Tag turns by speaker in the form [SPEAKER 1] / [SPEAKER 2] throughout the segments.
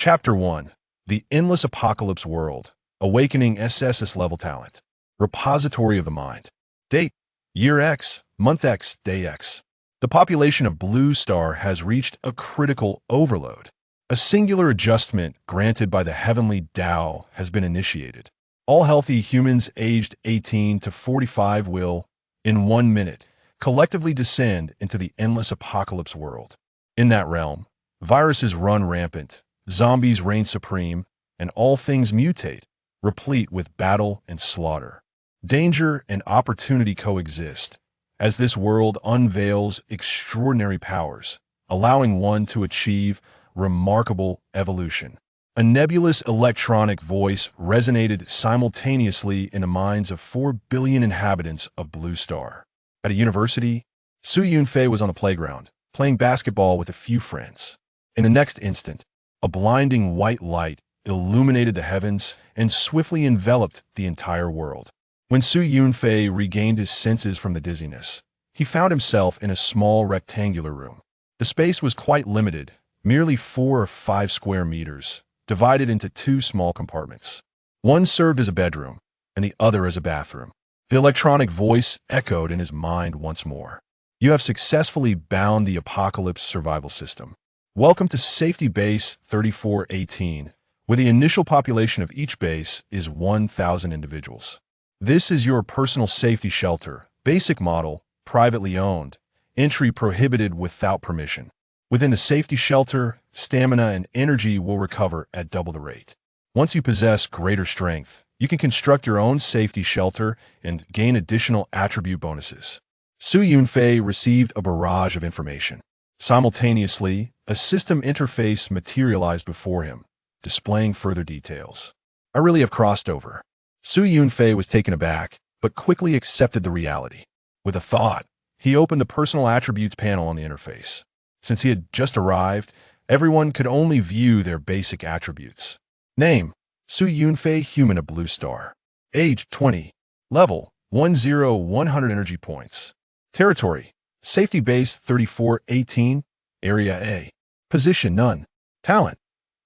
[SPEAKER 1] Chapter 1. The Endless Apocalypse World. Awakening SSSS Level Talent. Repository of the Mind. Date: Year X, Month X, Day X. The population of Blue Star has reached a critical overload. A singular adjustment granted by the Heavenly Dao has been initiated. All healthy humans aged 18 to 45 will, in 1 minute, collectively descend into the endless apocalypse world. In that realm, viruses run rampant, zombies reign supreme, and all things mutate, replete with battle and slaughter. Danger and opportunity coexist, as this world unveils extraordinary powers, allowing one to achieve remarkable evolution. A nebulous electronic voice resonated simultaneously in the minds of 4 billion inhabitants of Blue Star. At a university, Yunfei was on the playground, playing basketball with a few friends. In the next instant, a blinding white light illuminated the heavens and swiftly enveloped the entire world. When Yunfei regained his senses from the dizziness, he found himself in a small rectangular room. The space was quite limited, merely 4 or 5 square meters, divided into 2 small compartments. One served as a bedroom, and the other as a bathroom. The electronic voice echoed in his mind once more. You have successfully bound the apocalypse survival system. Welcome to Safety Base 3418, where the initial population of each base is 1,000 individuals. This is your personal safety shelter, basic model, privately owned, entry prohibited without permission. Within the safety shelter, stamina and energy will recover at double the rate. Once you possess greater strength, you can construct your own safety shelter and gain additional attribute bonuses. Yunfei received a barrage of information. Simultaneously, a system interface materialized before him, displaying further details. I really have crossed over. Yunfei was taken aback, but quickly accepted the reality. With a thought, he opened the personal attributes panel on the interface. Since he had just arrived, everyone could only view their basic attributes. Name: Yunfei, human of Blue Star. Age: 20. Level: 100 energy points. Territory: Safety Base 3418, Area A. Position: None. Talent: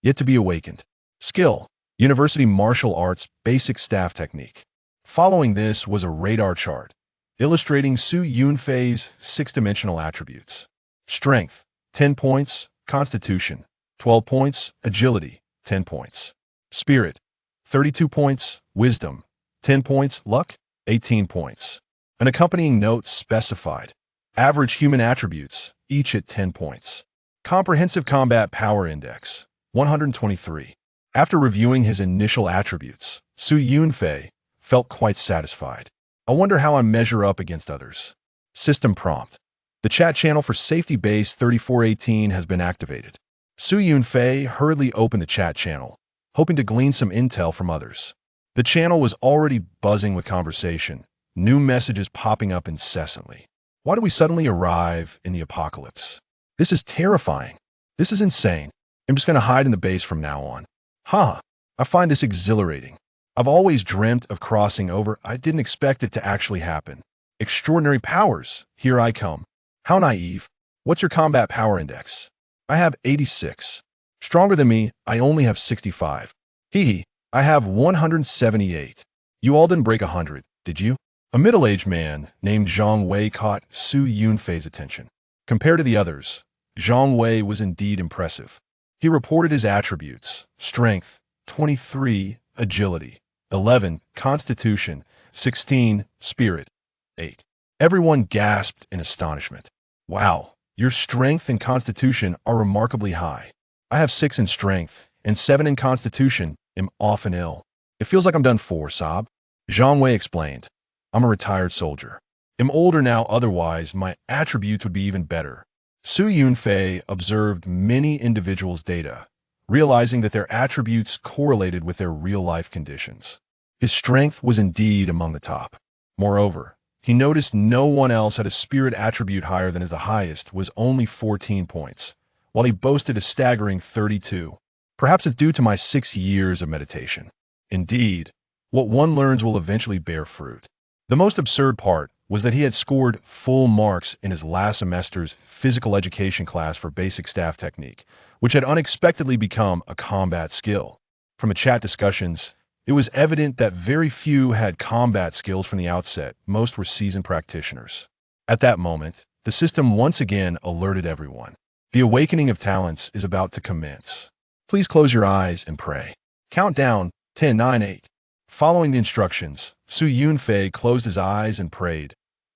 [SPEAKER 1] Yet to be awakened. Skill: University Martial Arts Basic Staff Technique. Following this was a radar chart, illustrating Yunfei's 6-dimensional attributes. Strength: 10 points. Constitution: 12 points. Agility: 10 points. Spirit: 32 points. Wisdom: 10 points. Luck: 18 points. An accompanying note specified. Average human attributes, each at 10 points. Comprehensive Combat Power Index: 123. After reviewing his initial attributes, Yunfei felt quite satisfied. I wonder how I measure up against others. System prompt: The chat channel for Safety Base 3418 has been activated. Yunfei hurriedly opened the chat channel, hoping to glean some intel from others. The channel was already buzzing with conversation, new messages popping up incessantly. Why do we suddenly arrive in the apocalypse? This is terrifying. This is insane. I'm just going to hide in the base from now on. I find this exhilarating. I've always dreamt of crossing over. I didn't expect it to actually happen. Extraordinary powers. Here I come. How naive. What's your combat power index? I have 86. Stronger than me, I only have 65. I have 178. You all didn't break 100, did you? A middle-aged man named Zhang Wei caught Yunfei's attention. Compared to the others, Zhang Wei was indeed impressive. He reported his attributes: strength, 23, agility, 11, constitution, 16, spirit, 8. Everyone gasped in astonishment. Wow, your strength and constitution are remarkably high. I have 6 in strength and 7 in constitution, am often ill. It feels like I'm done for, Sob. Zhang Wei explained. I'm a retired soldier. I'm older now, otherwise my attributes would be even better. Yunfei observed many individuals' data, realizing that their attributes correlated with their real-life conditions. His strength was indeed among the top. Moreover, he noticed no one else had a spirit attribute higher than his. The highest was only 14 points, while he boasted a staggering 32. Perhaps it's due to my 6 years of meditation. Indeed, what one learns will eventually bear fruit. The most absurd part was that he had scored full marks in his last semester's physical education class for basic staff technique, which had unexpectedly become a combat skill. From the chat discussions, it was evident that very few had combat skills from the outset. Most were seasoned practitioners. At that moment, the system once again alerted everyone. The awakening of talents is about to commence. Please close your eyes and pray. Countdown, 10, 9, 8. Following the instructions, Yunfei closed his eyes and prayed.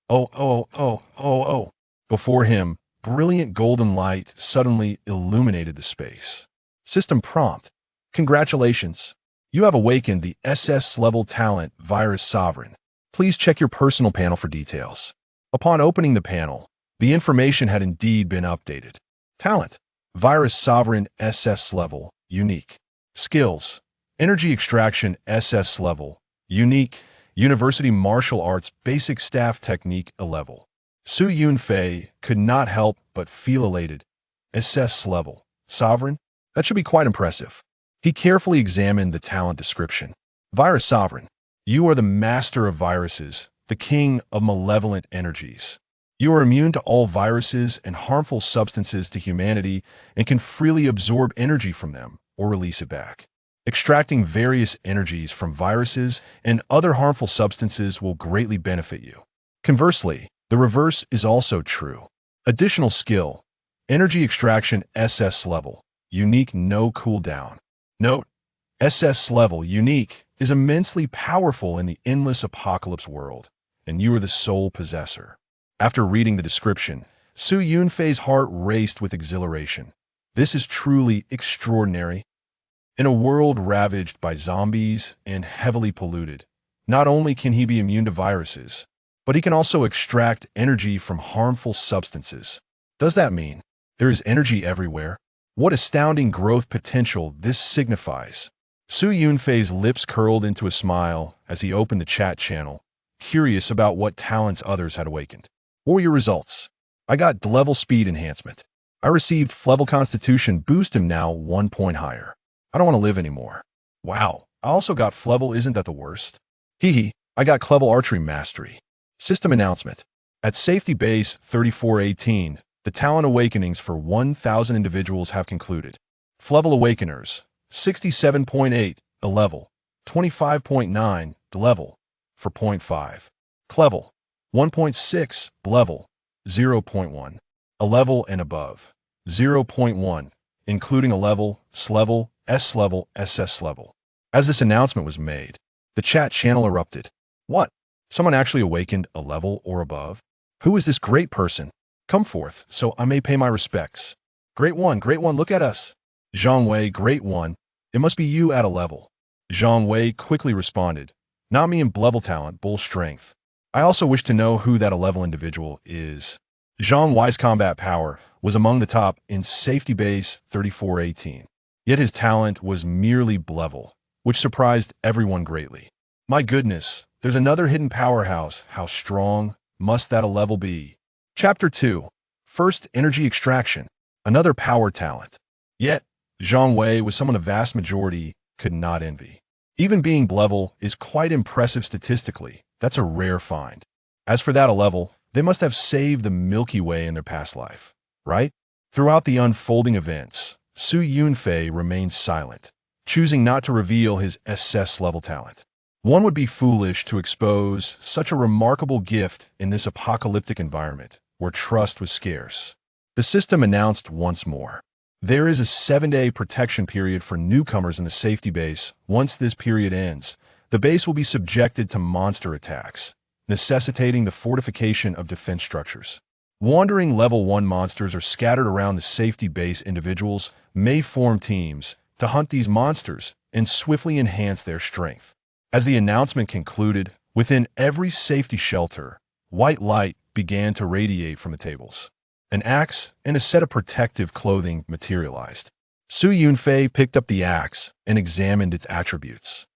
[SPEAKER 1] Oh, oh, oh, oh, oh. Before him, brilliant golden light suddenly illuminated the space. System prompt. Congratulations. You have awakened the SS level talent Virus Sovereign. Please check your personal panel for details. Upon opening the panel, the information had indeed been updated. Talent. Virus Sovereign SS level, unique. Skills. Energy Extraction SS level, unique. University Martial Arts Basic Staff Technique A level. Yunfei could not help but feel elated. SS level, Sovereign? That should be quite impressive. He carefully examined the talent description. Virus Sovereign. You are the master of viruses, the king of malevolent energies. You are immune to all viruses and harmful substances to humanity and can freely absorb energy from them or release it back. Extracting various energies from viruses and other harmful substances will greatly benefit you. Conversely, the reverse is also true. Additional skill. Energy Extraction SS level, unique, no cooldown. Note, SS level, unique, is immensely powerful in the endless apocalypse world, and you are the sole possessor. After reading the description, Yunfei's heart raced with exhilaration. This is truly extraordinary. In a world ravaged by zombies and heavily polluted, not only can he be immune to viruses, but he can also extract energy from harmful substances. Does that mean there is energy everywhere? What astounding growth potential this signifies. Yunfei's lips curled into a smile as he opened the chat channel, curious about what talents others had awakened. What were your results? I got level speed enhancement. I received level constitution boost him now 1 point higher. I don't want to live anymore. Wow, I also got Flevel, isn't that the worst? Hehe, I got Clevel Archery Mastery. System announcement. At Safety Base 3418, the talent awakenings for 1,000 individuals have concluded. Flevel Awakeners, 67.8, a level, 25.9, the level, for 0.5. Clevel, 1.6, level, 0.1, a level and above, 0.1, including a level, S-level, S-level, SS level. As this announcement was made, the chat channel erupted. What? Someone actually awakened a level or above? Who is this great person? Come forth, so I may pay my respects. Great one, look at us. Zhang Wei, great one. It must be you at a level. Zhang Wei quickly responded. Not me in level talent, bull strength. I also wish to know who that a level individual is. Zhang Wei's combat power was among the top in Safety Base 3418. Yet his talent was merely level, which surprised everyone greatly. My goodness, there's another hidden powerhouse. How strong must that a level be? Chapter 2. First Energy Extraction. Another power talent. Yet, Zhang Wei was someone the vast majority could not envy. Even being level is quite impressive statistically. That's a rare find. As for that a level, they must have saved the Milky Way in their past life, right? Throughout the unfolding events, Yunfei remained silent, choosing not to reveal his SS level talent. One would be foolish to expose such a remarkable gift in this apocalyptic environment where trust was scarce. The system announced once more. There is a 7-day protection period for newcomers in the safety base. Once this period ends, the base will be subjected to monster attacks, necessitating the fortification of defense structures. Wandering level 1 monsters are scattered around the safety base. Individuals may form teams to hunt these monsters and swiftly enhance their strength. As the announcement concluded, within every safety shelter, white light began to radiate from the tables. An axe and a set of protective clothing materialized. Yunfei picked up the axe and examined its attributes.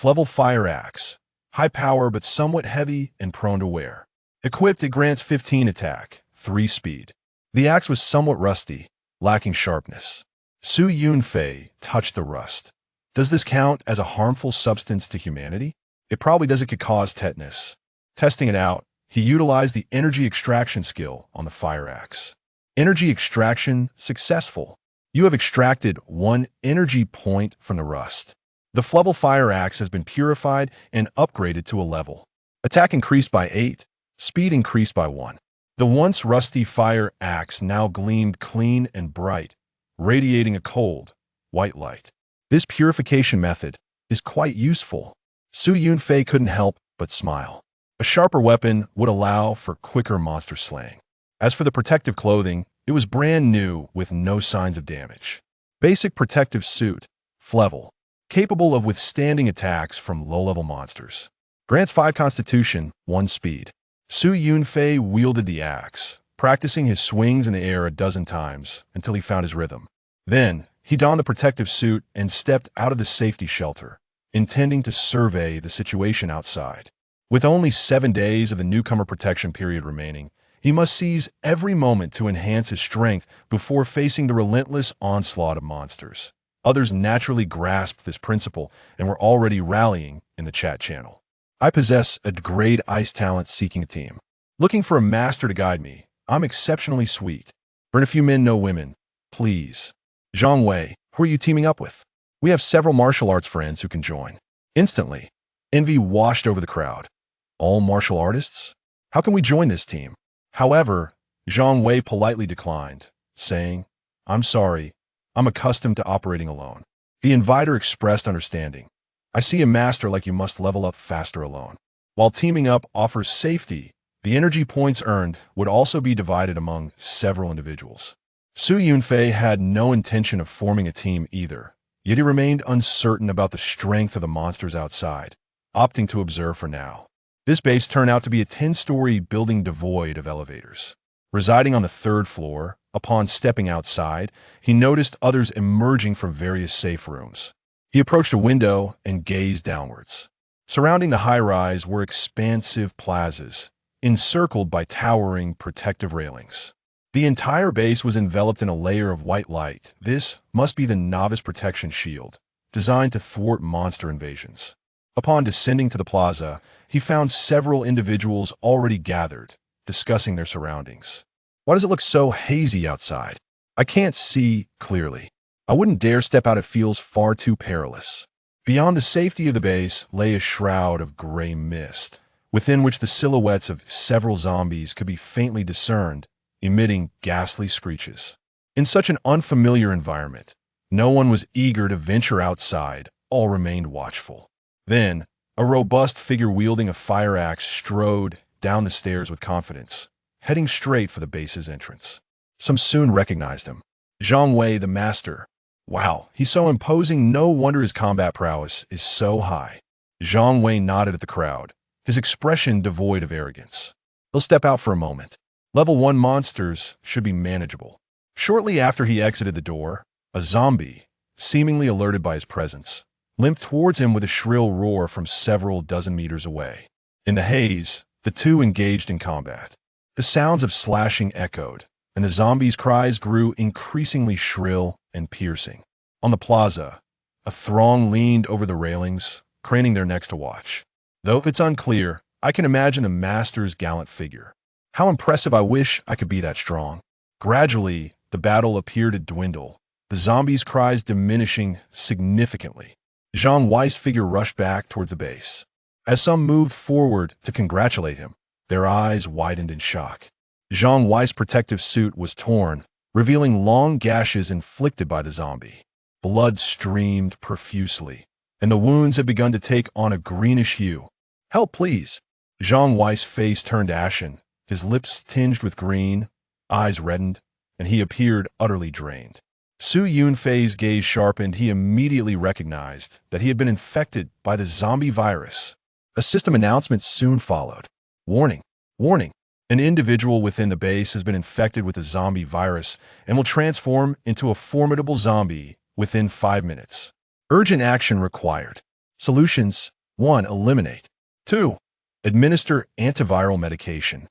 [SPEAKER 1] Level Fire Axe. High power but somewhat heavy and prone to wear. Equipped, it grants 15 attack, 3 speed. The axe was somewhat rusty, lacking sharpness. Yunfei touched the rust. Does this count as a harmful substance to humanity? It probably does. It could cause tetanus. Testing it out, he utilized the energy extraction skill on the fire axe. Energy extraction successful. You have extracted 1 energy point from the rust. The Flubble fire axe has been purified and upgraded to a level. Attack increased by 8, speed increased by 1. The once rusty fire axe now gleamed clean and bright, radiating a cold, white light. This purification method is quite useful. Yunfei couldn't help but smile. A sharper weapon would allow for quicker monster slaying. As for the protective clothing, it was brand new with no signs of damage. Basic protective suit, Flevel, capable of withstanding attacks from low-level monsters. Grants 5 constitution, 1 speed. Yunfei wielded the axe, practicing his swings in the air a dozen times until he found his rhythm. Then, he donned the protective suit and stepped out of the safety shelter, intending to survey the situation outside. With only 7 days of the newcomer protection period remaining, he must seize every moment to enhance his strength before facing the relentless onslaught of monsters. Others naturally grasped this principle and were already rallying in the chat channel. I possess a grade ice talent seeking a team. Looking for a master to guide me. I'm exceptionally sweet. Burn a few men, no women. Please. Zhang Wei, who are you teaming up with? We have several martial arts friends who can join. Instantly, envy washed over the crowd. All martial artists? How can we join this team? However, Zhang Wei politely declined, saying, I'm sorry, I'm accustomed to operating alone. The inviter expressed understanding. I see a master like you must level up faster alone. While teaming up offers safety, the energy points earned would also be divided among several individuals. Yunfei had no intention of forming a team either, yet he remained uncertain about the strength of the monsters outside, opting to observe for now. This base turned out to be a 10-story building devoid of elevators. Residing on the 3rd floor, upon stepping outside, he noticed others emerging from various safe rooms. He approached a window and gazed downwards. Surrounding the high-rise were expansive plazas, encircled by towering protective railings. The entire base was enveloped in a layer of white light. This must be the novice protection shield, designed to thwart monster invasions. Upon descending to the plaza, he found several individuals already gathered, discussing their surroundings. Why does it look so hazy outside? I can't see clearly. I wouldn't dare step out. It feels far too perilous. Beyond the safety of the base lay a shroud of gray mist, within which the silhouettes of several zombies could be faintly discerned, emitting ghastly screeches. In such an unfamiliar environment, no one was eager to venture outside. All remained watchful. Then, a robust figure wielding a fire axe strode down the stairs with confidence, heading straight for the base's entrance. Some soon recognized him. Zhang Wei, the master. Wow, he's so imposing, no wonder his combat prowess is so high. Zhang Wei nodded at the crowd, his expression devoid of arrogance. He'll step out for a moment. Level 1 monsters should be manageable. Shortly after he exited the door, a zombie, seemingly alerted by his presence, limped towards him with a shrill roar from several dozen meters away. In the haze, the two engaged in combat. The sounds of slashing echoed, and the zombie's cries grew increasingly shrill and piercing. On the plaza, a throng leaned over the railings, craning their necks to watch. Though it's unclear, I can imagine the master's gallant figure. How impressive! I wish I could be that strong. Gradually, the battle appeared to dwindle, the zombies' cries diminishing significantly. Zhang Wei's figure rushed back towards the base. As some moved forward to congratulate him, their eyes widened in shock. Zhang Wei's protective suit was torn, revealing long gashes inflicted by the zombie. Blood streamed profusely, and the wounds had begun to take on a greenish hue. Help, please! Zhang Wei's face turned ashen, his lips tinged with green, eyes reddened, and he appeared utterly drained. Yunfei's gaze sharpened. He immediately recognized that he had been infected by the zombie virus. A system announcement soon followed. Warning! Warning! An individual within the base has been infected with the zombie virus and will transform into a formidable zombie within 5 minutes. Urgent action required. Solutions: 1. Eliminate. 2. Administer antiviral medication.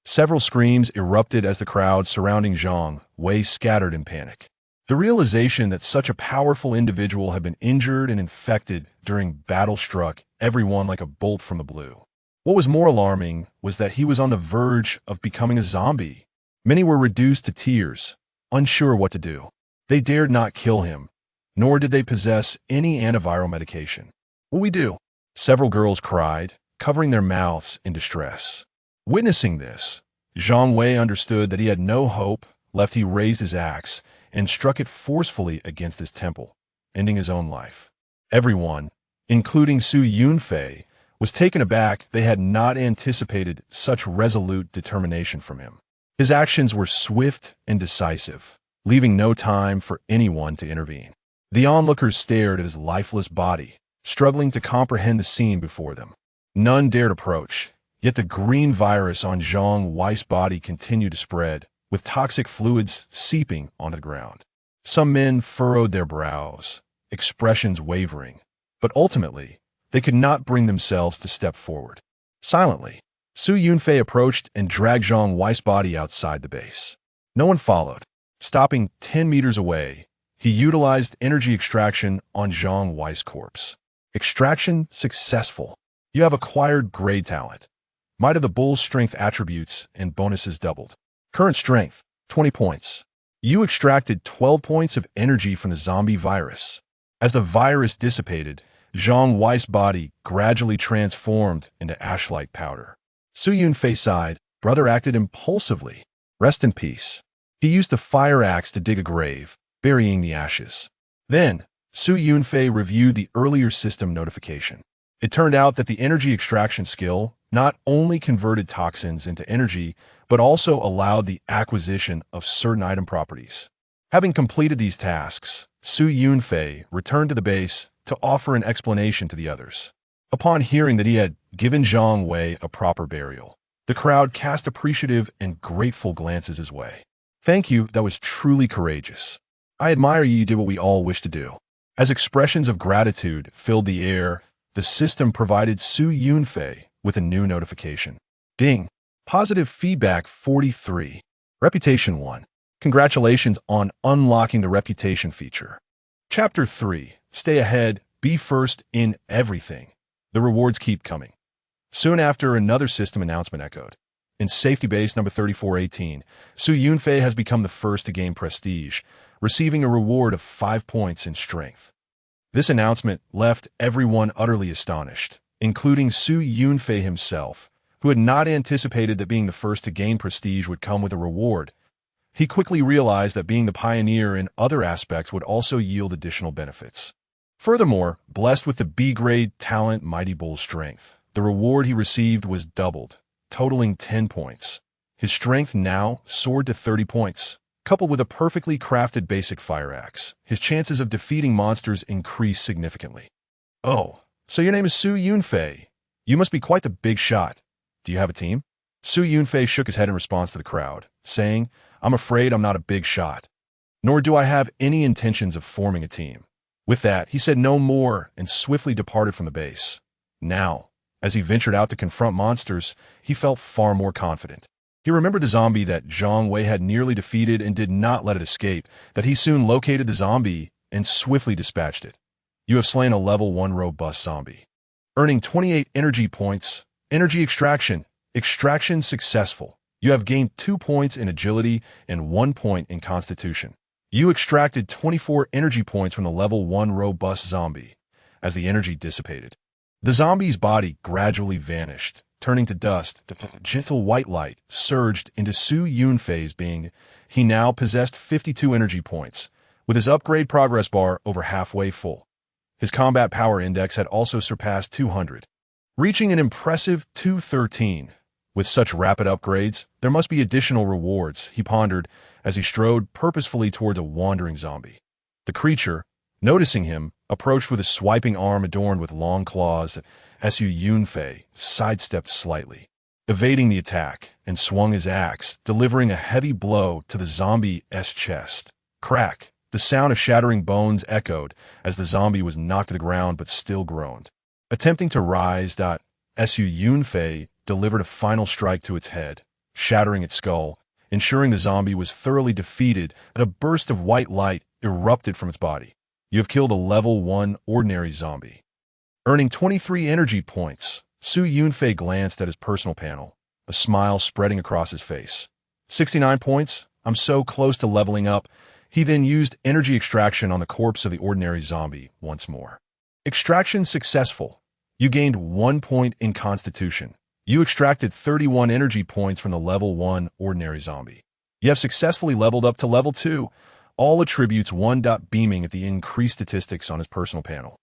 [SPEAKER 1] Several screams erupted as the crowd surrounding Zhang Wei scattered in panic. The realization that such a powerful individual had been injured and infected during battle struck everyone like a bolt from the blue. What was more alarming was that he was on the verge of becoming a zombie. Many were reduced to tears, unsure what to do. They dared not kill him, nor did they possess any antiviral medication. What we do? Several girls cried, covering their mouths in distress. Witnessing this, Zhang Wei understood that he had no hope left. He raised his axe and struck it forcefully against his temple, ending his own life. Everyone, including Su Yunfei, was taken aback. They had not anticipated such resolute determination from him. His actions were swift and decisive, leaving no time for anyone to intervene. The onlookers stared at his lifeless body, struggling to comprehend the scene before them. None dared approach, yet the green virus on Zhang Wei's body continued to spread, with toxic fluids seeping onto the ground. Some men furrowed their brows, expressions wavering, but ultimately, they could not bring themselves to step forward. Silently, Su Yunfei approached and dragged Zhang Wei's body outside the base. No one followed. Stopping 10 meters away, he utilized energy extraction on Zhang Wei's corpse. Extraction successful. You have acquired grade talent. Might of the Bull's strength attributes and bonuses doubled. Current strength, 20 points. You extracted 12 points of energy from the zombie virus. As the virus dissipated, Zhang Wei's body gradually transformed into ash-like powder. Su Yunfei sighed. Brother acted impulsively. Rest in peace. He used the fire axe to dig a grave, burying the ashes. Then, Su Yunfei reviewed the earlier system notification. It turned out that the energy extraction skill not only converted toxins into energy, but also allowed the acquisition of certain item properties. Having completed these tasks, Su Yunfei returned to the base to offer an explanation to the others. Upon hearing that he had given Zhang Wei a proper burial, the crowd cast appreciative and grateful glances his way. Thank you, that was truly courageous. I admire you did what we all wish to do. As expressions of gratitude filled the air, the system provided Su Yunfei with a new notification. Ding. Positive feedback 43. Reputation 1. Congratulations on unlocking the reputation feature. Chapter 3. Stay ahead, be first in everything. The rewards keep coming. Soon after, another system announcement echoed. In Safety Base number 3418, Su Yunfei has become the first to gain prestige, receiving a reward of 5 points in strength. This announcement left everyone utterly astonished, including Su Yunfei himself, who had not anticipated that being the first to gain prestige would come with a reward. He quickly realized that being the pioneer in other aspects would also yield additional benefits. Furthermore, blessed with the B-grade talent Mighty Bull Strength, the reward he received was doubled, totaling 10 points. His strength now soared to 30 points. Coupled with a perfectly crafted basic fire axe, his chances of defeating monsters increased significantly. Oh, so your name is Su Yunfei. You must be quite the big shot. Do you have a team? Su Yunfei shook his head in response to the crowd, saying, I'm afraid I'm not a big shot. Nor do I have any intentions of forming a team. With that, he said no more and swiftly departed from the base. Now, as he ventured out to confront monsters, he felt far more confident. He remembered the zombie that Zhang Wei had nearly defeated and did not let it escape, that he soon located the zombie and swiftly dispatched it. You have slain a level 1 robust zombie. Earning 28 energy points. Energy extraction. Extraction successful. You have gained 2 points in agility and 1 point in constitution. You extracted 24 energy points from the level 1 robust zombie. As the energy dissipated, the zombie's body gradually vanished, turning to dust. The gentle white light surged into Su Yunfei's being. He now possessed 52 energy points, with his upgrade progress bar over halfway full. His combat power index had also surpassed 200, reaching an impressive 213. With such rapid upgrades, there must be additional rewards, he pondered as he strode purposefully towards a wandering zombie. The creature, noticing him, approached with a swiping arm adorned with long claws. Su Yunfei sidestepped slightly, evading the attack, and swung his axe, delivering a heavy blow to the zombie's chest. Crack! The sound of shattering bones echoed as the zombie was knocked to the ground but still groaned. Attempting to rise, Su Yunfei delivered a final strike to its head, shattering its skull, ensuring the zombie was thoroughly defeated, and a burst of white light erupted from its body. You have killed a level 1 ordinary zombie. Earning 23 energy points. Su Yunfei glanced at his personal panel, a smile spreading across his face. 69 points? I'm so close to leveling up. He then used energy extraction on the corpse of the ordinary zombie once more. Extraction successful. You gained 1 point in Constitution. You extracted 31 energy points from the level 1 ordinary zombie. You have successfully leveled up to level 2. All attributes 1. Beaming at the increased statistics on his personal panel.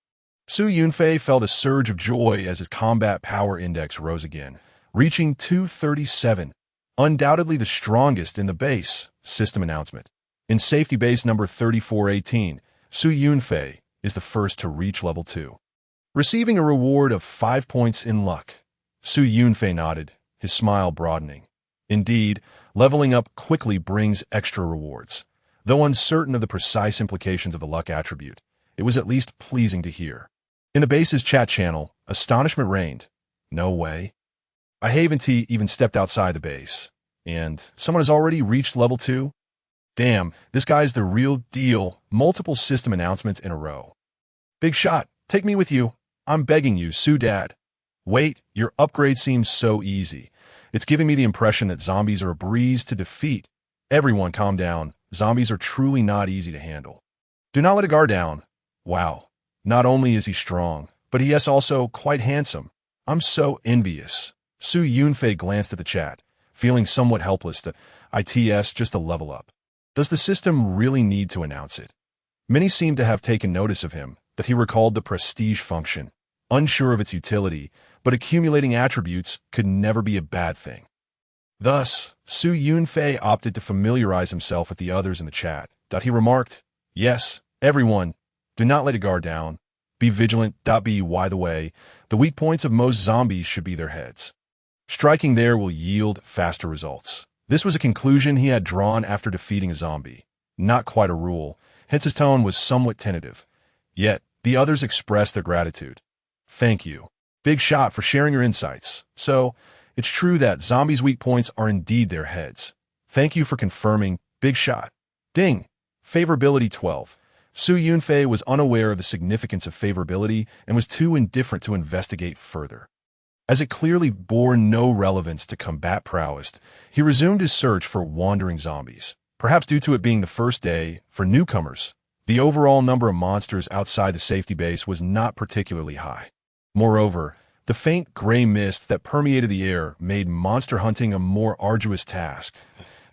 [SPEAKER 1] Su Yunfei felt a surge of joy as his combat power index rose again, reaching 237, undoubtedly the strongest in the base. System announcement. In safety base number 3418, Su Yunfei is the first to reach level 2. Receiving a reward of 5 points in luck. Su Yunfei nodded, his smile broadening. Indeed, leveling up quickly brings extra rewards. Though uncertain of the precise implications of the luck attribute, it was at least pleasing to hear. In the base's chat channel, astonishment reigned. No way. I haven't even stepped outside the base. And someone has already reached level 2? Damn, this guy's the real deal. Multiple system announcements in a row. Big shot, take me with you. I'm begging you, Su Dad. Wait, your upgrade seems so easy. It's giving me the impression that zombies are a breeze to defeat. Everyone calm down. Zombies are truly not easy to handle. Do not let a guard down. Wow. Not only is he strong, but he is also quite handsome. I'm so envious. Su Yunfei glanced at the chat, feeling somewhat helpless to ITS just to level up. Does the system really need to announce it? Many seem to have taken notice of him, that he recalled the prestige function, unsure of its utility, but accumulating attributes could never be a bad thing. Thus, Su Yunfei opted to familiarize himself with the others in the chat. He remarked, "Yes, everyone, do not let a guard down. Be vigilant. By the way, the weak points of most zombies should be their heads. Striking there will yield faster results." This was a conclusion he had drawn after defeating a zombie. Not quite a rule, hence his tone was somewhat tentative. Yet, the others expressed their gratitude. "Thank you. Big shot for sharing your insights. So, it's true that zombies' weak points are indeed their heads. Thank you for confirming. Big shot. Ding. Favorability 12. Su Yunfei was unaware of the significance of favorability and was too indifferent to investigate further. As it clearly bore no relevance to combat prowess, he resumed his search for wandering zombies. Perhaps due to it being the first day, for newcomers, the overall number of monsters outside the safety base was not particularly high. Moreover, the faint gray mist that permeated the air made monster hunting a more arduous task.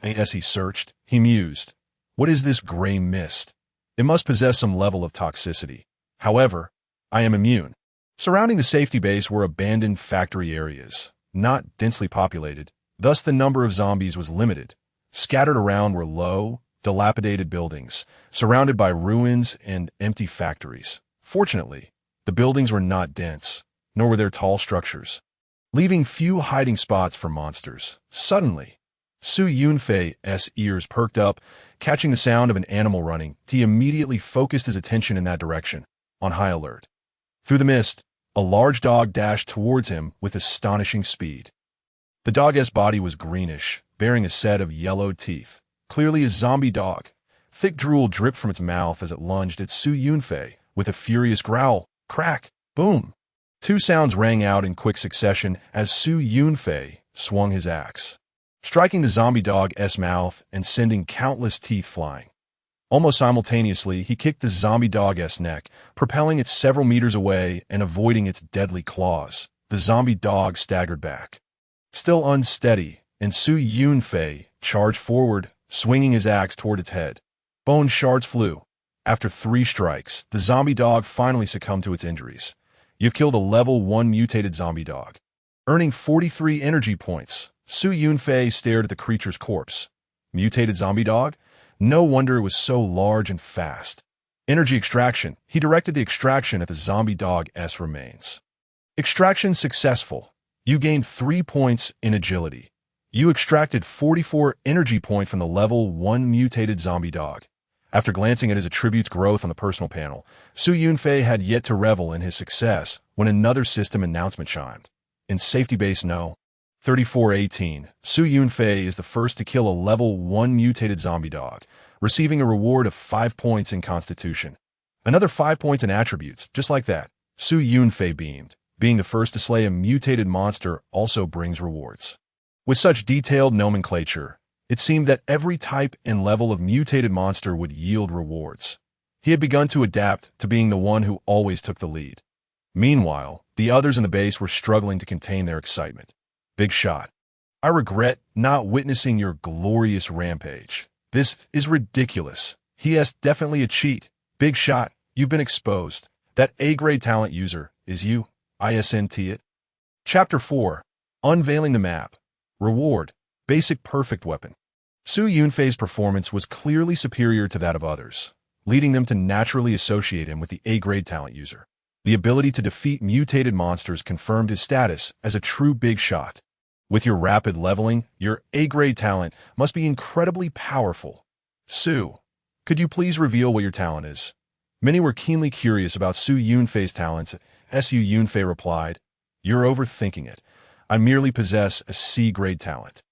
[SPEAKER 1] As he searched, he mused, "What is this gray mist? It must possess some level of toxicity. However, I am immune." Surrounding the safety base were abandoned factory areas, not densely populated, thus the number of zombies was limited. Scattered around were low, dilapidated buildings, surrounded by ruins and empty factories. Fortunately, the buildings were not dense, nor were there tall structures, leaving few hiding spots for monsters. Suddenly, Su Yunfei's ears perked up, catching the sound of an animal running. He immediately focused his attention in that direction, on high alert. Through the mist, a large dog dashed towards him with astonishing speed. The dog's body was greenish, bearing a set of yellowed teeth, clearly a zombie dog. Thick drool dripped from its mouth as it lunged at Su Yunfei with a furious growl. Crack! Boom! Two sounds rang out in quick succession as Su Yunfei swung his axe, striking the zombie dog's mouth and sending countless teeth flying. Almost simultaneously, he kicked the zombie dog's neck, propelling it several meters away and avoiding its deadly claws. The zombie dog staggered back, still unsteady, and Su Yunfei charged forward, swinging his axe toward its head. Bone shards flew. After 3 strikes, the zombie dog finally succumbed to its injuries. You've killed a level 1 mutated zombie dog. Earning 43 energy points, Su Yunfei stared at the creature's corpse. Mutated zombie dog? No wonder it was so large and fast. Energy extraction. He directed the extraction at the zombie dog's remains. Extraction successful. You gained 3 points in agility. You extracted 44 energy points from the level 1 mutated zombie dog. After glancing at his attributes growth on the personal panel, Su Yunfei had yet to revel in his success when another system announcement chimed. In safety base No. 3418, Su Yunfei is the first to kill a level 1 mutated zombie dog, receiving a reward of 5 points in Constitution. Another 5 points in attributes, just like that. Su Yunfei beamed. Being the first to slay a mutated monster also brings rewards. With such detailed nomenclature, it seemed that every type and level of mutated monster would yield rewards. He had begun to adapt to being the one who always took the lead. Meanwhile, the others in the base were struggling to contain their excitement. Big Shot. I regret not witnessing your glorious rampage. This is ridiculous. He is definitely a cheat. Big Shot, you've been exposed. That A-grade talent user is you. ISNT it. Chapter 4. Unveiling the Map. Reward. Basic Perfect Weapon. Su Yunfei's performance was clearly superior to that of others, leading them to naturally associate him with the A-grade talent user. The ability to defeat mutated monsters confirmed his status as a true big shot. With your rapid leveling, your A-grade talent must be incredibly powerful. Su, could you please reveal what your talent is? Many were keenly curious about Su Yunfei's talents. Su Yunfei replied, "You're overthinking it. I merely possess a C-grade talent.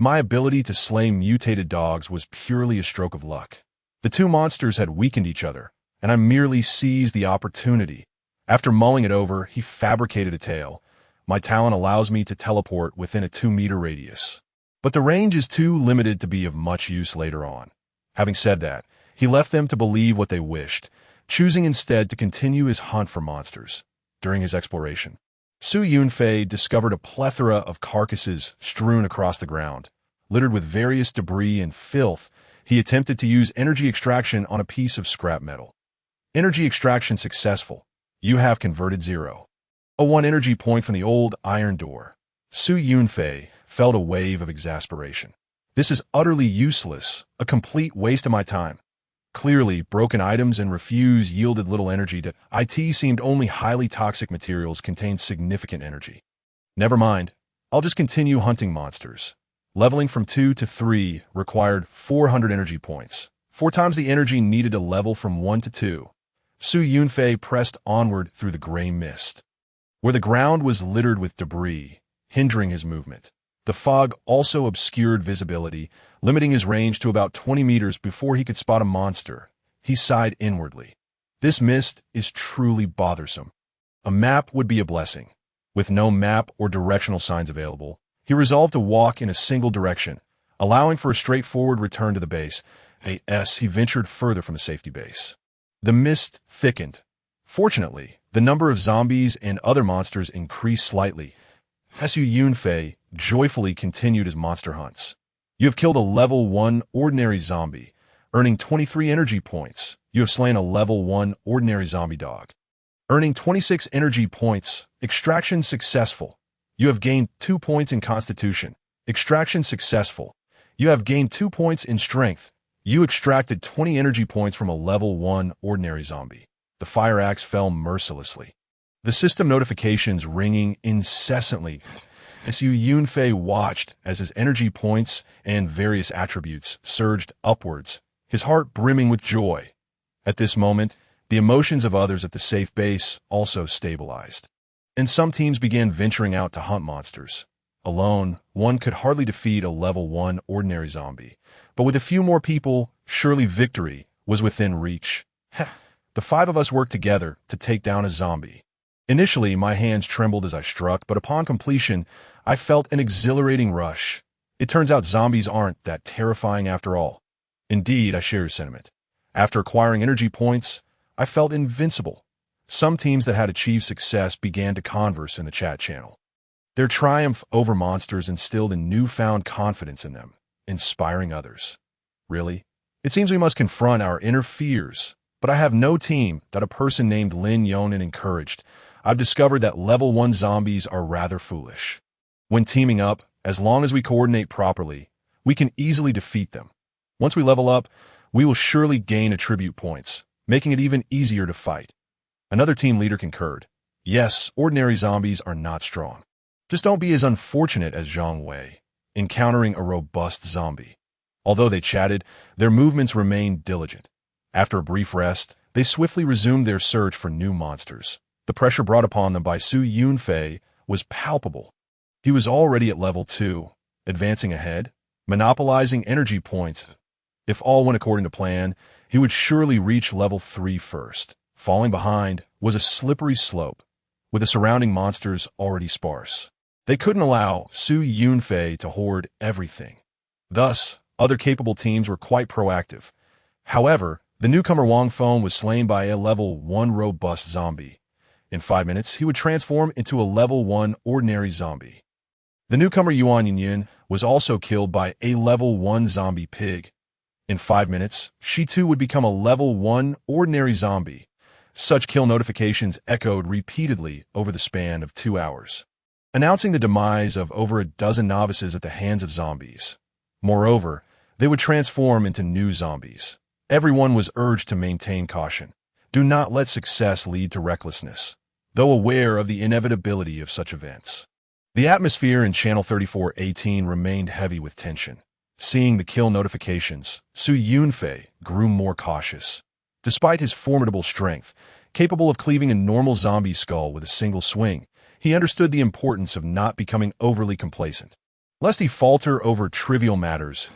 [SPEAKER 1] My ability to slay mutated dogs was purely a stroke of luck. The two monsters had weakened each other, and I merely seized the opportunity. After mulling it over, he fabricated a tail. My talent allows me to teleport within a 2-meter radius. But the range is too limited to be of much use later on." Having said that, he left them to believe what they wished, choosing instead to continue his hunt for monsters. During his exploration, Su Yunfei discovered a plethora of carcasses strewn across the ground. Littered with various debris and filth, he attempted to use energy extraction on a piece of scrap metal. Energy extraction successful. You have converted 0. A 1 energy point from the old iron door. Su Yunfei felt a wave of exasperation. This is utterly useless, a complete waste of my time. Clearly, broken items and refuse yielded little energy to it. Seemed only highly toxic materials contained significant energy. Never mind, I'll just continue hunting monsters. Leveling from 2 to 3 required 400 energy points, 4 times the energy needed to level from 1 to 2. Su Yunfei pressed onward through the gray mist, where the ground was littered with debris, hindering his movement. The fog also obscured visibility, limiting his range to about 20 meters before he could spot a monster. He sighed inwardly. This mist is truly bothersome. A map would be a blessing. With no map or directional signs available, he resolved to walk in a single direction, allowing for a straightforward return to the base. He ventured further from the safety base. The mist thickened. Fortunately, the number of zombies and other monsters increased slightly. Su Yunfei joyfully continued his monster hunts. You have killed a level 1 ordinary zombie, earning 23 energy points. You have slain a level 1 ordinary zombie dog, earning 26 energy points. Extraction successful. You have gained 2 points in Constitution. Extraction successful. You have gained 2 points in Strength. You extracted 20 energy points from a level 1 ordinary zombie. The fire axe fell mercilessly. The system notifications ringing incessantly. Su Yunfei watched as his energy points and various attributes surged upwards, his heart brimming with joy. At this moment, the emotions of others at the safe base also stabilized, and some teams began venturing out to hunt monsters. Alone, one could hardly defeat a level 1 ordinary zombie, but with a few more people, surely victory was within reach. The 5 of us worked together to take down a zombie. Initially, my hands trembled as I struck, but upon completion, I felt an exhilarating rush. It turns out zombies aren't that terrifying after all. Indeed, I share your sentiment. After acquiring energy points, I felt invincible. Some teams that had achieved success began to converse in the chat channel. Their triumph over monsters instilled a newfound confidence in them, inspiring others. Really? It seems we must confront our inner fears, but I have no team that a person named Lin Yonan encouraged. I've discovered that level 1 zombies are rather foolish. When teaming up, as long as we coordinate properly, we can easily defeat them. Once we level up, we will surely gain attribute points, making it even easier to fight. Another team leader concurred. Yes, ordinary zombies are not strong. Just don't be as unfortunate as Zhang Wei, encountering a robust zombie. Although they chatted, their movements remained diligent. After a brief rest, they swiftly resumed their search for new monsters. The pressure brought upon them by Su Yunfei was palpable. He was already at level 2, advancing ahead, monopolizing energy points. If all went according to plan, he would surely reach level 3 first. Falling behind was a slippery slope. with the surrounding monsters already sparse. They couldn't allow Su Yunfei to hoard everything. Thus, other capable teams were quite proactive. However, the newcomer Wang Feng was slain by a level 1 robust zombie. In 5 minutes, he would transform into a level 1 ordinary zombie. The newcomer Yuan Yinyin was also killed by a level 1 zombie pig. In 5 minutes, she too would become a level 1 ordinary zombie. Such kill notifications echoed repeatedly over the span of 2 hours, announcing the demise of over a dozen novices at the hands of zombies. Moreover, they would transform into new zombies. Everyone was urged to maintain caution. Do not let success lead to recklessness, though aware of the inevitability of such events. The atmosphere in Channel 3418 remained heavy with tension. Seeing the kill notifications, Su Yunfei grew more cautious. Despite his formidable strength, capable of cleaving a normal zombie skull with a single swing, he understood the importance of not becoming overly complacent. Lest he falter over trivial matters,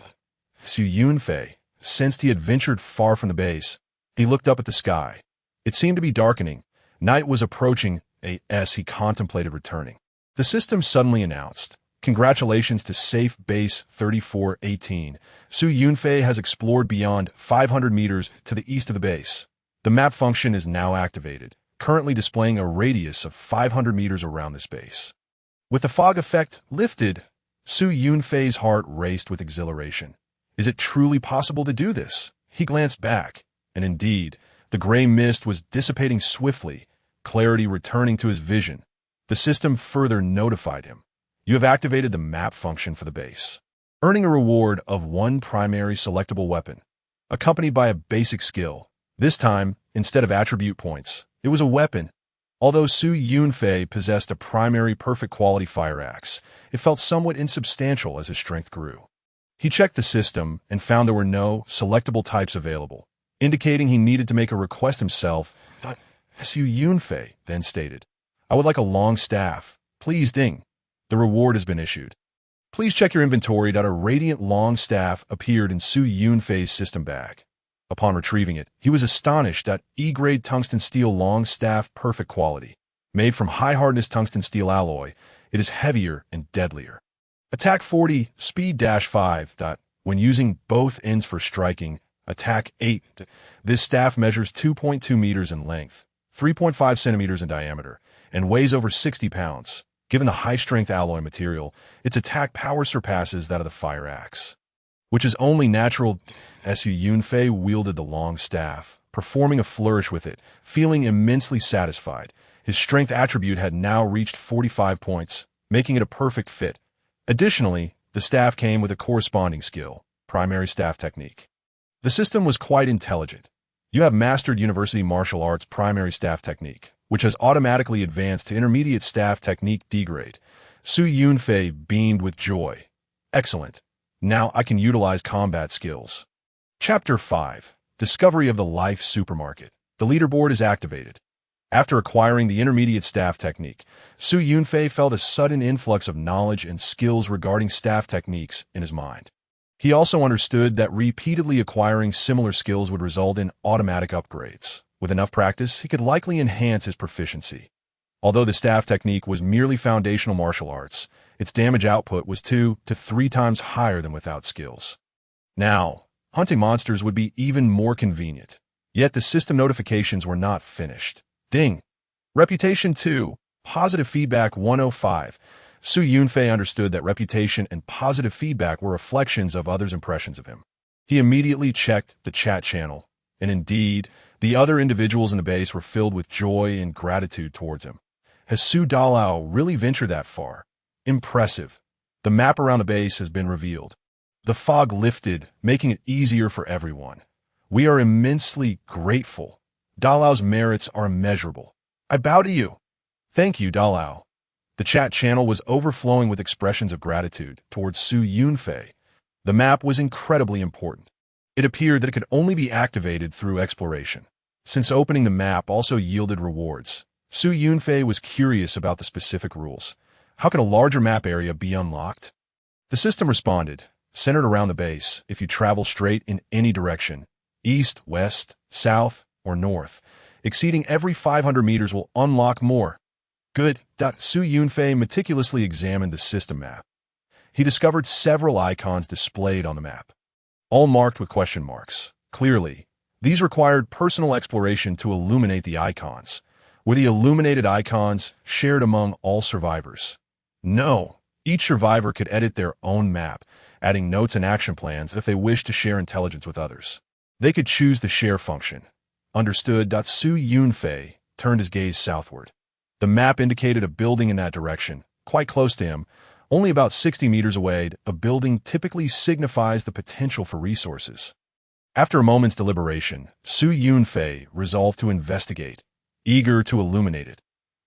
[SPEAKER 1] Su Yunfei sensed he had ventured far from the base. He looked up at the sky. It seemed to be darkening. Night was approaching as he contemplated returning. The system suddenly announced, "Congratulations to Safe Base 3418. Su Yunfei has explored beyond 500 meters to the east of the base. The map function is now activated, currently displaying a radius of 500 meters around this base." With the fog effect lifted, Su Yunfei's heart raced with exhilaration. Is it truly possible to do this? He glanced back, and indeed, the gray mist was dissipating swiftly, clarity returning to his vision. The system further notified him. You have activated the map function for the base, earning a reward of 1 primary selectable weapon, accompanied by a basic skill. This time, instead of attribute points, it was a weapon. Although Su Yunfei possessed a primary perfect quality fire axe, it felt somewhat insubstantial as his strength grew. He checked the system and found there were no selectable types available, indicating he needed to make a request himself. Su Yunfei then stated, "I would like a long staff. Please ding. The reward has been issued. Please check your inventory." A radiant long staff appeared in Su Yunfei's system bag. Upon retrieving it, he was astonished at E-grade tungsten steel long staff perfect quality. Made from high-hardness tungsten steel alloy, it is heavier and deadlier. Attack 40, speed -5. When using both ends for striking, attack 8. This staff measures 2.2 meters in length, 3.5 centimeters in diameter, and weighs over 60 pounds. Given the high-strength alloy material, its attack power surpasses that of the fire axe, which is only natural. Su Yunfei wielded the long staff, performing a flourish with it, feeling immensely satisfied. His strength attribute had now reached 45 points, making it a perfect fit. Additionally, the staff came with a corresponding skill, primary staff technique. The system was quite intelligent. You have mastered University Martial Arts primary staff technique, which has automatically advanced to intermediate staff technique D grade. Su Yunfei beamed with joy. Excellent. Now I can utilize combat skills. Chapter 5. Discovery of the Life Supermarket. The leaderboard is activated. After acquiring the intermediate staff technique, Su Yunfei felt a sudden influx of knowledge and skills regarding staff techniques in his mind. He also understood that repeatedly acquiring similar skills would result in automatic upgrades. With enough practice, he could likely enhance his proficiency. Although the staff technique was merely foundational martial arts, its damage output was 2 to 3 times higher than without skills. Now, hunting monsters would be even more convenient. Yet the system notifications were not finished. Ding. Reputation 2. Positive feedback 105. Su Yunfei understood that reputation and positive feedback were reflections of others' impressions of him. He immediately checked the chat channel, and indeed, the other individuals in the base were filled with joy and gratitude towards him. Has Su Dalao really ventured that far? Impressive. The map around the base has been revealed. The fog lifted, making it easier for everyone. We are immensely grateful. Dalao's merits are immeasurable. I bow to you. Thank you, Dalao. The chat channel was overflowing with expressions of gratitude towards Su Yunfei. The map was incredibly important. It appeared that it could only be activated through exploration. Since opening the map also yielded rewards, Su Yunfei was curious about the specific rules. How can a larger map area be unlocked? The system responded, centered around the base. If you travel straight in any direction, east, west, south, or north, exceeding every 500 meters will unlock more. Good. Su Yunfei meticulously examined the system map. He discovered several icons displayed on the map, all marked with question marks. Clearly, these required personal exploration to illuminate the icons. Were the illuminated icons shared among all survivors? No. Each survivor could edit their own map, adding notes and action plans if they wished to share intelligence with others. They could choose the share function. Understood. Su Yunfei turned his gaze southward. The map indicated a building in that direction, quite close to him, only about 60 meters away. A building typically signifies the potential for resources. After a moment's deliberation, Su Yunfei resolved to investigate, eager to illuminate it.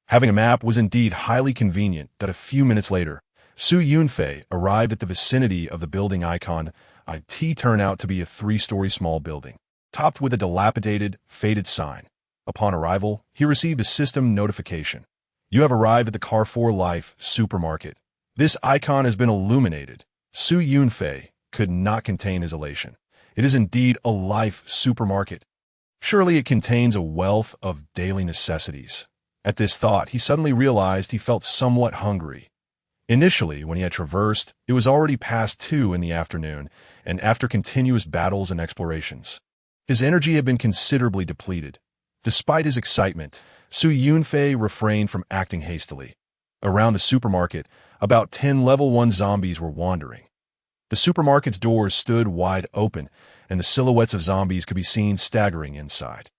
[SPEAKER 1] Having a map was indeed highly convenient. A few minutes later, Su Yunfei arrived at the vicinity of the building icon. It turned out to be a 3-story small building, topped with a dilapidated, faded sign. Upon arrival, he received a system notification. You have arrived at the Carrefour Life supermarket. This icon has been illuminated. Su Yunfei could not contain his elation. It is indeed a life supermarket. Surely it contains a wealth of daily necessities. At this thought, he suddenly realized he felt somewhat hungry. Initially, when he had traversed, it was already past 2 in the afternoon, and after continuous battles and explorations, his energy had been considerably depleted. Despite his excitement, Su Yunfei refrained from acting hastily. Around the supermarket, about 10 level 1 zombies were wandering. The supermarket's doors stood wide open, and the silhouettes of zombies could be seen staggering inside.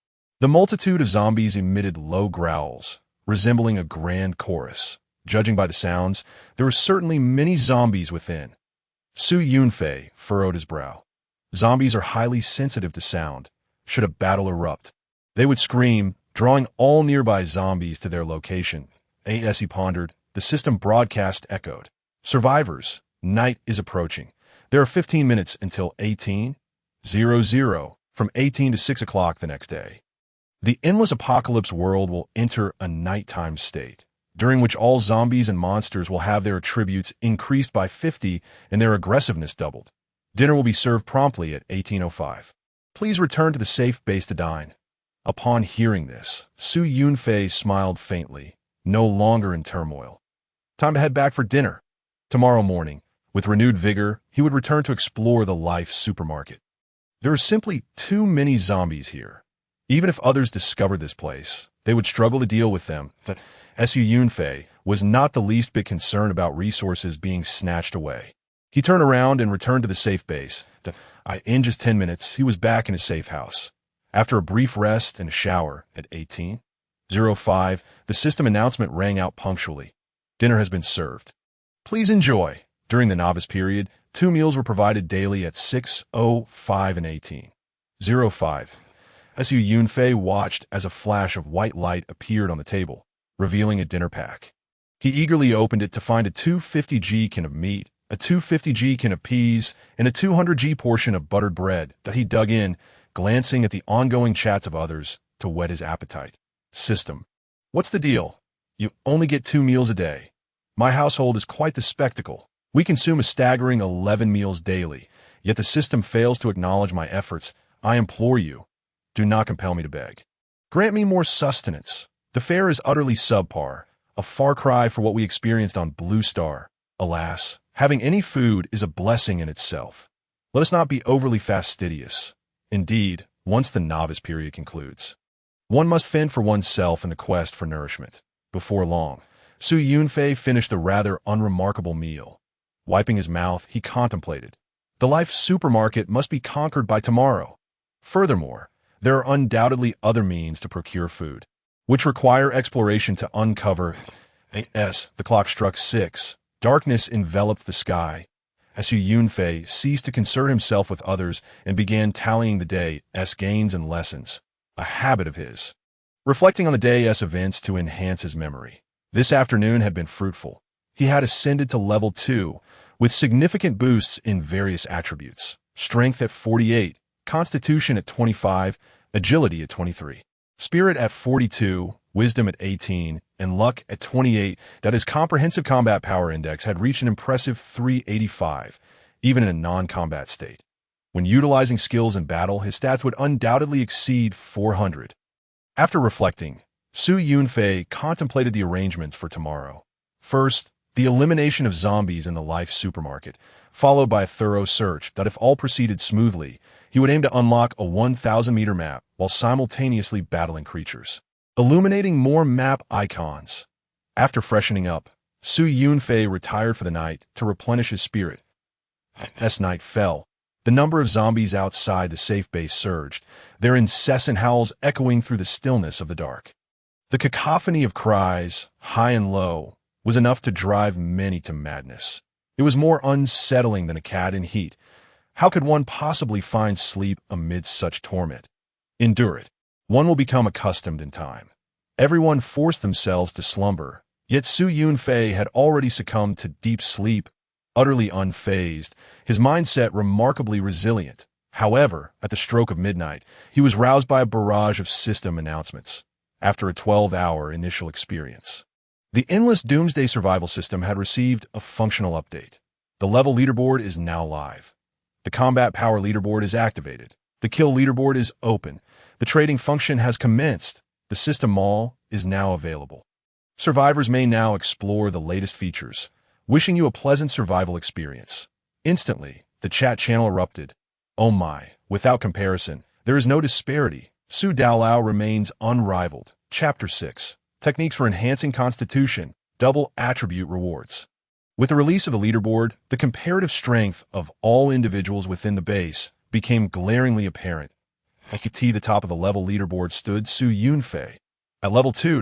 [SPEAKER 1] The multitude of zombies emitted low growls, resembling a grand chorus. Judging by the sounds, there were certainly many zombies within. Su Yunfei furrowed his brow. Zombies are highly sensitive to sound. Should a battle erupt, they would scream, drawing all nearby zombies to their location. As he pondered, the system broadcast echoed. Survivors, night is approaching. There are 15 minutes until 18:00, from 18 to 6 o'clock the next day. The endless apocalypse world will enter a nighttime state, during which all zombies and monsters will have their attributes increased by 50 and their aggressiveness doubled. Dinner will be served promptly at 18:05. Please return to the safe base to dine. Upon hearing this, Su Yunfei smiled faintly, no longer in turmoil. Time to head back for dinner. Tomorrow morning, with renewed vigor, he would return to explore the Life supermarket. There are simply too many zombies here. Even if others discovered this place, they would struggle to deal with them. But Su Yunfei was not the least bit concerned about resources being snatched away. He turned around and returned to the safe base. In just 10 minutes, he was back in his safe house. After a brief rest and a shower at 18:05, the system announcement rang out punctually. Dinner has been served. Please enjoy. During the novice period, 2 meals were provided daily at 6:05 and 18:05. Su Yunfei watched as a flash of white light appeared on the table, revealing a dinner pack. He eagerly opened it to find a 250g can of meat, a 250g can of peas, and a 200g portion of buttered bread. That he dug in, glancing at the ongoing chats of others to whet his appetite. System. What's the deal? You only get 2 meals a day. My household is quite the spectacle. We consume a staggering 11 meals daily, yet the system fails to acknowledge my efforts. I implore you, do not compel me to beg. Grant me more sustenance. The fare is utterly subpar, a far cry for what we experienced on Blue Star. Alas, having any food is a blessing in itself. Let us not be overly fastidious. Indeed, once the novice period concludes, one must fend for oneself in the quest for nourishment. Before long, Su Yunfei finished the rather unremarkable meal. Wiping his mouth, he contemplated. The Life supermarket must be conquered by tomorrow. Furthermore, there are undoubtedly other means to procure food, which require exploration to uncover. The clock struck 6. Darkness enveloped the sky. Su Yunfei ceased to concern himself with others and began tallying the day's gains and lessons, a habit of his. Reflecting on the day's events to enhance his memory. This afternoon had been fruitful. He had ascended to level 2, with significant boosts in various attributes. Strength at 48, Constitution at 25, Agility at 23, Spirit at 42, Wisdom at 18, and Luck at 28. That his comprehensive combat power index had reached an impressive 385, even in a non-combat state. When utilizing skills in battle, his stats would undoubtedly exceed 400. After reflecting, Su Yunfei contemplated the arrangements for tomorrow. First, the elimination of zombies in the Life supermarket, followed by a thorough search that if all proceeded smoothly, he would aim to unlock a 1,000-meter map while simultaneously battling creatures, illuminating more map icons. After freshening up, Su Yunfei retired for the night to replenish his spirit. As night fell, the number of zombies outside the safe base surged, their incessant howls echoing through the stillness of the dark. The cacophony of cries, high and low, was enough to drive many to madness. It was more unsettling than a cat in heat. How could one possibly find sleep amidst such torment? Endure it. One will become accustomed in time. Everyone forced themselves to slumber, yet Su Yunfei had already succumbed to deep sleep, utterly unfazed, his mindset remarkably resilient. However, at the stroke of midnight, he was roused by a barrage of system announcements. After a 12-hour initial experience, the endless Doomsday survival system had received a functional update. The level leaderboard is now live. The combat power leaderboard is activated. The kill leaderboard is open. The trading function has commenced. The system mall is now available. Survivors may now explore the latest features. Wishing you a pleasant survival experience. Instantly, the chat channel erupted. Oh my, without comparison, there is no disparity. Su Daolao remains unrivaled. Chapter 6. Techniques for Enhancing Constitution. Double Attribute Rewards. With the release of the leaderboard, the comparative strength of all individuals within the base became glaringly apparent. At the top of the level leaderboard stood Su Yunfei. At level 2,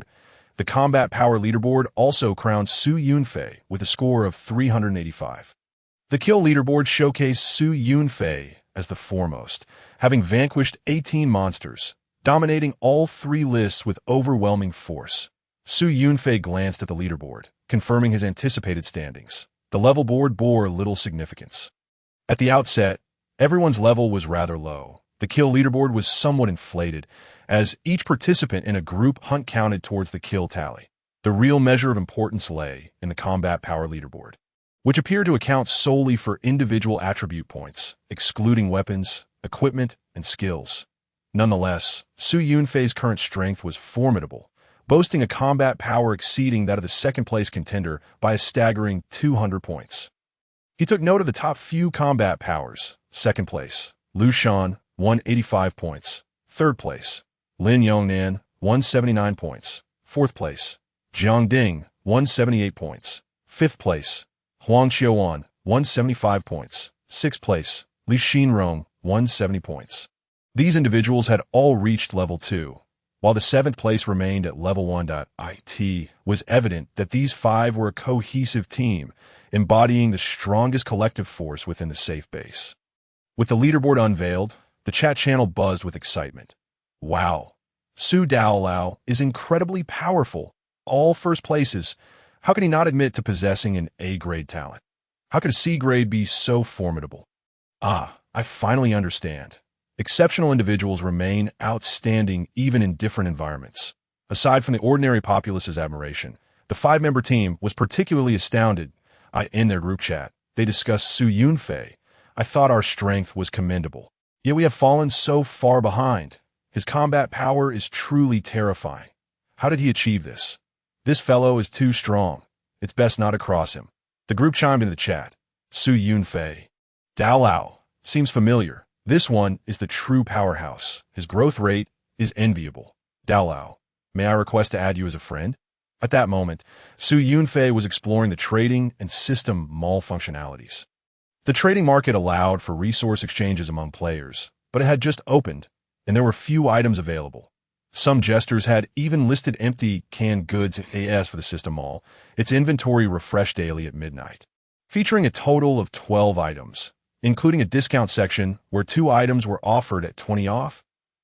[SPEAKER 1] the combat power leaderboard also crowned Su Yunfei with a score of 385. The kill leaderboard showcased Su Yunfei as the foremost, having vanquished 18 monsters, dominating all 3 lists with overwhelming force. Su Yunfei glanced at the leaderboard, confirming his anticipated standings. The level board bore little significance. At the outset, everyone's level was rather low. The kill leaderboard was somewhat inflated, as each participant in a group hunt counted towards the kill tally. The real measure of importance lay in the combat power leaderboard, which appeared to account solely for individual attribute points, excluding weapons, equipment, and skills. Nonetheless, Su Yunfei's current strength was formidable, boasting a combat power exceeding that of the second-place contender by a staggering 200 points. He took note of the top few combat powers. Second place, Lu Shan, 185 points. Third place, Lin Yongnan, 179 points. Fourth place, Jiang Ding, 178 points. Fifth place, Huang Xiaoan, 175 points. Sixth place, Li Xinrong, 170 points. These individuals had all reached level 2, while the 7th place remained at level 1. It was evident that these 5 were a cohesive team, embodying the strongest collective force within the safe base. With the leaderboard unveiled, the chat channel buzzed with excitement. Wow, Su Daolao is incredibly powerful. All first places. How can he not admit to possessing an A-grade talent? How could a C-grade be so formidable? Ah, I finally understand. Exceptional individuals remain outstanding even in different environments. Aside from the ordinary populace's admiration, the 5-member team was particularly astounded. In their group chat, they discussed Su Yunfei. I thought our strength was commendable. Yet we have fallen so far behind. His combat power is truly terrifying. How did he achieve this? This fellow is too strong. It's best not to cross him. The group chimed in the chat. Su Yunfei. Daolao. Seems familiar. This one is the true powerhouse. His growth rate is enviable. Daolao. May I request to add you as a friend? At that moment, Su Yunfei was exploring the trading and system mall functionalities. The trading market allowed for resource exchanges among players, but it had just opened, and there were few items available. Some jesters had even listed empty canned goods AS for the system mall, its inventory refreshed daily at midnight, featuring a total of 12 items, including a discount section where 2 items were offered at 20 off.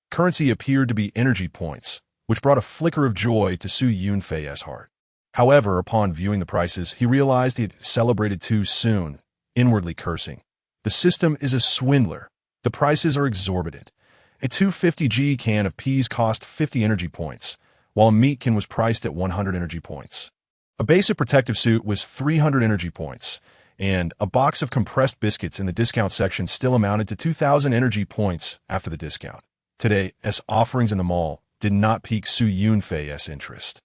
[SPEAKER 1] Currency appeared to be energy points, which brought a flicker of joy to Su Yunfei's heart. However, upon viewing the prices, he realized he had celebrated too soon, inwardly cursing. The system is a swindler. The prices are exorbitant. A 250G can of peas cost 50 energy points, while a meat can was priced at 100 energy points. A basic protective suit was 300 energy points, and a box of compressed biscuits in the discount section still amounted to 2,000 energy points after the discount. Today, as offerings in the mall, did not pique Su Yunfei's interest.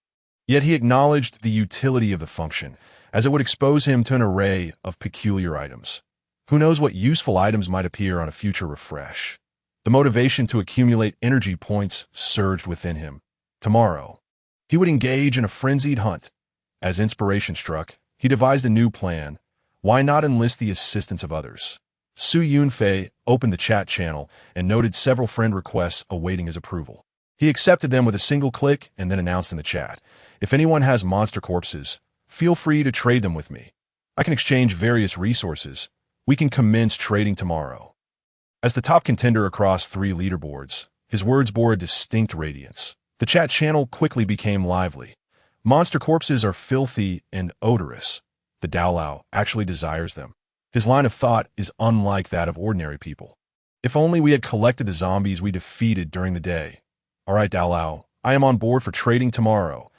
[SPEAKER 1] Yet he acknowledged the utility of the function, as it would expose him to an array of peculiar items. Who knows what useful items might appear on a future refresh? The motivation to accumulate energy points surged within him. Tomorrow, he would engage in a frenzied hunt. As inspiration struck, he devised a new plan. Why not enlist the assistance of others? Su Yunfei opened the chat channel and noted several friend requests awaiting his approval. He accepted them with a single click and then announced in the chat, "If anyone has monster corpses, feel free to trade them with me. I can exchange various resources. We can commence trading tomorrow." As the top contender across 3 leaderboards, his words bore a distinct radiance. The chat channel quickly became lively. Monster corpses are filthy and odorous. The Dao Lao actually desires them. His line of thought is unlike that of ordinary people. If only we had collected the zombies we defeated during the day. All right, Dao Lao, I am on board for trading tomorrow.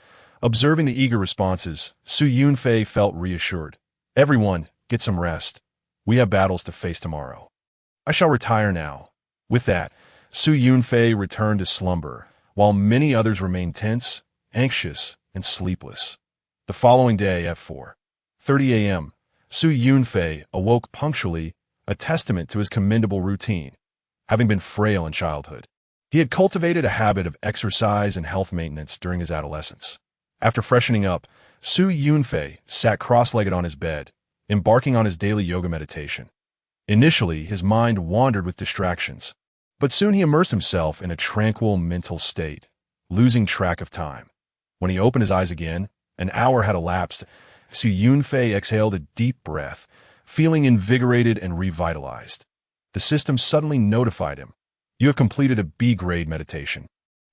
[SPEAKER 1] Observing the eager responses, Su Yunfei felt reassured. Everyone, get some rest. We have battles to face tomorrow. I shall retire now. With that, Su Yunfei returned to slumber, while many others remained tense, anxious, and sleepless. The following day at 4:30 a.m., Su Yunfei awoke punctually, a testament to his commendable routine. Having been frail in childhood, he had cultivated a habit of exercise and health maintenance during his adolescence. After freshening up, Su Yunfei sat cross-legged on his bed, embarking on his daily yoga meditation. Initially, his mind wandered with distractions, but soon he immersed himself in a tranquil mental state, losing track of time. When he opened his eyes again, an hour had elapsed. Su Yunfei exhaled a deep breath, feeling invigorated and revitalized. The system suddenly notified him. You have completed a B-grade meditation.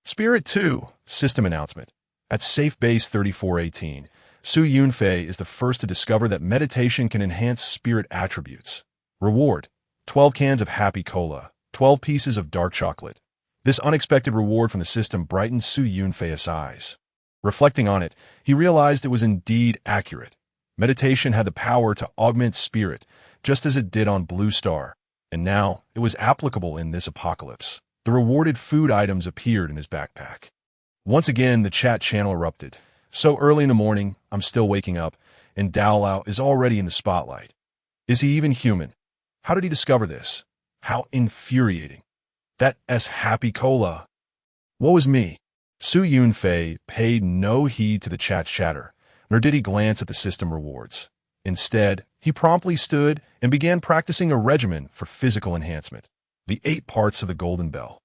[SPEAKER 1] Spirit 2, system announcement. At Safe Base 3418, Su Yunfei is the first to discover that meditation can enhance spirit attributes. Reward: 12 cans of Happy Cola, 12 pieces of dark chocolate. This unexpected reward from the system brightened Su Yunfei's eyes. Reflecting on it, he realized it was indeed accurate. Meditation had the power to augment spirit, just as it did on Blue Star, and now it was applicable in this apocalypse. The rewarded food items appeared in his backpack. Once again, the chat channel erupted. So early in the morning, I'm still waking up, and Dao Lao is already in the spotlight. Is he even human? How did he discover this? How infuriating. That Happy Cola. Woe is me. Su Yunfei paid no heed to the chat's chatter, nor did he glance at the system rewards. Instead, he promptly stood and began practicing a regimen for physical enhancement, the 8 parts of the Golden Bell.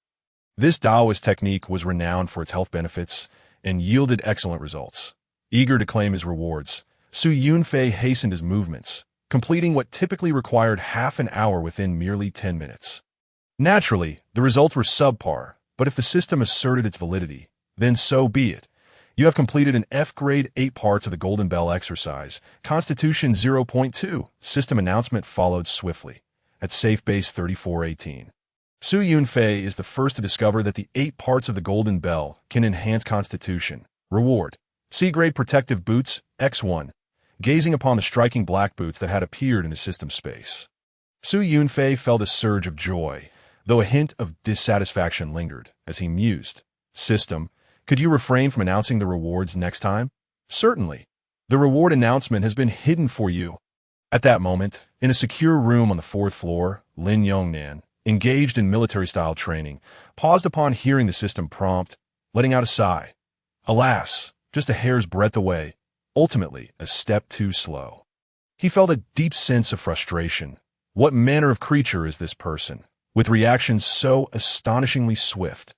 [SPEAKER 1] This Taoist technique was renowned for its health benefits and yielded excellent results. Eager to claim his rewards, Su Yunfei hastened his movements, completing what typically required half an hour within merely 10 minutes. Naturally, the results were subpar, but if the system asserted its validity, then so be it. You have completed an F-grade 8 parts of the Golden Bell exercise. Constitution 0.2. System announcement followed swiftly. At Safe Base 3418. Su Yunfei is the first to discover that the 8 parts of the Golden Bell can enhance Constitution. Reward: C-grade protective boots, X1. Gazing upon the striking black boots that had appeared in his system space, Su Yunfei felt a surge of joy, though a hint of dissatisfaction lingered as he mused. System, could you refrain from announcing the rewards next time? Certainly. The reward announcement has been hidden for you. At that moment, in a secure room on the 4th floor, Lin Yongnan, engaged in military-style training, paused upon hearing the system prompt, letting out a sigh. Alas, just a hair's breadth away, ultimately a step too slow. He felt a deep sense of frustration. What manner of creature is this person, with reactions so astonishingly swift?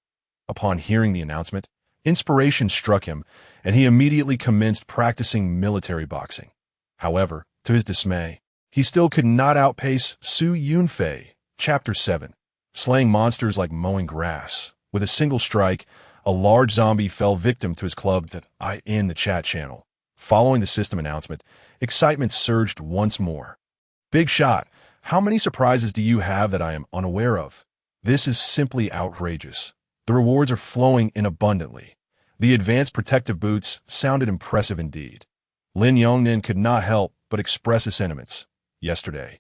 [SPEAKER 1] Upon hearing the announcement, inspiration struck him, and he immediately commenced practicing military boxing. However, to his dismay, he still could not outpace Su Yunfei. Chapter 7. Slaying monsters like mowing grass. With a single strike, a large zombie fell victim to his club in the chat channel. Following the system announcement, excitement surged once more. Big shot, how many surprises do you have that I am unaware of? This is simply outrageous. The rewards are flowing in abundantly. The advanced protective boots sounded impressive indeed. Lin Yongnan could not help but express his sentiments. Yesterday,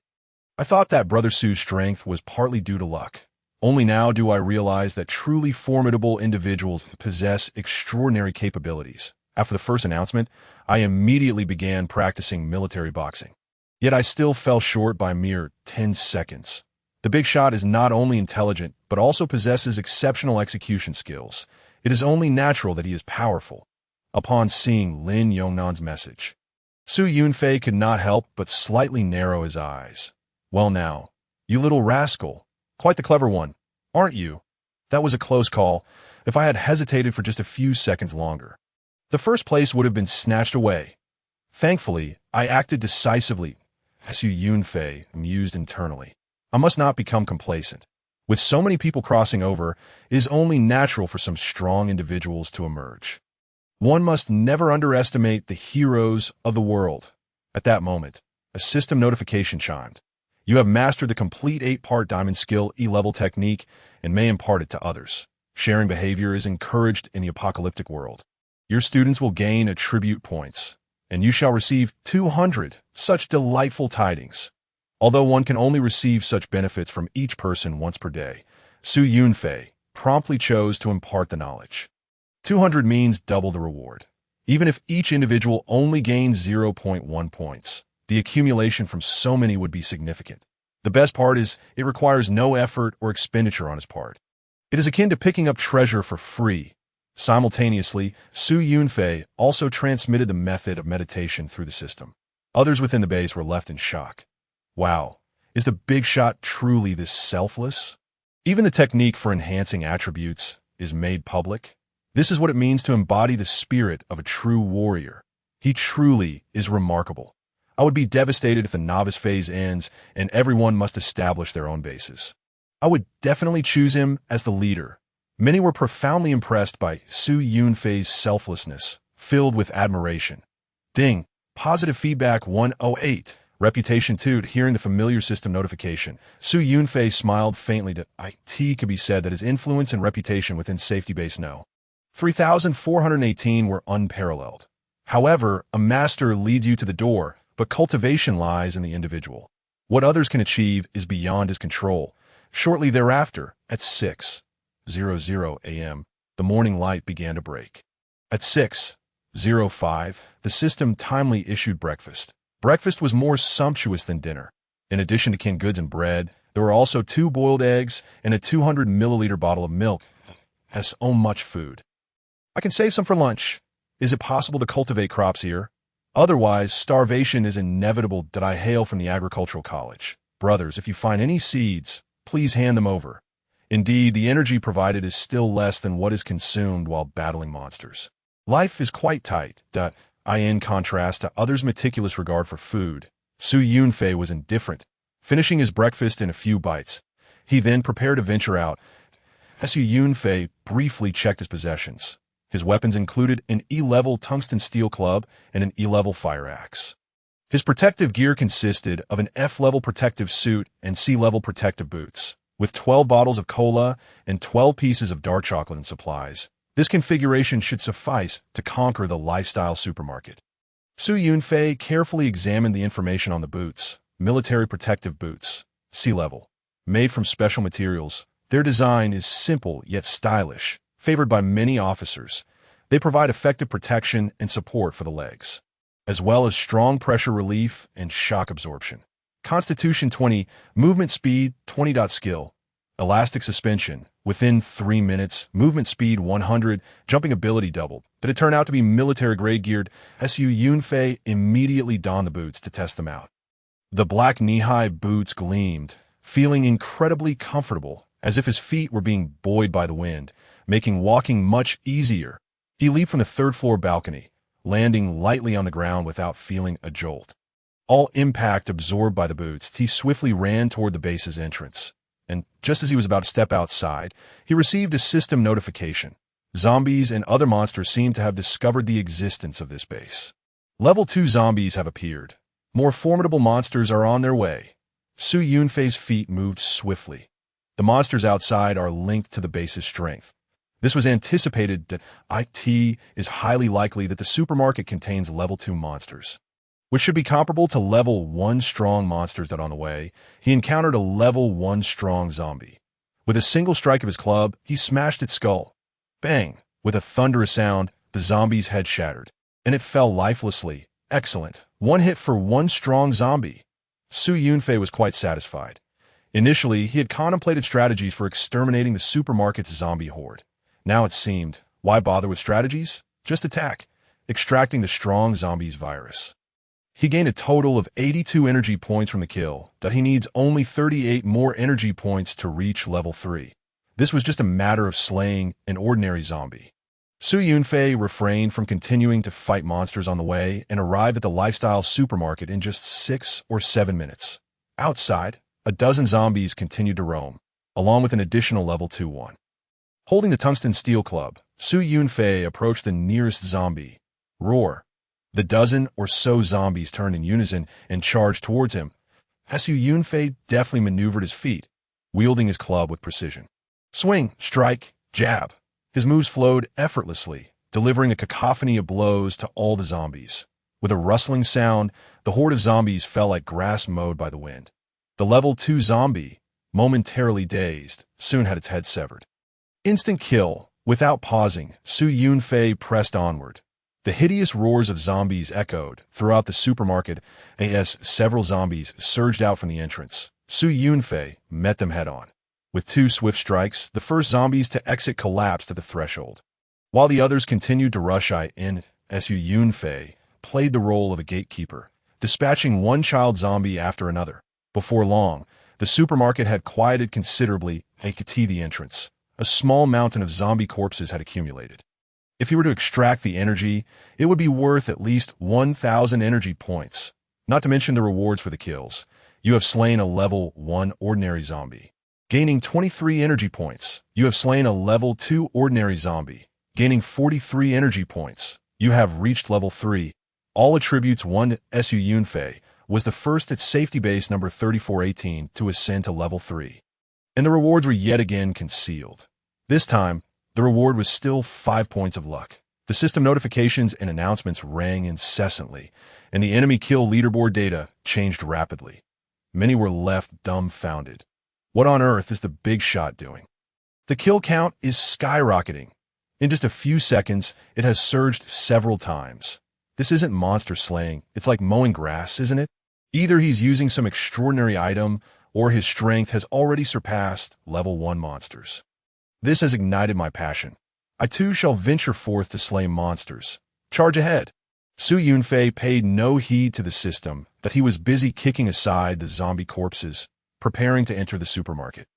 [SPEAKER 1] I thought that Brother Su's strength was partly due to luck. Only now do I realize that truly formidable individuals possess extraordinary capabilities. After the first announcement, I immediately began practicing military boxing. Yet I still fell short by mere 10 seconds. The big shot is not only intelligent, but also possesses exceptional execution skills. It is only natural that he is powerful. Upon seeing Lin Yongnan's message, Su Yunfei could not help but slightly narrow his eyes. Well now, you little rascal. Quite the clever one, aren't you? That was a close call. If I had hesitated for just a few seconds longer, the first place would have been snatched away. Thankfully, I acted decisively. Su Yunfei mused internally. I must not become complacent. With so many people crossing over, it is only natural for some strong individuals to emerge. One must never underestimate the heroes of the world. At that moment, a system notification chimed. You have mastered the complete 8-part diamond skill E-level technique and may impart it to others. Sharing behavior is encouraged in the apocalyptic world. Your students will gain attribute points, and you shall receive 200 such delightful tidings. Although one can only receive such benefits from each person once per day, Su Yunfei promptly chose to impart the knowledge. 200 means double the reward. Even if each individual only gains 0.1 points, the accumulation from so many would be significant. The best part is it requires no effort or expenditure on his part. It is akin to picking up treasure for free. Simultaneously, Su Yunfei also transmitted the method of meditation through the system. Others within the base were left in shock. Wow, is the big shot truly this selfless? Even the technique for enhancing attributes is made public. This is what it means to embody the spirit of a true warrior. He truly is remarkable. I would be devastated if the novice phase ends and everyone must establish their own bases. I would definitely choose him as the leader. Many were profoundly impressed by Su Yunfei's selflessness, filled with admiration. Ding! Positive feedback 108. Reputation 2. Hearing the familiar system notification, Su Yunfei smiled faintly. To it could be said that his influence and reputation within Safety Base No. 3,418 were unparalleled. However, a master leads you to the door, but cultivation lies in the individual. What others can achieve is beyond his control. Shortly thereafter, at 6:00 a.m., the morning light began to break. At 6:05, the system timely issued breakfast. Breakfast was more sumptuous than dinner. In addition to canned goods and bread, there were also 2 boiled eggs and a 200-milliliter bottle of milk. That's so much food. I can save some for lunch. Is it possible to cultivate crops here? Otherwise, starvation is inevitable. That I hail from the agricultural college. Brothers, if you find any seeds, please hand them over. Indeed, the energy provided is still less than what is consumed while battling monsters. Life is quite tight. In contrast to others' meticulous regard for food, Su Yunfei was indifferent, finishing his breakfast in a few bites. He then prepared to venture out. Su Yunfei briefly checked his possessions. His weapons included an E-level tungsten steel club and an E-level fire axe. His protective gear consisted of an F-level protective suit and C-level protective boots, with 12 bottles of cola and 12 pieces of dark chocolate and supplies. This configuration should suffice to conquer the lifestyle supermarket. Su Yunfei carefully examined the information on the boots. Military protective boots, C-level. Made from special materials, their design is simple yet stylish, favored by many officers. They provide effective protection and support for the legs, as well as strong pressure relief and shock absorption. Constitution 20, movement speed 20. Skill, elastic suspension. Within 3 minutes, movement speed 100, jumping ability doubled. But it turned out to be military-grade geared. Su Yunfei immediately donned the boots to test them out. The black knee-high boots gleamed, feeling incredibly comfortable, as if his feet were being buoyed by the wind, making walking much easier. He leaped from the 3rd-floor balcony, landing lightly on the ground without feeling a jolt. All impact absorbed by the boots, he swiftly ran toward the base's entrance. And just as he was about to step outside, he received a system notification. Zombies and other monsters seem to have discovered the existence of this base. Level 2 zombies have appeared. More formidable monsters are on their way. Su Yunfei's feet moved swiftly. The monsters outside are linked to the base's strength. This was anticipated. That it is highly likely that the supermarket contains level 2 monsters, which should be comparable to level 1 strong monsters that on the way, he encountered a level 1 strong zombie. With a single strike of his club, he smashed its skull. Bang! With a thunderous sound, the zombie's head shattered, and it fell lifelessly. Excellent. One hit for one strong zombie. Su Yunfei was quite satisfied. Initially, he had contemplated strategies for exterminating the supermarket's zombie horde. Now it seemed, why bother with strategies? Just attack, extracting the strong zombie's virus. He gained a total of 82 energy points from the kill, but he needs only 38 more energy points to reach level 3. This was just a matter of slaying an ordinary zombie. Su Yunfei refrained from continuing to fight monsters on the way and arrived at the lifestyle supermarket in just 6 or 7 minutes. Outside, a dozen zombies continued to roam, along with an additional level 2 one. Holding the tungsten steel club, Su Yunfei approached the nearest zombie. Roar! The dozen or so zombies turned in unison and charged towards him. Su Yunfei deftly maneuvered his feet, wielding his club with precision. Swing, strike, jab. His moves flowed effortlessly, delivering a cacophony of blows to all the zombies. With a rustling sound, the horde of zombies fell like grass mowed by the wind. The level 2 zombie, momentarily dazed, soon had its head severed. Instant kill. Without pausing, Su Yunfei pressed onward. The hideous roars of zombies echoed throughout the supermarket as several zombies surged out from the entrance. Su Yunfei met them head-on. With 2 swift strikes, the first zombies to exit collapsed at the threshold. While the others continued to rush in, Su Yunfei played the role of a gatekeeper, dispatching one child zombie after another. Before long, the supermarket had quieted considerably at the entrance. A small mountain of zombie corpses had accumulated. If he were to extract the energy, it would be worth at least 1,000 energy points. Not to mention the rewards for the kills. You have slain a level 1 ordinary zombie, gaining 23 energy points. You have slain a level 2 ordinary zombie, gaining 43 energy points. You have reached level 3. All attributes 1. Su Yunfei was the first at safety base number 3418 to ascend to level 3. And the rewards were yet again concealed. This time, the reward was still 5 points of luck. The system notifications and announcements rang incessantly, and the enemy kill leaderboard data changed rapidly. Many were left dumbfounded. What on earth is the big shot doing? The kill count is skyrocketing. In just a few seconds, it has surged several times. This isn't monster slaying, it's like mowing grass, isn't it? Either he's using some extraordinary item, or his strength has already surpassed level 1 monsters. This has ignited my passion. I too shall venture forth to slay monsters. Charge ahead. Su Yunfei paid no heed to the system, that he was busy kicking aside the zombie corpses, preparing to enter the supermarket.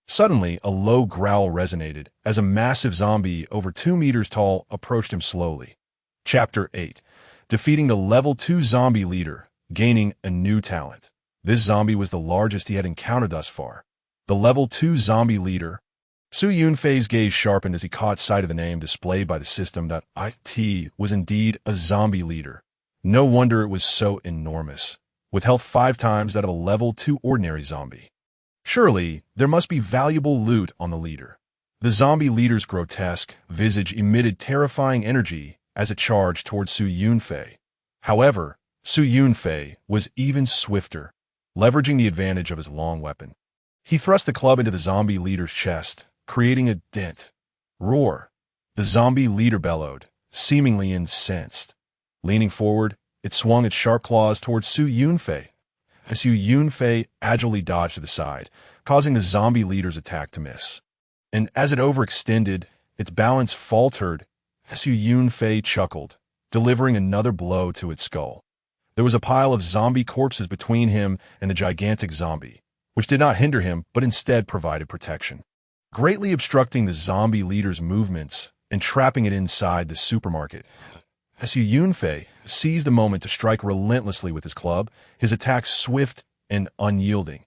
[SPEAKER 1] Suddenly, a low growl resonated as a massive zombie over 2 meters tall approached him slowly. Chapter 8. Defeating the level 2 zombie leader, gaining a new talent. This zombie was the largest he had encountered thus far. The level 2 zombie leader. Su Yunfei's gaze sharpened as he caught sight of the name displayed by the system. It was indeed a zombie leader. No wonder it was so enormous, with health 5 times that of a level 2 ordinary zombie. Surely, there must be valuable loot on the leader. The zombie leader's grotesque visage emitted terrifying energy as it charged towards Su Yunfei. However, Su Yunfei was even swifter, leveraging the advantage of his long weapon. He thrust the club into the zombie leader's chest, creating a dent. Roar! The zombie leader bellowed, seemingly incensed. Leaning forward, it swung its sharp claws towards Su Yunfei. Su Yunfei agilely dodged to the side, causing the zombie leader's attack to miss. And as it overextended, its balance faltered. Su Yunfei chuckled, delivering another blow to its skull. There was a pile of zombie corpses between him and the gigantic zombie, which did not hinder him but instead provided protection. Greatly obstructing the zombie leader's movements and trapping it inside the supermarket. Su Yunfei seized the moment to strike relentlessly with his club, his attacks swift and unyielding.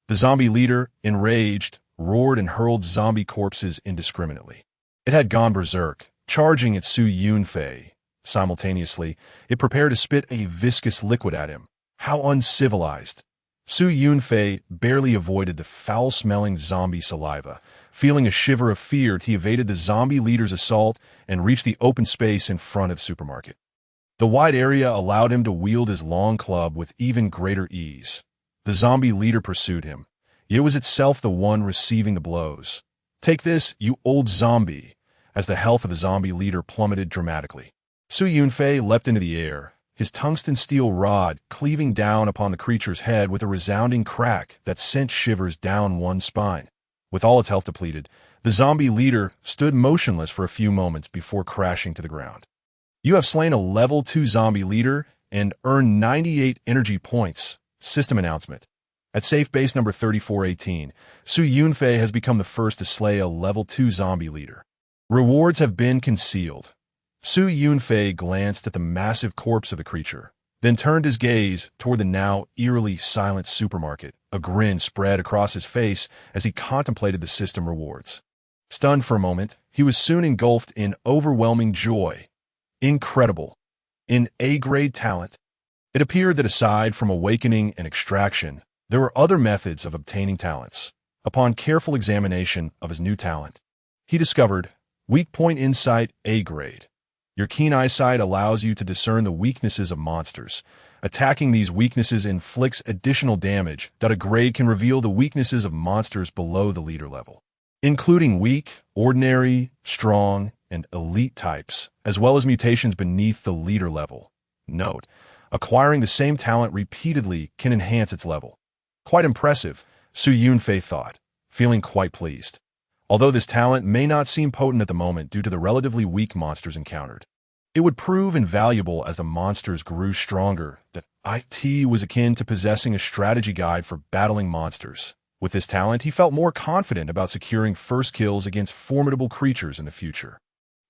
[SPEAKER 1] The zombie leader, enraged, roared and hurled zombie corpses indiscriminately. It had gone berserk, charging at Su Yunfei. Simultaneously, it prepared to spit a viscous liquid at him. How uncivilized! Su Yunfei barely avoided the foul-smelling zombie saliva. Feeling a shiver of fear, he evaded the zombie leader's assault and reached the open space in front of the supermarket. The wide area allowed him to wield his long club with even greater ease. The zombie leader pursued him, yet it was itself the one receiving the blows. "Take this, you old zombie," as the health of the zombie leader plummeted dramatically. Su Yunfei leapt into the air, his tungsten steel rod cleaving down upon the creature's head with a resounding crack that sent shivers down one's spine. With all its health depleted, the zombie leader stood motionless for a few moments before crashing to the ground. "You have slain a level 2 zombie leader and earned 98 energy points." System announcement. At safe base number 3418, Su Yunfei has become the first to slay a level 2 zombie leader. Rewards have been concealed. Su Yunfei glanced at the massive corpse of the creature, then turned his gaze toward the now eerily silent supermarket. A grin spread across his face as he contemplated the system rewards. Stunned for a moment, he was soon engulfed in overwhelming joy. Incredible. In A-grade talent. It appeared that aside from awakening and extraction, there were other methods of obtaining talents. Upon careful examination of his new talent, he discovered weak point insight A-grade. Your keen eyesight allows you to discern the weaknesses of monsters. Attacking these weaknesses inflicts additional damage that a grade can reveal the weaknesses of monsters below the leader level, including weak, ordinary, strong, and elite types, as well as mutations beneath the leader level. Note, acquiring the same talent repeatedly can enhance its level. Quite impressive, Su Yunfei thought, feeling quite pleased. Although this talent may not seem potent at the moment due to the relatively weak monsters encountered, it would prove invaluable as the monsters grew stronger. That IT was akin to possessing a strategy guide for battling monsters. With this talent, he felt more confident about securing first kills against formidable creatures in the future.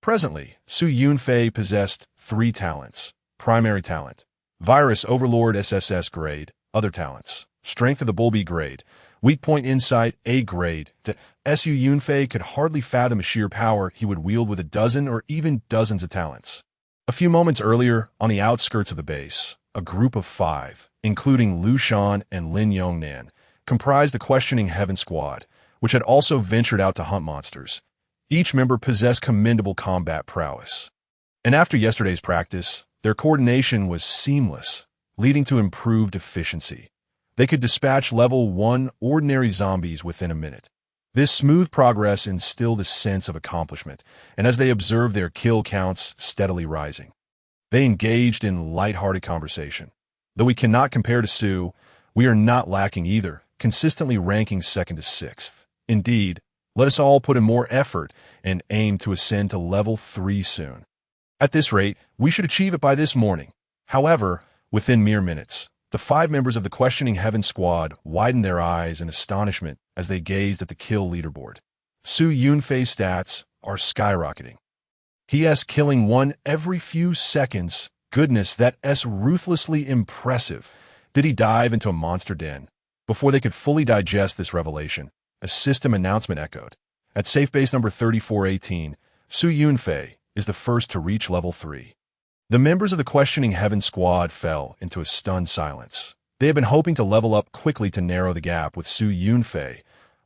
[SPEAKER 1] Presently, Su Yunfei possessed 3 talents. Primary talent, Virus Overlord SSS grade. Other talents, Strength of the Bull B grade. Weak point insight A grade. That Su Yunfei could hardly fathom the sheer power he would wield with a dozen or even dozens of talents. A few moments earlier, on the outskirts of the base, a group of 5, including Lu Shan and Lin Yongnan, comprised the Questioning Heaven Squad, which had also ventured out to hunt monsters. Each member possessed commendable combat prowess. And after yesterday's practice, their coordination was seamless, leading to improved efficiency. They could dispatch level 1 ordinary zombies within a minute. This smooth progress instilled a sense of accomplishment, and as they observed their kill counts steadily rising, they engaged in light-hearted conversation. Though we cannot compare to Su, we are not lacking either, consistently ranking 2nd to 6th. Indeed, let us all put in more effort and aim to ascend to level 3 soon. At this rate, we should achieve it by this morning. However, within mere minutes, the 5 members of the Questioning Heaven Squad widened their eyes in astonishment as they gazed at the kill leaderboard. Su Yunfei's stats are skyrocketing. He is killing one every few seconds. Goodness, that's ruthlessly impressive. Did he dive into a monster den? Before they could fully digest this revelation, a system announcement echoed. At safe base number 3418, Su Yunfei is the first to reach level 3. The members of the Questioning Heaven Squad fell into a stunned silence. They had been hoping to level up quickly to narrow the gap with Su Yunfei,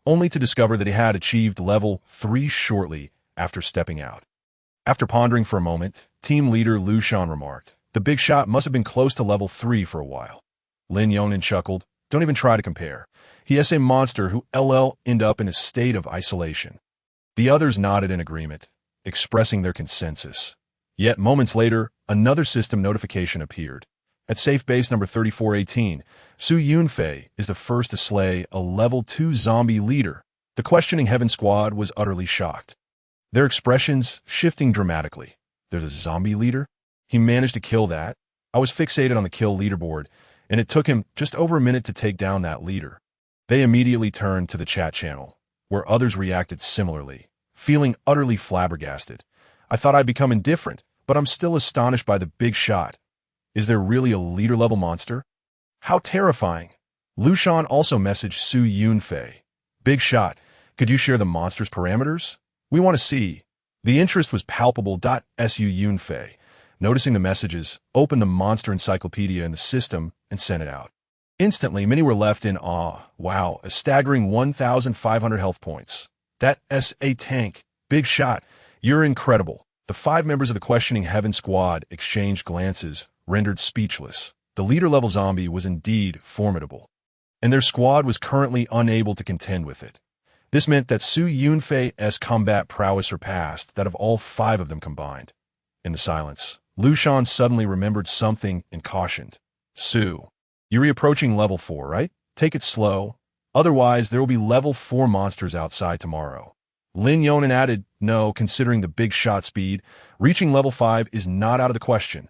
[SPEAKER 1] only to discover that he had achieved level 3 shortly after stepping out. After pondering for a moment, team leader Lu Shan remarked, "The big shot must have been close to level 3 for a while." Lin Yongnan chuckled, "Don't even try to compare. He is a monster who end up in a state of isolation." The others nodded in agreement, expressing their consensus. Yet moments later, another system notification appeared. At safe base number 3418, Su Yunfei is the first to slay a level 2 zombie leader. The Questioning Heaven Squad was utterly shocked, their expressions shifting dramatically. "There's a zombie leader? He managed to kill that?" I was fixated on the kill leaderboard, and it took him just over a minute to take down that leader. They immediately turned to the chat channel, where others reacted similarly, feeling utterly flabbergasted. "I thought I'd become indifferent, but I'm still astonished by the big shot. Is there really a leader-level monster? How terrifying." Lu Shan also messaged Su Yunfei. "Big shot. Could you share the monster's parameters? We want to see." The interest was palpable. Su Yunfei, noticing the messages, opened the monster encyclopedia in the system and sent it out. Instantly, many were left in awe. "Wow, a staggering 1,500 health points. That's a tank. Big shot. You're incredible." The 5 members of the Questioning Heaven Squad exchanged glances, rendered speechless. The leader-level zombie was indeed formidable. and their squad was currently unable to contend with it. This meant that Su Yunfei's combat prowess surpassed that of all 5 of them combined. In the silence, Lu Shan suddenly remembered something and cautioned. Su, you're reapproaching level 4, right? Take it slow. Otherwise, there will be level 4 monsters outside tomorrow. Lin Yonan added, no, considering the big shot speed, reaching level 5 is not out of the question.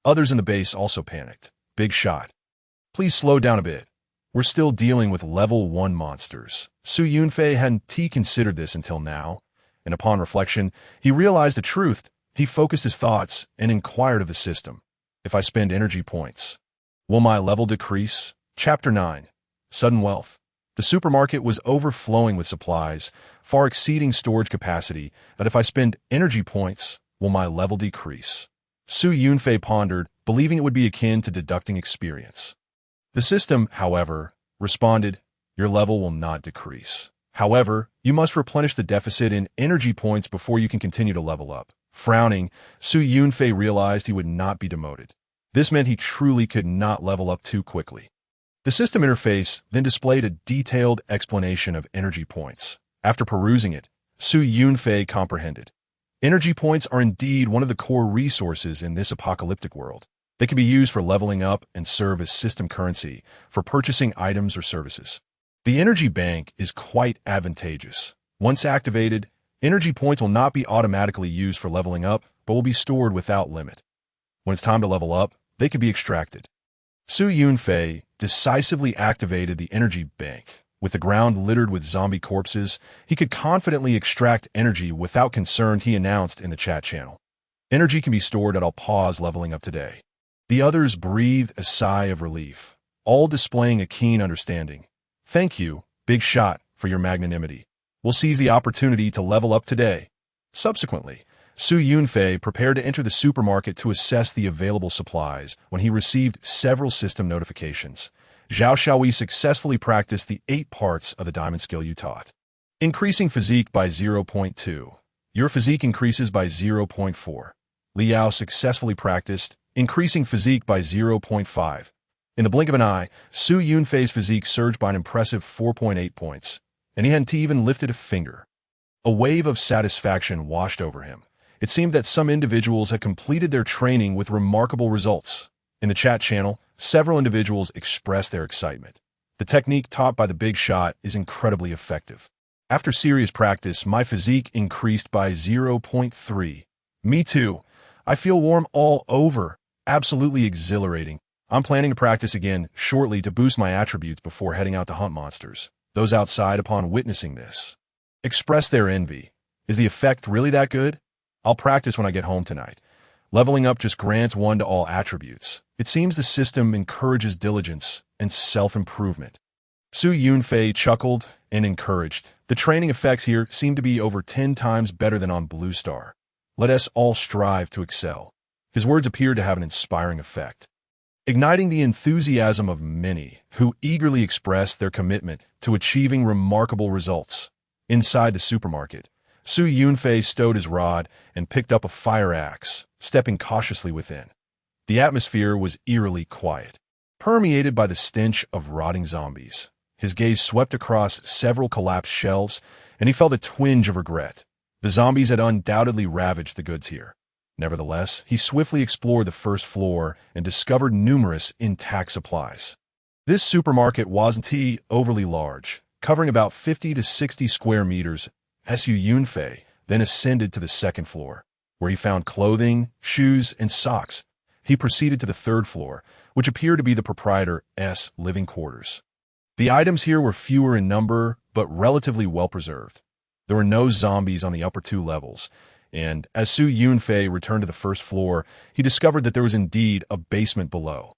[SPEAKER 1] Others in the base also panicked. Big shot. Please slow down a bit. We're still dealing with level 1 monsters. Su Yunfei hadn't considered this until now, and upon reflection, he realized the truth. He focused his thoughts and inquired of the system. If I spend energy points, will my level decrease? Chapter 9. Sudden Wealth. The supermarket was overflowing with supplies, far exceeding storage capacity, but if I spend energy points, will my level decrease? Su Yunfei pondered, believing it would be akin to deducting experience. The system, however, responded, your level will not decrease. However, you must replenish the deficit in energy points before you can continue to level up. Frowning, Su Yunfei realized he would not be demoted. This meant he truly could not level up too quickly. The system interface then displayed a detailed explanation of energy points. After perusing it, Su Yunfei comprehended. Energy points are indeed one of the core resources in this apocalyptic world. They can be used for leveling up and serve as system currency for purchasing items or services. The energy bank is quite advantageous. Once activated, energy points will not be automatically used for leveling up, but will be stored without limit. When it's time to level up, they can be extracted. Su Yunfei decisively activated the energy bank. With the ground littered with zombie corpses, he could confidently extract energy without concern, he announced in the chat channel. Energy can be stored at all pause leveling up today. The others breathed a sigh of relief, all displaying a keen understanding. Thank you, Big Shot, for your magnanimity. We'll seize the opportunity to level up today. Subsequently, Su Yunfei prepared to enter the supermarket to assess the available supplies when he received several system notifications. Zhao Xiaoyi successfully practiced the 8 parts of the diamond skill you taught. Increasing physique by 0.2. Your physique increases by 0.4. Liao successfully practiced increasing physique by 0.5. In the blink of an eye, Su Yunfei's physique surged by an impressive 4.8 points, and he hadn't even lifted a finger. A wave of satisfaction washed over him. It seemed that some individuals had completed their training with remarkable results. In the chat channel, several individuals expressed their excitement. The technique taught by the Big Shot is incredibly effective. After serious practice, my physique increased by 0.3. Me too. I feel warm all over. Absolutely exhilarating. I'm planning to practice again shortly to boost my attributes before heading out to hunt monsters. Those outside, upon witnessing this, expressed their envy. Is the effect really that good? I'll practice when I get home tonight. Leveling up just grants one to all attributes. It seems the system encourages diligence and self-improvement. Su Yunfei chuckled and encouraged. The training effects here seem to be over 10 times better than on Blue Star. Let us all strive to excel. His words appeared to have an inspiring effect, igniting the enthusiasm of many who eagerly expressed their commitment to achieving remarkable results. Inside the supermarket, Su Yunfei stowed his rod and picked up a fire axe, stepping cautiously within. The atmosphere was eerily quiet, permeated by the stench of rotting zombies. His gaze swept across several collapsed shelves, and he felt a twinge of regret. The zombies had undoubtedly ravaged the goods here. Nevertheless, he swiftly explored the first floor and discovered numerous intact supplies. This supermarket wasn't overly large, covering about 50 to 60 square meters. Su Yunfei then ascended to the second floor, where he found clothing, shoes, and socks. He proceeded to the third floor, which appeared to be the proprietor's living quarters. The items here were fewer in number, but relatively well-preserved. There were no zombies on the upper 2 levels, and as Su Yunfei returned to the first floor, he discovered that there was indeed a basement below.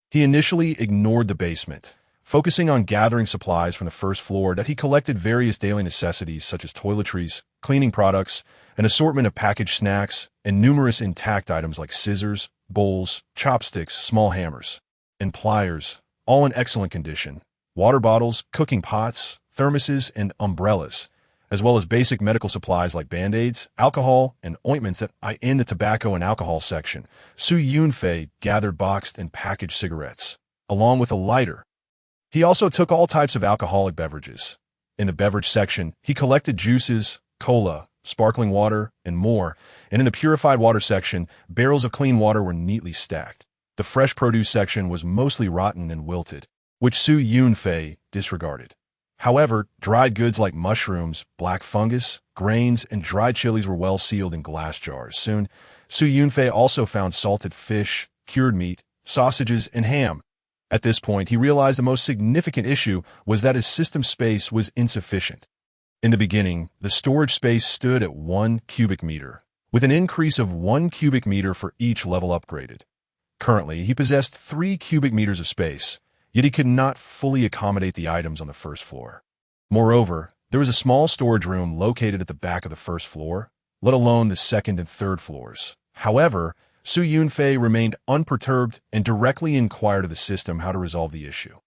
[SPEAKER 1] He initially ignored the basement, focusing on gathering supplies from the first floor that he collected various daily necessities such as toiletries, cleaning products, an assortment of packaged snacks, and numerous intact items like scissors, bowls, chopsticks, small hammers, and pliers, all in excellent condition, water bottles, cooking pots, thermoses, and umbrellas, as well as basic medical supplies like band-aids, alcohol, and ointments that in the tobacco and alcohol section. Su Yunfei gathered boxed and packaged cigarettes, along with a lighter. He also took all types of alcoholic beverages. In the beverage section, he collected juices, cola, sparkling water, and more, and in the purified water section, barrels of clean water were neatly stacked. The fresh produce section was mostly rotten and wilted, which Su Yunfei disregarded. However, dried goods like mushrooms, black fungus, grains, and dried chilies were well sealed in glass jars. Soon, Su Yunfei also found salted fish, cured meat, sausages, and ham. At this point, he realized the most significant issue was that his system space was insufficient. In the beginning, the storage space stood at 1 cubic meter, with an increase of 1 cubic meter for each level upgraded. Currently, he possessed 3 cubic meters of space, yet he could not fully accommodate the items on the first floor. Moreover, there was a small storage room located at the back of the first floor, let alone the second and third floors. However, Su Yunfei remained unperturbed and directly inquired of the system how to resolve the issue.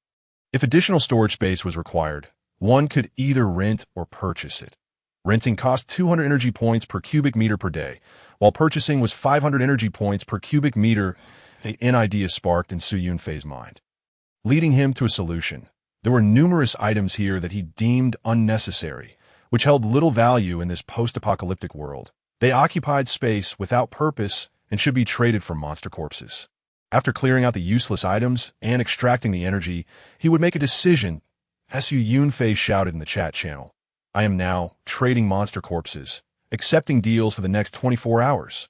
[SPEAKER 1] If additional storage space was required, one could either rent or purchase it. Renting cost 200 energy points per cubic meter per day, while purchasing was 500 energy points per cubic meter. An idea sparked in Su Yunfei's mind, leading him to a solution. There were numerous items here that he deemed unnecessary, which held little value in this post-apocalyptic world. They occupied space without purpose and should be traded for monster corpses. After clearing out the useless items and extracting the energy, he would make a decision. Su Yunfei shouted in the chat channel, "I am now trading monster corpses, accepting deals for the next 24 hours.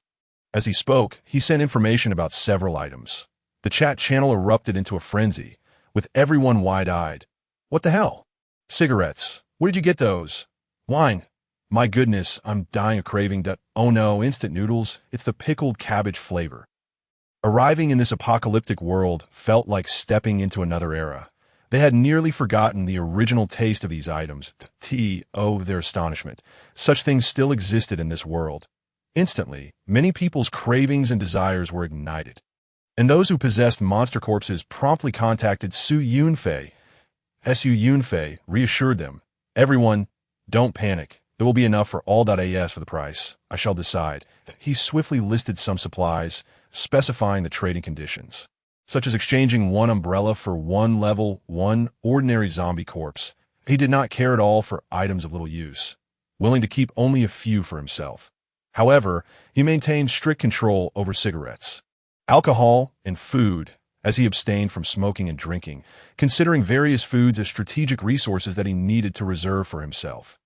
[SPEAKER 1] As he spoke, he sent information about several items. The chat channel erupted into a frenzy, with everyone wide-eyed. What the hell? Cigarettes. Where did you get those? Wine. My goodness, I'm dying of craving that. Oh no, instant noodles. It's the pickled cabbage flavor." Arriving in this apocalyptic world felt like stepping into another era. They had nearly forgotten the original taste of these items. Their astonishment. Such things still existed in this world. Instantly, many people's cravings and desires were ignited. And those who possessed monster corpses promptly contacted Su Yunfei. Su Yunfei reassured them, "Everyone, don't panic. There will be enough for all.as for the price. I shall decide." He swiftly listed some supplies, specifying the trading conditions, such as exchanging 1 umbrella for 1 level 1 ordinary zombie corpse. He did not care at all for items of little use, willing to keep only a few for himself. However, he maintained strict control over cigarettes, alcohol, and food, as he abstained from smoking and drinking, considering various foods as strategic resources that he needed to reserve for himself.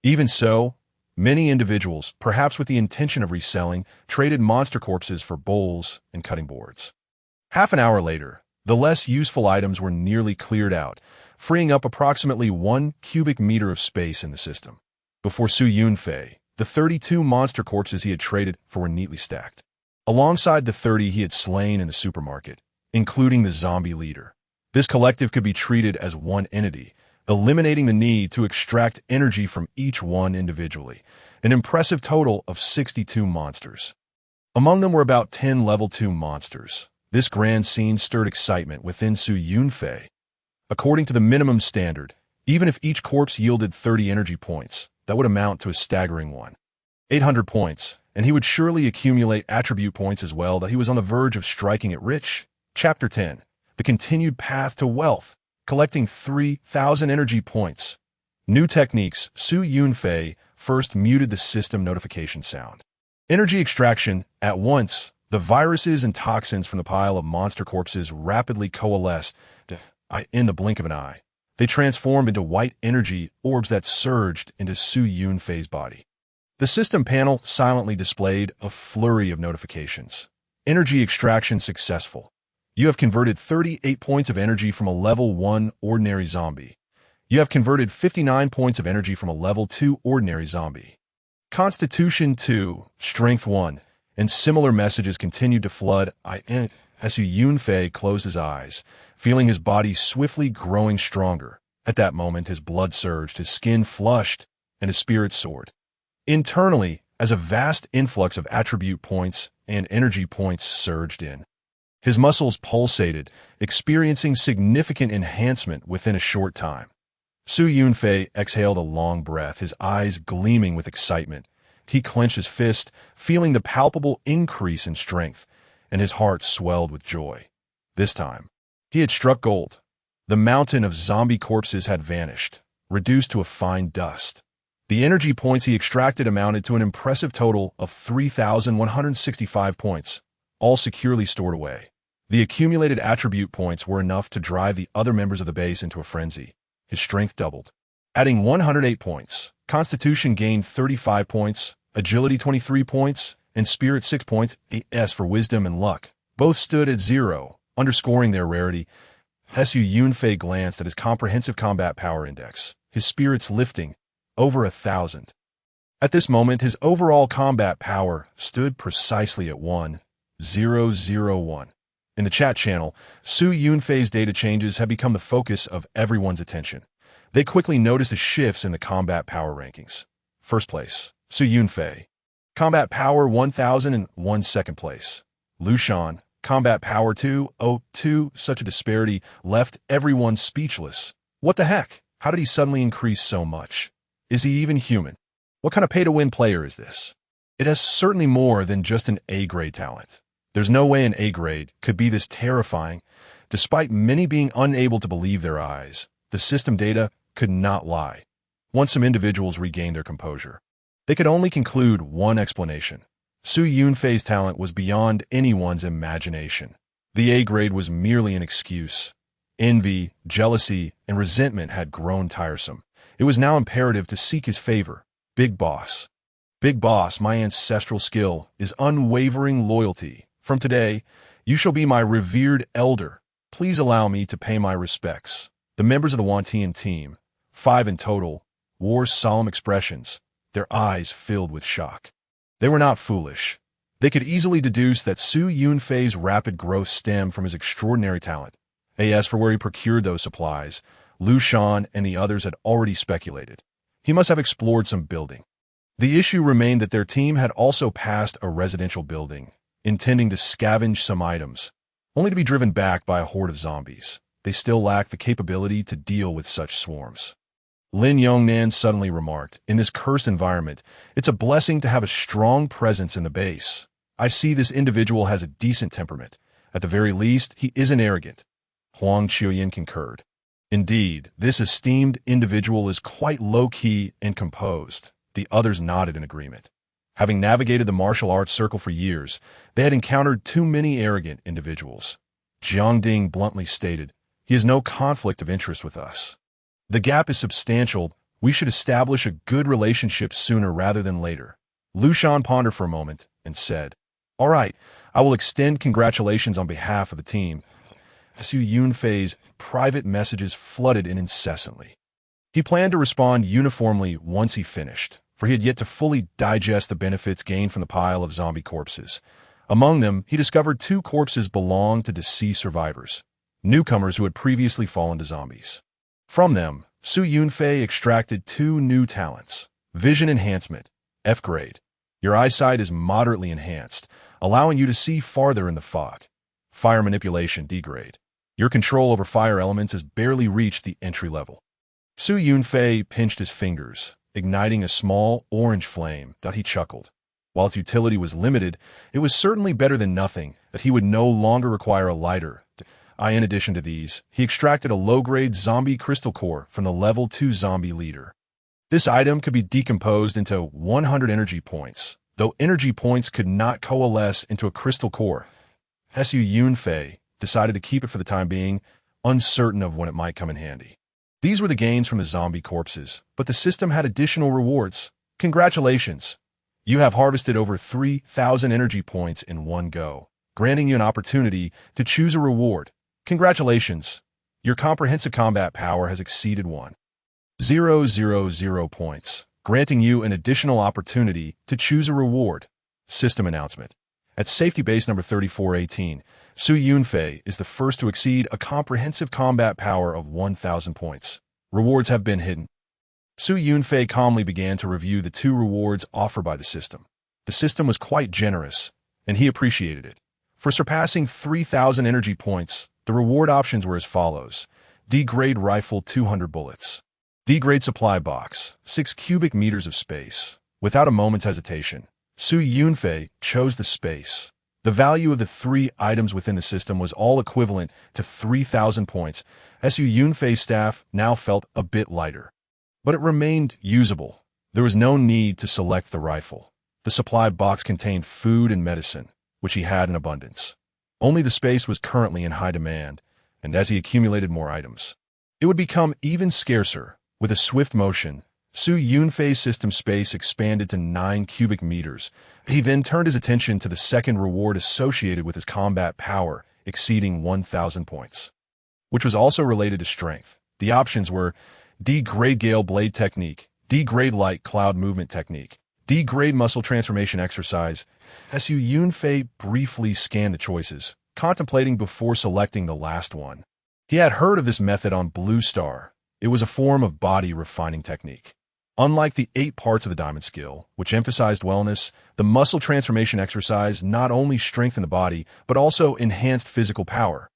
[SPEAKER 1] Even so, many individuals, perhaps with the intention of reselling, traded monster corpses for bowls and cutting boards. Half an hour later, the less useful items were nearly cleared out, freeing up approximately 1 cubic meter of space in the system. Before Su Yunfei, the 32 monster corpses he had traded for were neatly stacked, alongside the 30 he had slain in the supermarket, including the zombie leader. This collective could be treated as one entity, eliminating the need to extract energy from each one individually, an impressive total of 62 monsters. Among them were about 10 level 2 monsters. This grand scene stirred excitement within Su Yunfei. According to the minimum standard, even if each corpse yielded 30 energy points, that would amount to a staggering 800 points, and he would surely accumulate attribute points as well that he was on the verge of striking it rich. Chapter 10. The Continued Path to Wealth. Collecting 3,000 energy points. New techniques. Su Yunfei first muted the system notification sound. Energy extraction. At once, the viruses and toxins from the pile of monster corpses rapidly coalesced in the blink of an eye. They transformed into white energy orbs that surged into Su Yunfei's body. The system panel silently displayed a flurry of notifications. Energy extraction successful. You have converted 38 points of energy from a level 1 ordinary zombie. You have converted 59 points of energy from a level 2 ordinary zombie. Constitution 2, Strength 1, and similar messages continued to flood as Yunfei closed his eyes, feeling his body swiftly growing stronger. At that moment, his blood surged, his skin flushed, and his spirit soared. Internally, as a vast influx of attribute points and energy points surged in. His muscles pulsated, experiencing significant enhancement within a short time. Su Yunfei exhaled a long breath, his eyes gleaming with excitement. He clenched his fist, feeling the palpable increase in strength, and his heart swelled with joy. This time, he had struck gold. The mountain of zombie corpses had vanished, reduced to a fine dust. The energy points he extracted amounted to an impressive total of 3,165 points, all securely stored away. The accumulated attribute points were enough to drive the other members of the base into a frenzy. His strength doubled, adding 108 points. Constitution gained 35 points, agility 23 points, and spirit 6 points. As for wisdom and luck, both stood at 0, underscoring their rarity. Yunfei glanced at his comprehensive combat power index, his spirits lifting over 1,000. At this moment, his overall combat power stood precisely at 1,001. In the chat channel, Su Yunfei's data changes had become the focus of everyone's attention. They quickly noticed the shifts in the combat power rankings. First place, Su Yunfei. Combat power 1,001. Second place, Lu Shan. Combat power 202. Such a disparity left everyone speechless. What the heck? How did he suddenly increase so much? Is he even human? What kind of pay-to-win player is this? It has certainly more than just an A-grade talent. There's no way an A-grade could be this terrifying. Despite many being unable to believe their eyes, the system data could not lie. Once some individuals regained their composure, they could only conclude one explanation. Su Yunfei's talent was beyond anyone's imagination. The A-grade was merely an excuse. Envy, jealousy, and resentment had grown tiresome. It was now imperative to seek his favor. Big boss. Big boss, my ancestral skill is unwavering loyalty. From today, you shall be my revered elder. Please allow me to pay my respects. The members of the Wantian team, 5 in total, wore solemn expressions, their eyes filled with shock. They were not foolish. They could easily deduce that Su Yunfei's rapid growth stemmed from his extraordinary talent. As for where he procured those supplies, Lu Shan and the others had already speculated. He must have explored some building. The issue remained that their team had also passed a residential building, intending to scavenge some items, only to be driven back by a horde of zombies. They still lacked the capability to deal with such swarms. Lin Yongnan suddenly remarked, in this cursed environment, it's a blessing to have a strong presence in the base. I see this individual has a decent temperament. At the very least, he isn't arrogant. Huang Qiuyan concurred. Indeed, this esteemed individual is quite low-key and composed. The others nodded in agreement. Having navigated the martial arts circle for years, they had encountered too many arrogant individuals. Jiangding bluntly stated, he has no conflict of interest with us. The gap is substantial. We should establish a good relationship sooner rather than later. Lu Shan pondered for a moment and said, all right, I will extend congratulations on behalf of the team. Su Yunfei's private messages flooded in incessantly. He planned to respond uniformly once he finished, for he had yet to fully digest the benefits gained from the pile of zombie corpses. Among them, he discovered 2 corpses belonged to deceased survivors, newcomers who had previously fallen to zombies. From them, Su Yunfei extracted 2 new talents. Vision Enhancement, F grade. Your eyesight is moderately enhanced, allowing you to see farther in the fog. Fire Manipulation, D grade. Your control over fire elements has barely reached the entry level. Su Yunfei pinched his fingers, igniting a small orange flame. He chuckled. While its utility was limited, it was certainly better than nothing, that he would no longer require a lighter. In addition to these, he extracted a low-grade zombie crystal core from the level 2 zombie leader. This item could be decomposed into 100 energy points, though energy points could not coalesce into a crystal core. Su Yunfei decided to keep it for the time being, uncertain of when it might come in handy. These were the gains from the zombie corpses, but the system had additional rewards. Congratulations! You have harvested over 3,000 energy points in one go, granting you an opportunity to choose a reward. Congratulations! Your comprehensive combat power has exceeded 1,000 points, granting you an additional opportunity to choose a reward. System announcement. At safety base number 3418, Su Yunfei is the first to exceed a comprehensive combat power of 1,000 points. Rewards have been hidden. Su Yunfei calmly began to review the 2 rewards offered by the system. The system was quite generous, and he appreciated it. For surpassing 3,000 energy points, the reward options were as follows. D-grade rifle, 200 bullets. D-grade supply box, 6 cubic meters of space. Without a moment's hesitation, Su Yunfei chose the space. The value of the 3 items within the system was all equivalent to 3,000 points. Yunfei's staff now felt a bit lighter. But it remained usable. There was no need to select the rifle. The supply box contained food and medicine, which he had in abundance. Only the space was currently in high demand, and as he accumulated more items, it would become even scarcer. With a swift motion, Yunfei's system space expanded to 9 cubic meters. He then turned his attention to the second reward associated with his combat power, exceeding 1,000 points, which was also related to strength. The options were D-grade Gale Blade Technique, D-grade Light Cloud Movement Technique, D-grade Muscle Transformation Exercise. Yunfei briefly scanned the choices, contemplating before selecting the last one. He had heard of this method on Blue Star. It was a form of body refining technique. Unlike the 8 parts of the diamond skill, which emphasized wellness, the muscle transformation exercise not only strengthened the body, but also enhanced physical power.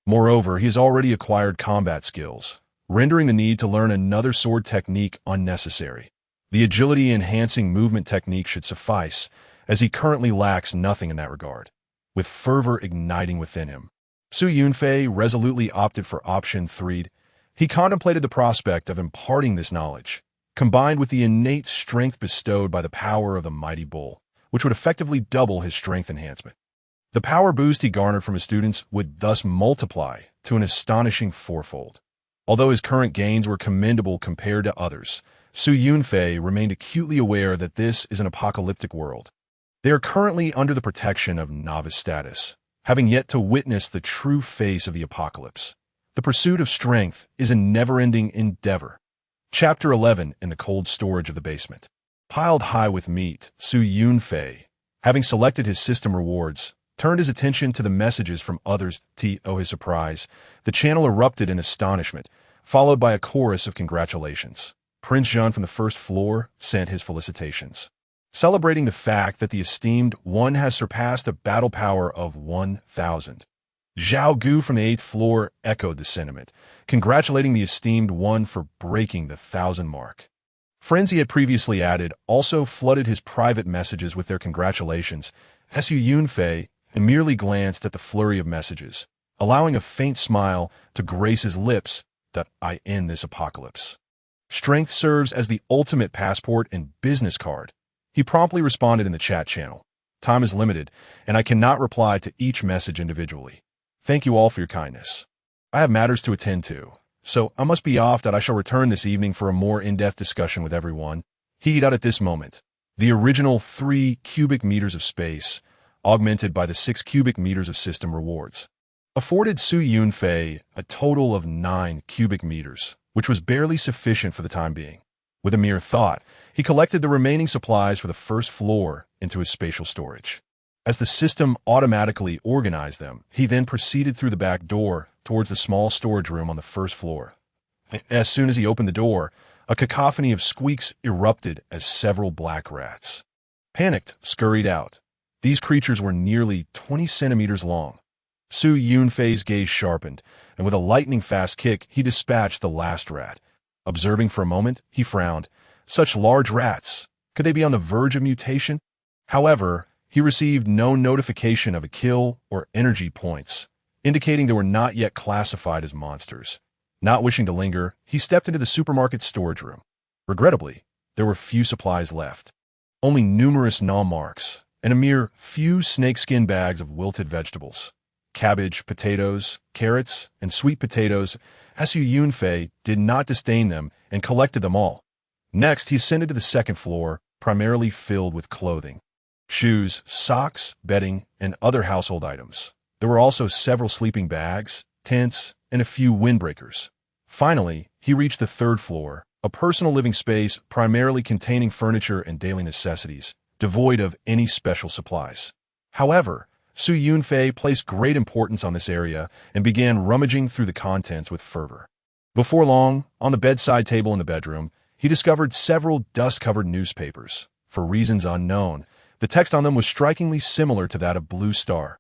[SPEAKER 1] Moreover, he has already acquired combat skills, rendering the need to learn another sword technique unnecessary. The agility-enhancing movement technique should suffice, as he currently lacks nothing in that regard. With fervor igniting within him, Yunfei resolutely opted for option 3. He contemplated the prospect of imparting this knowledge, combined with the innate strength bestowed by the power of the mighty bull, which would effectively double his strength enhancement. The power boost he garnered from his students would thus multiply to an astonishing 4-fold. Although his current gains were commendable compared to others, Yunfei remained acutely aware that this is an apocalyptic world. They are currently under the protection of novice status, having yet to witness the true face of the apocalypse. The pursuit of strength is a never-ending endeavor. Chapter 11 in the cold storage of the basement. Piled high with meat, Yunfei, having selected his system rewards, turned his attention to the messages from others. To his surprise, the channel erupted in astonishment, followed by a chorus of congratulations. Prince Zhen from the first floor sent his felicitations, celebrating the fact that the esteemed one has surpassed a battle power of 1,000. Zhao Gu from the 8th floor echoed the sentiment, congratulating the esteemed one for breaking the 1,000 mark. Friends he had previously added also flooded his private messages with their congratulations. Yunfei merely glanced at the flurry of messages, allowing a faint smile to grace his lips. I end this apocalypse. Strength serves as the ultimate passport and business card. He promptly responded in the chat channel. Time is limited, and I cannot reply to each message individually. Thank you all for your kindness. I have matters to attend to, so I must be off. I shall return this evening for a more in-depth discussion with everyone. Heat out at this moment. The original 3 cubic meters of space, augmented by the 6 cubic meters of system rewards, afforded Yunfei a total of 9 cubic meters, which was barely sufficient for the time being. With a mere thought, he collected the remaining supplies for the first floor into his spatial storage. As the system automatically organized them, he then proceeded through the back door towards the small storage room on the first floor. As soon as he opened the door, a cacophony of squeaks erupted as several black rats, panicked, scurried out. These creatures were nearly 20 centimeters long. Yunfei's gaze sharpened, and with a lightning-fast kick, he dispatched the last rat. Observing for a moment, he frowned. Such large rats, could they be on the verge of mutation? However, he received no notification of a kill or energy points, indicating they were not yet classified as monsters. Not wishing to linger, he stepped into the supermarket storage room. Regrettably, there were few supplies left. Only numerous gnaw marks, and a mere few snakeskin bags of wilted vegetables. Cabbage, potatoes, carrots, and sweet potatoes. Yunfei did not disdain them and collected them all. Next, he ascended to the second floor, primarily filled with clothing, shoes, socks, bedding, and other household items. There were also several sleeping bags, tents, and a few windbreakers. Finally, he reached the third floor, a personal living space primarily containing furniture and daily necessities, devoid of any special supplies. However, Yunfei placed great importance on this area and began rummaging through the contents with fervor. Before long, on the bedside table in the bedroom, he discovered several dust-covered newspapers. For reasons unknown, the text on them was strikingly similar to that of Blue Star.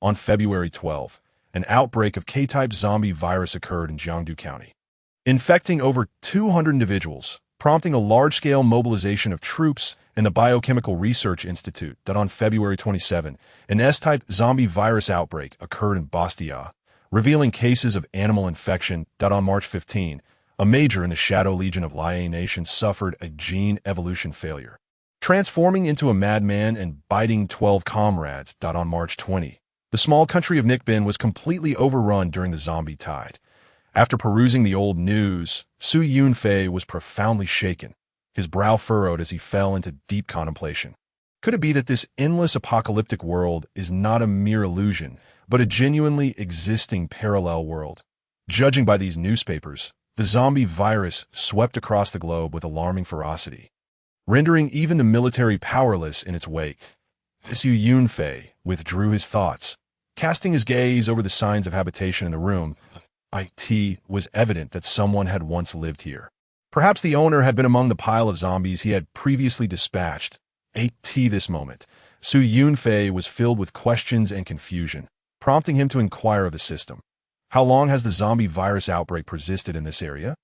[SPEAKER 1] On February 12, an outbreak of K-type zombie virus occurred in Jiangdu County, infecting over 200 individuals. prompting a large-scale mobilization of troops and the Biochemical Research Institute that on February 27, an S-type zombie virus outbreak occurred in Bastia, revealing cases of animal infection that on March 15, a major in the Shadow Legion of Lion Nation suffered a gene evolution failure, transforming into a madman and biting 12 comrades that on March 20. The small country of Nikbin was completely overrun during the zombie tide. After perusing the old news, Su Yunfei was profoundly shaken, his brow furrowed as he fell into deep contemplation. Could it be that this endless apocalyptic world is not a mere illusion, but a genuinely existing parallel world? Judging by these newspapers, the zombie virus swept across the globe with alarming ferocity, rendering even the military powerless in its wake. Su Yunfei withdrew his thoughts, casting his gaze over the signs of habitation in the room. It was evident that someone had once lived here. Perhaps the owner had been among the pile of zombies he had previously dispatched. This moment, Su Yunfei was filled with questions and confusion, prompting him to inquire of the system. How long has the zombie virus outbreak persisted in this area?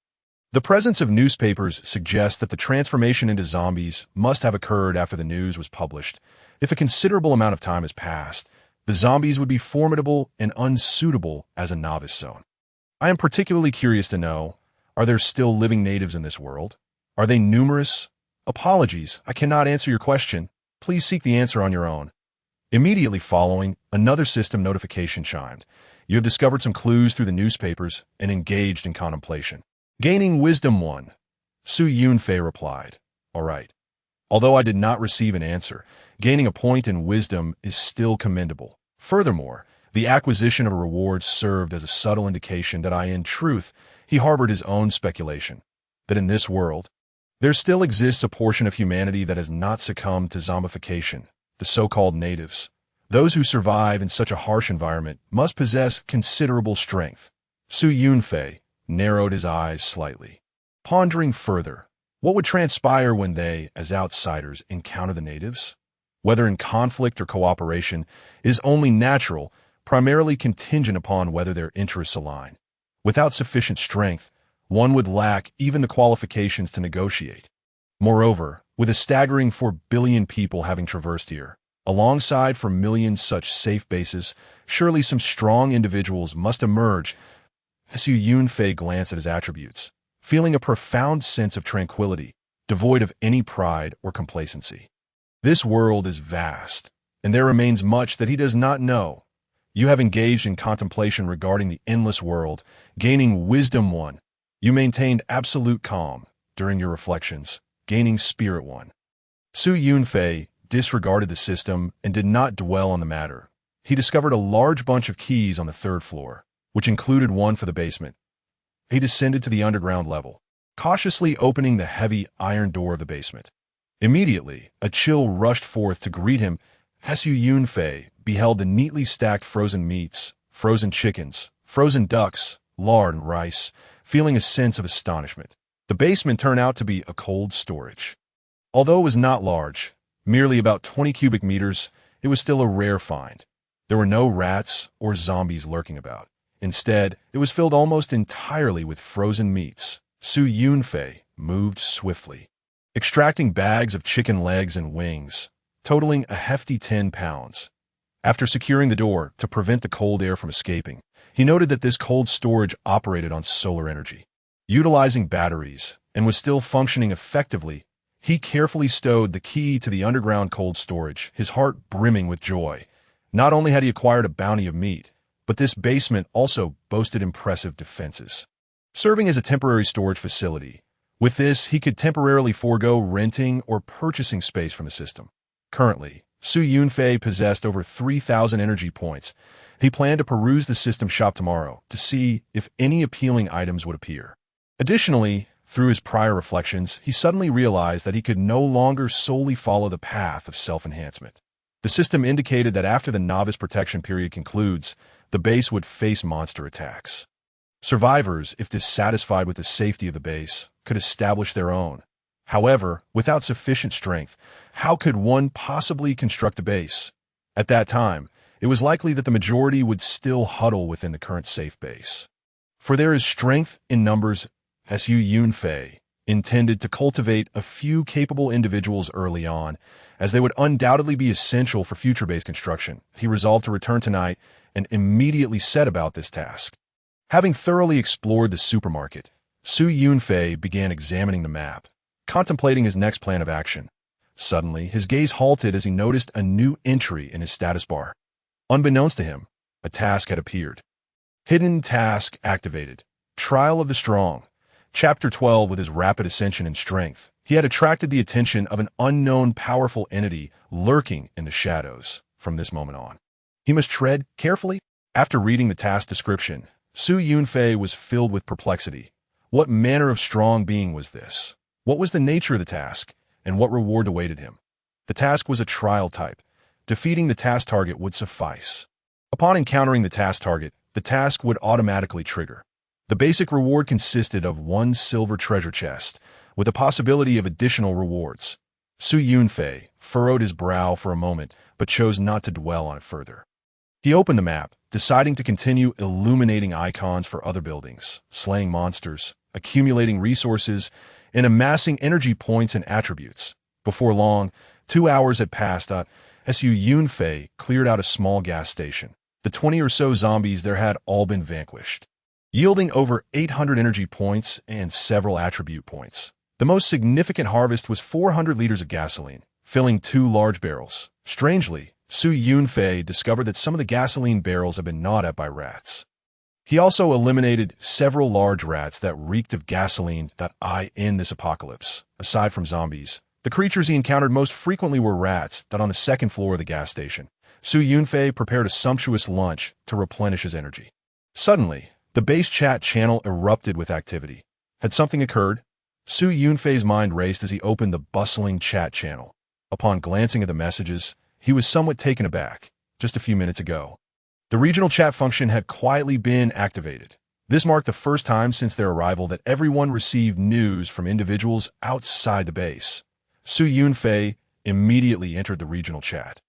[SPEAKER 1] The presence of newspapers suggests that the transformation into zombies must have occurred after the news was published. If a considerable amount of time has passed, the zombies would be formidable and unsuitable as a novice zone. I am particularly curious to know, are there still living natives in this world? Are they numerous? Apologies, I cannot answer your question. Please seek the answer on your own. Immediately following, another system notification chimed. You have discovered some clues through the newspapers and engaged in contemplation. Gaining wisdom 1. Su Yunfei replied, All right. Although I did not receive an answer, gaining a point in wisdom is still commendable. Furthermore, the acquisition of a reward served as a subtle indication that in truth, he harbored his own speculation, that in this world, there still exists a portion of humanity that has not succumbed to zombification, the so-called natives. Those who survive in such a harsh environment must possess considerable strength. Su Yunfei narrowed his eyes slightly, pondering further. What would transpire when they, as outsiders, encounter the natives? Whether in conflict or cooperation is only natural, primarily contingent upon whether their interests align. Without sufficient strength, one would lack even the qualifications to negotiate. Moreover, with a staggering 4 billion people having traversed here, alongside for millions such safe bases, surely some strong individuals must emerge. Su Yunfei glanced at his attributes, feeling a profound sense of tranquility, devoid of any pride or complacency. This world is vast, and there remains much that he does not know. You have engaged in contemplation regarding the endless world, gaining wisdom 1. You maintained absolute calm during your reflections, gaining spirit 1. Su Yunfei disregarded the system and did not dwell on the matter. He discovered a large bunch of keys on the 3rd floor, which included one for the basement. He descended to the underground level, cautiously opening the heavy iron door of the basement. Immediately, a chill rushed forth to greet him. Su Yunfei beheld the neatly stacked frozen meats, frozen chickens, frozen ducks, lard and rice, feeling a sense of astonishment. The basement turned out to be a cold storage. Although it was not large, merely about 20 cubic meters, it was still a rare find. There were no rats or zombies lurking about. Instead, it was filled almost entirely with frozen meats. Su Yunfei moved swiftly, extracting bags of chicken legs and wings, totaling a hefty 10 pounds. After securing the door to prevent the cold air from escaping, he noted that this cold storage operated on solar energy. Utilizing batteries, and was still functioning effectively, he carefully stowed the key to the underground cold storage, his heart brimming with joy. Not only had he acquired a bounty of meat, but this basement also boasted impressive defenses, serving as a temporary storage facility. With this, he could temporarily forego renting or purchasing space from the system. Currently, Su Yunfei possessed over 3,000 energy points. He planned to peruse the system shop tomorrow to see if any appealing items would appear. Additionally, through his prior reflections, he suddenly realized that he could no longer solely follow the path of self-enhancement. The system indicated that after the novice protection period concludes, the base would face monster attacks. Survivors, if dissatisfied with the safety of the base, could establish their own. However, without sufficient strength, how could one possibly construct a base? At that time, it was likely that the majority would still huddle within the current safe base. For there is strength in numbers. Su Yunfei intended to cultivate a few capable individuals early on, as they would undoubtedly be essential for future base construction. He resolved to return tonight and immediately set about this task. Having thoroughly explored the supermarket, Su Yunfei began examining the map, contemplating his next plan of action. Suddenly, his gaze halted as he noticed a new entry in his status bar. Unbeknownst to him, a task had appeared. Hidden task activated. Trial of the Strong. Chapter 12. With his rapid ascension in strength, he had attracted the attention of an unknown powerful entity lurking in the shadows. From this moment on, he must tread carefully. After reading the task description, Su Yunfei was filled with perplexity. What manner of strong being was this? What was the nature of the task, and what reward awaited him? The task was a trial type. Defeating the task target would suffice. Upon encountering the task target, the task would automatically trigger. The basic reward consisted of 1 silver treasure chest, with the possibility of additional rewards. Su Yunfei furrowed his brow for a moment, but chose not to dwell on it further. He opened the map, deciding to continue illuminating icons for other buildings, slaying monsters, accumulating resources, and amassing energy points and attributes. Before long, 2 hours had passed. Su Yunfei cleared out a small gas station. The 20 or so zombies there had all been vanquished, yielding over 800 energy points and several attribute points. The most significant harvest was 400 liters of gasoline, filling 2 large barrels. Strangely, Su Yunfei discovered that some of the gasoline barrels had been gnawed at by rats. He also eliminated several large rats that reeked of gasoline. In this apocalypse, aside from zombies, the creatures he encountered most frequently were rats. On the second floor of the gas station, Su Yunfei prepared a sumptuous lunch to replenish his energy. Suddenly, the base chat channel erupted with activity. Had something occurred? Su Yunfei's mind raced as he opened the bustling chat channel. Upon glancing at the messages, he was somewhat taken aback. Just a few minutes ago, the regional chat function had quietly been activated. This marked the first time since their arrival that everyone received news from individuals outside the base. Su Yunfei immediately entered the regional chat,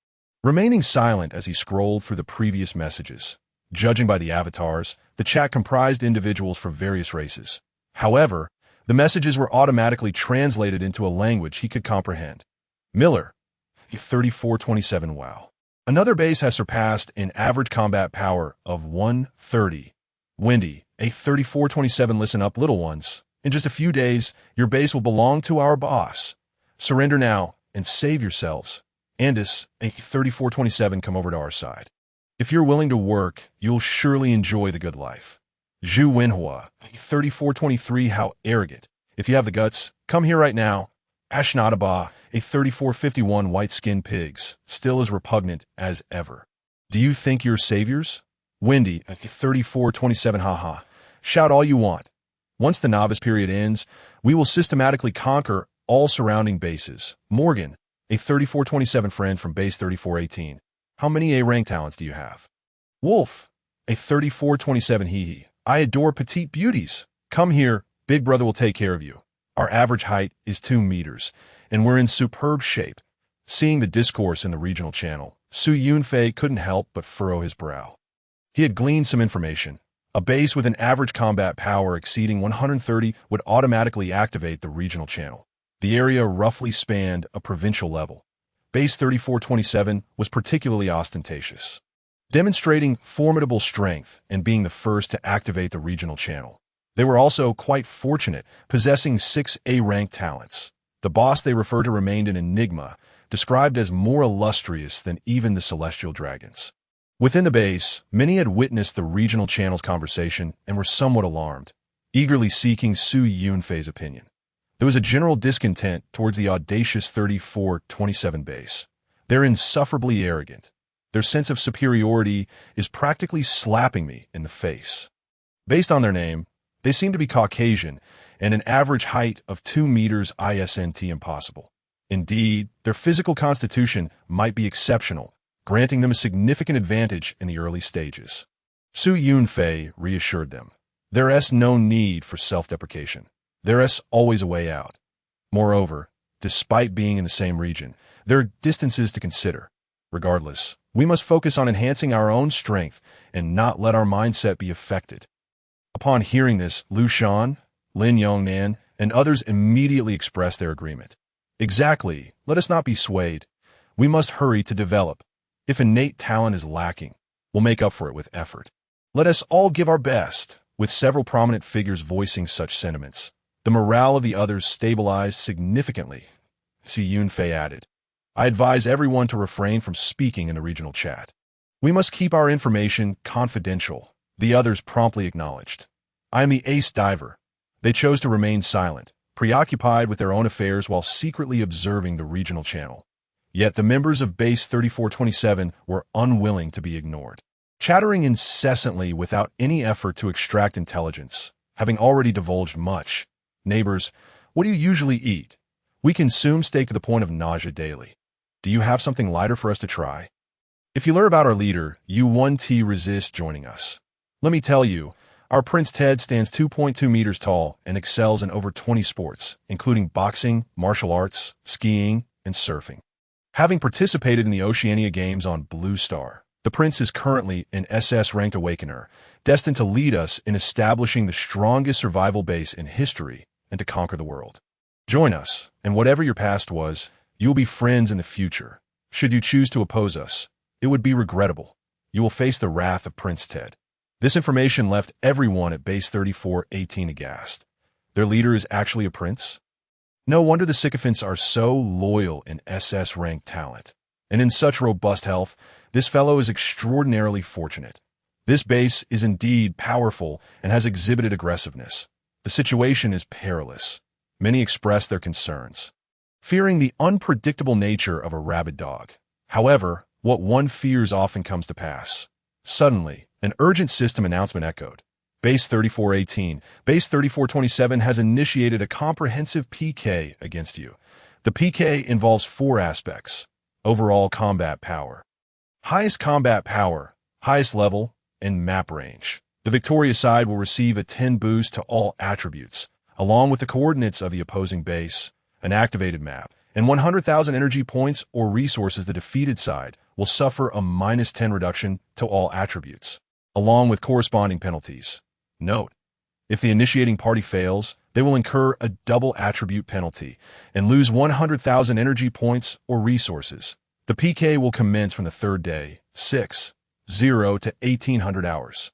[SPEAKER 1] remaining silent as he scrolled through the previous messages. Judging by the avatars, the chat comprised individuals from various races. However, the messages were automatically translated into a language he could comprehend. Miller, 3427. Wow. Another base has surpassed an average combat power of 130. Wendy, 3427. Listen up, little ones. In just a few days, your base will belong to our boss. Surrender now and save yourselves. Andis, 3427. Come over to our side. If you're willing to work, you'll surely enjoy the good life. Zhu Wenhua, 3423. How arrogant. If you have the guts, come here right now. Ashnadaba, 3451. White-skinned pigs, still as repugnant as ever. Do you think you're saviors? Wendy, 3427. Haha. Shout all you want. Once the novice period ends, we will systematically conquer all surrounding bases. Morgan, a 3427 friend from base 3418. How many A-rank talents do you have? Wolf, a 3427. Hee. I adore petite beauties. Come here, big brother will take care of you. Our average height is 2 meters, and we're in superb shape. Seeing the discourse in the regional channel, Su Yunfei couldn't help but furrow his brow. He had gleaned some information. A base with an average combat power exceeding 130 would automatically activate the regional channel. The area roughly spanned a provincial level. Base 3427 was particularly ostentatious, demonstrating formidable strength and being the first to activate the regional channel. They were also quite fortunate, possessing 6 A-rank talents. The boss they referred to remained an enigma, described as more illustrious than even the celestial dragons. Within the base, many had witnessed the regional channel's conversation and were somewhat alarmed, eagerly seeking Su Yunfei's opinion. There was a general discontent towards the audacious 3427 base. They're insufferably arrogant. Their sense of superiority is practically slapping me in the face. Based on their name, they seem to be Caucasian and an average height of 2 meters isn't impossible. Indeed, their physical constitution might be exceptional, granting them a significant advantage in the early stages. Su Yunfei reassured them. There's no need for self-deprecation. There's always a way out. Moreover, despite being in the same region, there are distances to consider. Regardless, we must focus on enhancing our own strength and not let our mindset be affected. Upon hearing this, Lu Shan, Lin Yongnan, and others immediately expressed their agreement. Exactly, let us not be swayed. We must hurry to develop. If innate talent is lacking, we'll make up for it with effort. Let us all give our best, with several prominent figures voicing such sentiments. The morale of the others stabilized significantly. Yunfei added, I advise everyone to refrain from speaking in the regional chat. We must keep our information confidential. The others promptly acknowledged. I am the ace diver. They chose to remain silent, preoccupied with their own affairs while secretly observing the regional channel. Yet the members of Base 3427 were unwilling to be ignored, chattering incessantly without any effort to extract intelligence, having already divulged much. Neighbors, what do you usually eat? We consume steak to the point of nausea daily. Do you have something lighter for us to try? If you learn about our leader, you 1T resist joining us. Let me tell you, our Prince Ted stands 2.2 meters tall and excels in over 20 sports, including boxing, martial arts, skiing, and surfing. Having participated in the Oceania Games on Blue Star, the Prince is currently an SS-ranked Awakener, destined to lead us in establishing the strongest survival base in history and to conquer the world. Join us, and whatever your past was, you will be friends in the future. Should you choose to oppose us, it would be regrettable. You will face the wrath of Prince Ted. This information left everyone at Base 3418 aghast. Their leader is actually a prince? No wonder the sycophants are so loyal in SS-ranked talent. And in such robust health, this fellow is extraordinarily fortunate. This base is indeed powerful and has exhibited aggressiveness. The situation is perilous. Many express their concerns, fearing the unpredictable nature of a rabid dog. However, what one fears often comes to pass. Suddenly, an urgent system announcement echoed. Base 3418, Base 3427 has initiated a comprehensive PK against you. The PK involves 4 aspects: overall combat power, highest combat power, highest level, and map range. The victorious side will receive a 10 boost to all attributes, along with the coordinates of the opposing base, an activated map, and 100,000 energy points or resources. The defeated side will suffer a -10 reduction to all attributes, along with corresponding penalties. Note, if the initiating party fails, they will incur a double attribute penalty and lose 100,000 energy points or resources. The PK will commence from the 3rd day, 6:0 to 1800 hours.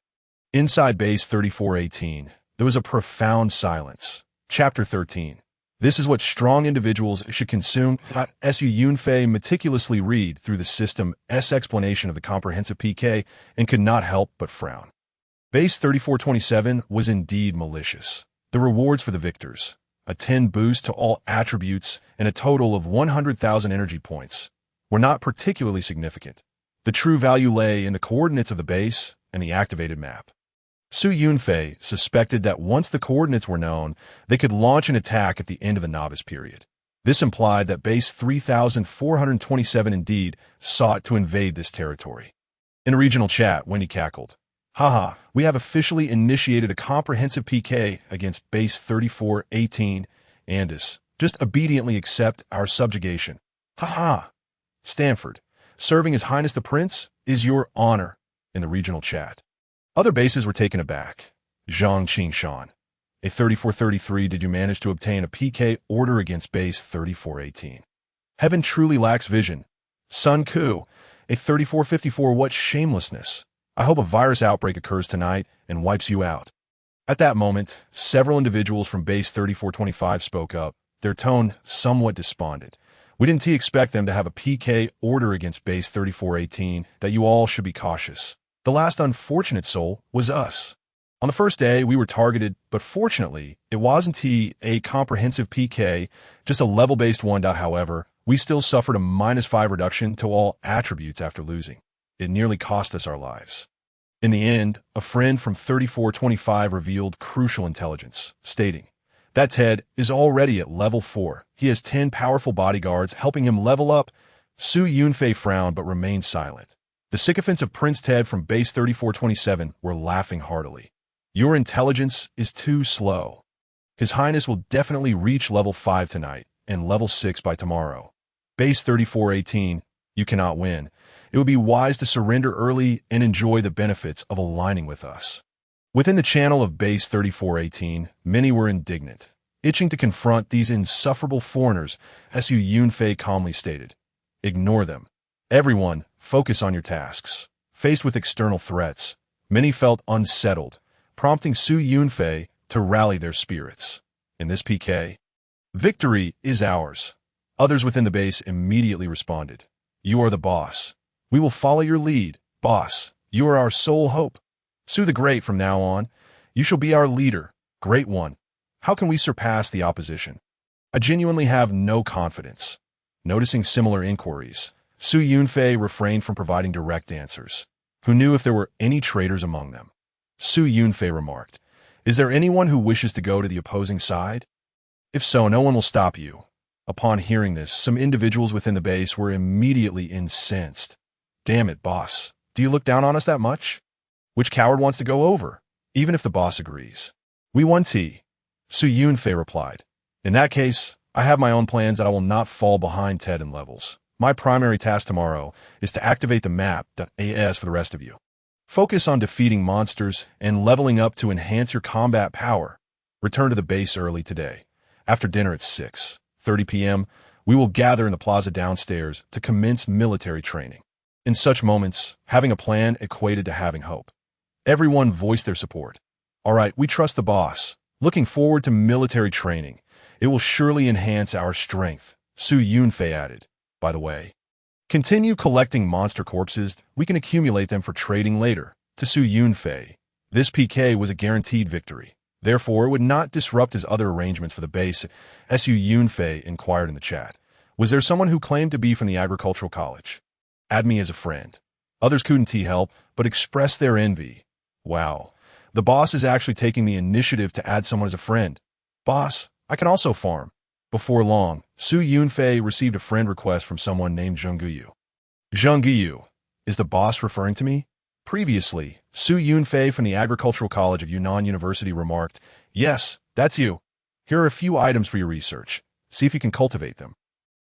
[SPEAKER 1] Inside Base 3418, there was a profound silence. Chapter 13. This is what strong individuals should consume. Yunfei meticulously read through the system's explanation of the comprehensive PK and could not help but frown. Base 3427 was indeed malicious. The rewards for the victors, a 10 boost to all attributes and a total of 100,000 energy points, were not particularly significant. The true value lay in the coordinates of the base and the activated map. Yunfei suspected that once the coordinates were known, they could launch an attack at the end of the novice period. This implied that Base 3427 indeed sought to invade this territory. In a regional chat, Wendy cackled, Haha, we have officially initiated a comprehensive PK against Base 3418, Andis. Just obediently accept our subjugation. Haha. Stanford, serving His Highness the Prince is your honor. In the regional chat, other bases were taken aback. Zhang Qingshan, a 3433, did you manage to obtain a PK order against Base 3418? Heaven truly lacks vision. Sun Ku, a 3454, what shamelessness. I hope a virus outbreak occurs tonight and wipes you out. At that moment, several individuals from Base 3425 spoke up, their tone somewhat despondent. We didn't expect them to have a PK order against Base 3418, that you all should be cautious. The last unfortunate soul was us. On the first day, we were targeted, but fortunately, it wasn't a comprehensive PK, just a level-based one. However, we still suffered a -5 reduction to all attributes after losing. It nearly cost us our lives. In the end, a friend from 3425 revealed crucial intelligence, stating, that Ted is already at level 4. He has 10 powerful bodyguards helping him level up. Yunfei frowned but remained silent. The sycophants of Prince Ted from Base 3427 were laughing heartily. Your intelligence is too slow. His Highness will definitely reach level 5 tonight and level 6 by tomorrow. Base 3418, you cannot win. It would be wise to surrender early and enjoy the benefits of aligning with us. Within the channel of Base 3418, many were indignant. itching to confront these insufferable foreigners, Su Yunfei calmly stated. Ignore them. Everyone, focus on your tasks. Faced with external threats, many felt unsettled, prompting Su Yunfei to rally their spirits. In this PK, victory is ours. Others within the base immediately responded. You are the boss. We will follow your lead, boss. You are our sole hope. Su the Great from now on. You shall be our leader, Great One. How can we surpass the opposition? I genuinely have no confidence. Noticing similar inquiries, Su Yunfei refrained from providing direct answers. Who knew if there were any traitors among them? Su Yunfei remarked, Is there anyone who wishes to go to the opposing side? If so, no one will stop you. Upon hearing this, some individuals within the base were immediately incensed. Damn it, boss. Do you look down on us that much? Which coward wants to go over, even if the boss agrees? We want tea. Su Yunfei replied. In that case, I have my own plans that I will not fall behind Ted in levels. My primary task tomorrow is to activate the map.as for the rest of you. Focus on defeating monsters and leveling up to enhance your combat power. Return to the base early today. After dinner at 6:30 p.m., we will gather in the plaza downstairs to commence military training. In such moments, having a plan equated to having hope. Everyone voiced their support. All right, we trust the boss. Looking forward to military training. It will surely enhance our strength, Su Yunfei added. By the way, continue collecting monster corpses. We can accumulate them for trading later. To Su Yunfei, this PK was a guaranteed victory. Therefore, it would not disrupt his other arrangements for the base. Su Yunfei inquired in the chat. Was there someone who claimed to be from the agricultural college? Add me as a friend. Others couldn't help, but expressed their envy. Wow. The boss is actually taking the initiative to add someone as a friend. Boss, I can also farm. Before long, Su Yunfei received a friend request from someone named Zhengguyu. Zhengguyu, is the boss referring to me? Previously, Su Yunfei from the Agricultural College of Yunnan University remarked, Yes, that's you. Here are a few items for your research. See if you can cultivate them.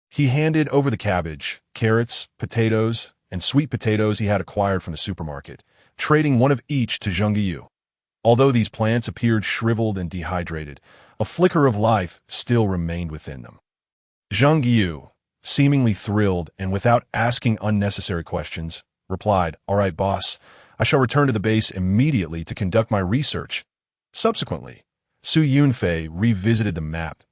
[SPEAKER 1] He handed over the cabbage, carrots, potatoes, and sweet potatoes he had acquired from the supermarket, trading one of each to Zhengguyu. Although these plants appeared shriveled and dehydrated, a flicker of life still remained within them. Zhengguyu, seemingly thrilled and without asking unnecessary questions, replied, All right, boss, I shall return to the base immediately to conduct my research. Subsequently, Su Yunfei revisited the map.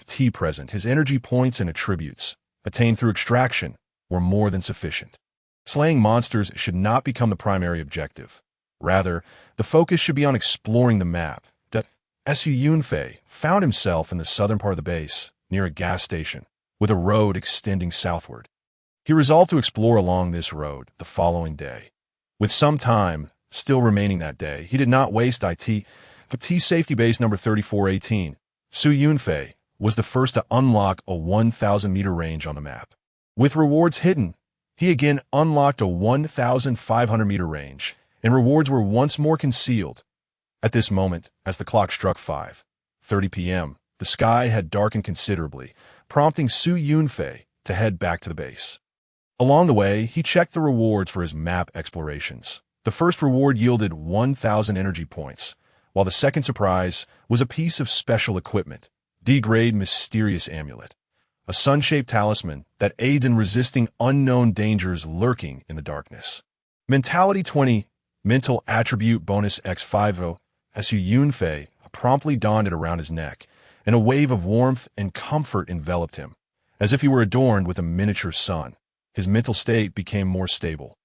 [SPEAKER 1] T present, his energy points and attributes, attained through extraction, were more than sufficient. Slaying monsters should not become the primary objective. Rather, the focus should be on exploring the map. Su Yunfei found himself in the southern part of the base, near a gas station, with a road extending southward. He resolved to explore along this road the following day. With some time still remaining that day, he did not waste T safety base number 3418. Su Yunfei was the first to unlock a 1,000-meter range on the map. With rewards hidden, he again unlocked a 1,500-meter range, and rewards were once more concealed. At this moment, as the clock struck 5:30 p.m., the sky had darkened considerably, prompting Su Yunfei to head back to the base. Along the way, he checked the rewards for his map explorations. The first reward yielded 1,000 energy points, while the second surprise was a piece of special equipment, D-grade mysterious amulet, a sun-shaped talisman that aids in resisting unknown dangers lurking in the darkness. Mentality 20, mental attribute bonus X50, Su Yunfei promptly donned it around his neck, and a wave of warmth and comfort enveloped him, as if he were adorned with a miniature sun. His mental state became more stable,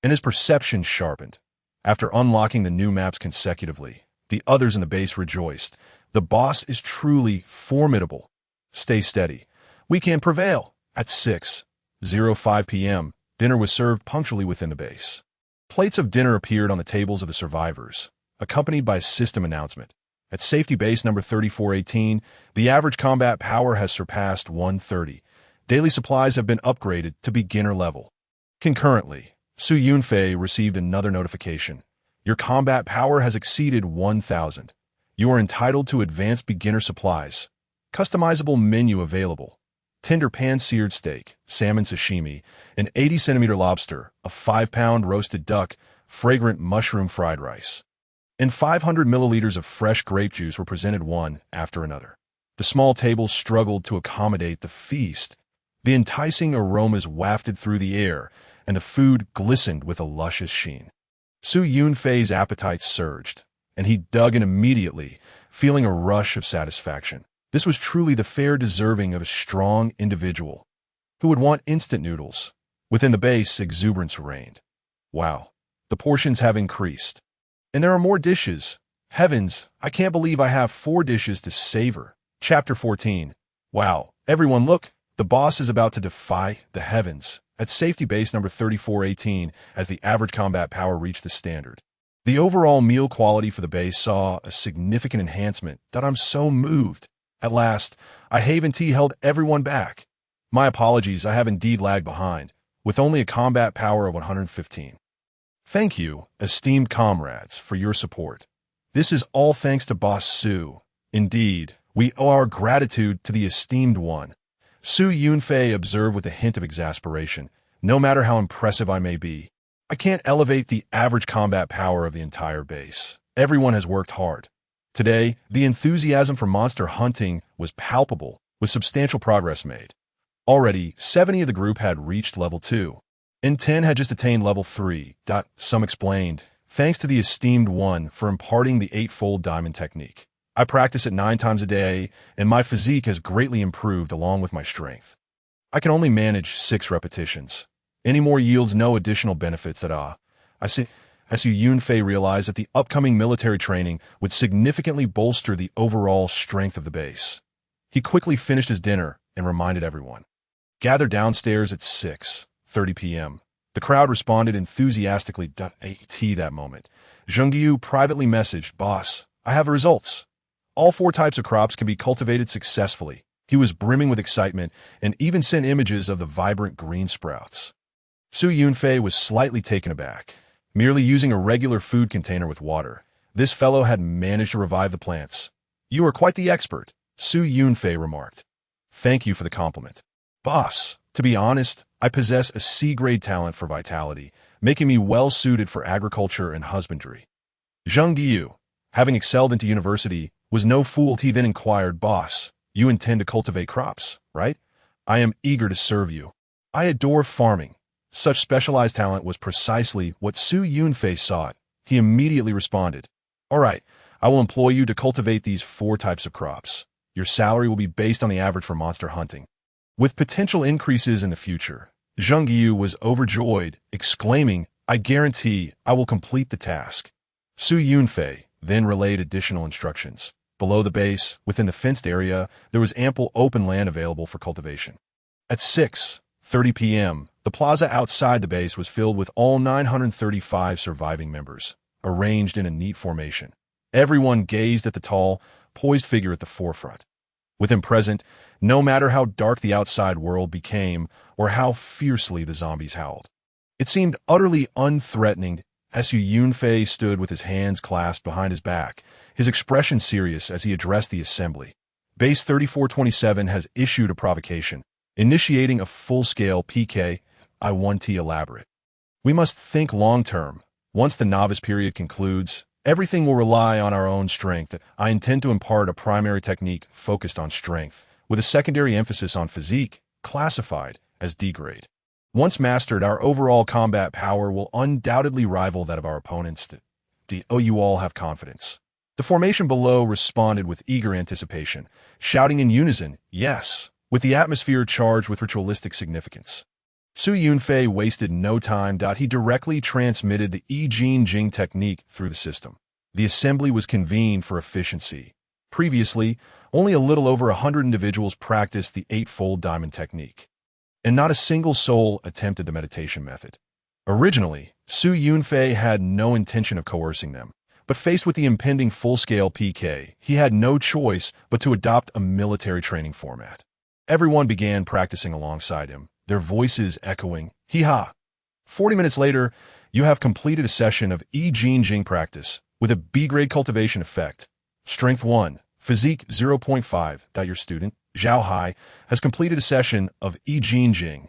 [SPEAKER 1] and his perception sharpened. After unlocking the new maps consecutively, the others in the base rejoiced. The boss is truly formidable. Stay steady. We can prevail. At 6:05 p.m., dinner was served punctually within the base. Plates of dinner appeared on the tables of the survivors, accompanied by a system announcement. At safety base number 3418, the average combat power has surpassed 130. Daily supplies have been upgraded to beginner level. Concurrently, Su Yunfei received another notification. Your combat power has exceeded 1,000. You are entitled to advanced beginner supplies. Customizable menu available. Tender pan-seared steak, salmon sashimi, an 80-centimeter lobster, a 5-pound roasted duck, fragrant mushroom fried rice, and 500 milliliters of fresh grape juice were presented one after another. The small tables struggled to accommodate the feast. The enticing aromas wafted through the air, and the food glistened with a luscious sheen. Su Yunfei's appetite surged, and he dug in immediately, feeling a rush of satisfaction. This was truly the fare deserving of a strong individual. Who would want instant noodles? Within the base, exuberance reigned. Wow, the portions have increased. And there are more dishes. Heavens, I can't believe I have 4 dishes to savor. Chapter 14. Wow, everyone look, the boss is about to defy the heavens. At safety base number 3418, as the average combat power reached the standard. The overall meal quality for the base saw a significant enhancement that I'm so moved. At last, I Haven T held everyone back. My apologies, I have indeed lagged behind, with only a combat power of 115. Thank you, esteemed comrades, for your support. This is all thanks to Boss Su. Indeed, we owe our gratitude to the esteemed one. Su Yunfei observed with a hint of exasperation. No matter how impressive I may be, I can't elevate the average combat power of the entire base. Everyone has worked hard. Today, the enthusiasm for monster hunting was palpable, with substantial progress made. Already, 70 of the group had reached level 2, and 10 had just attained level 3. Some explained, thanks to the esteemed one for imparting the 8-fold diamond technique. I practice it 9 times a day, and my physique has greatly improved along with my strength. I can only manage 6 repetitions. Any more yields no additional benefits at all. Su Yunfei realized that the upcoming military training would significantly bolster the overall strength of the base. He quickly finished his dinner and reminded everyone. Gather downstairs at 6:30 p.m. The crowd responded enthusiastically. At that moment, Zhengyu privately messaged, Boss, I have results. All 4 types of crops can be cultivated successfully. He was brimming with excitement and even sent images of the vibrant green sprouts. Su Yunfei was slightly taken aback. Merely using a regular food container with water, this fellow had managed to revive the plants. You are quite the expert, Su Yunfei remarked. Thank you for the compliment. Boss, to be honest, I possess a C-grade talent for vitality, making me well-suited for agriculture and husbandry. Zheng Yu, having excelled into university, was no fool. He then inquired, Boss, you intend to cultivate crops, right? I am eager to serve you. I adore farming. Such specialized talent was precisely what Su Yunfei sought. He immediately responded, All right, I will employ you to cultivate these 4 types of crops. Your salary will be based on the average for monster hunting. With potential increases in the future, Zheng Yu was overjoyed, exclaiming, I guarantee I will complete the task. Su Yunfei then relayed additional instructions. Below the base, within the fenced area, there was ample open land available for cultivation. At 6:30 p.m., the plaza outside the base was filled with all 935 surviving members, arranged in a neat formation. Everyone gazed at the tall, poised figure at the forefront. With him present, no matter how dark the outside world became or how fiercely the zombies howled, it seemed utterly unthreatening. Su Yunfei stood with his hands clasped behind his back, his expression serious as he addressed the assembly. Base 3427 has issued a provocation, initiating a full-scale PK. I want to elaborate. We must think long-term. Once the novice period concludes, everything will rely on our own strength. I intend to impart a primary technique focused on strength, with a secondary emphasis on physique, classified as D-grade. Once mastered, our overall combat power will undoubtedly rival that of our opponents. You all have confidence. The formation below responded with eager anticipation, shouting in unison, yes, with the atmosphere charged with ritualistic significance. Su Yunfei wasted no time. He directly transmitted the Jing technique through the system. The assembly was convened for efficiency. Previously, only a little over 100 individuals practiced the 8-fold diamond technique, and not a single soul attempted the meditation method. Originally, Su Yunfei had no intention of coercing them, but faced with the impending full-scale PK, he had no choice but to adopt a military training format. Everyone began practicing alongside him, their voices echoing, Hee-ha! 40 minutes later, you have completed a session of Jing practice with a B-grade cultivation effect. Strength 1, Physique 0.5. Your student, Zhao Hai, has completed a session of Jing,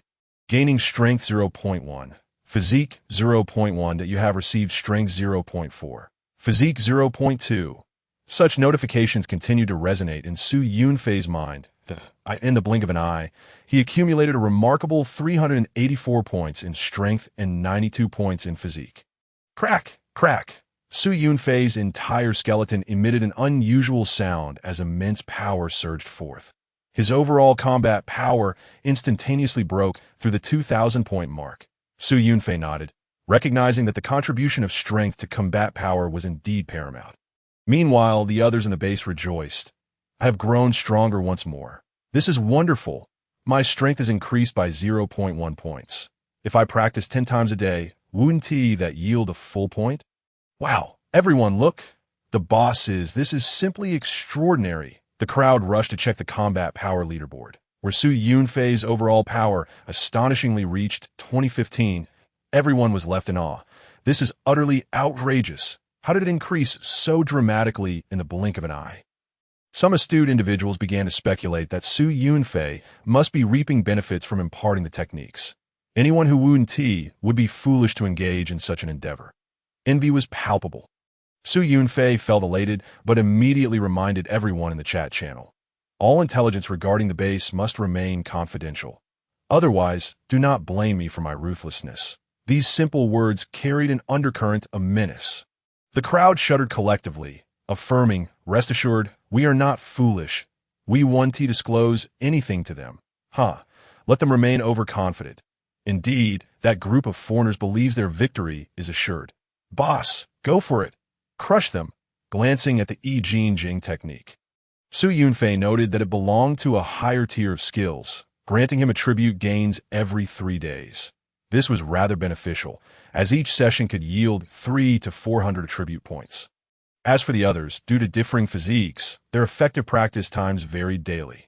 [SPEAKER 1] gaining Strength 0.1. Physique 0.1. You have received Strength 0.4. Physique 0.2. Such notifications continued to resonate in Su Yunfei's mind. In the blink of an eye, he accumulated a remarkable 384 points in strength and 92 points in physique. Crack! Crack! Su Yunfei's entire skeleton emitted an unusual sound as immense power surged forth. His overall combat power instantaneously broke through the 2,000-point mark. Su Yunfei nodded, recognizing that the contribution of strength to combat power was indeed paramount. Meanwhile, the others in the base rejoiced. I have grown stronger once more. This is wonderful. My strength has increased by 0.1 points. If I practice 10 times a day, wouldn't that yield a full point? Wow, everyone look. This is simply extraordinary. The crowd rushed to check the combat power leaderboard, where Su Yunfei's overall power astonishingly reached 2015. Everyone was left in awe. This is utterly outrageous. How did it increase so dramatically in the blink of an eye? Some astute individuals began to speculate that Su Yunfei must be reaping benefits from imparting the techniques. Anyone who would be foolish to engage in such an endeavor. Envy was palpable. Su Yunfei felt elated, but immediately reminded everyone in the chat channel. All intelligence regarding the base must remain confidential. Otherwise, do not blame me for my ruthlessness. These simple words carried an undercurrent of menace. The crowd shuddered collectively, affirming, "Rest assured, we are not foolish. We won't disclose anything to them." Let them remain overconfident. Indeed, that group of foreigners believes their victory is assured. Boss, go for it. Crush them, glancing at the Jing technique. Su Yunfei noted that it belonged to a higher tier of skills, granting him attribute gains every 3 days. This was rather beneficial, as each session could yield 300 to 400 attribute points. As for the others, due to differing physiques, their effective practice times varied daily.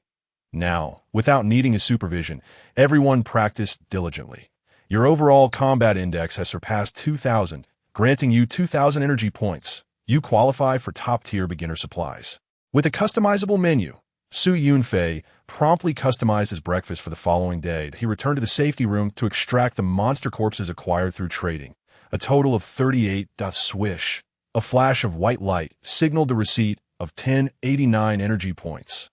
[SPEAKER 1] Now, without needing his supervision, everyone practiced diligently. Your overall combat index has surpassed 2,000, granting you 2,000 energy points. You qualify for top-tier beginner supplies. With a customizable menu, Su Yunfei promptly customized his breakfast for the following day. He returned to the safety room to extract the monster corpses acquired through trading. A total of 38. Swish. A flash of white light signaled the receipt of 1089 energy points.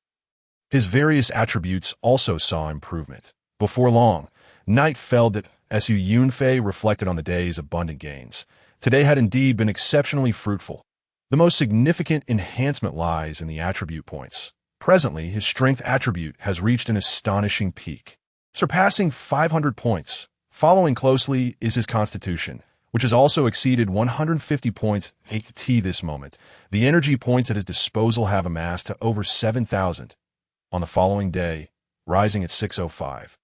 [SPEAKER 1] His various attributes also saw improvement. Before long, night fell that Su Yunfei reflected on the day's abundant gains. Today had indeed been exceptionally fruitful. The most significant enhancement lies in the attribute points. Presently, his strength attribute has reached an astonishing peak, surpassing 500 points. Following closely is his constitution, which has also exceeded 150 points at this moment. The energy points at his disposal have amassed to over 7,000. On the following day, rising at 6:05.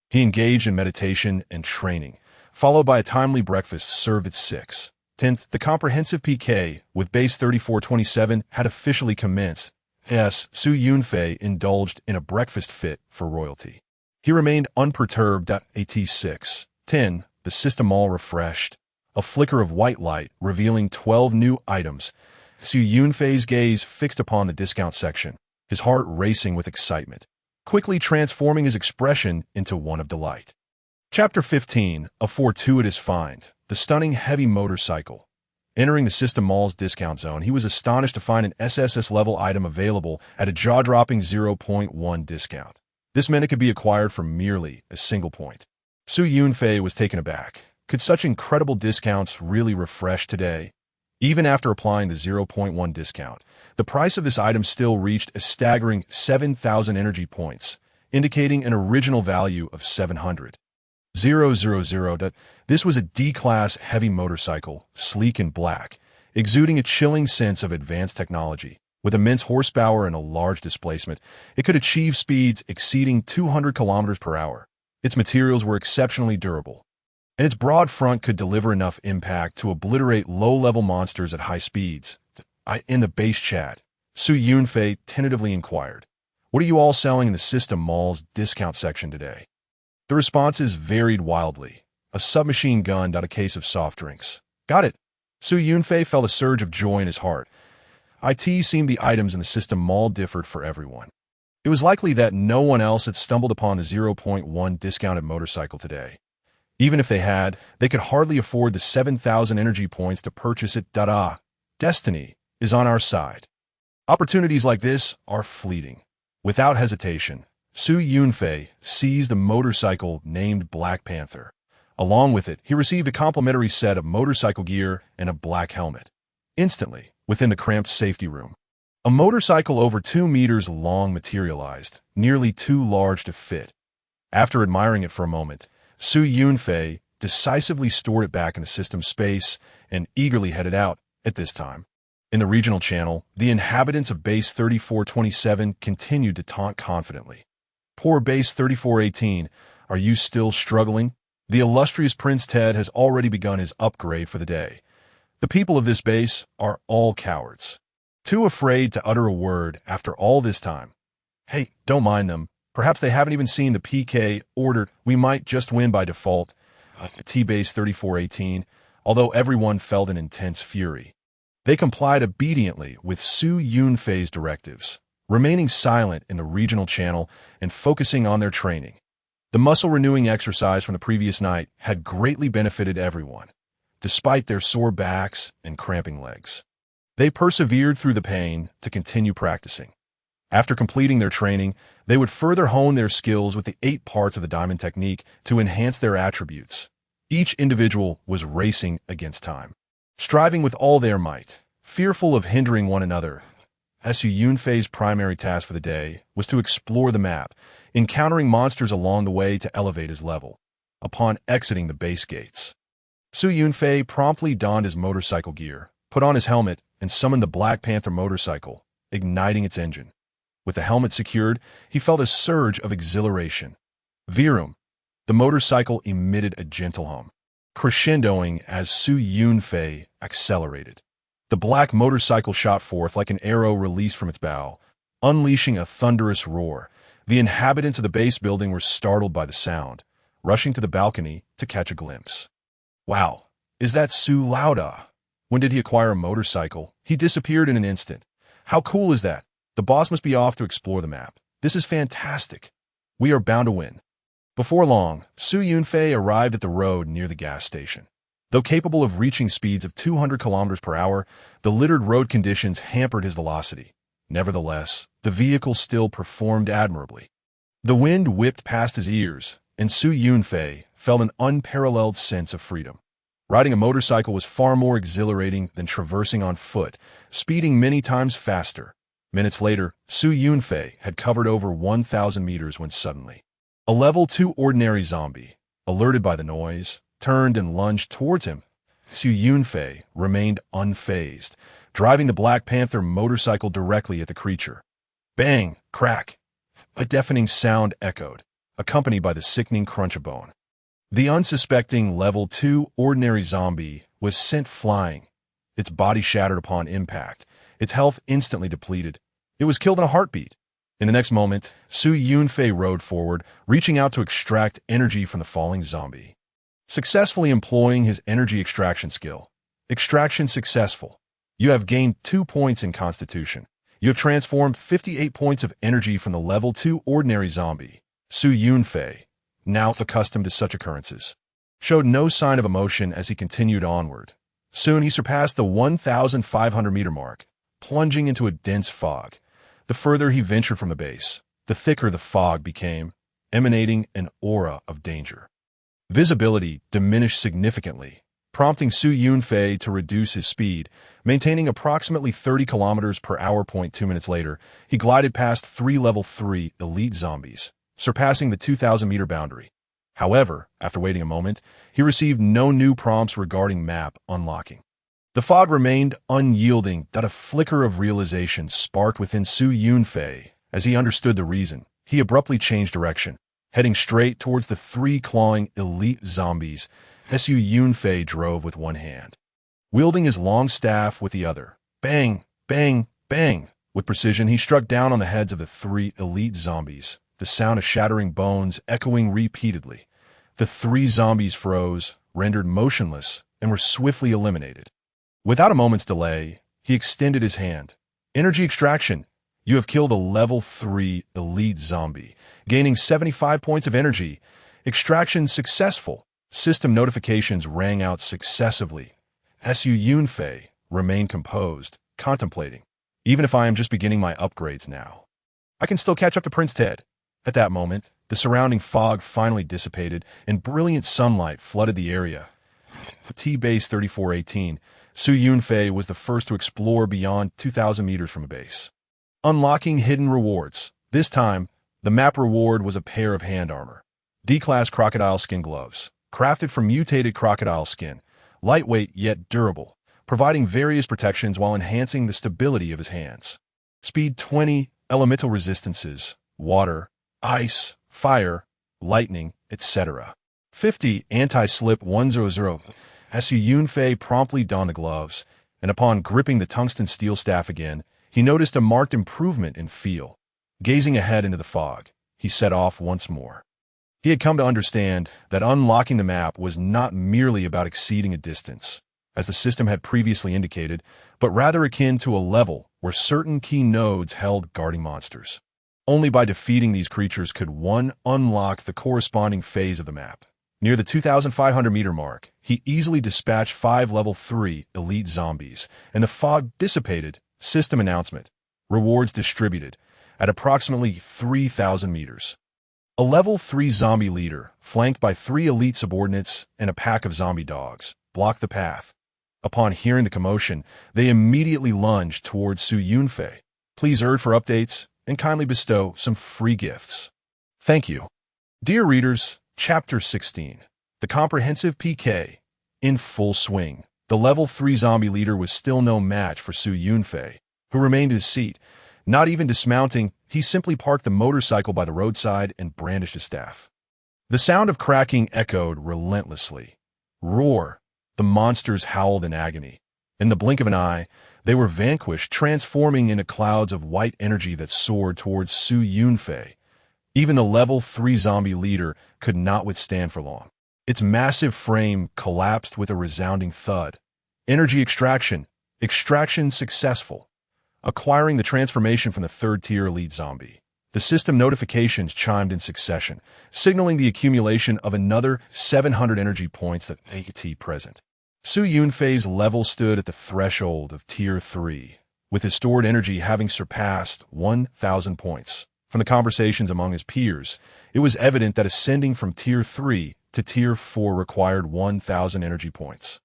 [SPEAKER 1] He engaged in meditation and training, followed by a timely breakfast served at 6:10. The comprehensive PK, with base 3427, had officially commenced. Su Yunfei indulged in a breakfast fit for royalty. He remained unperturbed at 6:10, the system all refreshed. A flicker of white light revealing 12 new items. Su Yunfei's gaze fixed upon the discount section, his heart racing with excitement, quickly transforming his expression into one of delight. Chapter 15, A Fortuitous Find, the stunning heavy motorcycle. Entering the System Mall's discount zone, he was astonished to find an SSS level item available at a jaw-dropping 0.1 discount. This meant it could be acquired for merely a single point. Su Yunfei was taken aback. Could such incredible discounts really refresh today? Even after applying the 0.1 discount, the price of this item still reached a staggering 7,000 energy points, indicating an original value of 700. 000. This was a D-class heavy motorcycle, sleek and black, exuding a chilling sense of advanced technology. With immense horsepower and a large displacement, it could achieve speeds exceeding 200 kilometers per hour. Its materials were exceptionally durable, and its broad front could deliver enough impact to obliterate low-level monsters at high speeds. In the base chat, Su Yunfei tentatively inquired, "What are you all selling in the System Mall's discount section today?" The responses varied wildly. A submachine gun, a case of soft drinks. Got it. Su Yunfei felt a surge of joy in his heart. It seemed the items in the System Mall differed for everyone. It was likely that no one else had stumbled upon the 0.1 discounted motorcycle today. Even if they had, they could hardly afford the 7,000 energy points to purchase it. Destiny is on our side. Opportunities like this are fleeting. Without hesitation, Yunfei seized a motorcycle named Black Panther. Along with it, he received a complimentary set of motorcycle gear and a black helmet. Instantly, within the cramped safety room, a motorcycle over 2 meters long materialized, nearly too large to fit. After admiring it for a moment, Yunfei decisively stored it back in the system space and eagerly headed out. At this time, in the regional channel, the inhabitants of Base 3427 continued to taunt confidently. Poor Base 3418, are you still struggling? The illustrious Prince Ted has already begun his upgrade for the day. The people of this base are all cowards, too afraid to utter a word after all this time. Hey, don't mind them. Perhaps they haven't even seen the PK ordered. We might just win by default. T-Base 3418, although everyone felt an intense fury. They complied obediently with Yunfei's directives, remaining silent in the regional channel and focusing on their training. The muscle-renewing exercise from the previous night had greatly benefited everyone, despite their sore backs and cramping legs. They persevered through the pain to continue practicing. After completing their training, they would further hone their skills with the 8 parts of the diamond technique to enhance their attributes. Each individual was racing against time, striving with all their might, fearful of hindering one another. Yunfei's primary task for the day was to explore the map, encountering monsters along the way to elevate his level. Upon exiting the base gates, Yunfei promptly donned his motorcycle gear, put on his helmet, and summoned the Black Panther motorcycle, igniting its engine. With the helmet secured, he felt a surge of exhilaration. Virum, the motorcycle emitted a gentle hum, crescendoing as Yunfei accelerated. The black motorcycle shot forth like an arrow released from its bow, unleashing a thunderous roar. The inhabitants of the base building were startled by the sound, rushing to the balcony to catch a glimpse. Wow, is that Su Lauda? When did he acquire a motorcycle? He disappeared in an instant. How cool is that? The boss must be off to explore the map. This is fantastic. We are bound to win. Before long, Yunfei arrived at the road near the gas station. Though capable of reaching speeds of 200 kilometers per hour, the littered road conditions hampered his velocity. Nevertheless, the vehicle still performed admirably. The wind whipped past his ears, and Yunfei felt an unparalleled sense of freedom. Riding a motorcycle was far more exhilarating than traversing on foot, speeding many times faster. Minutes later, Yunfei had covered over 1,000 meters when suddenly, a level 2 ordinary zombie, alerted by the noise, turned and lunged towards him. Yunfei remained unfazed, driving the Black Panther motorcycle directly at the creature. Bang! Crack! A deafening sound echoed, accompanied by the sickening crunch of bone. The unsuspecting level 2 ordinary zombie was sent flying, its body shattered upon impact, its health instantly depleted. It was killed in a heartbeat. In the next moment, Yunfei rode forward, reaching out to extract energy from the falling zombie. Successfully employing his energy extraction skill. Extraction successful. You have gained 2 points in Constitution. You have transformed 58 points of energy from the level 2 ordinary zombie. Yunfei, now accustomed to such occurrences, showed no sign of emotion as he continued onward. Soon he surpassed the 1,500-meter mark, plunging into a dense fog. The further he ventured from the base, the thicker the fog became, emanating an aura of danger. Visibility diminished significantly, prompting Yunfei to reduce his speed, maintaining approximately 30 kilometers per hour. 2 minutes later, he glided past 3 level 3 elite zombies, surpassing the 2,000-meter boundary. However, after waiting a moment, he received no new prompts regarding map unlocking. The fog remained unyielding. A flicker of realization sparked within Yunfei as he understood the reason. He abruptly changed direction, heading straight towards the 3 clawing elite zombies. Yunfei drove with one hand, wielding his long staff with the other. Bang, bang, bang. With precision, he struck down on the heads of the 3 elite zombies, the sound of shattering bones echoing repeatedly. The 3 zombies froze, rendered motionless, and were swiftly eliminated. Without a moment's delay, he extended his hand. Energy extraction. You have killed a level 3 elite zombie, gaining 75 points of energy. Extraction successful. System notifications rang out successively. Yunfei remained composed, contemplating. even if I am just beginning my upgrades now. I can still catch up to Prince Ted. At that moment, the surrounding fog finally dissipated and brilliant sunlight flooded the area. T-Base 3418, Su Yunfei was the first to explore beyond 2,000 meters from a base. Unlocking hidden rewards. This time, the map reward was a pair of hand armor. D-class crocodile skin gloves, crafted from mutated crocodile skin, lightweight yet durable, providing various protections while enhancing the stability of his hands. Speed 20, elemental resistances, water, ice, fire, lightning, etc. 50, anti-slip 100. Su Yunfei promptly donned the gloves, and upon gripping the tungsten steel staff again, he noticed a marked improvement in feel. Gazing ahead into the fog, he set off once more. He had come to understand that unlocking the map was not merely about exceeding a distance, as the system had previously indicated, but rather akin to a level where certain key nodes held guarding monsters. Only by defeating these creatures could one unlock the corresponding phase of the map. Near the 2,500-meter mark, he easily dispatched 5 level 3 elite zombies, and the fog dissipated. System announcement. Rewards distributed at approximately 3,000 meters. A level 3 zombie leader, flanked by 3 elite subordinates and a pack of zombie dogs, blocked the path. Upon hearing the commotion, they immediately lunged towards Su Yunfei. Please urge for updates and kindly bestow some free gifts. Thank you. Dear readers, Chapter 16. The Comprehensive PK. In full swing. The level 3 zombie leader was still no match for Su Yunfei, who remained in his seat. Not even dismounting, he simply parked the motorcycle by the roadside and brandished his staff. The sound of cracking echoed relentlessly. Roar! The monsters howled in agony. In the blink of an eye, they were vanquished, transforming into clouds of white energy that soared towards Su Yunfei. Even the level 3 zombie leader could not withstand for long. Its massive frame collapsed with a resounding thud. Energy extraction. Extraction successful. Acquiring the transformation from the 3rd-tier elite zombie. The system notifications chimed in succession, signaling the accumulation of another 700 energy points that AT present. Su Yunfei's level stood at the threshold of Tier 3, with his stored energy having surpassed 1,000 points. From the conversations among his peers, it was evident that ascending from Tier 3 to Tier 4 required 1,000 energy points,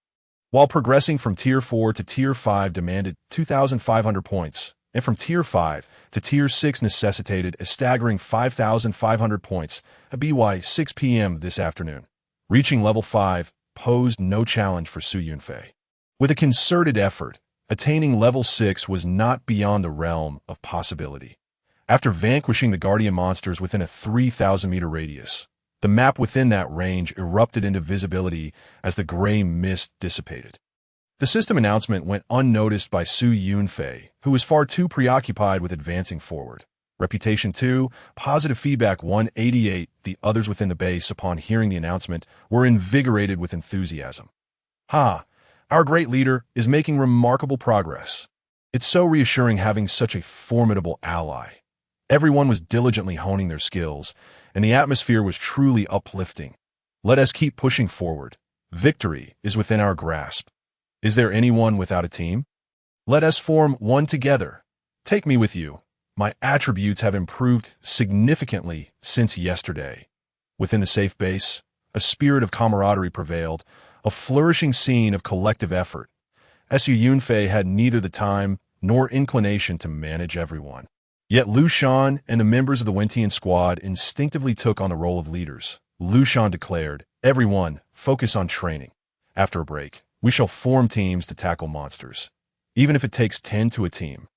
[SPEAKER 1] while progressing from Tier 4 to Tier 5 demanded 2,500 points, and from Tier 5 to Tier 6 necessitated a staggering 5,500 points at by 6 p.m. this afternoon. Reaching level 5 posed no challenge for Su Yunfei. With a concerted effort, attaining level 6 was not beyond the realm of possibility. After vanquishing the guardian monsters within a 3,000-meter radius, the map within that range erupted into visibility as the gray mist dissipated. The system announcement went unnoticed by Su Yunfei, who was far too preoccupied with advancing forward. Reputation 2, positive feedback 188. The others within the base, upon hearing the announcement, were invigorated with enthusiasm. Ha! Our great leader is making remarkable progress. It's so reassuring having such a formidable ally. Everyone was diligently honing their skills, and the atmosphere was truly uplifting. Let us keep pushing forward. Victory is within our grasp. Is there anyone without a team? Let us form one together. Take me with you. My attributes have improved significantly since yesterday. Within the safe base, a spirit of camaraderie prevailed, a flourishing scene of collective effort. Su Yunfei had neither the time nor inclination to manage everyone. Yet Lu Shan and the members of the Wentian squad instinctively took on the role of leaders. Lu Shan declared, "Everyone, focus on training. After a break, we shall form teams to tackle monsters, even if it takes 10 to a team.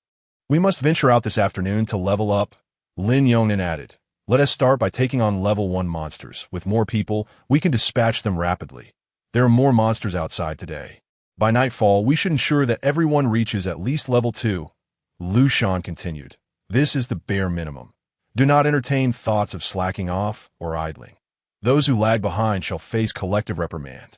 [SPEAKER 1] We must venture out this afternoon to level up." Lin Yongnan added, "Let us start by taking on level 1 monsters. With more people, we can dispatch them rapidly. There are more monsters outside today. By nightfall, we should ensure that everyone reaches at least level 2. Lu Shan continued, "This is the bare minimum. Do not entertain thoughts of slacking off or idling. Those who lag behind shall face collective reprimand.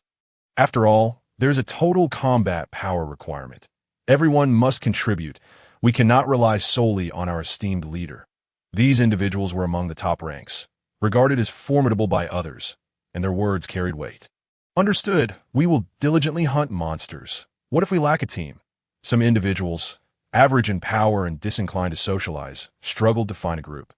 [SPEAKER 1] After all, there is a total combat power requirement. Everyone must contribute. We cannot rely solely on our esteemed leader." These individuals were among the top ranks, regarded as formidable by others, and their words carried weight. "Understood. We will diligently hunt monsters. What if we lack a team?" Some individuals, average in power and disinclined to socialize, struggled to find a group.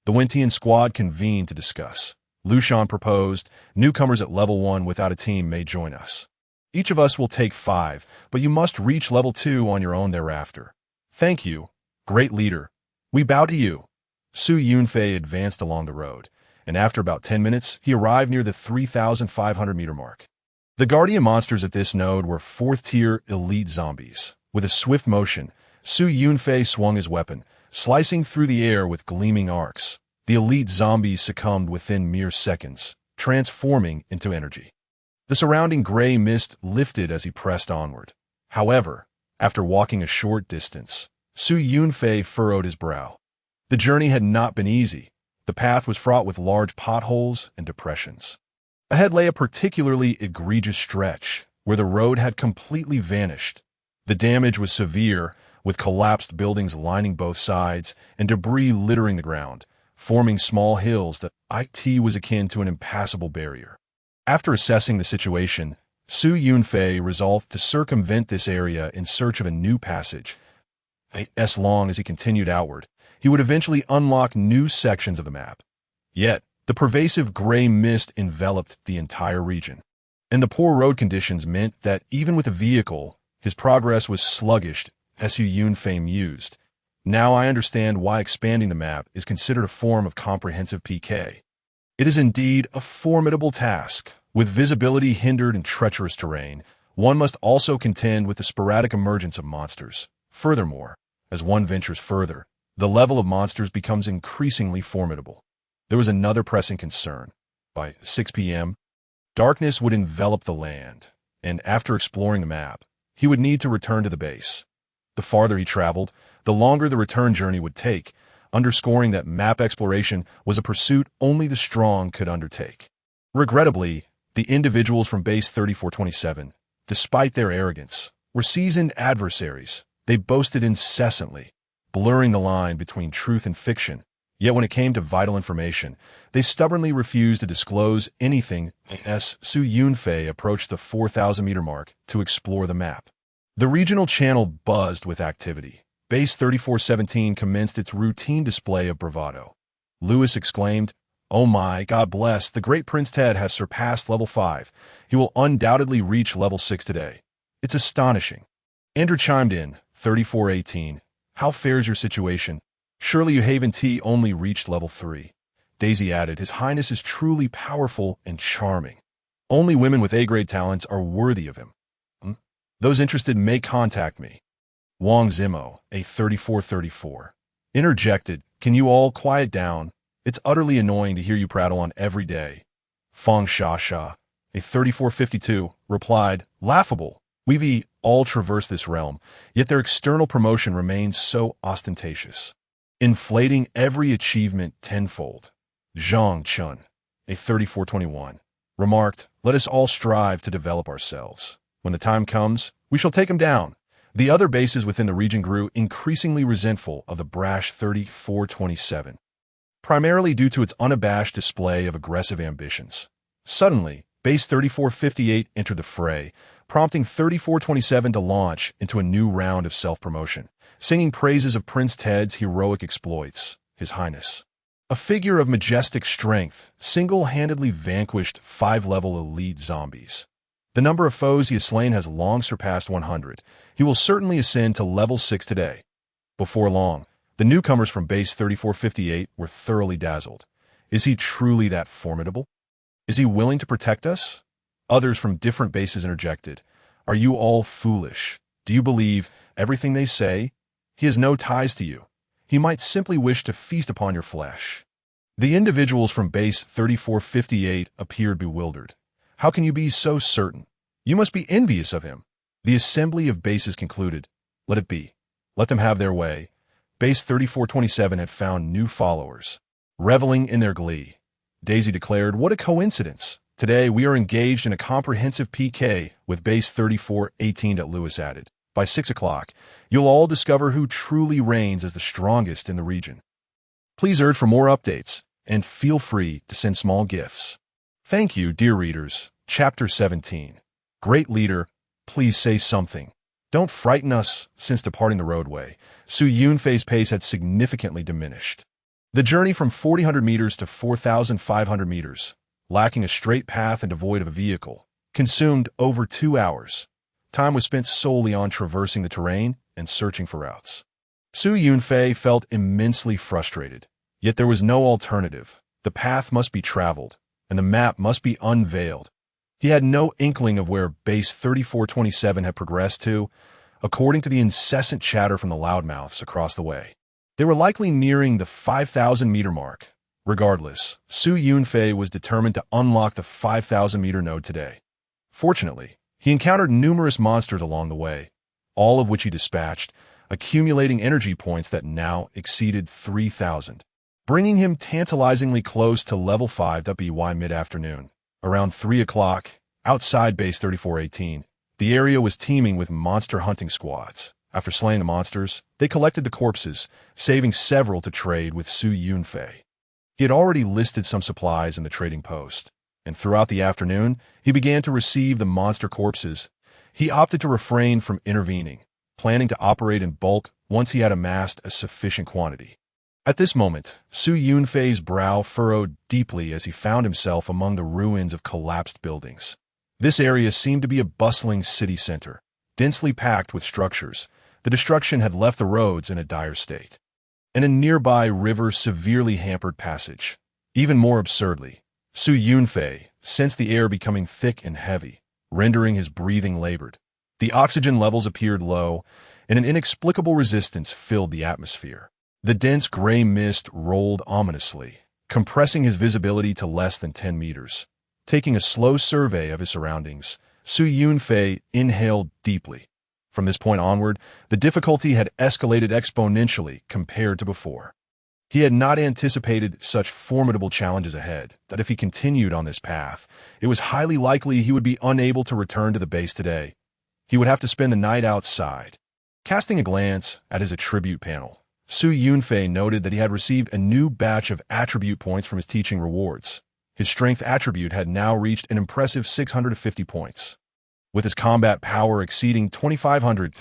[SPEAKER 1] The Wintian squad convened to discuss. Lucian proposed, newcomers at level 1 without a team may join us. Each of us will take 5, but you must reach level 2 on your own thereafter. Thank you, great leader. We bow to you. Su Yunfei advanced along the road, and after about 10 minutes, he arrived near the 3,500-meter mark. The guardian monsters at this node were 4th-tier elite zombies. With a swift motion, Su Yunfei swung his weapon, slicing through the air with gleaming arcs. The elite zombies succumbed within mere seconds, transforming into energy. The surrounding gray mist lifted as he pressed onward. However, after walking a short distance, Su Yunfei furrowed his brow. The journey had not been easy. The path was fraught with large potholes and depressions. Ahead lay a particularly egregious stretch, where the road had completely vanished. The damage was severe, with collapsed buildings lining both sides and debris littering the ground, forming small hills that it was akin to an impassable barrier. After assessing the situation, Su Yunfei resolved to circumvent this area in search of a new passage. As long as he continued outward, he would eventually unlock new sections of the map. Yet, the pervasive gray mist enveloped the entire region, and the poor road conditions meant that even with a vehicle, his progress was sluggish, as Su Yunfei mused. Now I understand why expanding the map is considered a form of comprehensive PK. It is indeed a formidable task. With visibility hindered in treacherous terrain, one must also contend with the sporadic emergence of monsters. Furthermore, as one ventures further, the level of monsters becomes increasingly formidable. There was another pressing concern. By 6 p.m., darkness would envelop the land, and after exploring the map, he would need to return to the base. The farther he traveled, the longer the return journey would take, underscoring that map exploration was a pursuit only the strong could undertake. Regrettably, the individuals from Base 3427, despite their arrogance, were seasoned adversaries. They boasted incessantly, blurring the line between truth and fiction. Yet when it came to vital information, they stubbornly refused to disclose anything as Su Yunfei approached the 4,000-meter mark to explore the map. The regional channel buzzed with activity. Base 3417 commenced its routine display of bravado. Lewis exclaimed, "Oh my, God bless, the great Prince Ted has surpassed level 5. He will undoubtedly reach level 6 today. It's astonishing." Andrew chimed in, 3418. "How fares your situation? Surely you haven't only reached level 3. Daisy added, "His Highness is truly powerful and charming. Only women with A-grade talents are worthy of him. Those interested may contact me." Wang Zimo, a 3434, interjected, "Can you all quiet down? It's utterly annoying to hear you prattle on every day." Feng Sha, a 3452, replied, "Laughable. We've all traversed this realm, yet their external promotion remains so ostentatious, inflating every achievement tenfold." Zhang Chun, a 3421, remarked, "Let us all strive to develop ourselves. When the time comes, we shall take him down." The other bases within the region grew increasingly resentful of the brash 3427, primarily due to its unabashed display of aggressive ambitions. Suddenly, Base 3458 entered the fray, prompting 3427 to launch into a new round of self-promotion, singing praises of Prince Ted's heroic exploits. His Highness, a figure of majestic strength, single-handedly vanquished 5-level elite zombies. The number of foes he has slain has long surpassed 100. He will certainly ascend to level 6 today. Before long, the newcomers from Base 3458 were thoroughly dazzled. Is he truly that formidable? Is he willing to protect us? Others from different bases interjected, "Are you all foolish? Do you believe everything they say? He has no ties to you. He might simply wish to feast upon your flesh." The individuals from Base 3458 appeared bewildered. "How can you be so certain? You must be envious of him." The assembly of bases concluded, "Let it be. Let them have their way." Base 3427 had found new followers, reveling in their glee. Daisy declared, "What a coincidence. Today we are engaged in a comprehensive PK with Base 3418 that Lewis added. By 6 o'clock, you'll all discover who truly reigns as the strongest in the region. Please urge for more updates, and feel free to send small gifts." Thank you, dear readers. Chapter 17. Great Leader, please say something. Don't frighten us. Since departing the roadway, Su Yunfei's pace had significantly diminished. The journey from 4,000 meters to 4,500 meters, lacking a straight path and devoid of a vehicle, consumed over 2 hours. Time was spent solely on traversing the terrain and searching for routes. Su Yunfei felt immensely frustrated, yet there was no alternative. The path must be traveled, and the map must be unveiled. He had no inkling of where base 3427 had progressed to, according to the incessant chatter from the loudmouths across the way. They were likely nearing the 5,000-meter mark. Regardless, Su Yunfei was determined to unlock the 5,000-meter node today. Fortunately, he encountered numerous monsters along the way, all of which he dispatched, accumulating energy points that now exceeded 3,000, bringing him tantalizingly close to level 5 by mid-afternoon. Around 3 o'clock, outside base 3418, the area was teeming with monster hunting squads. After slaying the monsters, they collected the corpses, saving several to trade with Su Yunfei. He had already listed some supplies in the trading post, and throughout the afternoon, he began to receive the monster corpses. He opted to refrain from intervening, planning to operate in bulk once he had amassed a sufficient quantity. At this moment, Su Yunfei's brow furrowed deeply as he found himself among the ruins of collapsed buildings. This area seemed to be a bustling city center, densely packed with structures. The destruction had left the roads in a dire state, and a nearby river severely hampered passage. Even more absurdly, Su Yunfei sensed the air becoming thick and heavy, rendering his breathing labored. The oxygen levels appeared low, and an inexplicable resistance filled the atmosphere. The dense gray mist rolled ominously, compressing his visibility to less than 10 meters. Taking a slow survey of his surroundings, Su Yunfei inhaled deeply. From this point onward, the difficulty had escalated exponentially compared to before. He had not anticipated such formidable challenges ahead, that if he continued on this path, it was highly likely he would be unable to return to the base today. He would have to spend the night outside. Casting a glance at his attribute panel, Su Yunfei noted that he had received a new batch of attribute points from his teaching rewards. His strength attribute had now reached an impressive 650 points. With his combat power exceeding 2,500,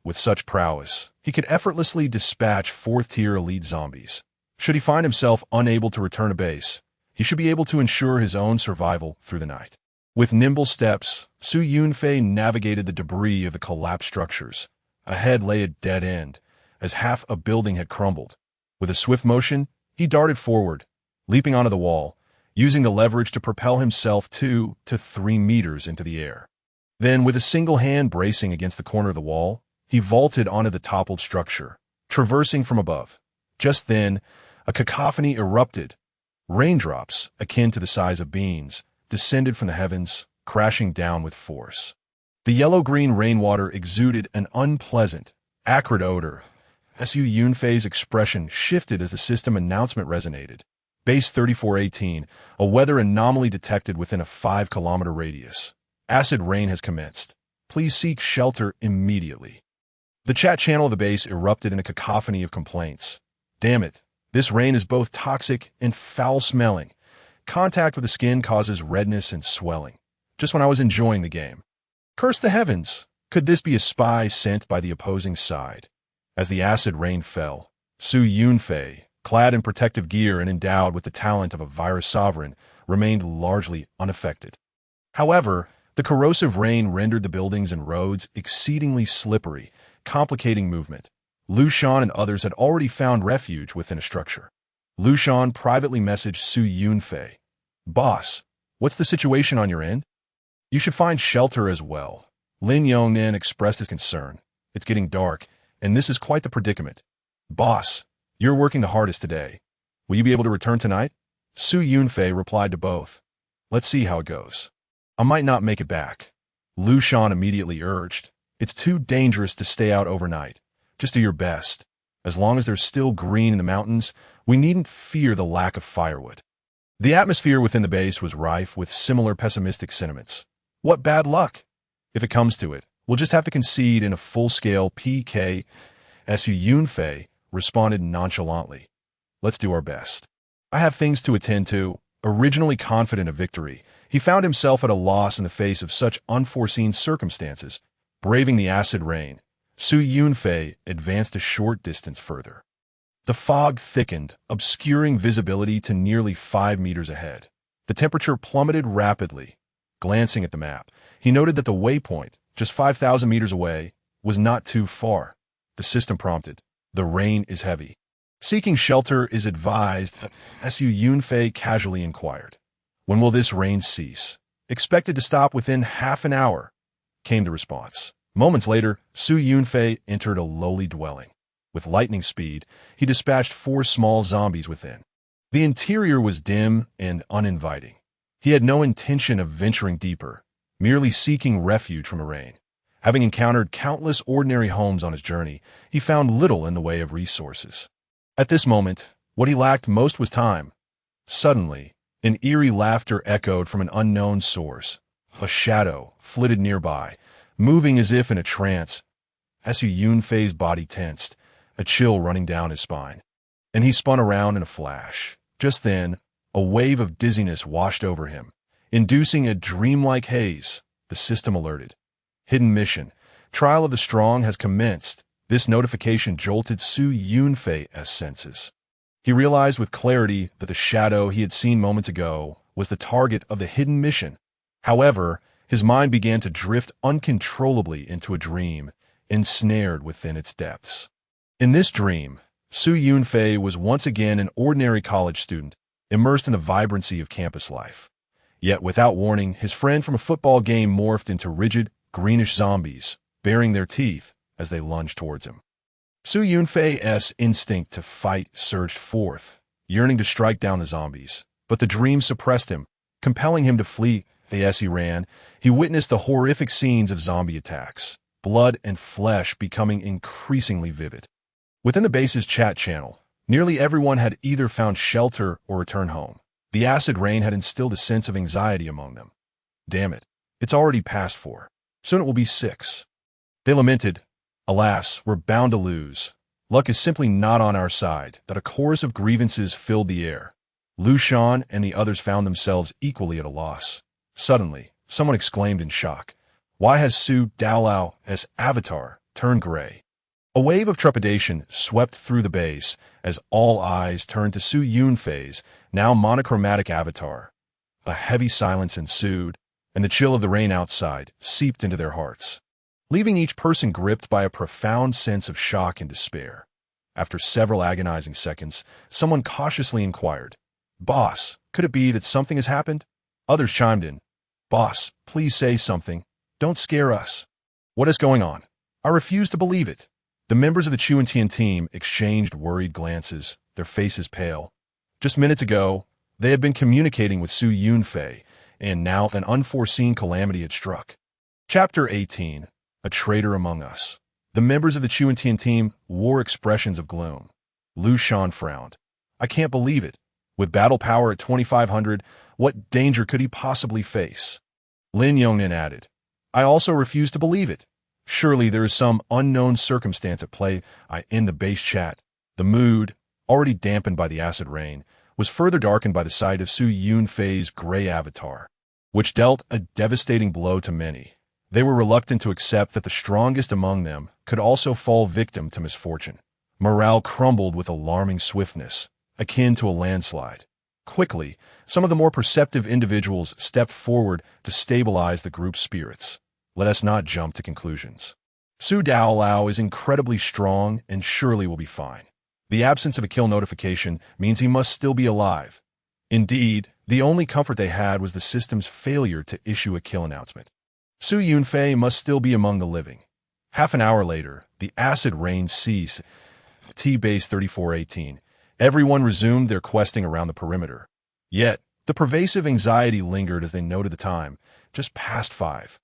[SPEAKER 1] with such prowess, he could effortlessly dispatch 4th-tier elite zombies. Should he find himself unable to return to base, he should be able to ensure his own survival through the night. With nimble steps, Su Yunfei navigated the debris of the collapsed structures. Ahead lay a dead end, as half a building had crumbled. With a swift motion, he darted forward, leaping onto the wall, using the leverage to propel himself 2 to 3 meters into the air. Then, with a single hand bracing against the corner of the wall, he vaulted onto the toppled structure, traversing from above. Just then, a cacophony erupted. Raindrops, akin to the size of beans, descended from the heavens, crashing down with force. The yellow-green rainwater exuded an unpleasant, acrid odor. Su Yunfei's expression shifted as the system announcement resonated. Base 3418, a weather anomaly detected within a 5-kilometer radius. Acid rain has commenced. Please seek shelter immediately. The chat channel of the base erupted in a cacophony of complaints. Damn it, this rain is both toxic and foul-smelling. Contact with the skin causes redness and swelling. Just when I was enjoying the game. Curse the heavens! Could this be a spy sent by the opposing side? As the acid rain fell, Su Yunfei, clad in protective gear and endowed with the talent of a virus sovereign, remained largely unaffected. However, the corrosive rain rendered the buildings and roads exceedingly slippery, complicating movement. Lu Shan and others had already found refuge within a structure. Lu Shan privately messaged Su Yunfei. Boss, what's the situation on your end? You should find shelter as well. Lin Yongnan expressed his concern. It's getting dark, and this is quite the predicament. Boss, you're working the hardest today. Will you be able to return tonight? Su Yunfei replied to both. Let's see how it goes. I might not make it back. Lu Shan immediately urged. It's too dangerous to stay out overnight. Just do your best. As long as there's still green in the mountains, we needn't fear the lack of firewood. The atmosphere within the base was rife with similar pessimistic sentiments. What bad luck! If it comes to it, we'll just have to concede in a full-scale PK. Su Yunfei responded nonchalantly. Let's do our best. I have things to attend to. Originally confident of victory, he found himself at a loss in the face of such unforeseen circumstances. Braving the acid rain, Su Yunfei advanced a short distance further. The fog thickened, obscuring visibility to nearly 5 meters ahead. The temperature plummeted rapidly. Glancing at the map, he noted that the waypoint, just 5,000 meters away, was not too far. The system prompted, "The rain is heavy. Seeking shelter is advised," Su Yunfei casually inquired. "When will this rain cease?" "Expected to stop within half an hour," came the response. Moments later, Su Yunfei entered a lowly dwelling. With lightning speed, he dispatched 4 small zombies within. The interior was dim and uninviting. He had no intention of venturing deeper, merely seeking refuge from the rain. Having encountered countless ordinary homes on his journey, he found little in the way of resources. At this moment, what he lacked most was time. Suddenly, an eerie laughter echoed from an unknown source. A shadow flitted nearby, moving as if in a trance. Su Yunfei's body tensed, a chill running down his spine, and he spun around in a flash. Just then, a wave of dizziness washed over him, inducing a dreamlike haze. The system alerted. "Hidden mission. Trial of the Strong has commenced." This notification jolted Su Yunfei's senses. He realized with clarity that the shadow he had seen moments ago was the target of the hidden mission. However, his mind began to drift uncontrollably into a dream, ensnared within its depths. In this dream, Su Yunfei was once again an ordinary college student, immersed in the vibrancy of campus life. Yet without warning, his friend from a football game morphed into rigid, greenish zombies, baring their teeth as they lunged towards him. Su Yunfei's instinct to fight surged forth, yearning to strike down the zombies, but the dream suppressed him, compelling him to flee. As he ran, he witnessed the horrific scenes of zombie attacks, blood and flesh becoming increasingly vivid. Within the base's chat channel, nearly everyone had either found shelter or returned home. The acid rain had instilled a sense of anxiety among them. "Damn it, it's already past 4. Soon it will be 6. They lamented, "Alas, we're bound to lose. Luck is simply not on our side." That a chorus of grievances filled the air. Lu Shan and the others found themselves equally at a loss. Suddenly, someone exclaimed in shock, "Why has Su Daolao's avatar turned gray?" A wave of trepidation swept through the base as all eyes turned to Su Yunfei's now monochromatic avatar. A heavy silence ensued, and the chill of the rain outside seeped into their hearts, leaving each person gripped by a profound sense of shock and despair. After several agonizing seconds, someone cautiously inquired, "Boss, could it be that something has happened?" Others chimed in, "Boss, please say something. Don't scare us." "What is going on? I refuse to believe it." The members of the Chuantian team exchanged worried glances, their faces pale. Just minutes ago, they had been communicating with Su Yunfei, and now an unforeseen calamity had struck. Chapter 18. A Traitor Among Us. The members of the Chuantian team wore expressions of gloom. Lu Shan frowned. "I can't believe it. With battle power at 2,500, what danger could he possibly face?" Lin Yongnan added, "I also refuse to believe it. Surely there is some unknown circumstance at play." In the base chat, the mood, already dampened by the acid rain, was further darkened by the sight of Su Yunfei's gray avatar, which dealt a devastating blow to many. They were reluctant to accept that the strongest among them could also fall victim to misfortune. Morale crumbled with alarming swiftness, akin to a landslide. Quickly, some of the more perceptive individuals stepped forward to stabilize the group's spirits. Let us not jump to conclusions. Su Daolao is incredibly strong and surely will be fine. The absence of a kill notification means he must still be alive. Indeed, the only comfort they had was the system's failure to issue a kill announcement. Su Yunfei must still be among the living. Half an hour later, the acid rain ceased. T-Base 3418. Everyone resumed their questing around the perimeter. Yet, the pervasive anxiety lingered as they noted the time, just past 5.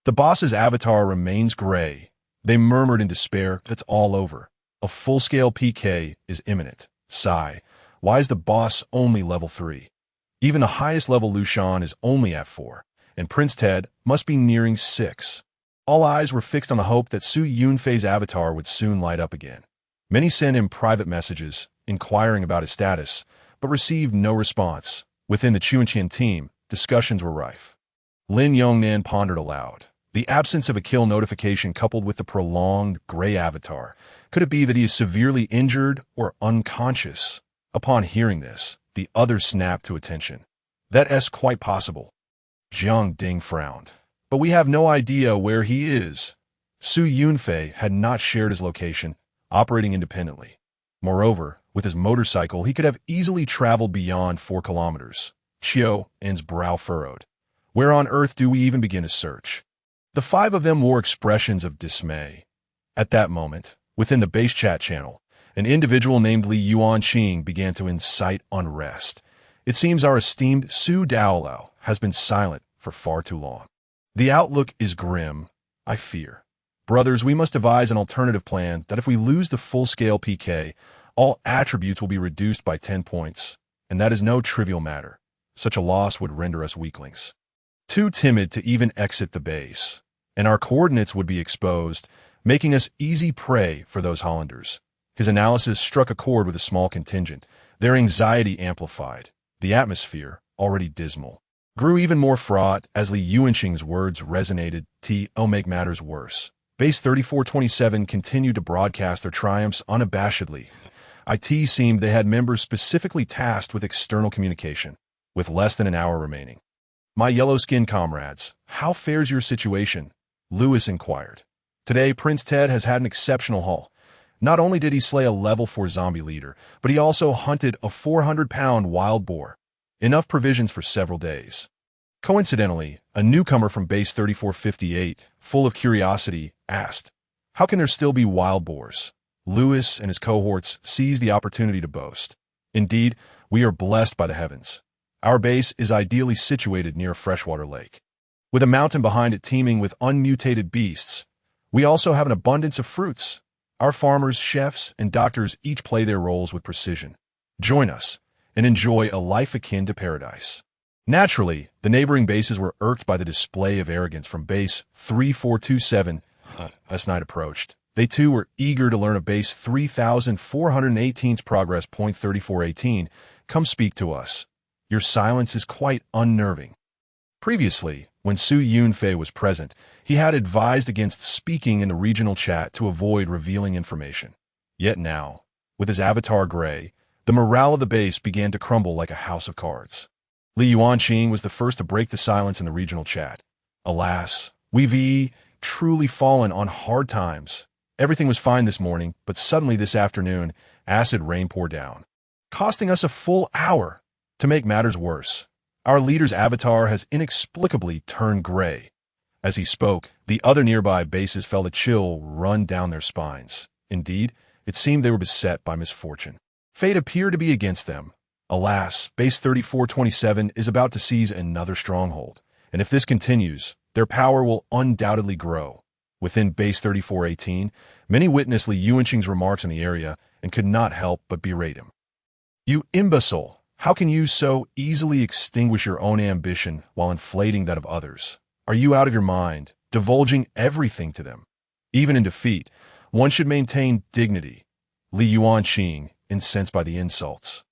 [SPEAKER 1] The boss's avatar remains gray. They murmured in despair, "It's all over. A full-scale PK is imminent." Sigh. Why is the boss only level 3? Even the highest level Lu Shan is only at 4, and Prince Ted must be nearing 6. All eyes were fixed on the hope that Su Yunfei's avatar would soon light up again. Many sent him private messages, inquiring about his status, but received no response. Within the Chuantian team, discussions were rife. Lin Yongnan pondered aloud. The absence of a kill notification coupled with the prolonged gray avatar. Could it be that he is severely injured or unconscious? Upon hearing this, the others snapped to attention. That's quite possible. Jiang Ding frowned. But we have no idea where he is. Su Yunfei had not shared his location, operating independently. Moreover, with his motorcycle, he could have easily traveled beyond 4 kilometers. Qiu En's brow furrowed. Where on earth do we even begin a search? The 5 of them wore expressions of dismay. At that moment, within the base chat channel, an individual named Li Yuanqing began to incite unrest. It seems our esteemed Su Daolao has been silent for far too long. The outlook is grim, I fear. Brothers, we must devise an alternative plan that if we lose the full-scale PK, all attributes will be reduced by 10 points, and that is no trivial matter. Such a loss would render us weaklings. Too timid to even exit the base, and our coordinates would be exposed, making us easy prey for those Hollanders. His analysis struck a chord with a small contingent. Their anxiety amplified. The atmosphere, already dismal, grew even more fraught as Li Yuanqing's words resonated. Make matters worse. Base 3427 continued to broadcast their triumphs unabashedly. It seemed they had members specifically tasked with external communication, with less than an hour remaining. My yellow-skinned comrades, how fares your situation? Lewis inquired. Today, Prince Ted has had an exceptional haul. Not only did he slay a level 4 zombie leader, but he also hunted a 400-pound wild boar. Enough provisions for several days. Coincidentally, a newcomer from Base 3458, full of curiosity, asked, "How can there still be wild boars?" Lewis and his cohorts seized the opportunity to boast. "Indeed, we are blessed by the heavens. Our base is ideally situated near a freshwater lake, with a mountain behind it teeming with unmutated beasts. We also have an abundance of fruits. Our farmers, chefs, and doctors each play their roles with precision. Join us and enjoy a life akin to paradise." Naturally, the neighboring bases were irked by the display of arrogance from Base 3427 as night approached. They too were eager to learn of Base 3418's progress. Point 3418, come speak to us. Your silence is quite unnerving. Previously, when Su Yunfei was present, he had advised against speaking in the regional chat to avoid revealing information. Yet now, with his avatar gray, the morale of the base began to crumble like a house of cards. Li Yuanqing was the first to break the silence in the regional chat. Alas, we've truly fallen on hard times. Everything was fine this morning, but suddenly this afternoon, acid rain poured down, costing us a full hour. To make matters worse, our leader's avatar has inexplicably turned gray. As he spoke, the other nearby bases felt a chill run down their spines. Indeed, it seemed they were beset by misfortune. Fate appeared to be against them. Alas, Base 3427 is about to seize another stronghold, and if this continues, their power will undoubtedly grow. Within Base 3418, many witnessed Li Yuanqing's remarks in the area and could not help but berate him. "You imbecile! How can you so easily extinguish your own ambition while inflating that of others? Are you out of your mind, divulging everything to them? Even in defeat, one should maintain dignity." Li Yuanqing, incensed by the insults,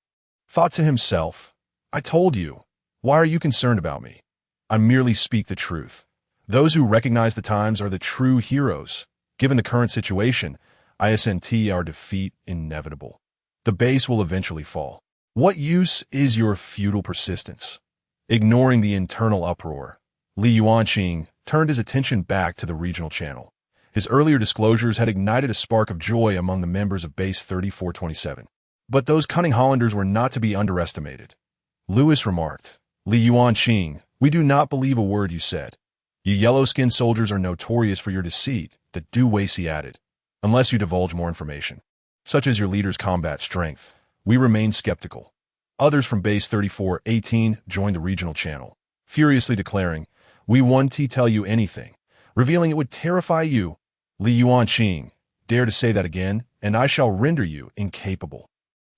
[SPEAKER 1] thought to himself, "I told you. Why are you concerned about me? I merely speak the truth. Those who recognize the times are the true heroes. Given the current situation, ISNT our defeat inevitable. The base will eventually fall. What use is your futile persistence?" Ignoring the internal uproar, Li Yuanqing turned his attention back to the regional channel. His earlier disclosures had ignited a spark of joy among the members of Base 3427. But those cunning Hollanders were not to be underestimated. Lewis remarked, "Li Yuanqing, we do not believe a word you said. You yellow-skinned soldiers are notorious for your deceit," the Duwacy added. "Unless you divulge more information, such as your leader's combat strength, we remain skeptical." Others from Base 3418 joined the regional channel, furiously declaring, "We won't tell you anything," revealing it would terrify you. Li Yuanqing, dare to say that again, and I shall render you incapable.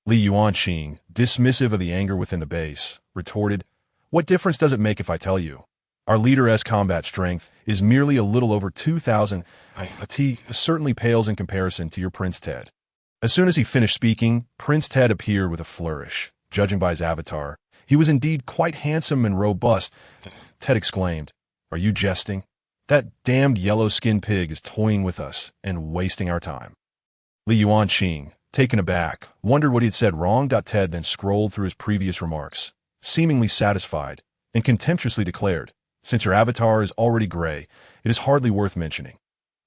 [SPEAKER 1] Li Yuanqing, dismissive of the anger within the base, retorted, "What difference does it make if I tell you? Our leader's combat strength is merely a little over 2,000. It certainly pales in comparison to your Prince Ted." As soon as he finished speaking, Prince Ted appeared with a flourish. Judging by his avatar, he was indeed quite handsome and robust. Ted exclaimed, "Are you jesting?" That damned yellow-skinned pig is toying with us and wasting our time. Li Yuanqing, taken aback, wondered what he had said wrong. Ted then scrolled through his previous remarks, seemingly satisfied, and contemptuously declared, "Since your avatar is already gray, it is hardly worth mentioning.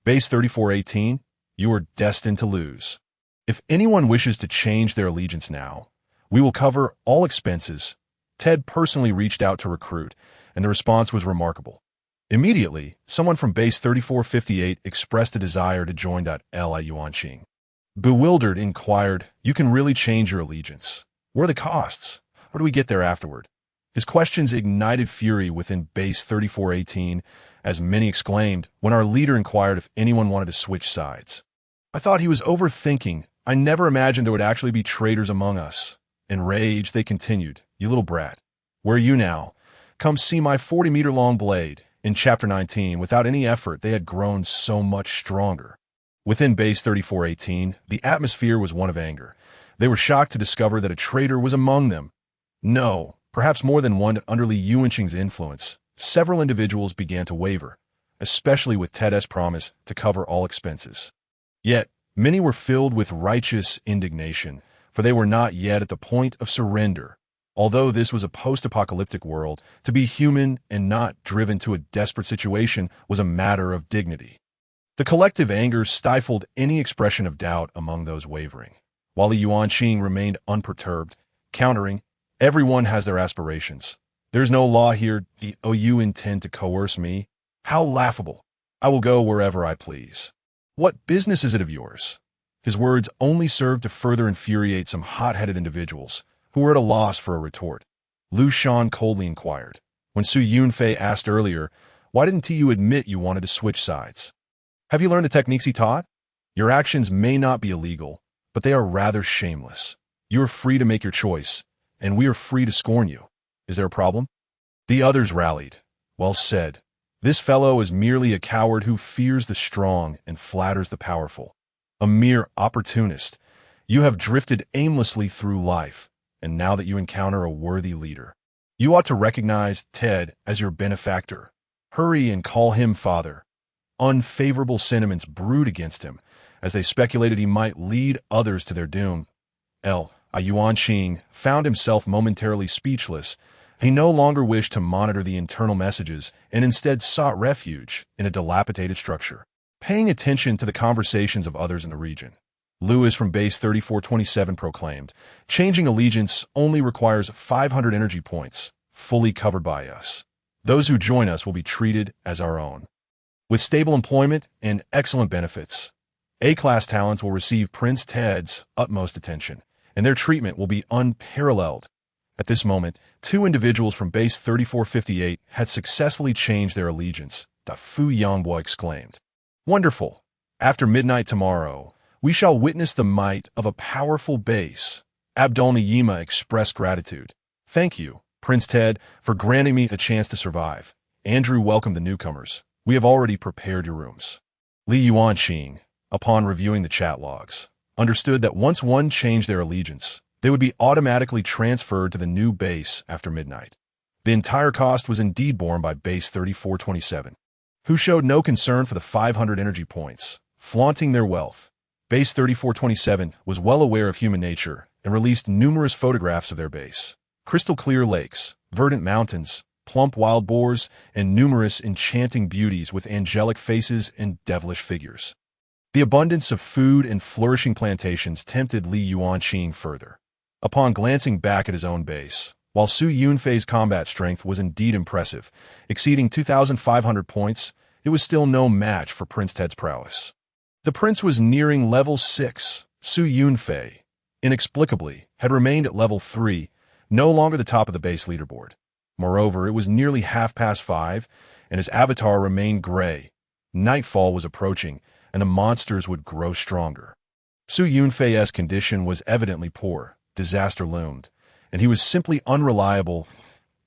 [SPEAKER 1] Base 3418, you are destined to lose. If anyone wishes to change their allegiance now, we will cover all expenses." Ted personally reached out to recruit, and the response was remarkable. Immediately, someone from Base 3458 expressed a desire to join. Li Yuanqing, bewildered, inquired, "You can really change your allegiance? What are the costs? How do we get there afterward?" His questions ignited fury within Base 3418, as many exclaimed when our leader inquired if anyone wanted to switch sides. "I thought he was overthinking. I never imagined there would actually be traitors among us." Enraged, they continued, "You little brat. Where are you now? Come see my 40-meter-long blade." In Chapter 19, without any effort, they had grown so much stronger. Within Base 3418, the atmosphere was one of anger. They were shocked to discover that a traitor was among them. No, perhaps more than one. Under Li Yuanqing's influence, several individuals began to waver, especially with Ted's promise to cover all expenses. Yet, many were filled with righteous indignation, for they were not yet at the point of surrender. Although this was a post-apocalyptic world, to be human and not driven to a desperate situation was a matter of dignity. The collective anger stifled any expression of doubt among those wavering, while Li Yuanqing remained unperturbed, countering, "Everyone has their aspirations. There is no law here. You intend to coerce me? How laughable. I will go wherever I please. What business is it of yours?" His words only served to further infuriate some hot-headed individuals, who were at a loss for a retort. Lu Shan coldly inquired, when Su Yunfei asked earlier, "Why didn't you admit you wanted to switch sides? Have you learned the techniques he taught? Your actions may not be illegal, but they are rather shameless. You are free to make your choice, and we are free to scorn you. Is there a problem?" The others rallied. "Well said. This fellow is merely a coward who fears the strong and flatters the powerful. A mere opportunist. You have drifted aimlessly through life, and now that you encounter a worthy leader, you ought to recognize Ted as your benefactor. Hurry and call him father." Unfavorable sentiments brewed against him, as they speculated he might lead others to their doom. Li Yuanqing found himself momentarily speechless. He no longer wished to monitor the internal messages and instead sought refuge in a dilapidated structure, paying attention to the conversations of others in the region. Lewis from Base 3427 proclaimed, "Changing allegiance only requires 500 energy points, fully covered by us. Those who join us will be treated as our own, with stable employment and excellent benefits. A-class talents will receive Prince Ted's utmost attention, and their treatment will be unparalleled." At this moment, two individuals from Base 3458 had successfully changed their allegiance. Fu Yangbo exclaimed, "Wonderful! After midnight tomorrow, we shall witness the might of a powerful base." Abdul Niyima expressed gratitude. "Thank you, Prince Ted, for granting me a chance to survive." Andrew welcomed the newcomers. "We have already prepared your rooms." Li Yuanqing, upon reviewing the chat logs, understood that once one changed their allegiance, they would be automatically transferred to the new base after midnight. The entire cost was indeed borne by Base 3427, who showed no concern for the 500 energy points, flaunting their wealth. Base 3427 was well aware of human nature and released numerous photographs of their base. Crystal-clear lakes, verdant mountains, plump wild boars, and numerous enchanting beauties with angelic faces and devilish figures. The abundance of food and flourishing plantations tempted Li Yuanqing further. Upon glancing back at his own base, while Su Yunfei's combat strength was indeed impressive, exceeding 2,500 points, it was still no match for Prince Ted's prowess. The prince was nearing level 6. Su Yunfei, inexplicably, had remained at level 3, no longer the top of the base leaderboard. Moreover, it was nearly 5:30, and his avatar remained gray. Nightfall was approaching, and the monsters would grow stronger. Su Yunfei's condition was evidently poor. Disaster loomed, and he was simply unreliable.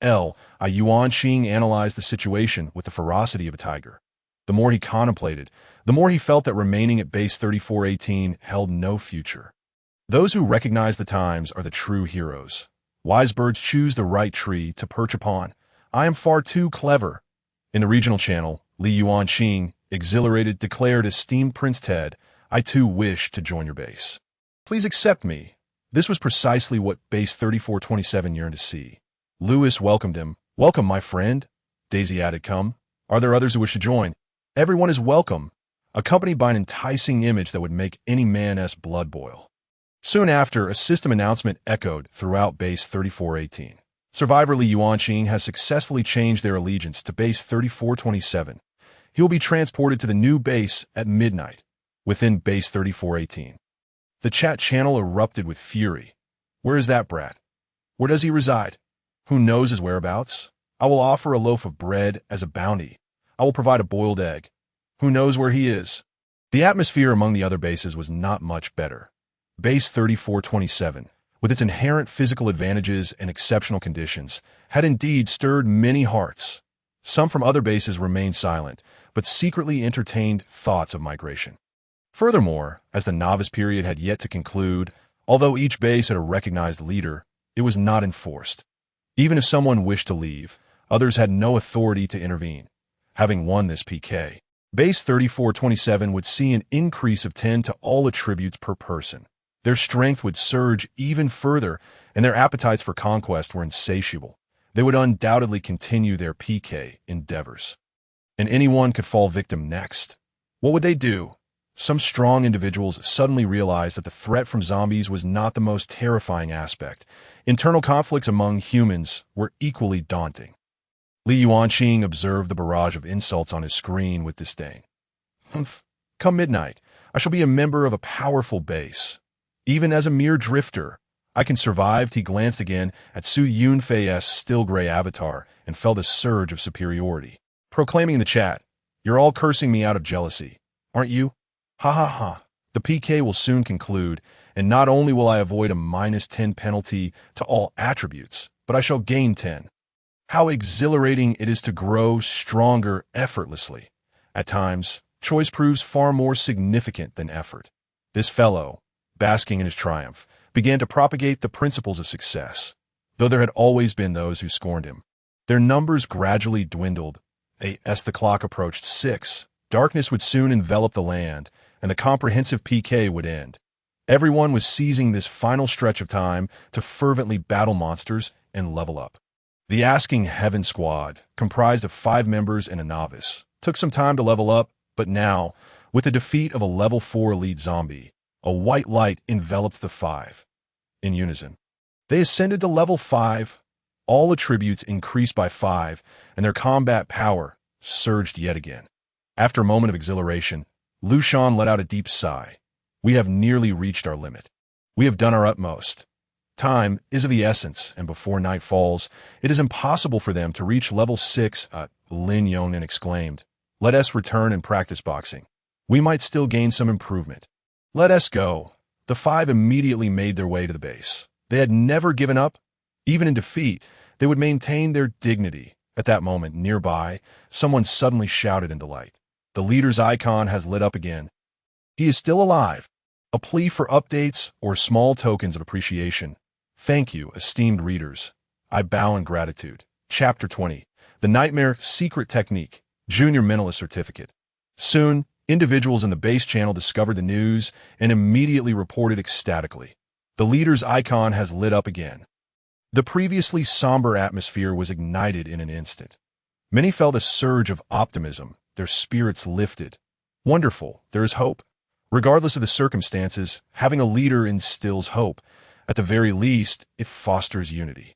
[SPEAKER 1] Li Yuanqing analyzed the situation with the ferocity of a tiger. The more he contemplated, the more he felt that remaining at Base 3418 held no future. Those who recognize the times are the true heroes. Wise birds choose the right tree to perch upon. I am far too clever. In the regional channel, Li Yuanqing, exhilarated, declared, esteemed Prince Ted, I too wish to join your base. Please accept me. This was precisely what Base 3427 yearned to see. Lewis welcomed him. Welcome, my friend. Daisy added, come. Are there others who wish to join? Everyone is welcome, accompanied by an enticing image that would make any man's blood boil. Soon after, a system announcement echoed throughout Base 3418. Survivor Li Yuanqing has successfully changed their allegiance to Base 3427. He will be transported to the new base at midnight, within Base 3418. The chat channel erupted with fury. Where is that brat? Where does he reside? Who knows his whereabouts? I will offer a loaf of bread as a bounty. I will provide a boiled egg. Who knows where he is? The atmosphere among the other bases was not much better. Base 3427, with its inherent physical advantages and exceptional conditions, had indeed stirred many hearts. Some from other bases remained silent, but secretly entertained thoughts of migration. Furthermore, as the novice period had yet to conclude, although each base had a recognized leader, it was not enforced. Even if someone wished to leave, others had no authority to intervene. Having won this PK, Base 3427 would see an increase of 10 to all attributes per person. Their strength would surge even further, and their appetites for conquest were insatiable. They would undoubtedly continue their PK endeavors. And anyone could fall victim next. What would they do? Some strong individuals suddenly realized that the threat from zombies was not the most terrifying aspect. Internal conflicts among humans were equally daunting. Li Yuanqing observed the barrage of insults on his screen with disdain. Humph. Come midnight, I shall be a member of a powerful base. Even as a mere drifter, I can survive. He glanced again at Su Yunfei's still gray avatar and felt a surge of superiority, proclaiming in the chat, You're all cursing me out of jealousy, aren't you? Ha ha ha. The PK will soon conclude, and not only will I avoid a -10 penalty to all attributes, but I shall gain 10. How exhilarating it is to grow stronger effortlessly. At times, choice proves far more significant than effort. This fellow, basking in his triumph, began to propagate the principles of success, though there had always been those who scorned him. Their numbers gradually dwindled. As the clock approached 6, darkness would soon envelop the land, and the comprehensive PK would end. Everyone was seizing this final stretch of time to fervently battle monsters and level up. The Asking Heaven squad, comprised of 5 members and a novice, took some time to level up, but now, with the defeat of a level 4 elite zombie, a white light enveloped the 5. In unison, they ascended to level 5. All attributes increased by 5, and their combat power surged yet again. After a moment of exhilaration, Lu Shan let out a deep sigh. We have nearly reached our limit. We have done our utmost. Time is of the essence, and before night falls, it is impossible for them to reach level 6, Lin Yongnan exclaimed. Let us return and practice boxing. We might still gain some improvement. Let us go. The 5 immediately made their way to the base. They had never given up. Even in defeat, they would maintain their dignity. At that moment, nearby, someone suddenly shouted in delight. The leader's icon has lit up again. He is still alive. A plea for updates or small tokens of appreciation. Thank you, esteemed readers. I bow in gratitude. Chapter 20. The Nightmare Secret Technique. Junior Mentalist Certificate. Soon, individuals in the base channel discovered the news and immediately reported ecstatically. The leader's icon has lit up again. The previously somber atmosphere was ignited in an instant. Many felt a surge of optimism. Their spirits lifted. Wonderful, there is hope. Regardless of the circumstances, having a leader instills hope. At the very least, it fosters unity.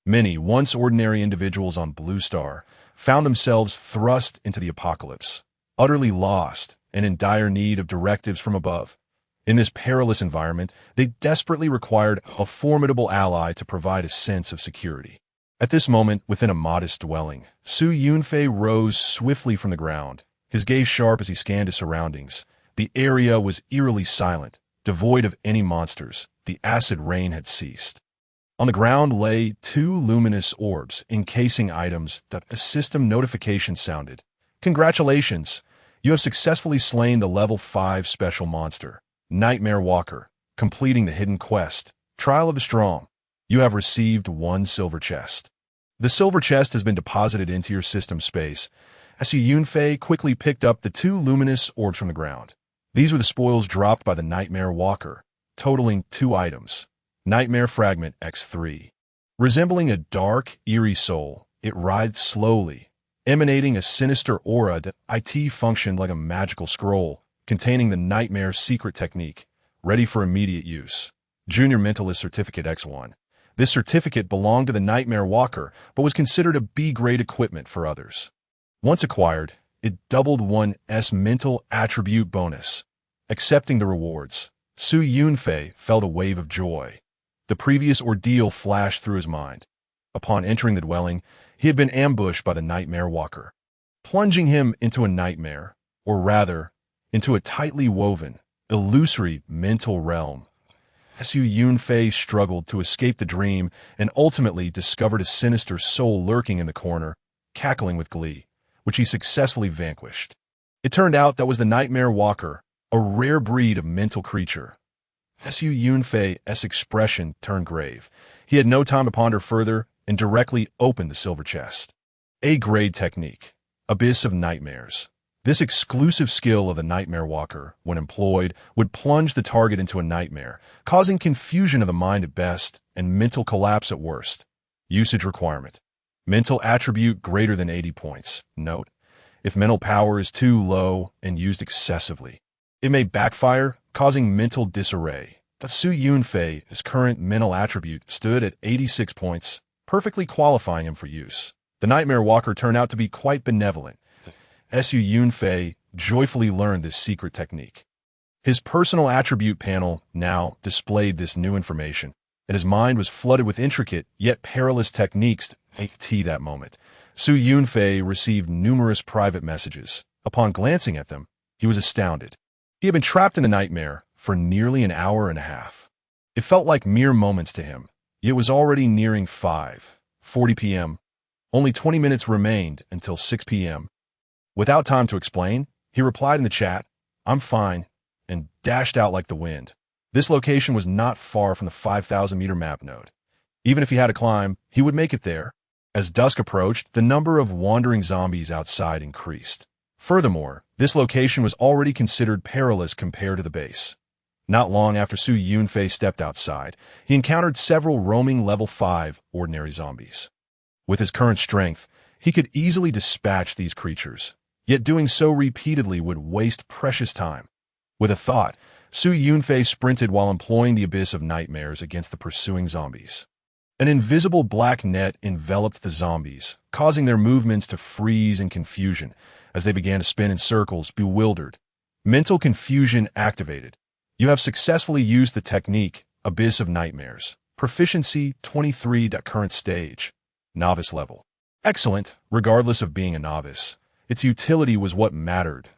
[SPEAKER 1] Many once ordinary individuals on Blue Star found themselves thrust into the apocalypse, utterly lost and in dire need of directives from above. In this perilous environment, they desperately required a formidable ally to provide a sense of security. At this moment, within a modest dwelling, Su Yunfei rose swiftly from the ground, his gaze sharp as he scanned his surroundings. The area was eerily silent, devoid of any monsters. The acid rain had ceased. On the ground lay 2 luminous orbs encasing items that a system notification sounded. Congratulations! You have successfully slain the level 5 special monster, Nightmare Walker, completing the hidden quest, Trial of the Strong. You have received 1 silver chest. The silver chest has been deposited into your system space, Yunfei quickly picked up the two luminous orbs from the ground. These were the spoils dropped by the Nightmare Walker, totaling 2 items. Nightmare Fragment X3. Resembling a dark, eerie soul, it writhed slowly, emanating a sinister aura that functioned like a magical scroll, containing the Nightmare's secret technique, ready for immediate use. Junior Mentalist Certificate X1. This certificate belonged to the Nightmare Walker, but was considered a B-grade equipment for others. Once acquired, it doubled one's mental attribute bonus. Accepting the rewards, Su Yunfei felt a wave of joy. The previous ordeal flashed through his mind. Upon entering the dwelling, he had been ambushed by the Nightmare Walker, plunging him into a nightmare, or rather, into a tightly woven, illusory mental realm. Su Yunfei struggled to escape the dream and ultimately discovered a sinister soul lurking in the corner, cackling with glee, which he successfully vanquished. It turned out that was the Nightmare Walker, a rare breed of mental creature. Su Yunfei's expression turned grave. He had no time to ponder further and directly opened the silver chest. A-grade technique, Abyss of Nightmares. This exclusive skill of the Nightmare Walker, when employed, would plunge the target into a nightmare, causing confusion of the mind at best and mental collapse at worst. Usage requirement. Mental attribute greater than 80 points. Note, if mental power is too low and used excessively, it may backfire, causing mental disarray. Su Yunfei's current mental attribute stood at 86 points, perfectly qualifying him for use. The Nightmare Walker turned out to be quite benevolent. Su Yunfei joyfully learned this secret technique. His personal attribute panel now displayed this new information, and his mind was flooded with intricate yet perilous techniques at that moment. Su Yunfei received numerous private messages. Upon glancing at them, he was astounded. He had been trapped in a nightmare for nearly an hour and a half. It felt like mere moments to him, yet it was already nearing 5:40 p.m. Only 20 minutes remained until 6 p.m. Without time to explain, he replied in the chat, "I'm fine," and dashed out like the wind. This location was not far from the 5,000-meter map node. Even if he had to climb, he would make it there. As dusk approached, the number of wandering zombies outside increased. Furthermore, this location was already considered perilous compared to the base. Not long after Su Yunfei stepped outside, he encountered several roaming level 5 ordinary zombies. With his current strength, he could easily dispatch these creatures. Yet doing so repeatedly would waste precious time. With a thought, Su Yunfei sprinted while employing the Abyss of Nightmares against the pursuing zombies. An invisible black net enveloped the zombies, causing their movements to freeze in confusion as they began to spin in circles, bewildered. Mental confusion activated. You have successfully used the technique, Abyss of Nightmares. Proficiency 23. Current stage. Novice level. Excellent, regardless of being a novice. Its utility was what mattered.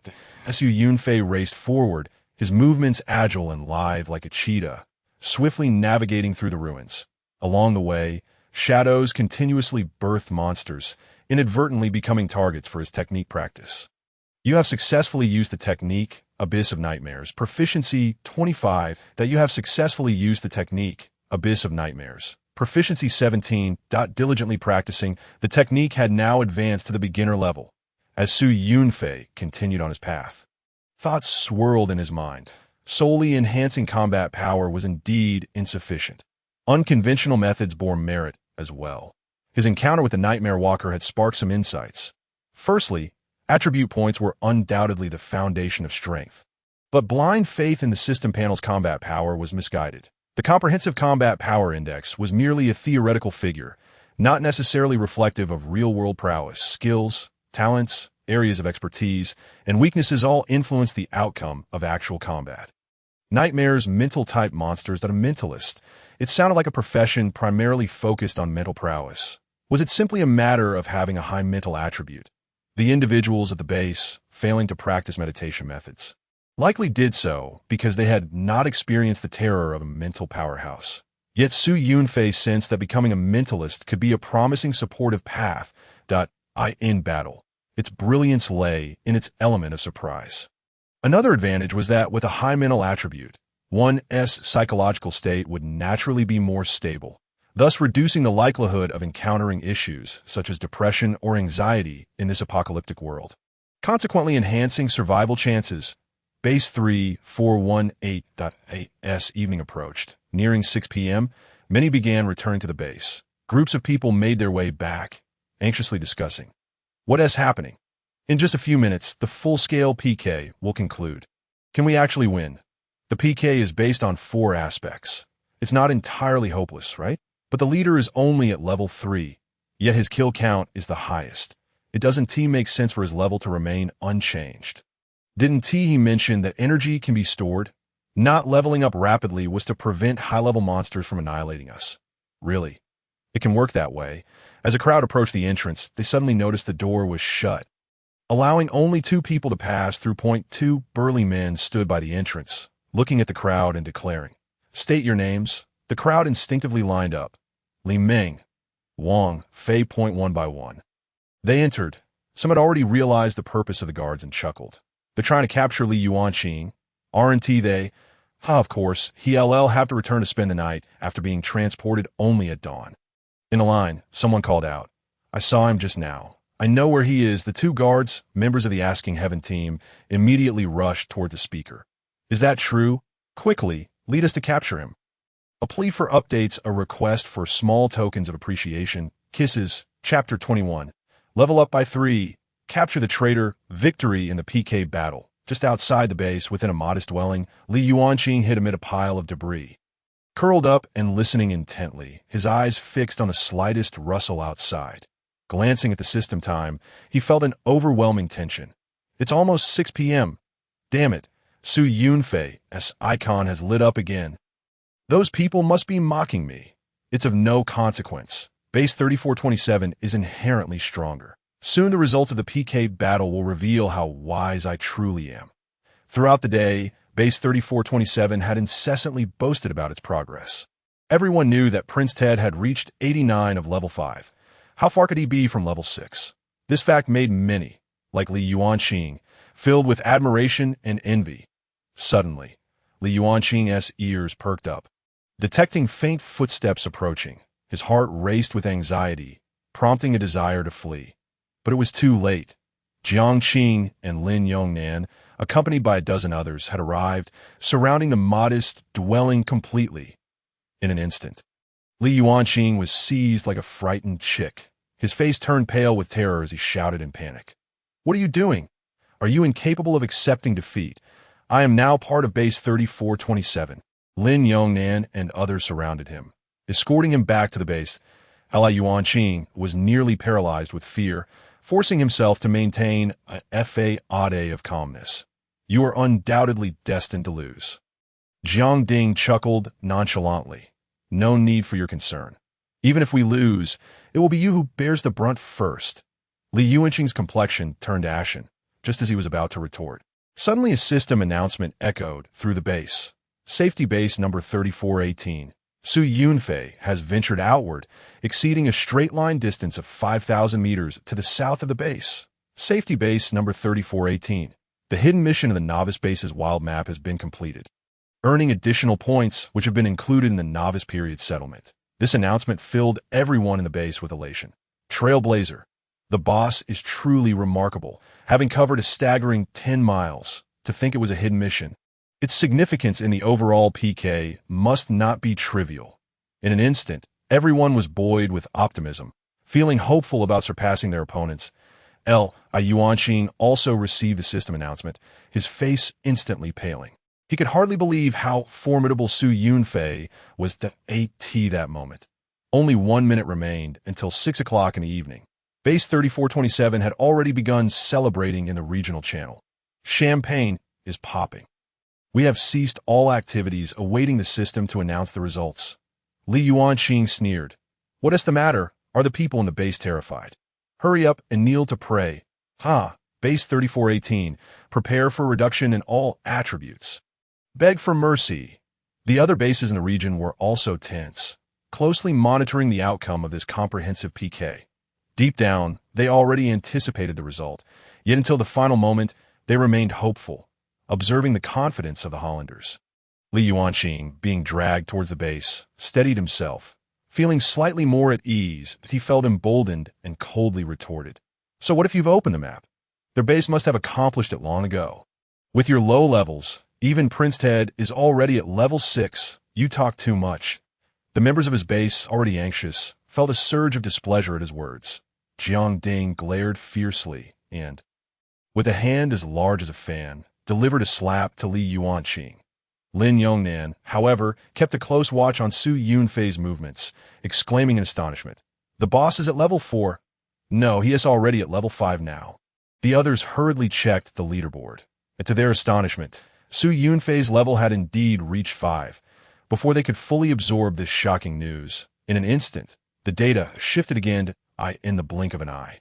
[SPEAKER 1] Su Yunfei raced forward, his movements agile and lithe like a cheetah, swiftly navigating through the ruins. Along the way, shadows continuously birthed monsters, inadvertently becoming targets for his technique practice. You have successfully used the technique, Abyss of Nightmares. Proficiency 25. You have successfully used the technique, Abyss of Nightmares. Proficiency 17. Diligently practicing, the technique had now advanced to the beginner level. As Su Yunfei continued on his path, thoughts swirled in his mind. Solely enhancing combat power was indeed insufficient. Unconventional methods bore merit as well. His encounter with the Nightmare Walker had sparked some insights. Firstly, attribute points were undoubtedly the foundation of strength. But blind faith in the system panel's combat power was misguided. The Comprehensive Combat Power Index was merely a theoretical figure, not necessarily reflective of real-world prowess. Skills, talents, areas of expertise, and weaknesses all influence the outcome of actual combat. Nightmares, mental-type monsters that a mentalist. It sounded like a profession primarily focused on mental prowess. Was it simply a matter of having a high mental attribute? The individuals at the base, failing to practice meditation methods, likely did so because they had not experienced the terror of a mental powerhouse. Yet Su Yunfei sensed that becoming a mentalist could be a promising supportive path. In battle, its brilliance lay in its element of surprise. Another advantage was that with a high mental attribute, one's psychological state would naturally be more stable, thus reducing the likelihood of encountering issues such as depression or anxiety in this apocalyptic world, consequently enhancing survival chances. Base 3418.8's evening approached. Nearing 6 p.m., many began returning to the base. Groups of people made their way back, anxiously discussing what is happening. In just a few minutes, the full-scale PK will conclude. Can we actually win? The PK is based on 4 aspects. It's not entirely hopeless, right? But the leader is only at level 3, yet his kill count is the highest. It doesn't make sense for his level to remain unchanged. Didn't he mention that energy can be stored? Not leveling up rapidly was to prevent high-level monsters from annihilating us. Really? It can work that way. As a crowd approached the entrance, they suddenly noticed the door was shut, allowing only 2 people to pass through. 2 burly men stood by the entrance, looking at the crowd and declaring, "State your names." The crowd instinctively lined up. Li Meng, Wang, Fei. One by one. They entered. Some had already realized the purpose of the guards and chuckled. They're trying to capture Li Yuanqing. Aren't they? Of course, he'll have to return to spend the night after being transported only at dawn. In the line, someone called out, "I saw him just now. I know where he is." The 2 guards, members of the Asking Heaven team, immediately rushed toward the speaker. "Is that true? Quickly, lead us to capture him." A plea for updates, a request for small tokens of appreciation. Kisses, Chapter 21. Level up by 3. Capture the traitor. Victory in the PK battle. Just outside the base, within a modest dwelling, Li Yuanqing hid amid a pile of debris. Curled up and listening intently, his eyes fixed on the slightest rustle outside. Glancing at the system time, he felt an overwhelming tension. It's almost 6 p.m. Damn it, Su Yunfei's icon has lit up again. Those people must be mocking me. It's of no consequence. Base 3427 is inherently stronger. Soon the results of the PK battle will reveal how wise I truly am. Throughout the day, Base 3427 had incessantly boasted about its progress. Everyone knew that Prince Ted had reached 89 of level 5. How far could he be from level 6? This fact made many, like Li Yuanqing, filled with admiration and envy. Suddenly, Li Yuanqing's ears perked up. Detecting faint footsteps approaching, his heart raced with anxiety, prompting a desire to flee. But it was too late. Jiang Qing and Lin Yongnan, accompanied by a dozen others, had arrived, surrounding the modest dwelling completely. In an instant, Li Yuanqing was seized like a frightened chick. His face turned pale with terror as he shouted in panic. "What are you doing? Are you incapable of accepting defeat? I am now part of Base 3427. Lin Yongnan and others surrounded him, escorting him back to the base. Li Yuanqing was nearly paralyzed with fear, forcing himself to maintain a facade of calmness. "You are undoubtedly destined to lose." Jiang Ding chuckled nonchalantly. "No need for your concern. Even if we lose, it will be you who bears the brunt first." Li Yuanqing's complexion turned ashen, just as he was about to retort. Suddenly a system announcement echoed through the base. "Safety base number 3418. Su Yunfei has ventured outward, exceeding a straight-line distance of 5,000 meters to the south of the base. Safety base number 3418. The hidden mission of the novice base's wild map has been completed, earning additional points which have been included in the novice period settlement." This announcement filled everyone in the base with elation. Trailblazer. The boss is truly remarkable, having covered a staggering 10 miles. To think it was a hidden mission. Its significance in the overall PK must not be trivial. In an instant, everyone was buoyed with optimism, feeling hopeful about surpassing their opponents. Li Yuanqing also received the system announcement, his face instantly paling. He could hardly believe how formidable Su Yunfei was to AT that moment. Only 1 minute remained until 6 o'clock in the evening. Base 3427 had already begun celebrating in the regional channel. Champagne is popping. We have ceased all activities awaiting the system to announce the results. Li Yuanqing sneered. "What is the matter? Are the people in the base terrified? Hurry up and kneel to pray." Base 3418, prepare for reduction in all attributes. Beg for mercy. The other bases in the region were also tense, closely monitoring the outcome of this comprehensive PK. Deep down, they already anticipated the result, yet until the final moment, they remained hopeful, observing the confidence of the Hollanders. Li Yuanqing, being dragged towards the base, steadied himself, Feeling slightly more at ease, he felt emboldened and coldly retorted, "So what if you've opened the map? Their base must have accomplished it long ago. With your low levels, even Prince Ted is already at level 6. You talk too much." The members of his base, already anxious, felt a surge of displeasure at his words. Jiang Ding glared fiercely and, with a hand as large as a fan, delivered a slap to Li Yuanqing. Lin Yongnan, however, kept a close watch on Su Yunfei's movements, exclaiming in astonishment, "The boss is at level 4. No, he is already at level 5 now." The others hurriedly checked the leaderboard, and to their astonishment, Su Yunfei's level had indeed reached 5. Before they could fully absorb this shocking news, in an instant, the data shifted again to in the blink of an eye.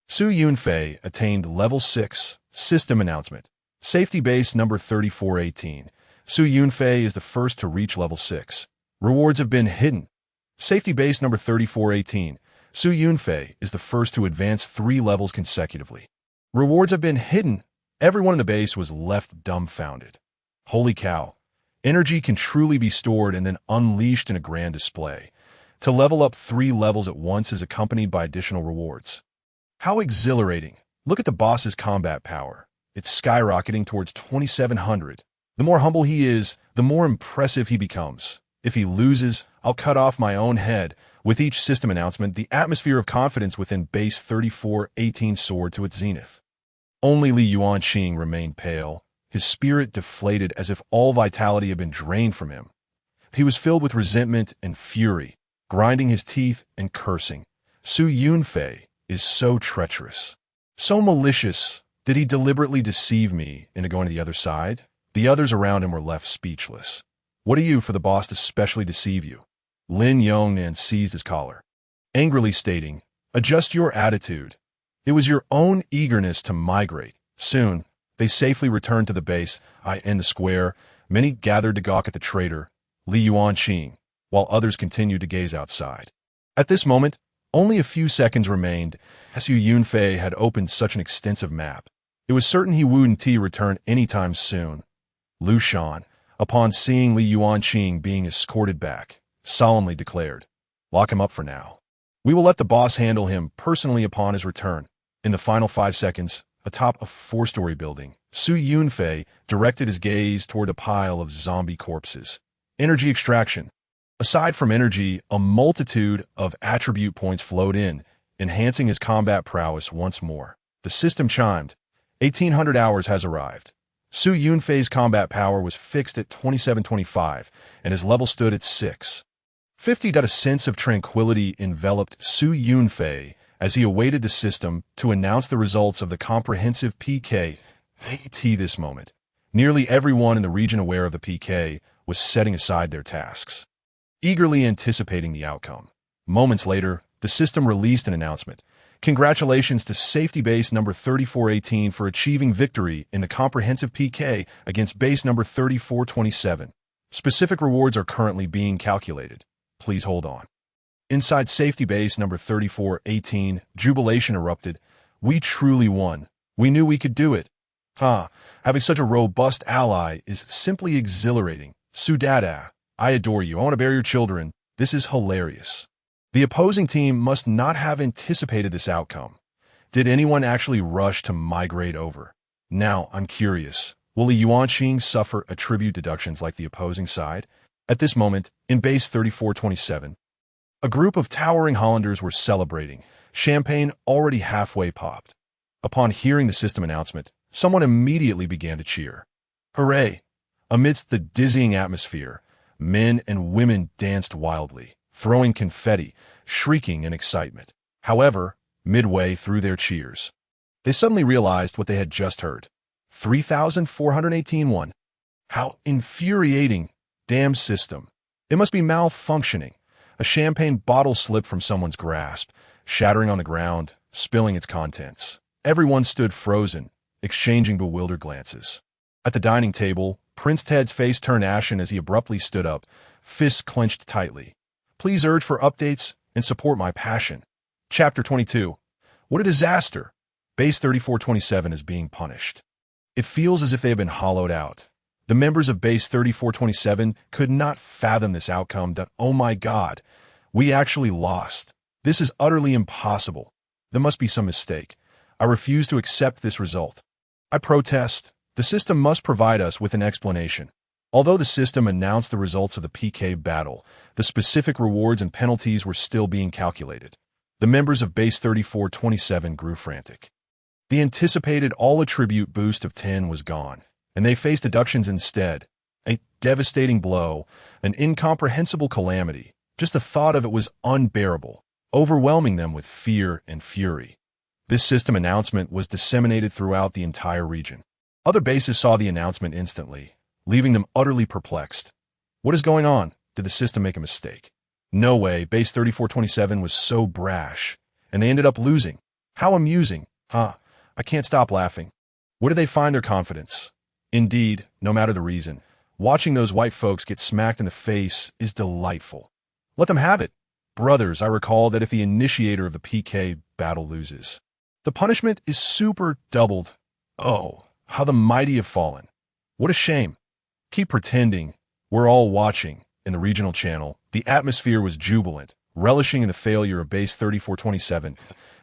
[SPEAKER 1] Su Yunfei attained level 6. System announcement. Safety base number 3418. Su Yunfei is the first to reach level 6. Rewards have been hidden. Safety base number 3418. Su Yunfei is the first to advance 3 levels consecutively. Rewards have been hidden. Everyone in the base was left dumbfounded. Holy cow. Energy can truly be stored and then unleashed in a grand display. To level up 3 levels at once is accompanied by additional rewards. How exhilarating. Look at the boss's combat power. It's skyrocketing towards 2700. The more humble he is, the more impressive he becomes. If he loses, I'll cut off my own head. With each system announcement, the atmosphere of confidence within base 3418 soared to its zenith. Only Li Yuanqing remained pale, his spirit deflated as if all vitality had been drained from him. He was filled with resentment and fury, grinding his teeth and cursing. Su Yunfei is so treacherous, so malicious. Did he deliberately deceive me into going to the other side? The others around him were left speechless. What are you for the boss to specially deceive you? Lin Yongnan seized his collar, angrily stating, "Adjust your attitude. It was your own eagerness to migrate." Soon, they safely returned to the base. In the square, many gathered to gawk at the traitor, Li Yuanqing, while others continued to gaze outside. At this moment, only a few seconds remained. Su Yunfei had opened such an extensive map. It was certain he wouldn't return anytime soon. Lu Shan, upon seeing Li Yuanqing being escorted back, solemnly declared, "Lock him up for now. We will let the boss handle him personally upon his return." In the final 5 seconds, atop a 4-story building, Su Yunfei directed his gaze toward a pile of zombie corpses. Energy extraction. Aside from energy, a multitude of attribute points flowed in, enhancing his combat prowess once more. The system chimed. 1800 hours has arrived. Su Yunfei's combat power was fixed at 2725, and his level stood at 6. 50. A sense of tranquility enveloped Su Yunfei as he awaited the system to announce the results of the comprehensive PK. At this moment, nearly everyone in the region aware of the PK was setting aside their tasks, eagerly anticipating the outcome. Moments later, the system released an announcement. "Congratulations to Safety Base number 3418 for achieving victory in the comprehensive PK against base number 3427. Specific rewards are currently being calculated. Please hold on." Inside Safety Base number 3418, jubilation erupted. "We truly won. We knew we could do it. Having such a robust ally is simply exhilarating. Sudada, I adore you. I want to bear your children. This is hilarious." The opposing team must not have anticipated this outcome. Did anyone actually rush to migrate over? Now, I'm curious, will Li Yuanqing suffer attribute deductions like the opposing side? At this moment, in base 3427, a group of towering Hollanders were celebrating, champagne already halfway popped. Upon hearing the system announcement, someone immediately began to cheer. Hooray! Amidst the dizzying atmosphere, men and women danced wildly, throwing confetti, shrieking in excitement. However, midway through their cheers, they suddenly realized what they had just heard. 3,418 won. How infuriating! Damn system. It must be malfunctioning. A champagne bottle slipped from someone's grasp, shattering on the ground, spilling its contents. Everyone stood frozen, exchanging bewildered glances. At the dining table, Prince Ted's face turned ashen as he abruptly stood up, fists clenched tightly. "Please urge for updates and support my passion." Chapter 22. What a disaster! Base 3427 is being punished. It feels as if they have been hollowed out. The members of Base 3427 could not fathom this outcome. Oh my God! We actually lost. This is utterly impossible. There must be some mistake. I refuse to accept this result. I protest. The system must provide us with an explanation. Although the system announced the results of the PK battle, the specific rewards and penalties were still being calculated. The members of Base 3427 grew frantic. The anticipated all-attribute boost of 10 was gone, and they faced deductions instead. A devastating blow, an incomprehensible calamity. Just the thought of it was unbearable, overwhelming them with fear and fury. This system announcement was disseminated throughout the entire region. Other bases saw the announcement instantly, leaving them utterly perplexed. What is going on? Did the system make a mistake? No way, Base 3427 was so brash, and they ended up losing. How amusing, huh? I can't stop laughing. Where do they find their confidence? Indeed, no matter the reason, watching those white folks get smacked in the face is delightful. Let them have it. Brothers, I recall that if the initiator of the PK battle loses, the punishment is super doubled. Oh, how the mighty have fallen. What a shame. Keep pretending. We're all watching. In the regional channel, the atmosphere was jubilant, relishing in the failure of Base 3427.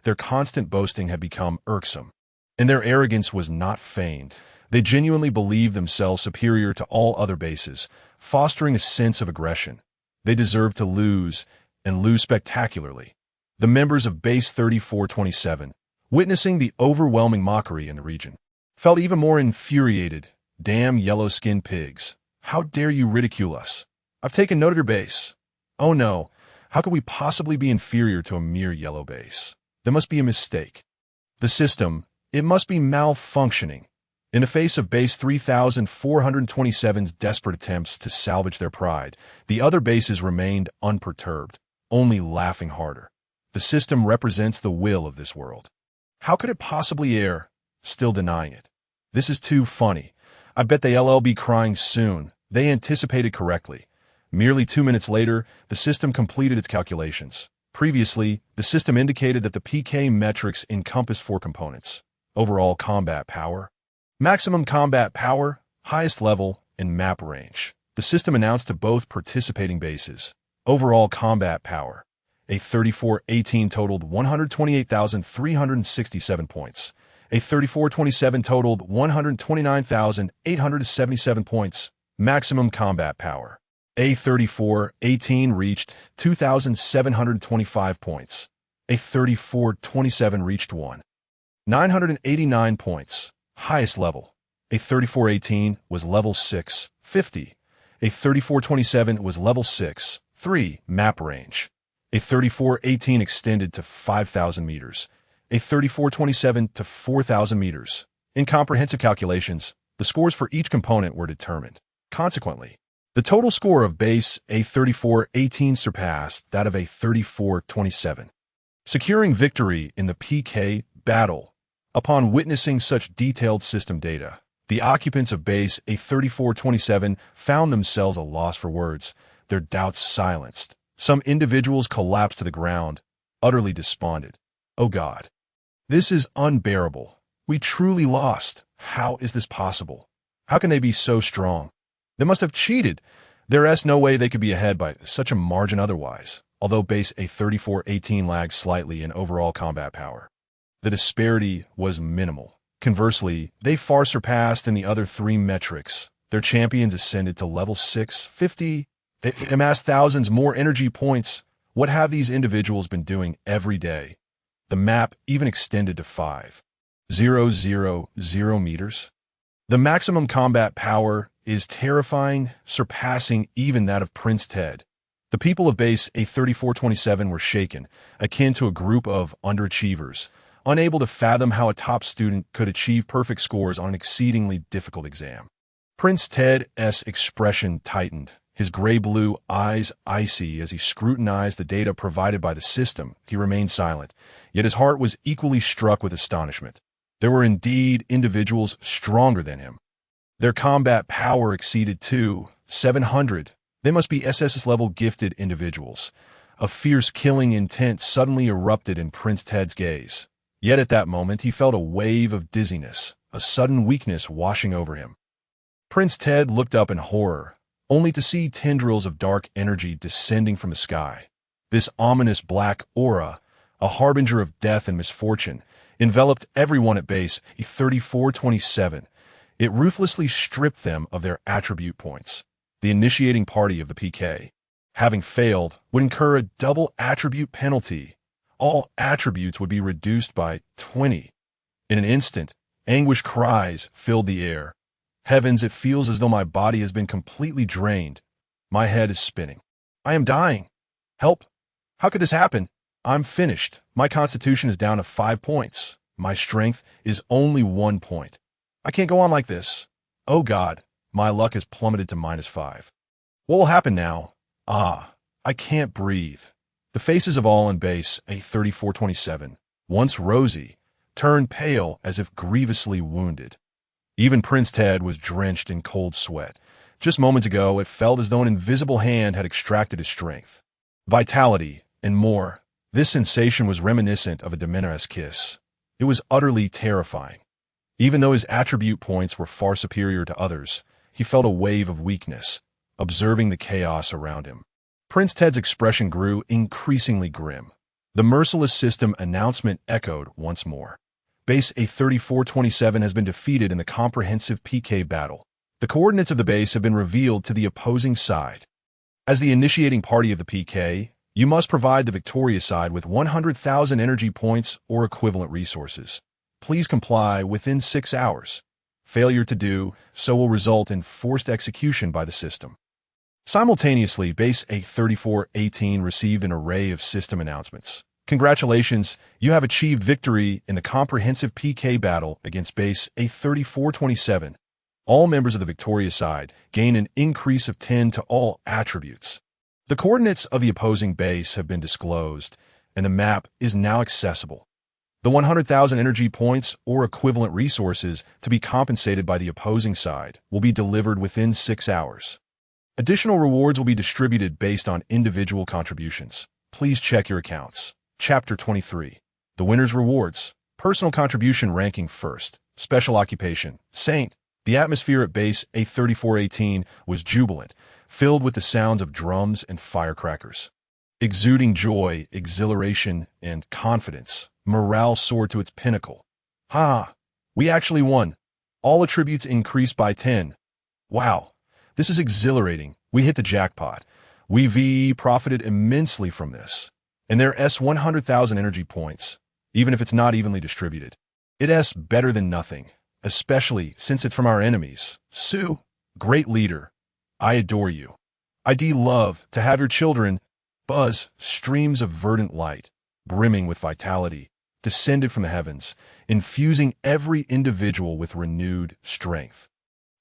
[SPEAKER 1] Their constant boasting had become irksome, and their arrogance was not feigned. They genuinely believed themselves superior to all other bases, fostering a sense of aggression. They deserved to lose, and lose spectacularly. The members of Base 3427, witnessing the overwhelming mockery in the region, felt even more infuriated. Damn yellow-skinned pigs. How dare you ridicule us? I've taken note of your base. Oh no, how could we possibly be inferior to a mere yellow base? There must be a mistake. The system, it must be malfunctioning. In the face of Base 3427's desperate attempts to salvage their pride, the other bases remained unperturbed, only laughing harder. The system represents the will of this world. How could it possibly err? Still denying it. This is too funny. I bet they'll be crying soon. They anticipated correctly. Merely 2 minutes later, the system completed its calculations. Previously, the system indicated that the PK metrics encompass 4 components: overall combat power, maximum combat power, highest level, and map range. The system announced to both participating bases. Overall combat power. A 3418 totaled 128,367 points. A 3427 totaled 129,877 points. Maximum combat power. A 3418 reached 2,725 points. A 3427 reached 1,989 points. Highest level. A 3418 was level 650. A 3427 was level 6-3 map range. A 3418 extended to 5,000 meters. A 3427 to 4,000 meters. In comprehensive calculations, the scores for each component were determined. Consequently, the total score of base A3418 surpassed that of A3427, securing victory in the PK battle. Upon witnessing such detailed system data, the occupants of base A3427 found themselves a loss for words, their doubts silenced. Some individuals collapsed to the ground, utterly despondent. Oh God, this is unbearable. We truly lost. How is this possible? How can they be so strong? They must have cheated. There's no way they could be ahead by such a margin otherwise, although base A3418 lagged slightly in overall combat power. The disparity was minimal. Conversely, they far surpassed in the other 3 metrics. Their champions ascended to level 650. They amassed thousands more energy points. What have these individuals been doing every day? The map even extended to 5,000 meters. The maximum combat power is terrifying, surpassing even that of Prince Ted. The people of base A3427 were shaken, akin to a group of underachievers, unable to fathom how a top student could achieve perfect scores on an exceedingly difficult exam. Prince Ted's expression tightened, his gray-blue eyes icy as he scrutinized the data provided by the system. He remained silent, yet his heart was equally struck with astonishment. There were indeed individuals stronger than him. Their combat power exceeded 700. They must be SSS-level gifted individuals. A fierce killing intent suddenly erupted in Prince Ted's gaze. Yet at that moment he felt a wave of dizziness, a sudden weakness washing over him. Prince Ted looked up in horror, only to see tendrils of dark energy descending from the sky. This ominous black aura, a harbinger of death and misfortune, enveloped everyone at base E3427. It ruthlessly stripped them of their attribute points. The initiating party of the PK, having failed, would incur a double attribute penalty. All attributes would be reduced by 20. In an instant, anguish cries filled the air. Heavens, it feels as though my body has been completely drained. My head is spinning. I am dying. Help! How could this happen? I'm finished. My constitution is down to 5 points. My strength is only 1 point. I can't go on like this. Oh God, my luck has plummeted to -5. What will happen now? I can't breathe. The faces of all in base A3427, once rosy, turned pale as if grievously wounded. Even Prince Ted was drenched in cold sweat. Just moments ago, it felt as though an invisible hand had extracted his strength, vitality, and more. This sensation was reminiscent of a Dementor's kiss. It was utterly terrifying. Even though his attribute points were far superior to others, he felt a wave of weakness, observing the chaos around him. Prince Ted's expression grew increasingly grim. The merciless system announcement echoed once more. Base A3427 has been defeated in the comprehensive PK battle. The coordinates of the base have been revealed to the opposing side. As the initiating party of the PK, you must provide the victorious side with 100,000 energy points or equivalent resources. Please comply within 6 hours. Failure to do so will result in forced execution by the system. Simultaneously, Base A3418 received an array of system announcements. Congratulations, you have achieved victory in the comprehensive PK battle against Base A3427. All members of the victorious side gain an increase of 10 to all attributes. The coordinates of the opposing base have been disclosed, and the map is now accessible. The 100,000 energy points or equivalent resources to be compensated by the opposing side will be delivered within 6 hours. Additional rewards will be distributed based on individual contributions. Please check your accounts. Chapter 23. The winner's rewards. Personal contribution ranking first. Special occupation. Saint. The atmosphere at base A3418 was jubilant, filled with the sounds of drums and firecrackers. Exuding joy, exhilaration, and confidence, morale soared to its pinnacle. We actually won. All attributes increased by 10. Wow, this is exhilarating. We hit the jackpot. We VE profited immensely from this. And their S 100,000 energy points, even if it's not evenly distributed. It's better than nothing, especially since it's from our enemies. Sue, great leader. I adore you. I'd love to have your children. Buzz, streams of verdant light, brimming with vitality, descended from the heavens, infusing every individual with renewed strength.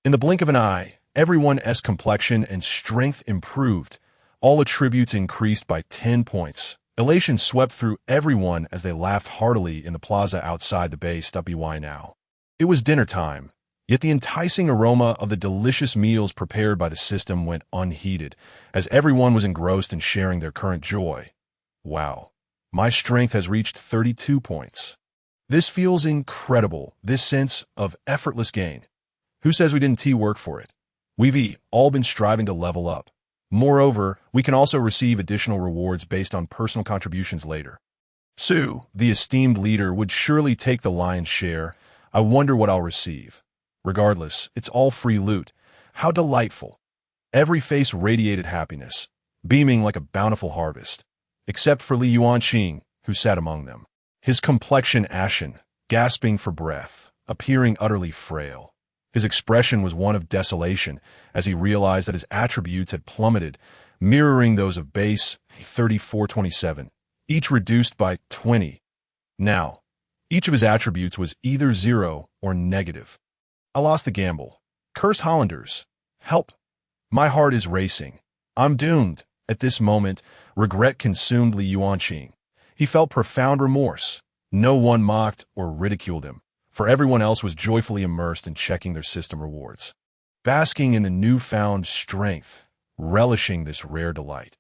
[SPEAKER 1] In the blink of an eye, everyone's complexion and strength improved. All attributes increased by 10 points. Elation swept through everyone as they laughed heartily in the plaza outside the base. WY now. It was dinner time, yet the enticing aroma of the delicious meals prepared by the system went unheeded, as everyone was engrossed in sharing their current joy. Wow, my strength has reached 32 points. This feels incredible, this sense of effortless gain. Who says we didn't work for it? We've all been striving to level up. Moreover, we can also receive additional rewards based on personal contributions later. Sue, the esteemed leader, would surely take the lion's share. I wonder what I'll receive. Regardless, it's all free loot. How delightful. Every face radiated happiness, beaming like a bountiful harvest, except for Li Yuanqing, who sat among them. His complexion ashen, gasping for breath, appearing utterly frail. His expression was one of desolation as he realized that his attributes had plummeted, mirroring those of base 3427, each reduced by 20. Now, each of his attributes was either 0 or negative. I lost the gamble. Cursed Hollanders. Help! My heart is racing. I'm doomed. At this moment, regret consumed Li Yuanqing. He felt profound remorse. No one mocked or ridiculed him, for everyone else was joyfully immersed in checking their system rewards, basking in the newfound strength, relishing this rare delight.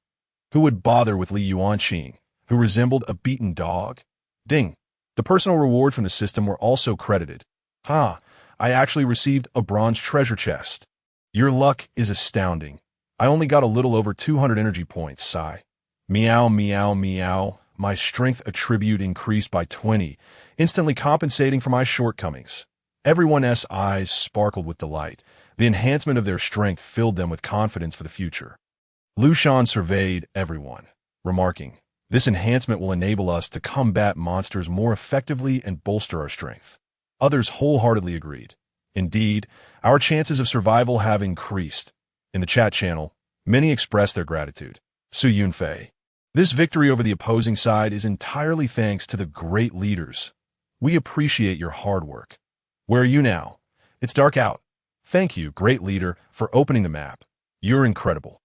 [SPEAKER 1] Who would bother with Li Yuanqing, who resembled a beaten dog? Ding! The personal reward from the system were also credited. I actually received a bronze treasure chest. Your luck is astounding. I only got a little over 200 energy points, sigh. Meow, meow, meow. My strength attribute increased by 20, instantly compensating for my shortcomings. Everyone's eyes sparkled with delight. The enhancement of their strength filled them with confidence for the future. Lu Shan surveyed everyone, remarking, "This enhancement will enable us to combat monsters more effectively and bolster our strength." Others wholeheartedly agreed. Indeed, our chances of survival have increased. In the chat channel, many expressed their gratitude. Su Yunfei. This victory over the opposing side is entirely thanks to the great leaders. We appreciate your hard work. Where are you now? It's dark out. Thank you, great leader, for opening the map. You're incredible.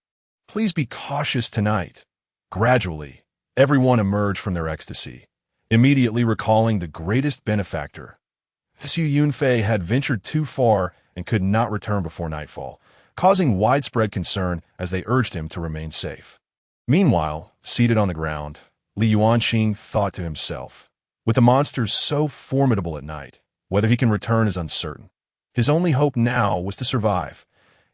[SPEAKER 1] Please be cautious tonight. Gradually, everyone emerged from their ecstasy, immediately recalling the greatest benefactor. Su Yunfei had ventured too far and could not return before nightfall, causing widespread concern as they urged him to remain safe. Meanwhile, seated on the ground, Li Yuanqing thought to himself, with the monsters so formidable at night, whether he can return is uncertain. His only hope now was to survive.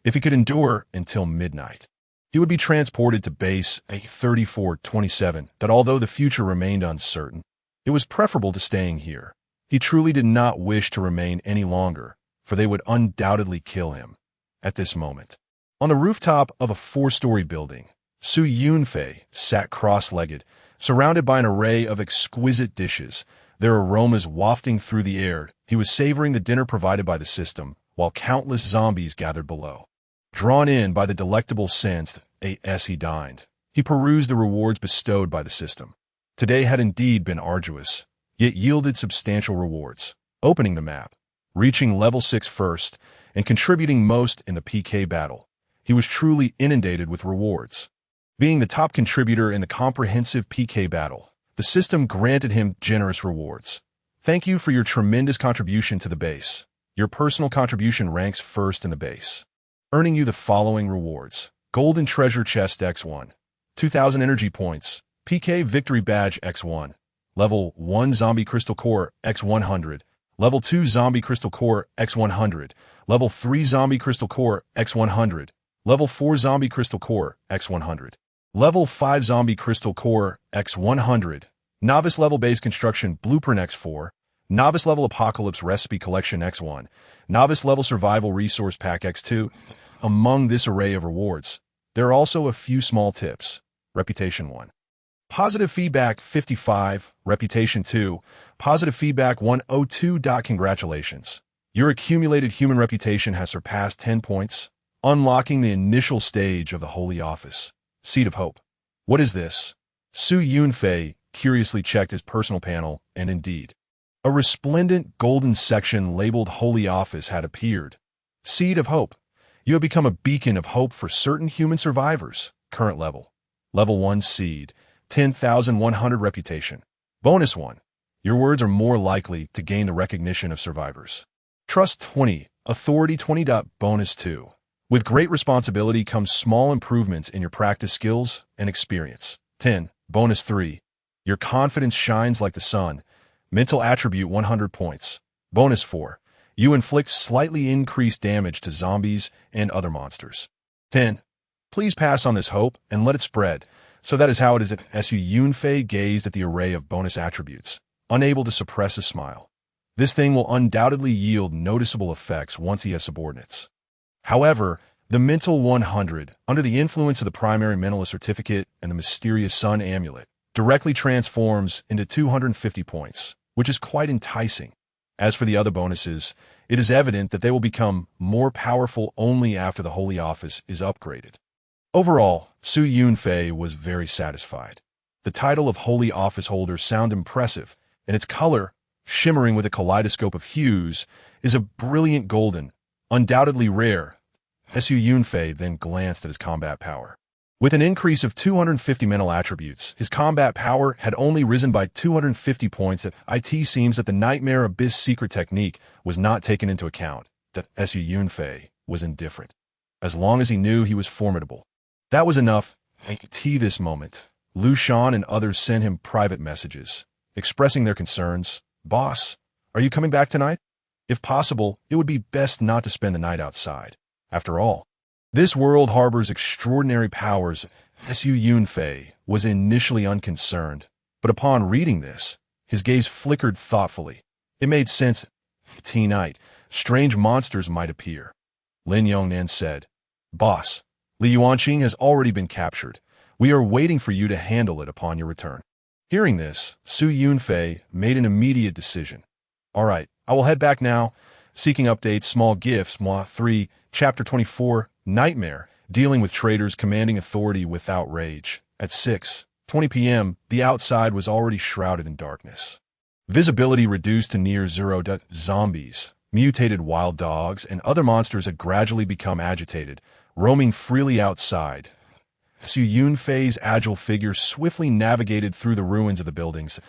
[SPEAKER 1] If he could endure until midnight, he would be transported to base A3427, that although the future remained uncertain, it was preferable to staying here. He truly did not wish to remain any longer, for they would undoubtedly kill him. At this moment, on the rooftop of a 4-story building, Su Yunfei sat cross-legged, surrounded by an array of exquisite dishes, their aromas wafting through the air. He was savoring the dinner provided by the system, while countless zombies gathered below. Drawn in by the delectable scents as he dined, he perused the rewards bestowed by the system. Today had indeed been arduous, yet yielded substantial rewards. Opening the map, reaching level 6 first, and contributing most in the PK battle, he was truly inundated with rewards. Being the top contributor in the comprehensive PK battle, the system granted him generous rewards. Thank you for your tremendous contribution to the base. Your personal contribution ranks first in the base, earning you the following rewards: Golden Treasure Chest X1, 2,000 Energy Points, PK Victory Badge X1, Level 1 Zombie Crystal Core X100, Level 2 Zombie Crystal Core X100, Level 3 Zombie Crystal Core X100, Level 4 Zombie Crystal Core X100, Level 5 Zombie Crystal Core X100, Novice Level Base Construction Blueprint X4, Novice Level Apocalypse Recipe Collection X1, Novice Level Survival Resource Pack X2. Among this array of rewards, there are also a few small tips. Reputation 1. Positive Feedback 55, Reputation 2, Positive Feedback 102. Congratulations. Your accumulated human reputation has surpassed 10 points, unlocking the initial stage of the Holy Office. Seed of Hope. What is this? Su Yunfei curiously checked his personal panel, and indeed, a resplendent golden section labeled Holy Office had appeared. Seed of Hope. You have become a beacon of hope for certain human survivors. Current level. Level 1 Seed. 10,100 Reputation. Bonus 1. Your words are more likely to gain the recognition of survivors. Trust 20. Authority 20. Bonus 2. With great responsibility comes small improvements in your practice skills and experience. 10. Bonus 3. Your confidence shines like the sun. Mental attribute 100 points. Bonus 4. You inflict slightly increased damage to zombies and other monsters. 10. Please pass on this hope and let it spread. So that is how it is that Su Yunfei gazed at the array of bonus attributes, unable to suppress a smile. This thing will undoubtedly yield noticeable effects once he has subordinates. However, the Mental 100, under the influence of the Primary Mentalist Certificate and the Mysterious Sun Amulet, directly transforms into 250 points, which is quite enticing. As for the other bonuses, it is evident that they will become more powerful only after the Holy Office is upgraded. Overall, Su Yunfei was very satisfied. The title of Holy Office Holder sounds impressive, and its color, shimmering with a kaleidoscope of hues, is a brilliant golden, undoubtedly rare. Su Yunfei then glanced at his combat power. With an increase of 250 mental attributes, his combat power had only risen by 250 points. It seems that the Nightmare Abyss secret technique was not taken into account, that Su Yunfei was indifferent. As long as he knew he was formidable, that was enough. This moment, Lu Shan and others sent him private messages, expressing their concerns. Boss, are you coming back tonight? If possible, it would be best not to spend the night outside. After all, this world harbors extraordinary powers. Su Yunfei was initially unconcerned, but upon reading this, his gaze flickered thoughtfully. It made sense. Tonight, strange monsters might appear. Lin Yongnan said, "Boss, Li Yuanqing has already been captured. We are waiting for you to handle it upon your return." Hearing this, Su Yunfei made an immediate decision. "All right, I will head back now." Seeking updates, small gifts, Moi 3, Chapter 24, Nightmare, dealing with traitors commanding authority without rage. At 6:20 p.m., the outside was already shrouded in darkness. Visibility reduced to near zero. Zombies, mutated wild dogs, and other monsters had gradually become agitated, roaming freely outside. Su Yunfei's agile figure swiftly navigated through the ruins of the buildings.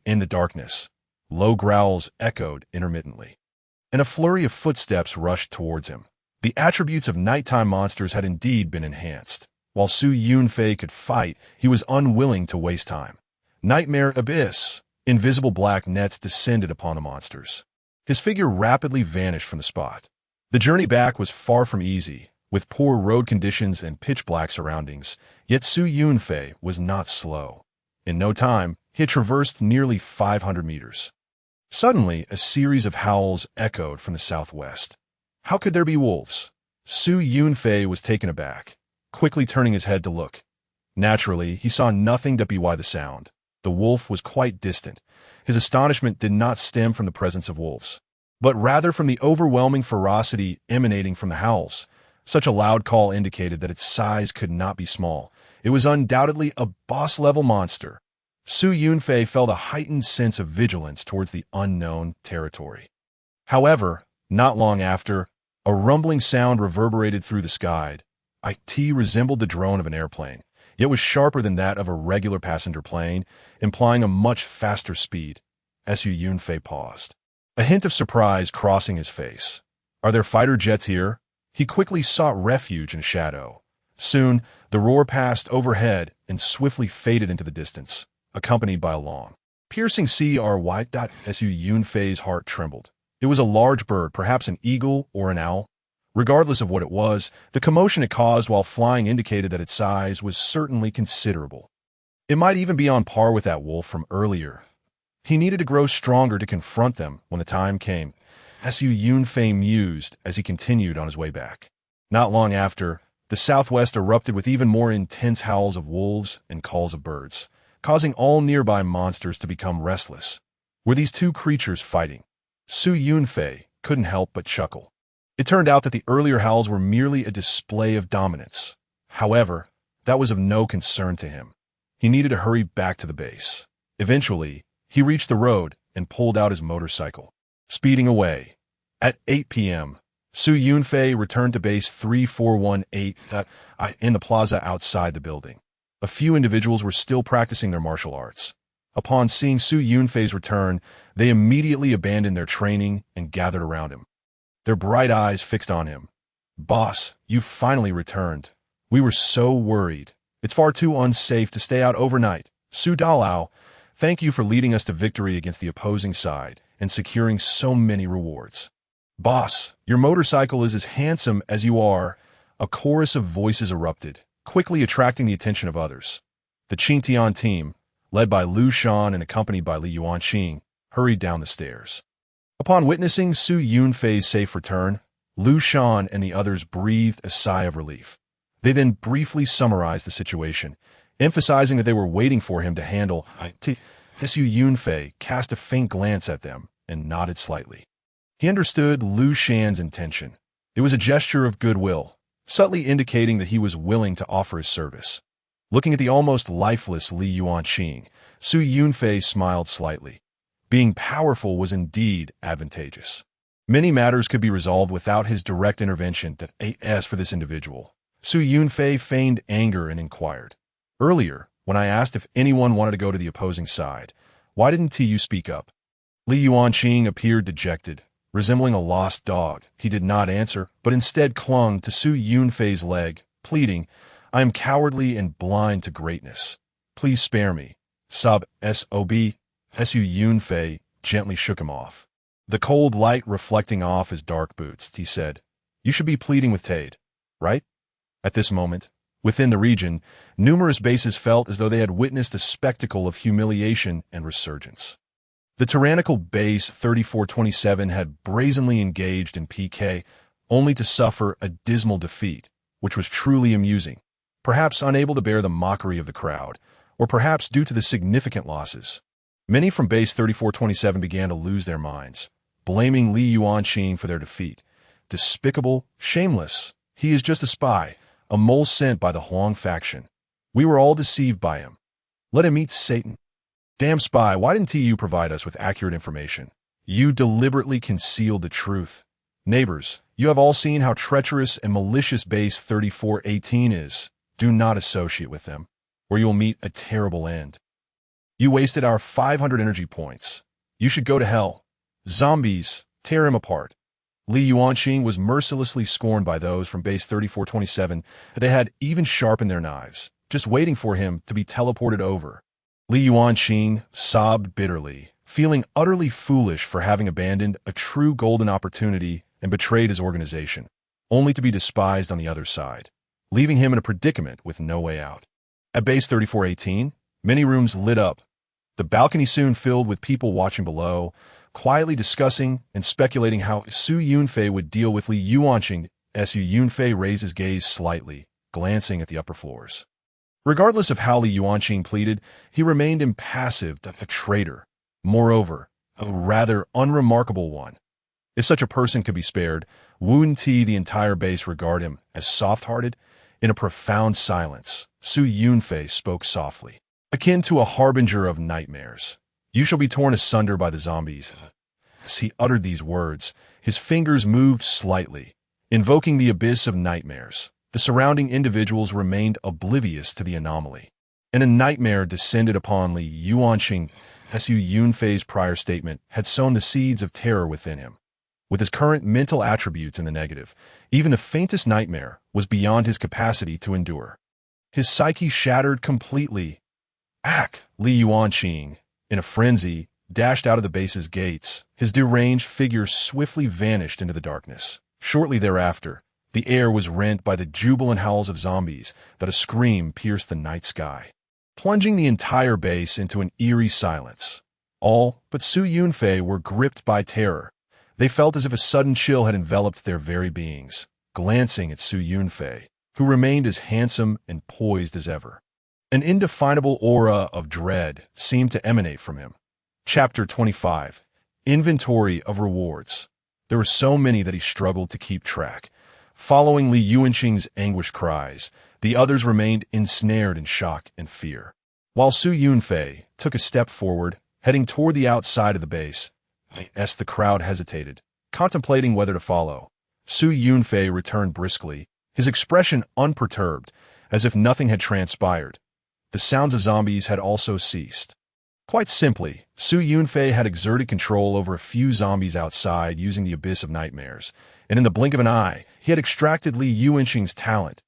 [SPEAKER 1] In the darkness, low growls echoed intermittently, and a flurry of footsteps rushed towards him. The attributes of nighttime monsters had indeed been enhanced. While Su Yunfei could fight, he was unwilling to waste time. Nightmare abyss. Invisible black nets descended upon the monsters. His figure rapidly vanished from the spot. The journey back was far from easy, with poor road conditions and pitch-black surroundings, yet Su Yunfei was not slow. In no time, he had traversed nearly 500 meters. Suddenly, a series of howls echoed from the southwest. How could there be wolves? Su Yunfei was taken aback, quickly turning his head to look. Naturally, he saw nothing to belie the sound. The wolf was quite distant. His astonishment did not stem from the presence of wolves, but rather from the overwhelming ferocity emanating from the howls. Such a loud call indicated that its size could not be small. It was undoubtedly a boss-level monster. Su Yunfei felt a heightened sense of vigilance towards the unknown territory. However, not long after, a rumbling sound reverberated through the sky. It resembled the drone of an airplane, yet was sharper than that of a regular passenger plane, implying a much faster speed. Su Yunfei paused, a hint of surprise crossing his face. "Are there fighter jets here?" He quickly sought refuge in shadow. Soon, the roar passed overhead and swiftly faded into the distance, accompanied by a long, piercing CRY. Su Yunfei's heart trembled. It was a large bird, perhaps an eagle or an owl. Regardless of what it was, the commotion it caused while flying indicated that its size was certainly considerable. It might even be on par with that wolf from earlier. He needed to grow stronger to confront them when the time came. Su Yunfei mused as he continued on his way back. Not long after, the southwest erupted with even more intense howls of wolves and calls of birds, causing all nearby monsters to become restless. Were these two creatures fighting? Su Yunfei couldn't help but chuckle. It turned out that the earlier howls were merely a display of dominance. However, that was of no concern to him. He needed to hurry back to the base. Eventually, he reached the road and pulled out his motorcycle, speeding away. At 8 p.m., Su Yunfei returned to base 3418 in the plaza outside the building. A few individuals were still practicing their martial arts. Upon seeing Su Yunfei's return, they immediately abandoned their training and gathered around him, their bright eyes fixed on him. "Boss, you finally returned. We were so worried. It's far too unsafe to stay out overnight. Su Dalao, thank you for leading us to victory against the opposing side and securing so many rewards." "Boss, your motorcycle is as handsome as you are." A chorus of voices erupted, quickly attracting the attention of others. The Qingtian team, led by Lu Shan and accompanied by Li Yuanqing, hurried down the stairs. Upon witnessing Su Yunfei's safe return, Lu Shan and the others breathed a sigh of relief. They then briefly summarized the situation, emphasizing that they were waiting for him to handle it. Su Yunfei cast a faint glance at them and nodded slightly. He understood Lu Shan's intention. It was a gesture of goodwill, subtly indicating that he was willing to offer his service. Looking at the almost lifeless Li Yuanqing, Su Yunfei smiled slightly. Being powerful was indeed advantageous. Many matters could be resolved without his direct intervention. As for this individual, Su Yunfei feigned anger and inquired. "Earlier, when I asked if anyone wanted to go to the opposing side, why didn't you speak up?" Li Yuanqing appeared dejected, resembling a lost dog. He did not answer, but instead clung to Su Yunfei's leg, pleading, "I am cowardly and blind to greatness. Please spare me." Sob. Su Yunfei gently shook him off, the cold light reflecting off his dark boots. He said, "You should be pleading with Tade, right?" At this moment, Within the region, numerous bases felt as though they had witnessed a spectacle of humiliation and resurgence. The tyrannical base 3427 had brazenly engaged in PK, only to suffer a dismal defeat, which was truly amusing, perhaps unable to bear the mockery of the crowd, or perhaps due to the significant losses. Many from base 3427 began to lose their minds, blaming Li Yuanqing for their defeat. Despicable, shameless, he is just a spy, a mole sent by the Huang faction. We were all deceived by him. Let him eat Satan. Damn spy, why didn't you provide us with accurate information? You deliberately concealed the truth. Neighbors, you have all seen how treacherous and malicious base 3418 is. Do not associate with them, or you will meet a terrible end. You wasted our 500 energy points. You should go to hell. Zombies, tear him apart. Li Yuanqing was mercilessly scorned by those from base 3427. They had even sharpened their knives, just waiting for him to be teleported over. Li Yuanqing sobbed bitterly, feeling utterly foolish for having abandoned a true golden opportunity and betrayed his organization, only to be despised on the other side, leaving him in a predicament with no way out. At base 3418, many rooms lit up. The balcony soon filled with people watching below, quietly discussing and speculating how Su Yunfei would deal with Li Yuanqing. Su Yunfei raised his gaze slightly, glancing at the upper floors. Regardless of how Li Yuanqing pleaded, he remained impassive, a traitor. Moreover, a rather unremarkable one. If such a person could be spared, wouldn't the entire base regard him as soft-hearted? In a profound silence, Su Yunfei spoke softly, akin to a harbinger of nightmares. You shall be torn asunder by the zombies. As he uttered these words, his fingers moved slightly, invoking the abyss of nightmares. The surrounding individuals remained oblivious to the anomaly, and a nightmare descended upon Li Yuanqing. Su Yunfei's prior statement had sown the seeds of terror within him. With his current mental attributes in the negative, even the faintest nightmare was beyond his capacity to endure. His psyche shattered completely. Li Yuanqing, in a frenzy, dashed out of the base's gates. His deranged figure swiftly vanished into the darkness. Shortly thereafter, the air was rent by the jubilant howls of zombies that a scream pierced the night sky, plunging the entire base into an eerie silence. All but Su Yunfei were gripped by terror. They felt as if a sudden chill had enveloped their very beings, glancing at Su Yunfei, who remained as handsome and poised as ever. An indefinable aura of dread seemed to emanate from him. Chapter 25. Inventory of Rewards. There were so many that he struggled to keep track. Following Li Yuanqing's anguished cries, the others remained ensnared in shock and fear. While Su Yunfei took a step forward, heading toward the outside of the base, the crowd hesitated, contemplating whether to follow. Su Yunfei returned briskly, his expression unperturbed, as if nothing had transpired. The sounds of zombies had also ceased. Quite simply, Su Yunfei had exerted control over a few zombies outside using the abyss of nightmares, and in the blink of an eye, he had extracted Li Yuanqing's talent.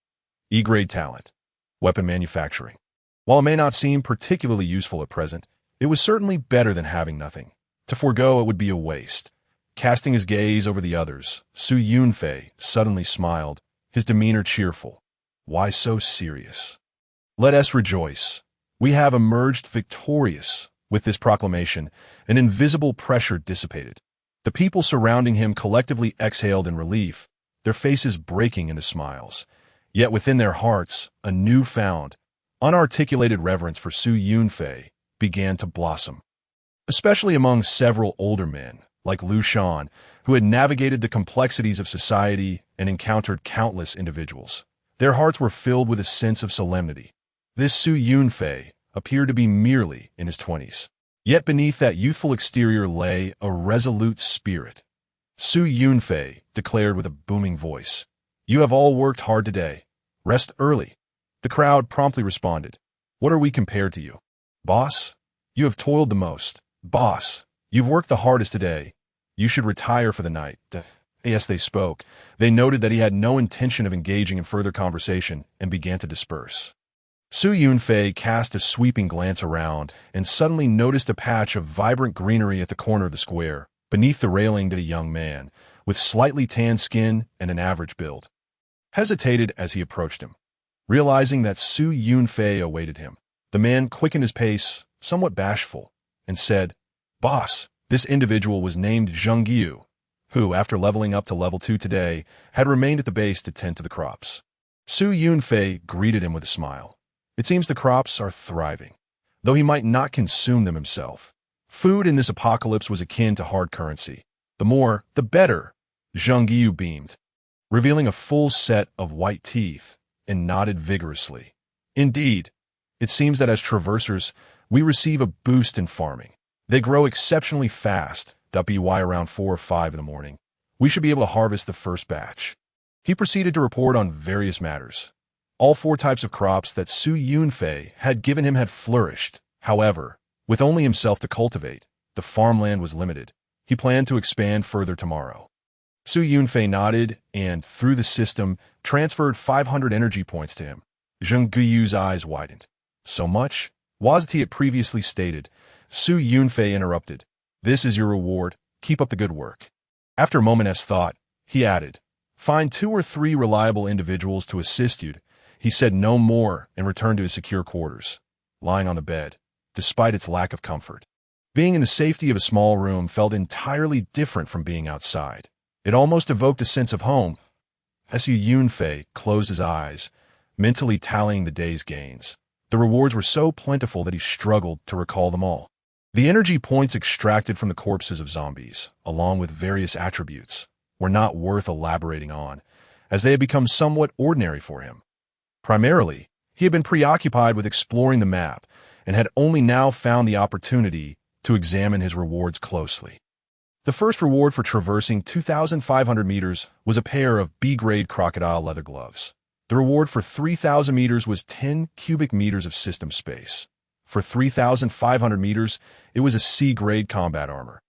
[SPEAKER 1] E-grade talent. Weapon manufacturing. While it may not seem particularly useful at present, it was certainly better than having nothing. To forego it would be a waste. Casting his gaze over the others, Su Yunfei suddenly smiled, his demeanor cheerful. Why so serious? Let us rejoice. We have emerged victorious. With this proclamation, an invisible pressure dissipated. The people surrounding him collectively exhaled in relief, their faces breaking into smiles. Yet within their hearts, a newfound, unarticulated reverence for Su Yunfei began to blossom. Especially among several older men, like Lu Shan, who had navigated the complexities of society and encountered countless individuals. Their hearts were filled with a sense of solemnity. This Su Yunfei appeared to be merely in his 20s. Yet beneath that youthful exterior lay a resolute spirit. Su Yunfei declared with a booming voice, "You have all worked hard today. Rest early." The crowd promptly responded, "What are we compared to you? Boss? You have toiled the most. Boss, you've worked the hardest today. You should retire for the night." As they spoke, they noted that he had no intention of engaging in further conversation and began to disperse. Su Yunfei cast a sweeping glance around and suddenly noticed a patch of vibrant greenery at the corner of the square. Beneath the railing stood a young man, with slightly tanned skin and an average build. Hesitated as he approached him. Realizing that Su Yunfei awaited him, the man quickened his pace, somewhat bashful, and said, "Boss, this individual was named Zheng Yu, who, after leveling up to level 2 today, had remained at the base to tend to the crops." Su Yunfei greeted him with a smile. It seems the crops are thriving, though he might not consume them himself. Food in this apocalypse was akin to hard currency. The more, the better, Zheng Yu beamed, revealing a full set of white teeth, and nodded vigorously. Indeed, it seems that as traversers, we receive a boost in farming. They grow exceptionally fast, by around 4 or 5 in the morning. We should be able to harvest the first batch. He proceeded to report on various matters. All 4 types of crops that Su Yunfei had given him had flourished. However, with only himself to cultivate, the farmland was limited. He planned to expand further tomorrow. Su Yunfei nodded and, through the system, transferred 500 energy points to him. Zheng Guyu's eyes widened. "So much?" Wazti had previously stated. Su Yunfei interrupted. "This is your reward. Keep up the good work." After a moment's thought, he added, "Find 2 or 3 reliable individuals to assist you." He said no more and returned to his secure quarters, lying on the bed, despite its lack of comfort. Being in the safety of a small room felt entirely different from being outside. It almost evoked a sense of home. Su Yunfei closed his eyes, mentally tallying the day's gains. The rewards were so plentiful that he struggled to recall them all. The energy points extracted from the corpses of zombies, along with various attributes, were not worth elaborating on, as they had become somewhat ordinary for him. Primarily, he had been preoccupied with exploring the map and had only now found the opportunity to examine his rewards closely. The first reward for traversing 2,500 meters was a pair of B-grade crocodile leather gloves. The reward for 3,000 meters was 10 cubic meters of system space. For 3,500 meters, it was a C-grade combat armor.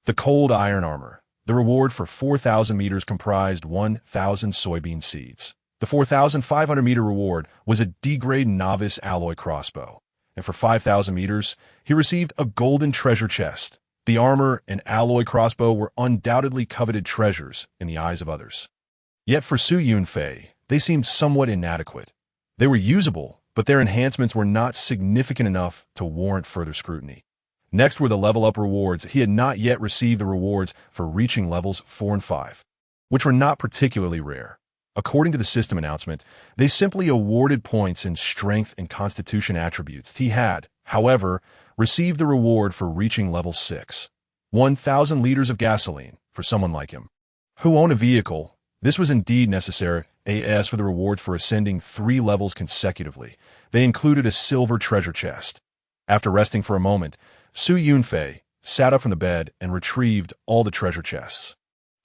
[SPEAKER 1] The cold iron armor. The reward for 4,000 meters comprised 1,000 soybean seeds. The 4,500-meter reward was a D-grade novice alloy crossbow. And for 5,000 meters, he received a golden treasure chest. The armor and alloy crossbow were undoubtedly coveted treasures in the eyes of others. Yet for Su Yunfei, they seemed somewhat inadequate. They were usable, but their enhancements were not significant enough to warrant further scrutiny. Next were the level-up rewards. He had not yet received the rewards for reaching levels 4 and 5, which were not particularly rare. According to the system announcement, they simply awarded points in strength and constitution attributes. He had, however, received the reward for reaching level 6, 1,000 liters of gasoline for someone like him, who owned a vehicle. This was indeed necessary. As for the rewards for ascending 3 levels consecutively, they included a silver treasure chest. After resting for a moment, Su Yunfei sat up from the bed and retrieved all the treasure chests.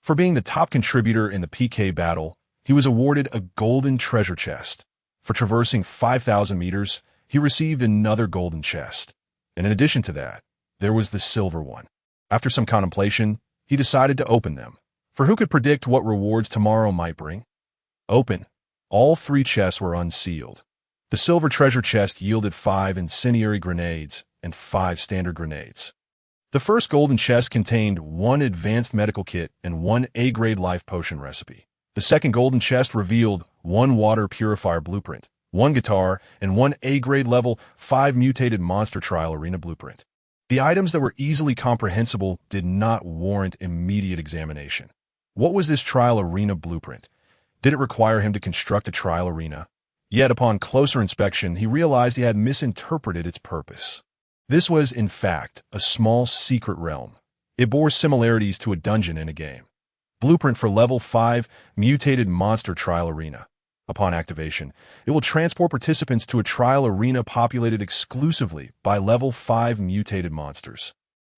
[SPEAKER 1] For being the top contributor in the PK battle, he was awarded a golden treasure chest. For traversing 5,000 meters, he received another golden chest. And in addition to that, there was the silver one. After some contemplation, he decided to open them. For who could predict what rewards tomorrow might bring? Open. All 3 chests were unsealed. The silver treasure chest yielded 5 incendiary grenades and 5 standard grenades. The first golden chest contained 1 advanced medical kit and 1 A-grade life potion recipe. The second golden chest revealed 1 water purifier blueprint, 1 guitar, and 1 A-grade level 5 mutated monster trial arena blueprint. The items that were easily comprehensible did not warrant immediate examination. What was this trial arena blueprint? Did it require him to construct a trial arena? Yet upon closer inspection, he realized he had misinterpreted its purpose. This was, in fact, a small secret realm. It bore similarities to a dungeon in a game. Blueprint for level 5 mutated monster trial arena. Upon activation, it will transport participants to a trial arena populated exclusively by level 5 mutated monsters,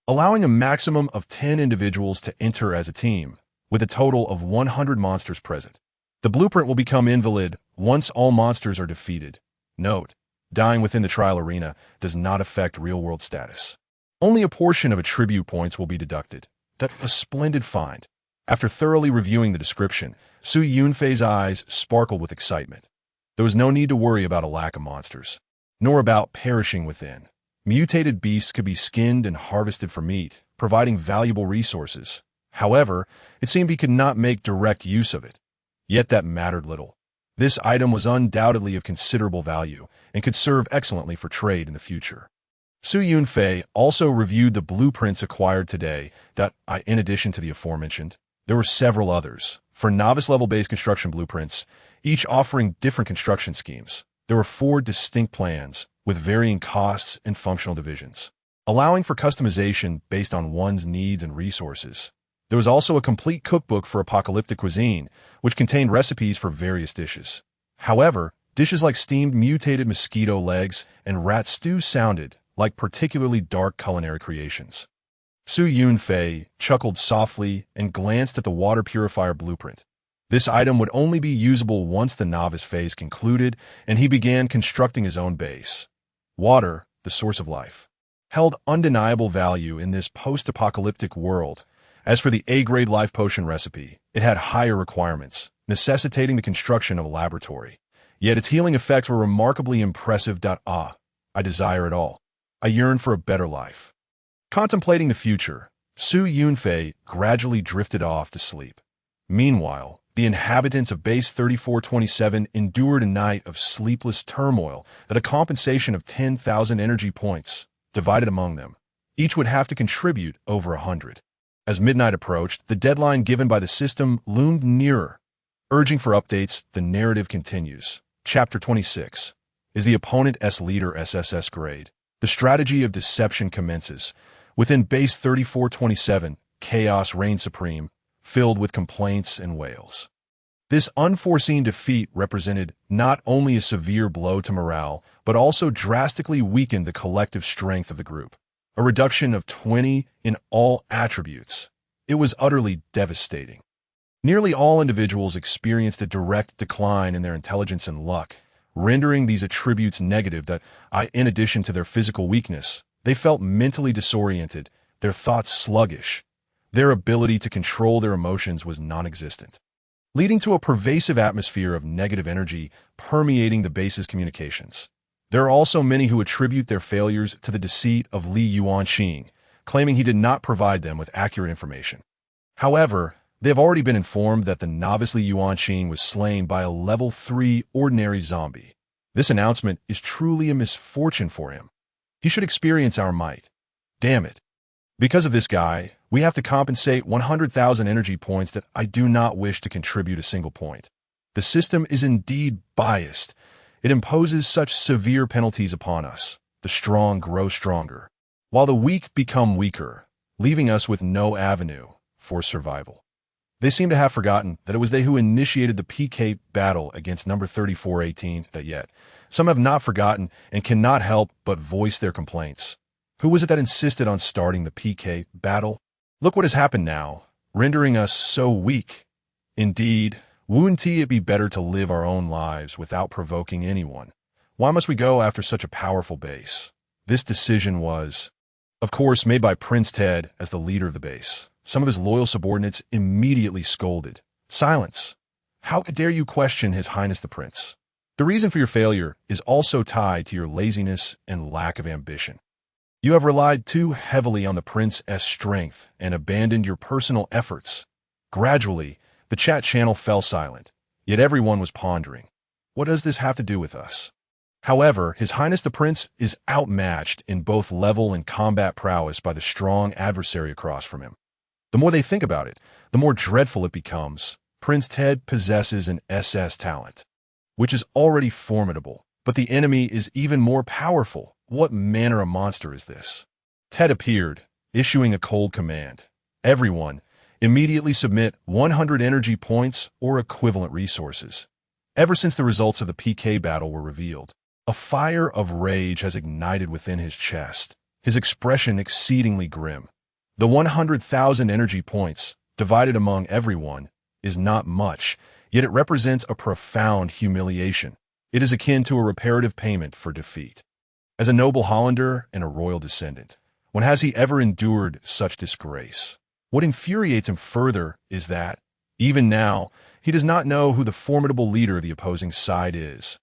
[SPEAKER 1] allowing a maximum of 10 individuals to enter as a team, with a total of 100 monsters present. The blueprint will become invalid once all monsters are defeated. Note: dying within the trial arena does not affect real-world status. Only a portion of attribute points will be deducted. That's a splendid find. After thoroughly reviewing the description, Su Yunfei's eyes sparkled with excitement. There was no need to worry about a lack of monsters, nor about perishing within. Mutated beasts could be skinned and harvested for meat, providing valuable resources. However, it seemed he could not make direct use of it. Yet that mattered little. This item was undoubtedly of considerable value and could serve excellently for trade in the future. Yunfei also reviewed the blueprints acquired today that, in addition to the aforementioned, there were several others. For novice-level base construction blueprints, each offering different construction schemes, there were 4 distinct plans with varying costs and functional divisions, allowing for customization based on one's needs and resources. There was also a complete cookbook for apocalyptic cuisine, which contained recipes for various dishes. However, dishes like steamed mutated mosquito legs and rat stew sounded like particularly dark culinary creations. Yunfei chuckled softly and glanced at the water purifier blueprint. This item would only be usable once the novice phase concluded, and he began constructing his own base. Water, the source of life, held undeniable value in this post-apocalyptic world. As for the A-grade life potion recipe, it had higher requirements, necessitating the construction of a laboratory. Yet its healing effects were remarkably impressive. I desire it all. I yearn for a better life. Contemplating the future, Yunfei gradually drifted off to sleep. Meanwhile, the inhabitants of Base 3427 endured a night of sleepless turmoil at a compensation of 10,000 energy points, divided among them. Each would have to contribute over 100. As midnight approached, the deadline given by the system loomed nearer. Urging for updates, the narrative continues. Chapter 26. Is the opponent S-leader SSS grade? The strategy of deception commences. Within Base 3427, chaos reigned supreme, filled with complaints and wails. This unforeseen defeat represented not only a severe blow to morale, but also drastically weakened the collective strength of the group. A reduction of 20 in all attributes. It was utterly devastating. Nearly all individuals experienced a direct decline in their intelligence and luck, rendering these attributes negative. In addition to their physical weakness, they felt mentally disoriented, their thoughts sluggish. Their ability to control their emotions was non-existent, leading to a pervasive atmosphere of negative energy permeating the base's communications. There are also many who attribute their failures to the deceit of Li Yuanqing, claiming he did not provide them with accurate information. However, they have already been informed that the novice Li Yuanqing was slain by a level 3 ordinary zombie. This announcement is truly a misfortune for him. He should experience our might. Damn it. Because of this guy, we have to compensate 100,000 energy points that I do not wish to contribute a single point. The system is indeed biased. It imposes such severe penalties upon us. The strong grow stronger, while the weak become weaker, leaving us with no avenue for survival. They seem to have forgotten that it was they who initiated the PK battle against number 3418, yet some have not forgotten and cannot help but voice their complaints. Who was it that insisted on starting the PK battle? Look what has happened now, rendering us so weak. Indeed, wouldn't it be better to live our own lives without provoking anyone? Why must we go after such a powerful base? This decision was, of course, made by Prince Ted as the leader of the base. Some of his loyal subordinates immediately scolded. Silence! How dare you question His Highness the Prince? The reason for your failure is also tied to your laziness and lack of ambition. You have relied too heavily on the Prince's strength and abandoned your personal efforts. Gradually, the chat channel fell silent, yet everyone was pondering. What does this have to do with us? However, His Highness the Prince is outmatched in both level and combat prowess by the strong adversary across from him. The more they think about it, the more dreadful it becomes. Prince Ted possesses an SS talent, which is already formidable, but the enemy is even more powerful. What manner of monster is this? Ted appeared, issuing a cold command. Everyone, immediately submit 100 energy points or equivalent resources. Ever since the results of the PK battle were revealed, a fire of rage has ignited within his chest, his expression exceedingly grim. The 100,000 energy points, divided among everyone, is not much, yet it represents a profound humiliation. It is akin to a reparative payment for defeat. As a noble Hollander and a royal descendant, when has he ever endured such disgrace? What infuriates him further is that, even now, he does not know who the formidable leader of the opposing side is.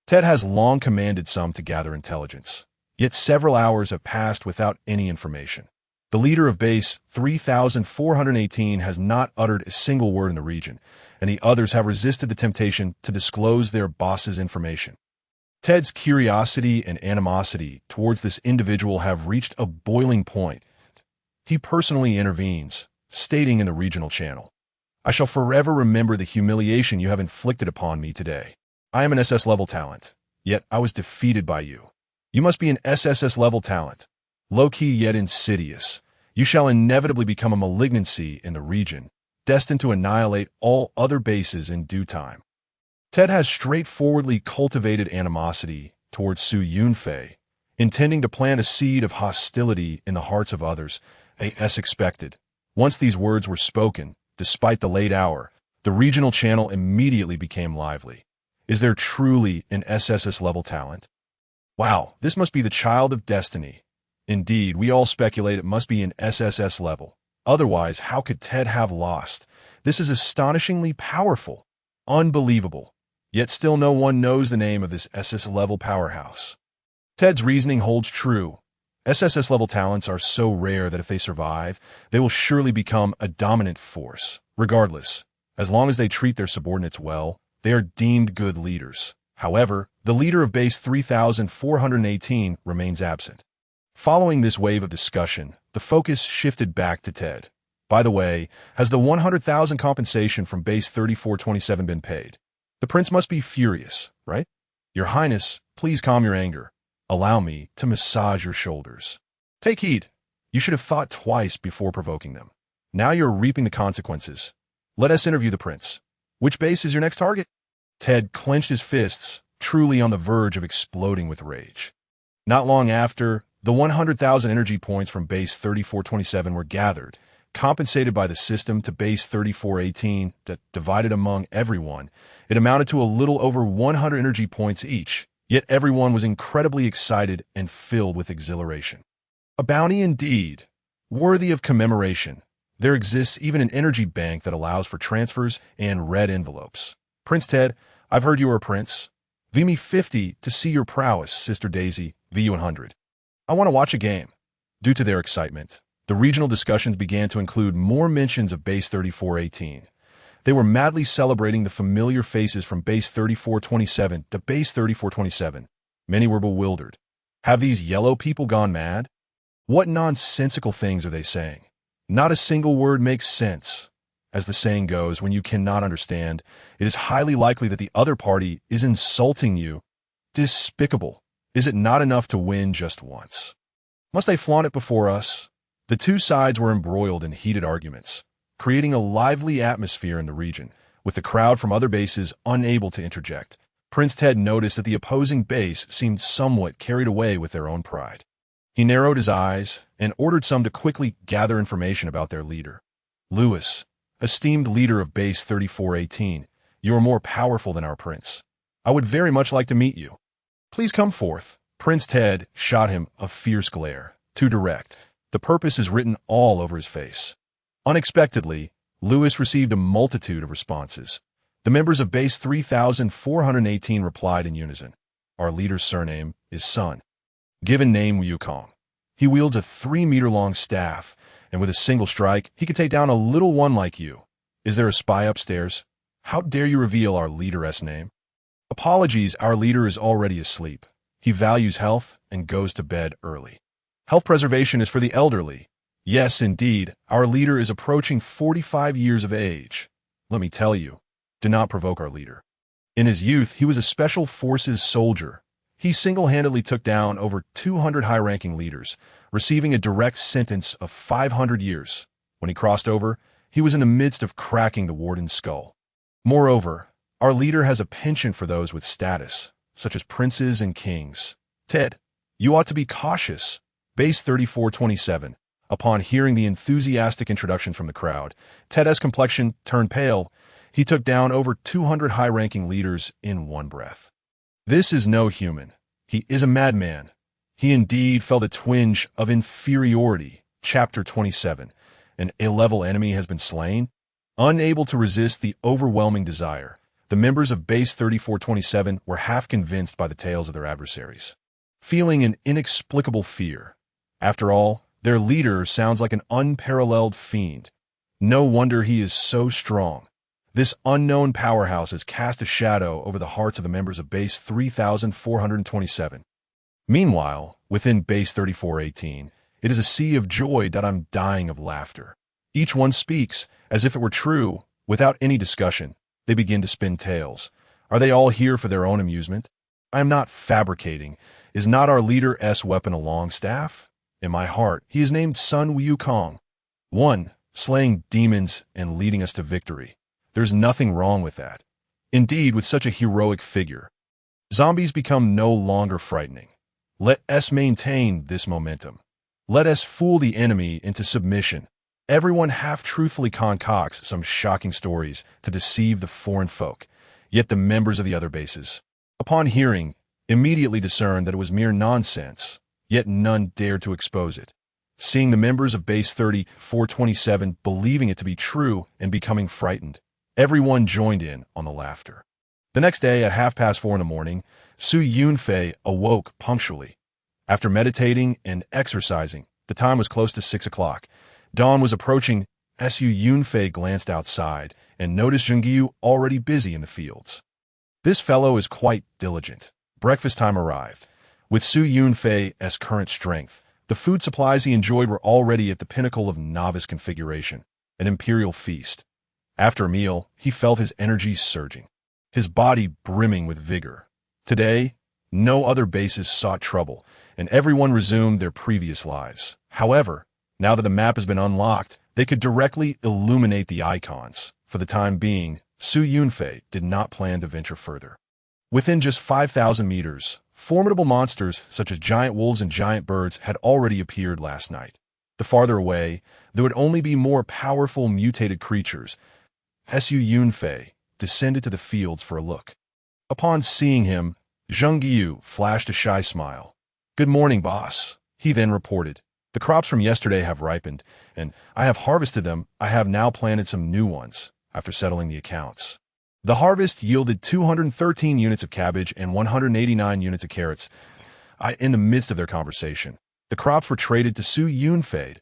[SPEAKER 1] Ted has long commanded some to gather intelligence, yet several hours have passed without any information. The leader of base 3418 has not uttered a single word in the region, and the others have resisted the temptation to disclose their boss's information. Ted's curiosity and animosity towards this individual have reached a boiling point. He personally intervenes, stating in the regional channel, "I shall forever remember the humiliation you have inflicted upon me today. I am an SS level talent, yet I was defeated by you. You must be an SSS level talent, low-key yet insidious. You shall inevitably become a malignancy in the region, destined to annihilate all other bases in due time." Ted has straightforwardly cultivated animosity towards Su Yunfei, intending to plant a seed of hostility in the hearts of others, as expected. Once these words were spoken, despite the late hour, the regional channel immediately became lively. Is there truly an SSS level talent? Wow, this must be the child of destiny. Indeed, we all speculate it must be an SSS level. Otherwise, how could Ted have lost? This is astonishingly powerful. Unbelievable. Yet still no one knows the name of this SS level powerhouse. Ted's reasoning holds true. SSS level talents are so rare that if they survive, they will surely become a dominant force. Regardless, as long as they treat their subordinates well, they are deemed good leaders. However, the leader of base 3418 remains absent. Following this wave of discussion, the focus shifted back to Ted. By the way, has the 100,000 compensation from base 3427 been paid? The prince must be furious, right? Your Highness, please calm your anger. Allow me to massage your shoulders. Take heed. You should have thought twice before provoking them. Now you're reaping the consequences. Let us interview the prince. Which base is your next target? Ted clenched his fists, truly on the verge of exploding with rage. Not long after, the 100,000 energy points from base 3427 were gathered, compensated by the system to base 3418 that divided among everyone. It amounted to a little over 100 energy points each, yet everyone was incredibly excited and filled with exhilaration. A bounty indeed, worthy of commemoration. There exists even an energy bank that allows for transfers and red envelopes. Prince Ted, I've heard you are a prince. V me 50 to see your prowess, Sister Daisy, VU 100. I want to watch a game. Due to their excitement, the regional discussions began to include more mentions of base 3418. They were madly celebrating the familiar faces from base 3427 to base 3427. Many were bewildered. Have these yellow people gone mad? What nonsensical things are they saying? Not a single word makes sense. As the saying goes, when you cannot understand, it is highly likely that the other party is insulting you. Despicable. Is it not enough to win just once? Must they flaunt it before us? The two sides were embroiled in heated arguments, creating a lively atmosphere in the region, with the crowd from other bases unable to interject. Prince Ted noticed that the opposing base seemed somewhat carried away with their own pride. He narrowed his eyes and ordered some to quickly gather information about their leader. Lewis, esteemed leader of base 3418, you are more powerful than our prince. I would very much like to meet you. Please come forth. Prince Ted shot him a fierce glare, too direct. The purpose is written all over his face. Unexpectedly, Lewis received a multitude of responses. The members of base 3418 replied in unison. Our leader's surname is Sun. Given name Wukong. He wields a 3-meter-long staff, and with a single strike, he could take down a little one like you. Is there a spy upstairs? How dare you reveal our leader's name? Apologies, our leader is already asleep. He values health and goes to bed early. Health preservation is for the elderly. Yes, indeed, our leader is approaching 45 years of age. Let me tell you, do not provoke our leader. In his youth, he was a special forces soldier. He single-handedly took down over 200 high-ranking leaders, receiving a direct sentence of 500 years. When he crossed over, he was in the midst of cracking the warden's skull. Moreover, our leader has a penchant for those with status, such as princes and kings. Ted, you ought to be cautious. Base 3427. Upon hearing the enthusiastic introduction from the crowd, Ted's complexion turned pale. He took down over 200 high-ranking leaders in one breath. This is no human. He is a madman. He indeed felt a twinge of inferiority. Chapter 27. An A-level enemy has been slain. Unable to resist the overwhelming desire, the members of Base 3427 were half convinced by the tales of their adversaries, feeling an inexplicable fear. After all, Their leader sounds like an unparalleled fiend. No wonder he is so strong. This unknown powerhouse has cast a shadow over the hearts of the members of Base 3427. Meanwhile, within Base 3418, it is a sea of joy that I'm dying of laughter. Each one speaks, as if it were true, without any discussion. They begin to spin tales. Are they all here for their own amusement? I am not fabricating. Is not our leader's weapon a long staff? In my heart, he is named Sun Wukong. One, slaying demons and leading us to victory. There's nothing wrong with that. Indeed, with such a heroic figure, zombies become no longer frightening. Let us maintain this momentum. Let us fool the enemy into submission. Everyone half-truthfully concocts some shocking stories to deceive the foreign folk. Yet the members of the other bases, upon hearing, immediately discerned that it was mere nonsense, yet none dared to expose it. Seeing the members of Base 3427 believing it to be true and becoming frightened, everyone joined in on the laughter. The next day at 4:30 in the morning, Su Yunfei awoke punctually. After meditating and exercising, the time was close to 6 o'clock. Dawn was approaching. Su Yunfei glanced outside and noticed Zhengyu already busy in the fields. This fellow is quite diligent. Breakfast time arrived. With Su Yunfei's current strength, the food supplies he enjoyed were already at the pinnacle of novice configuration, an imperial feast. After a meal, he felt his energies surging, his body brimming with vigor. Today, no other bases sought trouble, and everyone resumed their previous lives. However, now that the map has been unlocked, they could directly illuminate the icons. For the time being, Su Yunfei did not plan to venture further. Within just 5,000 meters, formidable monsters such as giant wolves and giant birds had already appeared last night. The farther away, there would only be more powerful mutated creatures. Su Yunfei descended to the fields for a look. Upon seeing him, Zhengyu flashed a shy smile. "Good morning, boss," he then reported. "The crops from yesterday have ripened, and I have harvested them. I have now planted some new ones, after settling the accounts." The harvest yielded 213 units of cabbage and 189 units of carrots. In the midst of their conversation, the crops were traded to Su Yunfei.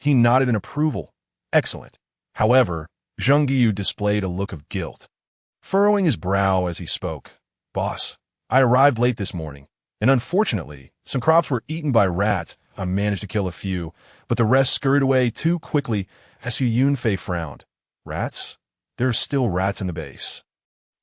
[SPEAKER 1] He nodded in approval. "Excellent." However, Zhengyu displayed a look of guilt, furrowing his brow as he spoke. "Boss, I arrived late this morning, and unfortunately, some crops were eaten by rats. I managed to kill a few, but the rest scurried away too quickly." Su Yunfei frowned. "Rats? There are still rats in the base."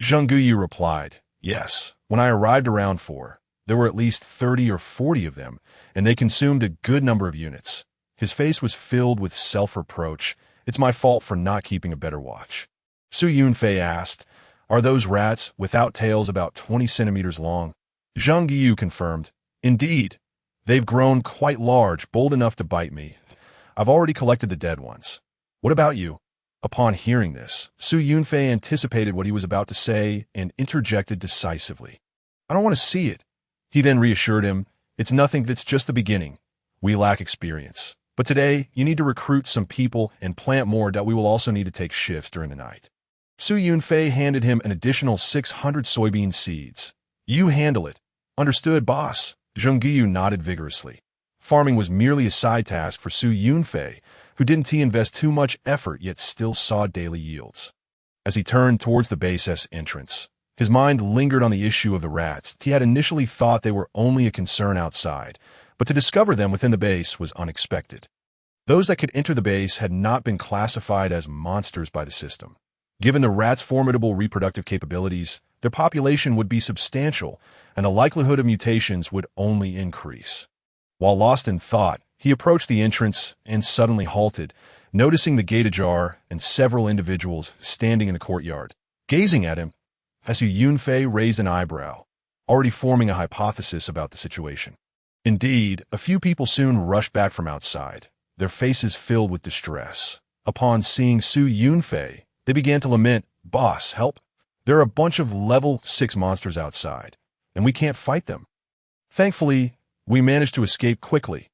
[SPEAKER 1] Zhengyu replied, "Yes, when I arrived around 4, there were at least 30 or 40 of them, and they consumed a good number of units." His face was filled with self-reproach. "It's my fault for not keeping a better watch." Su Yunfei asked, "Are those rats without tails about 20 centimeters long?" Zhengyu confirmed, "Indeed. They've grown quite large, bold enough to bite me. I've already collected the dead ones. What about you?" Upon hearing this, Su Yunfei anticipated what he was about to say and interjected decisively. "I don't want to see it." He then reassured him, "It's nothing, that's just the beginning. We lack experience. But today, you need to recruit some people and plant more that we will also need to take shifts during the night." Su Yunfei handed him an additional 600 soybean seeds. "You handle it." "Understood, boss." Zhengyu nodded vigorously. Farming was merely a side task for Su Yunfei, who didn't invest too much effort yet still saw daily yields. As he turned towards the base's entrance, his mind lingered on the issue of the rats. He had initially thought they were only a concern outside, but to discover them within the base was unexpected. Those that could enter the base had not been classified as monsters by the system. Given the rats' formidable reproductive capabilities, their population would be substantial, and the likelihood of mutations would only increase. While lost in thought, he approached the entrance and suddenly halted, noticing the gate ajar and several individuals standing in the courtyard. Gazing at him, Su Yunfei raised an eyebrow, already forming a hypothesis about the situation. Indeed, a few people soon rushed back from outside, their faces filled with distress. Upon seeing Su Yunfei, they began to lament, "Boss, help! There are a bunch of level 6 monsters outside, and we can't fight them." Thankfully, we managed to escape quickly.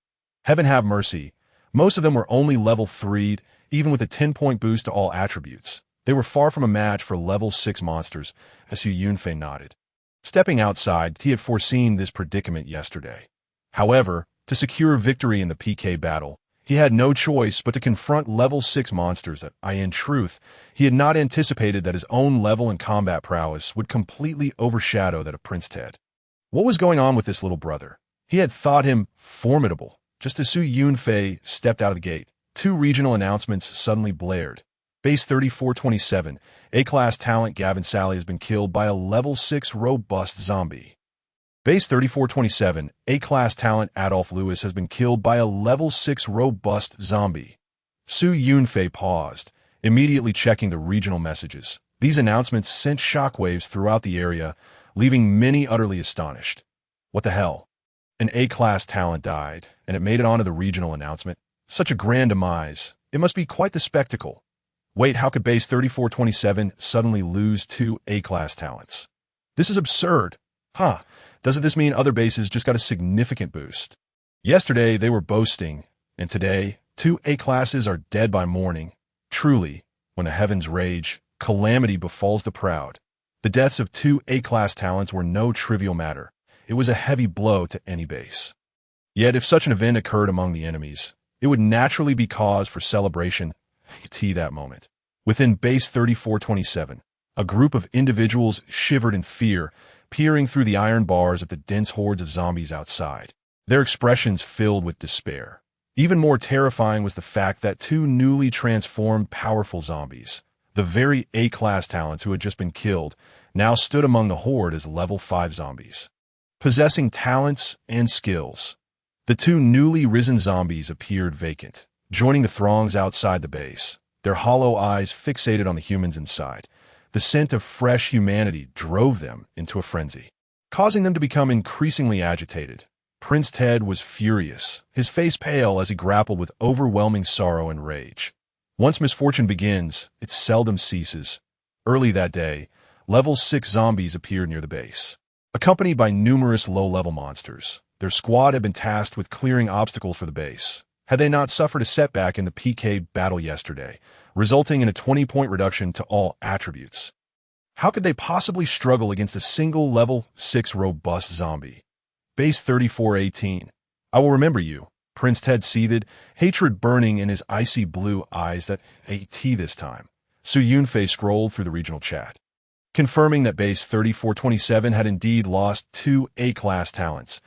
[SPEAKER 1] Heaven have mercy. Most of them were only level 3, even with a 10-point boost to all attributes. They were far from a match for level 6 monsters, as Su Yunfei nodded. Stepping outside, he had foreseen this predicament yesterday. However, to secure victory in the PK battle, He had no choice but to confront level 6 monsters that, in truth, he had not anticipated that his own level and combat prowess would completely overshadow that of Prince Ted. What was going on with this little brother? He had thought him formidable. Just as Su Yunfei stepped out of the gate, 2 regional announcements suddenly blared. Base 3427, A-class talent Gavin Sally has been killed by a level 6 robust zombie. Base 3427, A-class talent Adolf Lewis has been killed by a level 6 robust zombie. Su Yunfei paused, immediately checking the regional messages. These announcements sent shockwaves throughout the area, leaving many utterly astonished. What the hell? An A-class talent died, and it made it onto the regional announcement. Such a grand demise. It must be quite the spectacle. Wait, how could Base 3427 suddenly lose 2 A-class talents? This is absurd. Doesn't this mean other bases just got a significant boost? Yesterday, they were boasting, and today, 2 A-classes are dead by morning. Truly, when the heavens rage, calamity befalls the proud. The deaths of 2 A-class talents were no trivial matter. It was a heavy blow to any base. Yet, if such an event occurred among the enemies, it would naturally be cause for celebration that moment. Within Base 3427, a group of individuals shivered in fear, peering through the iron bars at the dense hordes of zombies outside. Their expressions filled with despair. Even more terrifying was the fact that 2 newly transformed powerful zombies, the very A-class talents who had just been killed, now stood among the horde as level 5 zombies. Possessing talents and skills, the 2 newly risen zombies appeared vacant, joining the throngs outside the base, their hollow eyes fixated on the humans inside. The scent of fresh humanity drove them into a frenzy, causing them to become increasingly agitated. Prince Ted was furious, his face pale as he grappled with overwhelming sorrow and rage. Once misfortune begins, it seldom ceases. Early that day, level 6 zombies appeared near the base, accompanied by numerous low-level monsters. Their squad had been tasked with clearing obstacles for the base. Had they not suffered a setback in the PK battle yesterday, resulting in a 20-point reduction to all attributes? How could they possibly struggle against a single level 6 robust zombie? Base 3418. I will remember you. Prince Ted seethed, hatred burning in his icy blue eyes. That AT this time. Su Yunfei scrolled through the regional chat, confirming that Base 3427 had indeed lost 2 A-class talents.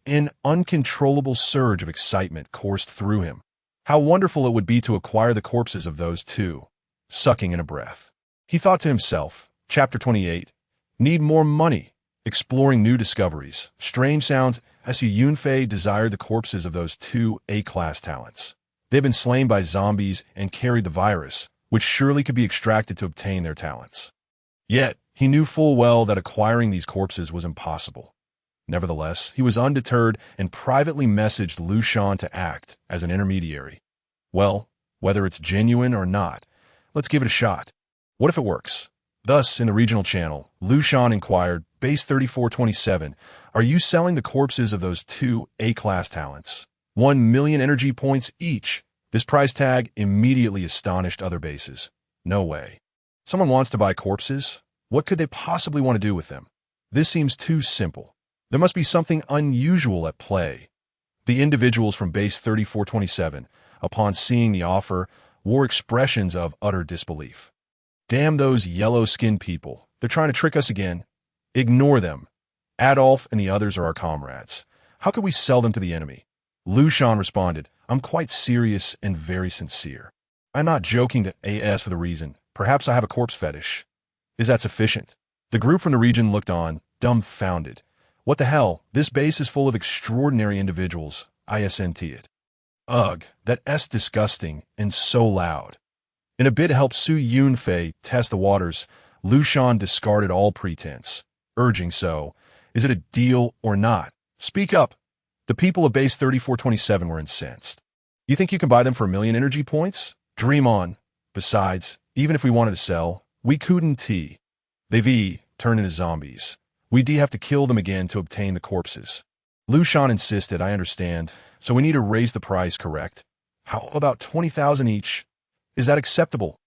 [SPEAKER 1] An uncontrollable surge of excitement coursed through him. How wonderful it would be to acquire the corpses of those 2. Sucking in a breath, he thought to himself. Chapter 28. Need more money. Exploring new discoveries. Strange sounds as Su Yunfei desired the corpses of those 2 A-class talents. They had been slain by zombies and carried the virus, which surely could be extracted to obtain their talents. Yet, he knew full well that acquiring these corpses was impossible. Nevertheless, he was undeterred and privately messaged Lu Shan to act as an intermediary. Well, whether it's genuine or not, let's give it a shot. What if it works? Thus, in the regional channel, Lu Shan inquired, Base 3427, are you selling the corpses of those 2 A-class talents? 1 million energy points each. This price tag immediately astonished other bases. No way. Someone wants to buy corpses? What could they possibly want to do with them? This seems too simple. There must be something unusual at play. The individuals from Base 3427, upon seeing the offer, wore expressions of utter disbelief. Damn those yellow-skinned people. They're trying to trick us again. Ignore them. Adolf and the others are our comrades. How could we sell them to the enemy? Lu Shan responded, I'm quite serious and very sincere. I'm not joking to AS for the reason. Perhaps I have a corpse fetish. Is that sufficient? The group from the region looked on, dumbfounded. What the hell? This base is full of extraordinary individuals. ISNT it. Ugh, that S disgusting and so loud. In a bid to help Su Yunfei test the waters, Lu Shan discarded all pretense, urging so, is it a deal or not? Speak up. The people of Base 3427 were incensed. You think you can buy them for 1 million energy points? Dream on. Besides, even if we wanted to sell, we couldn't. They've turned into zombies. We'd have to kill them again to obtain the corpses. Lu Shan insisted, I understand, so we need to raise the price, correct? How about 20,000 each? Is that acceptable?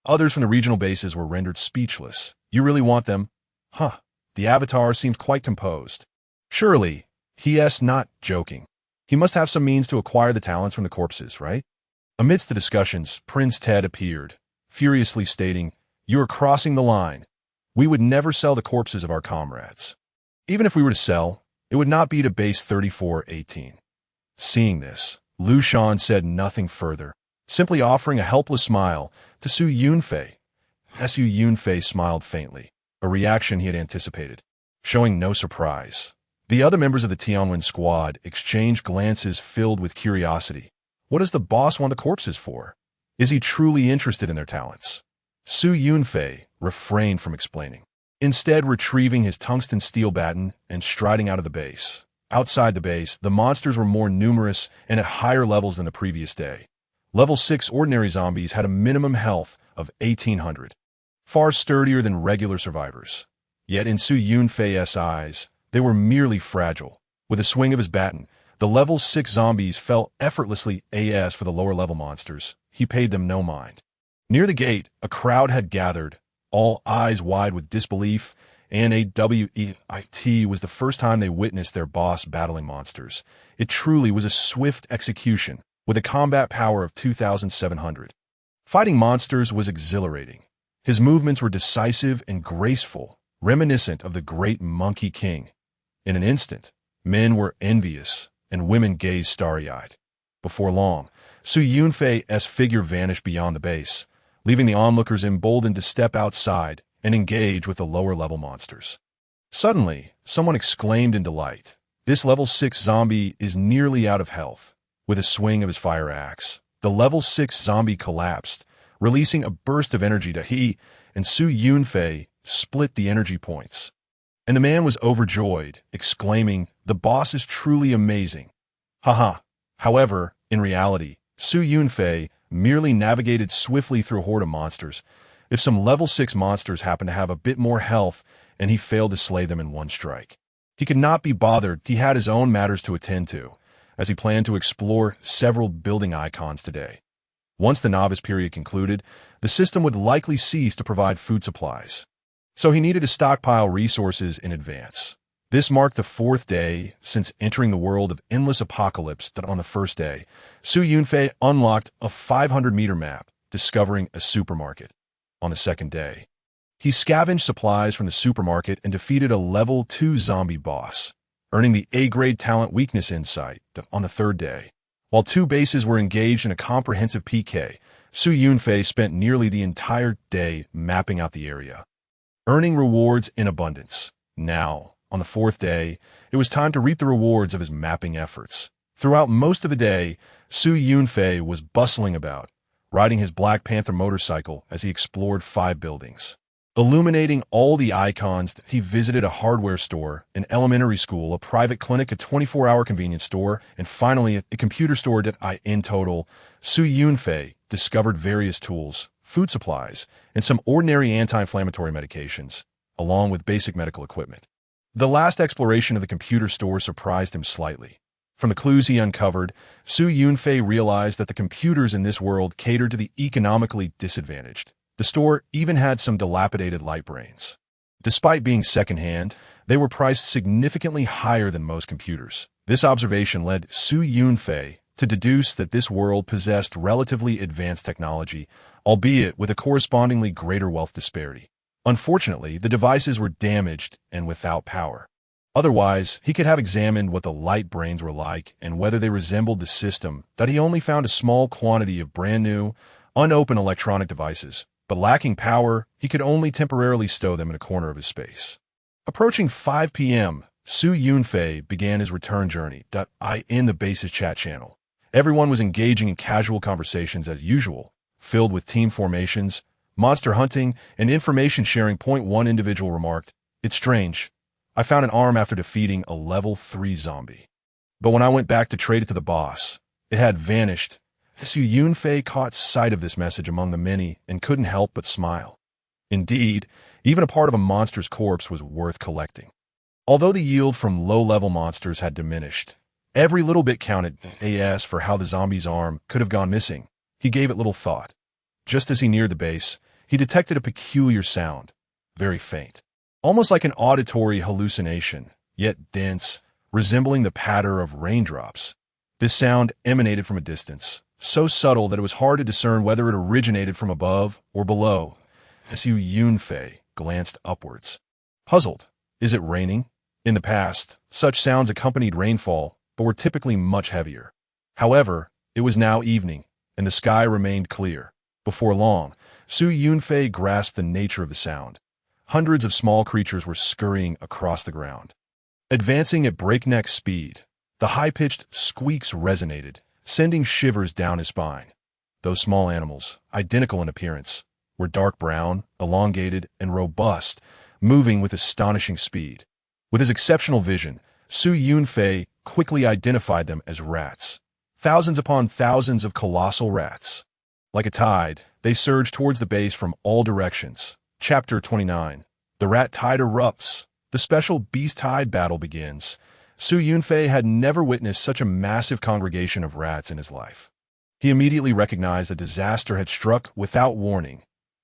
[SPEAKER 1] Others from the regional bases were rendered speechless. You really want them? The avatar seemed quite composed. Surely, he is not joking. He must have some means to acquire the talents from the corpses, right? Amidst the discussions, Prince Ted appeared, furiously stating, "You are crossing the line. We would never sell the corpses of our comrades. Even if we were to sell, it would not be to base 3418. Seeing this, Lu Shan said nothing further, simply offering a helpless smile to Su Yunfei. Su Yunfei smiled faintly, a reaction he had anticipated, showing no surprise. The other members of the Tianwen squad exchanged glances filled with curiosity. What does the boss want the corpses for? Is he truly interested in their talents? Su Yunfei refrained from explaining, instead retrieving his tungsten steel baton and striding out of the base. Outside the base, the monsters were more numerous and at higher levels than the previous day. Level 6 ordinary zombies had a minimum health of 1800, far sturdier than regular survivors. Yet in Su Yunfei's eyes, they were merely fragile. With a swing of his baton, the level 6 zombies fell effortlessly as for the lower level monsters. He paid them no mind. Near the gate, a crowd had gathered, all eyes wide with disbelief, and AWEIT was the first time they witnessed their boss battling monsters. It truly was a swift execution, with a combat power of 2,700. Fighting monsters was exhilarating. His movements were decisive and graceful, reminiscent of the great Monkey King. In an instant, men were envious, and women gazed starry-eyed. Before long, Su Yunfei's figure vanished beyond the base, leaving the onlookers emboldened to step outside and engage with the lower-level monsters. Suddenly, someone exclaimed in delight, "This level 6 zombie is nearly out of health." With a swing of his fire axe, the level 6 zombie collapsed, releasing a burst of energy to he and Su Yunfei split the energy points. And the man was overjoyed, exclaiming, "The boss is truly amazing." Haha. However, in reality, Su Yunfei merely navigated swiftly through a horde of monsters. If some level 6 monsters happened to have a bit more health, and he failed to slay them in one strike, he could not be bothered. He had his own matters to attend to, as he planned to explore several building icons today. Once the novice period concluded, the system would likely cease to provide food supplies. So he needed to stockpile resources in advance. This marked the 4th day since entering the world of Endless Apocalypse that on the first day, Su Yunfei unlocked a 500-meter map, discovering a supermarket. On the second day, he scavenged supplies from the supermarket and defeated a level 2 zombie boss, earning the A-grade talent weakness insight. On the third day, while 2 bases were engaged in a comprehensive PK, Su Yunfei spent nearly the entire day mapping out the area, earning rewards in abundance. Now, on the 4th day, it was time to reap the rewards of his mapping efforts. Throughout most of the day, Su Yunfei was bustling about, riding his Black Panther motorcycle as he explored 5 buildings. Illuminating all the icons, he visited a hardware store, an elementary school, a private clinic, a 24-hour convenience store, and finally a computer store. In total, Su Yunfei discovered various tools, food supplies, and some ordinary anti-inflammatory medications, along with basic medical equipment. The last exploration of the computer store surprised him slightly. From the clues he uncovered, Su Yunfei realized that the computers in this world catered to the economically disadvantaged. The store even had some dilapidated light brains. Despite being secondhand, they were priced significantly higher than most computers. This observation led Su Yunfei to deduce that this world possessed relatively advanced technology, albeit with a correspondingly greater wealth disparity. Unfortunately, the devices were damaged and without power. Otherwise, he could have examined what the light brains were like and whether they resembled the system, that he only found a small quantity of brand new, unopened electronic devices, but lacking power, he could only temporarily stow them in a corner of his space. Approaching 5 p.m., Su Yunfei began his return journey. In the base's chat channel, everyone was engaging in casual conversations as usual, filled with team formations, monster hunting, and information sharing. One individual remarked, "It's strange. I found an arm after defeating a level 3 zombie. But when I went back to trade it to the boss, it had vanished." Su Yunfei caught sight of this message among the many and couldn't help but smile. Indeed, even a part of a monster's corpse was worth collecting. Although the yield from low-level monsters had diminished, every little bit counted. As for how the zombie's arm could have gone missing, he gave it little thought. Just as he neared the base, he detected a peculiar sound, very faint, almost like an auditory hallucination, yet dense, resembling the patter of raindrops. This sound emanated from a distance, so subtle that it was hard to discern whether it originated from above or below. As Yunfei glanced upwards. Puzzled. Is it raining? In the past, such sounds accompanied rainfall, but were typically much heavier. However, it was now evening, and the sky remained clear. Before long, Yunfei grasped the nature of the sound. Hundreds of small creatures were scurrying across the ground. Advancing at breakneck speed, the high-pitched squeaks resonated, sending shivers down his spine. Those small animals, identical in appearance, were dark brown, elongated, and robust, moving with astonishing speed. With his exceptional vision, Yunfei quickly identified them as rats. Thousands upon thousands of colossal rats. Like a tide, they surged towards the base from all directions. Chapter 29. The rat tide erupts. The special beast tide battle begins. Yunfei had never witnessed such a massive congregation of rats in his life. He immediately recognized that disaster had struck without warning.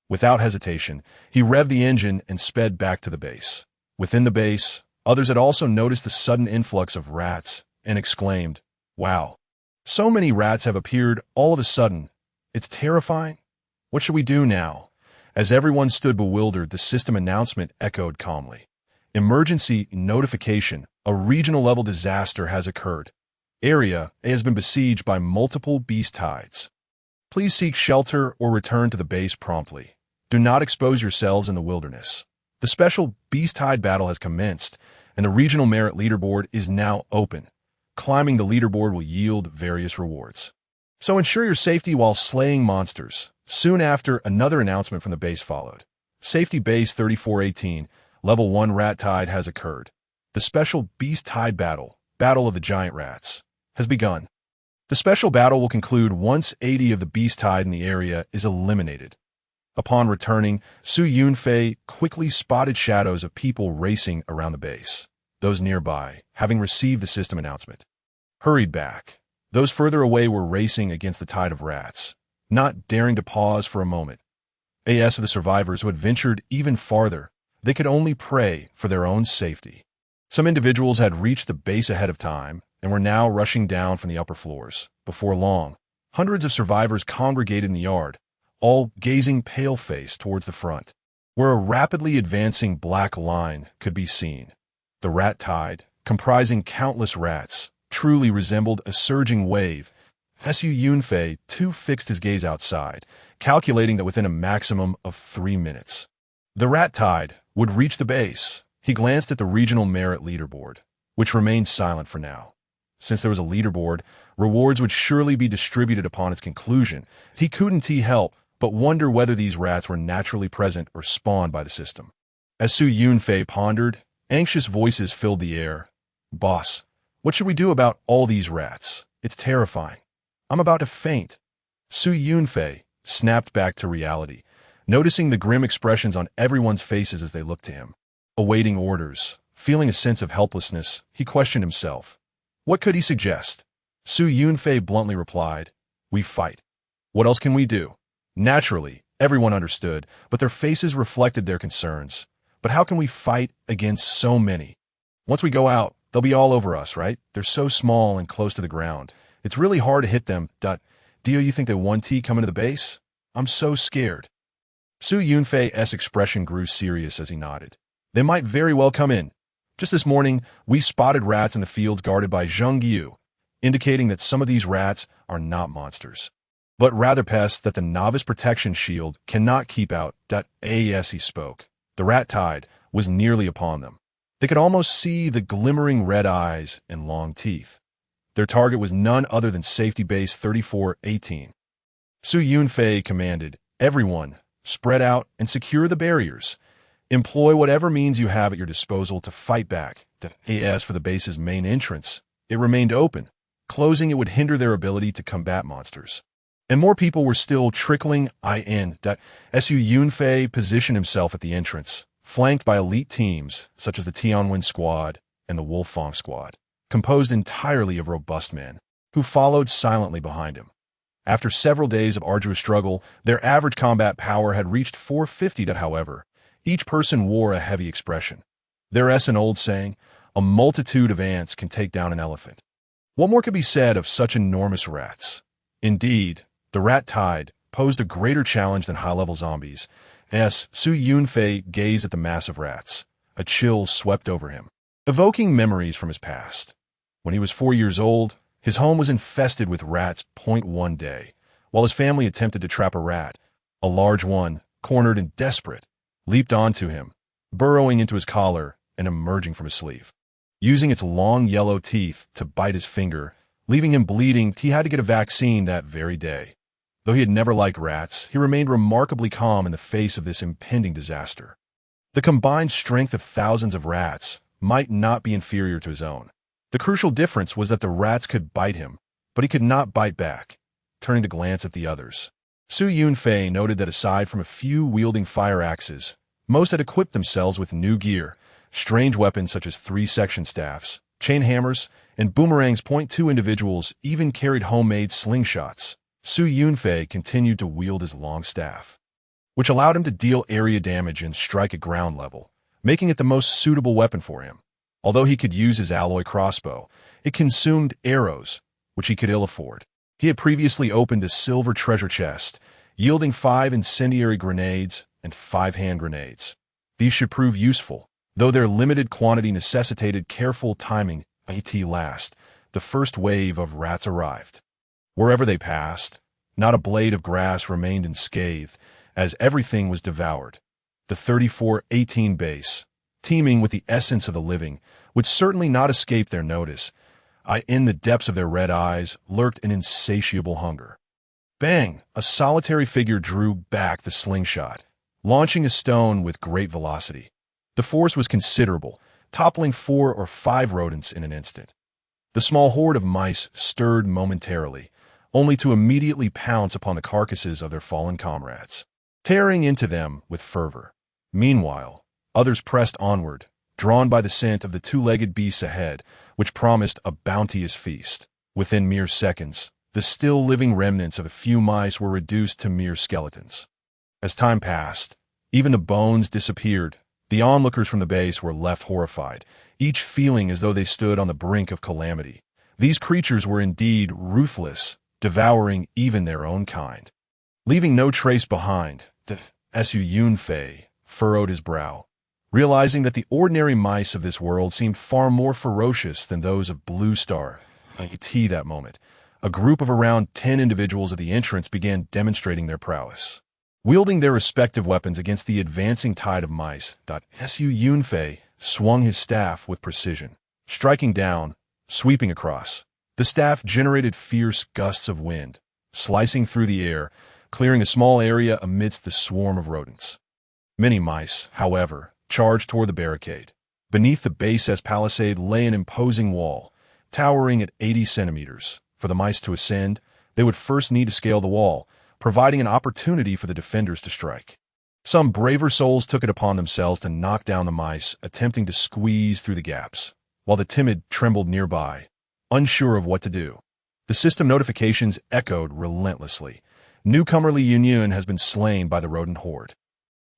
[SPEAKER 1] Without hesitation, he revved the engine and sped back to the base. Within the base, others had also noticed the sudden influx of rats and exclaimed, "Wow! So many rats have appeared all of a sudden. It's terrifying. What should we do now?" As everyone stood bewildered, the system announcement echoed calmly. "Emergency notification. A regional-level disaster has occurred. Area A has been besieged by multiple beast tides. Please seek shelter or return to the base promptly. Do not expose yourselves in the wilderness." The special beast tide battle has commenced, and the regional merit leaderboard is now open. Climbing the leaderboard will yield various rewards. So ensure your safety while slaying monsters. Soon after, another announcement from the base followed. Safety Base 3418, Level 1 Rat Tide has occurred. The special beast tide battle, Battle of the Giant Rats, has begun. The special battle will conclude once 80 of the beast tide in the area is eliminated. Upon returning, Yunfei quickly spotted shadows of people racing around the base. Those nearby, having received the system announcement, hurried back. Those further away were racing against the tide of rats, not daring to pause for a moment. As for the survivors who had ventured even farther, they could only pray for their own safety. Some individuals had reached the base ahead of time and were now rushing down from the upper floors. Before long, hundreds of survivors congregated in the yard, all gazing pale-faced towards the front, where a rapidly advancing black line could be seen. The rat tide, comprising countless rats, truly resembled a surging wave. Yunfei too fixed his gaze outside, calculating that within a maximum of 3 minutes, the rat tide would reach the base. He glanced at the regional merit leaderboard, which remained silent for now. Since there was a leaderboard, rewards would surely be distributed upon its conclusion. He couldn't help but wonder whether these rats were naturally present or spawned by the system. As Yunfei pondered, anxious voices filled the air. "Boss, what should we do about all these rats? It's terrifying. I'm about to faint." Yunfei snapped back to reality, noticing the grim expressions on everyone's faces as they looked to him. Awaiting orders, feeling a sense of helplessness, he questioned himself. What could he suggest? Yunfei bluntly replied, "We fight. What else can we do?" Naturally, everyone understood, but their faces reflected their concerns. But how can we fight against so many? Once we go out, they'll be all over us, right? They're so small and close to the ground. It's really hard to hit them. Do you think they 1T come into the base? I'm so scared. Yunfei's expression grew serious as he nodded. They might very well come in. Just this morning, we spotted rats in the fields guarded by Zhengyu, indicating that some of these rats are not monsters, but rather pests that the novice protection shield cannot keep out. As he spoke, the rat tide was nearly upon them. They could almost see the glimmering red eyes and long teeth. Their target was none other than Safety Base 3418. Yunfei commanded, "Everyone, spread out and secure the barriers. Employ whatever means you have at your disposal to fight back." As for the base's main entrance, it remained open. Closing it would hinder their ability to combat monsters. And more people were still trickling in. Yunfei positioned himself at the entrance, flanked by elite teams such as the Tianwen Squad and the Wolfang Squad, composed entirely of robust men, who followed silently behind him. After several days of arduous struggle, their average combat power had reached 450. However, each person wore a heavy expression. There's an old saying, "A multitude of ants can take down an elephant." What more could be said of such enormous rats? Indeed, the rat tide posed a greater challenge than high-level zombies. As Su Yunfei gazed at the massive rats, a chill swept over him, evoking memories from his past. When he was 4 years old, his home was infested with rats. One day, while his family attempted to trap a rat, a large one, cornered and desperate, leaped onto him, burrowing into his collar and emerging from his sleeve. Using its long yellow teeth to bite his finger, leaving him bleeding, he had to get a vaccine that very day. Though he had never liked rats, he remained remarkably calm in the face of this impending disaster. The combined strength of thousands of rats might not be inferior to his own. The crucial difference was that the rats could bite him, but he could not bite back. Turning to glance at the others, Su Yunfei noted that aside from a few wielding fire axes, most had equipped themselves with new gear, strange weapons such as 3-section staffs, chain hammers, and boomerangs. 2 individuals even carried homemade slingshots. Su Yunfei continued to wield his long staff, which allowed him to deal area damage and strike at ground level, making it the most suitable weapon for him. Although he could use his alloy crossbow, it consumed arrows, which he could ill afford. He had previously opened a silver treasure chest, yielding 5 incendiary grenades and 5 hand grenades. These should prove useful, though their limited quantity necessitated careful timing. At last, the first wave of rats arrived. Wherever they passed, not a blade of grass remained unscathed, as everything was devoured. The 3418 base, teeming with the essence of the living, would certainly not escape their notice. In the depths of their red eyes lurked an insatiable hunger. Bang! A solitary figure drew back the slingshot, launching a stone with great velocity. The force was considerable, toppling 4 or 5 rodents in an instant. The small horde of mice stirred momentarily, only to immediately pounce upon the carcasses of their fallen comrades, tearing into them with fervor. Meanwhile, others pressed onward, drawn by the scent of the 2-legged beasts ahead, which promised a bounteous feast. Within mere seconds, the still living remnants of a few mice were reduced to mere skeletons. As time passed, even the bones disappeared. The onlookers from the base were left horrified, each feeling as though they stood on the brink of calamity. These creatures were indeed ruthless, devouring even their own kind. Leaving no trace behind, Su Yunfei furrowed his brow, realizing that the ordinary mice of this world seemed far more ferocious than those of Blue Star. At that moment, a group of around 10 individuals at the entrance began demonstrating their prowess, wielding their respective weapons against the advancing tide of mice. Su Yunfei swung his staff with precision, striking down, sweeping across. The staff generated fierce gusts of wind, slicing through the air, clearing a small area amidst the swarm of rodents. Many mice, however, charged toward the barricade. Beneath the base's palisade lay an imposing wall, towering at 80 centimeters. For the mice to ascend, they would first need to scale the wall, providing an opportunity for the defenders to strike. Some braver souls took it upon themselves to knock down the mice, attempting to squeeze through the gaps, while the timid trembled nearby, unsure of what to do. The system notifications echoed relentlessly. Newcomer Li Yunyun has been slain by the rodent horde.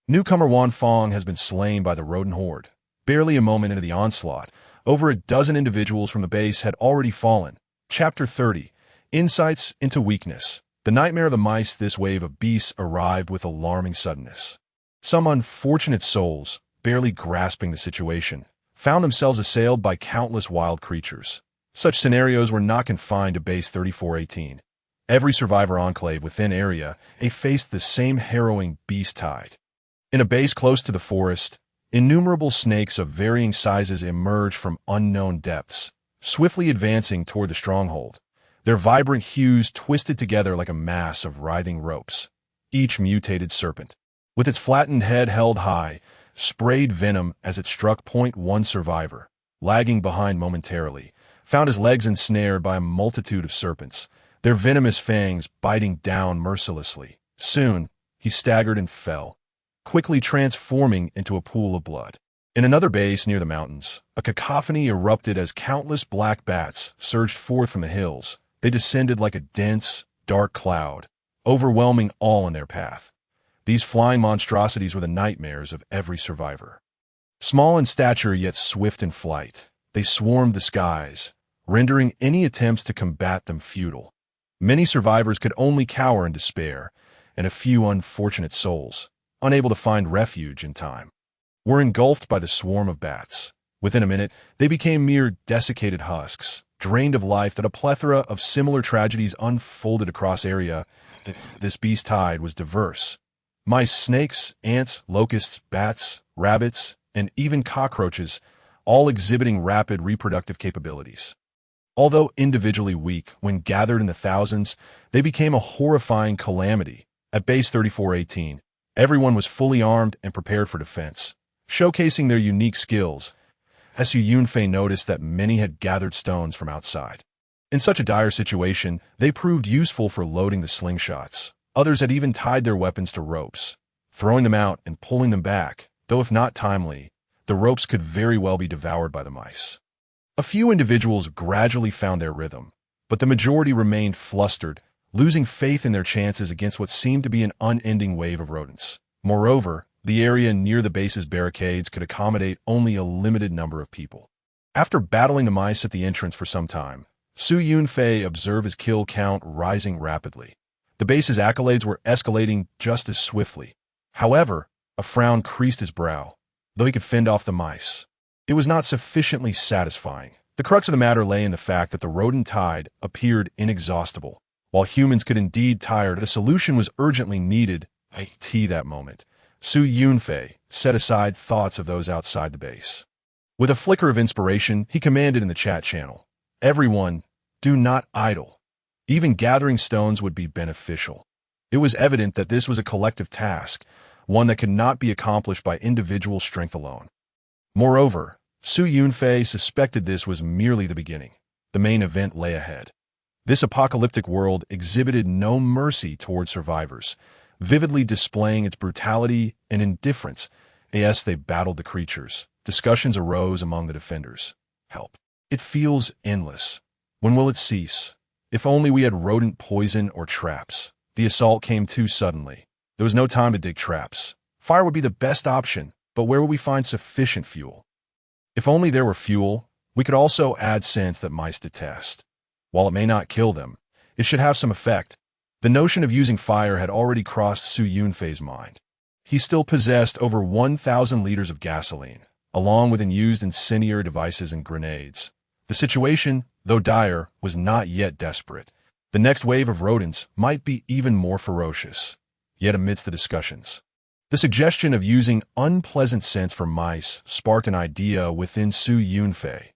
[SPEAKER 1] Newcomer Wan Fong has been slain by the rodent horde. Barely a moment into the onslaught, over a dozen individuals from the base had already fallen. Chapter 30. Insights into Weakness. The nightmare of the mice. This wave of beasts arrived with alarming suddenness. Some unfortunate souls, barely grasping the situation, found themselves assailed by countless wild creatures. Such scenarios were not confined to Base 3418. Every survivor enclave within area faced the same harrowing beast tide. In a base close to the forest, innumerable snakes of varying sizes emerged from unknown depths, swiftly advancing toward the stronghold. Their vibrant hues twisted together like a mass of writhing ropes. Each mutated serpent, with its flattened head held high, sprayed venom as it struck. One survivor, lagging behind momentarily, found his legs ensnared by a multitude of serpents, their venomous fangs biting down mercilessly. Soon, he staggered and fell, quickly transforming into a pool of blood. In another base near the mountains, a cacophony erupted as countless black bats surged forth from the hills. They descended like a dense, dark cloud, overwhelming all in their path. These flying monstrosities were the nightmares of every survivor. Small in stature yet swift in flight, they swarmed the skies, rendering any attempts to combat them futile. Many survivors could only cower in despair, and a few unfortunate souls, unable to find refuge in time, were engulfed by the swarm of bats. Within a minute, they became mere desiccated husks, drained of life that a plethora of similar tragedies unfolded across area. This beast tide was diverse. Mice, snakes, ants, locusts, bats, rabbits, and even cockroaches, all exhibiting rapid reproductive capabilities. Although individually weak, when gathered in the thousands, they became a horrifying calamity. At base 3418, everyone was fully armed and prepared for defense, showcasing their unique skills. Yunfei noticed that many had gathered stones from outside. In such a dire situation, they proved useful for loading the slingshots. Others had even tied their weapons to ropes, throwing them out and pulling them back, though if not timely, the ropes could very well be devoured by the mice. A few individuals gradually found their rhythm, but the majority remained flustered, losing faith in their chances against what seemed to be an unending wave of rodents. Moreover, the area near the base's barricades could accommodate only a limited number of people. After battling the mice at the entrance for some time, Yunfei observed his kill count rising rapidly. The base's accolades were escalating just as swiftly. However, a frown creased his brow, though he could fend off the mice. It was not sufficiently satisfying. The crux of the matter lay in the fact that the rodent tide appeared inexhaustible. While humans could indeed tire, a solution was urgently needed. That moment, Yunfei set aside thoughts of those outside the base. With a flicker of inspiration, he commanded in the chat channel, "Everyone, do not idle. Even gathering stones would be beneficial." It was evident that this was a collective task, one that could not be accomplished by individual strength alone. Moreover, Yunfei suspected this was merely the beginning. The main event lay ahead. This apocalyptic world exhibited no mercy toward survivors, vividly displaying its brutality and indifference. As they battled the creatures, discussions arose among the defenders. "Help. It feels endless. When will it cease? If only we had rodent poison or traps." The assault came too suddenly. There was no time to dig traps. Fire would be the best option, but where would we find sufficient fuel? If only there were fuel, we could also add scents that mice detest. While it may not kill them, it should have some effect. The notion of using fire had already crossed Yunfei's mind. He still possessed over 1,000 liters of gasoline, along with unused incendiary devices and grenades. The situation, though dire, was not yet desperate. The next wave of rodents might be even more ferocious. Yet amidst the discussions, the suggestion of using unpleasant scents for mice sparked an idea within Yunfei,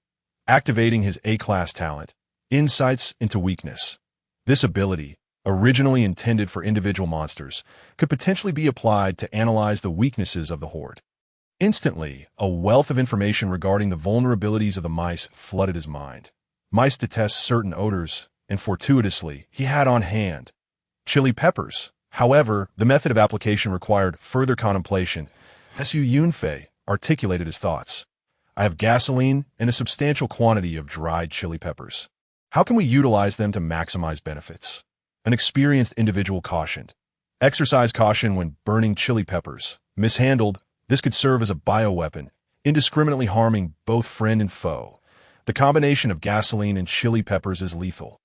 [SPEAKER 1] activating his A-class talent, insights into weakness. This ability, originally intended for individual monsters, could potentially be applied to analyze the weaknesses of the horde. Instantly, a wealth of information regarding the vulnerabilities of the mice flooded his mind. Mice detest certain odors, and fortuitously, he had on hand chili peppers. However, the method of application required further contemplation. Yunfei articulated his thoughts. "I have gasoline and a substantial quantity of dried chili peppers. How can we utilize them to maximize benefits?" An experienced individual cautioned, "Exercise caution when burning chili peppers. Mishandled, this could serve as a bioweapon, indiscriminately harming both friend and foe. The combination of gasoline and chili peppers is lethal."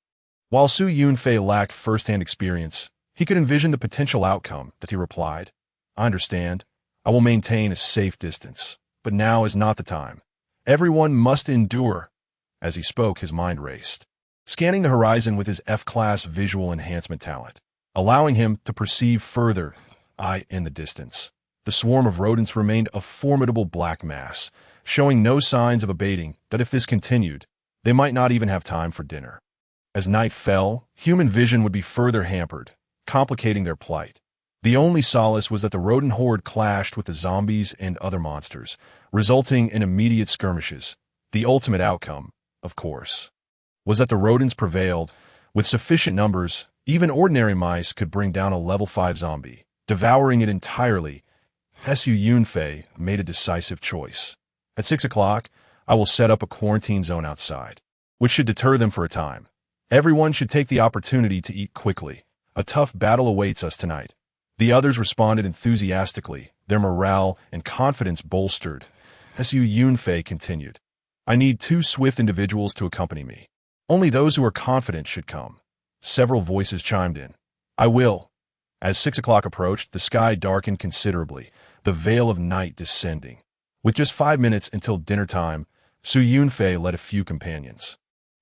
[SPEAKER 1] While Yunfei lacked first-hand experience, he could envision the potential outcome. That he replied, "I understand. I will maintain a safe distance. But now is not the time. Everyone must endure." As he spoke, his mind raced, scanning the horizon with his F-class visual enhancement talent, allowing him to perceive further. In the distance, the swarm of rodents remained a formidable black mass, showing no signs of abating. That if this continued, they might not even have time for dinner. As night fell, human vision would be further hampered, complicating their plight. The only solace was that the rodent horde clashed with the zombies and other monsters, resulting in immediate skirmishes. The ultimate outcome, of course, was that the rodents prevailed. With sufficient numbers, even ordinary mice could bring down a level 5 zombie, devouring it entirely. Yunfei made a decisive choice. At 6 o'clock, I will set up a quarantine zone outside, which should deter them for a time. Everyone should take the opportunity to eat quickly. A tough battle awaits us tonight. The others responded enthusiastically, their morale and confidence bolstered. Yunfei continued, "I need 2 swift individuals to accompany me. Only those who are confident should come. Several voices chimed in. I will. As 6 o'clock approached, the sky darkened considerably, the veil of night descending. With just 5 minutes until dinner time, Yunfei led a few companions,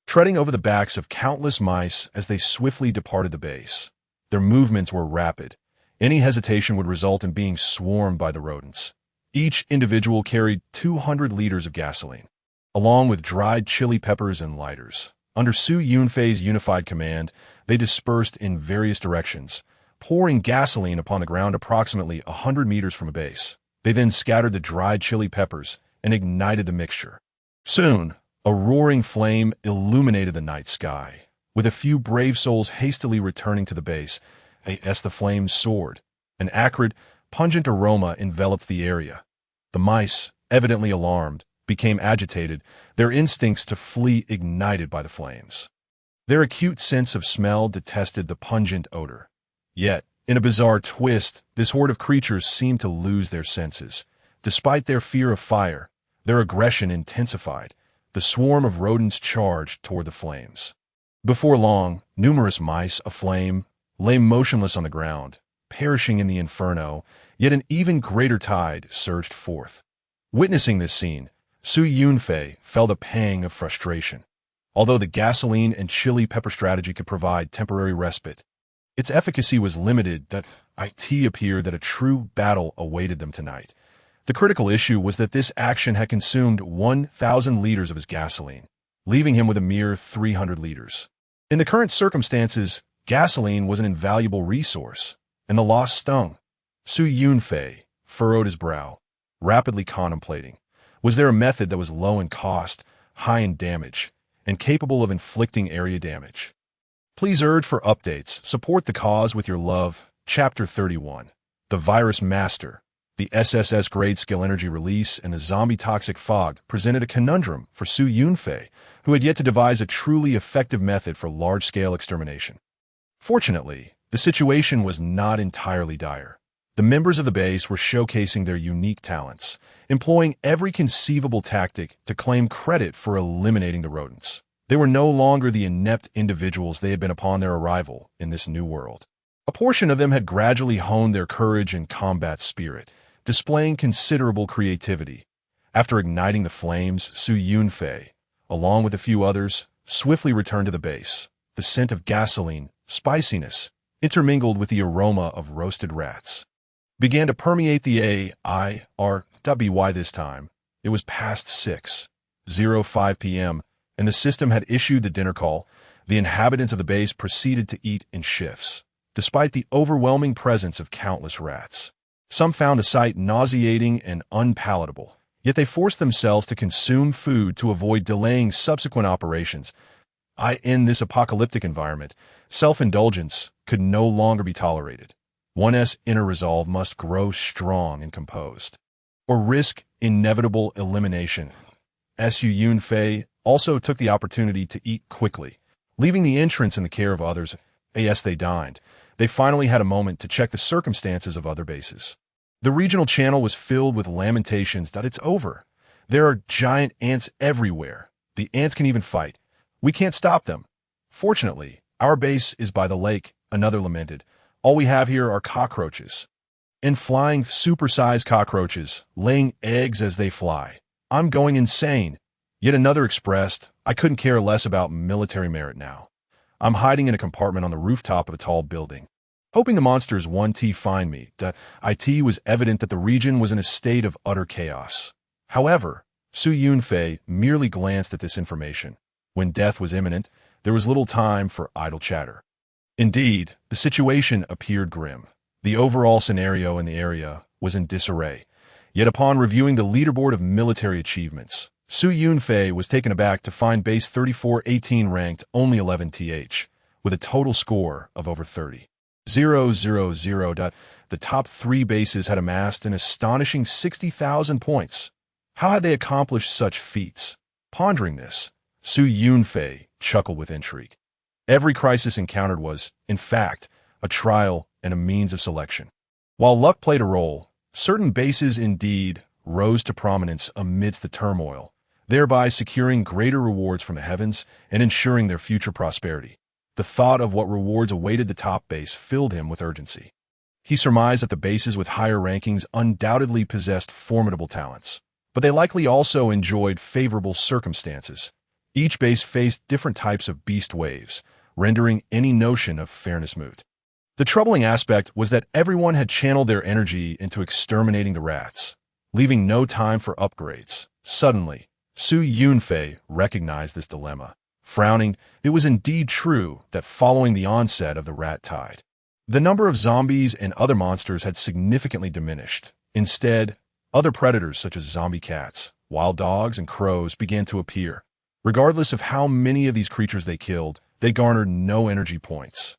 [SPEAKER 1] treading over the backs of countless mice as they swiftly departed the base. Their movements were rapid. Any hesitation would result in being swarmed by the rodents. Each individual carried 200 liters of gasoline, along with dried chili peppers and lighters. Under Yunfei's unified command, they dispersed in various directions, pouring gasoline upon the ground approximately 100 meters from a base. They then scattered the dried chili peppers and ignited the mixture. Soon, a roaring flame illuminated the night sky. With a few brave souls hastily returning to the base, as the flames soared, an acrid, pungent aroma enveloped the area. The mice, evidently alarmed, became agitated, their instincts to flee ignited by the flames. Their acute sense of smell detested the pungent odor. Yet, in a bizarre twist, this horde of creatures seemed to lose their senses. Despite their fear of fire, their aggression intensified. The swarm of rodents charged toward the flames. Before long, numerous mice aflame lay motionless on the ground, perishing in the inferno, yet an even greater tide surged forth. Witnessing this scene, Yunfei felt a pang of frustration. Although the gasoline and chili pepper strategy could provide temporary respite, its efficacy was limited. That it appeared that a true battle awaited them tonight. The critical issue was that this action had consumed 1,000 liters of his gasoline, leaving him with a mere 300 liters. In the current circumstances, gasoline was an invaluable resource, and the loss stung. Yunfei furrowed his brow, rapidly contemplating. Was there a method that was low in cost, high in damage, and capable of inflicting area damage? Please urge for updates. Support the cause with your love. Chapter 31. The Virus Master. The SSS grade skill energy release and the zombie toxic fog presented a conundrum for Yunfei, who had yet to devise a truly effective method for large-scale extermination. Fortunately, the situation was not entirely dire. The members of the base were showcasing their unique talents, employing every conceivable tactic to claim credit for eliminating the rodents. They were no longer the inept individuals they had been upon their arrival in this new world. A portion of them had gradually honed their courage and combat spirit, displaying considerable creativity. After igniting the flames, Yunfei, along with a few others, swiftly returned to the base. The scent of gasoline, spiciness, intermingled with the aroma of roasted rats, began to permeate the AIRWY this time. It was past 6:05 p.m., and the system had issued the dinner call. The inhabitants of the base proceeded to eat in shifts, despite the overwhelming presence of countless rats. Some found the sight nauseating and unpalatable, yet they forced themselves to consume food to avoid delaying subsequent operations. In this apocalyptic environment, self-indulgence could no longer be tolerated. One's inner resolve must grow strong and composed, or risk inevitable elimination. Yunfei also took the opportunity to eat quickly, leaving the entrance in the care of others. As they dined, they finally had a moment to check the circumstances of other bases. The regional channel was filled with lamentations that it's over. There are giant ants everywhere. The ants can even fight. We can't stop them. Fortunately, our base is by the lake, another lamented. All we have here are cockroaches. And flying supersized cockroaches, laying eggs as they fly. I'm going insane. Yet another expressed, I couldn't care less about military merit now. I'm hiding in a compartment on the rooftop of a tall building, hoping the monsters won't find me. It was evident that the region was in a state of utter chaos. However, Yunfei merely glanced at this information. When death was imminent, there was little time for idle chatter. Indeed, the situation appeared grim. The overall scenario in the area was in disarray. Yet upon reviewing the leaderboard of military achievements, Yunfei was taken aback to find base 3418 ranked only 11th, with a total score of over 30. 000. The top 3 bases had amassed an astonishing 60,000 points. How had they accomplished such feats? Pondering this, Yunfei chuckled with intrigue. Every crisis encountered was, in fact, a trial and a means of selection. While luck played a role, certain bases indeed rose to prominence amidst the turmoil. thereby securing greater rewards from the heavens and ensuring their future prosperity. The thought of what rewards awaited the top base filled him with urgency. He surmised that the bases with higher rankings undoubtedly possessed formidable talents, but they likely also enjoyed favorable circumstances. Each base faced different types of beast waves, rendering any notion of fairness moot. The troubling aspect was that everyone had channeled their energy into exterminating the rats, leaving no time for upgrades. Suddenly, Yunfei recognized this dilemma. Frowning, it was indeed true that following the onset of the rat tide, the number of zombies and other monsters had significantly diminished. Instead, other predators such as zombie cats, wild dogs, and crows began to appear. Regardless of how many of these creatures they killed, they garnered no energy points,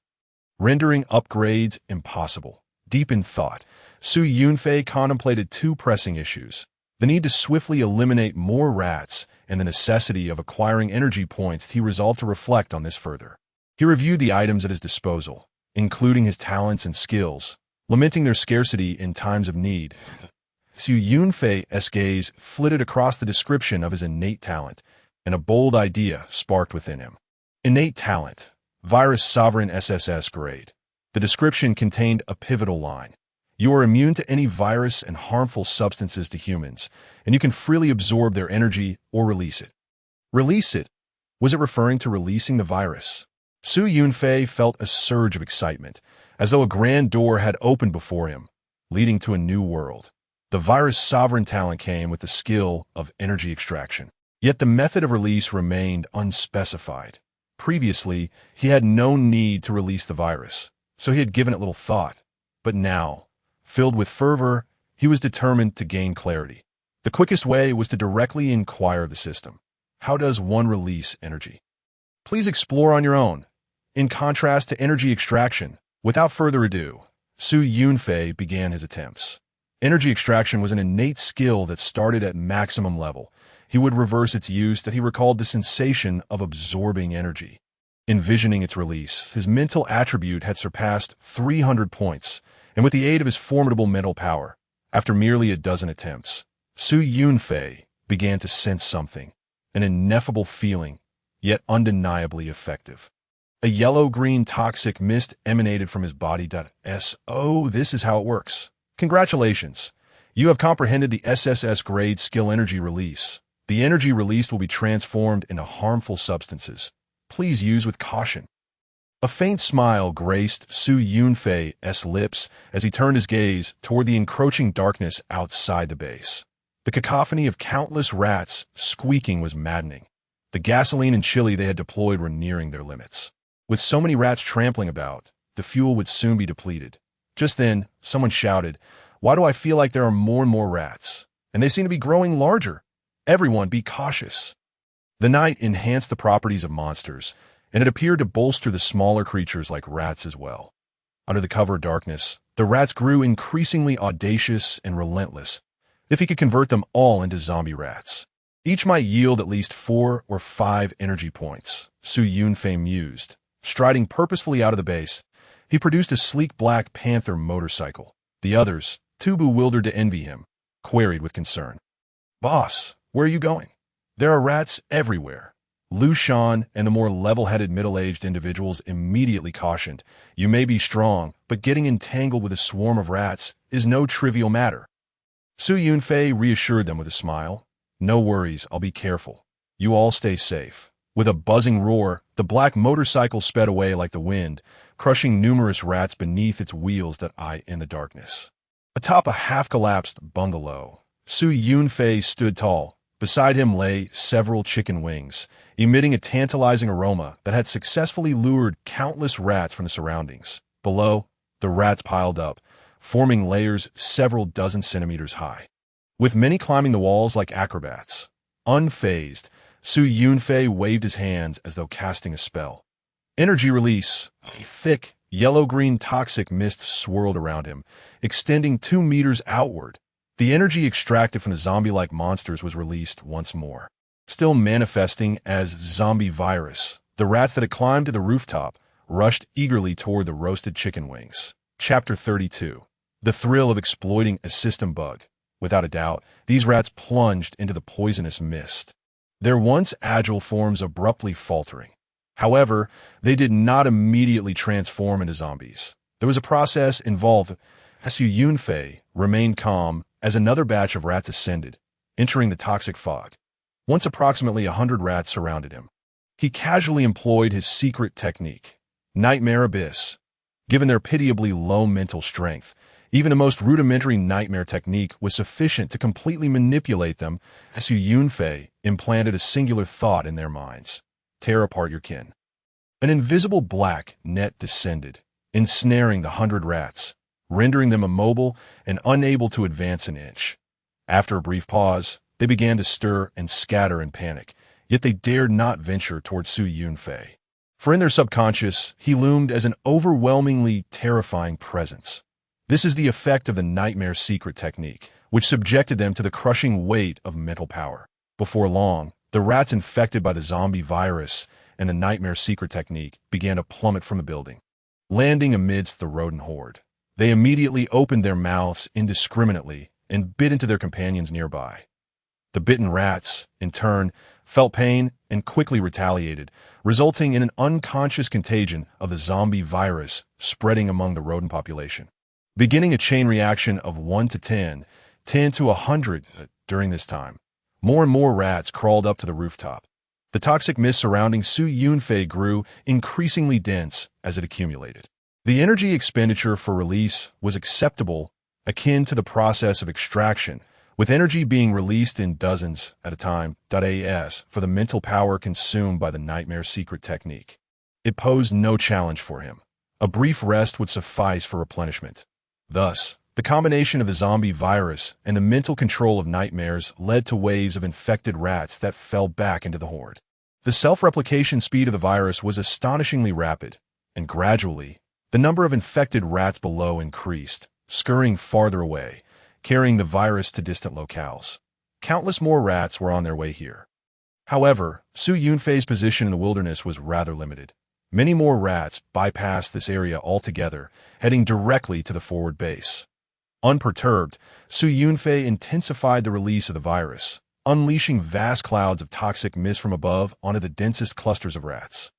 [SPEAKER 1] rendering upgrades impossible. Deep in thought, Yunfei contemplated two pressing issues: the need to swiftly eliminate more rats and the necessity of acquiring energy points. He resolved to reflect on this further. He reviewed the items at his disposal, including his talents and skills, lamenting their scarcity in times of need. Yunfei's gaze flitted across the description of his innate talent, and a bold idea sparked within him. Innate talent, virus sovereign SSSS grade. The description contained a pivotal line. You are immune to any virus and harmful substances to humans, and you can freely absorb their energy or release it. Release it? Was it referring to releasing the virus? Yunfei felt a surge of excitement, as though a grand door had opened before him, leading to a new world. The virus sovereign talent came with the skill of energy extraction. Yet the method of release remained unspecified. Previously, he had no need to release the virus, so he had given it little thought. But now, filled with fervor, he was determined to gain clarity. The quickest way was to directly inquire of the system. How does one release energy? Please explore on your own. In contrast to energy extraction, without further ado, Yunfei began his attempts. Energy extraction was an innate skill that started at maximum level. He would reverse its use that he recalled the sensation of absorbing energy. Envisioning its release, his mental attribute had surpassed 300 points, and with the aid of his formidable mental power, after merely a dozen attempts, Yunfei began to sense something, an ineffable feeling, yet undeniably effective. A yellow-green toxic mist emanated from his body. Oh, this is how it works. Congratulations. You have comprehended the SSS grade skill energy release. The energy released will be transformed into harmful substances. Please use with caution. A faint smile graced Yunfei's lips as he turned his gaze toward the encroaching darkness outside the base. The cacophony of countless rats squeaking was maddening. The gasoline and chili they had deployed were nearing their limits. With so many rats trampling about, the fuel would soon be depleted. Just then, someone shouted, "Why do I feel like there are more and more rats? And they seem to be growing larger. Everyone be cautious." The night enhanced the properties of monsters, and it appeared to bolster the smaller creatures like rats as well. Under the cover of darkness, the rats grew increasingly audacious and relentless. If he could convert them all into zombie rats, each might yield at least 4 or 5 energy points, Yunfei mused. Striding purposefully out of the base, he produced a sleek black panther motorcycle. The others, too bewildered to envy him, queried with concern, "Boss, where are you going? There are rats everywhere." Lu Shan and the more level-headed middle-aged individuals immediately cautioned, "You may be strong, but getting entangled with a swarm of rats is no trivial matter." Yunfei reassured them with a smile. "No worries, I'll be careful. You all stay safe." With a buzzing roar, the black motorcycle sped away like the wind, crushing numerous rats beneath its wheels in the darkness. Atop a half-collapsed bungalow, Yunfei stood tall. Beside him lay several chicken wings, emitting a tantalizing aroma that had successfully lured countless rats from the surroundings. Below, the rats piled up, forming layers several dozen centimeters high, with many climbing the walls like acrobats. Unfazed, Yunfei waved his hands as though casting a spell. Energy release. A thick, yellow-green toxic mist swirled around him, extending 2 meters outward. The energy extracted from the zombie-like monsters was released once more. Still manifesting as zombie virus, the rats that had climbed to the rooftop rushed eagerly toward the roasted chicken wings. Chapter 32. The thrill of exploiting a system bug. Without a doubt, these rats plunged into the poisonous mist. their once agile forms abruptly faltering. However, they did not immediately transform into zombies. There was a process involved. Yunfei remained calm as another batch of rats ascended, entering the toxic fog. Once approximately 100 rats surrounded him, he casually employed his secret technique, Nightmare Abyss. Given their pitiably low mental strength, even the most rudimentary nightmare technique was sufficient to completely manipulate them. Yunfei implanted a singular thought in their minds: tear apart your kin. An invisible black net descended, ensnaring the 100 rats, rendering them immobile and unable to advance an inch. After a brief pause, they began to stir and scatter in panic, yet they dared not venture toward Yunfei. For in their subconscious, he loomed as an overwhelmingly terrifying presence. This is the effect of the nightmare secret technique, which subjected them to the crushing weight of mental power. Before long, the rats infected by the zombie virus and the nightmare secret technique began to plummet from the building, landing amidst the rodent horde. They immediately opened their mouths indiscriminately and bit into their companions nearby. The bitten rats, in turn, felt pain and quickly retaliated, resulting in an unconscious contagion of the zombie virus spreading among the rodent population. Beginning a chain reaction of 1 to 10, 10 to 100 during this time, more and more rats crawled up to the rooftop. The toxic mist surrounding Yunfei grew increasingly dense as it accumulated. The energy expenditure for release was acceptable, akin to the process of extraction, with energy being released in dozens at a time. As for the mental power consumed by the nightmare secret technique, it posed no challenge for him. A brief rest would suffice for replenishment. Thus, the combination of the zombie virus and the mental control of nightmares led to waves of infected rats that fell back into the horde. The self-replication speed of the virus was astonishingly rapid, and gradually, the number of infected rats below increased, scurrying farther away, carrying the virus to distant locales. Countless more rats were on their way here. However, Yunfei's position in the wilderness was rather limited. Many more rats bypassed this area altogether, heading directly to the forward base. Unperturbed, Yunfei intensified the release of the virus, unleashing vast clouds of toxic mist from above onto the densest clusters of rats.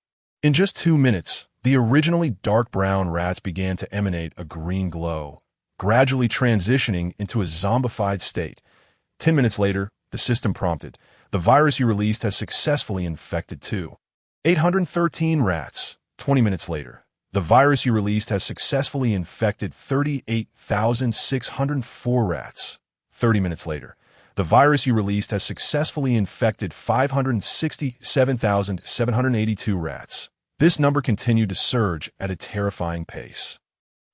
[SPEAKER 1] In just 2 minutes, the originally dark brown rats began to emanate a green glow, gradually transitioning into a zombified state. 10 minutes later, the system prompted, "The virus you released has successfully infected 813 rats." 20 minutes later, "The virus you released has successfully infected 38,604 rats." 30 minutes later, "The virus you released has successfully infected 567,782 rats." This number continued to surge at a terrifying pace.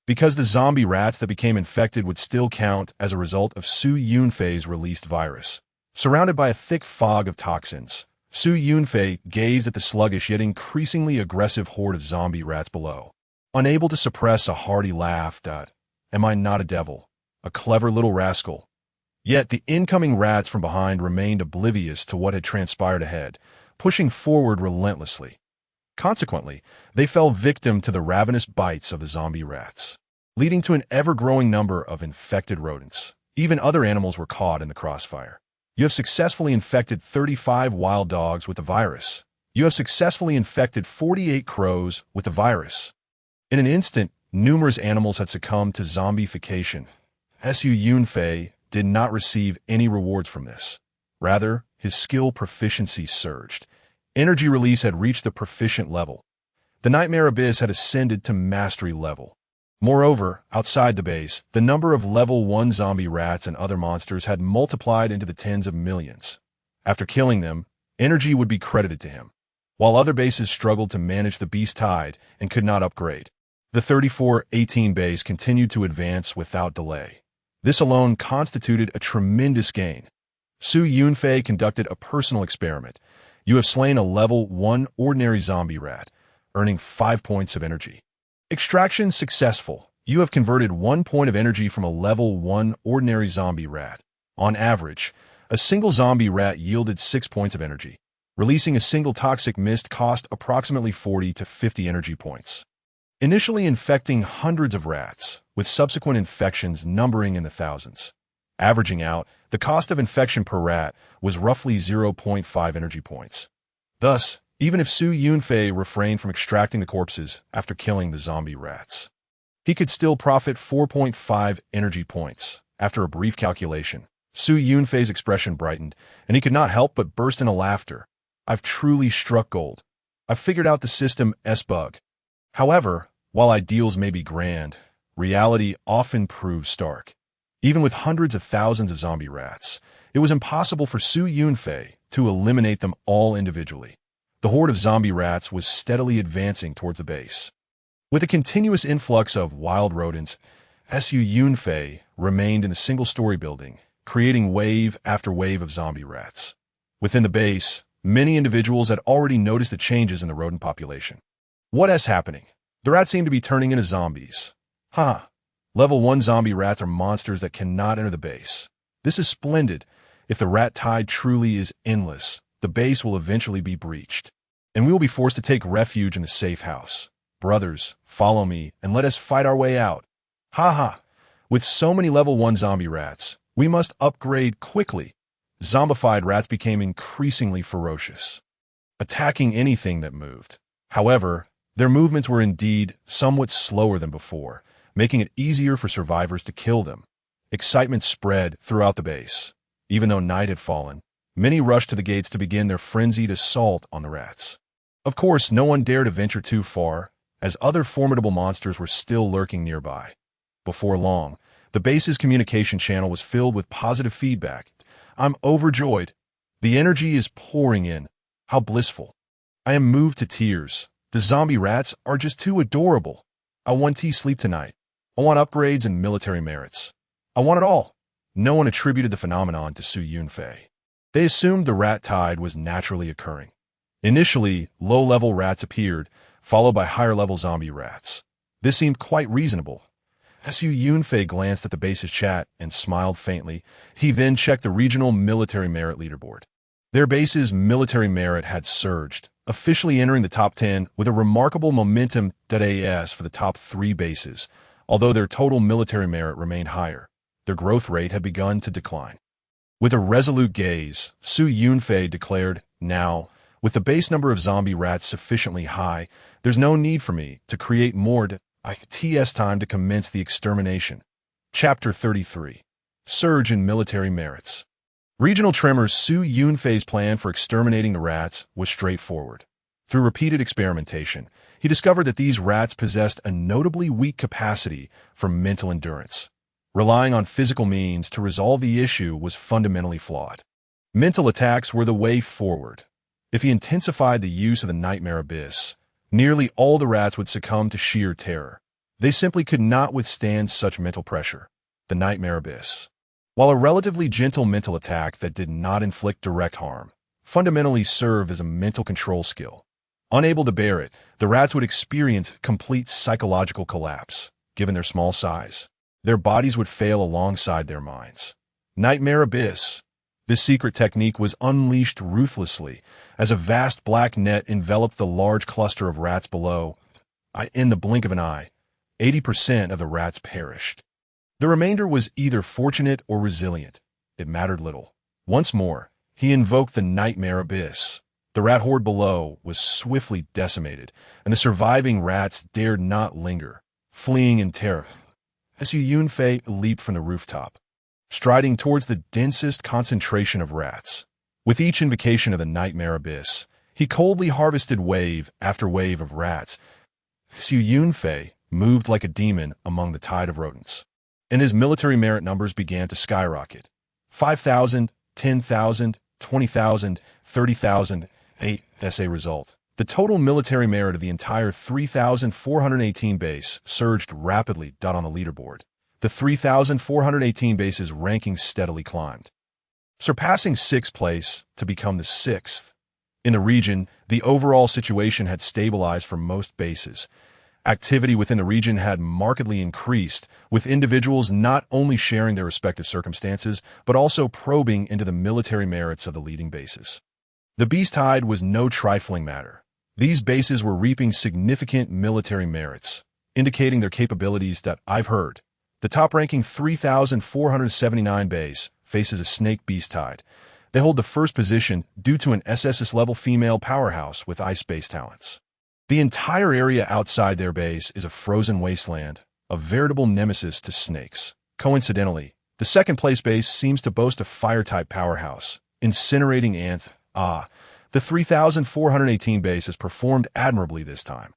[SPEAKER 1] Because the zombie rats that became infected would still count as a result of Yunfei's released virus. Surrounded by a thick fog of toxins, Yunfei gazed at the sluggish yet increasingly aggressive horde of zombie rats below. Unable to suppress a hearty laugh, "Am I not a devil? A clever little rascal?" Yet the incoming rats from behind remained oblivious to what had transpired ahead, pushing forward relentlessly. Consequently, they fell victim to the ravenous bites of the zombie rats, leading to an ever-growing number of infected rodents. Even other animals were caught in the crossfire. "You have successfully infected 35 wild dogs with the virus. You have successfully infected 48 crows with the virus." In an instant, numerous animals had succumbed to zombification. Yunfei did not receive any rewards from this. Rather, his skill proficiency surged. Energy release had reached the proficient level. The Nightmare Abyss had ascended to mastery level. Moreover, outside the base, the number of level 1 zombie rats and other monsters had multiplied into the tens of millions. After killing them, energy would be credited to him, while other bases struggled to manage the beast tide and could not upgrade. The 3418 base continued to advance without delay. This alone constituted a tremendous gain. Yunfei conducted a personal experiment. "You have slain a level 1 ordinary zombie rat, earning 5 points of energy. Extraction successful. You have converted 1 point of energy from a level 1 ordinary zombie rat. On average, a single zombie rat yielded 6 points of energy. Releasing a single toxic mist cost approximately 40 to 50 energy points. Initially infecting hundreds of rats, with subsequent infections numbering in the thousands. Averaging out, the cost of infection per rat was roughly 0.5 energy points. Thus, even if Su Yunfei refrained from extracting the corpses after killing the zombie rats, he could still profit 4.5 energy points. After a brief calculation, Su Yunfei's expression brightened, and he could not help but burst into laughter. I've truly struck gold. I've figured out the system S-bug. However, while ideals may be grand, reality often proves stark. Even with hundreds of thousands of zombie rats, it was impossible for Su Yunfei to eliminate them all individually. The horde of zombie rats was steadily advancing towards the base. With a continuous influx of wild rodents, Su Yunfei remained in the single-story building, creating wave after wave of zombie rats. Within the base, many individuals had already noticed the changes in the rodent population. What is happening? The rats seem to be turning into zombies. Level 1 zombie rats are monsters that cannot enter the base. This is splendid. If the rat tide truly is endless, the base will eventually be breached, and we will be forced to take refuge in the safe house. Brothers, follow me, and let us fight our way out. With so many level 1 zombie rats, we must upgrade quickly. Zombified rats became increasingly ferocious, attacking anything that moved. However, their movements were indeed somewhat slower than before, making it easier for survivors to kill them. Excitement spread throughout the base. Even though night had fallen, many rushed to the gates to begin their frenzied assault on the rats. Of course, no one dared to venture too far, as other formidable monsters were still lurking nearby. Before long, the base's communication channel was filled with positive feedback. I'm overjoyed. The energy is pouring in. How blissful. I am moved to tears. The zombie rats are just too adorable. I want to sleep tonight. I want upgrades and military merits. I want it all. No one attributed the phenomenon to Su Yunfei. They assumed the rat tide was naturally occurring. Initially, low-level rats appeared, followed by higher-level zombie rats. This seemed quite reasonable. Su Yunfei glanced at the base's chat and smiled faintly. He then checked the regional military merit leaderboard. Their base's military merit had surged, officially entering the top 10 with a remarkable momentum as for the top 3 bases. Although their total military merit remained higher, their growth rate had begun to decline. With a resolute gaze, Su Yunfei declared, now, with the base number of zombie rats sufficiently high, there's no need for me to create more ITS time to commence the extermination. Chapter 33. Surge in Military Merits. Regional Tremor's Su Yunfei's plan for exterminating the rats was straightforward. Through repeated experimentation, he discovered that these rats possessed a notably weak capacity for mental endurance. Relying on physical means to resolve the issue was fundamentally flawed. Mental attacks were the way forward. If he intensified the use of the nightmare abyss, nearly all the rats would succumb to sheer terror. They simply could not withstand such mental pressure. The nightmare abyss, while a relatively gentle mental attack that did not inflict direct harm, fundamentally served as a mental control skill. Unable to bear it, the rats would experience complete psychological collapse. Given their small size, their bodies would fail alongside their minds. Nightmare abyss. This secret technique was unleashed ruthlessly as a vast black net enveloped the large cluster of rats below. In the blink of an eye, 80% of the rats perished. The remainder was either fortunate or resilient. It mattered little. Once more, he invoked the nightmare abyss. The rat horde below was swiftly decimated, and the surviving rats dared not linger, fleeing in terror. Su Yunfei leaped from the rooftop, striding towards the densest concentration of rats. With each invocation of the nightmare abyss, he coldly harvested wave after wave of rats. Su Yunfei moved like a demon among the tide of rodents, and his military merit numbers began to skyrocket. 5,000, 10,000, 20,000, 30,000. As a result, the total military merit of the entire 3,418 base surged rapidly on the leaderboard. The 3,418 base's ranking steadily climbed, surpassing 6th place to become the 6th. In the region, the overall situation had stabilized for most bases. Activity within the region had markedly increased, with individuals not only sharing their respective circumstances, but also probing into the military merits of the leading bases. The beast tide was no trifling matter. These bases were reaping significant military merits, indicating their capabilities that I've heard. The top-ranking 3,479 base faces a snake beast tide. They hold the first position due to an SSS-level female powerhouse with ice-based talents. The entire area outside their base is a frozen wasteland, a veritable nemesis to snakes. Coincidentally, the second-place base seems to boast a fire-type powerhouse, incinerating ants. The 3,418 base has performed admirably this time.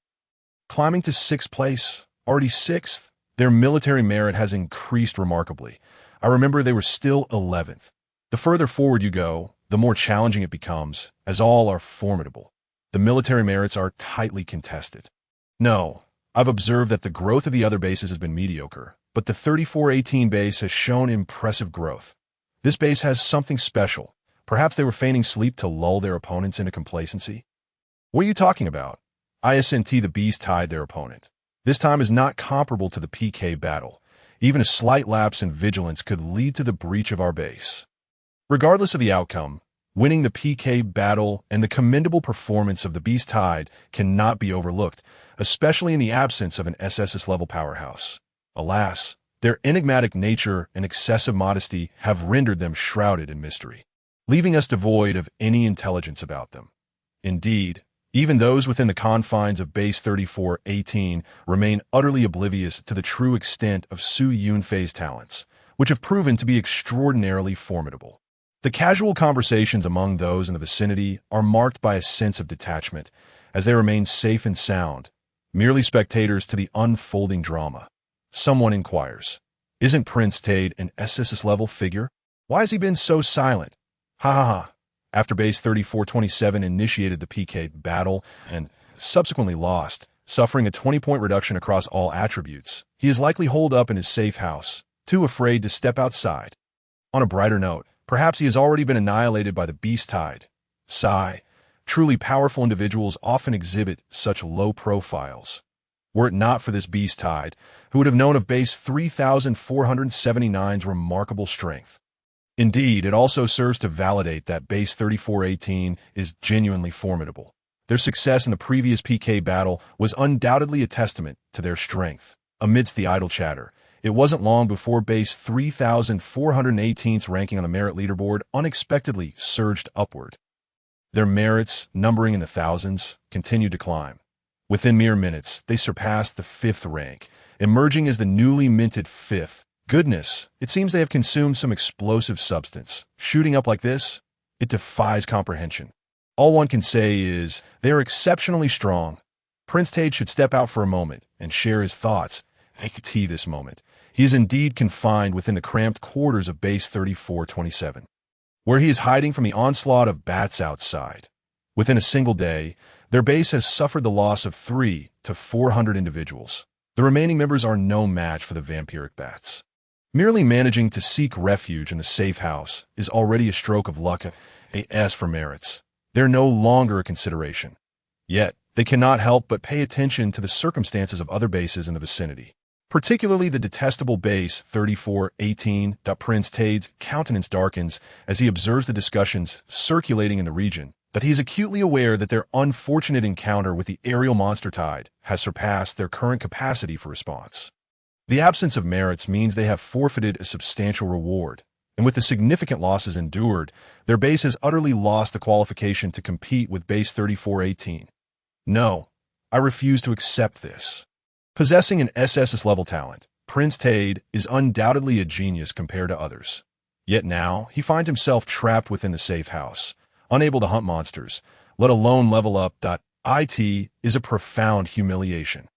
[SPEAKER 1] Climbing to 6th place, already 6th, their military merit has increased remarkably. I remember they were still 11th. The further forward you go, the more challenging it becomes, as all are formidable. The military merits are tightly contested. No, I've observed that the growth of the other bases has been mediocre, but the 3418 base has shown impressive growth. This base has something special. Perhaps they were feigning sleep to lull their opponents into complacency? What are you talking about? ISNT the beast tied their opponent. This time is not comparable to the PK battle. Even a slight lapse in vigilance could lead to the breach of our base. Regardless of the outcome, winning the PK battle and the commendable performance of the beast tide cannot be overlooked, especially in the absence of an SSS-level powerhouse. Alas, their enigmatic nature and excessive modesty have rendered them shrouded in mystery, leaving us devoid of any intelligence about them. Indeed, even those within the confines of Base 3418 remain utterly oblivious to the true extent of Su Yunfei's talents, which have proven to be extraordinarily formidable. The casual conversations among those in the vicinity are marked by a sense of detachment, as they remain safe and sound, merely spectators to the unfolding drama. Someone inquires, "Isn't Prince Tade an SSS-level figure? Why has he been so silent?" Ha ha ha. After Base 3427 initiated the PK battle and subsequently lost, suffering a 20-point reduction across all attributes, he is likely holed up in his safe house, too afraid to step outside. On a brighter note, perhaps he has already been annihilated by the beast tide. Sigh. Truly powerful individuals often exhibit such low profiles. Were it not for this beast tide, who would have known of Base 3479's remarkable strength? Indeed, it also serves to validate that Base 3418 is genuinely formidable. Their success in the previous PK battle was undoubtedly a testament to their strength. Amidst the idle chatter, it wasn't long before Base 3418's ranking on the merit leaderboard unexpectedly surged upward. Their merits, numbering in the thousands, continued to climb. Within mere minutes, they surpassed the 5th rank, emerging as the newly minted 5th. Goodness, it seems they have consumed some explosive substance. Shooting up like this, it defies comprehension. All one can say is, they are exceptionally strong. Prince Tade should step out for a moment and share his thoughts. This moment. He is indeed confined within the cramped quarters of Base 3427, where he is hiding from the onslaught of bats outside. Within a single day, their base has suffered the loss of 300 to 400 individuals. The remaining members are no match for the vampiric bats. Merely managing to seek refuge in the safe house is already a stroke of luck, as for merits. They're no longer a consideration. Yet, they cannot help but pay attention to the circumstances of other bases in the vicinity, particularly the detestable Base 3418. Prince Tade's countenance darkens as he observes the discussions circulating in the region, but he is acutely aware that their unfortunate encounter with the aerial monster tide has surpassed their current capacity for response. The absence of merits means they have forfeited a substantial reward, and with the significant losses endured, their base has utterly lost the qualification to compete with Base 3418. No, I refuse to accept this. Possessing an SSS-level talent, Prince Tade is undoubtedly a genius compared to others. Yet now, he finds himself trapped within the safe house, unable to hunt monsters, let alone level up. It is a profound humiliation.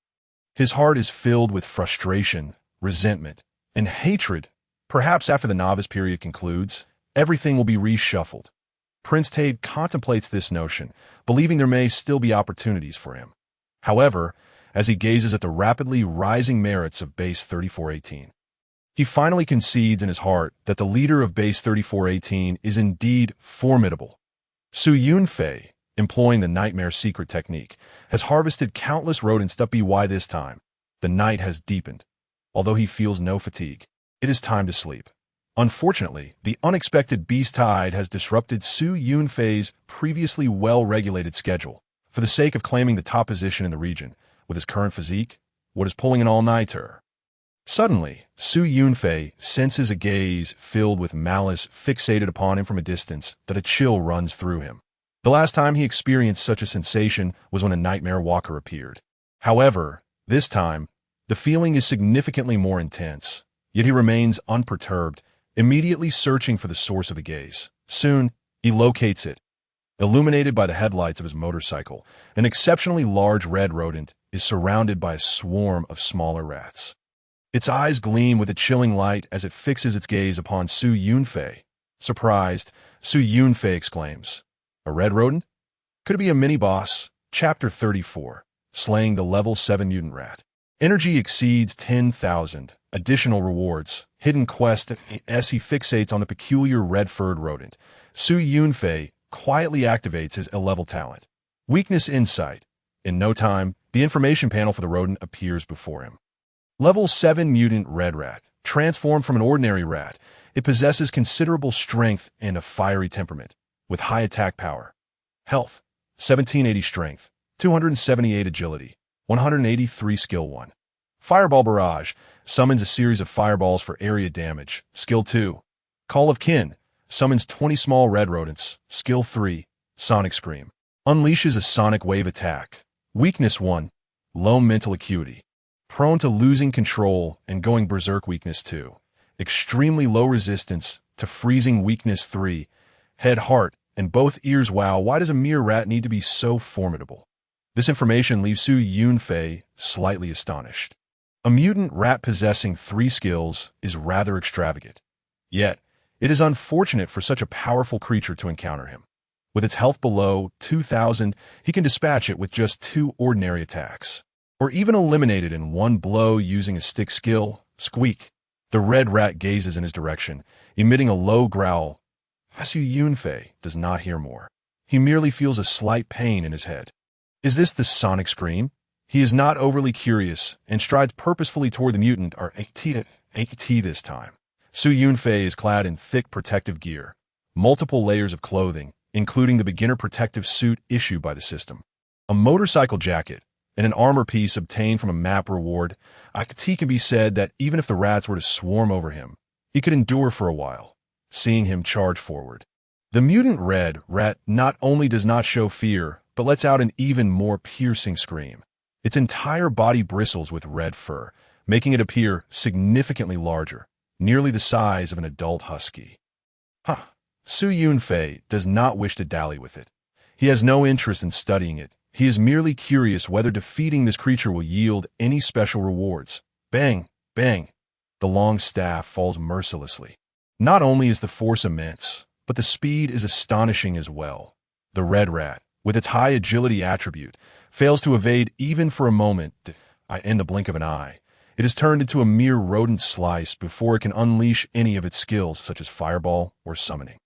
[SPEAKER 1] His heart is filled with frustration, resentment, and hatred. Perhaps after the novice period concludes, everything will be reshuffled. Prince Tade contemplates this notion, believing there may still be opportunities for him. However, as he gazes at the rapidly rising merits of Base 3418, he finally concedes in his heart that the leader of Base 3418 is indeed formidable. Su Yunfei, employing the nightmare secret technique, has harvested countless rodents. By this time, the night has deepened. Although he feels no fatigue, it is time to sleep. Unfortunately, the unexpected beast tide has disrupted Su Yunfei's previously well-regulated schedule. For the sake of claiming the top position in the region, with his current physique, what is pulling an all-nighter? Suddenly, Su Yunfei senses a gaze filled with malice fixated upon him from a distance that a chill runs through him. The last time he experienced such a sensation was when a nightmare walker appeared. However, this time, the feeling is significantly more intense, yet he remains unperturbed, immediately searching for the source of the gaze. Soon, he locates it. Illuminated by the headlights of his motorcycle, an exceptionally large red rodent is surrounded by a swarm of smaller rats. Its eyes gleam with a chilling light as it fixes its gaze upon Su Yunfei. Surprised, Su Yunfei exclaims, "A red rodent? Could it be a mini-boss?" Chapter 34, Slaying the Level 7 Mutant Rat. Energy exceeds 10,000. Additional rewards. Hidden quest as he fixates on the peculiar red-furred rodent. Su Yunfei quietly activates his A-level talent. Weakness Insight. In no time, the information panel for the rodent appears before him. Level 7 Mutant Red Rat. Transformed from an ordinary rat, it possesses considerable strength and a fiery temperament, with high attack power. Health, 1780 Strength, 278 Agility, 183 Skill 1. Fireball Barrage summons a series of fireballs for area damage. Skill 2. Call of Kin summons 20 small red rodents. Skill 3. Sonic Scream unleashes a sonic wave attack. Weakness 1. Low mental acuity. Prone to losing control and going berserk. Weakness 2. Extremely low resistance to freezing. Weakness 3. Head, heart, and both ears. Wow, why does a mere rat need to be so formidable? This information leaves Su Yunfei slightly astonished. A mutant rat possessing 3 skills is rather extravagant. Yet, it is unfortunate for such a powerful creature to encounter him. With its health below 2,000, he can dispatch it with just 2 ordinary attacks, or even eliminate it in 1 blow using a stick skill. Squeak. The red rat gazes in his direction, emitting a low growl. Su Yunfei does not hear more. He merely feels a slight pain in his head. Is this the sonic scream? He is not overly curious and strides purposefully toward the mutant AT this time. Su Yunfei is clad in thick protective gear, multiple layers of clothing, including the beginner protective suit issued by the system, a motorcycle jacket, and an armor piece obtained from a map reward. It can be said that even if the rats were to swarm over him, he could endure for a while, seeing him charge forward. The mutant red rat not only does not show fear, but lets out an even more piercing scream. Its entire body bristles with red fur, making it appear significantly larger, nearly the size of an adult husky. Su Yunfei does not wish to dally with it. He has no interest in studying it. He is merely curious whether defeating this creature will yield any special rewards. Bang, bang. The long staff falls mercilessly. Not only is the force immense, but the speed is astonishing as well. The red rat, with its high agility attribute, fails to evade even for a moment. In the blink of an eye, it is turned into a mere rodent slice before it can unleash any of its skills such as fireball or summoning.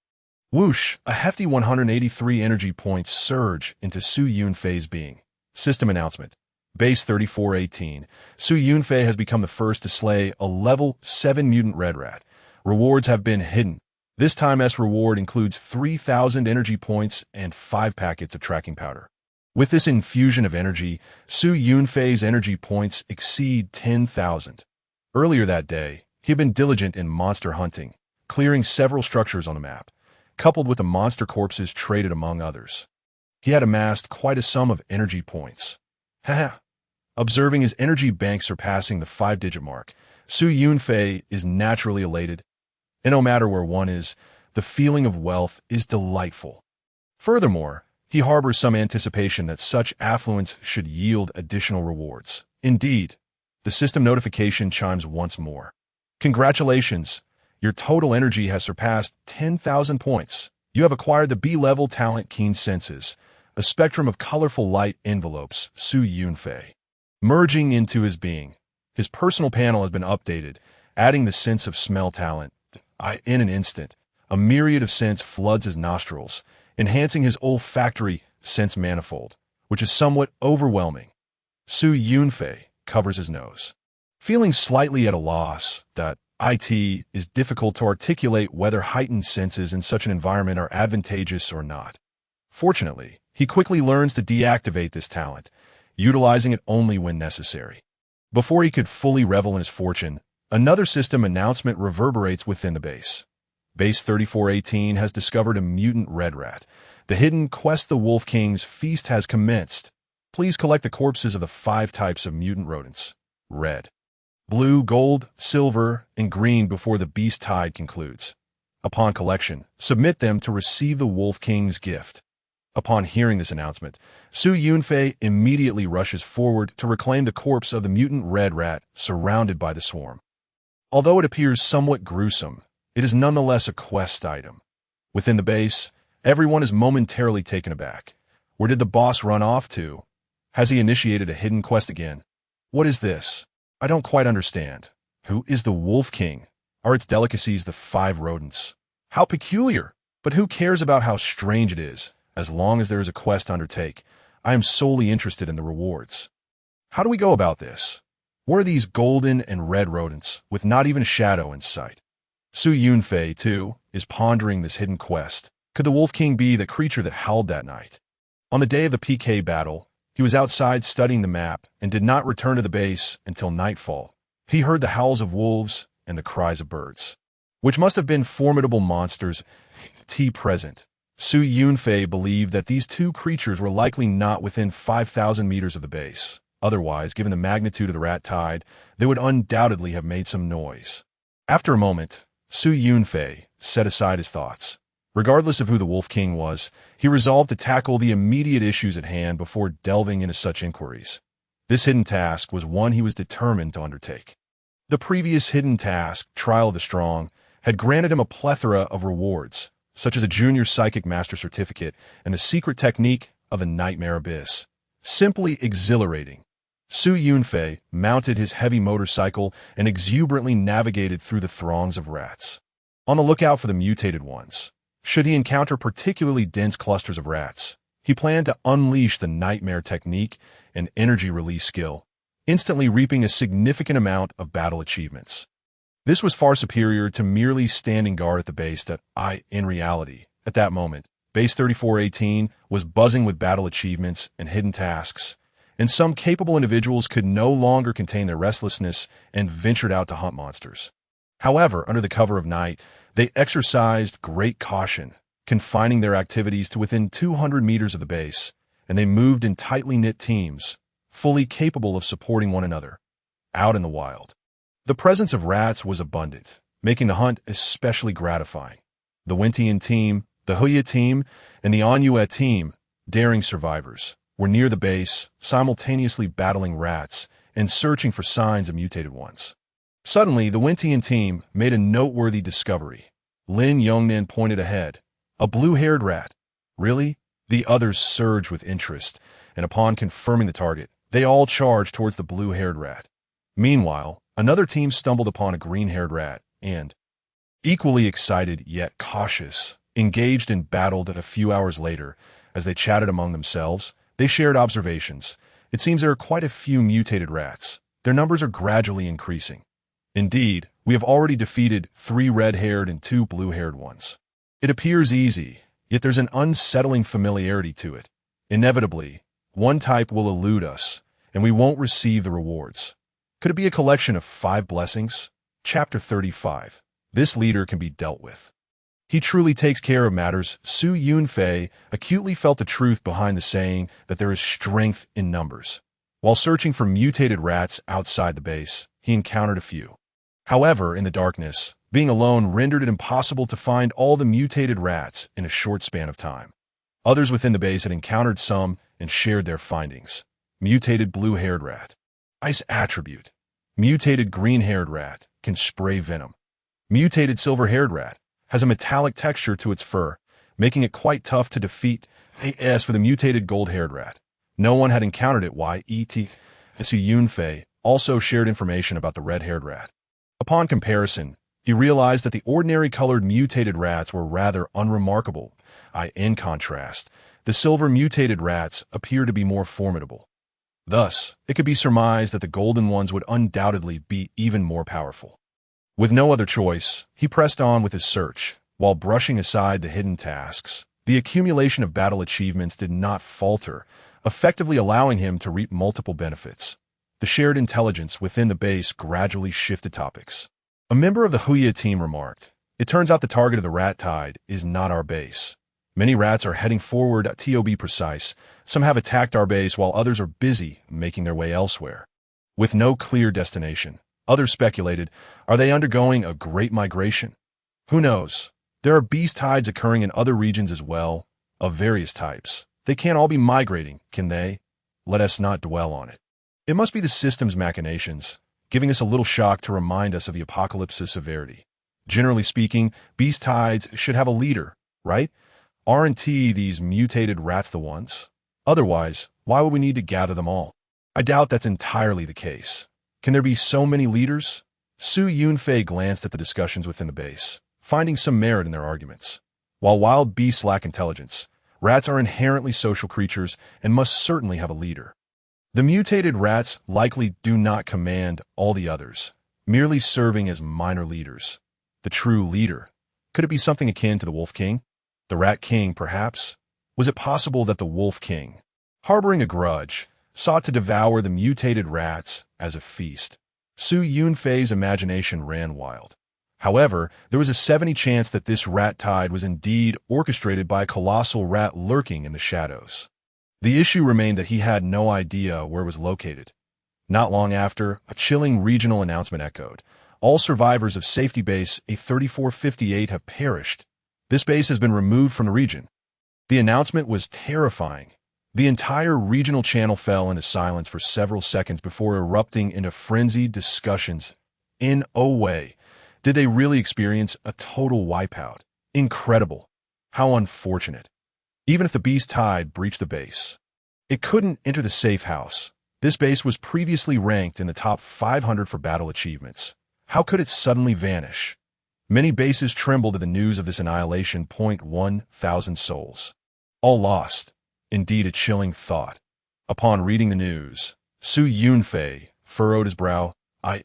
[SPEAKER 1] Whoosh! A hefty 183 energy points surge into Su Yunfei's being. System announcement. Base 3418. Su Yunfei has become the first to slay a level 7 mutant red rat. Rewards have been hidden. This time's reward includes 3,000 energy points and 5 packets of tracking powder. With this infusion of energy, Su Yunfei's energy points exceed 10,000. Earlier that day, he had been diligent in monster hunting, clearing several structures on the map, coupled with the monster corpses traded among others. He had amassed quite a sum of energy points. Observing his energy bank surpassing the 5-digit mark, Su Yunfei is naturally elated, and no matter where one is, the feeling of wealth is delightful. Furthermore, he harbors some anticipation that such affluence should yield additional rewards. Indeed, the system notification chimes once more. Congratulations! Your total energy has surpassed 10,000 points. You have acquired the B-level talent Keen Senses, a spectrum of colorful light envelopes. Su Yunfei. Merging into his being, his personal panel has been updated, adding the sense of smell talent. In an instant, a myriad of scents floods his nostrils, enhancing his olfactory sense manifold, which is somewhat overwhelming. Su Yunfei covers his nose. Feeling slightly at a loss, it is difficult to articulate whether heightened senses in such an environment are advantageous or not. Fortunately, he quickly learns to deactivate this talent, utilizing it only when necessary. Before he could fully revel in his fortune, Another system announcement reverberates within the base. Base 3418 has discovered a mutant red rat. The hidden quest the Wolf King's feast has commenced. Please collect the corpses of the 5 types of mutant rodents: red, blue, gold, silver, and green before the beast tide concludes. Upon collection, submit them to receive the Wolf King's gift. Upon hearing this announcement, Yunfei immediately rushes forward to reclaim the corpse of the mutant red rat surrounded by the swarm. Although it appears somewhat gruesome, it is nonetheless a quest item. Within the base, everyone is momentarily taken aback. Where did the boss run off to? Has he initiated a hidden quest again? What is this? I don't quite understand. Who is the Wolf King? Are its delicacies the 5 rodents? How peculiar! But who cares about how strange it is? As long as there is a quest to undertake, I am solely interested in the rewards. How do we go about this? What are these golden and red rodents with not even a shadow in sight? Yunfei, too, is pondering this hidden quest. Could the Wolf King be the creature that howled that night? On the day of the PK battle, he was outside studying the map and did not return to the base until nightfall. He heard the howls of wolves and the cries of birds, which must have been formidable monsters present. Yunfei believed that these 2 creatures were likely not within 5,000 meters of the base. Otherwise, given the magnitude of the rat tide, they would undoubtedly have made some noise. After a moment, Yunfei set aside his thoughts. Regardless of who the Wolf King was, he resolved to tackle the immediate issues at hand before delving into such inquiries. This hidden task was one he was determined to undertake. The previous hidden task, Trial of the Strong, had granted him a plethora of rewards, such as a Junior Psychic Master Certificate and the secret technique of the Nightmare Abyss. Simply exhilarating. Yunfei mounted his heavy motorcycle and exuberantly navigated through the throngs of rats. On the lookout for the mutated ones. Should he encounter particularly dense clusters of rats, he planned to unleash the Nightmare Technique and Energy Release skill, instantly reaping a significant amount of battle achievements. This was far superior to merely standing guard at the base that in reality, at that moment, Base 3418 was buzzing with battle achievements and hidden tasks, and some capable individuals could no longer contain their restlessness and ventured out to hunt monsters. However, under the cover of night, they exercised great caution, confining their activities to within 200 meters of the base, and they moved in tightly knit teams, fully capable of supporting one another, out in the wild. The presence of rats was abundant, making the hunt especially gratifying. The Wentian team, the Huya team, and the Anyue team, daring survivors, were near the base, simultaneously battling rats and searching for signs of mutated ones. Suddenly, the Wentian team made a noteworthy discovery. Lin Yongnan pointed ahead. A blue-haired rat. Really? The others surged with interest, and upon confirming the target, they all charged towards the blue-haired rat. Meanwhile, another team stumbled upon a green-haired rat and, equally excited yet cautious, engaged in battle that a few hours later, as they chatted among themselves, they shared observations. It seems there are quite a few mutated rats. Their numbers are gradually increasing. Indeed, we have already defeated 3 red-haired and 2 blue-haired ones. It appears easy, yet there's an unsettling familiarity to it. Inevitably, one type will elude us, and we won't receive the rewards. Could it be a collection of 5 blessings? Chapter 35. This leader can be dealt with. He truly takes care of matters. Yunfei acutely felt the truth behind the saying that there is strength in numbers. While searching for mutated rats outside the base, he encountered a few. However, in the darkness, being alone rendered it impossible to find all the mutated rats in a short span of time. Others within the base had encountered some and shared their findings. Mutated blue-haired rat. Ice attribute. Mutated green-haired rat can spray venom. Mutated silver-haired rat has a metallic texture to its fur, making it quite tough to defeat. As for the mutated gold-haired rat, no one had encountered it. Yunfei also shared information about the red-haired rat. Upon comparison, he realized that the ordinary colored mutated rats were rather unremarkable. In contrast, the silver mutated rats appear to be more formidable. Thus, it could be surmised that the golden ones would undoubtedly be even more powerful. With no other choice, he pressed on with his search, while brushing aside the hidden tasks. The accumulation of battle achievements did not falter, effectively allowing him to reap multiple benefits. the shared intelligence within the base gradually shifted topics. A member of the Huya team remarked, "It turns out the target of the rat tide is not our base. Many rats are heading forward to be precise. Some have attacked our base while others are busy making their way elsewhere." With no clear destination, others speculated, are they undergoing a great migration? Who knows? There are beast tides occurring in other regions as well, of various types. They can't all be migrating, can they? Let us not dwell on it. It must be the system's machinations, giving us a little shock to remind us of the apocalypse's severity. Generally speaking, beast tides should have a leader, right? Aren't these mutated rats the ones? Otherwise, why would we need to gather them all? I doubt that's entirely the case. Can there be so many leaders? Yunfei glanced at the discussions within the base, finding some merit in their arguments. While wild beasts lack intelligence, rats are inherently social creatures and must certainly have a leader. The mutated rats likely do not command all the others, merely serving as minor leaders. The true leader. Could it be something akin to the Wolf King? The Rat King, perhaps? Was it possible that the Wolf King, harboring a grudge, sought to devour the mutated rats as a feast? Yunfei's imagination ran wild. However, there was a 70% chance that this rat tide was indeed orchestrated by a colossal rat lurking in the shadows. The issue remained that he had no idea where it was located. Not long after, a chilling regional announcement echoed. All survivors of Safety Base A3458 have perished. This base has been removed from the region. The announcement was terrifying. The entire regional channel fell into silence for several seconds before erupting into frenzied discussions. In a way, did they really experience a total wipeout? Incredible. How unfortunate. Even if the beast tide breached the base, it couldn't enter the safe house. This base was previously ranked in the top 500 for battle achievements. How could it suddenly vanish? Many bases trembled at the news of this annihilation. 1,000 souls. All lost. Indeed a chilling thought. Upon reading the news, Yunfei furrowed his brow.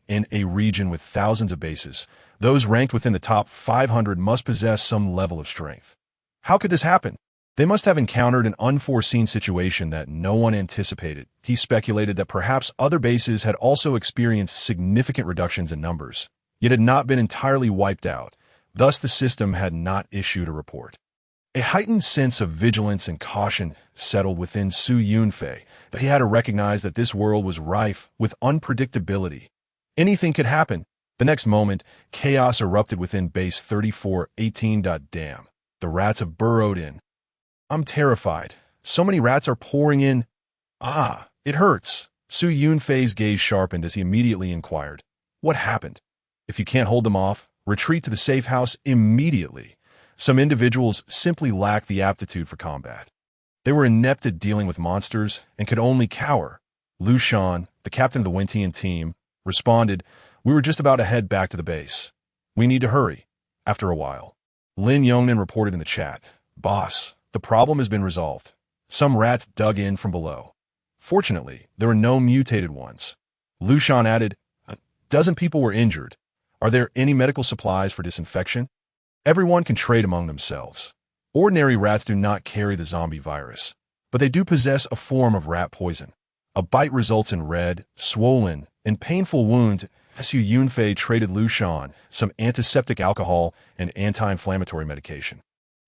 [SPEAKER 1] In a region with thousands of bases, those ranked within the top 500 must possess some level of strength. How could this happen? They must have encountered an unforeseen situation that no one anticipated. He speculated that perhaps other bases had also experienced significant reductions in numbers, yet had not been entirely wiped out. Thus, the system had not issued a report. A heightened sense of vigilance and caution settled within Yunfei, but he had to recognize that this world was rife with unpredictability. Anything could happen. The next moment, chaos erupted within Base 3418. Damn, the rats have burrowed in. I'm terrified. So many rats are pouring in. It hurts. Yunfei's gaze sharpened as he immediately inquired, "What happened?" "If you can't hold them off, retreat to the safe house immediately." Some individuals simply lacked the aptitude for combat. They were inept at dealing with monsters and could only cower. Lu Shan, the captain of the Wentian team, responded, "We were just about to head back to the base. We need to hurry." After a while, Lin Yongnan reported in the chat, "Boss, the problem has been resolved. Some rats dug in from below. Fortunately, there were no mutated ones." Lu Shan added, "A dozen people were injured. Are there any medical supplies for disinfection?" Everyone can trade among themselves. Ordinary rats do not carry the zombie virus, but they do possess a form of rat poison. A bite results in red, swollen, and painful wounds. Yunfei traded Lu Shan some antiseptic alcohol and anti-inflammatory medication,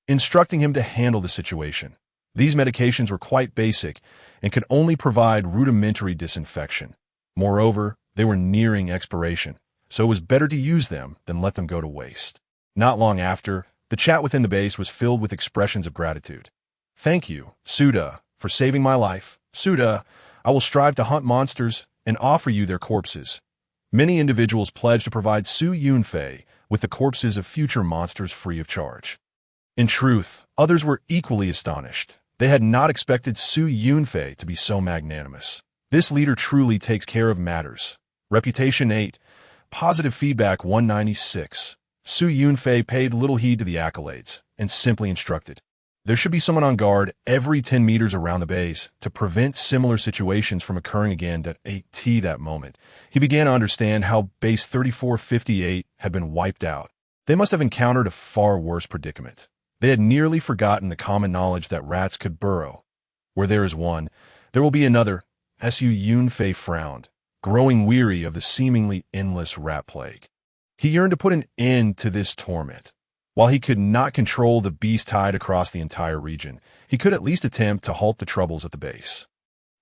[SPEAKER 1] instructing him to handle the situation. These medications were quite basic and could only provide rudimentary disinfection. Moreover, they were nearing expiration, so it was better to use them than let them go to waste. Not long after, the chat within the base was filled with expressions of gratitude. "Thank you, Suda, for saving my life. Suda, I will strive to hunt monsters and offer you their corpses." Many individuals pledged to provide Yunfei with the corpses of future monsters free of charge. In truth, others were equally astonished. They had not expected Yunfei to be so magnanimous. This leader truly takes care of matters. Reputation 8. Positive feedback 196. Yunfei paid little heed to the accolades and simply instructed, "There should be someone on guard every 10 meters around the base to prevent similar situations from occurring again." At 8T that moment, he began to understand how Base 3458 had been wiped out. They must have encountered a far worse predicament. They had nearly forgotten the common knowledge that rats could burrow. Where there is one, there will be another. Yunfei frowned. growing weary of the seemingly endless rat plague. He yearned to put an end to this torment. While he could not control the beast tide across the entire region, he could at least attempt to halt the troubles at the base.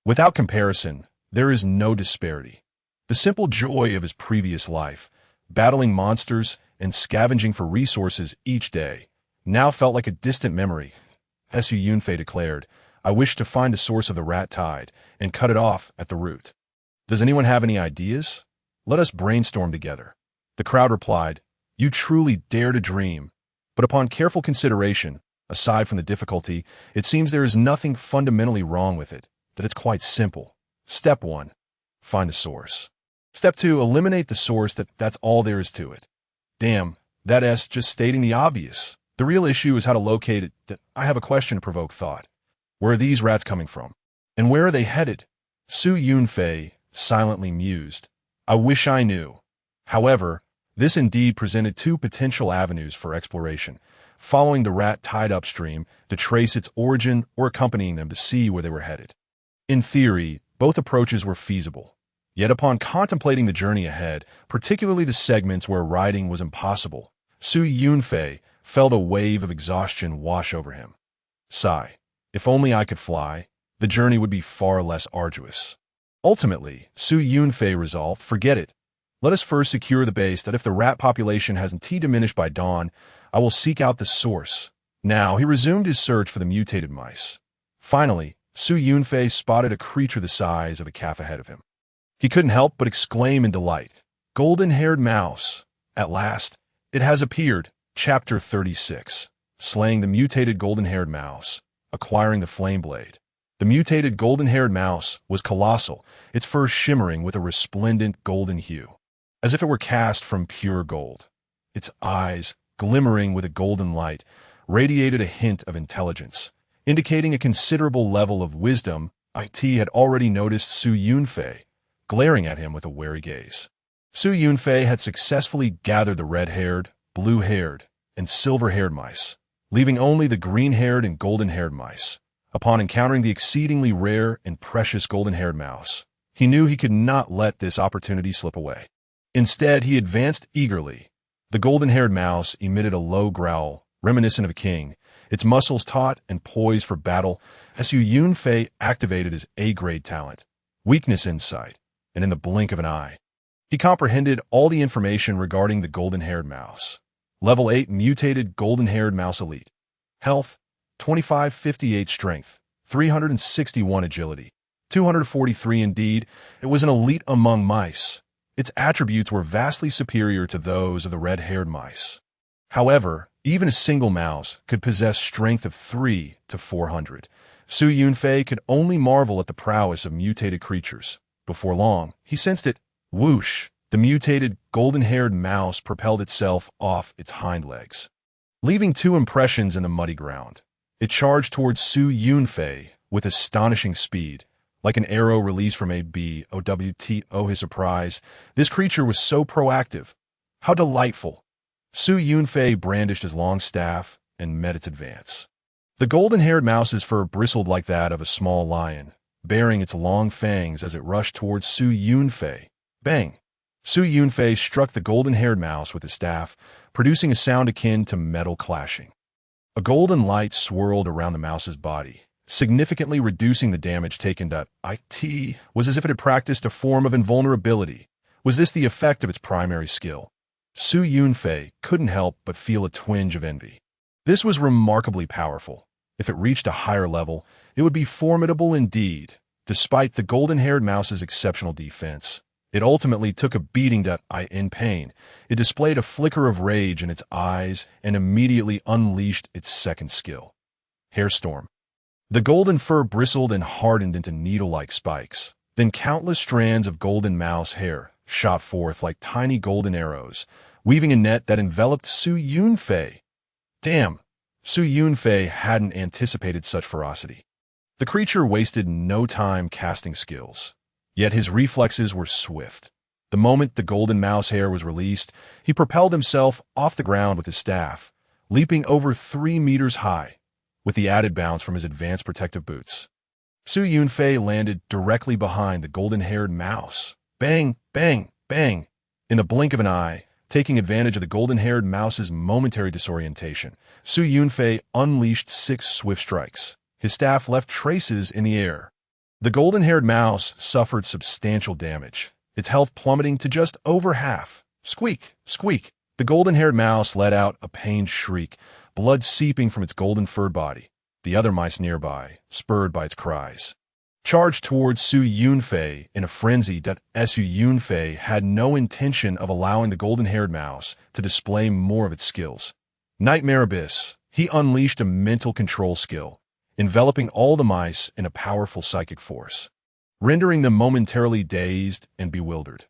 [SPEAKER 1] Without comparison, there is no disparity. The simple joy of his previous life, battling monsters and scavenging for resources each day, now felt like a distant memory. As Yunfei declared, "I wish to find the source of the rat tide and cut it off at the root. Does anyone have any ideas? Let us brainstorm together." The crowd replied, "You truly dare to dream." But upon careful consideration, aside from the difficulty, it seems there is nothing fundamentally wrong with it, that it's quite simple. Step 1. Find the source. Step 2. Eliminate the source. That's all there is to it. Damn, that's just stating the obvious. The real issue is how to locate it. I have a question to provoke thought. Where are these rats coming from? And where are they headed? Su Yunfei silently mused. I wish I knew. However, this indeed presented two potential avenues for exploration, following the rat tide upstream to trace its origin or accompanying them to see where they were headed. In theory, both approaches were feasible. Yet upon contemplating the journey ahead, particularly the segments where riding was impossible, Su Yunfei felt a wave of exhaustion wash over him. Sigh. If only I could fly, the journey would be far less arduous. Ultimately, Su Yunfei resolved, forget it. Let us first secure the base that if the rat population has indeed diminished by dawn, I will seek out the source. Now, he resumed his search for the mutated mice. Finally, Su Yunfei spotted a creature the size of a calf ahead of him. He couldn't help but exclaim in delight. Golden-haired mouse. At last, it has appeared. Chapter 36. Slaying the mutated golden-haired mouse. Acquiring the flame blade. The mutated golden-haired mouse was colossal, its fur shimmering with a resplendent golden hue, as if it were cast from pure gold. Its eyes, glimmering with a golden light, radiated a hint of intelligence, indicating a considerable level of wisdom. It had already noticed Su Yunfei, glaring at him with a wary gaze. Su Yunfei had successfully gathered the red-haired, blue-haired, and silver-haired mice, leaving only the green-haired and golden-haired mice. Upon encountering the exceedingly rare and precious golden-haired mouse, he knew he could not let this opportunity slip away. Instead, he advanced eagerly. The golden-haired mouse emitted a low growl, reminiscent of a king, its muscles taut and poised for battle as Yunfei activated his A-grade talent, weakness insight, and in the blink of an eye, he comprehended all the information regarding the golden-haired mouse. Level 8 mutated golden-haired mouse elite. Health, 2558 strength, 361 agility, 243 indeed. It was an elite among mice. Its attributes were vastly superior to those of the red-haired mice. However, even a single mouse could possess strength of 3 to 400. Su Yunfei could only marvel at the prowess of mutated creatures. Before long, he sensed it. Whoosh! The mutated, golden-haired mouse propelled itself off its hind legs, leaving two impressions in the muddy ground. It charged towards Su Yunfei with astonishing speed, like an arrow released from a BOWT. Oh, his surprise! This creature was so proactive. How delightful! Su Yunfei brandished his long staff and met its advance. The golden-haired mouse's fur bristled like that of a small lion, baring its long fangs as it rushed towards Su Yunfei. Bang! Su Yunfei struck the golden-haired mouse with his staff, producing a sound akin to metal clashing. A golden light swirled around the mouse's body, significantly reducing the damage taken. It was as if it had practiced a form of invulnerability. Was this the effect of its primary skill? Su Yunfei couldn't help but feel a twinge of envy. This was remarkably powerful. If it reached a higher level, it would be formidable indeed. Despite the golden-haired mouse's exceptional defense, it ultimately took a beating. In pain, it displayed a flicker of rage in its eyes and immediately unleashed its second skill. Hairstorm. The golden fur bristled and hardened into needle-like spikes. Then countless strands of golden mouse hair shot forth like tiny golden arrows, weaving a net that enveloped Su Yunfei. Damn! Su Yunfei hadn't anticipated such ferocity. The creature wasted no time casting skills. Yet his reflexes were swift. The moment the golden mouse hair was released, he propelled himself off the ground with his staff, leaping over 3 meters high, with the added bounce from his advanced protective boots. Su Yunfei landed directly behind the golden-haired mouse, Bang, bang, bang. In the blink of an eye, taking advantage of the golden-haired mouse's momentary disorientation, Su Yunfei unleashed 6 swift strikes. His staff left traces in the air. The golden-haired mouse suffered substantial damage, its health plummeting to just over half. Squeak, squeak. The golden-haired mouse let out a pained shriek, blood seeping from its golden-furred body. The other mice nearby, spurred by its cries, charged towards Su Yunfei in a frenzy that Su Yunfei had no intention of allowing the golden-haired mouse to display more of its skills. Nightmare Abyss. He unleashed a mental control skill, enveloping all the mice in a powerful psychic force, rendering them momentarily dazed and bewildered.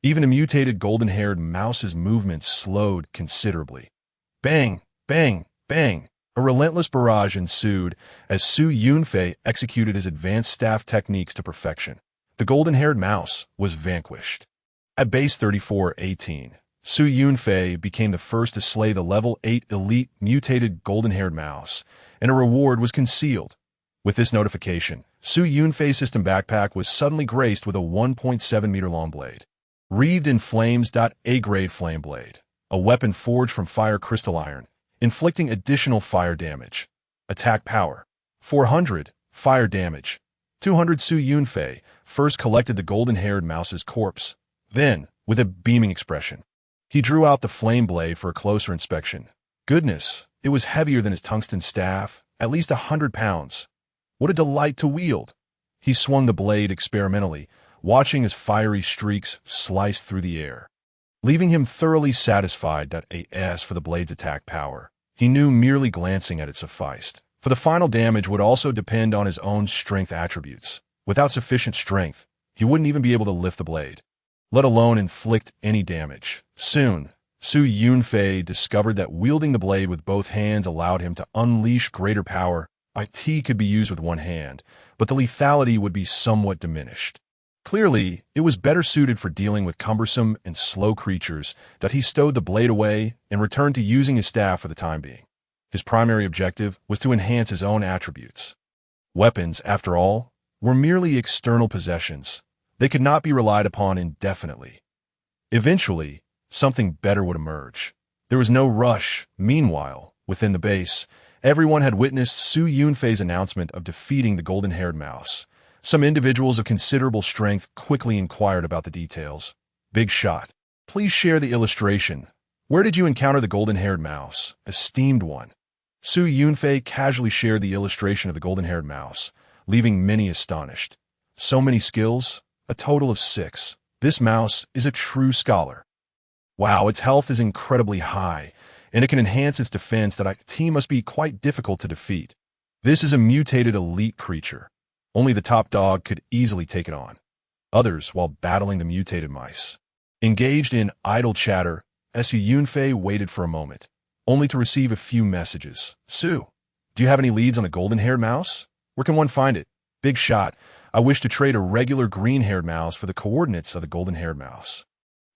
[SPEAKER 1] Even a mutated golden-haired mouse's movements slowed considerably. Bang, bang, bang. A relentless barrage ensued as Su Yunfei executed his advanced staff techniques to perfection. The golden-haired mouse was vanquished. At base 3418, Su Yunfei became the first to slay the level 8 elite mutated golden-haired mouse, and a reward was concealed. With this notification, Su Yunfei's system backpack was suddenly graced with a 1.7-meter-long blade, wreathed in flames. A-grade flame blade, a weapon forged from fire crystal iron, inflicting additional fire damage. Attack power 400, fire damage 200. Su Yunfei first collected the golden-haired mouse's corpse. Then, with a beaming expression, he drew out the flame blade for a closer inspection. Goodness, it was heavier than his tungsten staff, at least 100 pounds. What a delight to wield! He swung the blade experimentally, watching as fiery streaks sliced through the air, leaving him thoroughly satisfied. As for the blade's attack power, he knew merely glancing at it sufficed, for the final damage would also depend on his own strength attributes. Without sufficient strength, he wouldn't even be able to lift the blade, let alone inflict any damage. Soon, Su Yunfei discovered that wielding the blade with both hands allowed him to unleash greater power. It could be used with one hand, but the lethality would be somewhat diminished. Clearly, it was better suited for dealing with cumbersome and slow creatures that he stowed the blade away and returned to using his staff for the time being. His primary objective was to enhance his own attributes. Weapons, after all, were merely external possessions. They could not be relied upon indefinitely. Eventually, something better would emerge. There was no rush. Meanwhile, within the base, everyone had witnessed Su Yunfei's announcement of defeating the golden-haired mouse. Some individuals of considerable strength quickly inquired about the details. Big shot. Please share the illustration. Where did you encounter the golden-haired mouse? Esteemed one. Su Yunfei casually shared the illustration of the golden-haired mouse, leaving many astonished. So many skills? A total of 6. This mouse is a true scholar. Wow, its health is incredibly high, and it can enhance its defense. That must be quite difficult to defeat. This is a mutated elite creature. Only the top dog could easily take it on. Others, while battling the mutated mice, engaged in idle chatter. Su Yunfei waited for a moment, only to receive a few messages. Su, do you have any leads on the golden-haired mouse? Where can one find it? Big shot. I wish to trade a regular green-haired mouse for the coordinates of the golden-haired mouse.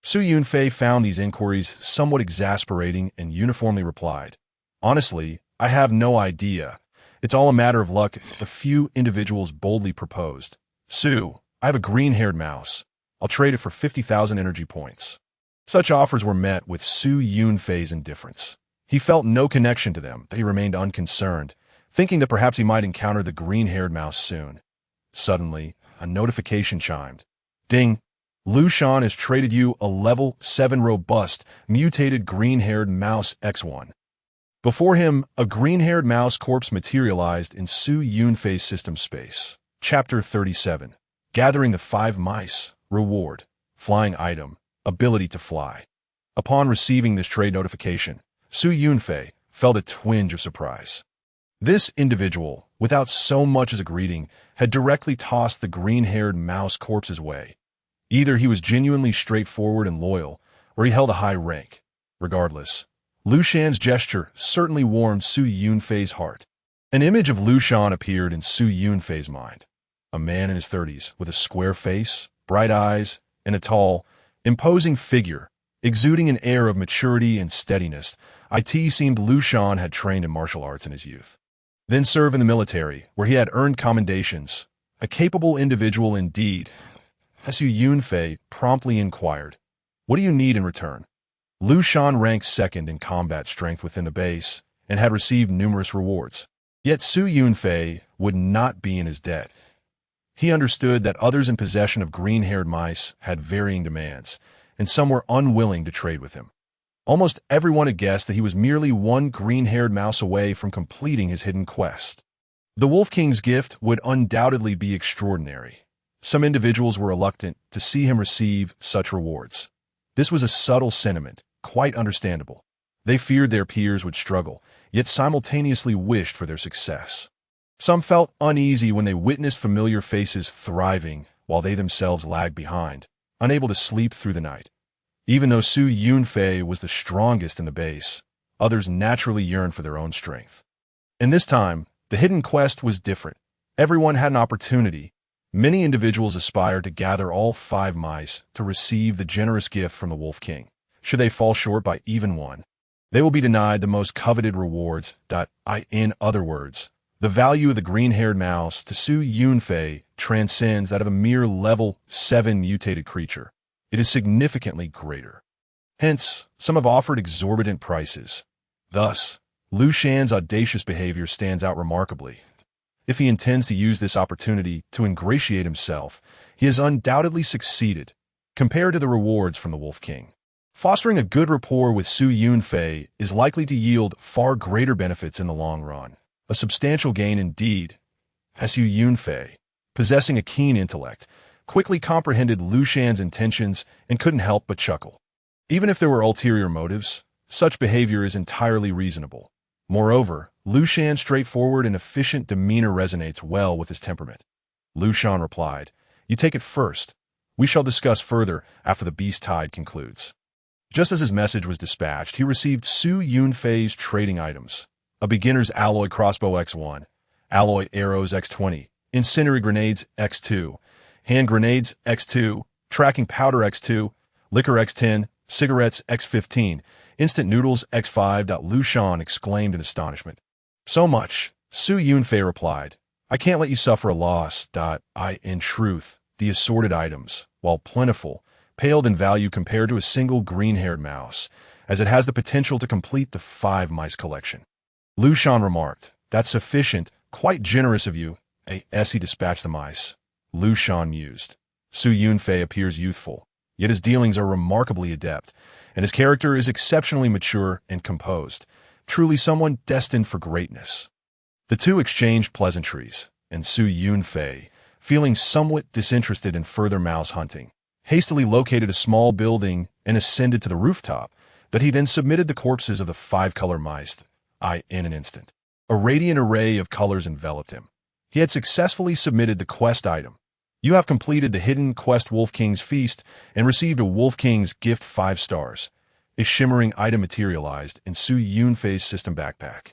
[SPEAKER 1] Su Yunfei found these inquiries somewhat exasperating and uniformly replied, honestly, I have no idea. It's all a matter of luck. A few individuals boldly proposed. Su, I have a green-haired mouse. I'll trade it for 50,000 energy points. Such offers were met with Su Yunfei's indifference. He felt no connection to them, but he remained unconcerned, thinking that perhaps he might encounter the green-haired mouse soon. Suddenly, a notification chimed. Ding! Lu Shan has traded you a level 7 robust, mutated green-haired mouse X1. Before him, a green-haired mouse corpse materialized in Su Yunfei's system space. Chapter 37. Gathering the 5 mice. Reward. Flying item. Ability to fly. Upon receiving this trade notification, Su Yunfei felt a twinge of surprise. This individual, without so much as a greeting, had directly tossed the green-haired mouse corpse's way. Either he was genuinely straightforward and loyal, or he held a high rank. Regardless, Lu Shan's gesture certainly warmed Su Yunfei's heart. An image of Lu Shan appeared in Su Yunfei's mind. A man in his 30s, with a square face, bright eyes, and a tall, imposing figure, exuding an air of maturity and steadiness. It seemed Lu Shan had trained in martial arts in his youth, then served in the military, where he had earned commendations. A capable individual indeed. Su Yunfei promptly inquired, "What do you need in return?" Lu Shan ranked second in combat strength within the base and had received numerous rewards. Yet Su Yunfei would not be in his debt. He understood that others in possession of green-haired mice had varying demands, and some were unwilling to trade with him. Almost everyone had guessed that he was merely one green-haired mouse away from completing his hidden quest. The Wolf King's gift would undoubtedly be extraordinary. Some individuals were reluctant to see him receive such rewards. This was a subtle sentiment, quite understandable. They feared their peers would struggle, yet simultaneously wished for their success. Some felt uneasy when they witnessed familiar faces thriving while they themselves lagged behind, unable to sleep through the night. Even though Su Yunfei was the strongest in the base, others naturally yearned for their own strength. And this time, the hidden quest was different. Everyone had an opportunity. Many individuals aspired to gather all 5 mice to receive the generous gift from the Wolf King. Should they fall short by even one, they will be denied the most coveted rewards. In other words, the value of the green-haired mouse to Su Yunfei transcends that of a mere level 7 mutated creature. It is significantly greater. Hence, some have offered exorbitant prices. Thus, Lu Shan's audacious behavior stands out remarkably. If he intends to use this opportunity to ingratiate himself, he has undoubtedly succeeded, compared to the rewards from the Wolf King. Fostering a good rapport with Su Yunfei is likely to yield far greater benefits in the long run. A substantial gain indeed. Su Yunfei, possessing a keen intellect, quickly comprehended Lu Shan's intentions and couldn't help but chuckle. Even if there were ulterior motives, such behavior is entirely reasonable. Moreover, Lu Shan's straightforward and efficient demeanor resonates well with his temperament. Lu Shan replied, "You take it first. We shall discuss further after the beast tide concludes." Just as his message was dispatched, he received Su Yunfei's trading items: a beginner's alloy crossbow X1, alloy arrows X20, incendiary grenades X2, hand grenades X2, tracking powder X2, liquor X10, cigarettes X15, instant noodles X5. Lu Shan exclaimed in astonishment. "So much," Su Yunfei replied. "I can't let you suffer a loss." In truth, the assorted items, while plentiful, paled in value compared to a single green-haired mouse, as it has the potential to complete the 5 mice collection. Lu Shan remarked, "That's sufficient, quite generous of you." As he dispatched the mice, Lu Shan mused. Su Yunfei appears youthful, yet his dealings are remarkably adept, and his character is exceptionally mature and composed, truly someone destined for greatness. The two exchanged pleasantries, and Su Yunfei, feeling somewhat disinterested in further mouse hunting, hastily located a small building and ascended to the rooftop, but he then submitted the corpses of the 5-color mice. In an instant, a radiant array of colors enveloped him. He had successfully submitted the quest item. "You have completed the hidden quest Wolf King's Feast and received a Wolf King's gift 5 stars. A shimmering item materialized in Su Yunfei's system backpack.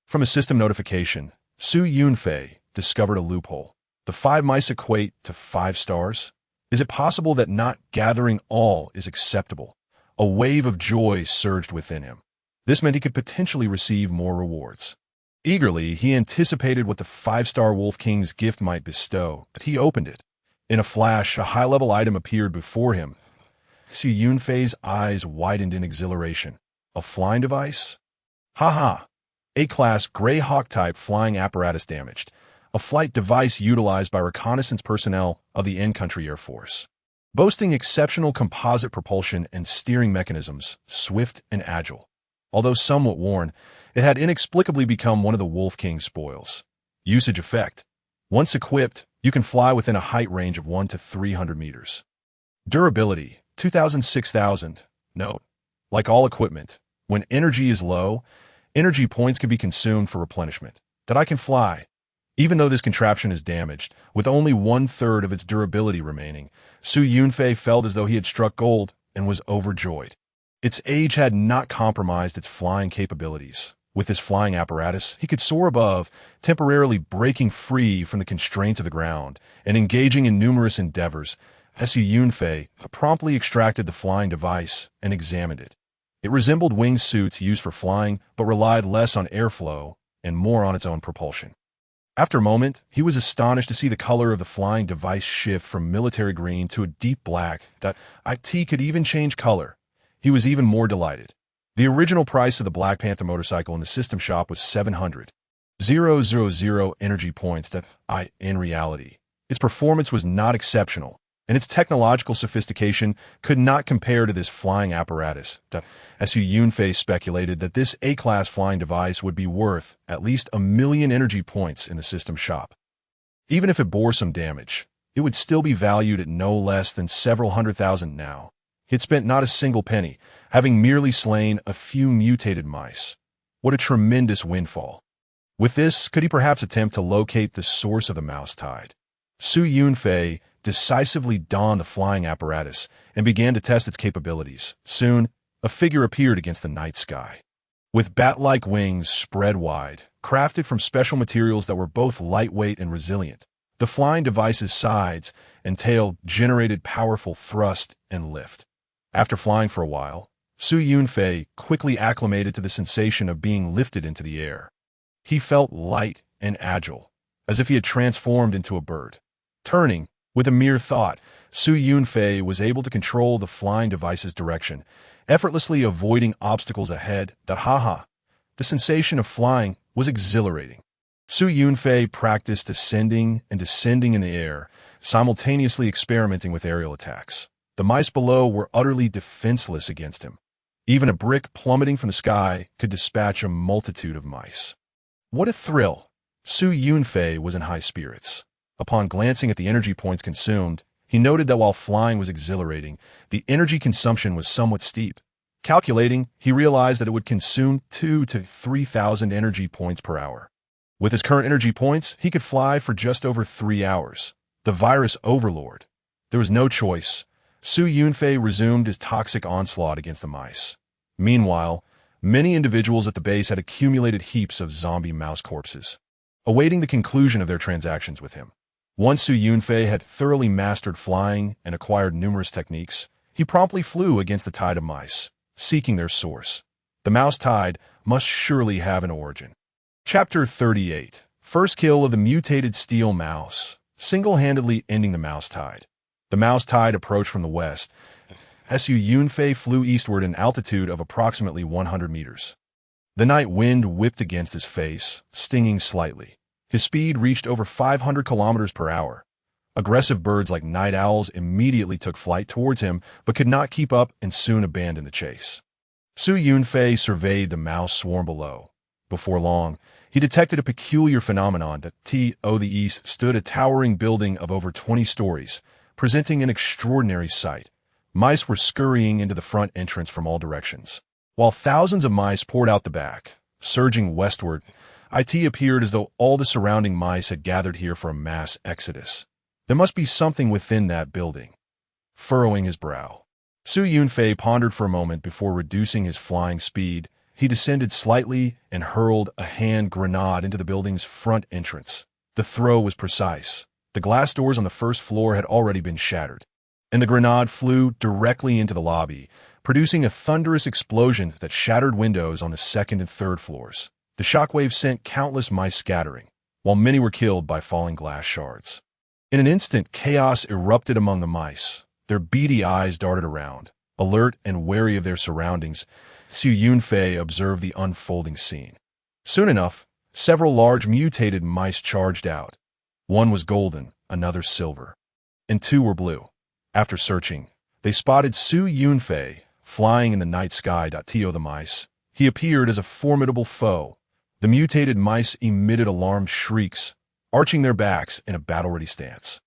[SPEAKER 1] From a system notification, Su Yunfei discovered a loophole. The 5 mice equate to 5 stars? Is it possible that not gathering all is acceptable? A wave of joy surged within him. This meant he could potentially receive more rewards. Eagerly, he anticipated what the 5-star Wolf King's gift might bestow, but he opened it. In a flash, a high-level item appeared before him. Su Yunfei's eyes widened in exhilaration. A flying device? Ha! A-class Greyhawk-type flying apparatus damaged. A flight device utilized by reconnaissance personnel of the in-country Air Force. Boasting exceptional composite propulsion and steering mechanisms, swift and agile. Although somewhat worn, it had inexplicably become one of the Wolf King's spoils. Usage effect. Once equipped, you can fly within a height range of 1 to 300 meters. Durability, 2,000-6,000. Note, like all equipment, when energy is low, energy points can be consumed for replenishment. That I can fly. Even though this contraption is damaged, with only 1/3 of its durability remaining, Su Yunfei felt as though he had struck gold and was overjoyed. Its age had not compromised its flying capabilities. With his flying apparatus, he could soar above, temporarily breaking free from the constraints of the ground and engaging in numerous endeavors. Su Yunfei promptly extracted the flying device and examined it. It resembled winged suits used for flying, but relied less on airflow and more on its own propulsion. After a moment, he was astonished to see the color of the flying device shift from military green to a deep black that IT could even change color. He was even more delighted. The original price of the Black Panther motorcycle in the system shop was 700,000 energy points in reality, its performance was not exceptional, and its technological sophistication could not compare to this flying apparatus. Yunfei speculated that this A-class flying device would be worth at least 1,000,000 energy points in the system shop. Even if it bore some damage, it would still be valued at no less than several 100,000 now. He had spent not a single penny, having merely slain a few mutated mice. What a tremendous windfall. With this, could he perhaps attempt to locate the source of the mouse tide? Yunfei decisively donned the flying apparatus and began to test its capabilities. Soon, a figure appeared against the night sky. With bat-like wings spread wide, crafted from special materials that were both lightweight and resilient, the flying device's sides and tail generated powerful thrust and lift. After flying for a while, Yunfei quickly acclimated to the sensation of being lifted into the air. He felt light and agile, as if he had transformed into a bird. Turning, with a mere thought, Yunfei was able to control the flying device's direction, effortlessly avoiding obstacles ahead. The sensation of flying was exhilarating. Yunfei practiced ascending and descending in the air, simultaneously experimenting with aerial attacks. The mice below were utterly defenseless against him. Even a brick plummeting from the sky could dispatch a multitude of mice. What a thrill! Yunfei was in high spirits. Upon glancing at the energy points consumed, he noted that while flying was exhilarating, the energy consumption was somewhat steep. Calculating, he realized that it would consume 2,000 to 3,000 energy points per hour. With his current energy points, he could fly for just over 3 hours. The virus overlord. There was no choice. Yunfei resumed his toxic onslaught against the mice. Meanwhile, many individuals at the base had accumulated heaps of zombie mouse corpses, awaiting the conclusion of their transactions with him. Once Yunfei had thoroughly mastered flying and acquired numerous techniques, he promptly flew against the tide of mice, seeking their source. The mouse tide must surely have an origin. Chapter 38. First kill of the mutated steel mouse, single-handedly ending the mouse tide. The mouse tide approached from the west. Yunfei flew eastward at an altitude of approximately 100 meters. The night wind whipped against his face, stinging slightly. His speed reached over 500 kilometers per hour. Aggressive birds like night owls immediately took flight towards him, but could not keep up and soon abandoned the chase. Yunfei surveyed the mouse swarm below. Before long, he detected a peculiar phenomenon that to the east stood a towering building of over 20 stories, presenting an extraordinary sight. Mice were scurrying into the front entrance from all directions, while thousands of mice poured out the back. Surging westward, it appeared as though all the surrounding mice had gathered here for a mass exodus. There must be something within that building. Furrowing his brow, Yunfei pondered for a moment before reducing his flying speed. He descended slightly and hurled a hand grenade into the building's front entrance. The throw was precise. The glass doors on the first floor had already been shattered, and the grenade flew directly into the lobby, producing a thunderous explosion that shattered windows on the second and third floors. The shockwave sent countless mice scattering, while many were killed by falling glass shards. In an instant, chaos erupted among the mice. Their beady eyes darted around. Alert and wary of their surroundings, Yunfei observed the unfolding scene. Soon enough, several large mutated mice charged out. One was golden, another silver, and 2 were blue. After searching, they spotted Yunfei flying in the night sky. To the mice, he appeared as a formidable foe. The mutated mice emitted alarmed shrieks, arching their backs in a battle-ready stance.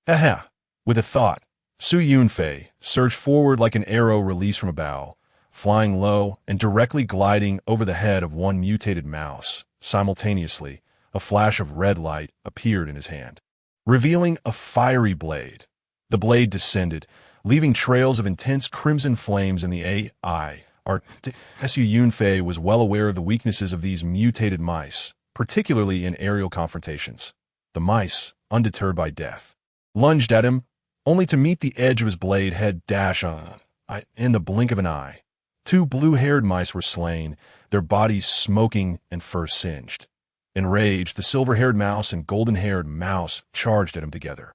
[SPEAKER 1] With a thought, Yunfei surged forward like an arrow released from a bow, flying low and directly gliding over the head of one mutated mouse. Simultaneously, a flash of red light appeared in his hand, revealing a fiery blade. The blade descended, leaving trails of intense crimson flames in the AI. Yunfei was well aware of the weaknesses of these mutated mice, particularly in aerial confrontations. The mice, undeterred by death, lunged at him, only to meet the edge of his blade head dash on. In the blink of an eye, 2 blue-haired mice were slain, their bodies smoking and fur singed. Enraged, the silver-haired mouse and golden-haired mouse charged at him together.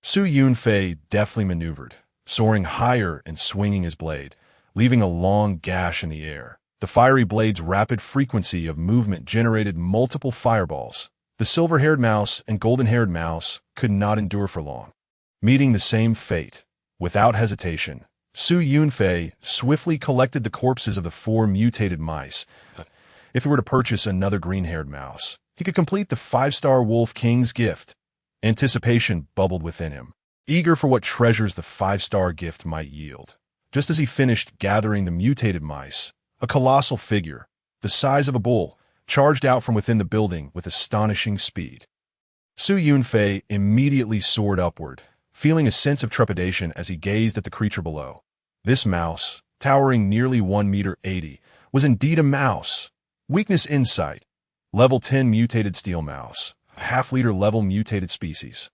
[SPEAKER 1] Su Yunfei deftly maneuvered, soaring higher and swinging his blade, leaving a long gash in the air. The fiery blade's rapid frequency of movement generated multiple fireballs. The silver-haired mouse and golden-haired mouse could not endure for long. Meeting the same fate, without hesitation, Su Yunfei swiftly collected the corpses of the 4 mutated mice. If he were to purchase another green-haired mouse, he could complete the 5-star Wolf King's gift. Anticipation bubbled within him, eager for what treasures the 5-star gift might yield. Just as he finished gathering the mutated mice, a colossal figure, the size of a bull, charged out from within the building with astonishing speed. Su Yunfei immediately soared upward, feeling a sense of trepidation as he gazed at the creature below. This mouse, towering nearly 1 meter 80, was indeed a mouse. Weakness insight. Level 10 mutated steel mouse, a half-liter level mutated species.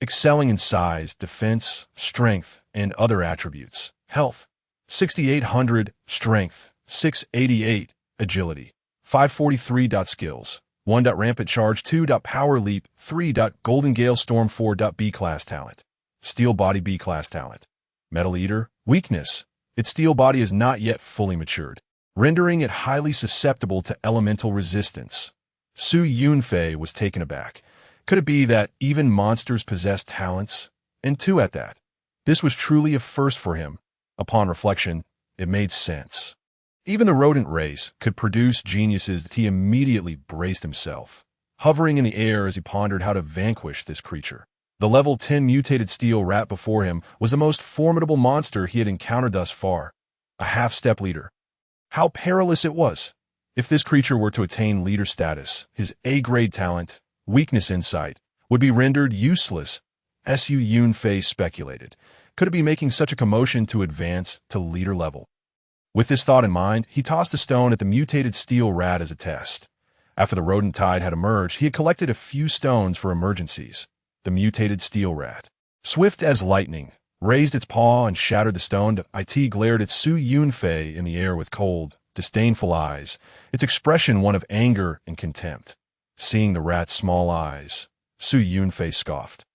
[SPEAKER 1] Excelling in size, defense, strength, and other attributes. Health, 6,800, strength, 688, agility, 543. Skills, 1. Rampant charge, 2. Power leap, 3. Golden Gale Storm, 4. B class talent. Steel body, B class talent. Metal eater, weakness. Its steel body is not yet fully matured, rendering it highly susceptible to elemental resistance. Su Yunfei was taken aback. Could it be that even monsters possess talents? And 2 at that. This was truly a first for him. Upon reflection, it made sense. Even the rodent race could produce geniuses that he immediately braced himself, hovering in the air as he pondered how to vanquish this creature. The level 10 mutated steel rat before him was the most formidable monster he had encountered thus far. A half-step leader. How perilous it was! If this creature were to attain leader status, his A-grade talent, weakness insight, would be rendered useless. Su Yunfei speculated. Could it be making such a commotion to advance to leader level? With this thought in mind, he tossed a stone at the mutated steel rat as a test. After the rodent tide had emerged, he had collected a few stones for emergencies. The mutated steel rat, swift as lightning, raised its paw and shattered the stone. It glared at Su Yunfei in the air with cold, disdainful eyes, its expression one of anger and contempt. Seeing the rat's small eyes, Su Yunfei scoffed.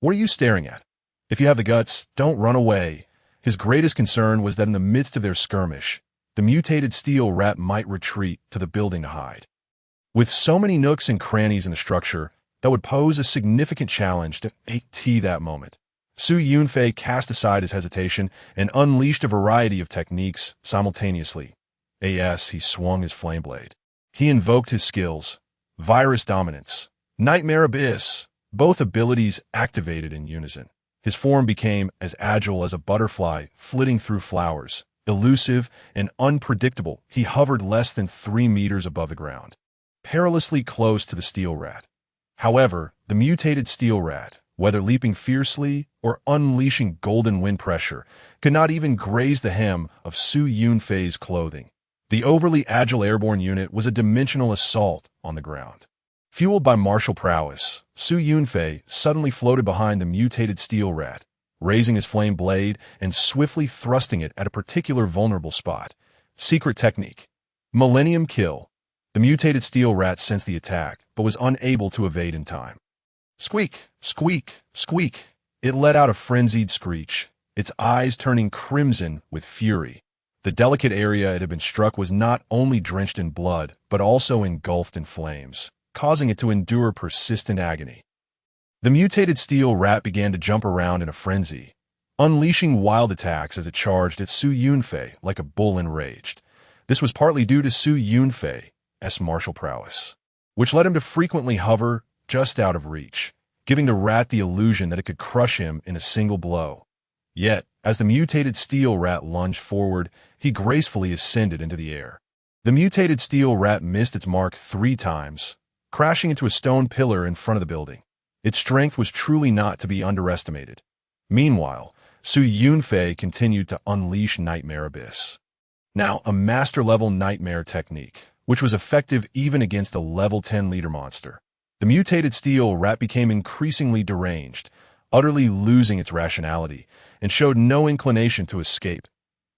[SPEAKER 1] What are you staring at? If you have the guts, don't run away. His greatest concern was that in the midst of their skirmish, the mutated steel rat might retreat to the building to hide. With so many nooks and crannies in the structure, that would pose a significant challenge to AT that moment. Su Yunfei cast aside his hesitation and unleashed a variety of techniques simultaneously. He swung his flame blade. He invoked his skills, Virus Dominance, Nightmare Abyss, both abilities activated in unison. His form became as agile as a butterfly flitting through flowers, elusive and unpredictable. He hovered less than 3 meters above the ground, perilously close to the steel rat. However, the mutated steel rat, whether leaping fiercely or unleashing golden wind pressure, could not even graze the hem of Su Yunfei's clothing. The overly agile airborne unit was a dimensional assault on the ground. Fueled by martial prowess, Su Yunfei suddenly floated behind the mutated steel rat, raising his flame blade and swiftly thrusting it at a particular vulnerable spot. Secret technique. Millennium Kill. The mutated steel rat sensed the attack, but was unable to evade in time. Squeak, squeak, squeak. It let out a frenzied screech, its eyes turning crimson with fury. The delicate area it had been struck was not only drenched in blood, but also engulfed in flames, causing it to endure persistent agony. The mutated steel rat began to jump around in a frenzy, unleashing wild attacks as it charged at Su Yunfei like a bull enraged. This was partly due to Su Yunfei's martial prowess, which led him to frequently hover just out of reach, giving the rat the illusion that it could crush him in a single blow. Yet, as the mutated steel rat lunged forward, he gracefully ascended into the air. The mutated steel rat missed its mark 3 times, crashing into a stone pillar in front of the building. Its strength was truly not to be underestimated. Meanwhile, Su Yunfei continued to unleash Nightmare Abyss. Now, a master-level nightmare technique, which was effective even against a level 10 leader monster. The mutated steel rat became increasingly deranged, utterly losing its rationality, and showed no inclination to escape.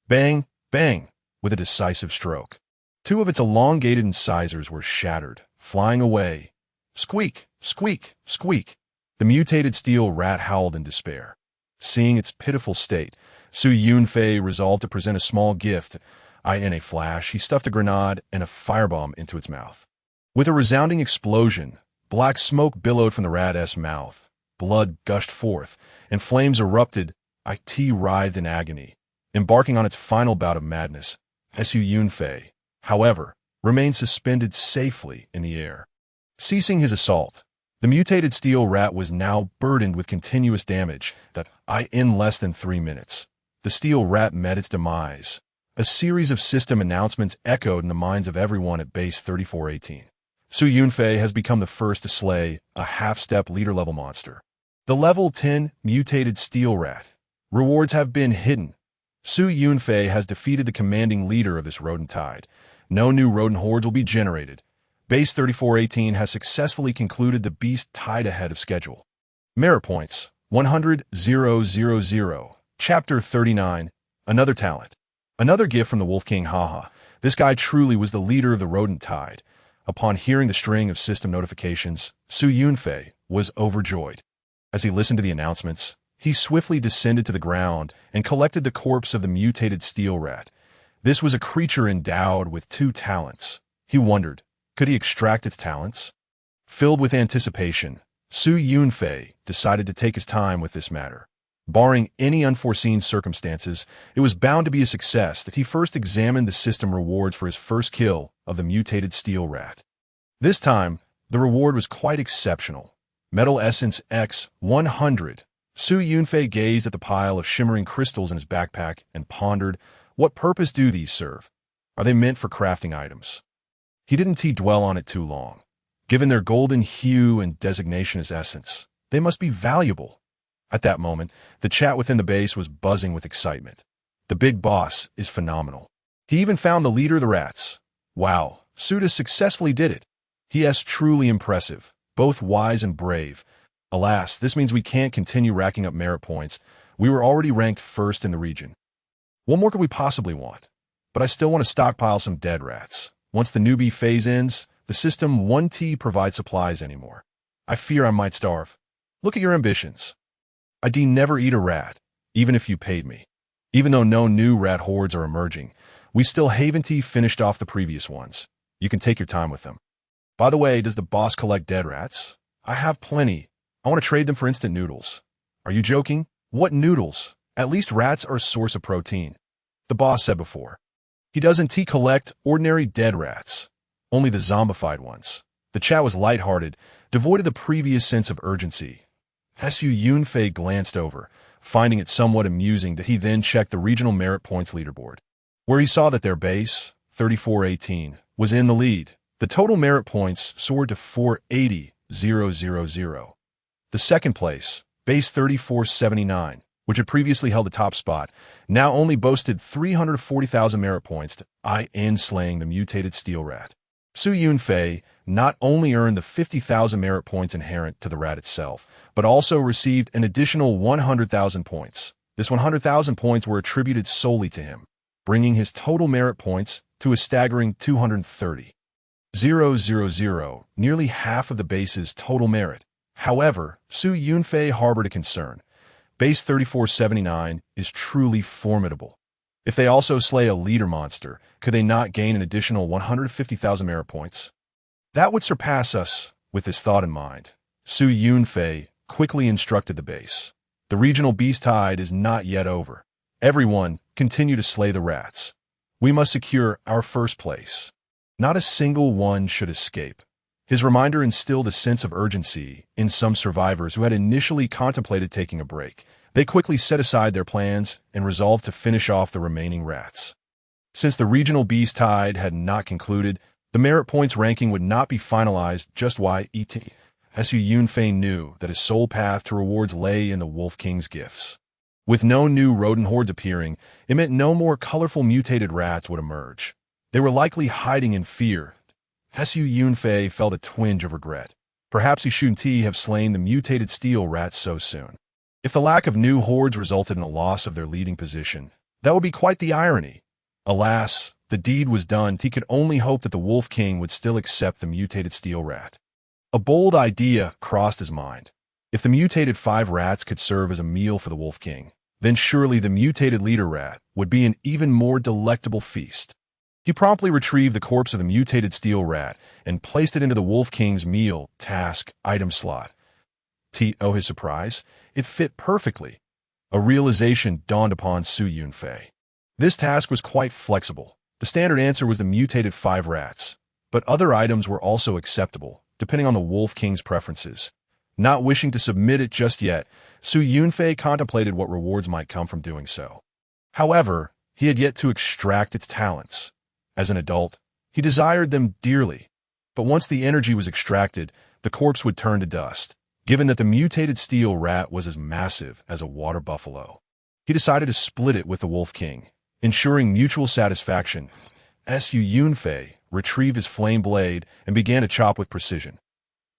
[SPEAKER 1] Bang, bang, with a decisive stroke. 2 of its elongated incisors were shattered, flying away, Squeak, squeak, squeak. The mutated steel rat howled in despair. Seeing its pitiful state, Su Yunfei resolved to present a small gift. In a flash, he stuffed a grenade and a firebomb into its mouth. With a resounding explosion, black smoke billowed from the rat's mouth. Blood gushed forth, and flames erupted. It writhed in agony, embarking on its final bout of madness. Su Yunfei, however, remained suspended safely in the air. Ceasing his assault, the mutated steel rat was now burdened with continuous damage in less than 3 minutes. The steel rat met its demise. A series of system announcements echoed in the minds of everyone at Base 3418. Su Yunfei has become the first to slay a half-step leader-level monster. The Level 10 mutated steel rat. Rewards have been hidden. Su Yunfei has defeated the commanding leader of this rodent tide. No new rodent hordes will be generated. Base 3418 has successfully concluded the beast tide ahead of schedule. Merit points, 100,000. Chapter 39, Another Talent. Another gift from the Wolf King. Haha. This guy truly was the leader of the rodent tide. Upon hearing the string of system notifications, Su Yunfei was overjoyed. As he listened to the announcements, he swiftly descended to the ground and collected the corpse of the mutated steel rat. This was a creature endowed with 2 talents. He wondered, could he extract its talents? Filled with anticipation, Su Yunfei decided to take his time with this matter. Barring any unforeseen circumstances, it was bound to be a success that he first examined the system rewards for his first kill of the mutated steel rat. This time, the reward was quite exceptional. Metal Essence X 100. Su Yunfei gazed at the pile of shimmering crystals in his backpack and pondered, what purpose do these serve? Are they meant for crafting items? He didn't dwell on it too long. Given their golden hue and designation as essence, they must be valuable. At that moment, the chat within the base was buzzing with excitement. The big boss is phenomenal. He even found the leader of the rats. Wow, Suda successfully did it. He is truly impressive, both wise and brave. Alas, this means we can't continue racking up merit points. We were already ranked first in the region. What more could we possibly want? But I still want to stockpile some dead rats. Once the newbie phase ends, the system 1T provides supplies anymore. I fear I might starve. Look at your ambitions. I'd never eat a rat, even if you paid me. Even though no new rat hordes are emerging, we still haven't finished off the previous ones. You can take your time with them. By the way, does the boss collect dead rats? I have plenty. I want to trade them for instant noodles. Are you joking? What noodles? At least rats are a source of protein. The boss said before. He doesn't collect ordinary dead rats, only the zombified ones. The chat was lighthearted, devoid of the previous sense of urgency. Su Yunfei glanced over, finding it somewhat amusing that he then checked the regional merit points leaderboard, where he saw that their base, 3418, was in the lead. The total merit points soared to 480,000. The second place, base 3479, which had previously held the top spot, now only boasted 340,000 merit points in slaying the mutated steel rat. Su Yunfei not only earned the 50,000 merit points inherent to the rat itself, but also received an additional 100,000 points. This 100,000 points were attributed solely to him, bringing his total merit points to a staggering 230,000, nearly half of the base's total merit. However, Su Yunfei harbored a concern. Base 3479 is truly formidable. If they also slay a leader monster, could they not gain an additional 150,000 merit points? That would surpass us. With this thought in mind, Su Yunfei quickly instructed the base. The regional beast tide is not yet over. Everyone, continue to slay the rats. We must secure our first place. Not a single one should escape. His reminder instilled a sense of urgency in some survivors who had initially contemplated taking a break. They quickly set aside their plans and resolved to finish off the remaining rats. Since the regional beast tide had not concluded, the merit points ranking would not be finalized just yet. Su Yunfei knew that his sole path to rewards lay in the Wolf King's gifts. With no new rodent hordes appearing, it meant no more colorful mutated rats would emerge. They were likely hiding in fear. Su Yunfei felt a twinge of regret. Perhaps he shouldn't have slain the mutated steel rats so soon. If the lack of new hordes resulted in a loss of their leading position, that would be quite the irony. Alas, the deed was done. He could only hope that the Wolf King would still accept the mutated steel rat. A bold idea crossed his mind. If the mutated 5 rats could serve as a meal for the Wolf King, then surely the mutated leader rat would be an even more delectable feast. He promptly retrieved the corpse of the mutated steel rat and placed it into the Wolf King's meal task item slot. To his surprise, it fit perfectly. A realization dawned upon Su Yunfei. This task was quite flexible. The standard answer was the mutated 5 rats, but other items were also acceptable, depending on the Wolf King's preferences. Not wishing to submit it just yet, Su Yunfei contemplated what rewards might come from doing so. However, he had yet to extract its talents. As an adult, he desired them dearly, but once the energy was extracted, the corpse would turn to dust. Given that the mutated steel rat was as massive as a water buffalo, he decided to split it with the Wolf King, ensuring mutual satisfaction. Su Yunfei retrieved his flame blade and began to chop with precision.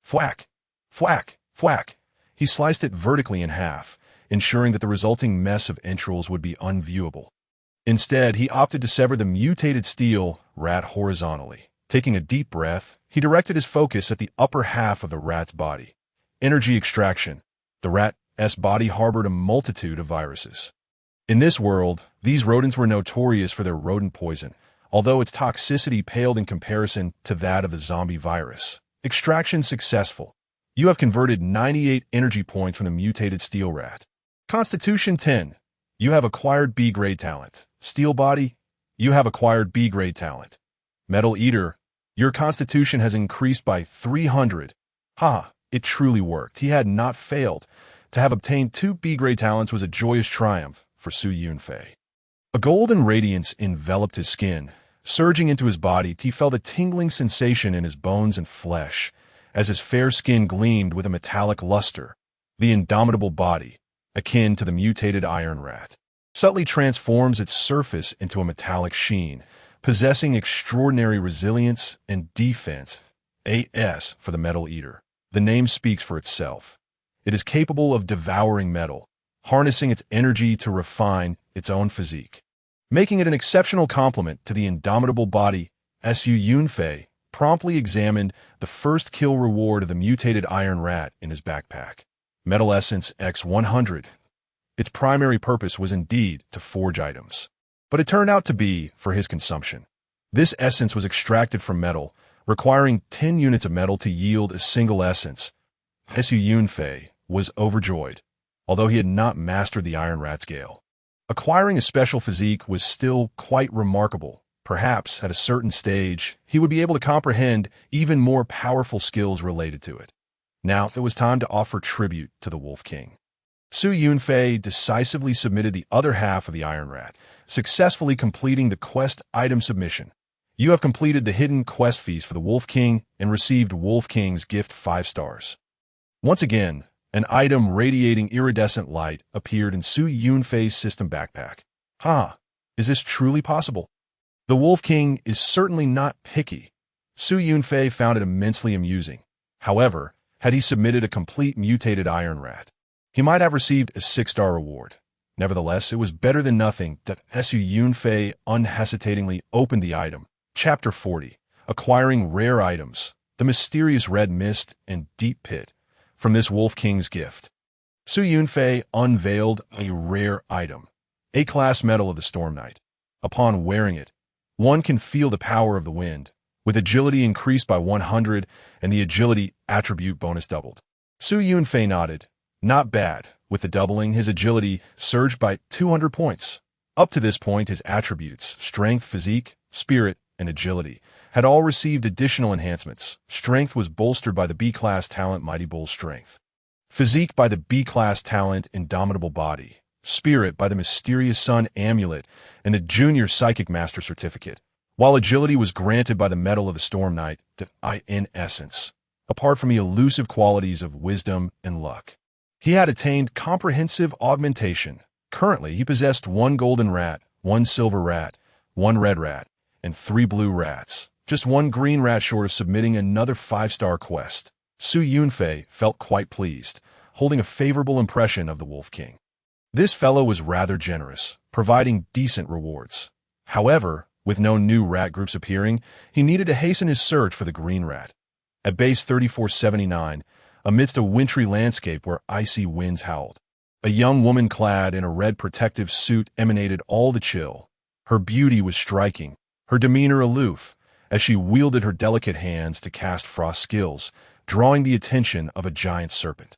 [SPEAKER 1] Thwack! Thwack! Thwack! He sliced it vertically in half, ensuring that the resulting mess of entrails would be unviewable. Instead, he opted to sever the mutated steel rat horizontally. Taking a deep breath, he directed his focus at the upper half of the rat's body. Energy extraction. The rat's body harbored a multitude of viruses. In this world, these rodents were notorious for their rodent poison, although its toxicity paled in comparison to that of the zombie virus. Extraction successful. You have converted 98 energy points from the mutated steel rat. Constitution 10. You have acquired B-grade talent. Steel body. You have acquired B-grade talent. Metal eater. Your constitution has increased by 300. It truly worked. He had not failed. To have obtained 2 B-grade talents was a joyous triumph for Su Yunfei. A golden radiance enveloped his skin. Surging into his body, he felt a tingling sensation in his bones and flesh, as his fair skin gleamed with a metallic luster. The indomitable body, akin to the mutated iron rat, subtly transforms its surface into a metallic sheen, possessing extraordinary resilience and defense. AS for the metal eater. The name speaks for itself. It is capable of devouring metal, harnessing its energy to refine its own physique, making it an exceptional complement to the indomitable body. Su Yunfei promptly examined the first kill reward of the mutated iron rat in his backpack. Metal Essence X100. Its primary purpose was indeed to forge items, but it turned out to be for his consumption. This essence was extracted from metal, requiring 10 units of metal to yield a single essence. Su Yunfei was overjoyed, although he had not mastered the iron rat scale. Acquiring a special physique was still quite remarkable. Perhaps, at a certain stage, he would be able to comprehend even more powerful skills related to it. Now, it was time to offer tribute to the Wolf King. Su Yunfei decisively submitted the other half of the iron rat, successfully completing the quest item submission. You have completed the hidden quest feast for the Wolf King and received Wolf King's gift 5 stars. Once again, an item radiating iridescent light appeared in Su Yunfei's system backpack. Is this truly possible? The Wolf King is certainly not picky. Su Yunfei found it immensely amusing. However, had he submitted a complete mutated iron rat, he might have received a 6-star reward. Nevertheless, it was better than nothing that Su Yunfei unhesitatingly opened the item. Chapter 40. Acquiring rare items. The mysterious red mist and deep pit. From this Wolf King's gift, Su Yunfei unveiled a rare item. A-class medal of the Storm Knight. Upon wearing it, one can feel the power of the wind, with agility increased by 100 and the agility attribute bonus doubled. Su Yunfei nodded. Not bad. With the doubling, his agility surged by 200 points. Up to this point, his attributes, strength, physique, spirit, and agility, had all received additional enhancements. Strength was bolstered by the B-class talent Mighty Bull Strength. Physique by the B-class talent Indomitable Body. Spirit by the Mysterious Sun Amulet and the Junior Psychic Master Certificate, while agility was granted by the Medal of the Storm Knight in essence, apart from the elusive qualities of wisdom and luck. He had attained comprehensive augmentation. Currently, he possessed 1 golden rat, 1 silver rat, 1 red rat, and 3 blue rats, just 1 green rat short of submitting another 5-star quest. Su Yunfei felt quite pleased, holding a favorable impression of the Wolf King. This fellow was rather generous, providing decent rewards. However, with no new rat groups appearing, he needed to hasten his search for the green rat. At base 3479, amidst a wintry landscape where icy winds howled, a young woman clad in a red protective suit emanated all the chill. Her beauty was striking, her demeanor aloof, as she wielded her delicate hands to cast frost skills, drawing the attention of a giant serpent.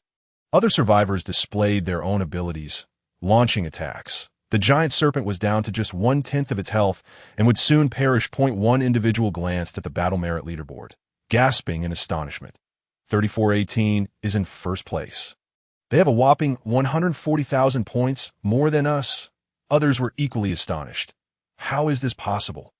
[SPEAKER 1] Other survivors displayed their own abilities, launching attacks. The giant serpent was down to just 1/10 of its health and would soon perish. One individual glanced at the battle merit leaderboard, gasping in astonishment. 3418 is in first place. They have a whopping 140,000 points, more than us. Others were equally astonished. How is this possible?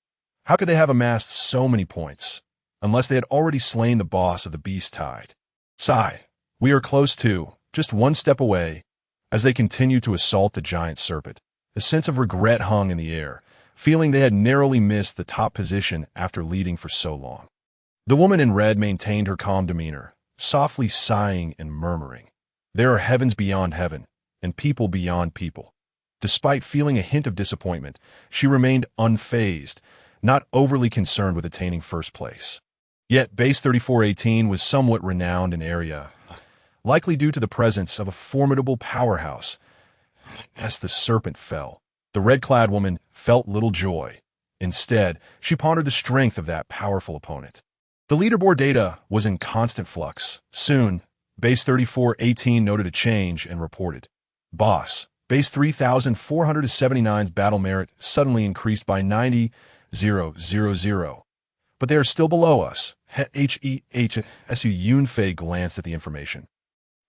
[SPEAKER 1] How could they have amassed so many points? Unless they had already slain the boss of the beast tide. Sigh. We are close to, just one step away. As they continued to assault the giant serpent, a sense of regret hung in the air, feeling they had narrowly missed the top position after leading for so long. The woman in red maintained her calm demeanor, softly sighing and murmuring, "There are heavens beyond heaven, and people beyond people." Despite feeling a hint of disappointment, she remained unfazed, not overly concerned with attaining first place. Yet base 3418 was somewhat renowned in area, likely due to the presence of a formidable powerhouse. As the serpent fell, the red-clad woman felt little joy. Instead, she pondered the strength of that powerful opponent. The leaderboard data was in constant flux. Soon, base 3418 noted a change and reported, "Boss, base 3479's battle merit suddenly increased by 90,000. But they are still below us." Yunfei glanced at the information,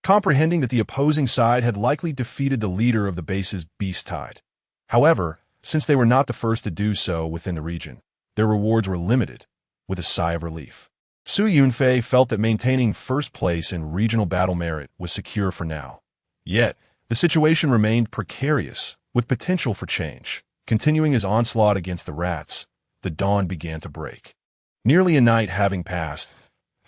[SPEAKER 1] comprehending that the opposing side had likely defeated the leader of the base's beast tide. However, since they were not the first to do so within the region, their rewards were limited. With a sigh of relief, Yunfei felt that maintaining first place in regional battle merit was secure for now. Yet, the situation remained precarious, with potential for change. Continuing his onslaught against the rats, the dawn began to break. Nearly a night having passed,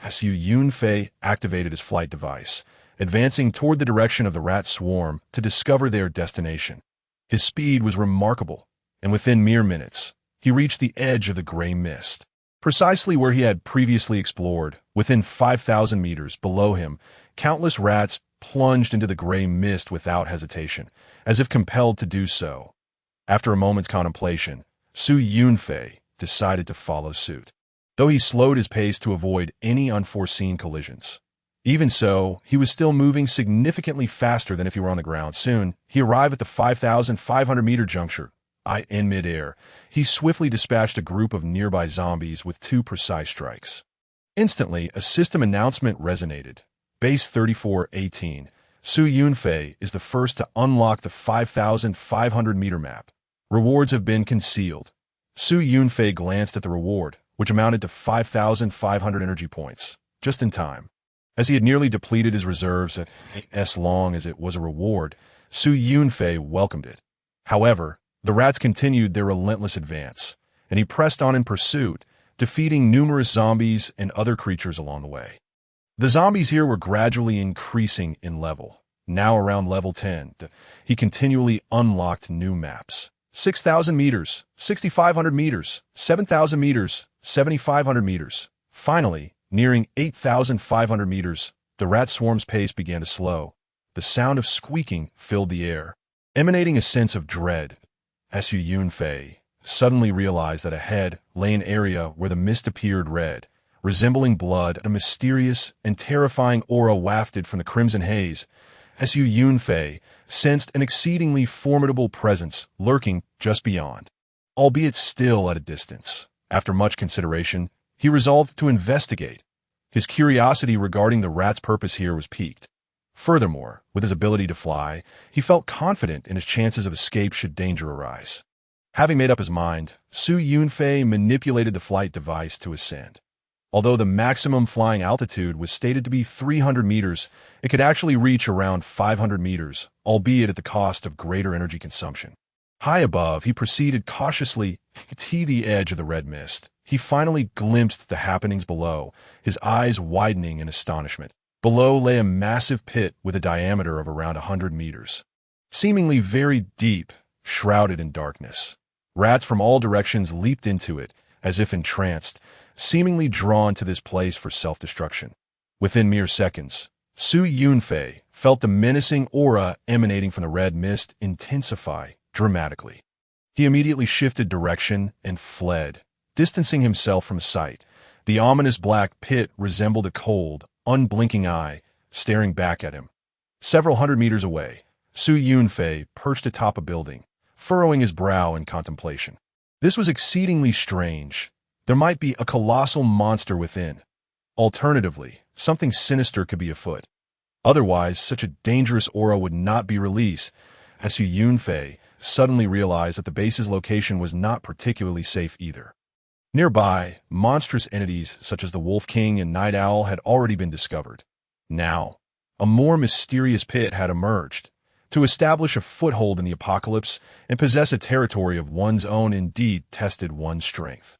[SPEAKER 1] Yunfei activated his flight device, advancing toward the direction of the rat swarm to discover their destination. His speed was remarkable, and within mere minutes, he reached the edge of the gray mist. Precisely where he had previously explored, within 5,000 meters below him, countless rats plunged into the gray mist without hesitation, as if compelled to do so. After a moment's contemplation, Yunfei decided to follow suit, though he slowed his pace to avoid any unforeseen collisions. Even so, he was still moving significantly faster than if he were on the ground. Soon, he arrived at the 5,500-meter juncture. In midair, he swiftly dispatched a group of nearby zombies with 2 precise strikes. Instantly, a system announcement resonated. Base 3418, Yunfei is the first to unlock the 5,500-meter map. Rewards have been concealed. Yunfei glanced at the reward, which amounted to 5,500 energy points, just in time. As he had nearly depleted his reserves, as long as it was a reward, Yunfei welcomed it. However, the rats continued their relentless advance, and he pressed on in pursuit, defeating numerous zombies and other creatures along the way. The zombies here were gradually increasing in level. Now around level 10, he continually unlocked new maps. 6,000 meters, 6,500 meters, 7,000 meters, 7,500 meters. Finally, nearing 8,500 meters, the rat swarm's pace began to slow. The sound of squeaking filled the air, emanating a sense of dread. Yunfei suddenly realized that ahead lay an area where the mist appeared red, resembling blood. A mysterious and terrifying aura wafted from the crimson haze. Yunfei sensed an exceedingly formidable presence lurking just beyond, albeit still at a distance. After much consideration, he resolved to investigate. His curiosity regarding the rat's purpose here was piqued. Furthermore, with his ability to fly, he felt confident in his chances of escape should danger arise. Having made up his mind, Yunfei manipulated the flight device to ascend. Although the maximum flying altitude was stated to be 300 meters, it could actually reach around 500 meters, albeit at the cost of greater energy consumption. High above, he proceeded cautiously to the edge of the red mist. He finally glimpsed the happenings below, his eyes widening in astonishment. Below lay a massive pit with a diameter of around 100 meters, seemingly very deep, shrouded in darkness. Rats from all directions leaped into it, as if entranced. seemingly drawn to this place for self-destruction. Within mere seconds, Su Yunfei felt the menacing aura emanating from the red mist intensify dramatically. He immediately shifted direction and fled, distancing himself from sight. The ominous black pit resembled a cold, unblinking eye staring back at him. Several hundred meters away, Su Yunfei perched atop a building, furrowing his brow in contemplation. This was exceedingly strange. There might be a colossal monster within. Alternatively, something sinister could be afoot. Otherwise, such a dangerous aura would not be released. As Su Yunfei suddenly realized that the base's location was not particularly safe either. Nearby, monstrous entities such as the Wolf King and Night Owl had already been discovered. Now, a more mysterious pit had emerged. To establish a foothold in the apocalypse and possess a territory of one's own indeed tested one's strength.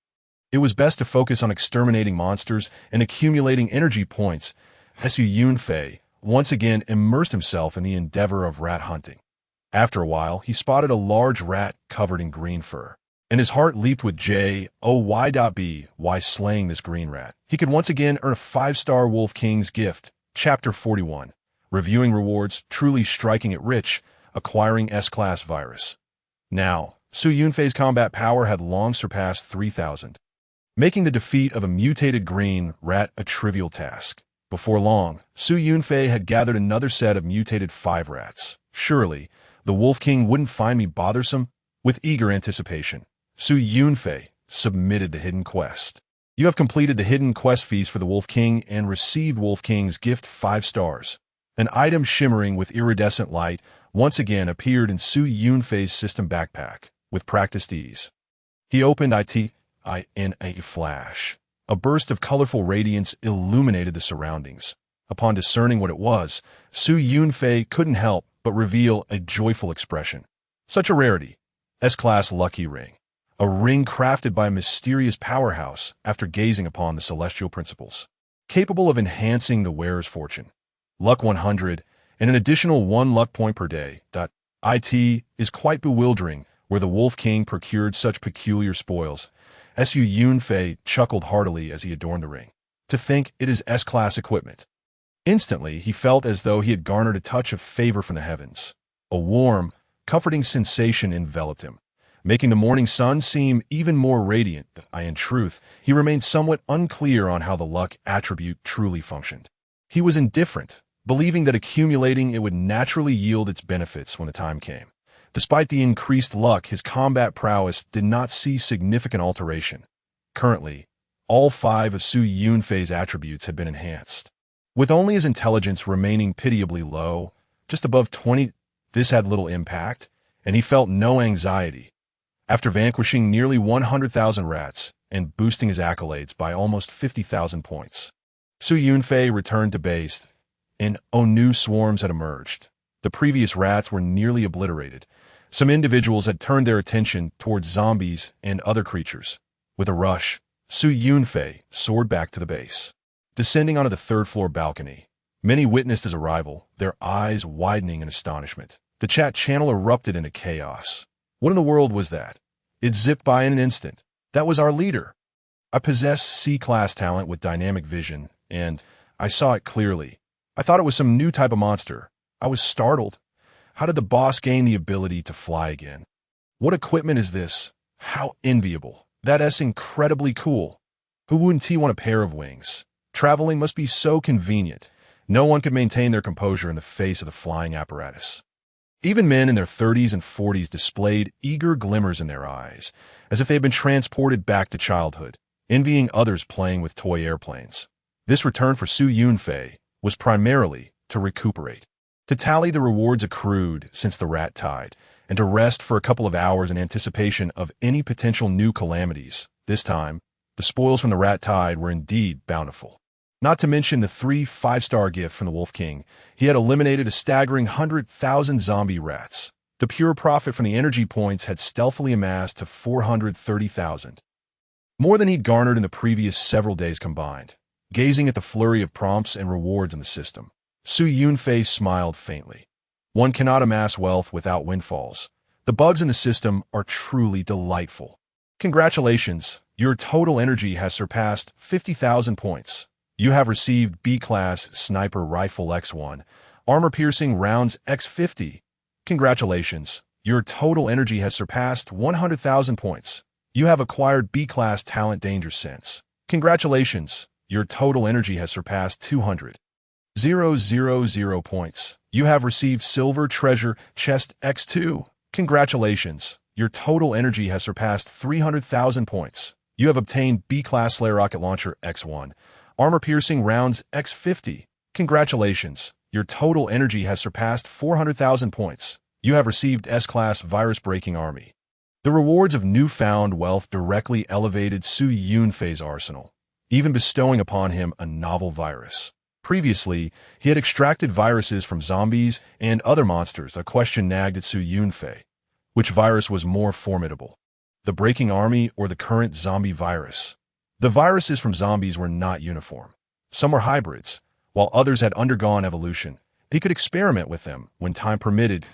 [SPEAKER 1] It was best to focus on exterminating monsters and accumulating energy points. As Su Yunfei once again immersed himself in the endeavor of rat hunting. After a while, he spotted a large rat covered in green fur, and his heart leaped with joy. Why slaying this green rat? He could once again earn a 5-star Wolf King's gift. Chapter 41. Reviewing rewards, truly striking it rich, acquiring S-Class virus. Now, Su Yunfei's combat power had long surpassed 3,000, making the defeat of a mutated green rat a trivial task. Before long, Su Yunfei had gathered another set of mutated 5 rats. Surely, the Wolf King wouldn't find me bothersome. With eager anticipation, Su Yunfei submitted the hidden quest. You have completed the hidden quest feast for the Wolf King and received Wolf King's gift 5 stars. An item shimmering with iridescent light once again appeared in Su Yunfei's system backpack with practiced ease. He opened it in a flash. A burst of colorful radiance illuminated the surroundings. Upon discerning what it was, Su Yunfei couldn't help but reveal a joyful expression. Such a rarity. S-Class Lucky Ring. A ring crafted by a mysterious powerhouse after gazing upon the celestial principles. Capable of enhancing the wearer's fortune. Luck 100, and an additional 1 luck point per day. It is quite bewildering where the Wolf King procured such peculiar spoils. Su Yunfei chuckled heartily as he adorned the ring. To think it is S-Class equipment. Instantly, he felt as though he had garnered a touch of favor from the heavens. A warm, comforting sensation enveloped him, making the morning sun seem even more radiant. In truth, he remained somewhat unclear on how the luck attribute truly functioned. He was indifferent, believing that accumulating it would naturally yield its benefits when the time came. Despite the increased luck, his combat prowess did not see significant alteration. Currently, all 5 of Su Yunfei's attributes had been enhanced. With only his intelligence remaining pitiably low, just above 20, this had little impact, and he felt no anxiety. After vanquishing nearly 100,000 rats and boosting his accolades by almost 50,000 points, Su Yunfei returned to base, and new swarms had emerged. The previous rats were nearly obliterated. Some individuals had turned their attention towards zombies and other creatures. With a rush, Su Yunfei soared back to the base. Descending onto the 3rd-floor balcony, many witnessed his arrival, their eyes widening in astonishment. The chat channel erupted into chaos. What in the world was that? It zipped by in an instant. That was our leader. I possess C-Class talent with dynamic vision, and I saw it clearly. I thought it was some new type of monster. I was startled. How did the boss gain the ability to fly again? What equipment is this? How enviable. That's incredibly cool. Who wouldn't want a pair of wings? Traveling must be so convenient. No one could maintain their composure in the face of the flying apparatus. Even men in their 30s and 40s displayed eager glimmers in their eyes, as if they had been transported back to childhood, envying others playing with toy airplanes. This return for Su Yunfei was primarily to recuperate, to tally the rewards accrued since the rat tide, and to rest for a couple of hours in anticipation of any potential new calamities. This time, the spoils from the rat tide were indeed bountiful. Not to mention the 3 5-star gift from the Wolf King, he had eliminated a staggering 100,000 zombie rats. The pure profit from the energy points had stealthily amassed to 430,000. More than he'd garnered in the previous several days combined. Gazing at the flurry of prompts and rewards in the system, Su Yunfei smiled faintly. One cannot amass wealth without windfalls. The bugs in the system are truly delightful. Congratulations, your total energy has surpassed 50,000 points. You have received B-Class Sniper Rifle X1, armor-piercing rounds X50. Congratulations, your total energy has surpassed 100,000 points. You have acquired B-Class Talent Danger Sense. Congratulations, your total energy has surpassed 200,000 points. You have received Silver Treasure Chest X2. Congratulations, your total energy has surpassed 300,000 points. You have obtained B-Class Slayer Rocket Launcher X1, armor-piercing rounds X50. Congratulations, your total energy has surpassed 400,000 points. You have received S-Class Virus-Breaking Army. The rewards of newfound wealth directly elevated Su Yunfei's arsenal, even bestowing upon him a novel virus. Previously, he had extracted viruses from zombies and other monsters. A question nagged at Su Yunfei. Which virus was more formidable? The Breaking Army or the current zombie virus? The viruses from zombies were not uniform. Some were hybrids, while others had undergone evolution. He could experiment with them when time permitted.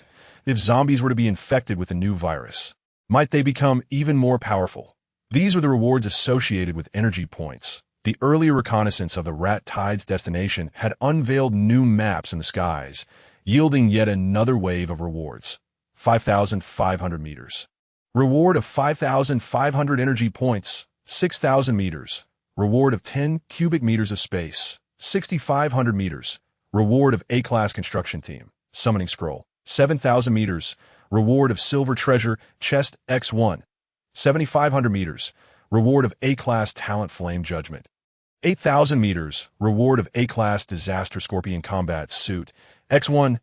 [SPEAKER 1] If zombies were to be infected with a new virus, might they become even more powerful? These were the rewards associated with energy points. The earlier reconnaissance of the Rat Tide's destination had unveiled new maps in the skies, yielding yet another wave of rewards. 5,500 meters. Reward of 5,500 energy points, 6,000 meters. Reward of 10 cubic meters of space, 6,500 meters. Reward of A-Class Construction Team, Summoning Scroll, 7,000 meters. Reward of Silver Treasure Chest X1, 7,500 meters. Reward of A-Class Talent Flame Judgment, 8,000 meters. Reward of A-Class Disaster Scorpion Combat Suit X1,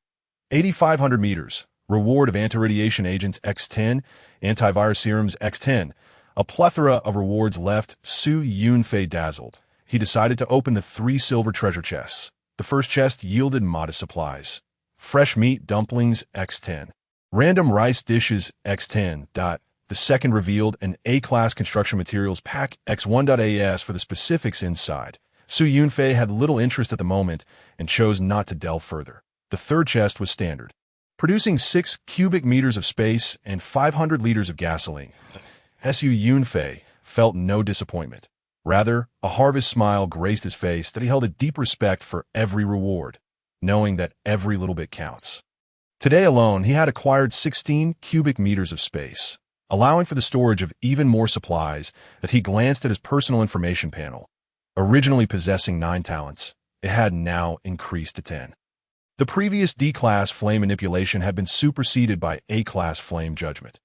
[SPEAKER 1] 8,500 meters. Reward of Anti-Radiation Agents X10, Antivirus Serums X10. A plethora of rewards left Su Yunfei dazzled. He decided to open the 3 silver treasure chests. The first chest yielded modest supplies. Fresh meat dumplings X10. Random rice dishes X10. The second revealed an A-Class construction materials pack X1.as for the specifics inside. Su Yunfei had little interest at the moment and chose not to delve further. The third chest was standard, producing 6 cubic meters of space and 500 liters of gasoline. Su Yunfei felt no disappointment. Rather, a harvest smile graced his face that he held a deep respect for every reward, knowing that every little bit counts. Today alone, he had acquired 16 cubic meters of space, allowing for the storage of even more supplies. That he glanced at his personal information panel. Originally possessing 9 talents, it had now increased to 10. The previous D-Class Flame Manipulation had been superseded by A-Class Flame Judgment.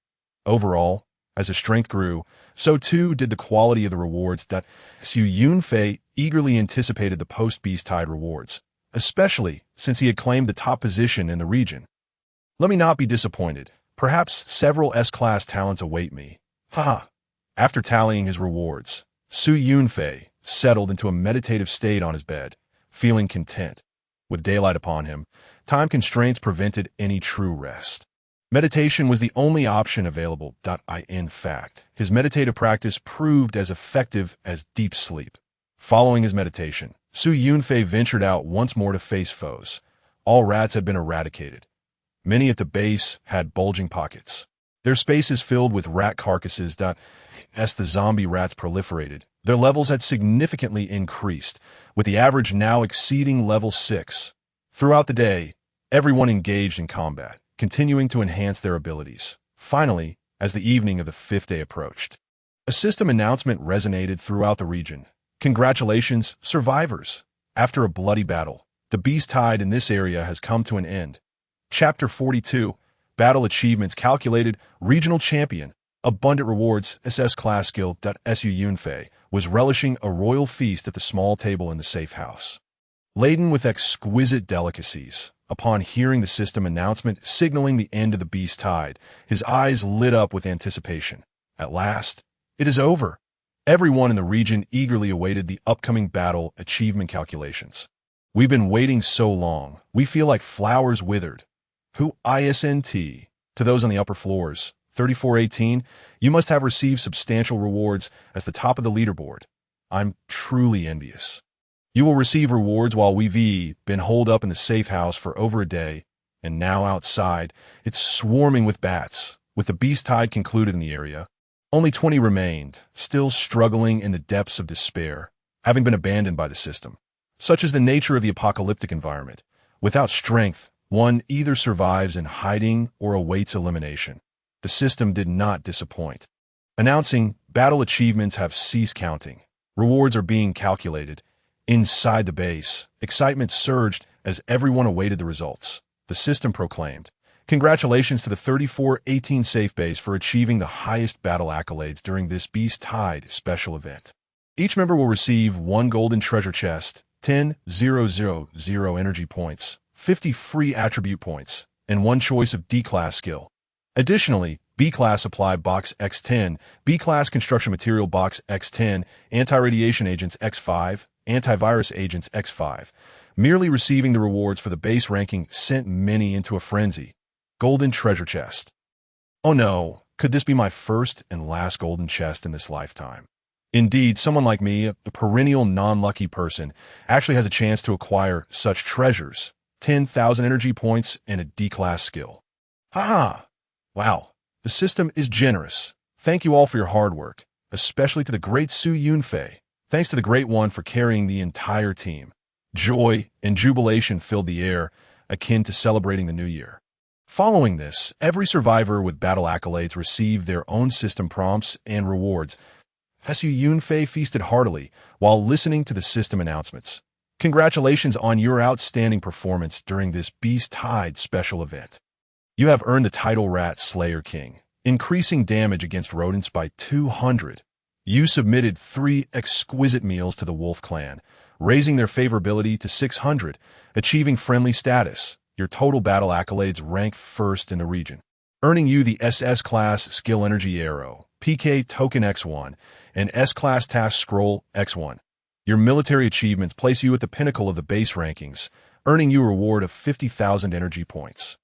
[SPEAKER 1] Overall, as his strength grew, so too did the quality of the rewards. That Su Yunfei eagerly anticipated the post-Beast Tide rewards, especially since he had claimed the top position in the region. Let me not be disappointed. Perhaps several S-Class talents await me. Haha. After tallying his rewards, Su Yunfei settled into a meditative state on his bed, feeling content. With daylight upon him, time constraints prevented any true rest. Meditation was the only option available. In fact, his meditative practice proved as effective as deep sleep. Following his meditation, Su Yunfei ventured out once more to face foes. All rats had been eradicated. Many at the base had bulging pockets, their spaces filled with rat carcasses. As the zombie rats proliferated, their levels had significantly increased, with the average now exceeding level 6. Throughout the day, everyone engaged in combat, continuing to enhance their abilities. Finally, as the evening of the 5th day approached, a system announcement resonated throughout the region. Congratulations, survivors! After a bloody battle, the Beast Tide in this area has come to an end. Chapter 42, Battle Achievements Calculated, Regional Champion, Abundant Rewards, SS Class Skill. Su Yunfei was relishing a royal feast at the small table in the safe house. Laden with exquisite delicacies, upon hearing the system announcement signaling the end of the Beast Tide, his eyes lit up with anticipation. At last, it is over. Everyone in the region eagerly awaited the upcoming battle achievement calculations. We've been waiting so long, we feel like flowers withered. Who isn't? To those on the upper floors, 3418, you must have received substantial rewards as the top of the leaderboard. I'm truly envious. You will receive rewards while we've been holed up in the safe house for over a day, and now outside, it's swarming with bats. With the Beast Tide concluded in the area, Only 20 remained, still struggling in the depths of despair, having been abandoned by the system. Such is the nature of the apocalyptic environment. Without strength, one either survives in hiding or awaits elimination. The system did not disappoint. Announcing, battle achievements have ceased counting. Rewards are being calculated. Inside the base, excitement surged as everyone awaited the results. The system proclaimed, "Congratulations to the 3418 Safe Base for achieving the highest battle accolades during this Beast Tide special event. Each member will receive 1 golden treasure chest, 10,000 energy points, 50 free attribute points, and 1 choice of D-Class skill. Additionally, B-Class Supply Box X10, B-Class Construction Material Box X10, Anti-Radiation Agents X5, Antivirus Agents X5. Merely receiving the rewards for the base ranking sent many into a frenzy. Golden treasure chest. Oh no, could this be my first and last golden chest in this lifetime? Indeed, someone like me, a perennial non-lucky person, actually has a chance to acquire such treasures, 10,000 energy points and a D-Class skill. Haha! Wow, the system is generous. Thank you all for your hard work, especially to the great Yunfei. Thanks to the Great One for carrying the entire team. Joy and jubilation filled the air, akin to celebrating the new year. Following this, every survivor with battle accolades received their own system prompts and rewards. Yunfei feasted heartily while listening to the system announcements. Congratulations on your outstanding performance during this Beast Tide special event. You have earned the title Rat Slayer King, increasing damage against rodents by 200. You submitted 3 exquisite meals to the Wolf Clan, raising their favorability to 600, achieving friendly status. Your total battle accolades rank first in the region, earning you the SS Class Skill Energy Arrow, PK Token X1, and S-Class Task Scroll X1. Your military achievements place you at the pinnacle of the base rankings, earning you a reward of 50,000 energy points,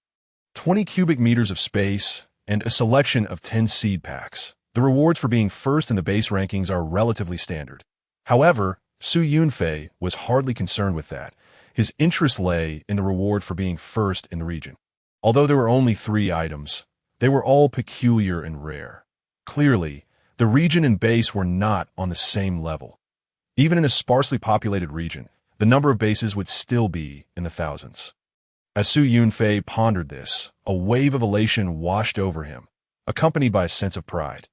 [SPEAKER 1] 20 cubic meters of space, and a selection of 10 seed packs. The rewards for being first in the base rankings are relatively standard. However, Yunfei was hardly concerned with that. His interest lay in the reward for being first in the region. Although there were only 3 items, they were all peculiar and rare. Clearly, the region and base were not on the same level. Even in a sparsely populated region, the number of bases would still be in the thousands. As Yunfei pondered this, a wave of elation washed over him, accompanied by a sense of pride.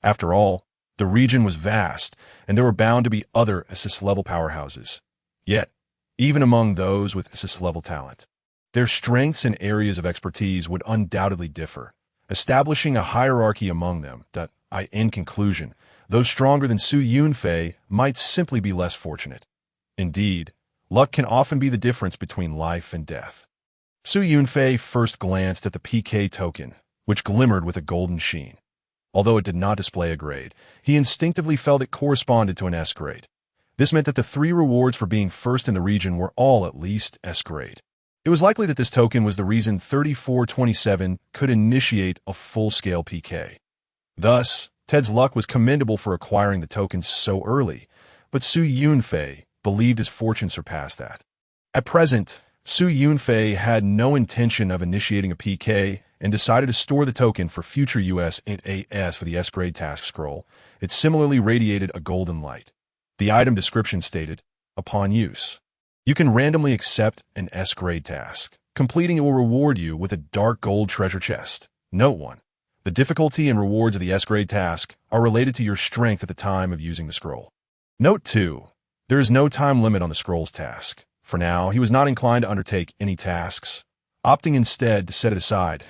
[SPEAKER 1] After all, the region was vast, and there were bound to be other SS-level powerhouses. Yet, even among those with SS-level talent, their strengths and areas of expertise would undoubtedly differ, establishing a hierarchy among them that, in conclusion, those stronger than Yunfei might simply be less fortunate. Indeed, luck can often be the difference between life and death. Yunfei first glanced at the PK token, which glimmered with a golden sheen. Although it did not display a grade, he instinctively felt it corresponded to an S grade. This meant that the 3 rewards for being first in the region were all at least S grade. It was likely that this token was the reason 3427 could initiate a full-scale PK. Thus, Ted's luck was commendable for acquiring the tokens so early, but Yunfei believed his fortune surpassed that. At present, Yunfei had no intention of initiating a PK and decided to store the token for future US and AS for the S-grade task scroll. It similarly radiated a golden light. The item description stated, upon use, you can randomly accept an S-grade task. Completing it will reward you with a dark gold treasure chest. Note 1. The difficulty and rewards of the S-grade task are related to your strength at the time of using the scroll. Note 2. There is no time limit on the scroll's task. For now, he was not inclined to undertake any tasks, opting instead to set it aside.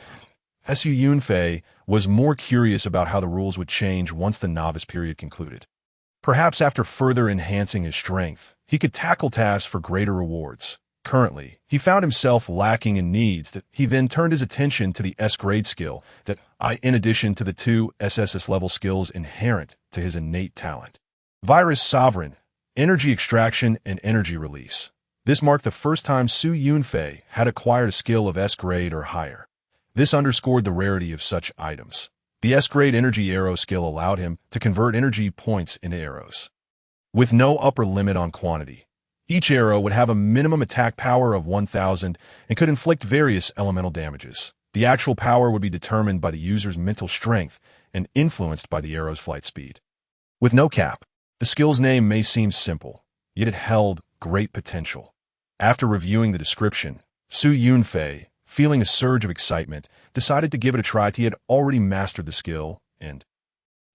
[SPEAKER 1] Yunfei was more curious about how the rules would change once the novice period concluded. Perhaps after further enhancing his strength, he could tackle tasks for greater rewards. Currently, he found himself lacking in needs that he then turned his attention to the S-grade skill that, in addition to the 2 SSS level skills inherent to his innate talent. Virus Sovereign, Energy Extraction and Energy Release. This marked the first time Yunfei had acquired a skill of S-grade or higher. This underscored the rarity of such items. The S-grade energy arrow skill allowed him to convert energy points into arrows. With no upper limit on quantity, each arrow would have a minimum attack power of 1,000 and could inflict various elemental damages. The actual power would be determined by the user's mental strength and influenced by the arrow's flight speed. With no cap, the skill's name may seem simple, yet it held great potential. After reviewing the description, Su Yunfei, feeling a surge of excitement, decided to give it a try. He had already mastered the skill and,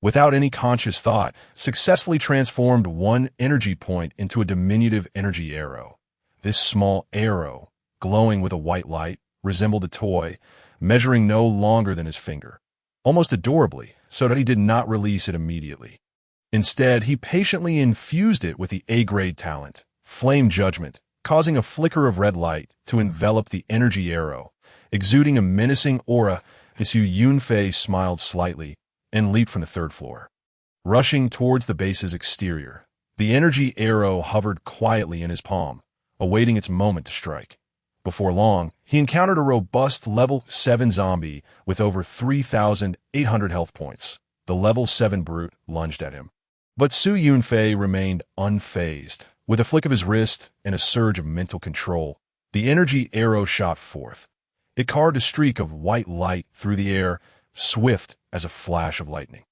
[SPEAKER 1] without any conscious thought, successfully transformed one energy point into a diminutive energy arrow. This small arrow, glowing with a white light, resembled a toy, measuring no longer than his finger, almost adorably, so that he did not release it immediately. Instead, he patiently infused it with the A-grade talent, Flame Judgment, causing a flicker of red light to envelop the energy arrow, exuding a menacing aura. As Yunfei smiled slightly and leaped from the third floor. Rushing towards the base's exterior, the energy arrow hovered quietly in his palm, awaiting its moment to strike. Before long, he encountered a robust level 7 zombie with over 3,800 health points. The level 7 brute lunged at him. But Su Yunfei remained unfazed. With a flick of his wrist and a surge of mental control, the energy arrow shot forth. It carved a streak of white light through the air, swift as a flash of lightning.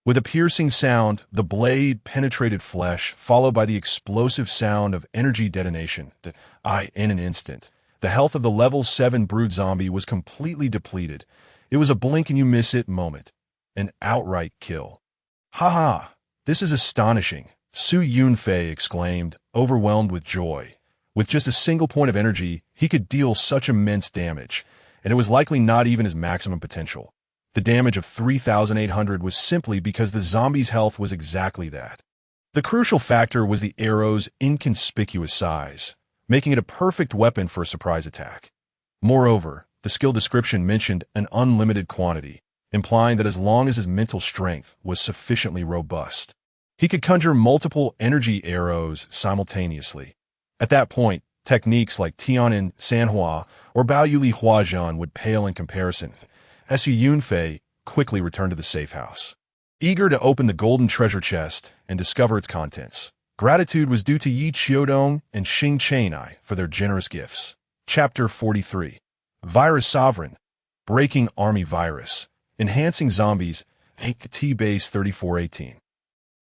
[SPEAKER 1] With a piercing sound, the blade penetrated flesh, followed by the explosive sound of energy detonation. In an instant, the health of the level 7 brood zombie was completely depleted. It was a blink-and-you-miss-it moment. An outright kill. "Ha ha! This is astonishing!" Su Yunfei exclaimed, overwhelmed with joy. With just a single point of energy, he could deal such immense damage, and it was likely not even his maximum potential. The damage of 3,800 was simply because the zombie's health was exactly that. The crucial factor was the arrow's inconspicuous size, making it a perfect weapon for a surprise attack. Moreover, the skill description mentioned an unlimited quantity, implying that as long as his mental strength was sufficiently robust, he could conjure multiple energy arrows simultaneously. At that point, techniques like Tianin Sanhua or Baoyuli Huajian would pale in comparison. Su Yunfei quickly returned to the safe house, eager to open the golden treasure chest and discover its contents. Gratitude was due to Yi Qiudong and Xing Chainai for their generous gifts. Chapter 43. Virus Sovereign. Breaking Army Virus. Enhancing Zombies. T-Base 3418.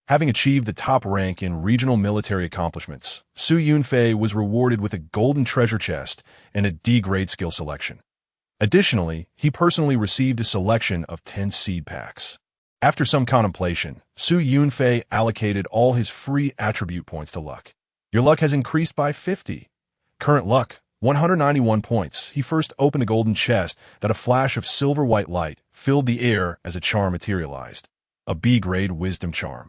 [SPEAKER 1] Having achieved the top rank in regional military accomplishments, Su Yunfei was rewarded with a golden treasure chest and a D-grade skill selection. Additionally, he personally received a selection of 10 seed packs. After some contemplation, Su Yunfei allocated all his free attribute points to luck. Your luck has increased by 50. Current luck, 191 points. He first opened the golden chest that a flash of silver-white light filled the air as a charm materialized. A B-grade wisdom charm.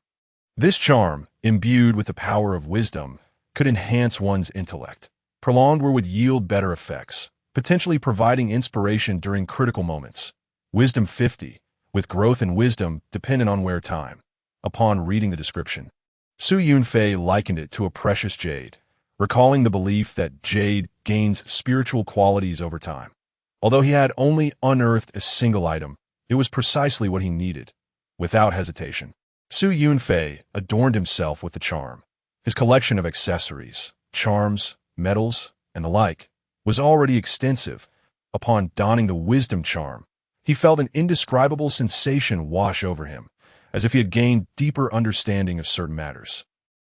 [SPEAKER 1] This charm, imbued with the power of wisdom, could enhance one's intellect. Prolonged would yield better effects, potentially providing inspiration during critical moments. Wisdom 50, with growth in wisdom dependent on wear time. Upon reading the description, Su Yunfei likened it to a precious jade, recalling the belief that jade gains spiritual qualities over time. Although he had only unearthed a single item, it was precisely what he needed. Without hesitation, Su Yunfei adorned himself with the charm. His collection of accessories, charms, medals, and the like was already extensive. Upon donning the wisdom charm, he felt an indescribable sensation wash over him, as if he had gained deeper understanding of certain matters.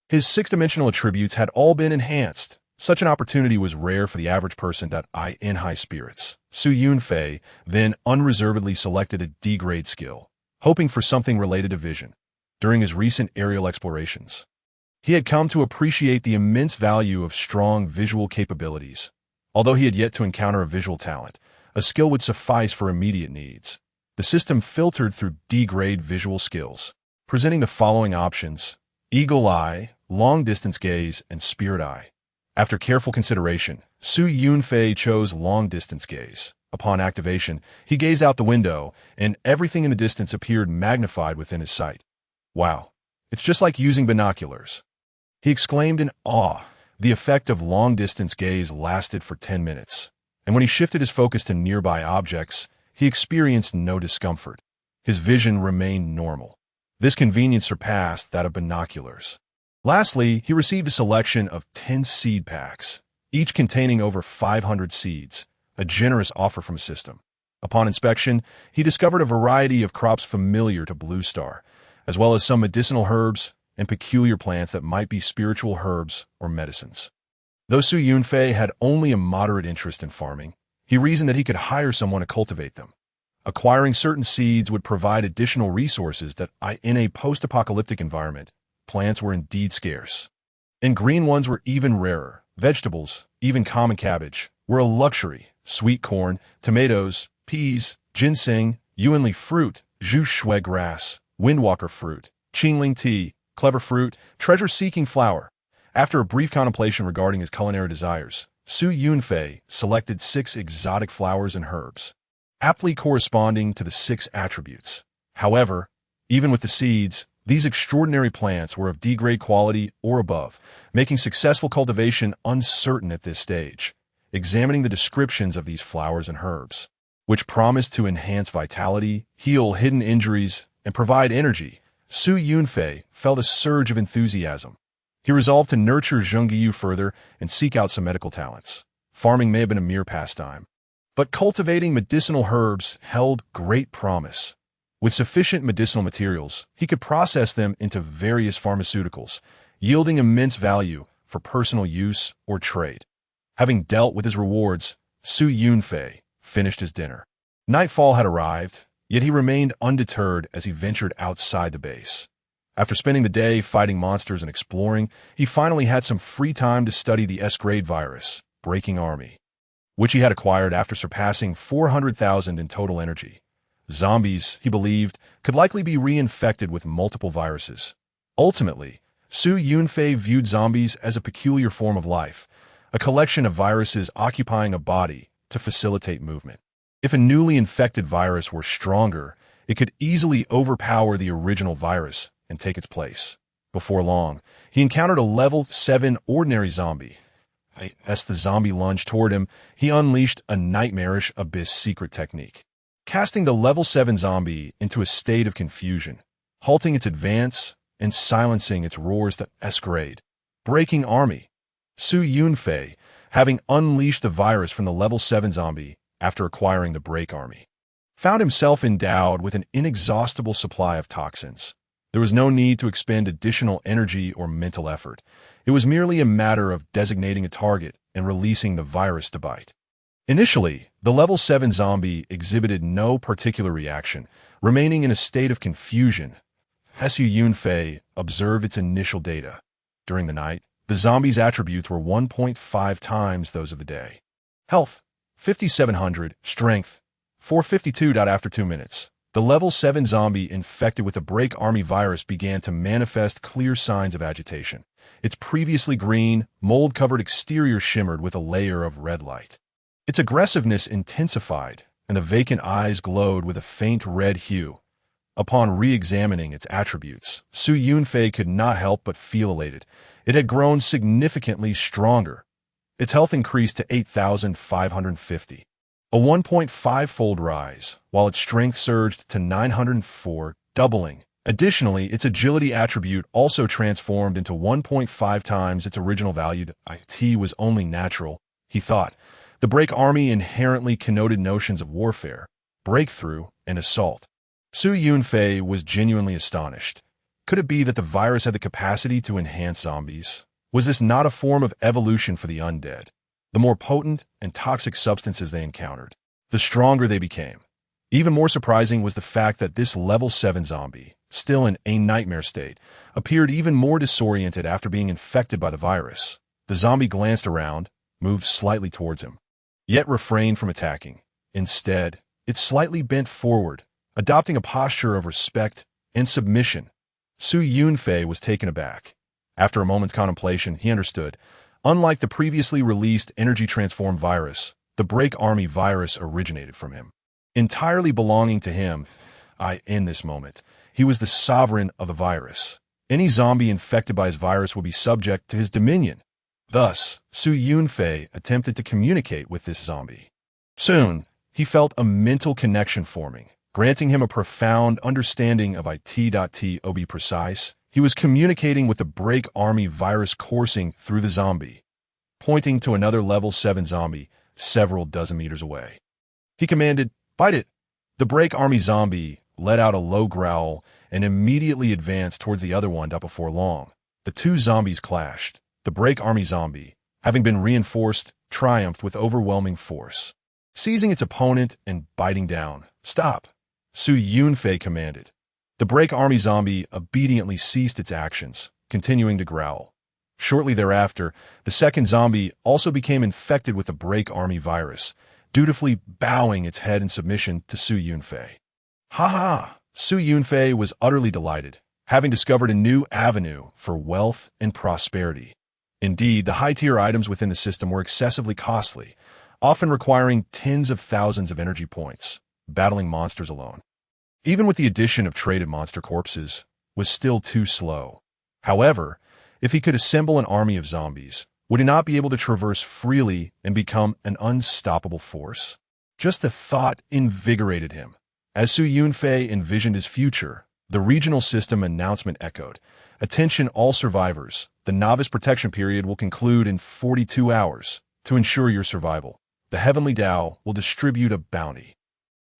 [SPEAKER 1] His six-dimensional attributes had all been enhanced. Such an opportunity was rare for the average person. In high spirits, Su Yunfei then unreservedly selected a D-grade skill, hoping for something related to vision. During his recent aerial explorations, he had come to appreciate the immense value of strong visual capabilities. Although he had yet to encounter a visual talent, a skill would suffice for immediate needs. The system filtered through D-grade visual skills, presenting the following options: Eagle Eye, Long-Distance Gaze, and Spirit Eye. After careful consideration, Su Yunfei chose Long-Distance Gaze. Upon activation, he gazed out the window, and everything in the distance appeared magnified within his sight. "Wow, it's just like using binoculars," he exclaimed in awe. The effect of long-distance gaze lasted for 10 minutes, and when he shifted his focus to nearby objects, he experienced no discomfort. His vision remained normal. This convenience surpassed that of binoculars. Lastly, he received a selection of 10 seed packs, each containing over 500 seeds, a generous offer from a system. Upon inspection, he discovered a variety of crops familiar to Blue Star, as well as some medicinal herbs and peculiar plants that might be spiritual herbs or medicines. Though Su Yunfei had only a moderate interest in farming, he reasoned that he could hire someone to cultivate them. Acquiring certain seeds would provide additional resources that, in a post-apocalyptic environment, plants were indeed scarce. And green ones were even rarer. Vegetables, even common cabbage, were a luxury. Sweet corn, tomatoes, peas, ginseng, yuanli fruit, zhu shui grass, windwalker fruit, qingling tea, clever fruit, treasure-seeking flower. After a brief contemplation regarding his culinary desires, Su Yunfei selected 6 exotic flowers and herbs, aptly corresponding to the 6 attributes. However, even with the seeds, these extraordinary plants were of D-grade quality or above, making successful cultivation uncertain at this stage. Examining the descriptions of these flowers and herbs, which promised to enhance vitality, heal hidden injuries, and provide energy, Su Yunfei felt a surge of enthusiasm. He resolved to nurture Zhengyu further and seek out some medical talents. Farming may have been a mere pastime, but cultivating medicinal herbs held great promise. With sufficient medicinal materials, he could process them into various pharmaceuticals, yielding immense value for personal use or trade. Having dealt with his rewards, Su Yunfei finished his dinner. Nightfall had arrived, yet he remained undeterred as he ventured outside the base. After spending the day fighting monsters and exploring, he finally had some free time to study the S-grade virus, Breaking Army, which he had acquired after surpassing 400,000 in total energy. Zombies, he believed, could likely be reinfected with multiple viruses. Ultimately, Su Yunfei viewed zombies as a peculiar form of life, a collection of viruses occupying a body to facilitate movement. If a newly infected virus were stronger, it could easily overpower the original virus and take its place. Before long, he encountered a level 7 ordinary zombie. As the zombie lunged toward him, he unleashed a nightmarish abyss secret technique, casting the level 7 zombie into a state of confusion, halting its advance and silencing its roars to S-grade. Breaking Army. Su Yunfei, having unleashed the virus from the level 7 zombie after acquiring the Break Army, found himself endowed with an inexhaustible supply of toxins. There was no need to expend additional energy or mental effort. It was merely a matter of designating a target and releasing the virus to bite. Initially, the level 7 zombie exhibited no particular reaction, remaining in a state of confusion. Su Yunfei observed its initial data. During the night, the zombie's attributes were 1.5 times those of the day. Health, 5,700. Strength, 452. After 2 minutes, the level 7 zombie infected with the Break Army virus began to manifest clear signs of agitation. Its previously green, mold-covered exterior shimmered with a layer of red light. Its aggressiveness intensified, and the vacant eyes glowed with a faint red hue. Upon re-examining its attributes, Su Yunfei could not help but feel elated. It had grown significantly stronger. Its health increased to 8,550, a 1.5-fold rise, while its strength surged to 904, doubling. Additionally, its agility attribute also transformed into 1.5 times its original value. It was only natural, he thought. The Break Army inherently connoted notions of warfare, breakthrough, and assault. Su Yunfei was genuinely astonished. Could it be that the virus had the capacity to enhance zombies? Was this not a form of evolution for the undead? The more potent and toxic substances they encountered, the stronger they became. Even more surprising was the fact that this level 7 zombie, still in a nightmare state, appeared even more disoriented after being infected by the virus. The zombie glanced around, moved slightly towards him, yet refrained from attacking. Instead, it slightly bent forward, adopting a posture of respect and submission. Su Yunfei was taken aback. After a moment's contemplation, he understood. Unlike the previously released energy-transformed virus, the Break Army virus originated from him. Entirely belonging to him, in this moment, he was the sovereign of the virus. Any zombie infected by his virus would be subject to his dominion. Thus, Su Yunfei attempted to communicate with this zombie. Soon, he felt a mental connection forming, granting him a profound understanding of it. To be precise, he was communicating with the Break Army virus coursing through the zombie, pointing to another level 7 zombie several dozen meters away. He commanded, Fight it! The Break Army zombie let out a low growl and immediately advanced towards the other one before long. The two zombies clashed. The Break Army zombie, having been reinforced, triumphed with overwhelming force. Seizing its opponent and biting down. Stop! Yunfei commanded. The Break Army zombie obediently ceased its actions, continuing to growl. Shortly thereafter, the second zombie also became infected with the Break Army virus, dutifully bowing its head in submission to Yunfei. Ha ha! Yunfei was utterly delighted, having discovered a new avenue for wealth and prosperity. Indeed, the high-tier items within the system were excessively costly, often requiring tens of thousands of energy points, battling monsters alone. Even with the addition of traded monster corpses, was still too slow. However, if he could assemble an army of zombies, would he not be able to traverse freely and become an unstoppable force? Just the thought invigorated him. As Yunfei envisioned his future, the regional system announcement echoed. Attention all survivors, the novice protection period will conclude in 42 hours. To ensure your survival, the Heavenly Dao will distribute a bounty.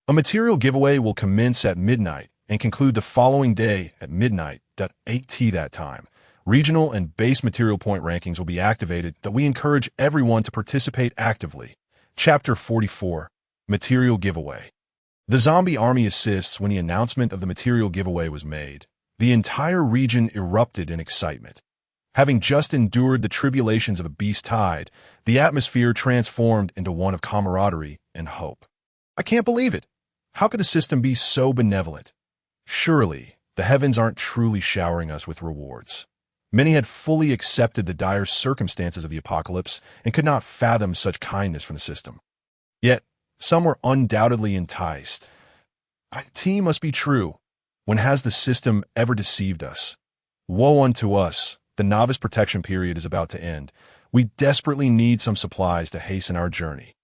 [SPEAKER 1] A material giveaway will commence at midnight and conclude the following day at midnight. 8 that time. Regional and base material point rankings will be activated that we encourage everyone to participate actively. Chapter 44. Material Giveaway. The zombie army assists when the announcement of the material giveaway was made. The entire region erupted in excitement. Having just endured the tribulations of a beast tide, the atmosphere transformed into one of camaraderie and hope. I can't believe it. How could the system be so benevolent? Surely, the heavens aren't truly showering us with rewards. Many had fully accepted the dire circumstances of the apocalypse and could not fathom such kindness from the system. Yet, some were undoubtedly enticed. IT must be true. When has the system ever deceived us? Woe unto us. The novice protection period is about to end. We desperately need some supplies to hasten our journey.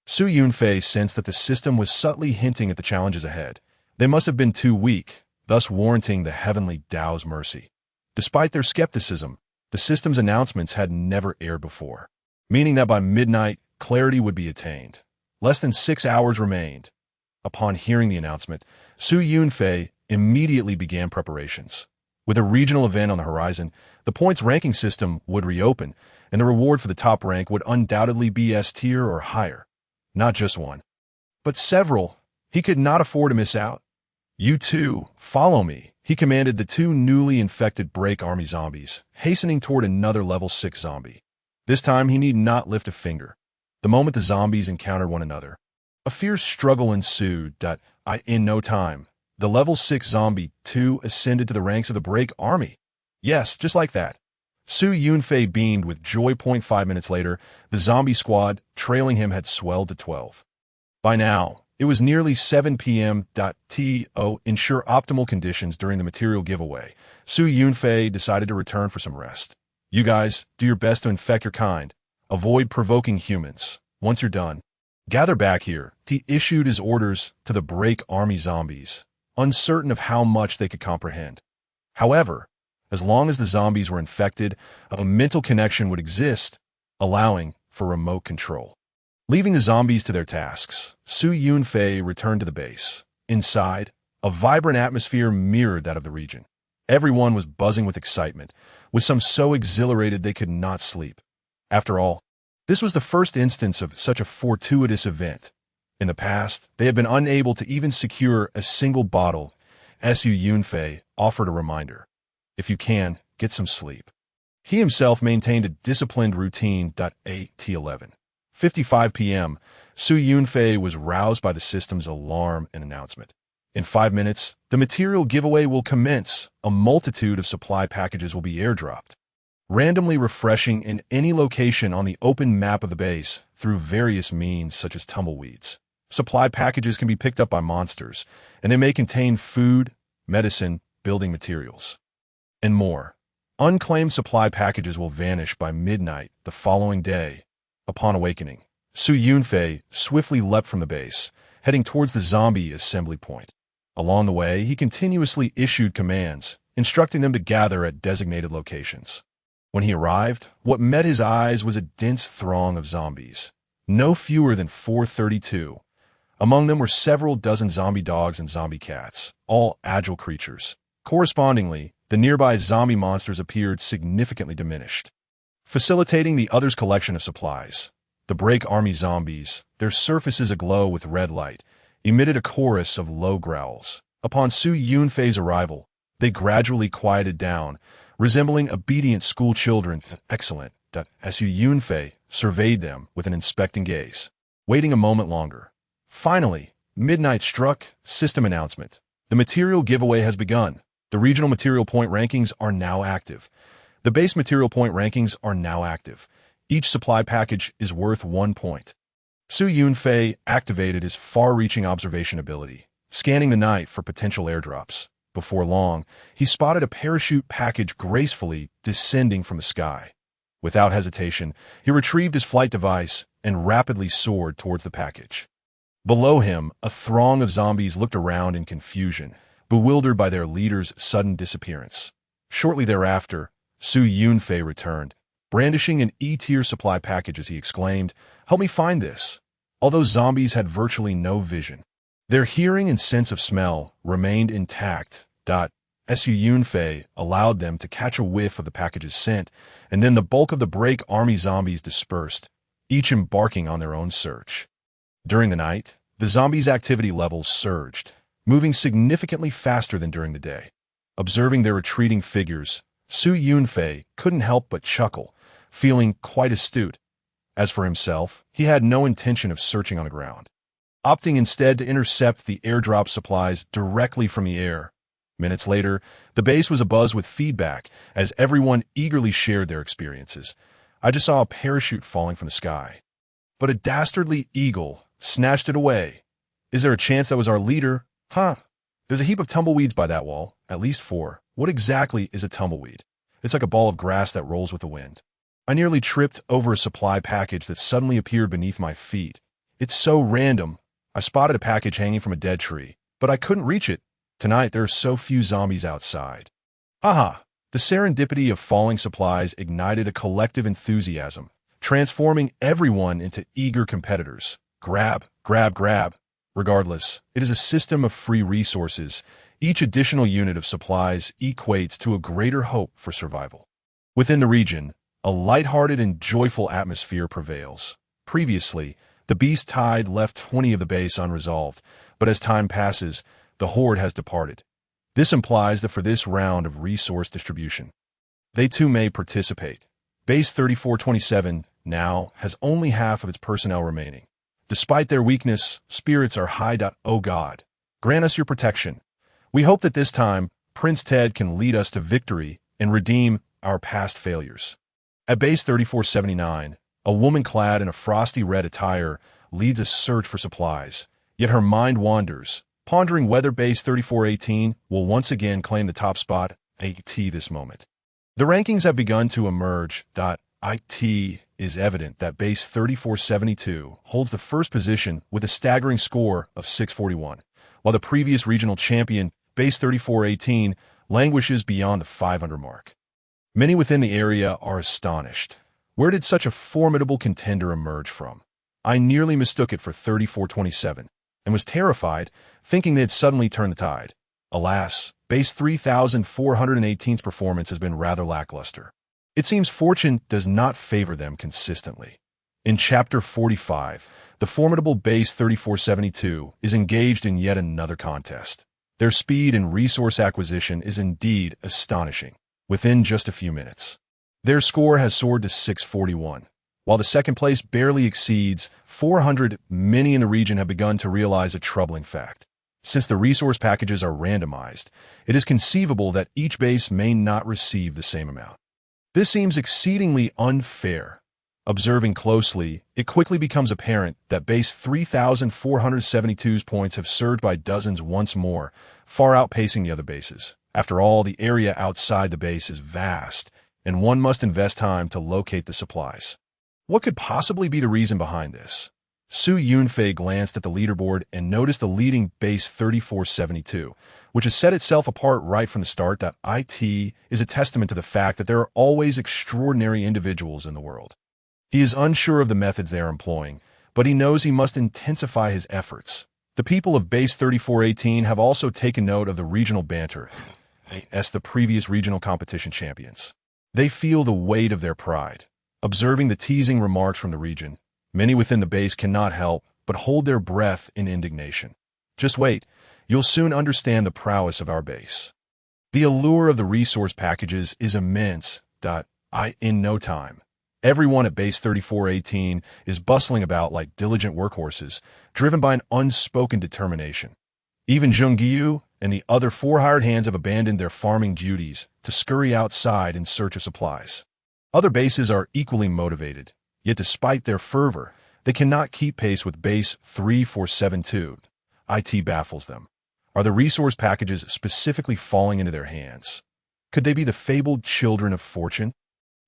[SPEAKER 1] Yunfei sensed that the system was subtly hinting at the challenges ahead. They must have been too weak, thus warranting the Heavenly Dao's mercy. Despite their skepticism, the system's announcements had never aired before, meaning that by midnight, clarity would be attained. Less than 6 hours remained. Upon hearing the announcement, Yunfei immediately began preparations. With a regional event on the horizon, the points ranking system would reopen, and the reward for the top rank would undoubtedly be S tier or higher. Not just one, but several. He could not afford to miss out. You two, follow me, he commanded the two newly infected Break Army zombies, hastening toward another level 6 zombie. This time he need not lift a finger. The moment the zombies encountered one another, a fierce struggle ensued. In no time, the level 6 zombie 2 ascended to the ranks of the Break Army. Yes, just like that. Yunfei beamed with joy. 5 minutes later, the zombie squad trailing him had swelled to 12. By now, it was nearly 7 p.m. To ensure optimal conditions during the material giveaway, Yunfei decided to return for some rest. You guys, do your best to infect your kind. Avoid provoking humans. Once you're done, gather back here. He issued his orders to the Break Army zombies, uncertain of how much they could comprehend. However, as long as the zombies were infected, a mental connection would exist, allowing for remote control. Leaving the zombies to their tasks, Yunfei returned to the base. Inside, a vibrant atmosphere mirrored that of the region. Everyone was buzzing with excitement, with some so exhilarated they could not sleep. After all, this was the first instance of such a fortuitous event. In the past, they had been unable to even secure a single bottle. Yunfei offered a reminder. If you can, get some sleep. He himself maintained a disciplined routine. 8:55 p.m., Yunfei was roused by the system's alarm and announcement. In 5 minutes, the material giveaway will commence. A multitude of supply packages will be airdropped, randomly refreshing in any location on the open map of the base through various means such as tumbleweeds. Supply packages can be picked up by monsters, and they may contain food, medicine, building materials, and more. Unclaimed supply packages will vanish by midnight the following day. Upon awakening, Yunfei swiftly leapt from the base, heading towards the zombie assembly point. Along the way, he continuously issued commands, instructing them to gather at designated locations. When he arrived, what met his eyes was a dense throng of zombies, no fewer than 432. Among them were several dozen zombie dogs and zombie cats, all agile creatures. Correspondingly, the nearby zombie monsters appeared significantly diminished, facilitating the others' collection of supplies. The Break Army zombies, their surfaces aglow with red light, emitted a chorus of low growls. Upon Su Yunfei's arrival, they gradually quieted down, resembling obedient school children. Excellent. Su Yunfei surveyed them with an inspecting gaze, waiting a moment longer. Finally, midnight struck. System announcement. The material giveaway has begun. The regional material point rankings are now active. The base material point rankings are now active. Each supply package is worth 1 point. Su Yunfei activated his far-reaching observation ability, scanning the night for potential airdrops. Before long, he spotted a parachute package gracefully descending from the sky. Without hesitation, he retrieved his flight device and rapidly soared towards the package. Below him, a throng of zombies looked around in confusion, bewildered by their leader's sudden disappearance. Shortly thereafter, Su Yunfei returned, brandishing an E-tier supply package as he exclaimed, "Help me find this." Although zombies had virtually no vision, their hearing and sense of smell remained intact. Su Yunfei allowed them to catch a whiff of the package's scent, and then the bulk of the Break Army zombies dispersed, each embarking on their own search. During the night, the zombies' activity levels surged, moving significantly faster than during the day. Observing their retreating figures, Su Yunfei couldn't help but chuckle, feeling quite astute. As for himself, he had no intention of searching on the ground, opting instead to intercept the airdrop supplies directly from the air. Minutes later, the base was abuzz with feedback as everyone eagerly shared their experiences. "I just saw a parachute falling from the sky, but a dastardly eagle snatched it away. Is there a chance that was our leader? Huh. There's a heap of tumbleweeds by that wall, at least 4. What exactly is a tumbleweed? It's like a ball of grass that rolls with the wind. I nearly tripped over a supply package that suddenly appeared beneath my feet. It's so random. I spotted a package hanging from a dead tree, but I couldn't reach it. Tonight there are so few zombies outside." Aha! The serendipity of falling supplies ignited a collective enthusiasm, transforming everyone into eager competitors. Grab, grab, grab. Regardless, it is a system of free resources. Each additional unit of supplies equates to a greater hope for survival. Within the region, a lighthearted and joyful atmosphere prevails. Previously, the beast tide left 20 of the base unresolved, but as time passes, the horde has departed. This implies that for this round of resource distribution, they too may participate. Base 3427 now has only half of its personnel remaining. Despite their weakness, spirits are high. Oh God, grant us your protection. We hope that this time, Prince Ted can lead us to victory and redeem our past failures. At Base 3479, a woman clad in a frosty red attire leads a search for supplies, yet her mind wanders, pondering whether Base 3418 will once again claim the top spot at this moment. The rankings have begun to emerge. It is evident that Base 3472 holds the first position with a staggering score of 641, while the previous regional champion, Base 3418, languishes beyond the 500 mark. Many within the area are astonished. Where did such a formidable contender emerge from? I nearly mistook it for 3427 and was terrified, thinking they had suddenly turned the tide. Alas, Base 3418's performance has been rather lackluster. It seems fortune does not favor them consistently. In Chapter 45, the formidable Base 3472 is engaged in yet another contest. Their speed and resource acquisition is indeed astonishing. Within just a few minutes, their score has soared to 641. While the second place barely exceeds 400, many in the region have begun to realize a troubling fact. Since the resource packages are randomized, it is conceivable that each base may not receive the same amount. This seems exceedingly unfair. Observing closely, it quickly becomes apparent that Base 3472's points have surged by dozens once more, far outpacing the other bases. After all, the area outside the base is vast, and one must invest time to locate the supplies. What could possibly be the reason behind this? Su Yunfei glanced at the leaderboard and noticed the leading Base 3472, which has set itself apart right from the start. It is a testament to the fact that there are always extraordinary individuals in the world. He is unsure of the methods they are employing, but he knows he must intensify his efforts. The people of Base 3418 have also taken note of the regional banter as the previous regional competition champions. They feel the weight of their pride. Observing the teasing remarks from the region, many within the base cannot help but hold their breath in indignation. Just wait, you'll soon understand the prowess of our base. The allure of the resource packages is immense. In no time, everyone at Base 3418 is bustling about like diligent workhorses, driven by an unspoken determination. Even Zhongyu and the other 4 hired hands have abandoned their farming duties to scurry outside in search of supplies. Other bases are equally motivated, yet despite their fervor, they cannot keep pace with Base 3472. IT baffles them. Are the resource packages specifically falling into their hands? Could they be the fabled children of fortune?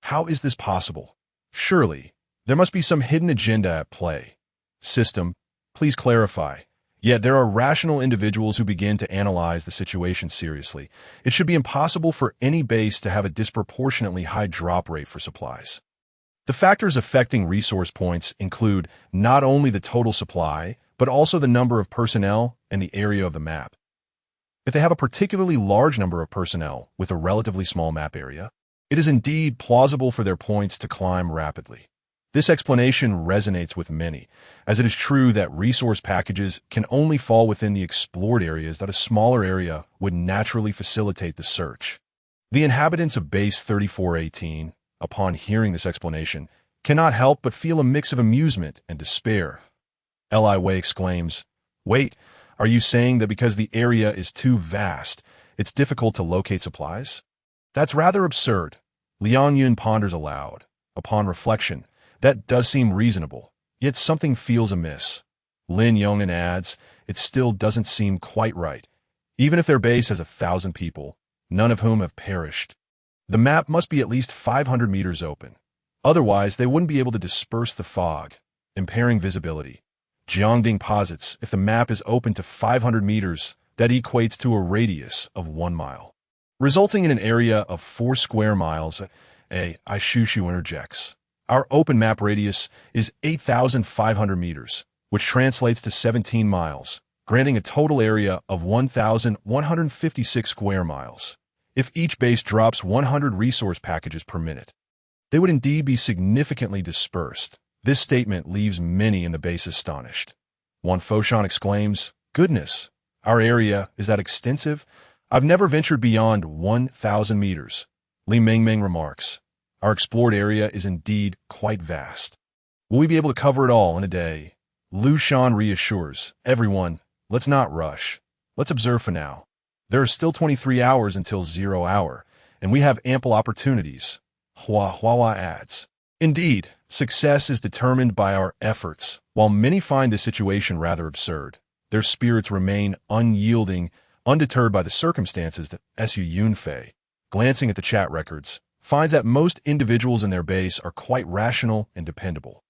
[SPEAKER 1] How is this possible? Surely, there must be some hidden agenda at play. System, please clarify. Yet there are rational individuals who begin to analyze the situation seriously. It should be impossible for any base to have a disproportionately high drop rate for supplies. The factors affecting resource points include not only the total supply, but also the number of personnel and the area of the map. If they have a particularly large number of personnel with a relatively small map area, it is indeed plausible for their points to climb rapidly. This explanation resonates with many, as it is true that resource packages can only fall within the explored areas that a smaller area would naturally facilitate the search. The inhabitants of Base 3418, upon hearing this explanation, cannot help but feel a mix of amusement and despair. Li Wei exclaims, "Wait, are you saying that because the area is too vast, it's difficult to locate supplies?" That's rather absurd. Liang Yun ponders aloud. Upon reflection, that does seem reasonable, yet something feels amiss. Lin Yong'an adds, it still doesn't seem quite right. Even if their base has 1,000 people, none of whom have perished. The map must be at least 500 meters open. Otherwise, they wouldn't be able to disperse the fog, impairing visibility. Jiangding posits if the map is open to 500 meters, that equates to a radius of 1 mile, resulting in an area of 4 square miles. Ishushu interjects. Our open map radius is 8,500 meters, which translates to 17 miles, granting a total area of 1,156 square miles. If each base drops 100 resource packages per minute, they would indeed be significantly dispersed. This statement leaves many in the base astonished. One Foshan exclaims, "Goodness, our area is that extensive? I've never ventured beyond 1,000 meters." Li Mingming remarks, "Our explored area is indeed quite vast. Will we be able to cover it all in a day?" Lu Shan reassures, "Everyone, let's not rush. Let's observe for now. There are still 23 hours until 0 hour, and we have ample opportunities." Hua adds, "Indeed, success is determined by our efforts. While many find this situation rather absurd, their spirits remain unyielding, undeterred by the circumstances that Yunfei, glancing at the chat records, finds that most individuals in their base are quite rational and dependable.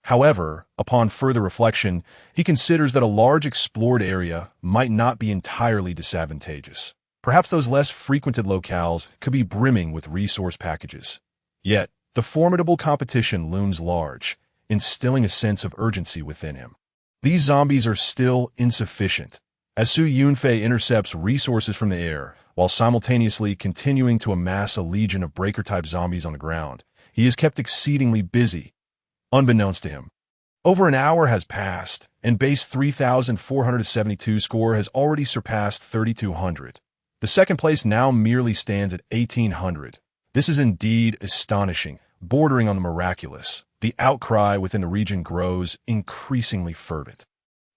[SPEAKER 1] However, upon further reflection, he considers that a large explored area might not be entirely disadvantageous. Perhaps those less frequented locales could be brimming with resource packages. Yet, the formidable competition looms large, instilling a sense of urgency within him. These zombies are still insufficient. As Su Yunfei intercepts resources from the air, while simultaneously continuing to amass a legion of breaker-type zombies on the ground, he is kept exceedingly busy. Unbeknownst to him, over an hour has passed, and base 3,472 score has already surpassed 3,200. The second place now merely stands at 1,800. This is indeed astonishing, bordering on the miraculous. The outcry within the region grows increasingly fervent,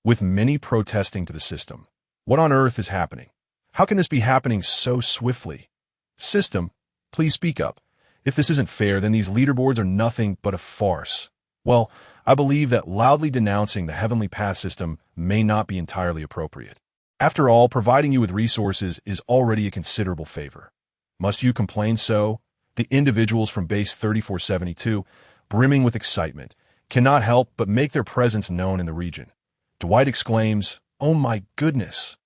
[SPEAKER 1] with many protesting to the system. What on earth is happening? How can this be happening so swiftly? System, please speak up. If this isn't fair, then these leaderboards are nothing but a farce. Well, I believe that loudly denouncing the Heavenly Path system may not be entirely appropriate. After all, providing you with resources is already a considerable favor. Must you complain so? The individuals from Base 3472, brimming with excitement, cannot help but make their presence known in the region. Dwight exclaims, "Oh my goodness!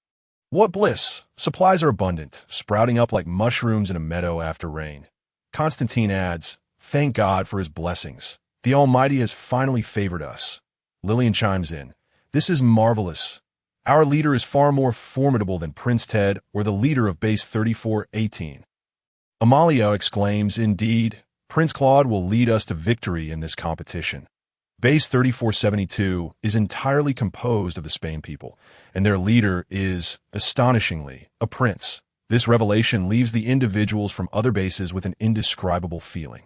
[SPEAKER 1] What bliss! Supplies are abundant, sprouting up like mushrooms in a meadow after rain." Constantine adds, "Thank God for his blessings. The Almighty has finally favored us." Lillian chimes in, "This is marvelous. Our leader is far more formidable than Prince Ted or the leader of Base 3418. Amalia exclaims, indeed, Prince Claude will lead us to victory in this competition. Base 3472 is entirely composed of the Spain people, and their leader is, astonishingly, a prince. This revelation leaves the individuals from other bases with an indescribable feeling.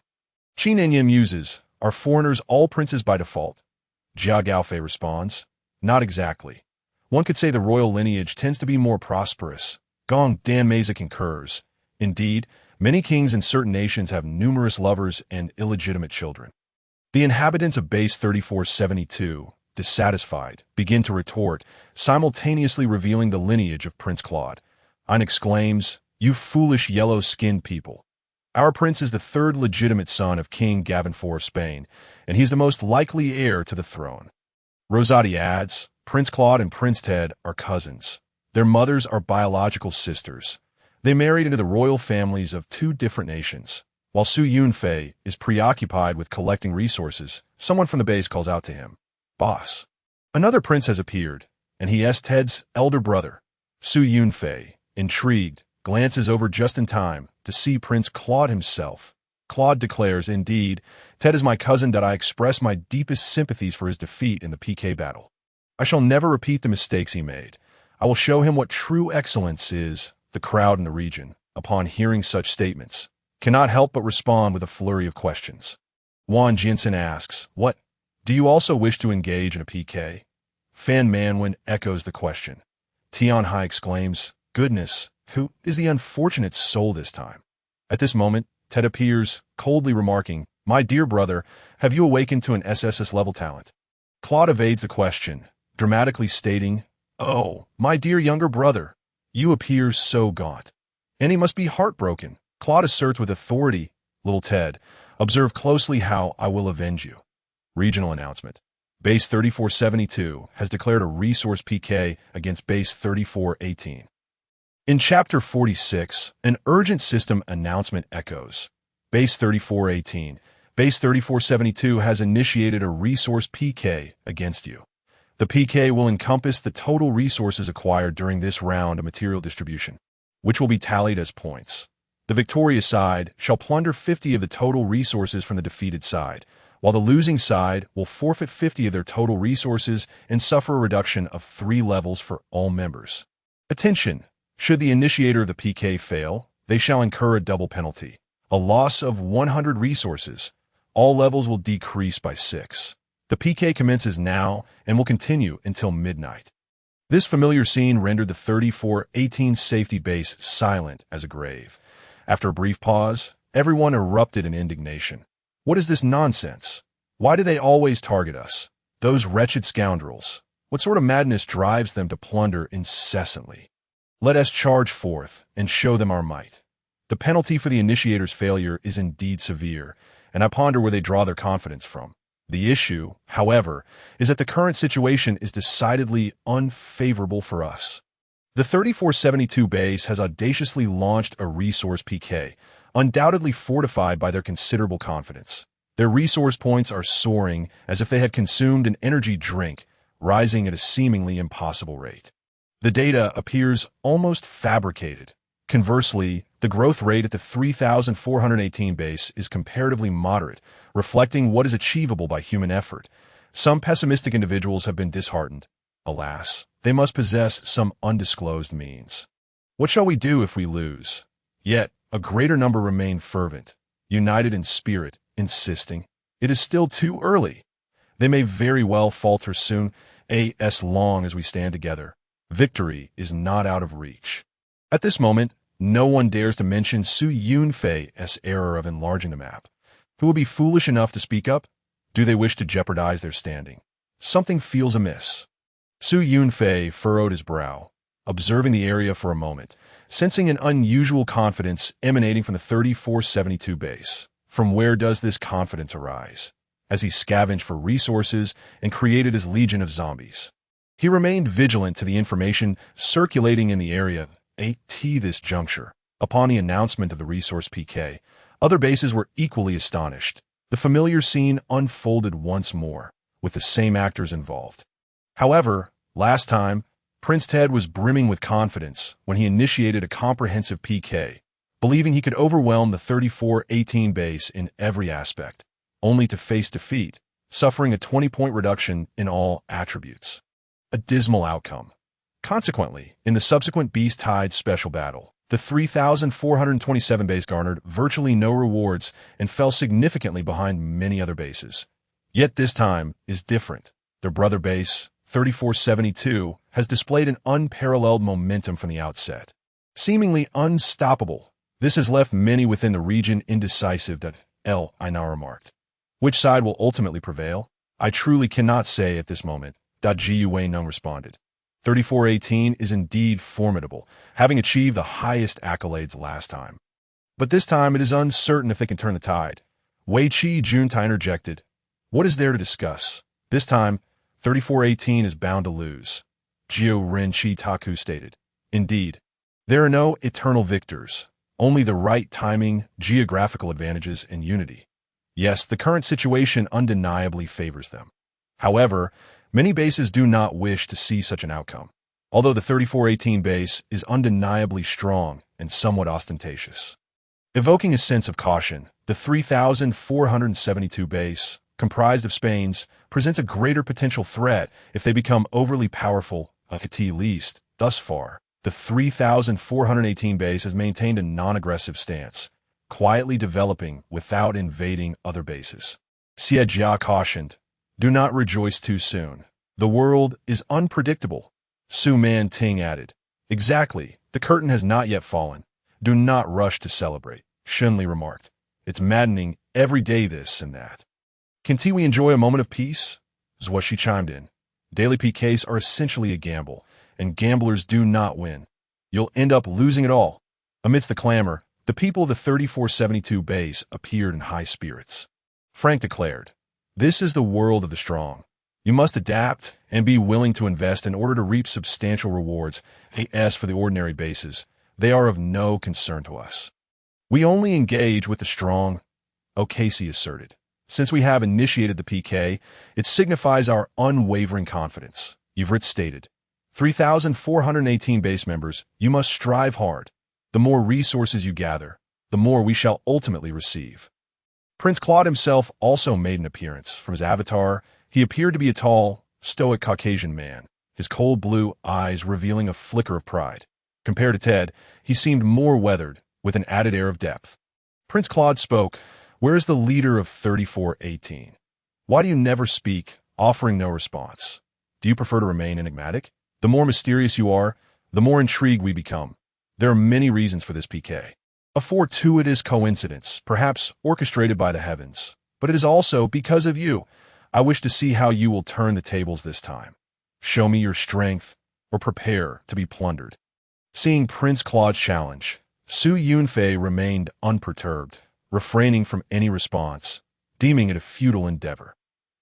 [SPEAKER 1] Chinenya muses, are foreigners all princes by default? Jia Gaofei responds, not exactly. One could say the royal lineage tends to be more prosperous. Gong Dan Meza concurs. Indeed, many kings in certain nations have numerous lovers and illegitimate children. The inhabitants of Base 3472, dissatisfied, begin to retort, simultaneously revealing the lineage of Prince Claude. Ein exclaims, you foolish yellow-skinned people. Our prince is the third legitimate son of King Gavin IV of Spain, and he's the most likely heir to the throne. Rosati adds, Prince Claude and Prince Ted are cousins. Their mothers are biological sisters. They married into the royal families of two different nations. While Su Yunfei is preoccupied with collecting resources, someone from the base calls out to him, Boss. Another prince has appeared, and he is Ted's elder brother. Su Yunfei, intrigued, glances over just in time to see Prince Claude himself. Claude declares, indeed, Ted is my cousin that I express my deepest sympathies for his defeat in the PK battle. I shall never repeat the mistakes he made. I will show him what true excellence is. The crowd in the region, upon hearing such statements, cannot help but respond with a flurry of questions. Juan Jinsen asks, what? Do you also wish to engage in a PK? Fan Manwin echoes the question. Tianhai exclaims, goodness, who is the unfortunate soul this time? At this moment, Ted appears, coldly remarking, my dear brother, have you awakened to an SSS level talent? Claude evades the question, dramatically stating, oh, my dear younger brother, you appear so gaunt. And he must be heartbroken. Claude asserts with authority, little Ted, observe closely how I will avenge you. Regional announcement. Base 3472 has declared a resource PK against Base 3418. In Chapter 46, an urgent system announcement echoes. Base 3418, Base 3472 has initiated a resource PK against you. The PK will encompass the total resources acquired during this round of material distribution, which will be tallied as points. The victorious side shall plunder 50 of the total resources from the defeated side, while the losing side will forfeit 50 of their total resources and suffer a reduction of 3 levels for all members. Attention! Should the initiator of the PK fail, they shall incur a double penalty, a loss of 100 resources. All levels will decrease by 6. The PK commences now and will continue until midnight. This familiar scene rendered the 3418 safety base silent as a grave. After a brief pause, everyone erupted in indignation. What is this nonsense? Why do they always target us? Those wretched scoundrels. What sort of madness drives them to plunder incessantly? Let us charge forth and show them our might. The penalty for the initiator's failure is indeed severe, and I ponder where they draw their confidence from. The issue, however, is that the current situation is decidedly unfavorable for us. The 3472 base has audaciously launched a resource PK, undoubtedly fortified by their considerable confidence. Their resource points are soaring as if they had consumed an energy drink, rising at a seemingly impossible rate. The data appears almost fabricated. Conversely, the growth rate at the 3418 base is comparatively moderate, reflecting what is achievable by human effort. Some pessimistic individuals have been disheartened. Alas, they must possess some undisclosed means. What shall we do if we lose? Yet, a greater number remain fervent, united in spirit, insisting, it is still too early. They may very well falter soon, as long as we stand together. Victory is not out of reach. At this moment, no one dares to mention Su Yunfei's error of enlarging the map. Who will be foolish enough to speak up? Do they wish to jeopardize their standing? Something feels amiss. Su Yunfei furrowed his brow, observing the area for a moment, sensing an unusual confidence emanating from the 3472 base. From where does this confidence arise? As he scavenged for resources and created his legion of zombies. He remained vigilant to the information circulating in the area at this juncture. Upon the announcement of the resource PK, other bases were equally astonished. The familiar scene unfolded once more, with the same actors involved. However, last time, Prince Ted was brimming with confidence when he initiated a comprehensive PK, believing he could overwhelm the 3418 base in every aspect, only to face defeat, suffering a 20-point reduction in all attributes. A dismal outcome. Consequently, in the subsequent Beast Tide special battle, the 3,427 base garnered virtually no rewards and fell significantly behind many other bases. Yet this time is different. Their brother base, 3472, has displayed an unparalleled momentum from the outset. Seemingly unstoppable, this has left many within the region indecisive. I now remarked. Which side will ultimately prevail? I truly cannot say at this moment. Yunfei Nung responded. 3418 is indeed formidable, having achieved the highest accolades last time. But this time it is uncertain if they can turn the tide. Wei Qi Juntai interjected. What is there to discuss? This time, 3418 is bound to lose. Jiu Ren Chi Taku stated. Indeed, there are no eternal victors, only the right timing, geographical advantages, and unity. Yes, the current situation undeniably favors them. However, many bases do not wish to see such an outcome, although the 3418 base is undeniably strong and somewhat ostentatious. Evoking a sense of caution, the 3472 base, comprised of Spains, presents a greater potential threat if they become overly powerful, at least, thus far. The 3418 base has maintained a non-aggressive stance, quietly developing without invading other bases. Xie Jia cautioned, do not rejoice too soon. The world is unpredictable. Su Man Ting added, exactly, the curtain has not yet fallen. Do not rush to celebrate, Shenli remarked. It's maddening every day this and that. Can't we enjoy a moment of peace? Is what she chimed in. Daily PKs are essentially a gamble, and gamblers do not win. You'll end up losing it all. Amidst the clamor, the people of the 3472 base appeared in high spirits. Frank declared, this is the world of the strong. You must adapt and be willing to invest in order to reap substantial rewards. As for the ordinary bases, they are of no concern to us. We only engage with the strong, O'Casey asserted. Since we have initiated the PK, it signifies our unwavering confidence. Yvrit stated, 3,418 base members, you must strive hard. The more resources you gather, the more we shall ultimately receive. Prince Claude himself also made an appearance. From his avatar, he appeared to be a tall, stoic Caucasian man, his cold blue eyes revealing a flicker of pride. Compared to Ted, he seemed more weathered, with an added air of depth. Prince Claude spoke. Where is the leader of 3418? Why do you never speak, offering no response? Do you prefer to remain enigmatic? The more mysterious you are, the more intrigued we become. There are many reasons for this PK. A fortuitous coincidence, perhaps orchestrated by the heavens. But it is also because of you. I wish to see how you will turn the tables this time. Show me your strength, or prepare to be plundered. Seeing Prince Claude's challenge, Su Yunfei remained unperturbed, refraining from any response, deeming it a futile endeavor.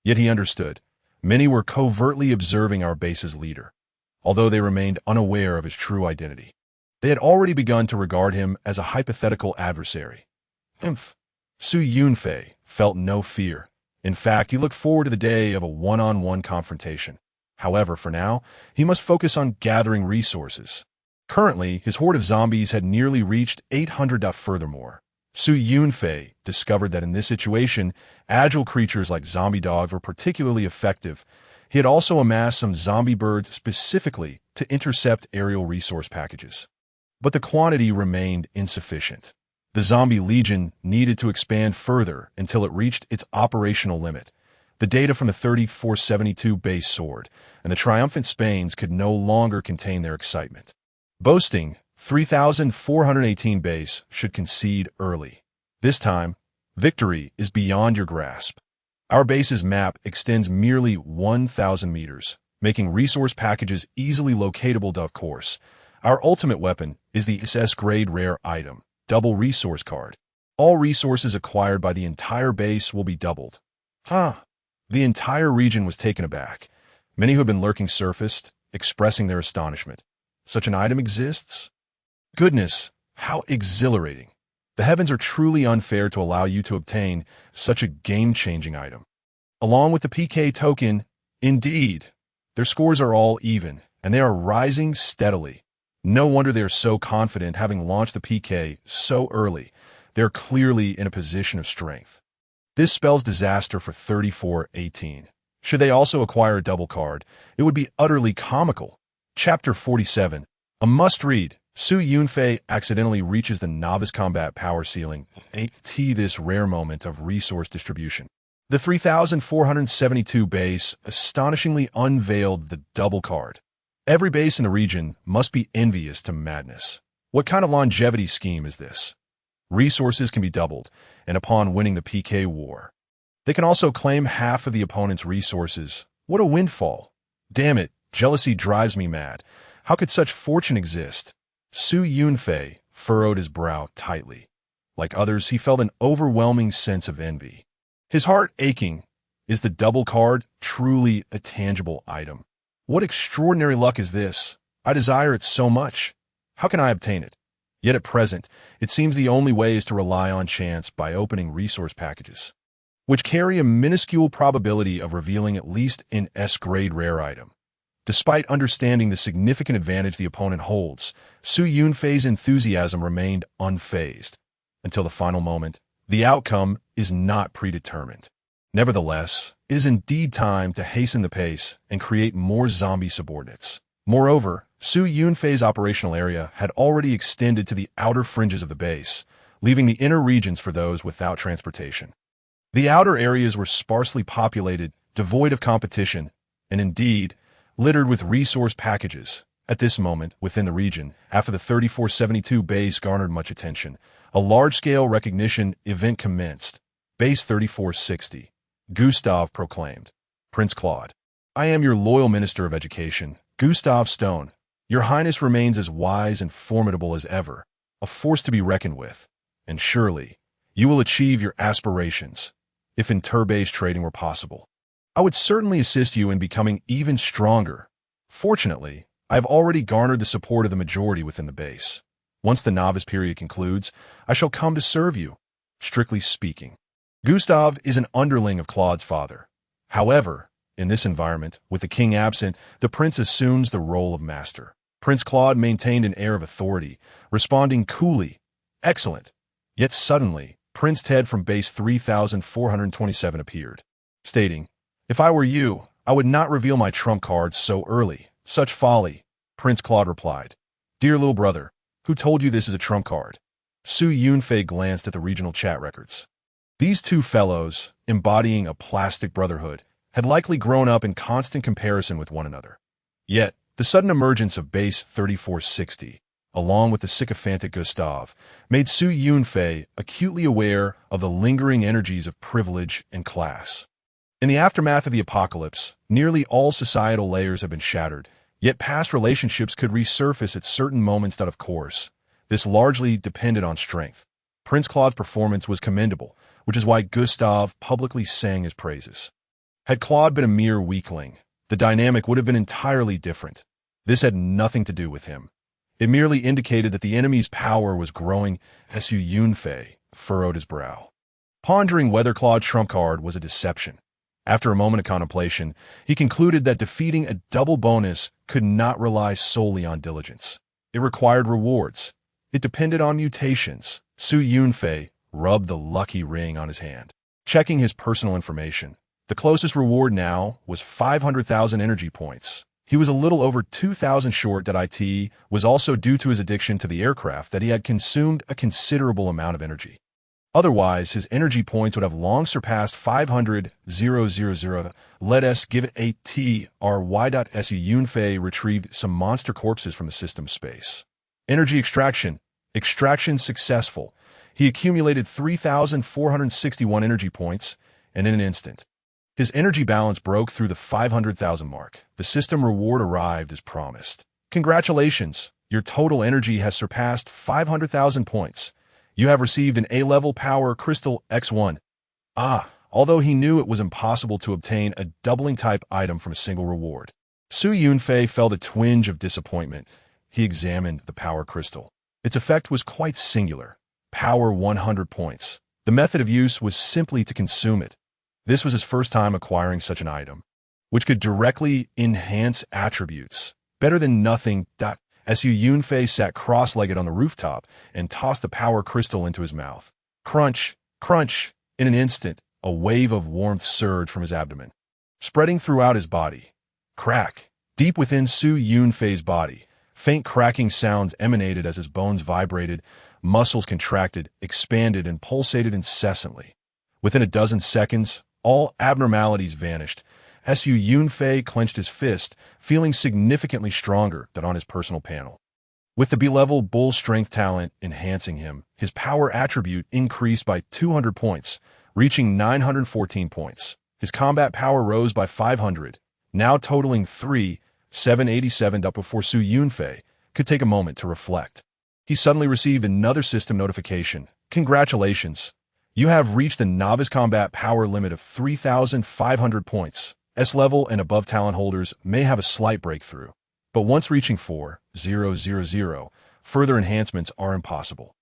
[SPEAKER 1] Yet he understood. Many were covertly observing our base's leader, although they remained unaware of his true identity. They had already begun to regard him as a hypothetical adversary. Su Yunfei felt no fear. In fact, he looked forward to the day of a one-on-one confrontation. However, for now, he must focus on gathering resources. Currently, his horde of zombies had nearly reached 800. Furthermore, Su Yunfei discovered that in this situation, agile creatures like zombie dogs were particularly effective. He had also amassed some zombie birds specifically to intercept aerial resource packages. But the quantity remained insufficient. The zombie legion needed to expand further until it reached its operational limit. The data from the 3472 base soared, and the triumphant Spains could no longer contain their excitement. Boasting 3,418 base should concede early. This time, victory is beyond your grasp. Our base's map extends merely 1,000 meters, making resource packages easily locatable. Of course, our ultimate weapon is the SS-grade rare item, double resource card. All resources acquired by the entire base will be doubled. The entire region was taken aback. Many who had been lurking surfaced, expressing their astonishment. Such an item exists? Goodness, how exhilarating. The heavens are truly unfair to allow you to obtain such a game-changing item. Along with the PK token, indeed, their scores are all even, and they are rising steadily. No wonder they are so confident, having launched the PK so early. They are clearly in a position of strength. This spells disaster for 3418. Should they also acquire a double card, it would be utterly comical. Chapter 47. A must-read. Su Yunfei accidentally reaches the novice combat power ceiling. This rare moment of resource distribution. The 3472 base astonishingly unveiled the double card. Every base in the region must be envious to madness. What kind of longevity scheme is this? Resources can be doubled, and upon winning the PK war, they can also claim half of the opponent's resources. What a windfall. Damn it, jealousy drives me mad. How could such fortune exist? Su Yunfei furrowed his brow tightly. Like others, he felt an overwhelming sense of envy. His heart aching. Is the double card truly a tangible item? What extraordinary luck is this? I desire it so much. How can I obtain it? Yet at present, it seems the only way is to rely on chance by opening resource packages, which carry a minuscule probability of revealing at least an S-grade rare item. Despite understanding the significant advantage the opponent holds, Su Yunfei's enthusiasm remained unfazed. Until the final moment, the outcome is not predetermined. Nevertheless, it is indeed time to hasten the pace and create more zombie subordinates. Moreover, Su Yunfei's operational area had already extended to the outer fringes of the base, leaving the inner regions for those without transportation. The outer areas were sparsely populated, devoid of competition, and indeed, littered with resource packages. At this moment, within the region, after the 3472 base garnered much attention, a large-scale recognition event commenced. Base 3460. Gustav proclaimed. Prince Claude. I am your loyal Minister of Education, Gustav Stone. Your Highness remains as wise and formidable as ever, a force to be reckoned with. And surely, you will achieve your aspirations, if inter-base trading were possible. I would certainly assist you in becoming even stronger. Fortunately, I have already garnered the support of the majority within the base. Once the novice period concludes, I shall come to serve you. Strictly speaking, Gustav is an underling of Claude's father. However, in this environment, with the king absent, the prince assumes the role of master. Prince Claude maintained an air of authority, responding coolly, "Excellent." Yet suddenly, Prince Ted from base 3427 appeared, stating, "If I were you, I would not reveal my trump cards so early. Such folly." Prince Claude replied, "Dear little brother, who told you this is a trump card?" Su Yunfei glanced at the regional chat records. These two fellows, embodying a plastic brotherhood, had likely grown up in constant comparison with one another. Yet, the sudden emergence of base 3460, along with the sycophantic Gustav, made Su Yunfei acutely aware of the lingering energies of privilege and class. In the aftermath of the apocalypse, nearly all societal layers have been shattered, yet past relationships could resurface at certain moments that, of course, this largely depended on strength. Prince Claude's performance was commendable, which is why Gustav publicly sang his praises. Had Claude been a mere weakling, the dynamic would have been entirely different. This had nothing to do with him. It merely indicated that the enemy's power was growing. Su Yunfei furrowed his brow, pondering whether Claude's trump card was a deception. After a moment of contemplation, he concluded that defeating a double bonus could not rely solely on diligence. It required rewards. It depended on mutations. Su Yunfei rubbed the lucky ring on his hand, checking his personal information. The closest reward now was 500,000 energy points. He was a little over 2,000 short. That it was also due to his addiction to the aircraft that he had consumed a considerable amount of energy. Otherwise, his energy points would have long surpassed 500,000. Let us give it a try. Su Yunfei retrieved some monster corpses from the system space. Energy extraction. Extraction successful. He accumulated 3,461 energy points, and in an instant, his energy balance broke through the 500,000 mark. The system reward arrived as promised. Congratulations, your total energy has surpassed 500,000 points. You have received an A-level power crystal X1. Although he knew it was impossible to obtain a doubling type item from a single reward, Su Yunfei felt a twinge of disappointment. He examined the power crystal. Its effect was quite singular. Power 100 points. The method of use was simply to consume it. This was his first time acquiring such an item, which could directly enhance attributes. Better than nothing. Su Yunfei sat cross-legged on the rooftop and tossed the power crystal into his mouth. Crunch, crunch. In an instant, a wave of warmth surged from his abdomen, spreading throughout his body. Crack. Deep within Su Yunfei's body, faint cracking sounds emanated as his bones vibrated, muscles contracted, expanded, and pulsated incessantly. Within a dozen seconds, all abnormalities vanished. Su Yunfei clenched his fist, feeling significantly stronger than on his personal panel. With the B-level bull strength talent enhancing him, his power attribute increased by 200 points, reaching 914 points. His combat power rose by 500, now totaling 3,787 up before Su Yunfei could take a moment to reflect. He suddenly received another system notification. Congratulations! You have reached the novice combat power limit of 3,500 points. S-level and above talent holders may have a slight breakthrough, but once reaching 4,000, further enhancements are impossible.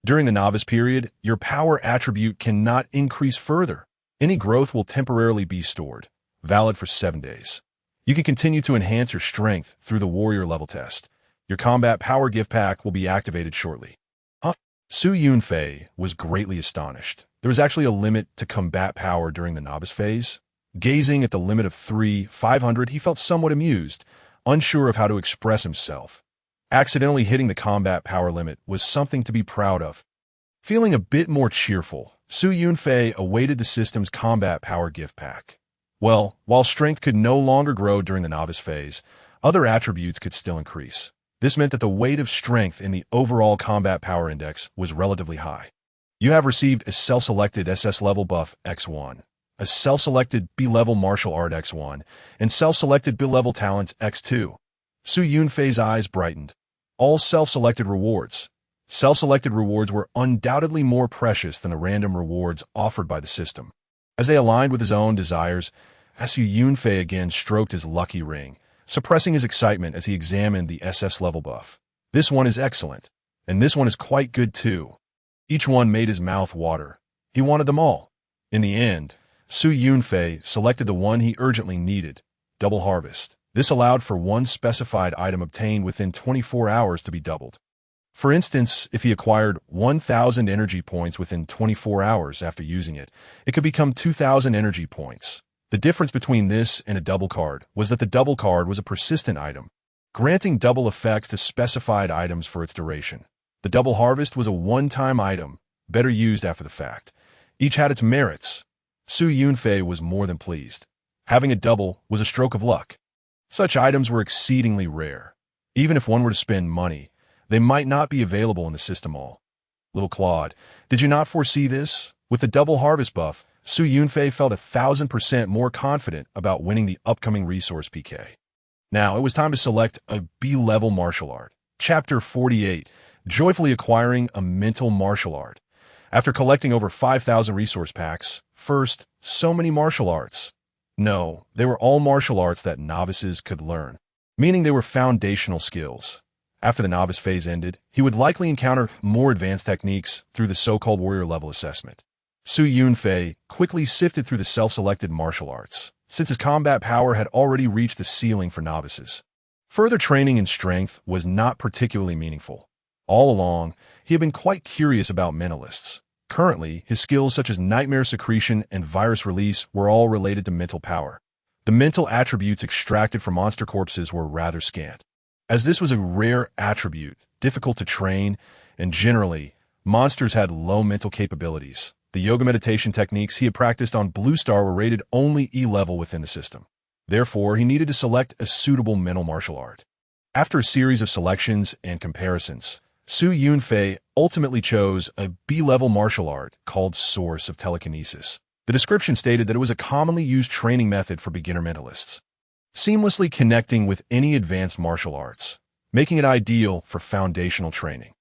[SPEAKER 1] During the novice period, your power attribute cannot increase further. Any growth will temporarily be stored, valid for 7 days. You can continue to enhance your strength through the warrior level test. Your combat power gift pack will be activated shortly. Su Yunfei was greatly astonished. There was actually a limit to combat power during the novice phase. Gazing at the limit of 3,500, he felt somewhat amused, unsure of how to express himself. Accidentally hitting the combat power limit was something to be proud of. Feeling a bit more cheerful, Su Yunfei awaited the system's combat power gift pack. Well, while strength could no longer grow during the novice phase, other attributes could still increase. This meant that the weight of strength in the overall combat power index was relatively high. You have received a self-selected SS level buff X1, a self-selected B-level martial art X1, and self-selected B-level talents X2. Su Yunfei's eyes brightened. All self-selected rewards. Self-selected rewards were undoubtedly more precious than the random rewards offered by the system. As they aligned with his own desires, Su Yunfei again stroked his lucky ring, suppressing his excitement as he examined the SS level buff. This one is excellent, and this one is quite good too. Each one made his mouth water. He wanted them all. In the end, Su Yunfei selected the one he urgently needed, Double Harvest. This allowed for one specified item obtained within 24 hours to be doubled. For instance, if he acquired 1,000 energy points within 24 hours after using it, it could become 2,000 energy points. The difference between this and a double card was that the double card was a persistent item, granting double effects to specified items for its duration. The Double Harvest was a one-time item, better used after the fact. Each had its merits. Su Yunfei was more than pleased. Having a double was a stroke of luck. Such items were exceedingly rare. Even if one were to spend money, they might not be available in the system all. Little Claude, did you not foresee this? With the Double Harvest buff, Su Yunfei felt 1,000% more confident about winning the upcoming resource PK. Now, it was time to select a B-level martial art. Chapter 48, Joyfully Acquiring a Mental Martial Art. After collecting over 5,000 resource packs, first, so many martial arts. No, they were all martial arts that novices could learn, meaning they were foundational skills. After the novice phase ended, he would likely encounter more advanced techniques through the so-called warrior level assessment. Su Yunfei quickly sifted through the self-selected martial arts, since his combat power had already reached the ceiling for novices. Further training in strength was not particularly meaningful. All along, he had been quite curious about mentalists. Currently, his skills such as nightmare secretion and virus release were all related to mental power. The mental attributes extracted from monster corpses were rather scant. As this was a rare attribute, difficult to train, and generally, monsters had low mental capabilities. The yoga meditation techniques he had practiced on Blue Star were rated only E-level within the system. Therefore, he needed to select a suitable mental martial art. After a series of selections and comparisons, Su Yunfei ultimately chose a B-level martial art called Source of Telekinesis. The description stated that it was a commonly used training method for beginner mentalists, seamlessly connecting with any advanced martial arts, making it ideal for foundational training.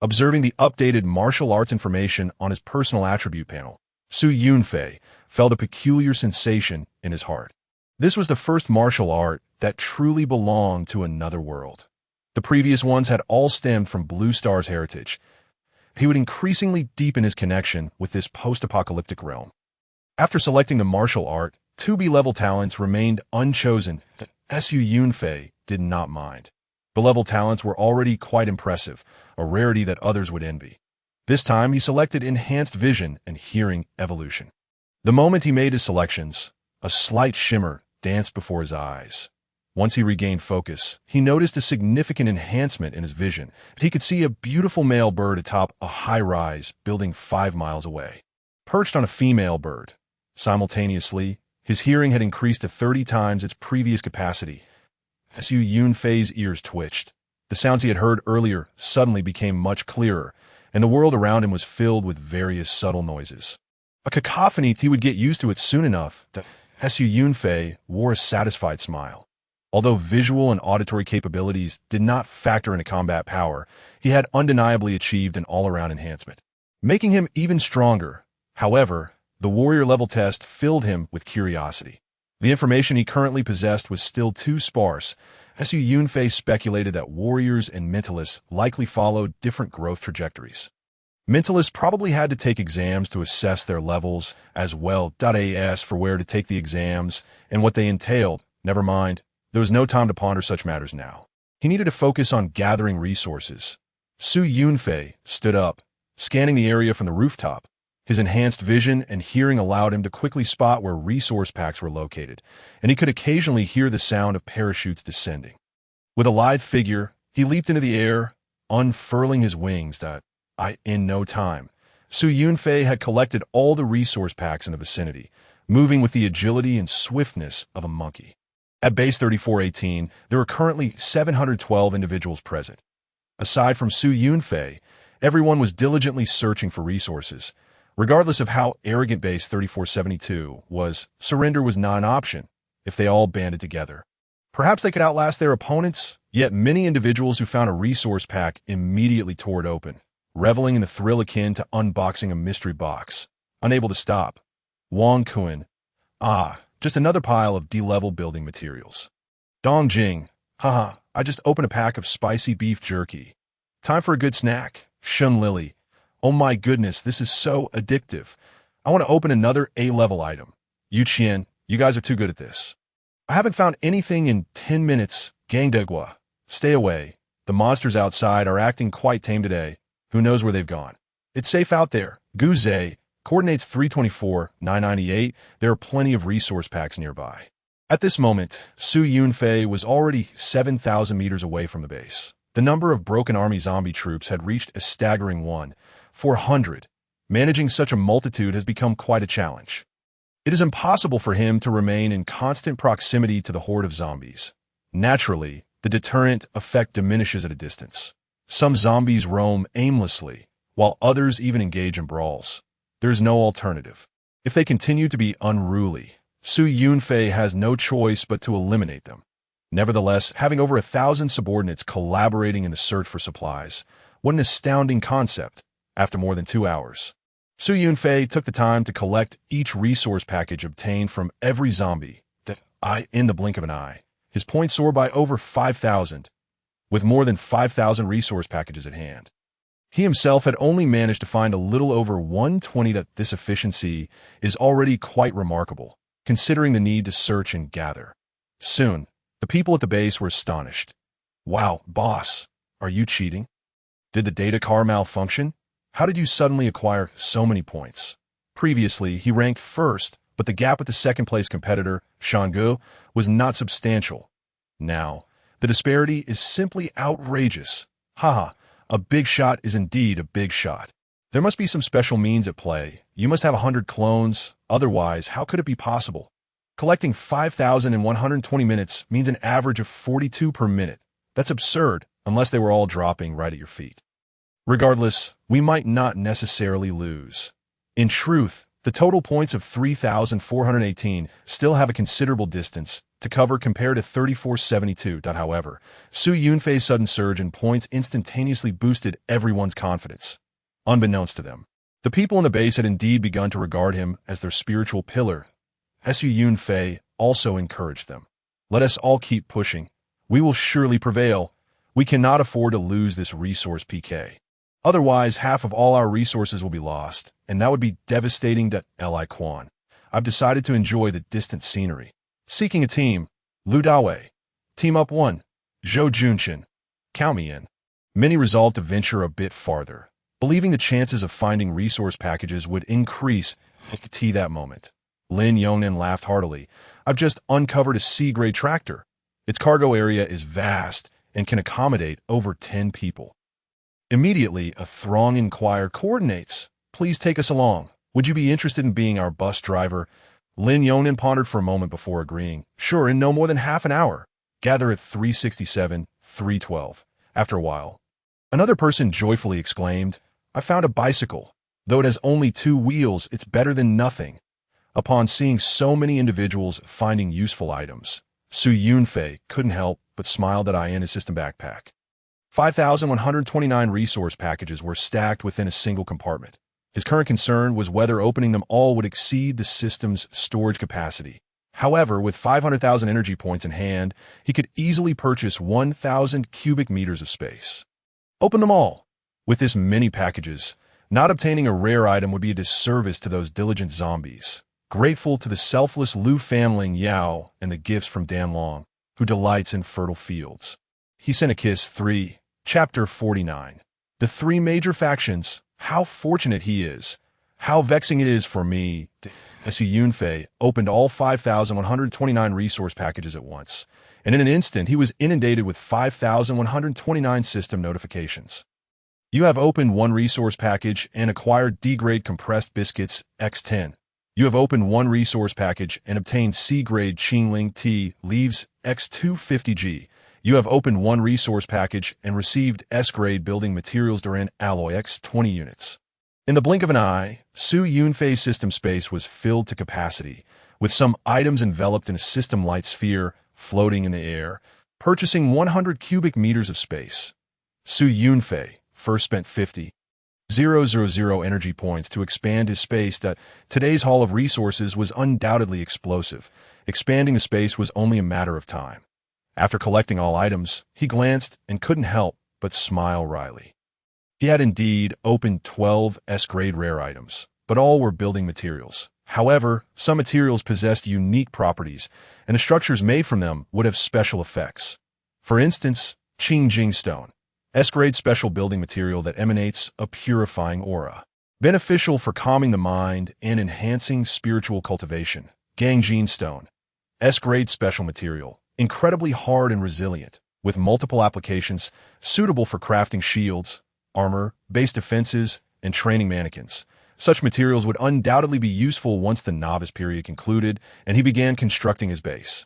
[SPEAKER 1] Observing the updated martial arts information on his personal attribute panel, Su Yunfei felt a peculiar sensation in his heart. This was the first martial art that truly belonged to another world. The previous ones had all stemmed from Blue Star's heritage. He would increasingly deepen his connection with this post-apocalyptic realm. After selecting the martial art, 2 B-level talents remained unchosen. Su Yunfei did not mind. Below-level talents were already quite impressive, a rarity that others would envy. This time, he selected Enhanced Vision and Hearing Evolution. The moment he made his selections, a slight shimmer danced before his eyes. Once he regained focus, he noticed a significant enhancement in his vision. He could see a beautiful male bird atop a high-rise building 5 miles away, perched on a female bird. Simultaneously, his hearing had increased to 30 times its previous capacity. As Yunfei's ears twitched, the sounds he had heard earlier suddenly became much clearer, and the world around him was filled with various subtle noises. A cacophony he would get used to it soon enough. Yunfei wore a satisfied smile. Although visual and auditory capabilities did not factor into combat power, he had undeniably achieved an all-around enhancement, making him even stronger. However, the warrior level test filled him with curiosity. The information he currently possessed was still too sparse. Yunfei speculated that warriors and mentalists likely followed different growth trajectories. Mentalists probably had to take exams to assess their levels as well. As for where to take the exams and what they entailed, never mind. There was no time to ponder such matters now. He needed to focus on gathering resources. Yunfei stood up, scanning the area from the rooftop. His enhanced vision and hearing allowed him to quickly spot where resource packs were located, and he could occasionally hear the sound of parachutes descending. With a lithe figure, he leaped into the air, unfurling his wings. In no time, Yunfei had collected all the resource packs in the vicinity, moving with the agility and swiftness of a monkey. At Base 3418, there were currently 712 individuals present. Aside from Yunfei, everyone was diligently searching for resources. Regardless of how arrogant Base 3472 was, surrender was not an option if they all banded together. Perhaps they could outlast their opponents, yet many individuals who found a resource pack immediately tore it open, reveling in the thrill akin to unboxing a mystery box. Unable to stop, Wang Kun, just another pile of D-level building materials. Dong Jing, I just opened a pack of spicy beef jerky. Time for a good snack. Shun Lily, oh my goodness, this is so addictive. I want to open another A-level item. Yu Qian, you guys are too good at this. I haven't found anything in 10 minutes. Gang Degua, stay away. The monsters outside are acting quite tame today. Who knows where they've gone? It's safe out there. Gu Zhe, coordinates 324, 998, there are plenty of resource packs nearby. At this moment, Yunfei was already 7,000 meters away from the base. The number of Broken Army zombie troops had reached a staggering 400. Managing such a multitude has become quite a challenge. It is impossible for him to remain in constant proximity to the horde of zombies. Naturally, the deterrent effect diminishes at a distance. Some zombies roam aimlessly, while others even engage in brawls. There is no alternative. If they continue to be unruly, Yunfei has no choice but to eliminate them. Nevertheless, having over 1,000 subordinates collaborating in the search for supplies, what an astounding concept. After more than 2 hours, Yunfei took the time to collect each resource package obtained from every zombie. In the blink of an eye, his points soared by over 5,000, with more than 5,000 resource packages at hand. He himself had only managed to find a little over 120. This efficiency is already quite remarkable, considering the need to search and gather. Soon, the people at the base were astonished. Wow, boss, are you cheating? Did the data car malfunction? How did you suddenly acquire so many points? Previously, he ranked first, but the gap with the second-place competitor, Shanggu, was not substantial. Now, the disparity is simply outrageous. A big shot is indeed a big shot. There must be some special means at play. You must have 100 clones, otherwise, how could it be possible? Collecting 5,000 in 120 minutes means an average of 42 per minute. That's absurd, unless they were all dropping right at your feet. Regardless, we might not necessarily lose. In truth, the total points of 3,418 still have a considerable distance to cover compared to 3,472. However, Yunfei's sudden surge in points instantaneously boosted everyone's confidence. Unbeknownst to them, the people in the base had indeed begun to regard him as their spiritual pillar. Yunfei also encouraged them. Let us all keep pushing. We will surely prevail. We cannot afford to lose this resource PK. Otherwise, half of all our resources will be lost, and that would be devastating to Li Quan. I've decided to enjoy the distant scenery. Seeking a team. Lu Daowei. Team up 1. Zhou Junshin. Count me in. Many resolved to venture a bit farther, believing the chances of finding resource packages would increase at that moment. Lin Yongnan laughed heartily. I've just uncovered a C-grade tractor. Its cargo area is vast and can accommodate over 10 people. Immediately, a throng inquired coordinates. Please take us along. Would you be interested in being our bus driver? Lin Yongnan pondered for a moment before agreeing. Sure, in no more than half an hour. Gather at 367, 312. After a while, another person joyfully exclaimed, I found a bicycle. Though it has only 2 wheels, it's better than nothing. Upon seeing so many individuals finding useful items, Su Yunfei couldn't help but smiled at in his system backpack. 5,129 resource packages were stacked within a single compartment. His current concern was whether opening them all would exceed the system's storage capacity. However, with 500,000 energy points in hand, he could easily purchase 1,000 cubic meters of space. Open them all. With this many packages, not obtaining a rare item would be a disservice to those diligent zombies. Grateful to the selfless Lu Fanling Yao and the gifts from Dan Long, who delights in fertile fields. He sent a kiss 3, Chapter 49. The 3 major factions, how fortunate he is. How vexing it is for me. Su Yunfei opened all 5,129 resource packages at once, and in an instant he was inundated with 5,129 system notifications. You have opened 1 resource package and acquired D-grade compressed biscuits X10. You have opened 1 resource package and obtained C-grade Qingling tea leaves X250G. You have opened 1 resource package and received S-grade building materials Duran alloy X20 units. In the blink of an eye, Su Yunfei's system space was filled to capacity, with some items enveloped in a system light sphere floating in the air, purchasing 100 cubic meters of space. Su Yunfei first spent 50,000 energy points to expand his space. That today's haul of resources was undoubtedly explosive. Expanding the space was only a matter of time. After collecting all items, he glanced and couldn't help but smile wryly. He had indeed opened 12 S-grade rare items, but all were building materials. However, some materials possessed unique properties, and the structures made from them would have special effects. For instance, Qingjing stone, S-grade special building material that emanates a purifying aura, beneficial for calming the mind and enhancing spiritual cultivation. Gangjin stone, S-grade special material, incredibly hard and resilient, with multiple applications, suitable for crafting shields, armor, base defenses, and training mannequins. Such materials would undoubtedly be useful once the novice period concluded and he began constructing his base.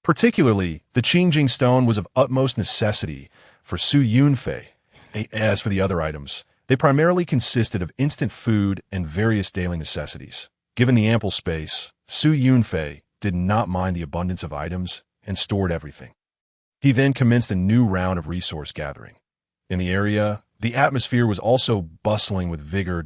[SPEAKER 1] Particularly, the Qingjing stone was of utmost necessity for Su Yunfei. As for the other items, they primarily consisted of instant food and various daily necessities. Given the ample space, Su Yunfei did not mind the abundance of items and stored everything. He then commenced a new round of resource gathering. In the area, the atmosphere was also bustling with vigor.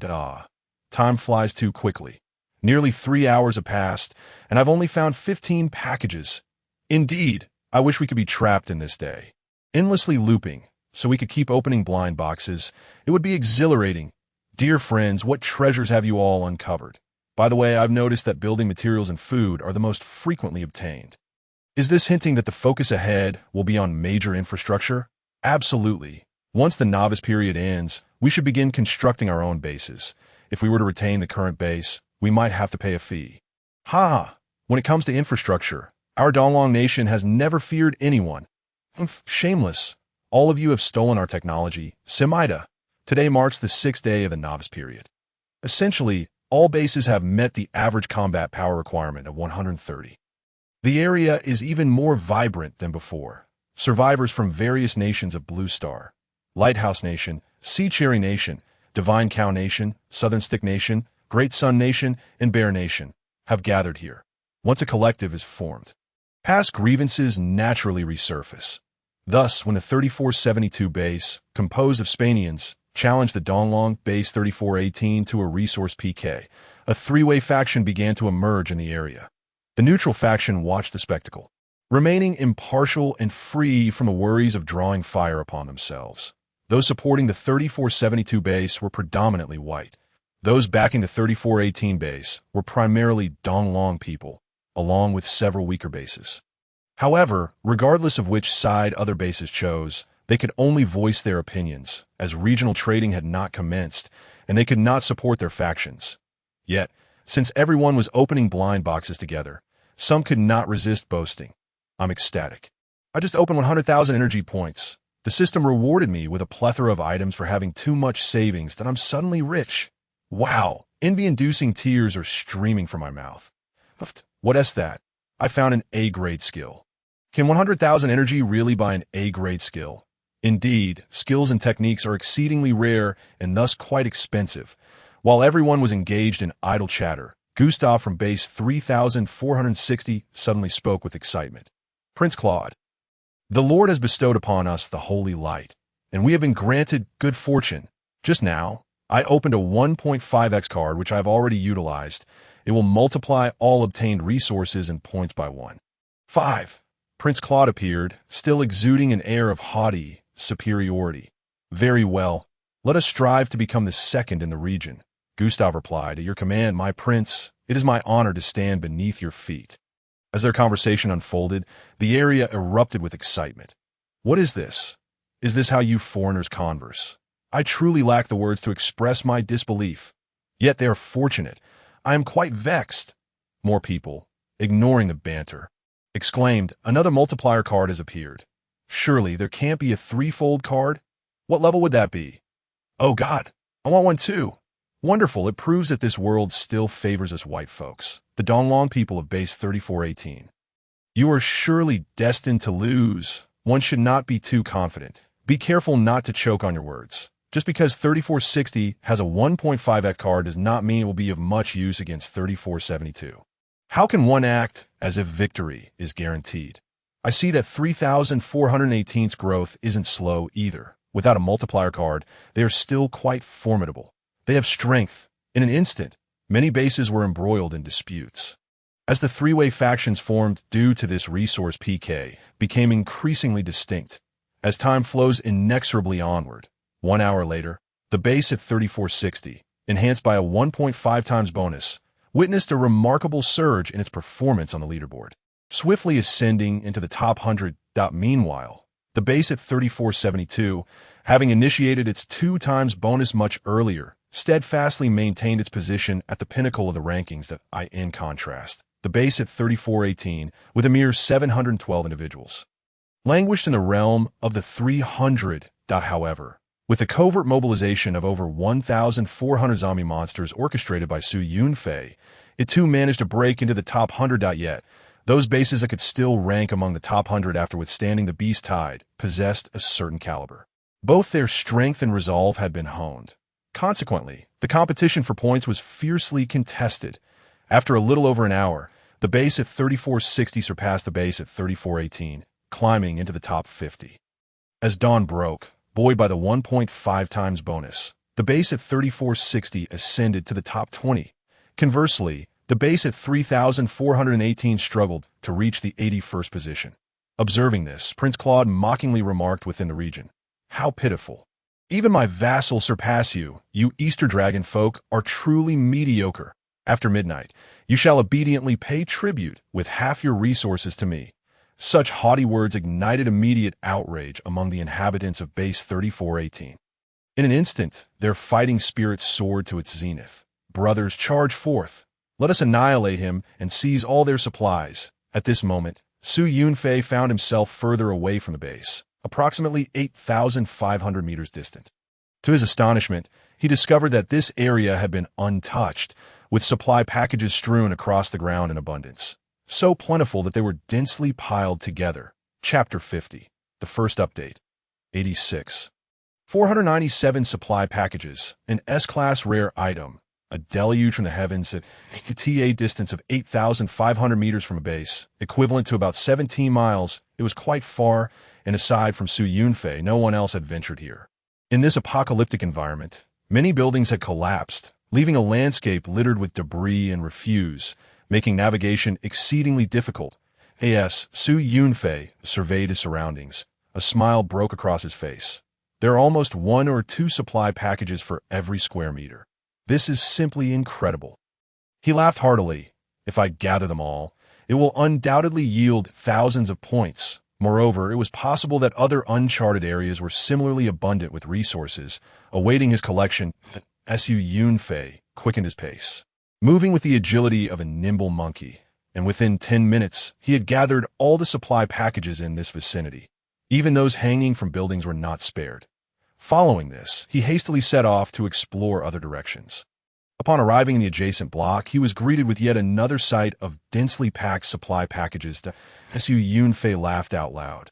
[SPEAKER 1] Time flies too quickly. Nearly 3 hours have passed, and I've only found 15 packages. Indeed, I wish we could be trapped in this day, endlessly looping, so we could keep opening blind boxes. It would be exhilarating. Dear friends, what treasures have you all uncovered? By the way, I've noticed that building materials and food are the most frequently obtained. Is this hinting that the focus ahead will be on major infrastructure? Absolutely. Once the novice period ends, we should begin constructing our own bases. If we were to retain the current base, we might have to pay a fee. When it comes to infrastructure, our Donglong nation has never feared anyone. Shameless. All of you have stolen our technology. Semida. Today marks the 6th day of the novice period. Essentially, all bases have met the average combat power requirement of 130. The area is even more vibrant than before. Survivors from various nations of Blue Star, Lighthouse Nation, Sea Cherry Nation, Divine Cow Nation, Southern Stick Nation, Great Sun Nation, and Bear Nation have gathered here. Once a collective is formed, past grievances naturally resurface. Thus, when the 3472 base, composed of Spanians, challenged the Donglong Base 3418 to a resource PK, a 3-way faction began to emerge in the area. The neutral faction watched the spectacle, remaining impartial and free from the worries of drawing fire upon themselves. Those supporting the 3472 base were predominantly white. Those backing the 3418 base were primarily Donglong people, along with several weaker bases. However, regardless of which side other bases chose, they could only voice their opinions, as regional trading had not commenced, and they could not support their factions. Yet, since everyone was opening blind boxes together, some could not resist boasting. I'm ecstatic. I just opened 100,000 energy points. The system rewarded me with a plethora of items for having too much savings that I'm suddenly rich. Wow, envy-inducing tears are streaming from my mouth. What is that? I found an A-grade skill. Can 100,000 energy really buy an A-grade skill? Indeed, skills and techniques are exceedingly rare and thus quite expensive. While everyone was engaged in idle chatter, Gustav from base 3460 suddenly spoke with excitement. Prince Claude, the Lord has bestowed upon us the holy light, and we have been granted good fortune. Just now, I opened a 1.5x card which I have already utilized. It will multiply all obtained resources and points by 1. 5. Prince Claude appeared, still exuding an air of haughty superiority. Very well. Let us strive to become the second in the region. Gustav replied, at your command, my prince, it is my honor to stand beneath your feet. As their conversation unfolded, the area erupted with excitement. What is this? Is this how you foreigners converse? I truly lack the words to express my disbelief. Yet they are fortunate. I am quite vexed. More people, ignoring the banter, exclaimed, another multiplier card has appeared. Surely there can't be a threefold card? What level would that be? Oh God, I want one too. Wonderful, it proves that this world still favors us white folks, the Donglong people of base 3418. You are surely destined to lose. One should not be too confident. Be careful not to choke on your words. Just because 3460 has a 1.5x card does not mean it will be of much use against 3472. How can one act as if victory is guaranteed? I see that 3418's growth isn't slow either. Without a multiplier card, they are still quite formidable. They have strength. In an instant, many bases were embroiled in disputes. As the three-way factions formed due to this resource PK became increasingly distinct. As time flows inexorably onward, 1 hour later, the base at 3460, enhanced by a 1.5 times bonus, witnessed a remarkable surge in its performance on the leaderboard, swiftly ascending into the top 100. Meanwhile, the base at 3472, having initiated its 2 times bonus much earlier, steadfastly maintained its position at the pinnacle of the rankings. In contrast, the base at 3418, with a mere 712 individuals, languished in the realm of the 300. However, with the covert mobilization of over 1,400 zombie monsters orchestrated by Yunfei, it too managed to break into the top 100. Yet, those bases that could still rank among the top 100 after withstanding the beast tide possessed a certain caliber. Both their strength and resolve had been honed. Consequently, the competition for points was fiercely contested. After a little over an hour, the base at 3460 surpassed the base at 3418, climbing into the top 50. As dawn broke, buoyed by the 1.5 times bonus, the base at 3460 ascended to the top 20. Conversely, the base at 3418 struggled to reach the 81st position. Observing this, Prince Claude mockingly remarked within the region, how pitiful. Even my vassals surpass you. You Easter Dragon folk are truly mediocre. After midnight, you shall obediently pay tribute with half your resources to me. Such haughty words ignited immediate outrage among the inhabitants of base 3418. In an instant, their fighting spirit soared to its zenith. Brothers, charge forth. Let us annihilate him and seize all their supplies. At this moment, Yunfei found himself further away from the base, approximately 8,500 meters distant. To his astonishment, he discovered that this area had been untouched, with supply packages strewn across the ground in abundance, so plentiful that they were densely piled together. Chapter 50, the first update, 86. 497 supply packages, an S-class rare item, a deluge from the heavens at a TA distance of 8,500 meters from a base, equivalent to about 17 miles. It was quite far, and aside from Yunfei, no one else had ventured here. In this apocalyptic environment, many buildings had collapsed, leaving a landscape littered with debris and refuse, making navigation exceedingly difficult. As Yunfei surveyed his surroundings, a smile broke across his face. There are almost 1 or 2 supply packages for every square meter. This is simply incredible. He laughed heartily. If I gather them all, it will undoubtedly yield thousands of points. Moreover, it was possible that other uncharted areas were similarly abundant with resources, awaiting his collection. Yunfei quickened his pace, moving with the agility of a nimble monkey, and within 10 minutes, he had gathered all the supply packages in this vicinity. Even those hanging from buildings were not spared. Following this, he hastily set off to explore other directions. Upon arriving in the adjacent block, he was greeted with yet another sight of densely packed supply packages. Yunfei laughed out loud.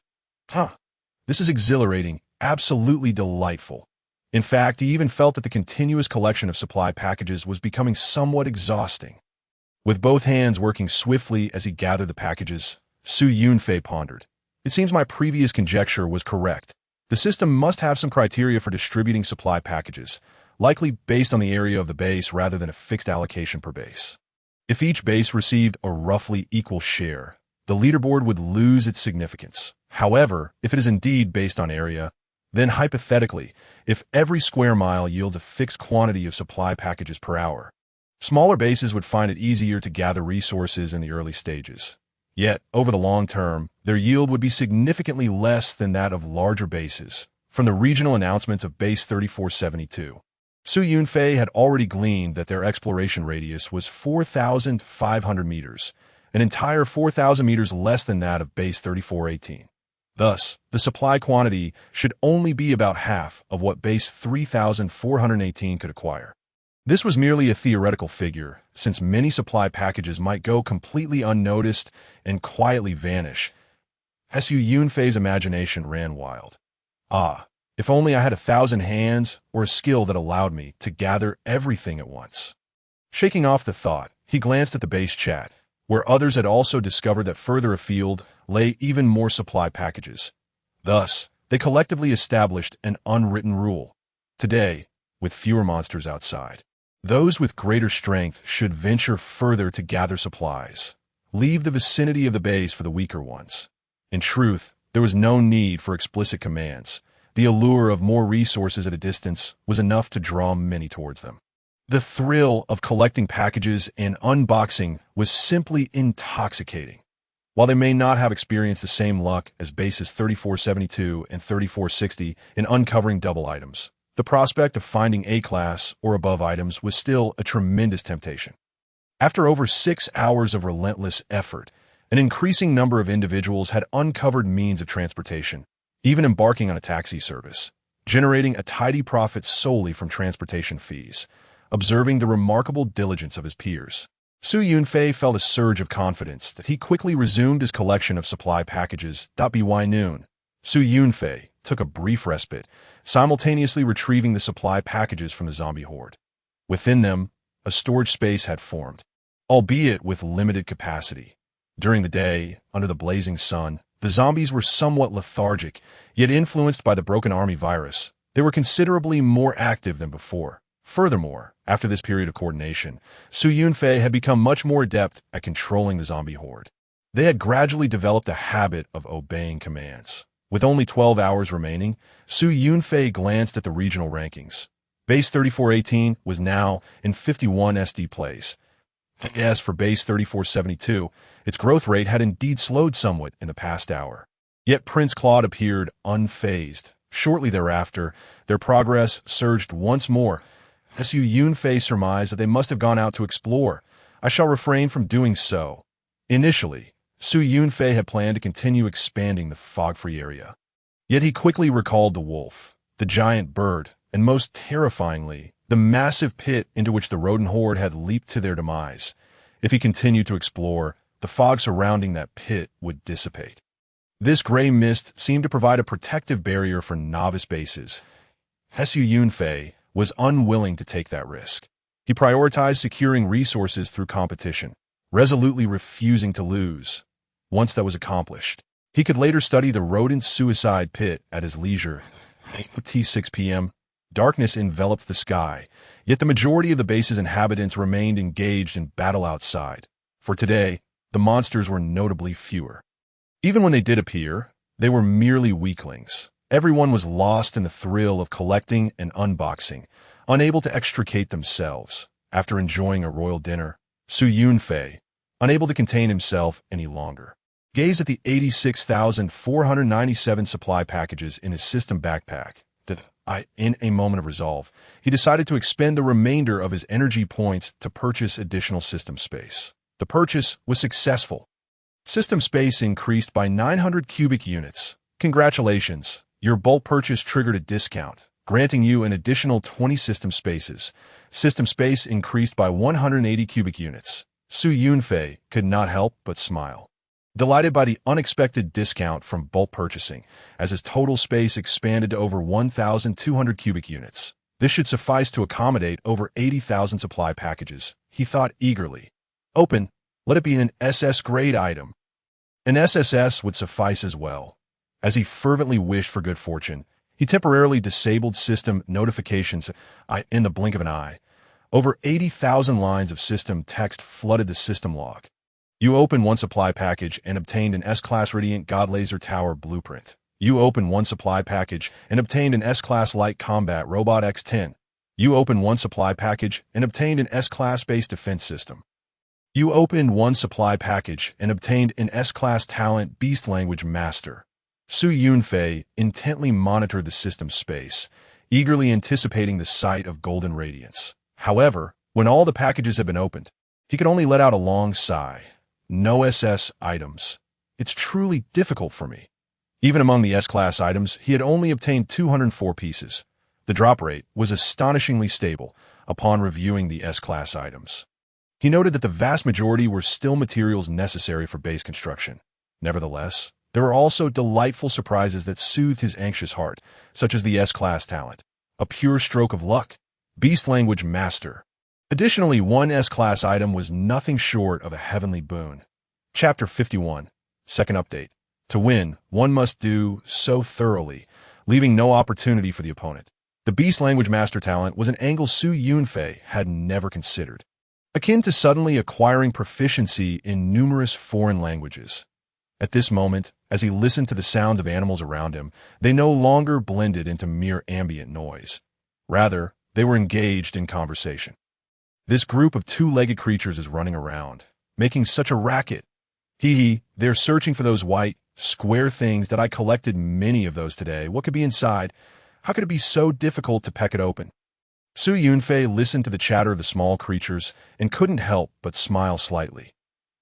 [SPEAKER 1] This is exhilarating, absolutely delightful. In fact, he even felt that the continuous collection of supply packages was becoming somewhat exhausting. With both hands working swiftly as he gathered the packages, Yunfei pondered. It seems my previous conjecture was correct. The system must have some criteria for distributing supply packages, likely based on the area of the base rather than a fixed allocation per base. If each base received a roughly equal share, the leaderboard would lose its significance. However, if it is indeed based on area, then hypothetically, if every square mile yields a fixed quantity of supply packages per hour, smaller bases would find it easier to gather resources in the early stages. Yet, over the long term, their yield would be significantly less than that of larger bases. From the regional announcements of Base 3472, Yunfei had already gleaned that their exploration radius was 4,500 meters, an entire 4,000 meters less than that of Base 3418. Thus, the supply quantity should only be about half of what Base 3418 could acquire. This was merely a theoretical figure, since many supply packages might go completely unnoticed and quietly vanish. Yunfei's imagination ran wild. If only I had 1,000 hands or a skill that allowed me to gather everything at once. Shaking off the thought, he glanced at the base chat, where others had also discovered that further afield lay even more supply packages. Thus, they collectively established an unwritten rule. Today, with fewer monsters outside, those with greater strength should venture further to gather supplies. Leave the vicinity of the base for the weaker ones. In truth, there was no need for explicit commands. The allure of more resources at a distance was enough to draw many towards them. The thrill of collecting packages and unboxing was simply intoxicating. While they may not have experienced the same luck as bases 3472 and 3460 in uncovering double items, the prospect of finding A-class or above items was still a tremendous temptation. After over 6 hours of relentless effort, an increasing number of individuals had uncovered means of transportation, even embarking on a taxi service, generating a tidy profit solely from transportation fees. Observing the remarkable diligence of his peers, Yunfei felt a surge of confidence that he quickly resumed his collection of supply packages. By noon, Yunfei took a brief respite, simultaneously retrieving the supply packages from the zombie horde. Within them, a storage space had formed, albeit with limited capacity. During the day, under the blazing sun, the zombies were somewhat lethargic, yet influenced by the broken army virus, they were considerably more active than before. Furthermore, after this period of coordination, Yunfei had become much more adept at controlling the zombie horde. They had gradually developed a habit of obeying commands. With only 12 hours remaining, Yunfei glanced at the regional rankings. Base 3418 was now in 51 SD place. As for Base 3472, its growth rate had indeed slowed somewhat in the past hour. Yet Prince Claude appeared unfazed. Shortly thereafter, their progress surged once more. Yunfei surmised that they must have gone out to explore. I shall refrain from doing so. Initially, Yunfei had planned to continue expanding the fog-free area. Yet he quickly recalled the wolf, the giant bird, and most terrifyingly, the massive pit into which the rodent horde had leaped to their demise. If he continued to explore, the fog surrounding that pit would dissipate. This gray mist seemed to provide a protective barrier for novice bases. Yunfei was unwilling to take that risk. He prioritized securing resources through competition, resolutely refusing to lose. Once that was accomplished, he could later study the rodent suicide pit at his leisure. At 6 p.m., darkness enveloped the sky, yet the majority of the base's inhabitants remained engaged in battle outside. For today, the monsters were notably fewer. Even when they did appear, they were merely weaklings. Everyone was lost in the thrill of collecting and unboxing, unable to extricate themselves. After enjoying a royal dinner, Yunfei, unable to contain himself any longer. Gazed at the 86,497 supply packages in his system backpack. In a moment of resolve, he decided to expend the remainder of his energy points to purchase additional system space. The purchase was successful. System space increased by 900 cubic units. Congratulations, your bulk purchase triggered a discount, granting you an additional 20 system spaces. System space increased by 180 cubic units. Yunfei could not help but smile, delighted by the unexpected discount from bulk purchasing, as his total space expanded to over 1,200 cubic units. This should suffice to accommodate over 80,000 supply packages, he thought eagerly. Open, let it be an SS-grade item. An SSS would suffice as well. As he fervently wished for good fortune, he temporarily disabled system notifications in the blink of an eye. Over 80,000 lines of system text flooded the system log. You opened one supply package and obtained an S-Class Radiant God Laser Tower blueprint. You opened one supply package and obtained an S-Class Light Combat Robot X-10. You opened one supply package and obtained an S-Class Base Defense System. You opened one supply package and obtained an S-Class Talent Beast Language Master. Yunfei intently monitored the system space, eagerly anticipating the sight of golden radiance. However, when all the packages had been opened, he could only let out a long sigh. No SS items. It's truly difficult for me. Even among the S-Class items, he had only obtained 204 pieces. The drop rate was astonishingly stable upon reviewing the S-Class items. He noted that the vast majority were still materials necessary for base construction. Nevertheless, there were also delightful surprises that soothed his anxious heart, such as the S-Class Talent, a pure stroke of luck, Beast Language Master. Additionally, one S-Class item was nothing short of a heavenly boon. Chapter 51, Second Update. To win, one must do so thoroughly, leaving no opportunity for the opponent. The Beast Language Master talent was an angle Yunfei had never considered, akin to suddenly acquiring proficiency in numerous foreign languages. At this moment, as he listened to the sounds of animals around him, they no longer blended into mere ambient noise. Rather, they were engaged in conversation. This group of two-legged creatures is running around, making such a racket. They're searching for those white, square things that I collected many of those today. What could be inside? How could it be so difficult to peck it open? Yunfei listened to the chatter of the small creatures and couldn't help but smile slightly.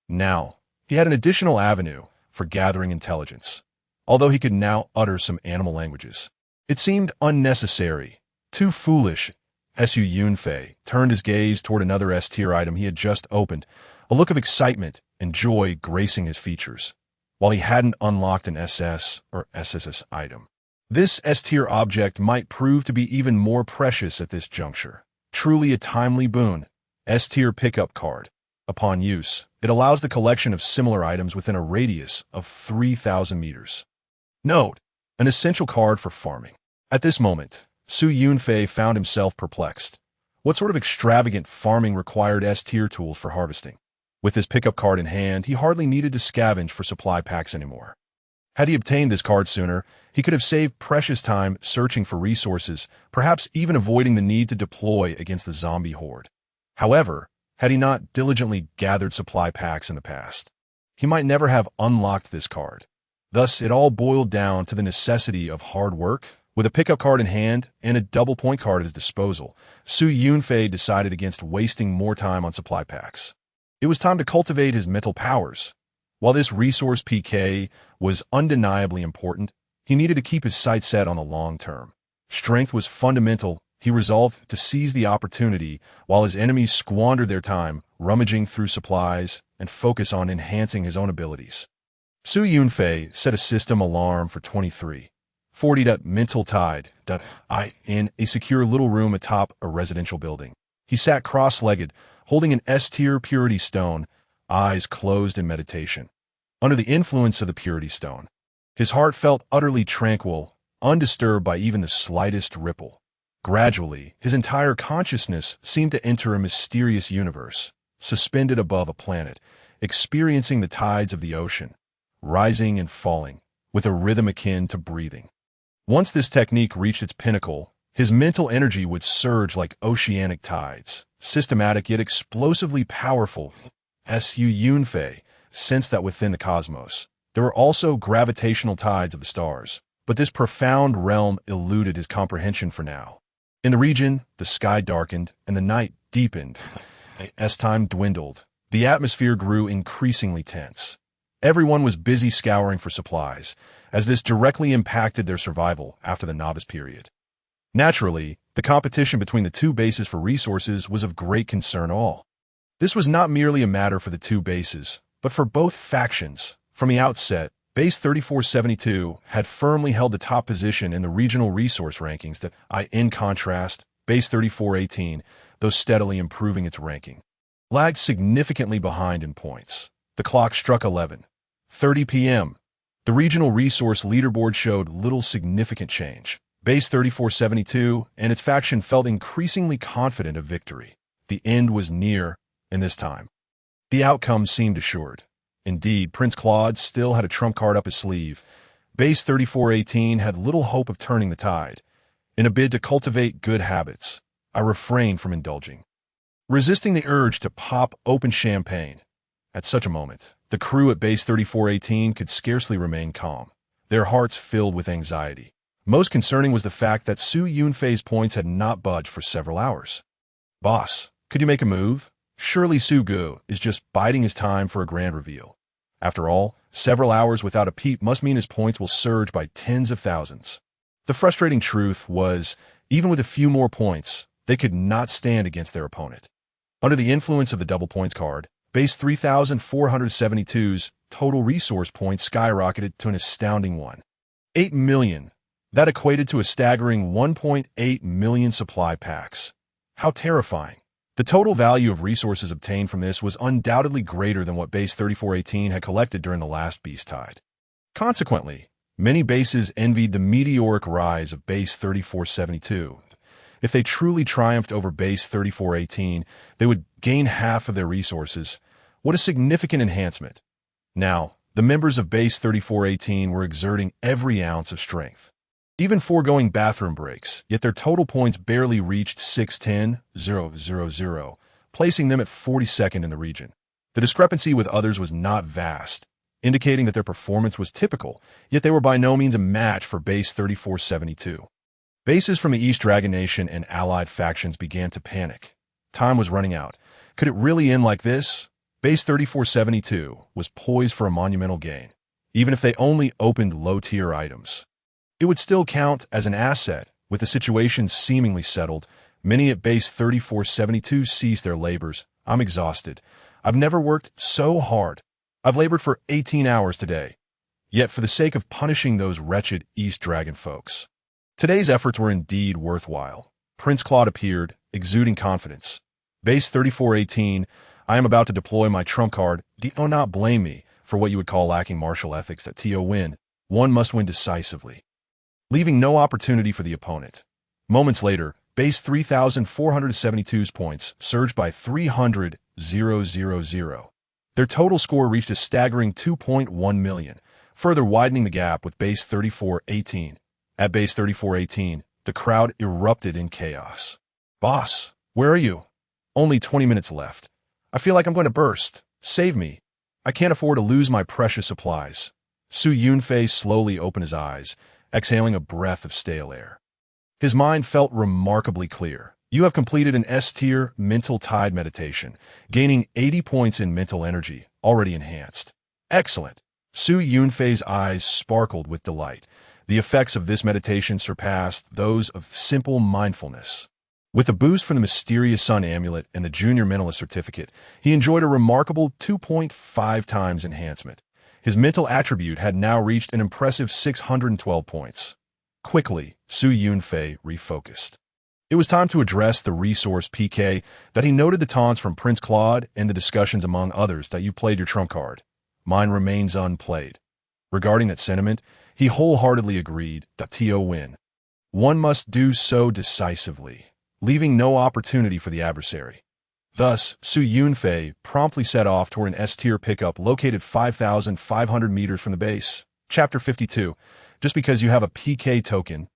[SPEAKER 1] Now, he had an additional avenue for gathering intelligence, although he could now utter some animal languages. It seemed unnecessary, too foolish. Yunfei turned his gaze toward another S-tier item he had just opened, a look of excitement and joy gracing his features. While he hadn't unlocked an SS or SSS item, this S-tier object might prove to be even more precious at this juncture. Truly a timely boon. S-tier pickup card. Upon use, it allows the collection of similar items within a radius of 3,000 meters. Note: an essential card for farming. At this moment, Yunfei found himself perplexed. What sort of extravagant farming required S-tier tools for harvesting? With his pickup card in hand, he hardly needed to scavenge for supply packs anymore. Had he obtained this card sooner, he could have saved precious time searching for resources, perhaps even avoiding the need to deploy against the zombie horde. However, had he not diligently gathered supply packs in the past, he might never have unlocked this card. Thus, it all boiled down to the necessity of hard work. With a pickup card in hand and a double point card at his disposal, Yunfei decided against wasting more time on supply packs. It was time to cultivate his mental powers. While this resource PK was undeniably important, he needed to keep his sights set on the long term. Strength was fundamental. He resolved to seize the opportunity while his enemies squandered their time rummaging through supplies and focus on enhancing his own abilities. Yunfei set a system alarm for 23:40 mental tide in a secure little room atop a residential building. He sat cross-legged, holding an S-tier purity stone, eyes closed in meditation. Under the influence of the purity stone, his heart felt utterly tranquil, undisturbed by even the slightest ripple. Gradually, his entire consciousness seemed to enter a mysterious universe, suspended above a planet, experiencing the tides of the ocean, rising and falling, with a rhythm akin to breathing. Once this technique reached its pinnacle, his mental energy would surge like oceanic tides, systematic yet explosively powerful. Su Yunfei sensed that within the cosmos, there were also gravitational tides of the stars, but this profound realm eluded his comprehension for now. In the region, the sky darkened and the night deepened. As time dwindled, the atmosphere grew increasingly tense. Everyone was busy scouring for supplies, as this directly impacted their survival after the novice period. Naturally, the competition between the two bases for resources was of great concern to all. This was not merely a matter for the two bases, but for both factions. From the outset, Base 3472 had firmly held the top position in the regional resource rankings that in contrast, Base 3418, though steadily improving its ranking, lagged significantly behind in points. The clock struck 11:30 p.m. The regional resource leaderboard showed little significant change. Base 3472 and its faction felt increasingly confident of victory. The end was near, and this time, the outcome seemed assured. Indeed, Prince Claude still had a trump card up his sleeve. Base 3418 had little hope of turning the tide. In a bid to cultivate good habits, I refrained from indulging, resisting the urge to pop open champagne. At such a moment, the crew at Base 3418 could scarcely remain calm, their hearts filled with anxiety. Most concerning was the fact that Su Yunfei's points had not budged for several hours. "Boss, could you make a move? Surely Su Gu is just biding his time for a grand reveal. After all, several hours without a peep must mean his points will surge by tens of thousands." The frustrating truth was, even with a few more points, they could not stand against their opponent. Under the influence of the double points card, Base 3472's total resource points skyrocketed to an astounding 1.8 million. That equated to a staggering 1.8 million supply packs. How terrifying. The total value of resources obtained from this was undoubtedly greater than what Base 3418 had collected during the last beast tide. Consequently, many bases envied the meteoric rise of Base 3472. If they truly triumphed over Base 3418, they would gain half of their resources. What a significant enhancement. Now, the members of Base 3418 were exerting every ounce of strength, even foregoing bathroom breaks, yet their total points barely reached 610,000, placing them at 42nd in the region. The discrepancy with others was not vast, indicating that their performance was typical, yet they were by no means a match for Base 3472. Bases from the East Dragon Nation and allied factions began to panic. Time was running out. Could it really end like this? Base 3472 was poised for a monumental gain. Even if they only opened low-tier items, it would still count as an asset. With the situation seemingly settled, many at Base 3472 ceased their labors. "I'm exhausted. I've never worked so hard. I've labored for 18 hours today. Yet for the sake of punishing those wretched East Dragon folks." Today's efforts were indeed worthwhile. Prince Claude appeared, exuding confidence. "Base 3418, I am about to deploy my trump card. Do not blame me for what you would call lacking martial ethics. That win. One must win decisively, leaving no opportunity for the opponent." Moments later, Base 3472's points surged by 300,000. Their total score reached a staggering 2.1 million, further widening the gap with Base 3418. At Base 3418, the crowd erupted in chaos. "Boss, where are you? Only 20 minutes left. I feel like I'm going to burst. Save me. I can't afford to lose my precious supplies." Su Yunfei slowly opened his eyes, exhaling a breath of stale air. His mind felt remarkably clear. "You have completed an S-tier mental tide meditation, gaining 80 points in mental energy, already enhanced." "Excellent." Su Yunfei's eyes sparkled with delight. The effects of this meditation surpassed those of simple mindfulness. With a boost from the mysterious Sun Amulet and the Junior Mentalist Certificate, he enjoyed a remarkable 2.5 times enhancement. His mental attribute had now reached an impressive 612 points. Quickly, Su Yunfei refocused. It was time to address the resource PK that he noted the taunts from Prince Claude and the discussions among others that you played your trump card. Mine remains unplayed. Regarding that sentiment, he wholeheartedly agreed that win. One must do so decisively, leaving no opportunity for the adversary. Thus, Su Yunfei promptly set off toward an S-tier pickup located 5,500 meters from the base. Chapter 52. Just because you have a PK token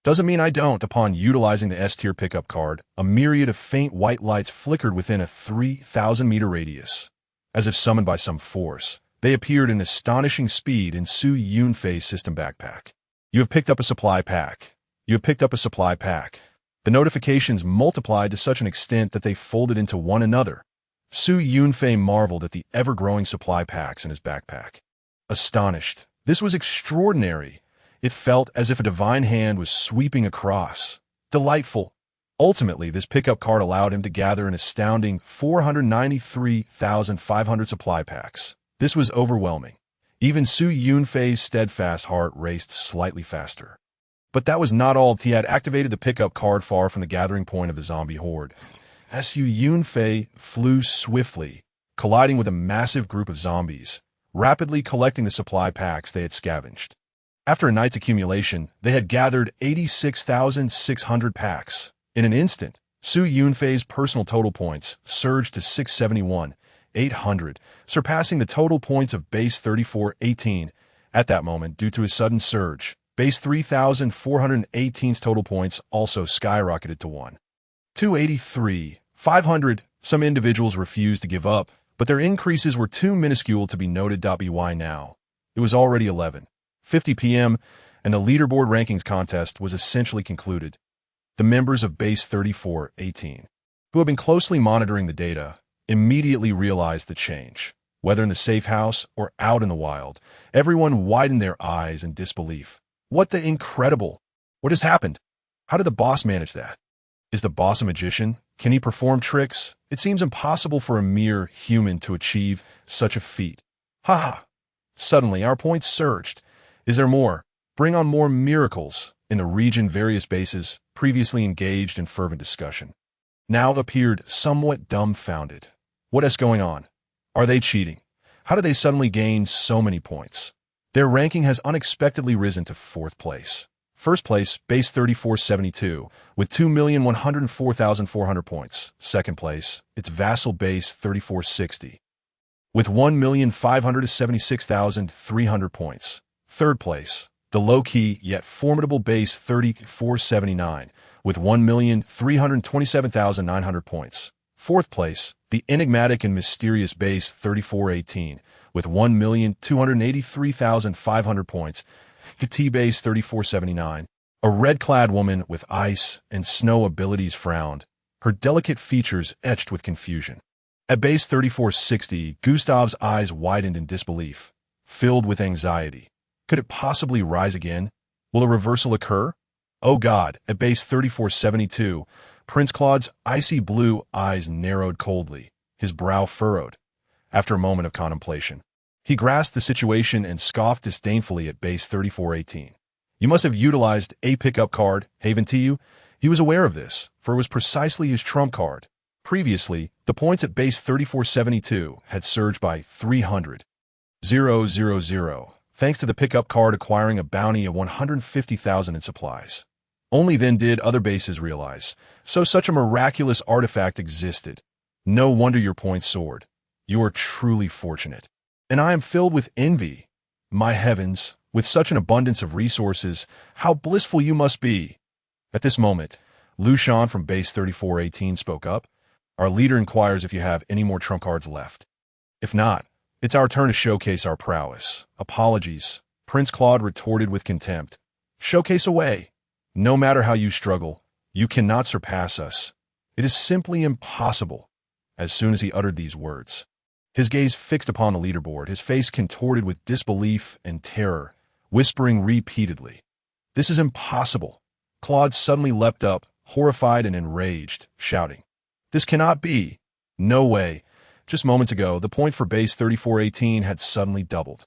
[SPEAKER 1] doesn't mean I don't. Upon utilizing the S-tier pickup card, a myriad of faint white lights flickered within a 3,000-meter radius. As if summoned by some force, they appeared in astonishing speed in Su Yunfei's system backpack. You have picked up a supply pack. You have picked up a supply pack. The notifications multiplied to such an extent that they folded into one another. Su Yunfei marveled at the ever-growing supply packs in his backpack. Astonished, this was extraordinary. It felt as if a divine hand was sweeping across. Delightful. Ultimately, this pickup card allowed him to gather an astounding 493,500 supply packs. This was overwhelming. Even Su Yunfei's steadfast heart raced slightly faster. But that was not all. He had activated the pickup card far from the gathering point of the zombie horde. Su Yunfei flew swiftly, colliding with a massive group of zombies, rapidly collecting the supply packs they had scavenged. After a night's accumulation, they had gathered 86,600 packs. In an instant, Su Yunfei's personal total points surged to 671,800, surpassing the total points of base 3418. At that moment, due to his sudden surge, base 3,418's total points also skyrocketed to 1,283,500. Some individuals refused to give up, but their increases were too minuscule to be noted. By now, it was already 11:50 p.m., and the leaderboard rankings contest was essentially concluded. The members of base 3418, who had been closely monitoring the data, immediately realized the change. Whether in the safe house or out in the wild, everyone widened their eyes in disbelief. What the incredible! What has happened? How did the boss manage that? Is the boss a magician? Can he perform tricks? It seems impossible for a mere human to achieve such a feat. Ha ha! Suddenly, our points surged. Is there more? Bring on more miracles. In the region, various bases, previously engaged in fervent discussion, now appeared somewhat dumbfounded. What is going on? Are they cheating? How did they suddenly gain so many points? Their ranking has unexpectedly risen to 4th place. First place, base 3472, with 2,104,400 points. Second place, its vassal base 3460, with 1,576,300 points. Third place, the low-key yet formidable base 3479, with 1,327,900 points. Fourth place, the enigmatic and mysterious base 3418, with 1,283,500 points. T-base 3479, a red-clad woman with ice and snow abilities frowned, her delicate features etched with confusion. At base 3460, Gustav's eyes widened in disbelief, filled with anxiety. Could it possibly rise again? Will a reversal occur? Oh God! At base 3472, Prince Claude's icy blue eyes narrowed coldly, his brow furrowed. After a moment of contemplation, he grasped the situation and scoffed disdainfully at base 3418. You must have utilized a pickup card, Haven to you. He was aware of this, for it was precisely his trump card. Previously, the points at base 3472 had surged by 300,000, thanks to the pickup card acquiring a bounty of 150,000 in supplies. Only then did other bases realize, so such a miraculous artifact existed. No wonder your points soared. You are truly fortunate. And I am filled with envy. My heavens, with such an abundance of resources, how blissful you must be. At this moment, Lu Shan from base 3418 spoke up. Our leader inquires if you have any more trump cards left. If not, it's our turn to showcase our prowess. Apologies, Prince Claude retorted with contempt. Showcase away. No matter how you struggle, you cannot surpass us. It is simply impossible. As soon as he uttered these words, his gaze fixed upon the leaderboard, his face contorted with disbelief and terror, whispering repeatedly, "This is impossible." Claude suddenly leapt up, horrified and enraged, shouting, "This cannot be! No way!" Just moments ago, the point for base 3418 had suddenly doubled.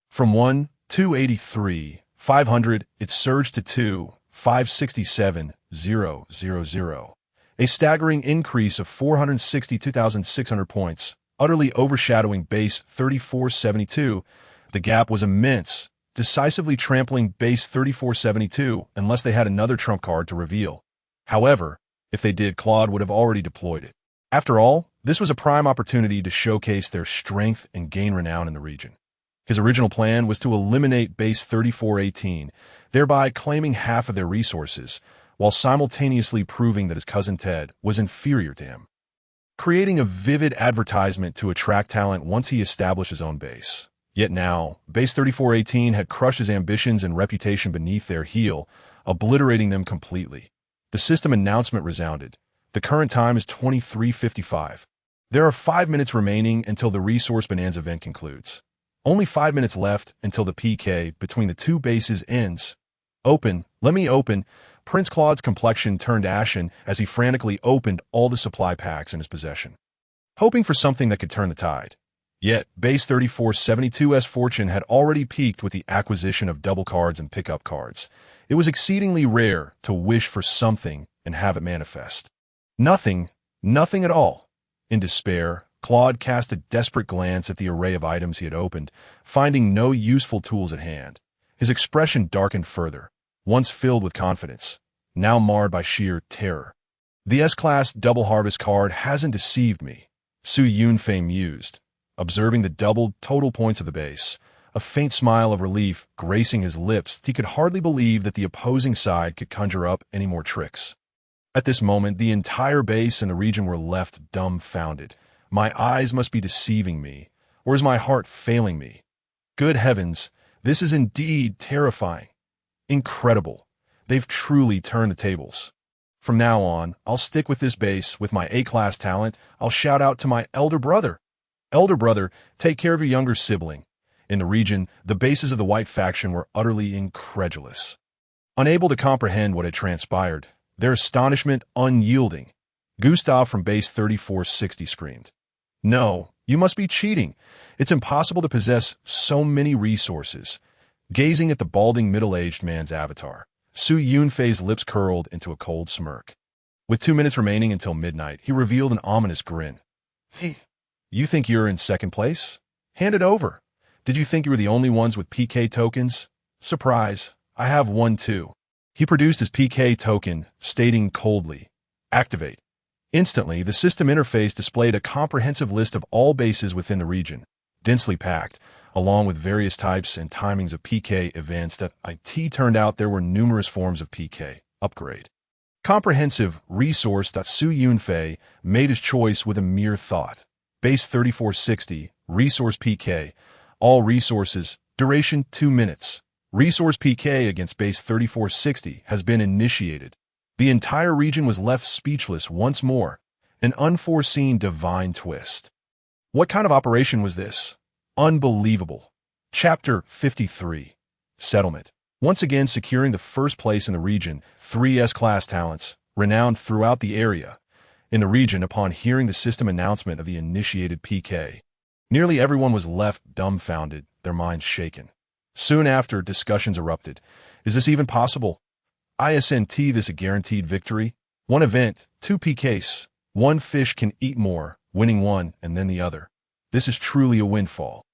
[SPEAKER 1] From 1,283,500, it surged to 2,567,000, a staggering increase of 462,600 points, utterly overshadowing base 3472. The gap was immense, decisively trampling base 3472 unless they had another trump card to reveal. However, if they did, Claude would have already deployed it. After all, this was a prime opportunity to showcase their strength and gain renown in the region. His original plan was to eliminate base 3418, thereby claiming half of their resources, while simultaneously proving that his cousin Ted was inferior to him. creating a vivid advertisement to attract talent once he established his own base. Yet now, Base 3418 had crushed his ambitions and reputation beneath their heel, obliterating them completely. The system announcement resounded. The current time is 23:55. There are 5 minutes remaining until the Resource Bonanza event concludes. Only 5 minutes left until the PK between the two bases ends. Open, let me open. Prince Claude's complexion turned ashen as he frantically opened all the supply packs in his possession, hoping for something that could turn the tide. Yet, Base 3472's fortune had already peaked with the acquisition of double cards and pickup cards. It was exceedingly rare to wish for something and have it manifest. Nothing at all. In despair, Claude cast a desperate glance at the array of items he had opened, finding no useful tools at hand. His expression darkened further, once filled with confidence, now marred by sheer terror. The S-Class Double Harvest card hasn't deceived me, Su Yunfei mused, observing the doubled total points of the base. A faint smile of relief gracing his lips, he could hardly believe that the opposing side could conjure up any more tricks. At this moment, the entire base and the region were left dumbfounded. My eyes must be deceiving me, or is my heart failing me? Good heavens, this is indeed terrifying. Incredible. They've truly turned the tables. From now on, I'll stick with this base with my A-class talent. I'll shout out to my elder brother. Elder brother, take care of your younger sibling. In the region, the bases of the White faction were utterly incredulous. Unable to comprehend what had transpired, their astonishment unyielding, Gustav from Base 3460 screamed, "No, you must be cheating. It's impossible to possess so many resources." Gazing at the balding middle-aged man's avatar, Su Yunfei's lips curled into a cold smirk. With 2 minutes remaining until midnight, he revealed an ominous grin. "Hey, you think you're in second place? Hand it over. Did you think you were the only ones with PK tokens? Surprise, I have one too." He produced his PK token, stating coldly, "Activate." Instantly, the system interface displayed a comprehensive list of all bases within the region, densely packed, along with various types and timings of PK events that it turned out there were numerous forms of PK upgrade. Comprehensive resource. Su Yunfei made his choice with a mere thought. Base 3460, resource PK, all resources, duration 2 minutes. Resource PK against Base 3460 has been initiated. The entire region was left speechless once more, an unforeseen divine twist. What kind of operation was this? Unbelievable. Chapter 53. Settlement. Once again securing the first place in the region, 3 S-Class talents, renowned throughout the area. In the region, upon hearing the system announcement of the initiated PK, nearly everyone was left dumbfounded, their minds shaken. Soon after, discussions erupted. Is this even possible? Isn't this a guaranteed victory? 1 event, 2 PKs. 1 fish can eat more, winning one and then the other. This is truly a windfall.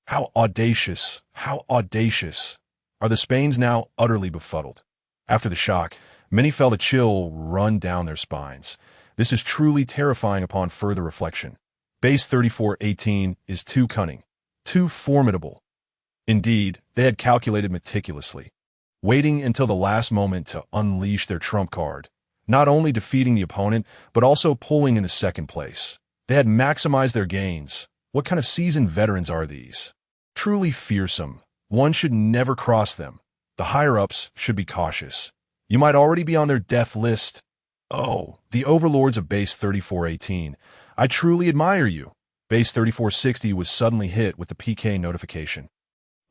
[SPEAKER 1] How audacious, how audacious. Are the Spains now utterly befuddled? After the shock, many felt a chill run down their spines. This is truly terrifying upon further reflection. Base 3418 is too cunning, too formidable. Indeed, they had calculated meticulously, waiting until the last moment to unleash their trump card, not only defeating the opponent, but also pulling in the second place. They had maximized their gains. What kind of seasoned veterans are these? Truly fearsome. One should never cross them. The higher-ups should be cautious. You might already be on their death list. Oh, the overlords of Base 3418. I truly admire you. Base 3460 was suddenly hit with the PK notification,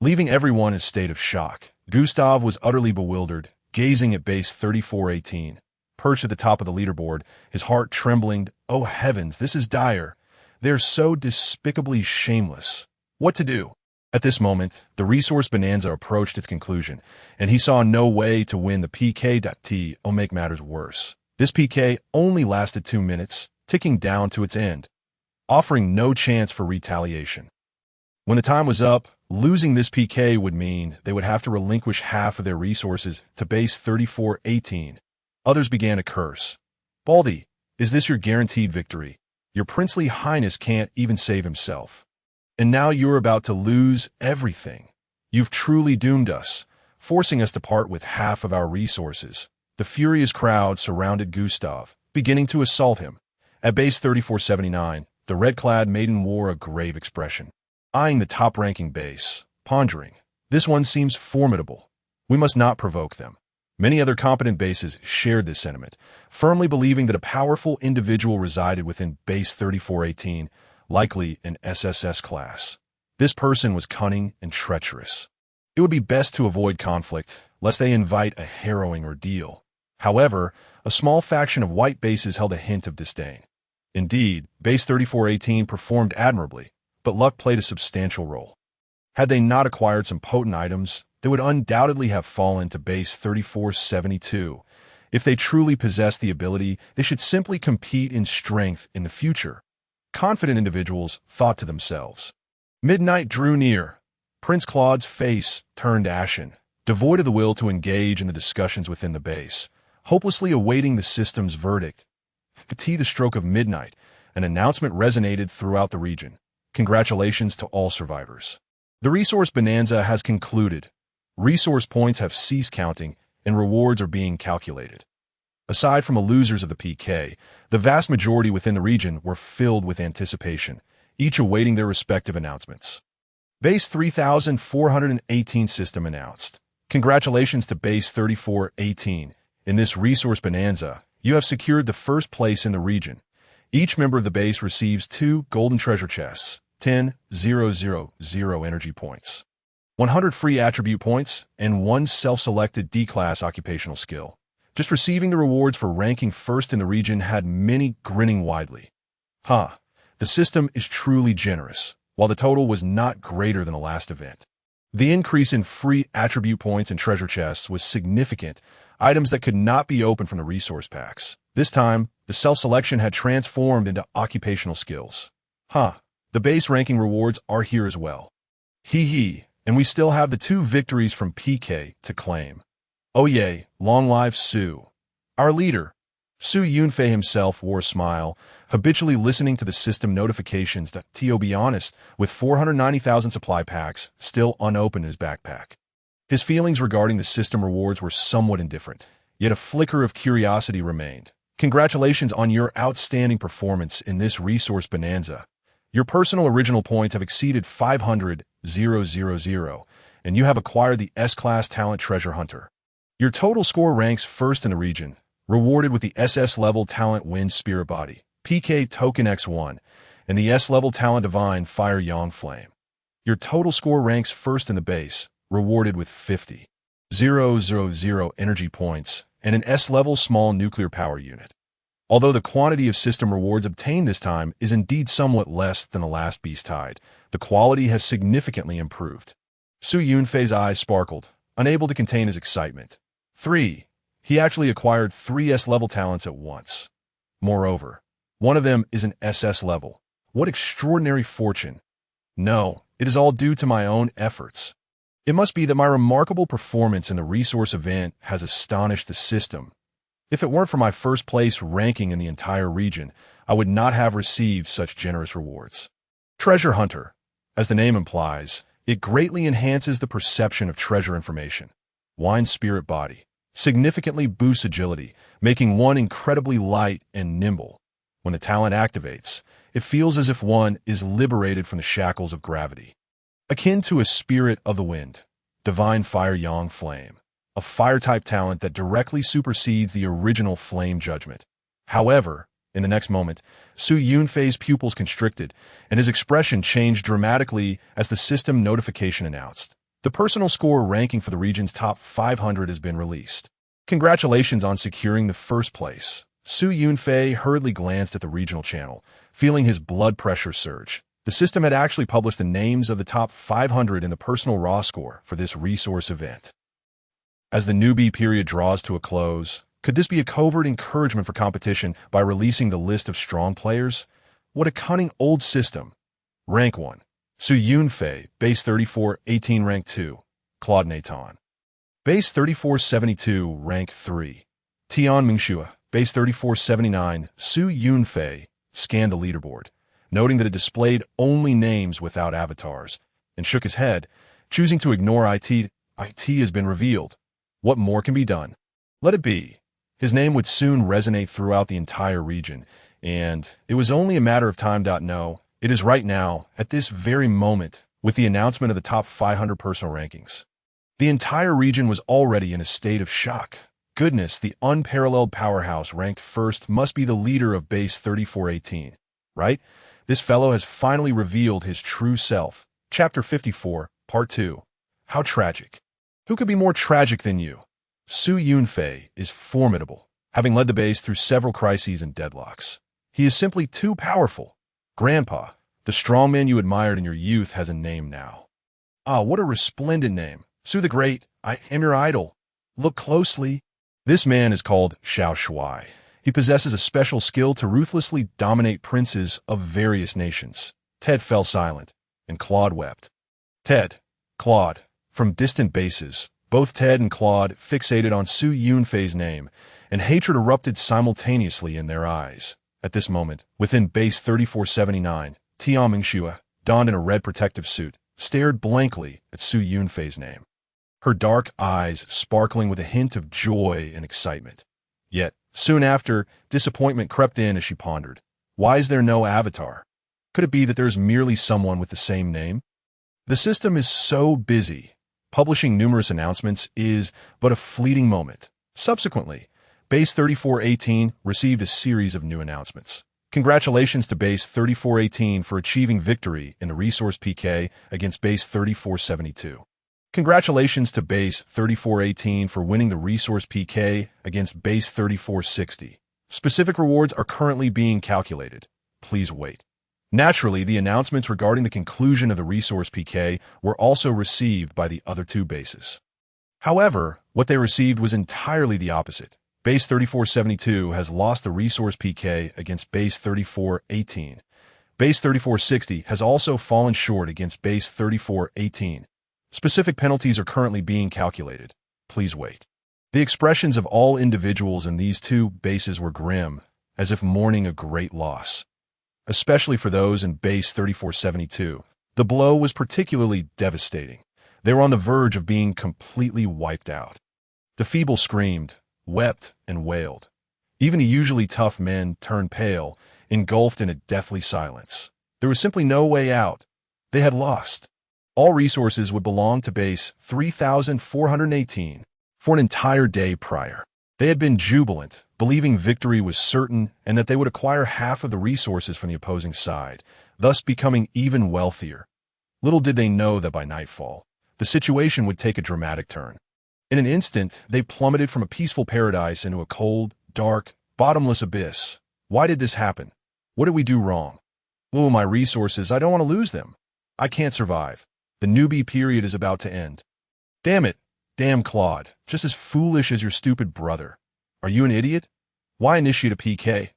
[SPEAKER 1] leaving everyone in a state of shock. Gustav was utterly bewildered, gazing at Base 3418. Perched at the top of the leaderboard, his heart trembling. Oh heavens, this is dire. They're so despicably shameless. What to do? At this moment, the resource bonanza approached its conclusion, and he saw no way to win the PK. To make matters worse, this PK only lasted 2 minutes, ticking down to its end, offering no chance for retaliation. When the time was up, losing this PK would mean they would have to relinquish half of their resources to Base 3418. Others began to curse. Baldy, is this your guaranteed victory? Your princely highness can't even save himself. And now you're about to lose everything. You've truly doomed us, forcing us to part with half of our resources. The furious crowd surrounded Gustav, beginning to assault him. At base 3479, the red-clad maiden wore a grave expression, eyeing the top-ranking base, pondering. This one seems formidable. We must not provoke them. Many other competent bases shared this sentiment, firmly believing that a powerful individual resided within base 3418, likely an SSS class. This person was cunning and treacherous. It would be best to avoid conflict, lest they invite a harrowing ordeal. However, a small faction of white bases held a hint of disdain. Indeed, base 3418 performed admirably, but luck played a substantial role. Had they not acquired some potent items, they would undoubtedly have fallen to base 3472. If they truly possessed the ability, they should simply compete in strength in the future. Confident individuals thought to themselves. Midnight drew near. Prince Claude's face turned ashen, devoid of the will to engage in the discussions within the base, hopelessly awaiting the system's verdict. At the stroke of midnight, an announcement resonated throughout the region. Congratulations to all survivors. The resource bonanza has concluded. Resource points have ceased counting, and rewards are being calculated. Aside from the losers of the PK, the vast majority within the region were filled with anticipation, each awaiting their respective announcements. Base 3418 system announced. Congratulations to Base 3418. In this resource bonanza, you have secured the first place in the region. Each member of the base receives 2 golden treasure chests, 10,000 energy points, 100 free attribute points, and 1 self-selected D-class occupational skill. Just receiving the rewards for ranking first in the region had many grinning widely. The system is truly generous, while the total was not greater than the last event. The increase in free attribute points and treasure chests was significant, items that could not be opened from the resource packs. This time, the self-selection had transformed into occupational skills. The base ranking rewards are here as well. And we still have the 2 victories from PK to claim. Oh yay, long live Su. Our leader. Su Yunfei himself wore a smile, habitually listening to the system notifications that, to be honest, with 490,000 supply packs still unopened in his backpack. His feelings regarding the system rewards were somewhat indifferent, yet a flicker of curiosity remained. Congratulations on your outstanding performance in this resource bonanza. Your personal original points have exceeded 500,000, and you have acquired the S-Class Talent Treasure Hunter. Your total score ranks first in the region, rewarded with the SS-level Talent Wind Spirit Body, PK Token X1, and the S-level Talent Divine Fire Yang Flame. Your total score ranks first in the base, rewarded with 50,000 energy points and an S-level Small Nuclear Power Unit. Although the quantity of system rewards obtained this time is indeed somewhat less than the last Beast Tide, the quality has significantly improved. Su Yunfei's eyes sparkled, unable to contain his excitement. 3. He actually acquired 3 S-level talents at once. Moreover, one of them is an SS level. What extraordinary fortune! No, it is all due to my own efforts. It must be that my remarkable performance in the resource event has astonished the system. If it weren't for my first place ranking in the entire region, I would not have received such generous rewards. Treasure Hunter. As the name implies, it greatly enhances the perception of treasure information. Wine Spirit Body significantly boosts agility, making one incredibly light and nimble. When the talent activates, it feels as if one is liberated from the shackles of gravity. Akin to a spirit of the wind, Divine Fire Yang Flame, a fire-type talent that directly supersedes the original Flame Judgment. However, in the next moment, Su Yunfei's pupils constricted, and his expression changed dramatically as the system notification announced. The personal score ranking for the region's top 500 has been released. Congratulations on securing the first place. Su Yunfei hurriedly glanced at the regional channel, feeling his blood pressure surge. The system had actually published the names of the top 500 in the personal raw score for this resource event. As the newbie period draws to a close, could this be a covert encouragement for competition by releasing the list of strong players? What a cunning old system. Rank 1. Su Yunfei, Base 3418, Rank 2. Claude Nathan. Base 3472, Rank 3. Tian Mingxue, Base 3479, Su Yunfei, scanned the leaderboard, noting that it displayed only names without avatars, and shook his head, choosing to ignore IT. IT has been revealed. What more can be done? Let it be. His name would soon resonate throughout the entire region, And it was only a matter of time. No, it is right now, at this very moment, with the announcement of the top 500 personal rankings. The entire region was already in a state of shock. Goodness, the unparalleled powerhouse ranked first must be the leader of base 3418, right? This fellow has finally revealed his true self. Chapter 54, Part 2. How tragic. Who could be more tragic than you? Su Yunfei is formidable, having led the base through several crises and deadlocks. He is simply too powerful. Grandpa, the strongman you admired in your youth, has a name now. Ah, what a resplendent name. Su the Great, I am your idol. Look closely. This man is called Xiao Shuai. He possesses a special skill to ruthlessly dominate princes of various nations. Ted fell silent, and Claude wept. Ted, Claude, from distant bases, both Ted and Claude fixated on Su Yunfei's name, and hatred erupted simultaneously in their eyes. At this moment, within base 3479, Tian Mingxue, donned in a red protective suit, stared blankly at Su Yunfei's name, her dark eyes sparkling with a hint of joy and excitement. Yet, soon after, disappointment crept in as she pondered. Why is there no avatar? Could it be that there is merely someone with the same name? The system is so busy. Publishing numerous announcements is but a fleeting moment. Subsequently, Base 3418 received a series of new announcements. Congratulations to Base 3418 for achieving victory in the Resource PK against Base 3472. Congratulations to Base 3418 for winning the Resource PK against Base 3460. Specific rewards are currently being calculated. Please wait. Naturally, the announcements regarding the conclusion of the Resource PK were also received by the other two bases. However, what they received was entirely the opposite. Base 3472 has lost the Resource PK against Base 3418. Base 3460 has also fallen short against Base 3418. Specific penalties are currently being calculated. Please wait. The expressions of all individuals in these two bases were grim, as if mourning a great loss. Especially for those in Base 3472, the blow was particularly devastating. They were on the verge of being completely wiped out. The feeble screamed, wept, and wailed. Even the usually tough men turned pale, engulfed in a deathly silence. There was simply no way out. They had lost. All resources would belong to Base 3418 for an entire day prior. They had been jubilant, believing victory was certain and that they would acquire half of the resources from the opposing side, thus becoming even wealthier. Little did they know that by nightfall, the situation would take a dramatic turn. In an instant, they plummeted from a peaceful paradise into a cold, dark, bottomless abyss. Why did this happen? What did we do wrong? Oh, my resources, I don't want to lose them. I can't survive. The newbie period is about to end. Damn it. Damn Claude. Just as foolish as your stupid brother. Are you an idiot? Why initiate a PK?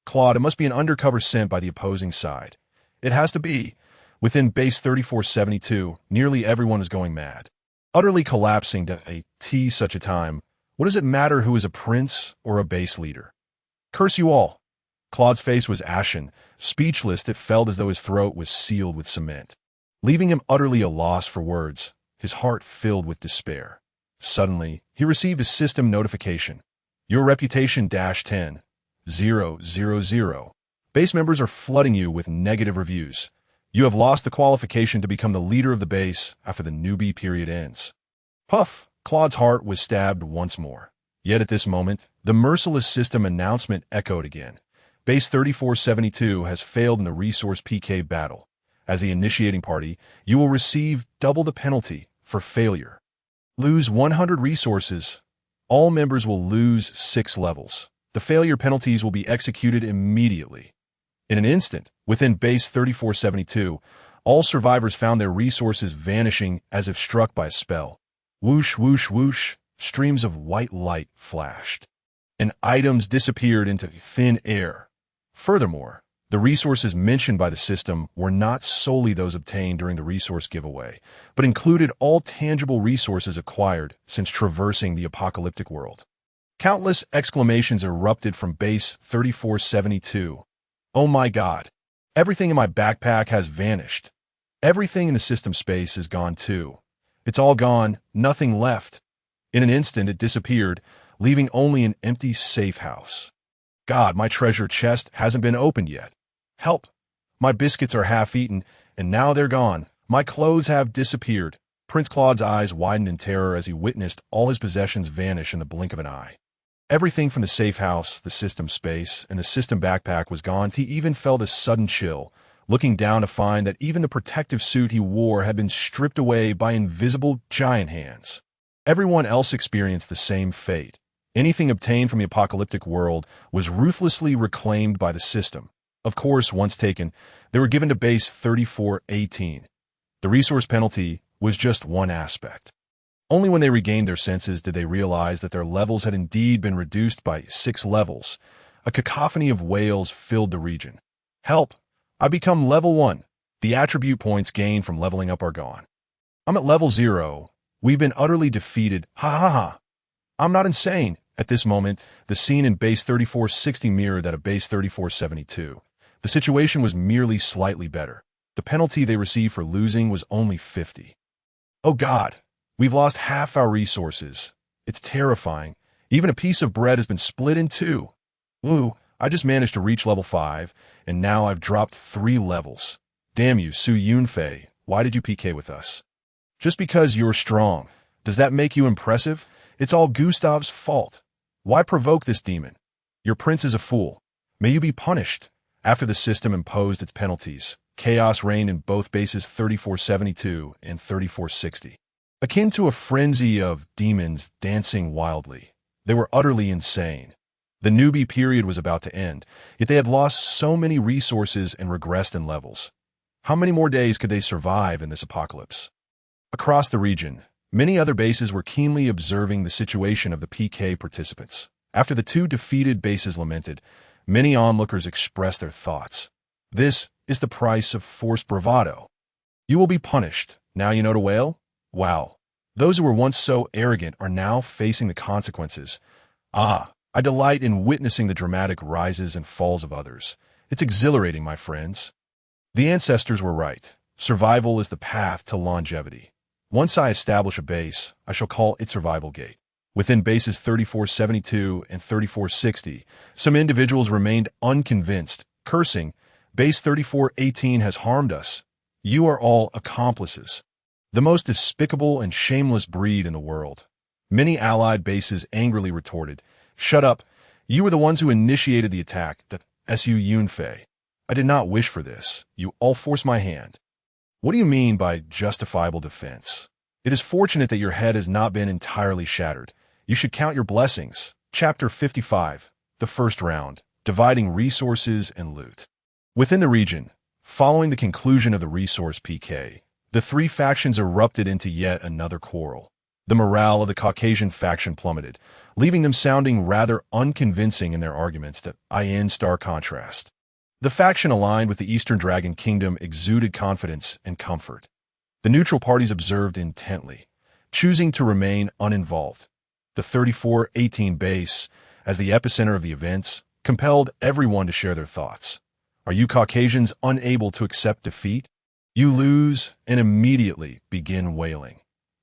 [SPEAKER 1] Claude, it must be an undercover sent by the opposing side. It has to be. Within Base 3472, nearly everyone is going mad. Utterly collapsing to such a time. What does it matter who is a prince or a base leader? Curse you all. Claude's face was ashen. Speechless, it felt as though his throat was sealed with cement, leaving him utterly a loss for words, his heart filled with despair. Suddenly, he received a system notification. Your reputation -10, 000. Base members are flooding you with negative reviews. You have lost the qualification to become the leader of the base after the newbie period ends. Puff! Claude's heart was stabbed once more. Yet at this moment, the merciless system announcement echoed again. Base 3472 has failed in the Resource PK battle. As the initiating party, you will receive double the penalty for failure. Lose 100 resources. All members will lose 6 levels. The failure penalties will be executed immediately. In an instant, within Base 3472, all survivors found their resources vanishing as if struck by a spell. Whoosh, whoosh, whoosh, streams of white light flashed, and items disappeared into thin air. Furthermore, the resources mentioned by the system were not solely those obtained during the resource giveaway, but included all tangible resources acquired since traversing the apocalyptic world. Countless exclamations erupted from Base 3472. Oh my God! Everything in my backpack has vanished. Everything in the system space is gone too. It's all gone, nothing left. In an instant it disappeared, leaving only an empty safe house. God, my treasure chest hasn't been opened yet. Help! My biscuits are half-eaten, and now they're gone. My clothes have disappeared. Prince Claude's eyes widened in terror as he witnessed all his possessions vanish in the blink of an eye. Everything from the safe house, the system space, and the system backpack was gone. He even felt a sudden chill, looking down to find that even the protective suit he wore had been stripped away by invisible giant hands. Everyone else experienced the same fate. Anything obtained from the apocalyptic world was ruthlessly reclaimed by the system. Of course, once taken, they were given to base 3418. The resource penalty was just one aspect. Only when they regained their senses did they realize that their levels had indeed been reduced by 6 levels. A cacophony of wails filled the region. Help! I become level 1. The attribute points gained from leveling up are gone. I'm at level 0. We've been utterly defeated. Ha ha ha. I'm not insane. At this moment, the scene in base 3460 mirrored that of base 3472. The situation was merely slightly better. The penalty they received for losing was only 50. Oh God, we've lost half our resources. It's terrifying. Even a piece of bread has been split in 2. Ooh, I just managed to reach level 5, and now I've dropped 3 levels. Damn you, Yunfei, why did you PK with us? Just because you're strong. Does that make you impressive? It's all Gustav's fault. Why provoke this demon? Your prince is a fool. May you be punished. After the system imposed its penalties, chaos reigned in both bases 3472 and 3460. Akin to a frenzy of demons dancing wildly. They were utterly insane. The newbie period was about to end, yet they had lost so many resources and regressed in levels. How many more days could they survive in this apocalypse? Across the region, many other bases were keenly observing the situation of the PK participants. After the 2 defeated bases lamented, many onlookers expressed their thoughts. This is the price of forced bravado. You will be punished. Now you know to wail? Wow. Those who were once so arrogant are now facing the consequences. Ah, I delight in witnessing the dramatic rises and falls of others. It's exhilarating, my friends. The ancestors were right. Survival is the path to longevity. Once I establish a base, I shall call it Survival Gate. Within bases 3472 and 3460, some individuals remained unconvinced, cursing, Base 3418 has harmed us. You are all accomplices. The most despicable and shameless breed in the world. Many allied bases angrily retorted, Shut up. You were the ones who initiated the attack, the SU Yunfei. I did not wish for this. You all forced my hand. What do you mean by justifiable defense? It is fortunate that your head has not been entirely shattered. You should count your blessings. Chapter 55, the first round, dividing resources and loot. Within the region, following the conclusion of the resource PK, the 3 factions erupted into yet another quarrel. The morale of the Caucasian faction plummeted, leaving them sounding rather unconvincing in their arguments that in stark contrast. The faction aligned with the Eastern Dragon Kingdom exuded confidence and comfort. The neutral parties observed intently, choosing to remain uninvolved. The 3418 base, as the epicenter of the events, compelled everyone to share their thoughts. Are you Caucasians unable to accept defeat? You lose and immediately begin wailing.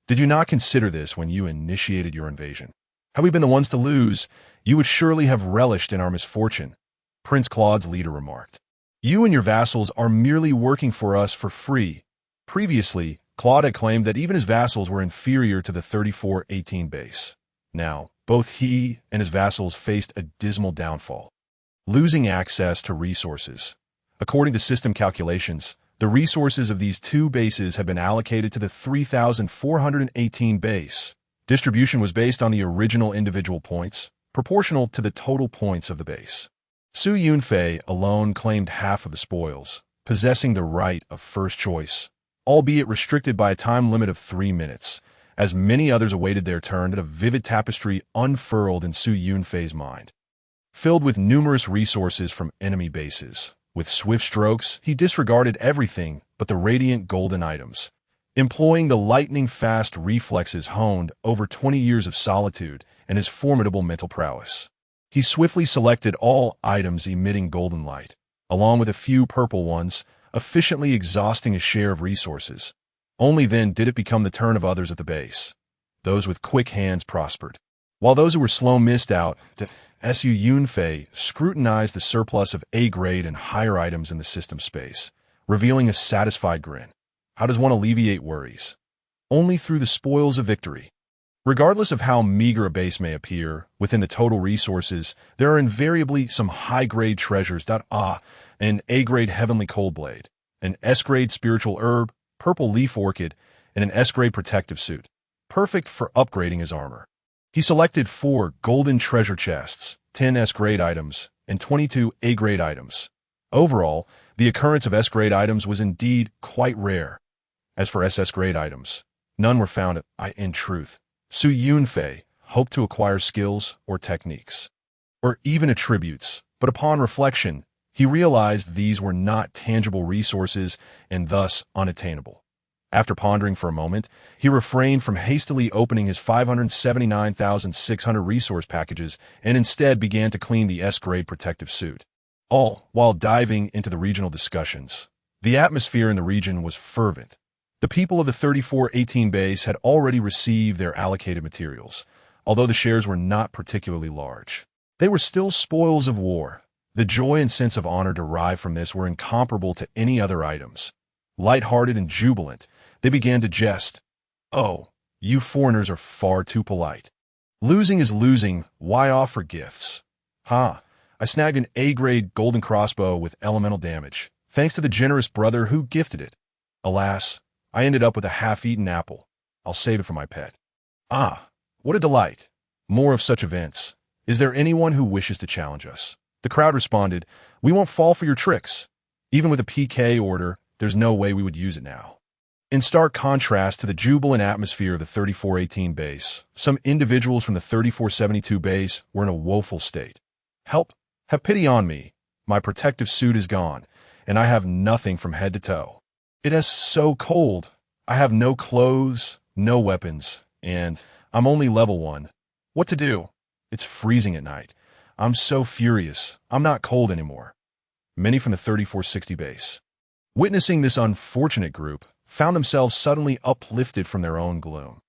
[SPEAKER 1] Did you not consider this when you initiated your invasion? Had we been the ones to lose, you would surely have relished in our misfortune, Prince Claude's leader remarked. You and your vassals are merely working for us for free. Previously, Claude had claimed that even his vassals were inferior to the 3418 base. Now, both he and his vassals faced a dismal downfall, losing access to resources. According to system calculations, the resources of these 2 bases had been allocated to the 3418 base. Distribution was based on the original individual points, proportional to the total points of the base. Yunfei alone claimed half of the spoils, possessing the right of first choice, albeit restricted by a time limit of 3 minutes, as many others awaited their turn. A vivid tapestry unfurled in Yunfei's mind. Filled with numerous resources from enemy bases, with swift strokes, he disregarded everything but the radiant golden items. Employing the lightning-fast reflexes honed over 20 years of solitude and his formidable mental prowess, he swiftly selected all items emitting golden light, along with a few purple ones, efficiently exhausting his share of resources. Only then did it become the turn of others at the base. Those with quick hands prospered, while those who were slow missed out. Su Yunfei scrutinized the surplus of A-grade and higher items in the system space, revealing a satisfied grin. How does one alleviate worries? Only through the spoils of victory. Regardless of how meager a base may appear, within the total resources, there are invariably some high-grade treasures. An A-grade heavenly cold blade, an S-grade spiritual herb, purple leaf orchid, and an S-grade protective suit, perfect for upgrading his armor. He selected 4 golden treasure chests, 10 S-grade items, and 22 A-grade items. Overall, the occurrence of S-grade items was indeed quite rare. As for SS-grade items, none were found. In truth, Su Yunfei hoped to acquire skills or techniques, or even attributes, but upon reflection, he realized these were not tangible resources and thus unattainable. After pondering for a moment, he refrained from hastily opening his 579,600 resource packages and instead began to clean the S-grade protective suit. All while diving into the regional discussions. The atmosphere in the region was fervent. The people of the 3418 base had already received their allocated materials, although the shares were not particularly large. They were still spoils of war. The joy and sense of honor derived from this were incomparable to any other items. Light-hearted and jubilant, they began to jest. "Oh, you foreigners are far too polite. Losing is losing, why offer gifts? I snagged an A-grade golden crossbow with elemental damage, thanks to the generous brother who gifted it. Alas, I ended up with a half-eaten apple. I'll save it for my pet." What a delight. More of such events. Is there anyone who wishes to challenge us? The crowd responded, "We won't fall for your tricks. Even with a PK order, there's no way we would use it now." In stark contrast to the jubilant atmosphere of the 3418 base, some individuals from the 3472 base were in a woeful state. "Help! Have pity on me. My protective suit is gone, and I have nothing from head to toe. It is so cold. I have no clothes, no weapons, and I'm only level 1. What to do? It's freezing at night. I'm so furious. I'm not cold anymore." Many from the 3460 base, witnessing this unfortunate group, found themselves suddenly uplifted from their own gloom.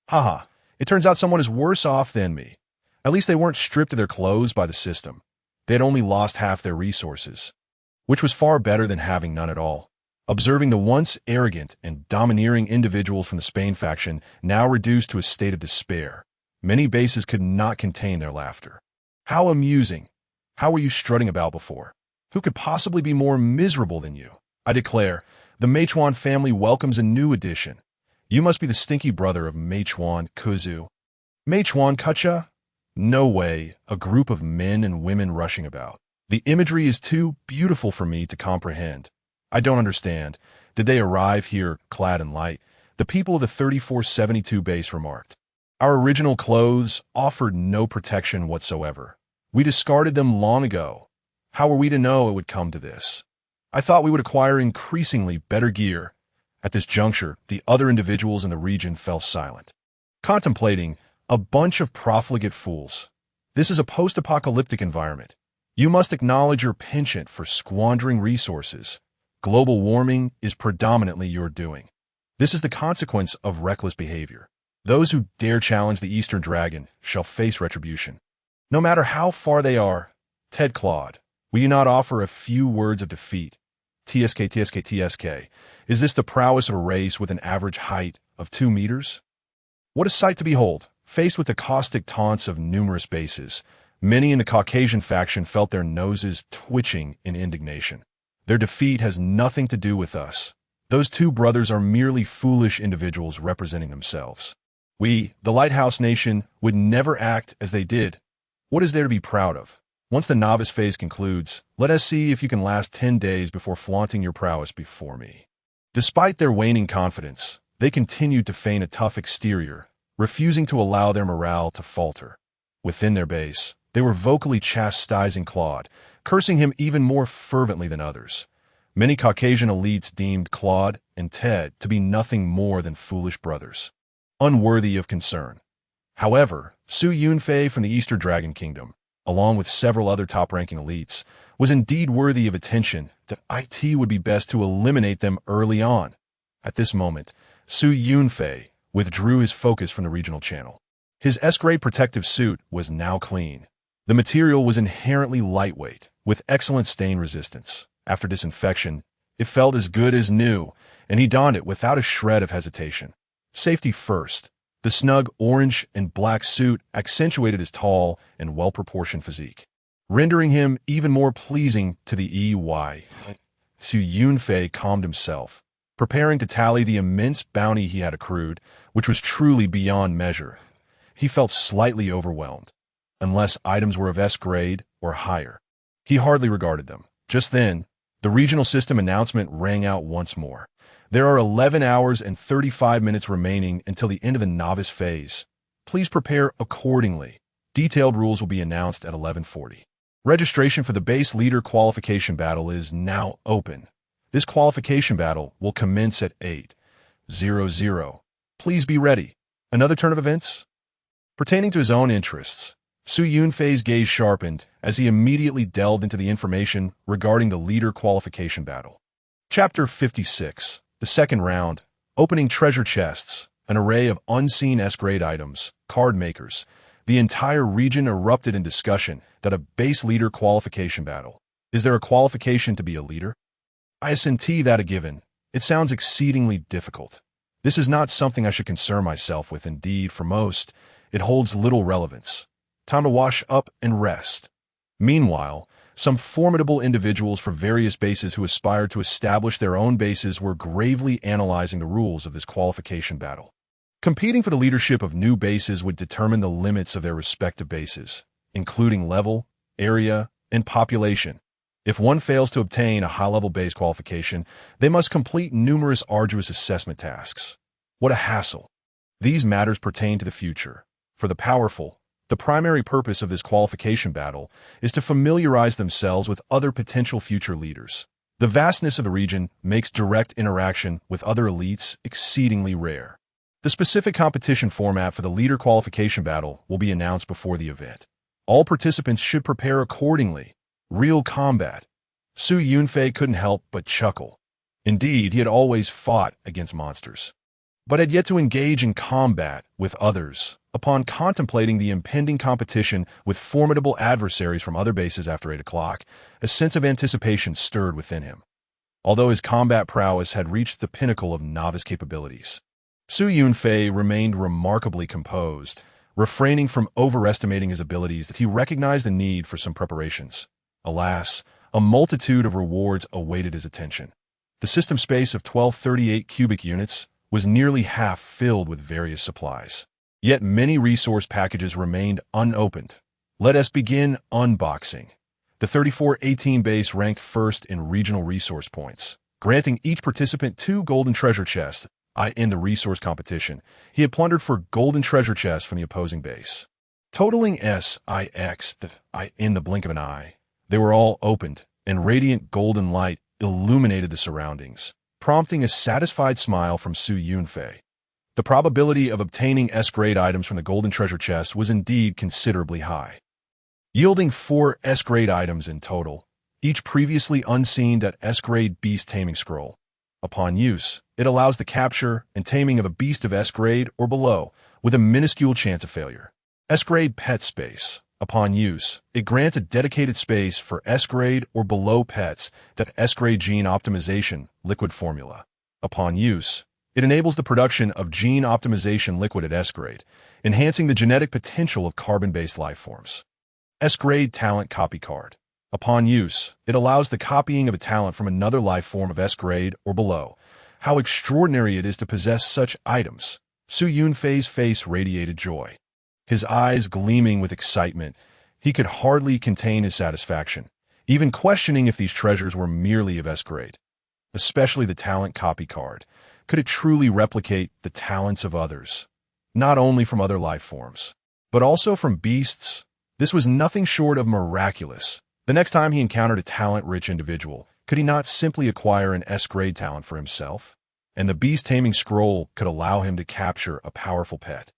[SPEAKER 1] It turns out someone is worse off than me. At least they weren't stripped of their clothes by the system. They had only lost half their resources, which was far better than having none at all. Observing the once arrogant and domineering individuals from the Spain faction now reduced to a state of despair, many bases could not contain their laughter. "How amusing! How were you strutting about before? Who could possibly be more miserable than you? I declare, the Meichuan family welcomes a new addition. You must be the stinky brother of Meichuan Kuzu." "Meichuan Kucha? No way, a group of men and women rushing about. The imagery is too beautiful for me to comprehend. I don't understand. Did they arrive here clad in light?" The people of the 3472 base remarked. "Our original clothes offered no protection whatsoever. We discarded them long ago. How were we to know it would come to this? I thought we would acquire increasingly better gear." At this juncture, the other individuals in the region fell silent, contemplating. A bunch of profligate fools. This is a post-apocalyptic environment. You must acknowledge your penchant for squandering resources. Global warming is predominantly your doing. This is the consequence of reckless behavior. Those who dare challenge the Eastern Dragon shall face retribution. No matter how far they are. Ted Claude, will you not offer a few words of defeat? TSK. Is this the prowess of a race with an average height of 2 meters? What a sight to behold! Faced with the caustic taunts of numerous bases, many in the Caucasian faction felt their noses twitching in indignation. Their defeat has nothing to do with us. Those 2 brothers are merely foolish individuals representing themselves. We, the Lighthouse Nation, would never act as they did. What is there to be proud of? Once the novice phase concludes, let us see if you can last 10 days before flaunting your prowess before me." Despite their waning confidence, they continued to feign a tough exterior, refusing to allow their morale to falter. Within their base, they were vocally chastising Claude, cursing him even more fervently than others. Many Caucasian elites deemed Claude and Ted to be nothing more than foolish brothers, unworthy of concern. However, Su Yunfei from the Eastern Dragon Kingdom, along with several other top-ranking elites, was indeed worthy of attention. It would be best to eliminate them early on. At this moment, Su Yunfei withdrew his focus from the regional channel. His S-grade protective suit was now clean. The material was inherently lightweight, with excellent stain resistance. After disinfection, it felt as good as new, and he donned it without a shred of hesitation. Safety first. The snug orange and black suit accentuated his tall and well-proportioned physique, rendering him even more pleasing to the eye. Yunfei calmed himself, preparing to tally the immense bounty he had accrued, which was truly beyond measure. He felt slightly overwhelmed. Unless items were of S grade or higher, he hardly regarded them. Just then, the regional system announcement rang out once more. There are 11 hours and 35 minutes remaining until the end of the novice phase. Please prepare accordingly. Detailed rules will be announced at 11:40. Registration for the base leader qualification battle is now open. This qualification battle will commence at 8:00. Please be ready. Another turn of events? Pertaining to his own interests, Yunfei's gaze sharpened as he immediately delved into the information regarding the leader qualification battle. Chapter 56. The second round. Opening treasure chests, an array of unseen S-grade items, card makers. The entire region erupted in discussion that a base leader qualification battle. Is there a qualification to be a leader? I assent that a given. It sounds exceedingly difficult. This is not something I should concern myself with. Indeed, for most, it holds little relevance. Time to wash up and rest. Meanwhile, some formidable individuals from various bases who aspired to establish their own bases were gravely analyzing the rules of this qualification battle. Competing for the leadership of new bases would determine the limits of their respective bases, including level, area, and population. If one fails to obtain a high-level base qualification, they must complete numerous arduous assessment tasks. What a hassle! These matters pertain to the future. For the powerful, the primary purpose of this qualification battle is to familiarize themselves with other potential future leaders. The vastness of the region makes direct interaction with other elites exceedingly rare. The specific competition format for the leader qualification battle will be announced before the event. All participants should prepare accordingly. Real combat. Yunfei couldn't help but chuckle. Indeed, he had always fought against monsters, but had yet to engage in combat with others. Upon contemplating the impending competition with formidable adversaries from other bases after 8 o'clock, a sense of anticipation stirred within him. Although his combat prowess had reached the pinnacle of novice capabilities, Yunfei remained remarkably composed, refraining from overestimating his abilities. That he recognized the need for some preparations. Alas, a multitude of rewards awaited his attention. The system space of 1238 cubic units was nearly half filled with various supplies. Yet many resource packages remained unopened. Let us begin unboxing. The 3418 base ranked first in regional resource points, granting each participant 2 golden treasure chests. In the resource competition, he had plundered for golden treasure chests from the opposing base, totaling SIX in the blink of an eye. They were all opened, and radiant golden light illuminated the surroundings, prompting a satisfied smile from Yunfei. The probability of obtaining S-grade items from the golden treasure chest was indeed considerably high, yielding 4 S-grade items in total, each previously unseen S-grade beast taming scroll. Upon use, it allows the capture and taming of a beast of S-grade or below, with a minuscule chance of failure. S-grade pet space. Upon use, it grants a dedicated space for S-grade or below pets. S-grade gene optimization liquid formula. Upon use, it enables the production of gene optimization liquid at S-grade, enhancing the genetic potential of carbon-based life forms. S-grade talent copy card. Upon use, it allows the copying of a talent from another life form of S-grade or below. How extraordinary it is to possess such items! Yunfei's face radiated joy, his eyes gleaming with excitement. He could hardly contain his satisfaction, even questioning if these treasures were merely of S-grade. Especially the talent copy card. Could it truly replicate the talents of others? Not only from other life forms, but also from beasts? This was nothing short of miraculous. The next time he encountered a talent-rich individual, could he not simply acquire an S-grade talent for himself? And the beast taming scroll could allow him to capture a powerful pet.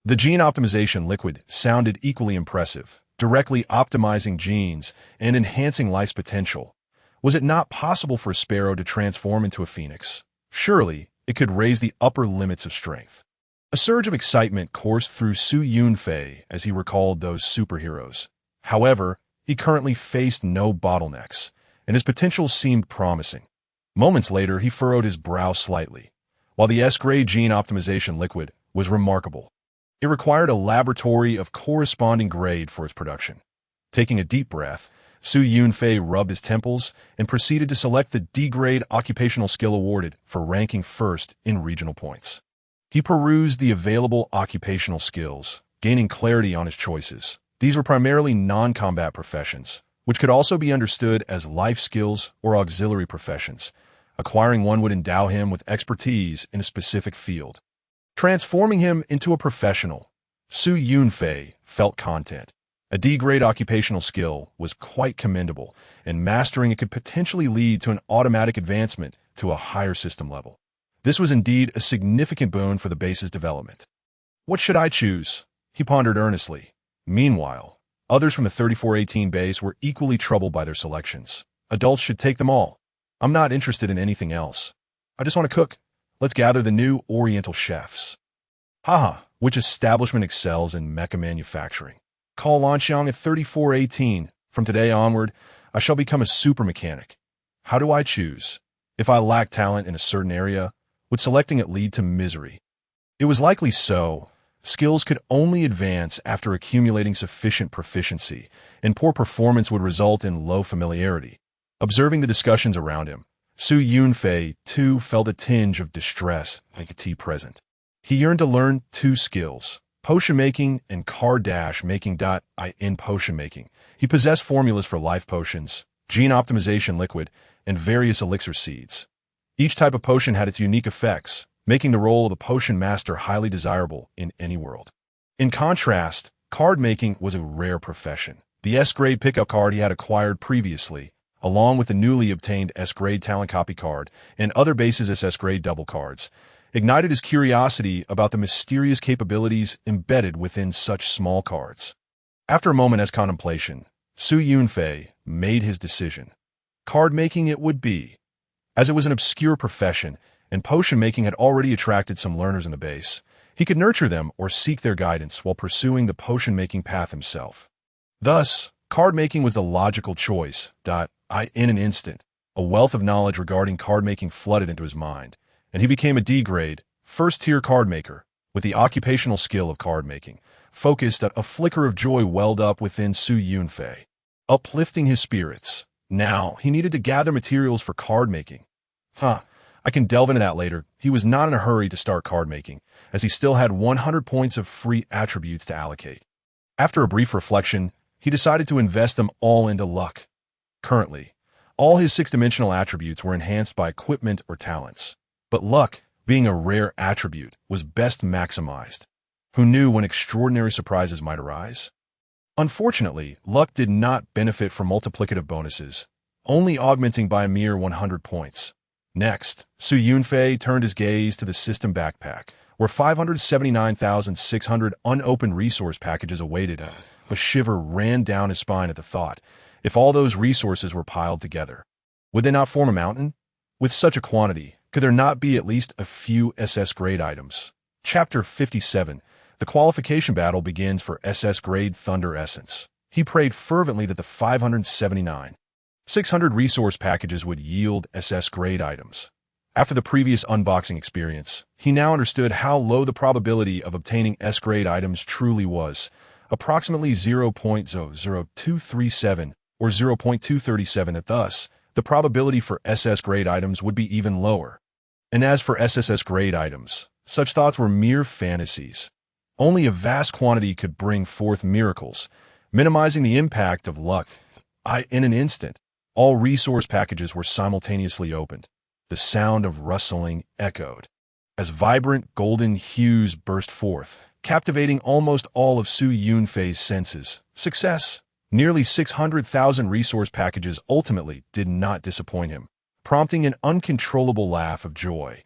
[SPEAKER 1] The gene optimization liquid sounded equally impressive, directly optimizing genes and enhancing life's potential. Was it not possible for a sparrow to transform into a phoenix? Surely, it could raise the upper limits of strength. A surge of excitement coursed through Yunfei as he recalled those superheroes. However, he currently faced no bottlenecks, and his potential seemed promising. Moments later, he furrowed his brow slightly. While the S-grade gene optimization liquid was remarkable, it required a laboratory of corresponding grade for its production. Taking a deep breath, Su Yunfei rubbed his temples and proceeded to select the D-grade occupational skill awarded for ranking first in regional points. He perused the available occupational skills, gaining clarity on his choices. These were primarily non-combat professions, which could also be understood as life skills or auxiliary professions. Acquiring one would endow him with expertise in a specific field, transforming him into a professional. Su Yunfei felt content. A D-grade occupational skill was quite commendable, and mastering it could potentially lead to an automatic advancement to a higher system level. This was indeed a significant boon for the base's development. What should I choose? He pondered earnestly. Meanwhile, others from the 3418 base were equally troubled by their selections. Adults should take them all. I'm not interested in anything else. I just want to cook. Let's gather the new Oriental chefs. Haha, which establishment excels in mecha manufacturing? Call Lanxiang at 3418. From today onward, I shall become a super mechanic. How do I choose? If I lack talent in a certain area, would selecting it lead to misery? It was likely so. Skills could only advance after accumulating sufficient proficiency, and poor performance would result in low familiarity. Observing the discussions around him, Su Yunfei, too, felt a tinge of distress like a tea present. He yearned to learn two skills, potion making and card-making. In potion making, he possessed formulas for life potions, gene optimization liquid, and various elixir seeds. Each type of potion had its unique effects, making the role of the potion master highly desirable in any world. In contrast, card-making was a rare profession. The S-grade pickup card he had acquired previously, along with the newly obtained S-grade talent copy card and other bases SS-grade double cards, ignited his curiosity about the mysterious capabilities embedded within such small cards. After a moment's contemplation, Su Yunfei made his decision. Card-making it would be. As it was an obscure profession, and potion-making had already attracted some learners in the base, he could nurture them or seek their guidance while pursuing the potion-making path himself. Thus, card-making was the logical choice. In an instant, a wealth of knowledge regarding card-making flooded into his mind, and he became a D-grade, first-tier card-maker, with the occupational skill of card-making. Focused, a flicker of joy welled up within Su Yunfei, uplifting his spirits. Now, he needed to gather materials for card-making. I can delve into that later. He was not in a hurry to start card-making, as he still had 100 points of free attributes to allocate. After a brief reflection, he decided to invest them all into luck. Currently, all his six-dimensional attributes were enhanced by equipment or talents, but luck, being a rare attribute, was best maximized. Who knew when extraordinary surprises might arise? Unfortunately, luck did not benefit from multiplicative bonuses, only augmenting by a mere 100 points. Next, Su Yunfei turned his gaze to the system backpack, where 579,600 unopened resource packages awaited. A shiver ran down his spine at the thought. If all those resources were piled together, would they not form a mountain? With such a quantity, could there not be at least a few SS-grade items? Chapter 57. The qualification battle begins for SS-grade Thunder Essence. He prayed fervently that the 579,600 resource packages would yield SS-grade items. After the previous unboxing experience, he now understood how low the probability of obtaining S-grade items truly was, approximately 0.00237 or 0.237, and thus, the probability for SS-grade items would be even lower. And as for SSSS-grade items, such thoughts were mere fantasies. Only a vast quantity could bring forth miracles, minimizing the impact of luck. In an instant, all resource packages were simultaneously opened. The sound of rustling echoed as vibrant golden hues burst forth, captivating almost all of Su Yunfei's senses. Success! Nearly 600,000 resource packages ultimately did not disappoint him, prompting an uncontrollable laugh of joy.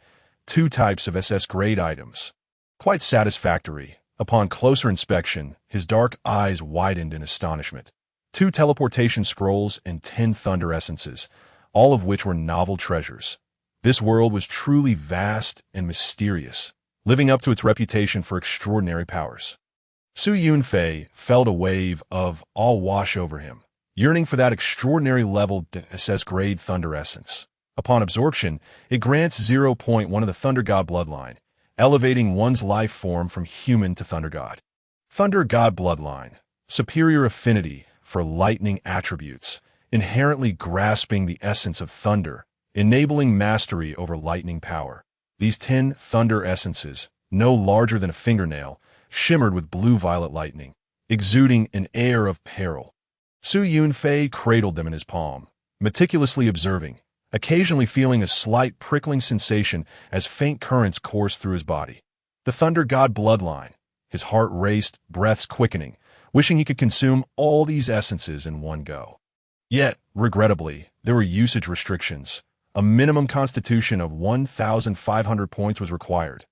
[SPEAKER 1] 2 types of SS-grade items. Quite satisfactory. Upon closer inspection, his dark eyes widened in astonishment. 2 teleportation scrolls and 10 thunder essences, all of which were novel treasures. This world was truly vast and mysterious, living up to its reputation for extraordinary powers. Su Yunfei felt a wave of all wash over him, yearning for that extraordinary level SS grade thunder essence. Upon absorption, it grants 0.1 of the Thunder God bloodline, elevating one's life form from human to Thunder God. Thunder God bloodline, superior affinity for lightning attributes, inherently grasping the essence of thunder, enabling mastery over lightning power. These 10 thunder essences, no larger than a fingernail, shimmered with blue-violet lightning, exuding an air of peril. Su Yunfei cradled them in his palm, meticulously observing, occasionally feeling a slight prickling sensation as faint currents coursed through his body. The Thunder God bloodline. His heart raced, breaths quickening, wishing he could consume all these essences in one go. Yet, regrettably, there were usage restrictions. A minimum constitution of 1,500 points was required.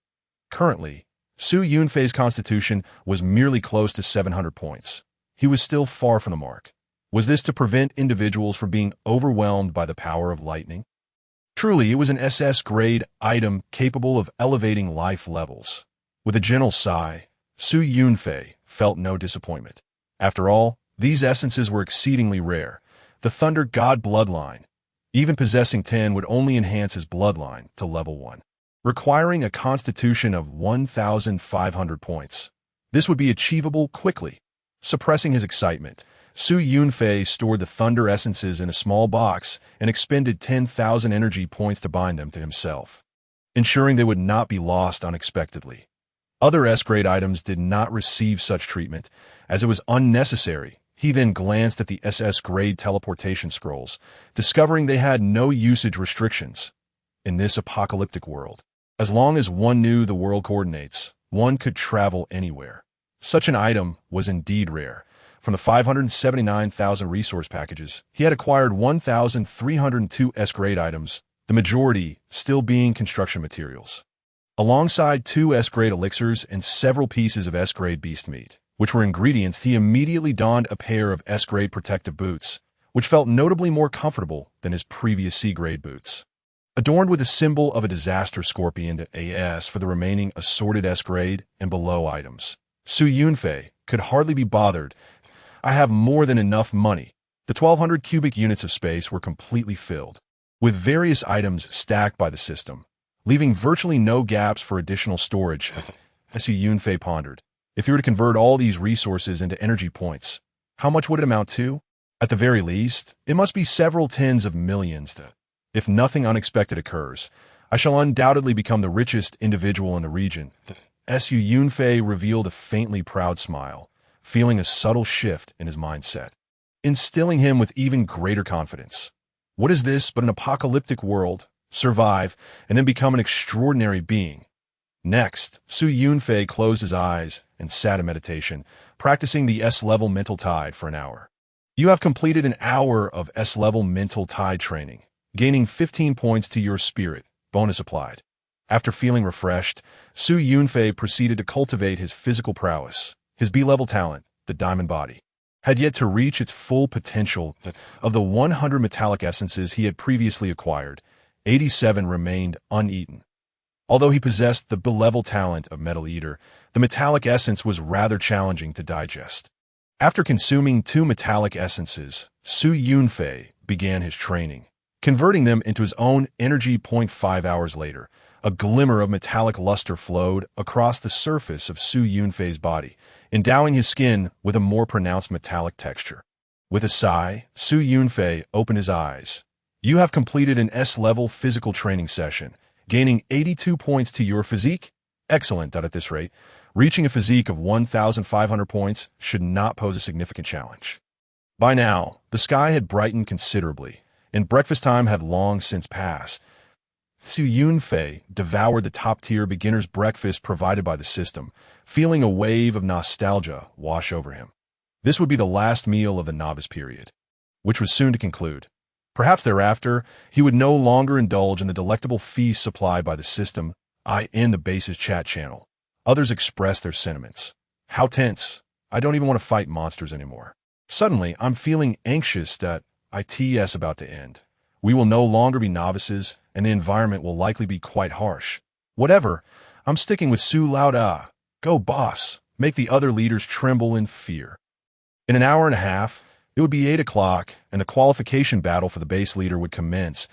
[SPEAKER 1] Currently, Su Yunfei's constitution was merely close to 700 points. He was still far from the mark. Was this to prevent individuals from being overwhelmed by the power of lightning? Truly, it was an SS-grade item capable of elevating life levels. With a gentle sigh, Su Yunfei felt no disappointment. After all, these essences were exceedingly rare. The Thunder God bloodline, even possessing 10 would only enhance his bloodline to level 1, requiring a constitution of 1,500 points. This would be achievable quickly. Suppressing his excitement, Su Yunfei stored the thunder essences in a small box and expended 10,000 energy points to bind them to himself, ensuring they would not be lost unexpectedly. Other S-grade items did not receive such treatment, as it was unnecessary. He then glanced at the SS-grade teleportation scrolls, discovering they had no usage restrictions. In this apocalyptic world, as long as one knew the world coordinates, one could travel anywhere. Such an item was indeed rare. From the 579,000 resource packages, he had acquired 1,302 S-grade items, the majority still being construction materials, alongside 2 S-grade elixirs and several pieces of S-grade beast meat, which were ingredients. He immediately donned a pair of S-grade protective boots, which felt notably more comfortable than his previous C-grade boots. Adorned with a symbol of a disaster scorpion AS for the remaining assorted S-grade and below items, Su Yunfei could hardly be bothered. I have more than enough money. The 1,200 cubic units of space were completely filled, with various items stacked by the system, leaving virtually no gaps for additional storage. Su Yunfei pondered. If he were to convert all these resources into energy points, how much would it amount to? At the very least, it must be several tens of millions. If nothing unexpected occurs, I shall undoubtedly become the richest individual in the region. Su Yunfei revealed a faintly proud smile, feeling a subtle shift in his mindset, instilling him with even greater confidence. What is this but an apocalyptic world? Survive, and then become an extraordinary being. Next, Su Yunfei closed his eyes and sat in meditation, practicing the S-level mental tide for an hour. You have completed an hour of S-level mental tide training, gaining 15 points to your spirit, bonus applied. After feeling refreshed, Su Yunfei proceeded to cultivate his physical prowess. His B-level talent, the diamond body, had yet to reach its full potential. Of the 100 metallic essences he had previously acquired, 87 remained uneaten. Although he possessed the B-level talent of Metal Eater, the metallic essence was rather challenging to digest. After consuming 2 metallic essences, Su Yunfei began his training, converting them into his own energy. 5 hours later, a glimmer of metallic luster flowed across the surface of Su Yunfei's body, endowing his skin with a more pronounced metallic texture. With a sigh, Su Yunfei opened his eyes. You have completed an S-level physical training session, gaining 82 points to your physique. Excellent. At this rate, reaching a physique of 1,500 points should not pose a significant challenge. By now, the sky had brightened considerably, and breakfast time had long since passed. Su Yunfei devoured the top-tier beginner's breakfast provided by the system, feeling a wave of nostalgia wash over him. This would be the last meal of the novice period, which was soon to conclude. Perhaps thereafter, he would no longer indulge in the delectable feast supplied by the system. In the base's chat channel, others expressed their sentiments. How tense. I don't even want to fight monsters anymore. Suddenly, I'm feeling anxious that ITS about to end. We will no longer be novices, and the environment will likely be quite harsh. Whatever, I'm sticking with Su Lao Da. Go boss. make the other leaders tremble in fear. In an hour and a half, it would be 8 o'clock, and the qualification battle for the base leader would commence.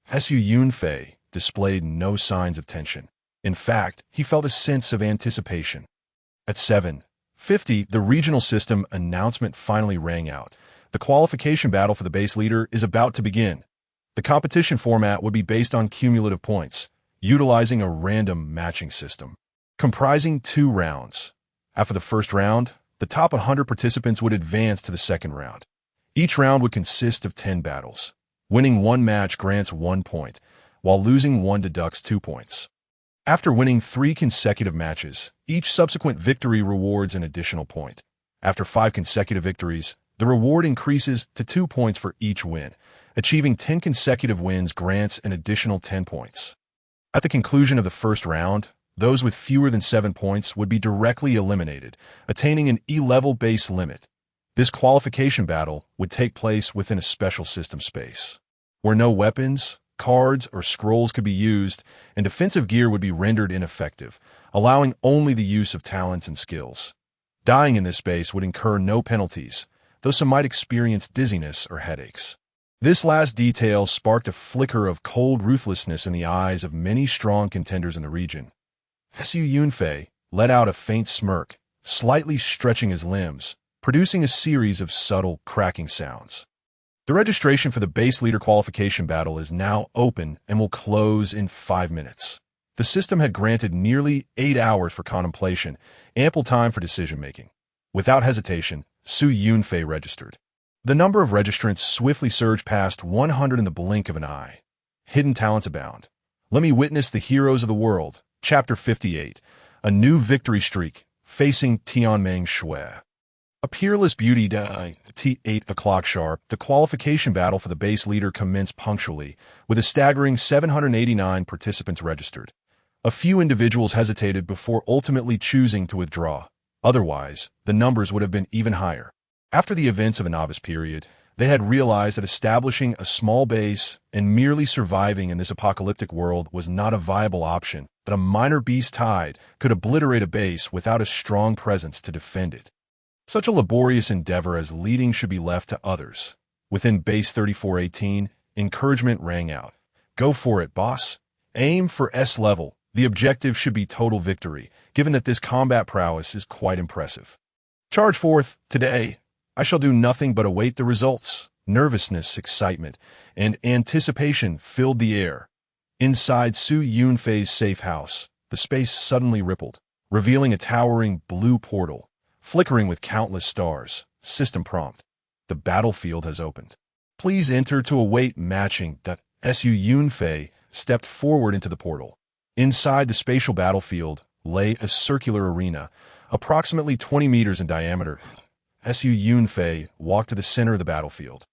[SPEAKER 1] Yunfei displayed no signs of tension. In fact, he felt a sense of anticipation. At 7:50, the regional system announcement finally rang out. The qualification battle for the base leader is about to begin. The competition format would be based on cumulative points, utilizing a random matching system, comprising 2 rounds. After the first round, the top 100 participants would advance to the second round. Each round would consist of 10 battles. Winning 1 match grants 1 point, while losing 1 deducts 2 points. After winning 3 consecutive matches, each subsequent victory rewards an additional point. After 5 consecutive victories, the reward increases to 2 points for each win. Achieving 10 consecutive wins grants an additional 10 points. At the conclusion of the first round, those with fewer than 7 points would be directly eliminated, attaining an E-level base limit. This qualification battle would take place within a special system space, where no weapons, cards, or scrolls could be used, and defensive gear would be rendered ineffective, allowing only the use of talents and skills. Dying in this space would incur no penalties, though some might experience dizziness or headaches. This last detail sparked a flicker of cold ruthlessness in the eyes of many strong contenders in the region. Yunfei let out a faint smirk, slightly stretching his limbs, producing a series of subtle, cracking sounds. The registration for the base leader qualification battle is now open and will close in 5 minutes. The system had granted nearly 8 hours for contemplation, ample time for decision-making. Without hesitation, Yunfei registered. The number of registrants swiftly surged past 100 in the blink of an eye. Hidden talents abound. Let me witness the heroes of the world. Chapter 58. A new victory streak, facing Tianming Shui. A peerless beauty at 8 o'clock sharp, the qualification battle for the base leader commenced punctually, with a staggering 789 participants registered. A few individuals hesitated before ultimately choosing to withdraw. Otherwise, the numbers would have been even higher. After the events of a novice period, they had realized that establishing a small base and merely surviving in this apocalyptic world was not a viable option, that a minor beast tide could obliterate a base without a strong presence to defend it. Such a laborious endeavor as leading should be left to others. Within Base 3418, encouragement rang out. Go for it, boss. Aim for S level. The objective should be total victory, given that this combat prowess is quite impressive. Charge forth. Today, I shall do nothing but await the results. Nervousness, excitement, and anticipation filled the air. Inside Yunfei's safe house, the space suddenly rippled, revealing a towering blue portal, flickering with countless stars. System prompt. The battlefield has opened. Please enter to await matching. Yunfei stepped forward into the portal. Inside the spatial battlefield lay a circular arena, approximately 20 meters in diameter. Yunfei walked to the center of the battlefield,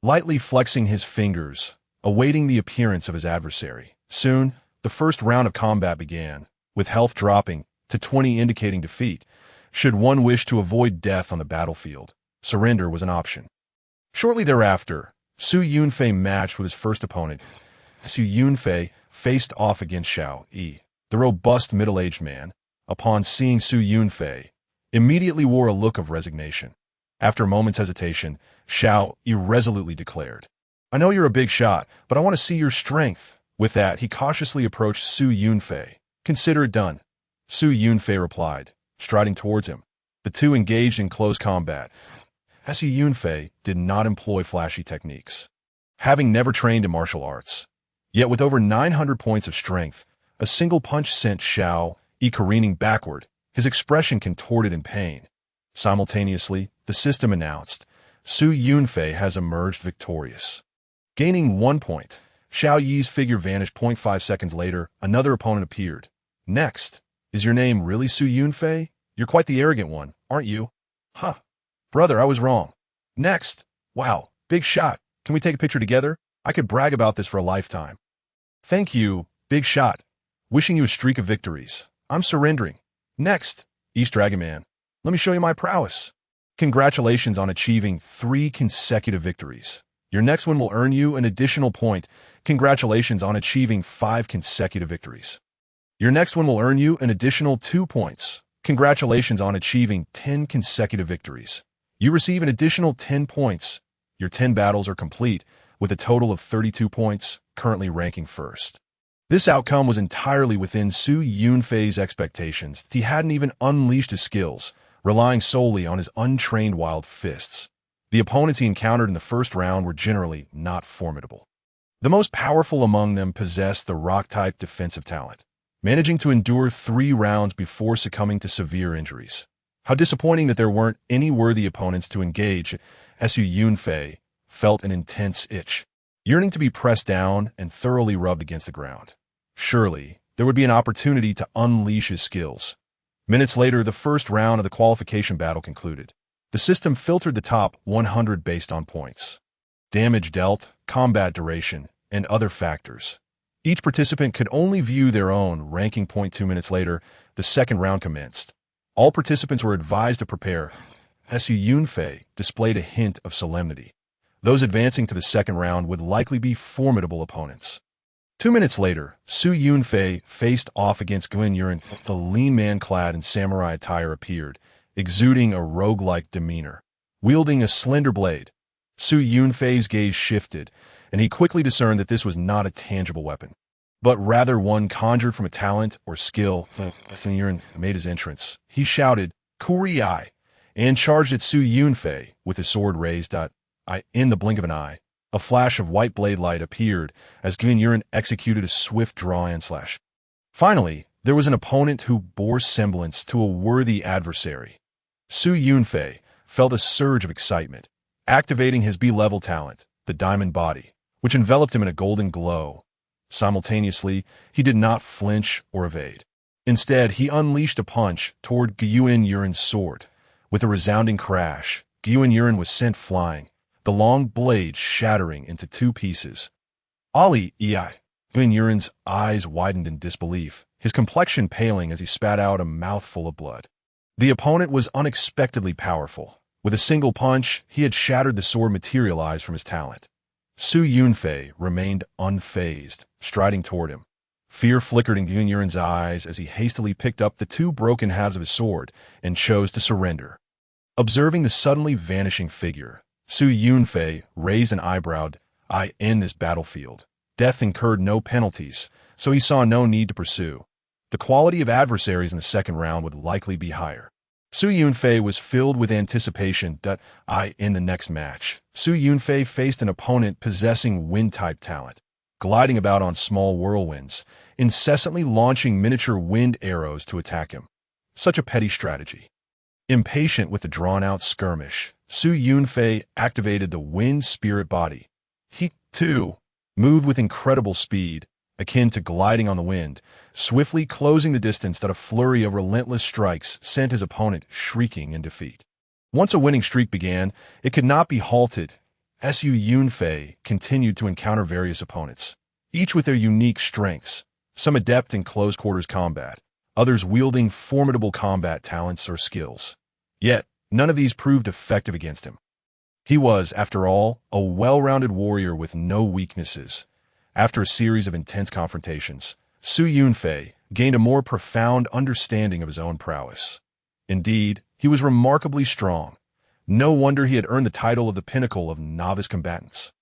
[SPEAKER 1] lightly flexing his fingers, awaiting the appearance of his adversary. Soon, the first round of combat began, with health dropping to 20 indicating defeat. Should one wish to avoid death on the battlefield, surrender was an option. Shortly thereafter, Yunfei matched with his first opponent. Yunfei faced off against Xiao Yi. The robust middle-aged man, upon seeing Yunfei, immediately wore a look of resignation. After a moment's hesitation, Xiao Yi resolutely declared, I know you're a big shot, but I want to see your strength. With that, he cautiously approached Yunfei. Consider it done. Yunfei replied, striding towards him. The two engaged in close combat. Yunfei did not employ flashy techniques, having never trained in martial arts. Yet with over 900 points of strength, a single punch sent Xiao Yi careening backward, his expression contorted in pain. Simultaneously, the system announced, Yunfei has emerged victorious. Gaining 1 point, Xiao Yi's figure vanished. 0.5 seconds later, another opponent appeared. Next, is your name really Yunfei? You're quite the arrogant one, aren't you? Huh. Brother, I was wrong. Next. Wow, big shot. Can we take a picture together? I could brag about this for a lifetime. Thank you, big shot. Wishing you a streak of victories. I'm surrendering. Next, East Dragon Man. Let me show you my prowess. Congratulations on achieving 3 consecutive victories. Your next one will earn you an additional point. Congratulations on achieving 5 consecutive victories. Your next one will earn you an additional 2 points. Congratulations on achieving 10 consecutive victories. You receive an additional 10 points. Your 10 battles are complete, with a total of 32 points, currently ranking first. This outcome was entirely within Su Yunfei's expectations. He hadn't even unleashed his skills, relying solely on his untrained wild fists. The opponents he encountered in the first round were generally not formidable. The most powerful among them possessed the rock-type defensive talent, managing to endure 3 rounds before succumbing to severe injuries. How disappointing that there weren't any worthy opponents to engage. Su Yunfei felt an intense itch, yearning to be pressed down and thoroughly rubbed against the ground. Surely, there would be an opportunity to unleash his skills. Minutes later, the first round of the qualification battle concluded. The system filtered the top 100 based on points, damage dealt, combat duration, and other factors. Each participant could only view their own ranking point. 2 minutes later, the second round commenced. All participants were advised to prepare. Su Yunfei displayed a hint of solemnity. Those advancing to the second round would likely be formidable opponents. 2 minutes later, Su Yunfei faced off against Guan Yuan. The lean man clad in samurai attire appeared, exuding a roguelike demeanor. Wielding a slender blade, Su Yunfei's gaze shifted, and he quickly discerned that this was not a tangible weapon, but rather one conjured from a talent or skill. Guan Yuan made his entrance. He shouted, "Kuriai!" and charged at Su Yunfei with his sword raised. In the blink of an eye, a flash of white blade light appeared as Guan Yuan executed a swift draw and slash. Finally, there was an opponent who bore semblance to a worthy adversary. Su Yunfei felt a surge of excitement, activating his B-level talent, the diamond body, which enveloped him in a golden glow. Simultaneously, he did not flinch or evade. Instead, he unleashed a punch toward Guan Yuan's sword. With a resounding crash, Guan Yuan was sent flying, the long blade shattering into 2 pieces. Ali Ei! Guan Yuan's eyes widened in disbelief, his complexion paling as he spat out a mouthful of blood. The opponent was unexpectedly powerful. With a single punch, he had shattered the sword materialized from his talent. Su Yunfei remained unfazed, striding toward him. Fear flickered in Guan Yuan's eyes as he hastily picked up the 2 broken halves of his sword and chose to surrender. Observing the suddenly vanishing figure, Su Yunfei raised an eyebrow. In this battlefield, death incurred no penalties, so he saw no need to pursue. The quality of adversaries in the second round would likely be higher. Su Yunfei was filled with anticipation. In the next match, Su Yunfei faced an opponent possessing wind-type talent, gliding about on small whirlwinds, incessantly launching miniature wind arrows to attack him. Such a petty strategy. Impatient with the drawn-out skirmish, Su Yunfei activated the wind spirit body. He, too, moved with incredible speed, akin to gliding on the wind, swiftly closing the distance that a flurry of relentless strikes sent his opponent shrieking in defeat. Once a winning streak began, it could not be halted. Su Yunfei continued to encounter various opponents, each with their unique strengths, some adept in close-quarters combat, others wielding formidable combat talents or skills. Yet, none of these proved effective against him. He was, after all, a well-rounded warrior with no weaknesses. After a series of intense confrontations, Su Yunfei gained a more profound understanding of his own prowess. Indeed, he was remarkably strong. No wonder he had earned the title of the pinnacle of novice combatants.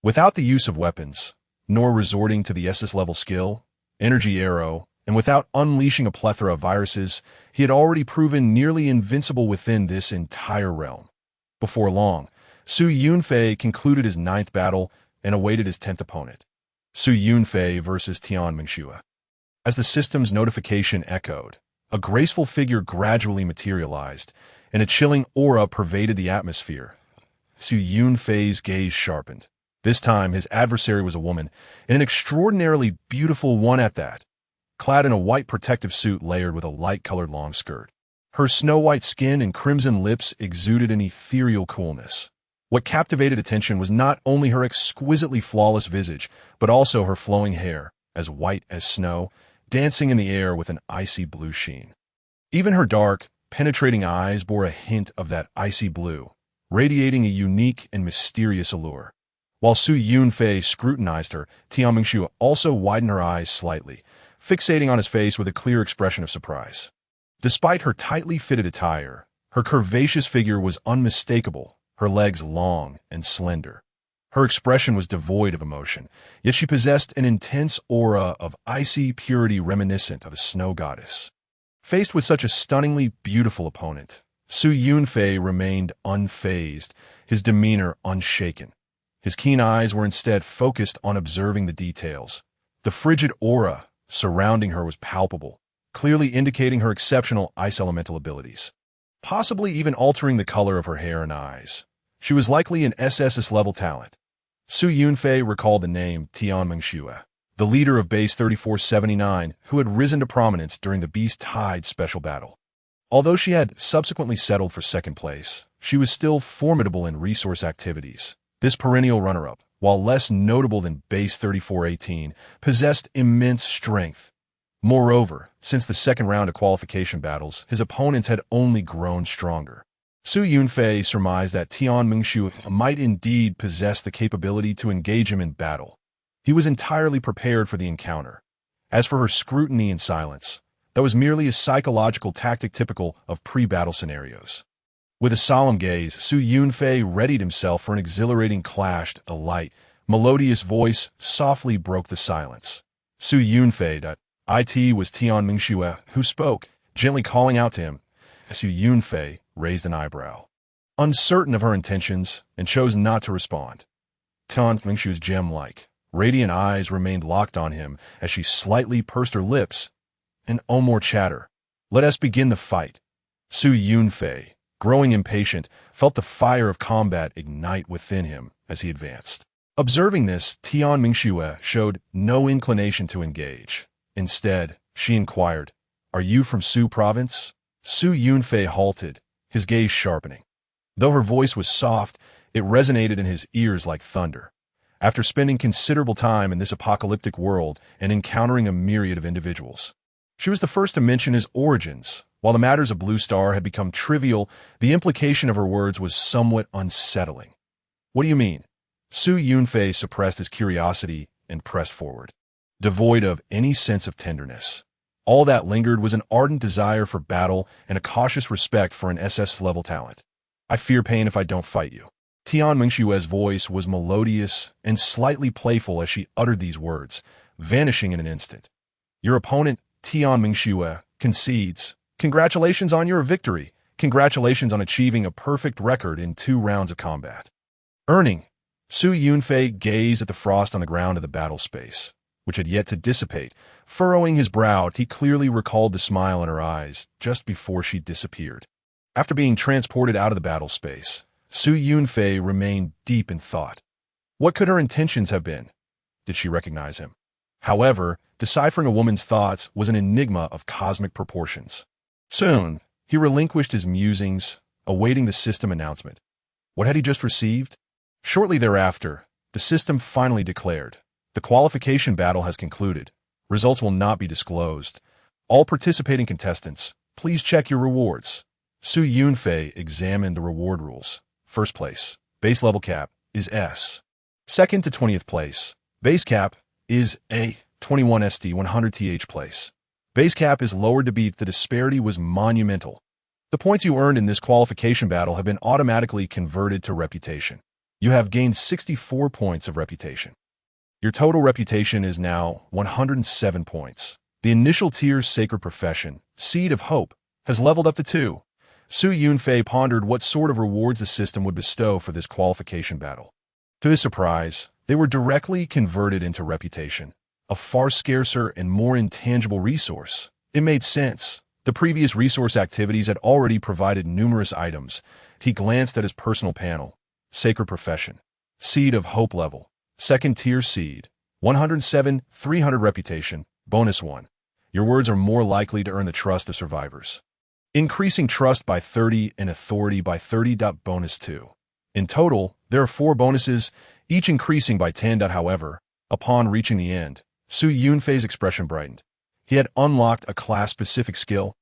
[SPEAKER 1] Without the use of weapons, nor resorting to the SS-level skill, energy arrow, and without unleashing a plethora of viruses, he had already proven nearly invincible within this entire realm. Before long, Su Yunfei concluded his 9th battle and awaited his 10th opponent. Su Yunfei versus Transmigration. As the system's notification echoed, a graceful figure gradually materialized, and a chilling aura pervaded the atmosphere. Su Yunfei's gaze sharpened. This time, his adversary was a woman, and an extraordinarily beautiful one at that, clad in a white protective suit layered with a light-colored long skirt. Her snow-white skin and crimson lips exuded an ethereal coolness. What captivated attention was not only her exquisitely flawless visage, but also her flowing hair, as white as snow, dancing in the air with an icy blue sheen. Even her dark, penetrating eyes bore a hint of that icy blue, radiating a unique and mysterious allure. While Su Yunfei scrutinized her, Transmigration also widened her eyes slightly, fixating on his face with a clear expression of surprise. Despite her tightly fitted attire, her curvaceous figure was unmistakable, her legs long and slender. Her expression was devoid of emotion, yet she possessed an intense aura of icy purity reminiscent of a snow goddess. Faced with such a stunningly beautiful opponent, Yunfei remained unfazed, his demeanor unshaken. His keen eyes were instead focused on observing the details. The frigid aura surrounding her was palpable, clearly indicating her exceptional ice elemental abilities, possibly even altering the color of her hair and eyes. She was likely an SSSS level talent. Yunfei recalled the name Tianmingxue, the leader of Base 3479, who had risen to prominence during the Beast Tide special battle. Although she had subsequently settled for second place, she was still formidable in resource activities. This perennial runner-up, while less notable than Base 3418, possessed immense strength. Moreover, since the second round of qualification battles, his opponents had only grown stronger. Yunfei surmised that Tianmingxue might indeed possess the capability to engage him in battle. He was entirely prepared for the encounter. As for her scrutiny and silence, that was merely a psychological tactic typical of pre-battle scenarios. With a solemn gaze, Yunfei readied himself for an exhilarating clash. A light, melodious voice softly broke the silence. Yunfei, it was Tianmingxue who spoke, gently calling out to him. Yunfei raised an eyebrow, uncertain of her intentions, and chose not to respond. Tianmingxue's gem-like, radiant eyes remained locked on him as she slightly pursed her lips. And no more chatter. Let us begin the fight. Yunfei, growing impatient, felt the fire of combat ignite within him as he advanced. Observing this, Tianmingxue showed no inclination to engage. Instead, she inquired, "Are you from Su province?" Yunfei halted, his gaze sharpening. Though her voice was soft, it resonated in his ears like thunder. After spending considerable time in this apocalyptic world and encountering a myriad of individuals, she was the first to mention his origins. While the matters of Blue Star had become trivial, the implication of her words was somewhat unsettling. "What do you mean?" Yunfei suppressed his curiosity and pressed forward, devoid of any sense of tenderness. All that lingered was an ardent desire for battle and a cautious respect for an SS-level talent. "I fear pain if I don't fight you." Tianmingxue's voice was melodious and slightly playful as she uttered these words, vanishing in an instant. "Your opponent, Tianmingxue, concedes. Congratulations on your victory. Congratulations on achieving a perfect record in 2 rounds of combat." Earning. Yunfei gazed at the frost on the ground of the battle space, which had yet to dissipate. Furrowing his brow, he clearly recalled the smile in her eyes just before she disappeared. After being transported out of the battle space, Yunfei remained deep in thought. What could her intentions have been? Did she recognize him? However, deciphering a woman's thoughts was an enigma of cosmic proportions. Soon, he relinquished his musings, awaiting the system announcement. What had he just received? Shortly thereafter, the system finally declared, "The qualification battle has concluded. Results will not be disclosed. All participating contestants, please check your rewards." Yunfei examined the reward rules. First place, base level cap, is S. Second to 20th place, base cap is A. 21 ST 100 TH place. Base cap is lowered to beat. The disparity was monumental. The points you earned in this qualification battle have been automatically converted to reputation. You have gained 64 points of reputation. Your total reputation is now 107 points. The initial tier's sacred profession, Seed of Hope, has leveled up to 2. Yunfei pondered what sort of rewards the system would bestow for this qualification battle. To his surprise, they were directly converted into reputation, a far scarcer and more intangible resource. It made sense. The previous resource activities had already provided numerous items. He glanced at his personal panel. Sacred Profession. Seed of Hope level. Second tier seed. 107, 300 reputation. Bonus 1. Your words are more likely to earn the trust of survivors. Increasing trust by 30 and authority by 30. Bonus 2. In total, there are 4 bonuses, each increasing by 10. However, upon reaching the end, Yunfei's expression brightened. He had unlocked a class-specific skill.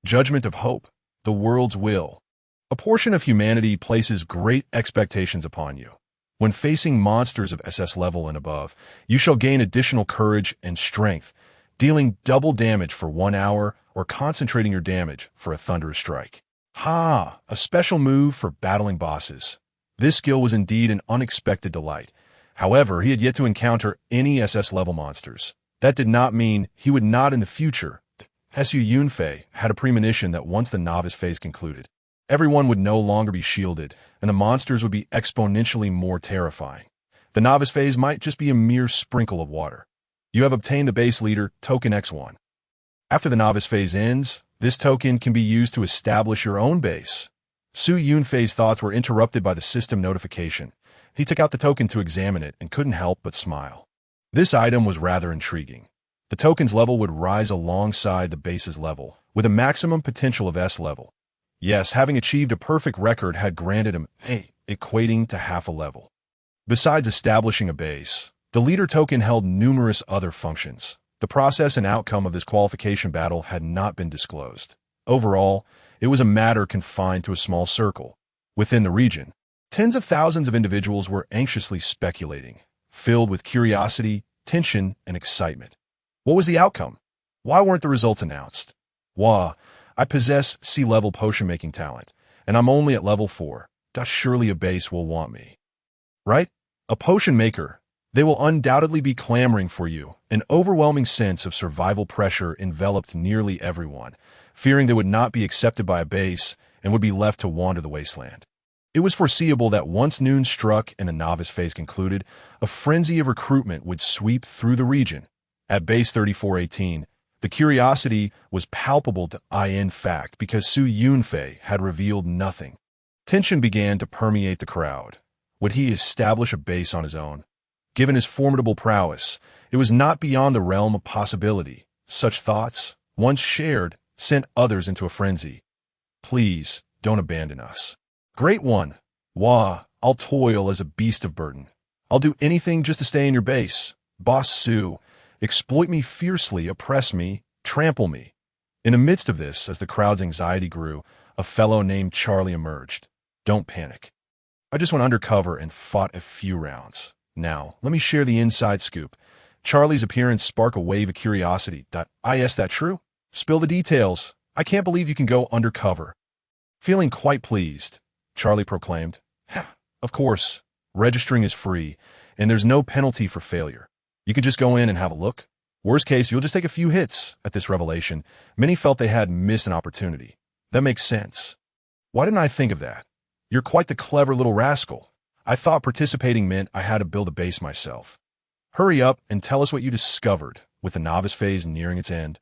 [SPEAKER 1] Judgment of Hope. The world's will. A portion of humanity places great expectations upon you. When facing monsters of SS level and above, you shall gain additional courage and strength, dealing double damage for 1 hour or concentrating your damage for a thunderous strike. Ha! A special move for battling bosses. This skill was indeed an unexpected delight. However, he had yet to encounter any SS-level monsters. That did not mean he would not in the future. Yunfei had a premonition that once the novice phase concluded, everyone would no longer be shielded, and the monsters would be exponentially more terrifying. The novice phase might just be a mere sprinkle of water. You have obtained the base leader, token X1. After the novice phase ends, this token can be used to establish your own base. Yunfei's thoughts were interrupted by the system notification. He took out the token to examine it and couldn't help but smile. This item was rather intriguing. The token's level would rise alongside the base's level, with a maximum potential of S level. Yes, having achieved a perfect record had granted him A, equating to half a level. Besides establishing a base, the leader token held numerous other functions. The process and outcome of this qualification battle had not been disclosed. Overall, it was a matter confined to a small circle. Within the region, tens of thousands of individuals were anxiously speculating, filled with curiosity, tension, and excitement. What was the outcome? Why weren't the results announced? Wah, I possess C-level potion-making talent, and I'm only at level 4. Surely a base will want me. Right? A potion maker. They will undoubtedly be clamoring for you. An overwhelming sense of survival pressure enveloped nearly everyone, fearing they would not be accepted by a base and would be left to wander the wasteland. It was foreseeable that once noon struck and the novice phase concluded, a frenzy of recruitment would sweep through the region. At base 3418, the curiosity was palpable to in fact because Yunfei had revealed nothing. Tension began to permeate the crowd. Would he establish a base on his own? Given his formidable prowess, it was not beyond the realm of possibility. Such thoughts, once shared, sent others into a frenzy. Please, don't abandon us. Great one. Wah, I'll toil as a beast of burden. I'll do anything just to stay in your base. Boss Su, exploit me fiercely, oppress me, trample me. In the midst of this, as the crowd's anxiety grew, a fellow named Charlie emerged. Don't panic. I just went undercover and fought a few rounds. Now, let me share the inside scoop. Charlie's appearance sparked a wave of curiosity. Is that true? Spill the details. I can't believe you can go undercover. Feeling quite pleased, Charlie proclaimed. Of course, registering is free, and there's no penalty for failure. You can just go in and have a look. Worst case, you'll just take a few hits. At this revelation, many felt they had missed an opportunity. That makes sense. Why didn't I think of that? You're quite the clever little rascal. I thought participating meant I had to build a base myself. Hurry up and tell us what you discovered, with the novice phase nearing its end.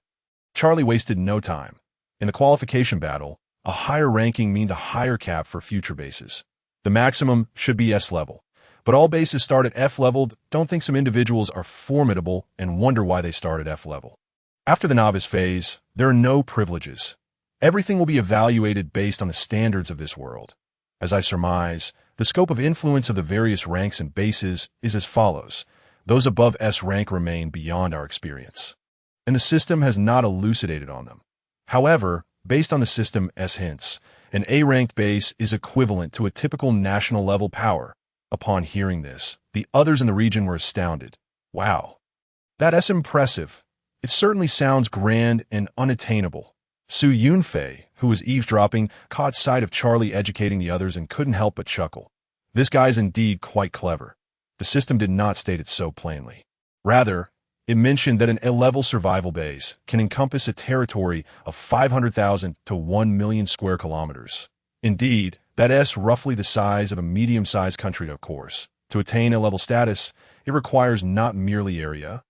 [SPEAKER 1] Charlie wasted no time. In the qualification battle, a higher ranking means a higher cap for future bases. The maximum should be S level, but all bases start at F level. Don't think some individuals are formidable and wonder why they start at F level. After the novice phase, there are no privileges. Everything will be evaluated based on the standards of this world. As I surmise, the scope of influence of the various ranks and bases is as follows. Those above S rank remain beyond our experience, and the system has not elucidated on them. However, based on the system S hints, an A-ranked base is equivalent to a typical national-level power. Upon hearing this, the others in the region were astounded. Wow, that's impressive. It certainly sounds grand and unattainable. Yunfei, who was eavesdropping, caught sight of Charlie educating the others and couldn't help but chuckle. This guy's indeed quite clever. The system did not state it so plainly. Rather, it mentioned that an A-level survival base can encompass a territory of 500,000 to 1 million square kilometers. Indeed, that's roughly the size of a medium-sized country, of course. To attain A-level status, it requires not merely area,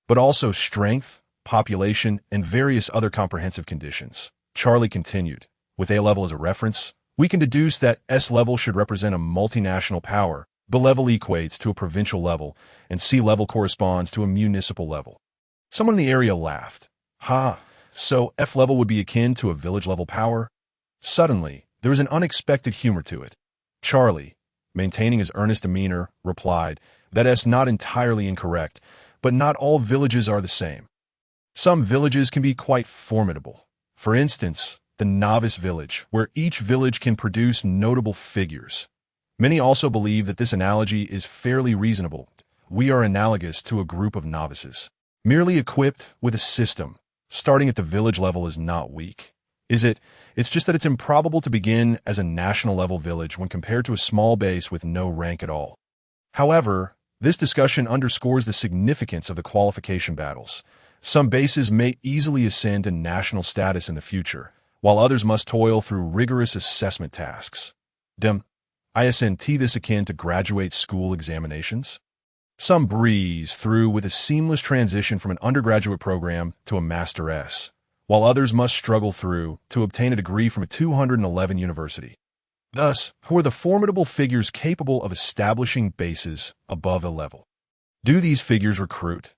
[SPEAKER 1] but also strength, population, and various other comprehensive conditions. Charlie continued, with A-level as a reference, we can deduce that S-level should represent a multinational power, B-level equates to a provincial level, and C-level corresponds to a municipal level. Someone in the area laughed. So F-level would be akin to a village-level power? Suddenly, there was an unexpected humor to it. Charlie, maintaining his earnest demeanor, replied, that's not entirely incorrect, but not all villages are the same. Some villages can be quite formidable. For instance, the novice village, where each village can produce notable figures. Many also believe that this analogy is fairly reasonable. We are analogous to a group of novices, merely equipped with a system, Starting at the village level is not weak. Is it? It's just that it's improbable to begin as a national-level village when compared to a small base with no rank at all. However, this discussion underscores the significance of the qualification battles. Some bases may easily ascend to national status in the future, while others must toil through rigorous assessment tasks. Isn't this akin to graduate school examinations? Some breeze through with a seamless transition from an undergraduate program to a Master S, while others must struggle through to obtain a degree from a 211 university. Thus, who are the formidable figures capable of establishing bases above a level? Do these figures recruit?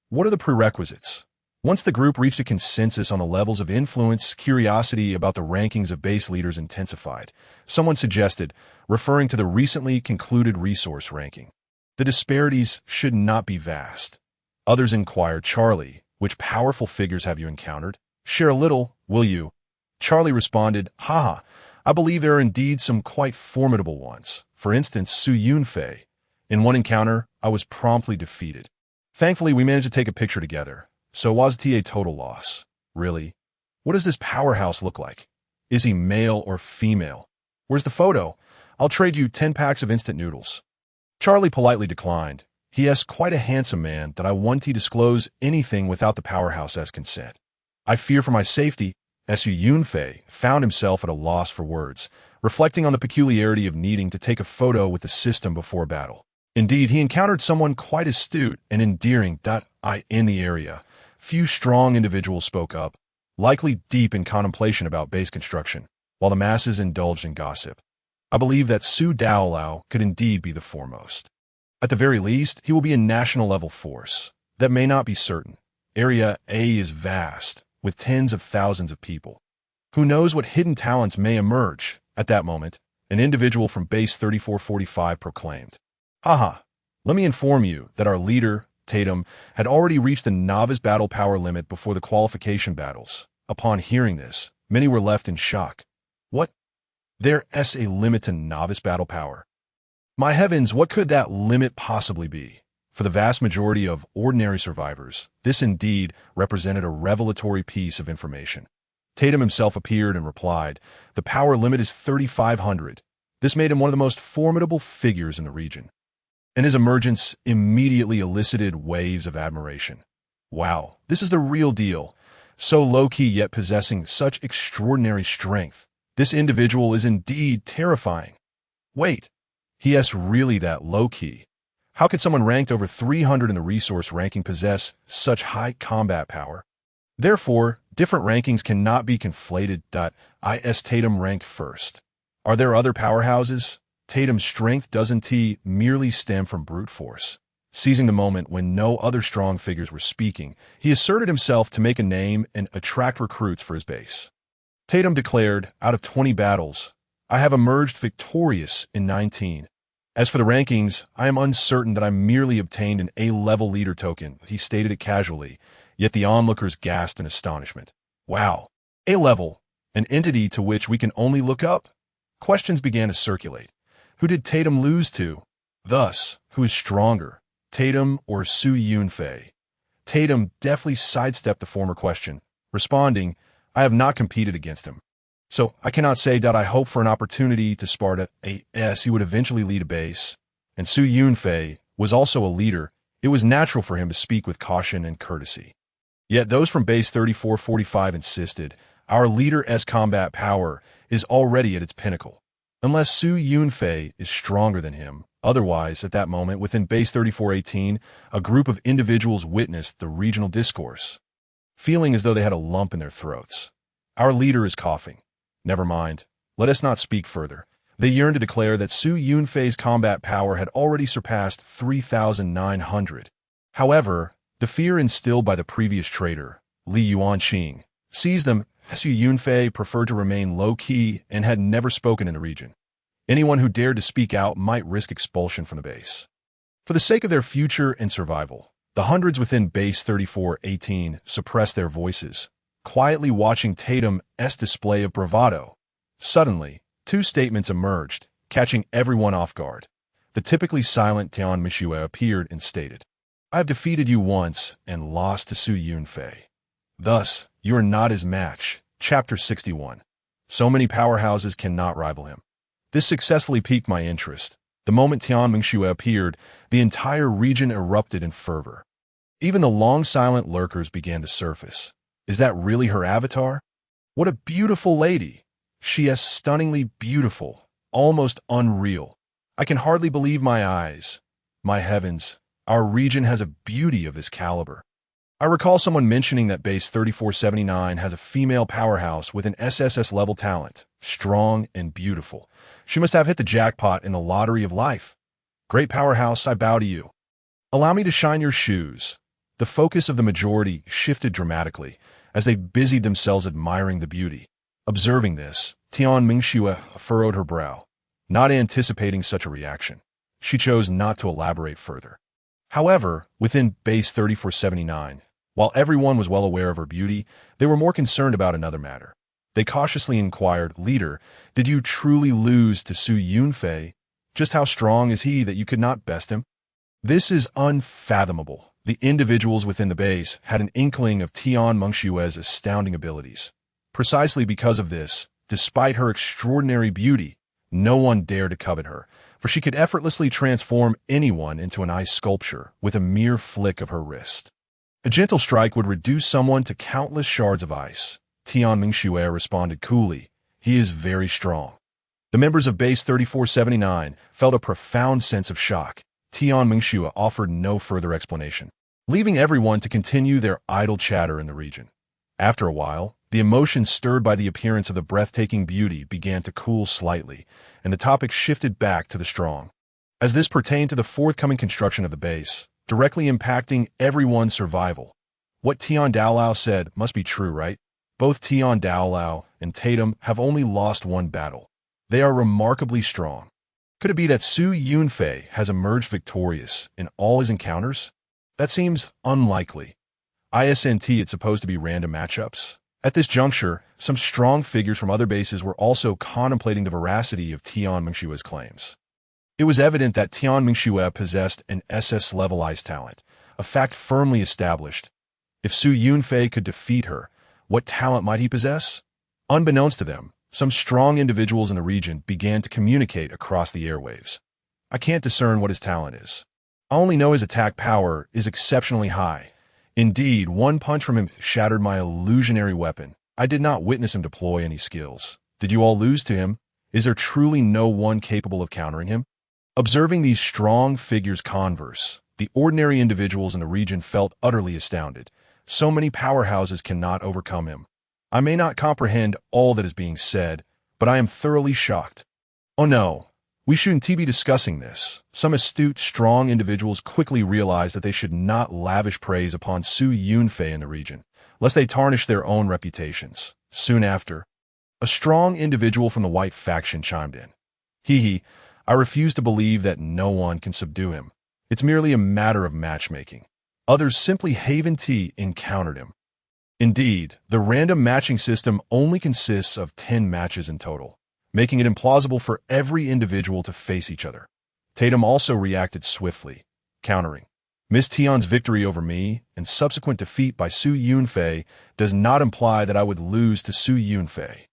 [SPEAKER 1] What are the prerequisites? Once the group reached a consensus on the levels of influence, curiosity about the rankings of base leaders intensified. Someone suggested, referring to the recently concluded resource ranking, the disparities should not be vast. Others inquired, Charlie, which powerful figures have you encountered? Share a little, will you? Charlie responded, haha, I believe there are indeed some quite formidable ones. For instance, Yunfei. In one encounter, I was promptly defeated. Thankfully, we managed to take a picture together. So was it a total loss? Really? What does this powerhouse look like? Is he male or female? Where's the photo? I'll trade you 10 packs of instant noodles. Charlie politely declined. He is quite a handsome man that I want to disclose anything without the powerhouse's consent. I fear for my safety. Yunfei found himself at a loss for words, reflecting on the peculiarity of needing to take a photo with the system before battle. Indeed, he encountered someone quite astute and endearing in the area. Few strong individuals spoke up, likely deep in contemplation about base construction, while the masses indulged in gossip. I believe that Su Daolao could indeed be the foremost. At the very least, he will be a national-level force. That may not be certain. Area A is vast, with tens of thousands of people. Who knows what hidden talents may emerge? At that moment, an individual from base 3445 proclaimed, haha, let me inform you that our leader, Tatum, had already reached the novice battle power limit before the qualification battles. Upon hearing this, many were left in shock. What? There's a limit to novice battle power? My heavens, what could that limit possibly be? For the vast majority of ordinary survivors, this indeed represented a revelatory piece of information. Tatum himself appeared and replied, the power limit is 3,500. This made him one of the most formidable figures in the region. And his emergence immediately elicited waves of admiration. Wow, this is the real deal. So low-key yet possessing such extraordinary strength. This individual is indeed terrifying. Wait, he is really that low-key? How could someone ranked over 300 in the resource ranking possess such high combat power? Therefore, different rankings cannot be conflated. Is Tatum ranked first? Are there other powerhouses? Tatum's strength doesn't merely stem from brute force. Seizing the moment when no other strong figures were speaking, he asserted himself to make a name and attract recruits for his base. Tatum declared, out of 20 battles, I have emerged victorious in 19. As for the rankings, I am uncertain that I merely obtained an A-level leader token. He stated it casually, yet the onlookers gasped in astonishment. Wow, A-level, an entity to which we can only look up? Questions began to circulate. Who did Tatum lose to? Thus, who is stronger, Tatum or Su Yunfei? Tatum deftly sidestepped the former question, responding, I have not competed against him. So I cannot say that I hope for an opportunity to spar at AS. He would eventually lead a base. And Su Yunfei was also a leader. It was natural for him to speak with caution and courtesy. Yet those from base 3445 insisted, our leader's combat power is already at its pinnacle. Unless Su Yunfei is stronger than him. Otherwise, at that moment, within base 3418, a group of individuals witnessed the regional discourse, feeling as though they had a lump in their throats. Our leader is coughing. Never mind. Let us not speak further. They yearned to declare that Su Yunfei's combat power had already surpassed 3,900. However, the fear instilled by the previous traitor, Li Yuanqing, seized them. Su Yunfei preferred to remain low-key and had never spoken in the region. Anyone who dared to speak out might risk expulsion from the base. For the sake of their future and survival, the hundreds within base 3418 suppressed their voices, quietly watching Tatum's display of bravado. Suddenly, two statements emerged, catching everyone off guard. The typically silent Tian Mishue appeared and stated, I have defeated you once and lost to Su Yunfei. Thus, you are not his match. Chapter 61. So many powerhouses cannot rival him. This successfully piqued my interest. The moment Tian Mingxue appeared, the entire region erupted in fervor. Even the long-silent lurkers began to surface. Is that really her avatar? What a beautiful lady! She is stunningly beautiful, almost unreal. I can hardly believe my eyes. My heavens, our region has a beauty of this caliber. I recall someone mentioning that base 3479 has a female powerhouse with an SSS level talent, strong and beautiful. She must have hit the jackpot in the lottery of life. Great powerhouse, I bow to you. Allow me to shine your shoes. The focus of the majority shifted dramatically as they busied themselves admiring the beauty. Observing this, Tian Mingxue furrowed her brow. Not anticipating such a reaction, she chose not to elaborate further. However, within base 3479, while everyone was well aware of her beauty, they were more concerned about another matter. They cautiously inquired, "Leader, did you truly lose to Su Yunfei? Just how strong is he that you could not best him?" This is unfathomable. The individuals within the base had an inkling of Tian Mingxue's astounding abilities. Precisely because of this, despite her extraordinary beauty, no one dared to covet her, for she could effortlessly transform anyone into an ice sculpture with a mere flick of her wrist. A gentle strike would reduce someone to countless shards of ice. Tian Mingxue responded coolly, "He is very strong." The members of base 3479 felt a profound sense of shock. Tian Mingxue offered no further explanation, leaving everyone to continue their idle chatter in the region. After a while, the emotions stirred by the appearance of the breathtaking beauty began to cool slightly, and the topic shifted back to the strong. As this pertained to the forthcoming construction of the base, directly impacting everyone's survival. What Tian Daolao said must be true, right? Both Tian Daolao and Tatum have only lost one battle. They are remarkably strong. Could it be that Su Yunfei has emerged victorious in all his encounters? That seems unlikely. Isn't it supposed to be random matchups? At this juncture, some strong figures from other bases were also contemplating the veracity of Tian Mingxue's claims. It was evident that Tian Mingxue possessed an SS-level ice talent, a fact firmly established. If Su Yunfei could defeat her, what talent might he possess? Unbeknownst to them, some strong individuals in the region began to communicate across the airwaves. I can't discern what his talent is. I only know his attack power is exceptionally high. Indeed, one punch from him shattered my illusionary weapon. I did not witness him deploy any skills. Did you all lose to him? Is there truly no one capable of countering him? Observing these strong figures converse, the ordinary individuals in the region felt utterly astounded. So many powerhouses cannot overcome him. I may not comprehend all that is being said, but I am thoroughly shocked. Oh no, we shouldn't be discussing this. Some astute, strong individuals quickly realized that they should not lavish praise upon Su Yunfei in the region, lest they tarnish their own reputations. Soon after, a strong individual from the white faction chimed in. Hee, I refuse to believe that no one can subdue him. It's merely a matter of matchmaking. Others simply encountered him. Indeed, the random matching system only consists of 10 matches in total, making it implausible for every individual to face each other. Tatum also reacted swiftly, countering. Miss Tian's victory over me and subsequent defeat by Su Yunfei does not imply that I would lose to Su Yunfei.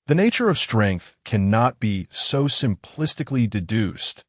[SPEAKER 1] The nature of strength cannot be so simplistically deduced.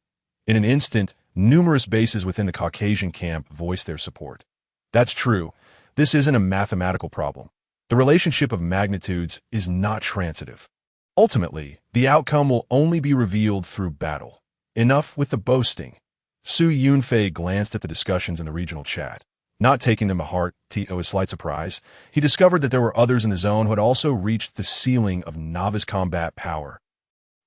[SPEAKER 1] In an instant, numerous bases within the Caucasian camp voiced their support. That's true. This isn't a mathematical problem. The relationship of magnitudes is not transitive. Ultimately, the outcome will only be revealed through battle. Enough with the boasting. Su Yunfei glanced at the discussions in the regional chat. Not taking them to heart, to his slight surprise, he discovered that there were others in the zone who had also reached the ceiling of novice combat power.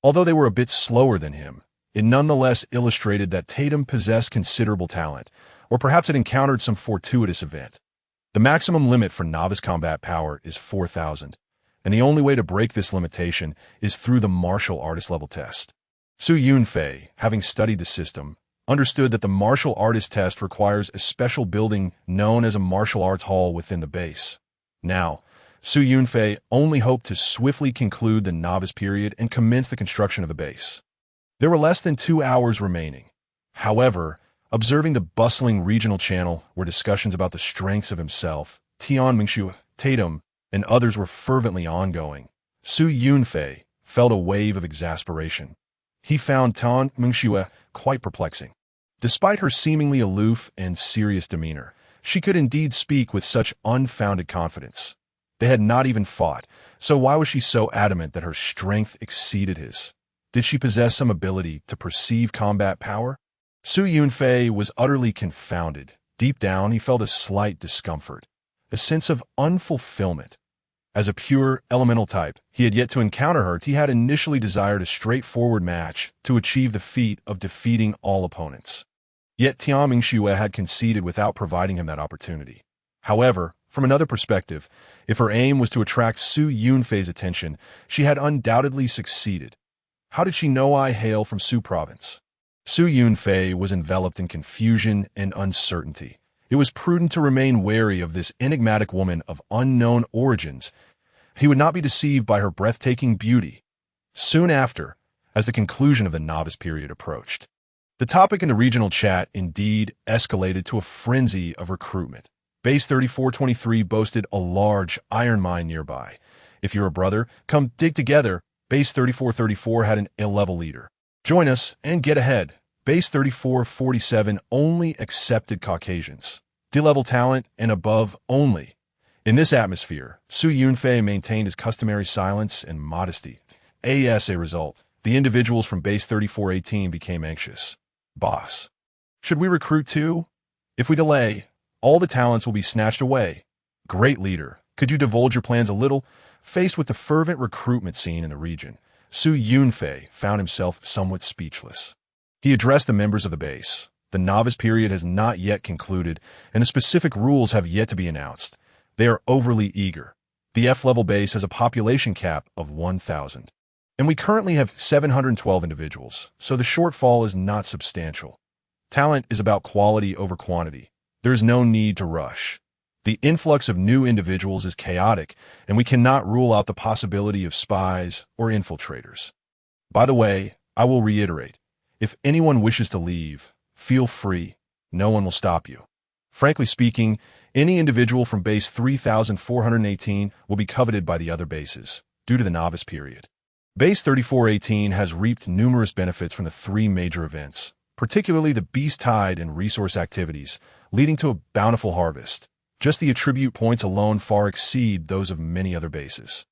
[SPEAKER 1] Although they were a bit slower than him, it nonetheless illustrated that Tatum possessed considerable talent, or perhaps had encountered some fortuitous event. The maximum limit for novice combat power is 4,000, and the only way to break this limitation is through the martial artist level test. Su Yunfei, having studied the system, understood that the martial artist test requires a special building known as a martial arts hall within the base. Now, Su Yunfei only hoped to swiftly conclude the novice period and commence the construction of the base. There were less than 2 hours remaining. However, observing the bustling regional channel where discussions about the strengths of himself, Tian Mingxue Tatum, and others were fervently ongoing, Su Yunfei felt a wave of exasperation. He found Tan Mingxue quite perplexing. Despite her seemingly aloof and serious demeanor, she could indeed speak with such unfounded confidence. They had not even fought, so why was she so adamant that her strength exceeded his? Did she possess some ability to perceive combat power? Su Yunfei was utterly confounded. Deep down, he felt a slight discomfort, a sense of unfulfillment. As a pure, elemental type, he had yet to encounter her. He had initially desired a straightforward match to achieve the feat of defeating all opponents. Yet Tian Mingxue had conceded without providing him that opportunity. However, from another perspective, if her aim was to attract Su Yunfei's attention, she had undoubtedly succeeded. How did she know I hail from Su province? Su Yunfei was enveloped in confusion and uncertainty. It was prudent to remain wary of this enigmatic woman of unknown origins. He would not be deceived by her breathtaking beauty. Soon after, as the conclusion of the novice period approached, the topic in the regional chat indeed escalated to a frenzy of recruitment. Base 3423 boasted a large iron mine nearby. If you're a brother, come dig together. Base 3434 had an ill-level leader. Join us and get ahead. Base 3447 only accepted Caucasians. D-level talent and above only. In this atmosphere, Su Yunfei maintained his customary silence and modesty. As a result, the individuals from Base 3418 became anxious. Boss, should we recruit too? If we delay, all the talents will be snatched away. Great leader, could you divulge your plans a little? Faced with the fervent recruitment scene in the region, Su Yunfei found himself somewhat speechless. He addressed the members of the base. The novice period has not yet concluded, and the specific rules have yet to be announced. They are overly eager. The F-level base has a population cap of 1,000. And we currently have 712 individuals, so the shortfall is not substantial. Talent is about quality over quantity. There is no need to rush. The influx of new individuals is chaotic, and we cannot rule out the possibility of spies or infiltrators. By the way, I will reiterate, if anyone wishes to leave, feel free. No one will stop you. Frankly speaking, any individual from base 3418 will be coveted by the other bases, due to the novice period. Base 3418 has reaped numerous benefits from the three major events, particularly the beast tide and resource activities, leading to a bountiful harvest. Just the attribute points alone far exceed those of many other bases.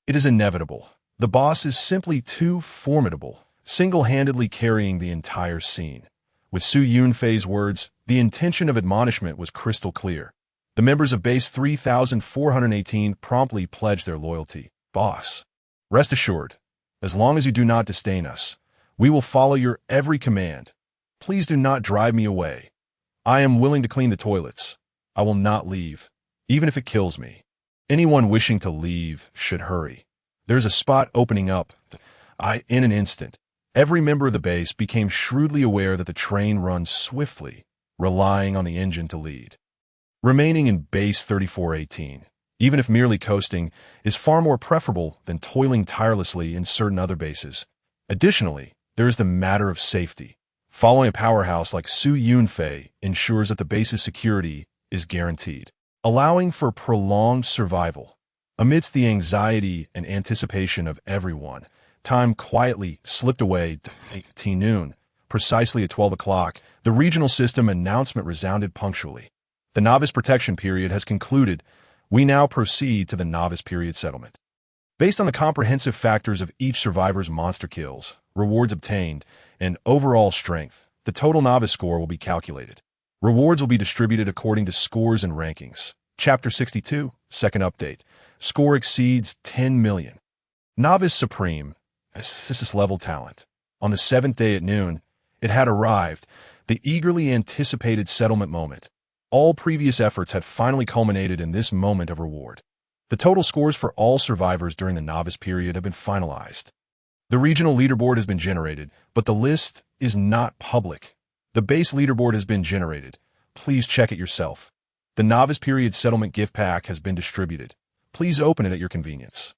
[SPEAKER 1] It is inevitable. The boss is simply too formidable, single-handedly carrying the entire scene. With Su Yunfei's words, the intention of admonishment was crystal clear. The members of Base 3418 promptly pledged their loyalty. Boss, rest assured, as long as you do not disdain us, we will follow your every command. Please do not drive me away. I am willing to clean the toilets. I will not leave, even if it kills me. Anyone wishing to leave should hurry. There's a spot opening up. In an instant, every member of the base became shrewdly aware that the train runs swiftly, relying on the engine to lead. Remaining in Base 3418, even if merely coasting, is far more preferable than toiling tirelessly in certain other bases. Additionally, there is the matter of safety. Following a powerhouse like Su Yunfei ensures that the base's security is guaranteed, allowing for prolonged survival. Amidst the anxiety and anticipation of everyone, time quietly slipped away to noon. Precisely at 12 o'clock, the regional system announcement resounded punctually. The novice protection period has concluded. We now proceed to the novice period settlement. Based on the comprehensive factors of each survivor's monster kills, rewards obtained, and overall strength, the total novice score will be calculated. Rewards will be distributed according to scores and rankings. Chapter 62, second update. Score exceeds 10 million. Novice Supreme, SSSS level talent. On the 7th day at noon, it had arrived, the eagerly anticipated settlement moment. All previous efforts had finally culminated in this moment of reward. The total scores for all survivors during the novice period have been finalized. The regional leaderboard has been generated, but the list is not public. The base leaderboard has been generated. Please check it yourself. The novice period settlement gift pack has been distributed. Please open it at your convenience.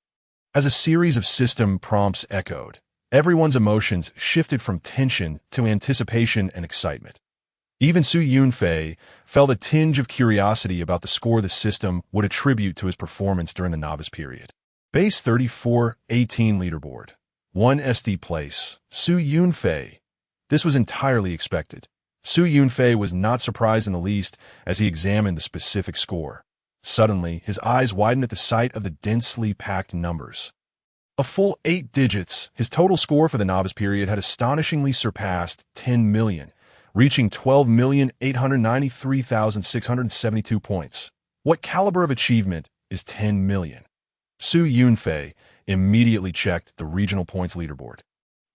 [SPEAKER 1] As a series of system prompts echoed, everyone's emotions shifted from tension to anticipation and excitement. Even Su Yunfei felt a tinge of curiosity about the score the system would attribute to his performance during the novice period. Base 3418 leaderboard. 1 SD place. Su Yunfei. This was entirely expected. Su Yunfei was not surprised in the least as he examined the specific score. Suddenly, his eyes widened at the sight of the densely packed numbers. A full 8 digits, his total score for the novice period had astonishingly surpassed 10 million, reaching 12,893,672 points. What caliber of achievement is 10 million? Su Yunfei immediately checked the regional points leaderboard.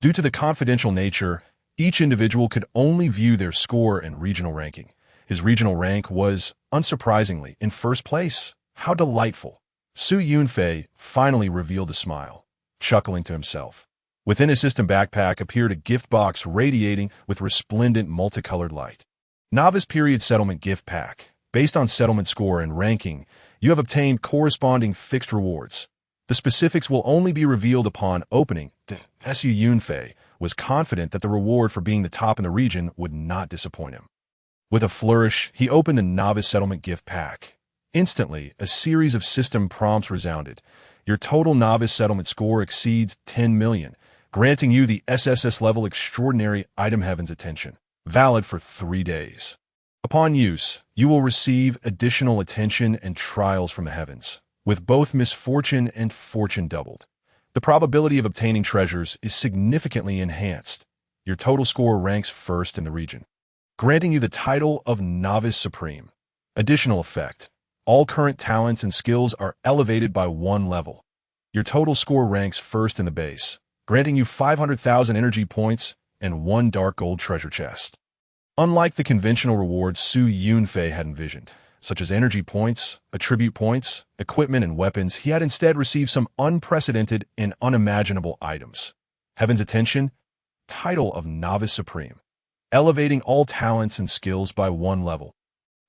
[SPEAKER 1] Due to the confidential nature, each individual could only view their score and regional ranking. His regional rank was, unsurprisingly, in first place. How delightful. Su Yunfei finally revealed a smile, chuckling to himself. Within his system backpack appeared a gift box radiating with resplendent multicolored light. Novice Period Settlement Gift Pack. Based on settlement score and ranking, you have obtained corresponding fixed rewards. The specifics will only be revealed upon opening. Su Yunfei was confident that the reward for being the top in the region would not disappoint him. With a flourish, he opened the Novice Settlement Gift Pack. Instantly, a series of system prompts resounded. Your total Novice Settlement score exceeds 10 million, granting you the SSS level Extraordinary Item Heaven's Attention, valid for 3 days. Upon use, you will receive additional attention and trials from the heavens, with both misfortune and fortune doubled. The probability of obtaining treasures is significantly enhanced. Your total score ranks first in the region, granting you the title of Novice Supreme. Additional effect. All current talents and skills are elevated by 1 level. Your total score ranks first in the base, granting you 500,000 energy points and 1 dark gold treasure chest. Unlike the conventional rewards Su Yunfei had envisioned, such as energy points, attribute points, equipment, and weapons, he had instead received some unprecedented and unimaginable items. Heaven's Attention, title of Novice Supreme, elevating all talents and skills by 1 level.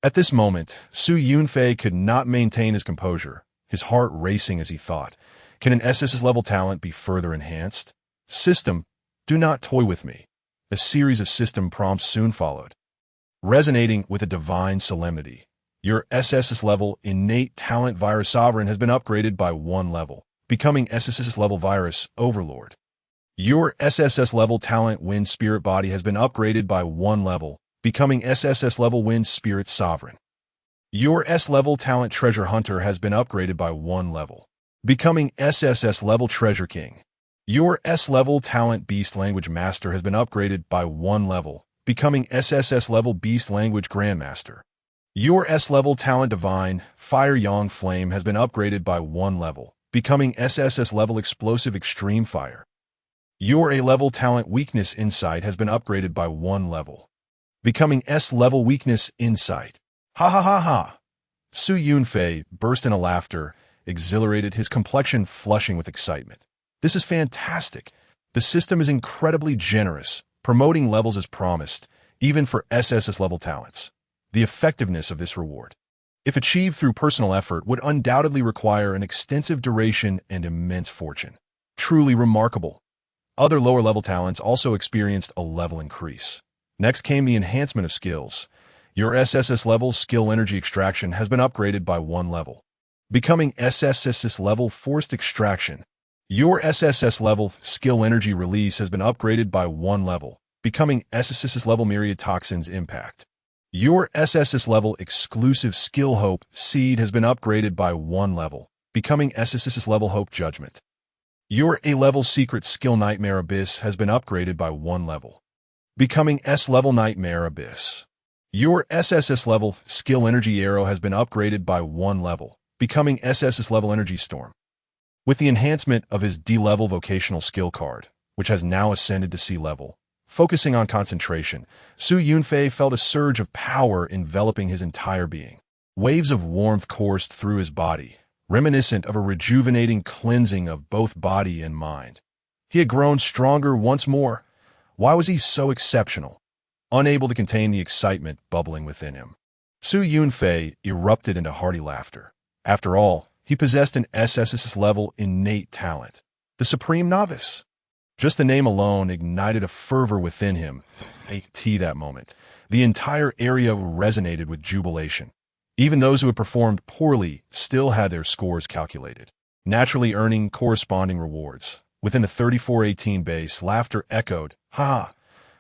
[SPEAKER 1] At this moment, Su Yunfei could not maintain his composure, his heart racing as he thought, can an SSS level talent be further enhanced? System, do not toy with me. A series of system prompts soon followed. Resonating with a divine solemnity, your SSS level innate talent virus sovereign has been upgraded by 1 level, becoming SSS level virus overlord. Your SSS level talent wind spirit body has been upgraded by 1 level, becoming SSS level wind spirit sovereign. Your S level talent treasure hunter has been upgraded by 1 level, becoming SSS level treasure king. Your S level talent beast language master has been upgraded by 1 level, becoming SSS level beast language grandmaster. Your S-level talent Divine Fire Yang Flame has been upgraded by 1 level, becoming SSS level Explosive Extreme Fire. Your A-level talent Weakness Insight has been upgraded by 1 level, becoming S-level Weakness Insight. Ha ha ha ha! Su Yunfei burst into laughter, exhilarated, his complexion flushing with excitement. This is fantastic. The system is incredibly generous, promoting levels as promised, even for SSS level talents. The effectiveness of this reward, if achieved through personal effort, would undoubtedly require an extensive duration and immense fortune. Truly remarkable. Other lower-level talents also experienced a level increase. Next came the enhancement of skills. Your SSS level skill energy extraction has been upgraded by 1 level, becoming SSS level forced extraction. Your SSS level skill energy release has been upgraded by 1 level, becoming SSS level myriad toxins impact. Your SSS level exclusive skill Hope Seed has been upgraded by 1 level, becoming SSS level Hope Judgment. Your A-level secret skill Nightmare Abyss has been upgraded by 1 level, becoming S-level Nightmare Abyss. Your SSS level skill Energy Arrow has been upgraded by 1 level, becoming SSS level Energy Storm. With the enhancement of his D-level vocational skill card, which has now ascended to C-level, focusing on concentration, Su Yunfei felt a surge of power enveloping his entire being. Waves of warmth coursed through his body, reminiscent of a rejuvenating cleansing of both body and mind. He had grown stronger once more. Why was he so exceptional? Unable to contain the excitement bubbling within him, Su Yunfei erupted into hearty laughter. After all, he possessed an SSS level innate talent, the Supreme Novice. Just the name alone ignited a fervor within him. That moment, the entire area resonated with jubilation. Even those who had performed poorly still had their scores calculated, naturally earning corresponding rewards. Within the 3418 base, laughter echoed. Ha!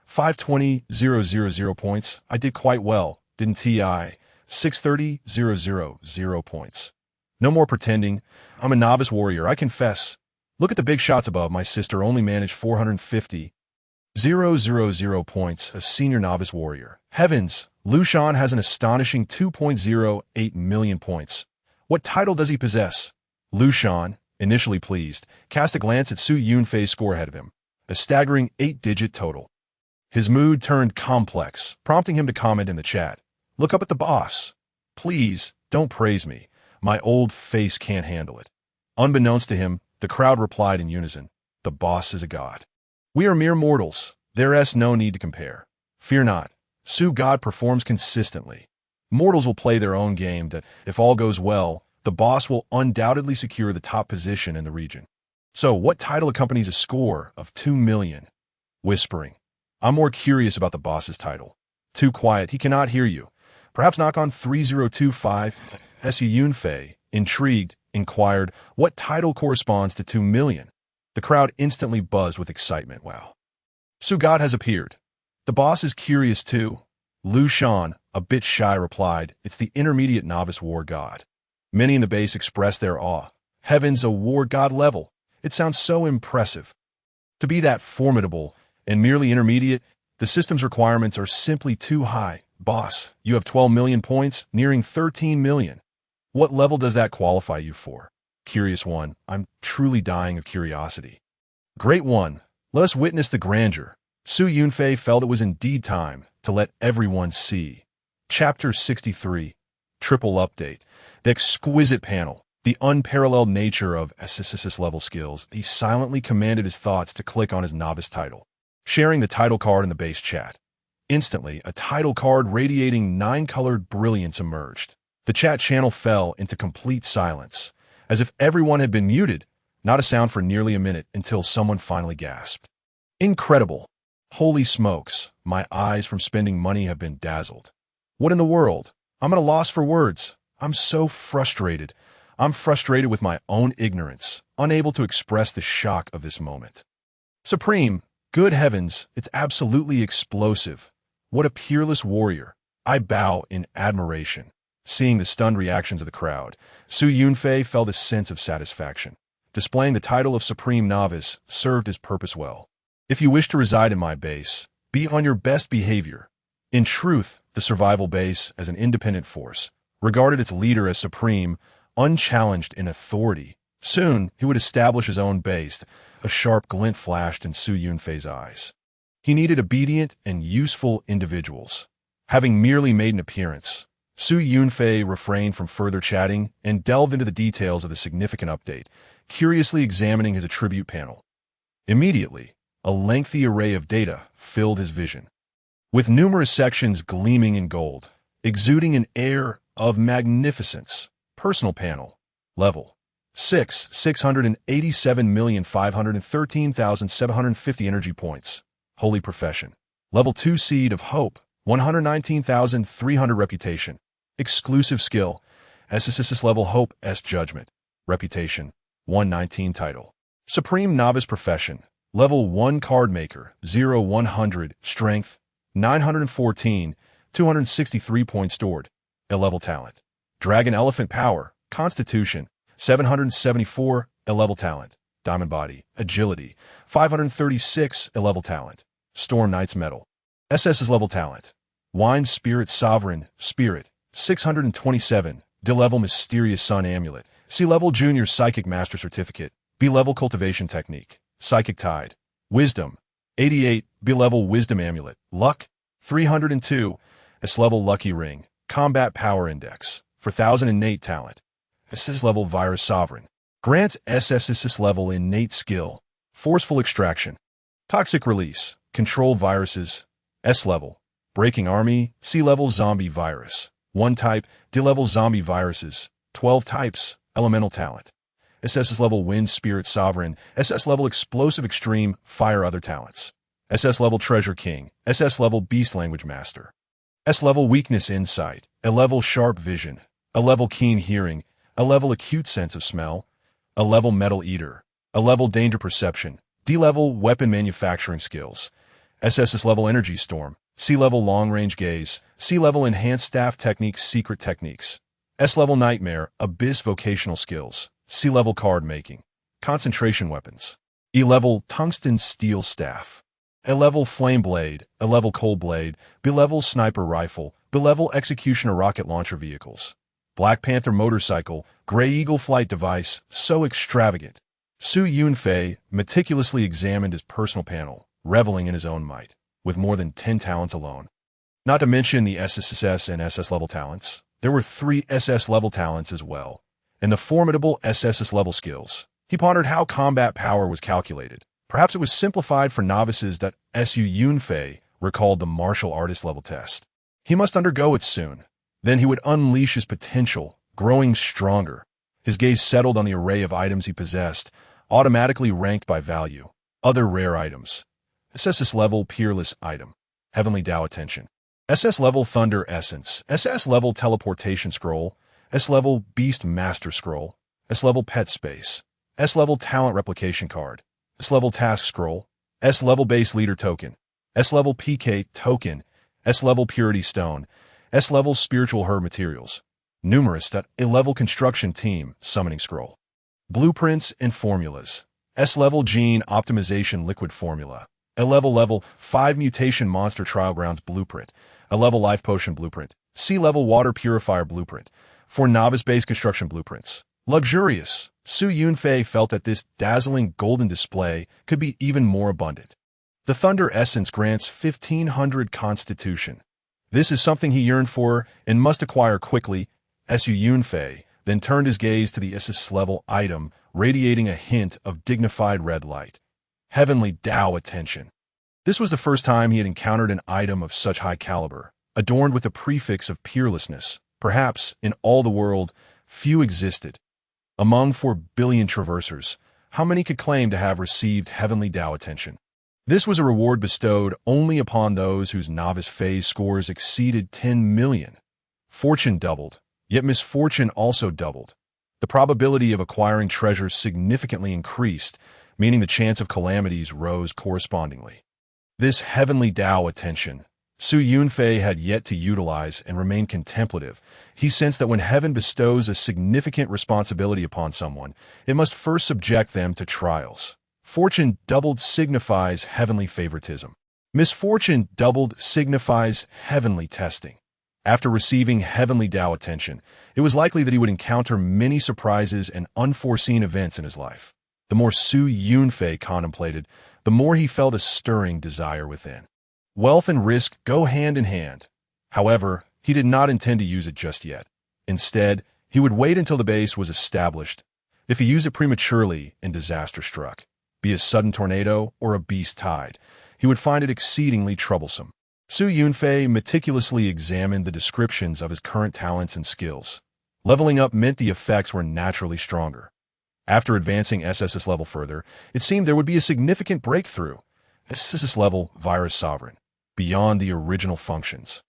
[SPEAKER 1] 520,000 points. I did quite well, didn't I? 630,000 points. No more pretending. I'm a novice warrior, I confess. Look at the big shots above. My sister only managed 450,000 points, a senior novice warrior. Heavens, Lushan has an astonishing 2.08 million points. What title does he possess? Lushan, initially pleased, cast a glance at Su Yunfei's score ahead of him, a staggering 8-digit total. His mood turned complex, prompting him to comment in the chat. Look up at the boss. Please, don't praise me. My old face can't handle it. Unbeknownst to him, the crowd replied in unison. The boss is a god. We are mere mortals. There's no need to compare. Fear not. Su God performs consistently. Mortals will play their own game that, if all goes well, the boss will undoubtedly secure the top position in the region. So, what title accompanies a score of 2 million? Whispering. I'm more curious about the boss's title. Too quiet, he cannot hear you. Perhaps knock on 3025. S.U. Yunfei, intrigued, inquired, what title corresponds to 2 million? The crowd instantly buzzed with excitement. Wow. Su God has appeared. The boss is curious too. Lu Shan, a bit shy, replied, it's the intermediate novice war god. Many in the base expressed their awe. Heavens, a war god level. It sounds so impressive. To be that formidable and merely intermediate, the system's requirements are simply too high. Boss, you have 12 million points, nearing 13 million. What level does that qualify you for? Curious one, I'm truly dying of curiosity. Great one, let us witness the grandeur. Su Yunfei felt it was indeed time to let everyone see. Chapter 63. Triple Update. The exquisite panel, the unparalleled nature of SSSS level skills. He silently commanded his thoughts to click on his novice title, sharing the title card in the base chat. Instantly, a title card radiating 9-colored brilliance emerged. The chat channel fell into complete silence, as if everyone had been muted, not a sound for nearly a minute until someone finally gasped. Incredible. Holy smokes, my eyes from spending money have been dazzled. What in the world? I'm at a loss for words. I'm so frustrated. I'm frustrated with my own ignorance, unable to express the shock of this moment. Supreme, good heavens, it's absolutely explosive. What a peerless warrior. I bow in admiration. Seeing the stunned reactions of the crowd, Su Yunfei felt a sense of satisfaction. Displaying the title of Supreme Novice served his purpose well. If you wish to reside in my base, be on your best behavior. In truth, the survival base, as an independent force, regarded its leader as supreme, unchallenged in authority. Soon, he would establish his own base. A sharp glint flashed in Su Yunfei's eyes. He needed obedient and useful individuals. Having merely made an appearance, Su Yunfei refrained from further chatting and delved into the details of the significant update, curiously examining his attribute panel. Immediately, a lengthy array of data filled his vision, with numerous sections gleaming in gold, exuding an air of magnificence. Personal panel. Level 6, 687,513,750 energy points. Holy profession. Level 2 Seed of Hope, 119,300 reputation. Exclusive skill, SSSS level Hope S Judgment. Reputation, 119 title. Supreme Novice Profession, level 1 Card Maker, 0-100, Strength, 914, 263 points stored. A level talent. Dragon Elephant Power, Constitution, 774, a level talent. Diamond Body, Agility, 536, a level talent. Storm Knight's Medal, SS's level talent. Wine Spirit Sovereign, Spirit, 627, D-level Mysterious Sun Amulet, C-level Junior Psychic Master Certificate, B-level Cultivation Technique, Psychic Tide, Wisdom, 88, B-level Wisdom Amulet, Luck, 302, S-level Lucky Ring, Combat Power Index, 4,000 innate talent, SS level Virus Sovereign, grants SSSS level innate skill, Forceful Extraction, Toxic Release, Control Viruses, S-level, Breaking Army, C-level Zombie Virus, 1 type, D-level Zombie Viruses, 12 types, Elemental Talent, SS level Wind Spirit Sovereign, SS level Explosive Extreme, Fire other talents. SS level Treasure King, SS level Beast Language Master. S level Weakness Insight, A level Sharp Vision, A level Keen Hearing, A level Acute Sense of Smell, A level Metal Eater, A level Danger Perception, D level Weapon Manufacturing Skills, SSS level Energy Storm, C level Long Range Gaze, C level Enhanced Staff Techniques Secret Techniques, S level Nightmare, Abyss Vocational Skills, C level Card Making, Concentration Weapons, E level Tungsten Steel Staff, A level Flame Blade, A level Cold Blade, B level Sniper Rifle, B level Executioner Rocket Launcher Vehicles, Black Panther Motorcycle, Gray Eagle Flight Device, so extravagant. Su Yunfei meticulously examined his personal panel, reveling in his own might, with more than 10 talents alone. Not to mention the SSSS and SS level talents, there were 3 SS level talents as well, and the formidable SSS level skills. He pondered how combat power was calculated. Perhaps it was simplified for novices that Su Yunfei recalled the martial artist level test. He must undergo it soon. Then he would unleash his potential, growing stronger. His gaze settled on the array of items he possessed, automatically ranked by value. Other rare items. SS level Peerless Item, Heavenly Dao Attention. SS level Thunder Essence, SS level Teleportation Scroll, S level Beast Master Scroll, S level Pet Space, S level Talent Replication Card, S level Task Scroll, S level Base Leader Token, S level PK Token, S level Purity Stone, S level Spiritual Herb Materials, numerous A level Construction Team Summoning Scroll, Blueprints and Formulas, S level Gene Optimization Liquid Formula, A level 5 Mutation Monster Trial Grounds Blueprint, A level Life Potion Blueprint, C level Water Purifier Blueprint, 4 novice-based construction blueprints. Luxurious. Su Yunfei felt that this dazzling golden display could be even more abundant. The Thunder Essence grants 1500 Constitution. This is something he yearned for and must acquire quickly. Su Yunfei then turned his gaze to the SS level item, radiating a hint of dignified red light. Heavenly Dao Attention. This was the first time he had encountered an item of such high caliber, adorned with the prefix of peerlessness. Perhaps, in all the world, few existed. Among 4 billion traversers, how many could claim to have received Heavenly Dao Attention? This was a reward bestowed only upon those whose novice phase scores exceeded 10 million. Fortune doubled, yet misfortune also doubled. The probability of acquiring treasures significantly increased, meaning the chance of calamities rose correspondingly. This Heavenly Dao Attention, Su Yunfei had yet to utilize and remained contemplative. He sensed that when heaven bestows a significant responsibility upon someone, it must first subject them to trials. Fortune doubled signifies heavenly favoritism. Misfortune doubled signifies heavenly testing. After receiving Heavenly Dao Attention, it was likely that he would encounter many surprises and unforeseen events in his life. The more Su Yunfei contemplated, the more he felt a stirring desire within. Wealth and risk go hand in hand. However, he did not intend to use it just yet. Instead, he would wait until the base was established. If he used it prematurely and disaster struck, be a sudden tornado or a beast tide, he would find it exceedingly troublesome. Su Yunfei meticulously examined the descriptions of his current talents and skills. Leveling up meant the effects were naturally stronger. After advancing SSS level further, it seemed there would be a significant breakthrough. SSS level Virus Sovereign, beyond the original functions.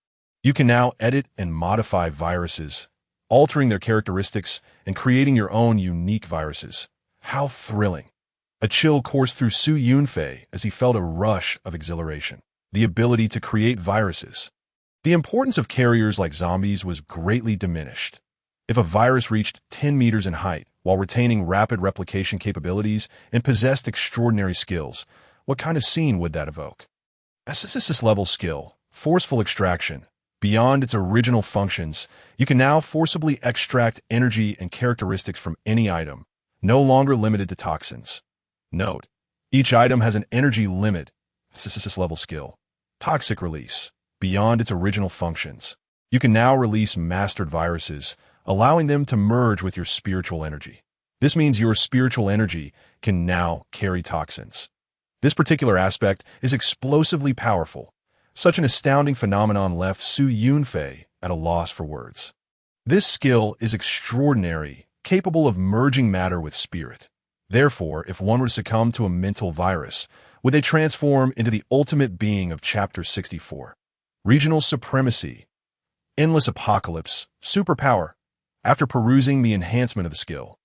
[SPEAKER 1] You can now edit and modify viruses, altering their characteristics and creating your own unique viruses. How thrilling! A chill coursed through Su Yunfei as he felt a rush of exhilaration. The ability to create viruses. The importance of carriers like zombies was greatly diminished. If a virus reached 10 meters in height while retaining rapid replication capabilities and possessed extraordinary skills, what kind of scene would that evoke? SSSS level skill, Forceful Extraction. Beyond its original functions, you can now forcibly extract energy and characteristics from any item, no longer limited to toxins. Note: each item has an energy limit. SSSS level skill, Toxic Release. Beyond its original functions, you can now release mastered viruses, allowing them to merge with your spiritual energy. This means your spiritual energy can now carry toxins. This particular aspect is explosively powerful. Such an astounding phenomenon left Su Yunfei at a loss for words. This skill is extraordinary, capable of merging matter with spirit. Therefore, if one were to succumb to a mental virus, would they transform into the ultimate being of Chapter 64? Regional Supremacy, Endless Apocalypse, Superpower. After perusing the enhancement of the skill,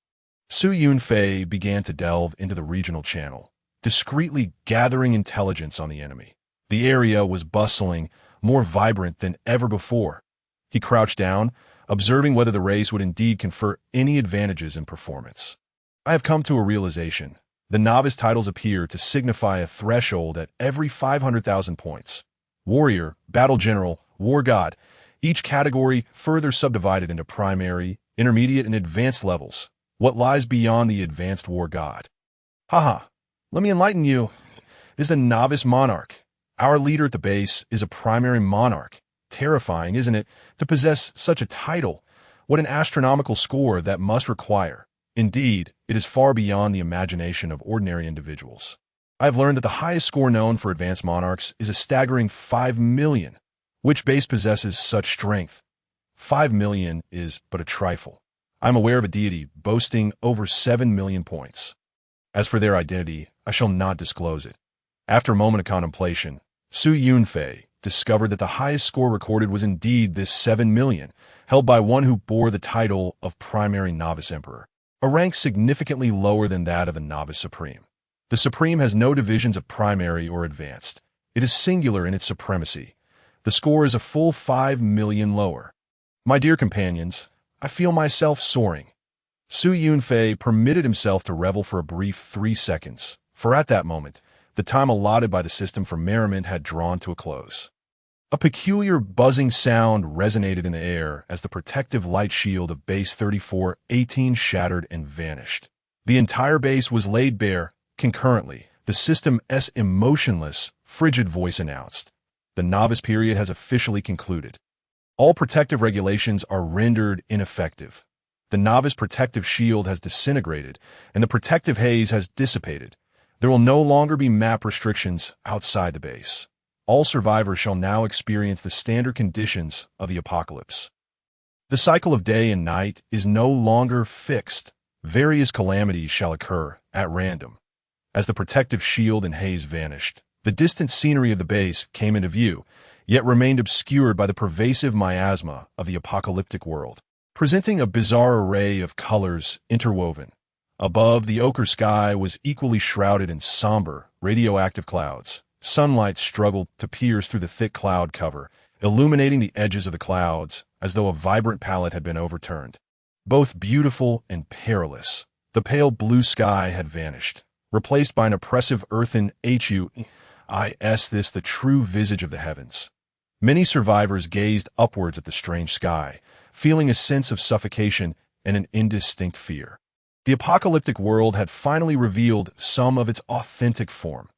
[SPEAKER 1] Yunfei began to delve into the regional channel, discreetly gathering intelligence on the enemy. The area was bustling, more vibrant than ever before. He crouched down, observing whether the race would indeed confer any advantages in performance. I have come to a realization. The novice titles appear to signify a threshold at every 500,000 points. Warrior, Battle General, War God, each category further subdivided into primary, intermediate, and advanced levels. What lies beyond the advanced War God? Haha, let me enlighten you. Is the novice monarch. Our leader at the base is a primary monarch. Terrifying, isn't it, to possess such a title? What an astronomical score that must require. Indeed, it is far beyond the imagination of ordinary individuals. I have learned that the highest score known for advanced monarchs is a staggering 5 million. Which base possesses such strength? 5 million is but a trifle. I am aware of a deity boasting over 7 million points. As for their identity, I shall not disclose it. After a moment of contemplation, Yunfei discovered that the highest score recorded was indeed this 7 million, held by one who bore the title of Primary Novice Emperor, a rank significantly lower than that of the Novice Supreme. The Supreme has no divisions of primary or advanced. It is singular in its supremacy. The score is a full 5 million lower. My dear companions, I feel myself soaring. Yunfei permitted himself to revel for a brief 3 seconds, for at that moment, the time allotted by the system for merriment had drawn to a close. A peculiar buzzing sound resonated in the air as the protective light shield of base 3418 shattered and vanished. The entire base was laid bare. Concurrently, the system's emotionless, frigid voice announced, "The novice period has officially concluded. All protective regulations are rendered ineffective. The novice protective shield has disintegrated, and the protective haze has dissipated. There will no longer be map restrictions outside the base. All survivors shall now experience the standard conditions of the apocalypse. The cycle of day and night is no longer fixed. Various calamities shall occur at random." As the protective shield and haze vanished, the distant scenery of the base came into view, yet remained obscured by the pervasive miasma of the apocalyptic world, presenting a bizarre array of colors interwoven. Above, the ochre sky was equally shrouded in somber, radioactive clouds. Sunlight struggled to pierce through the thick cloud cover, illuminating the edges of the clouds as though a vibrant palette had been overturned. Both beautiful and perilous, the pale blue sky had vanished, replaced by an oppressive earthen this the true visage of the heavens. Many survivors gazed upwards at the strange sky, feeling a sense of suffocation and an indistinct fear. The apocalyptic world had finally revealed some of its authentic form.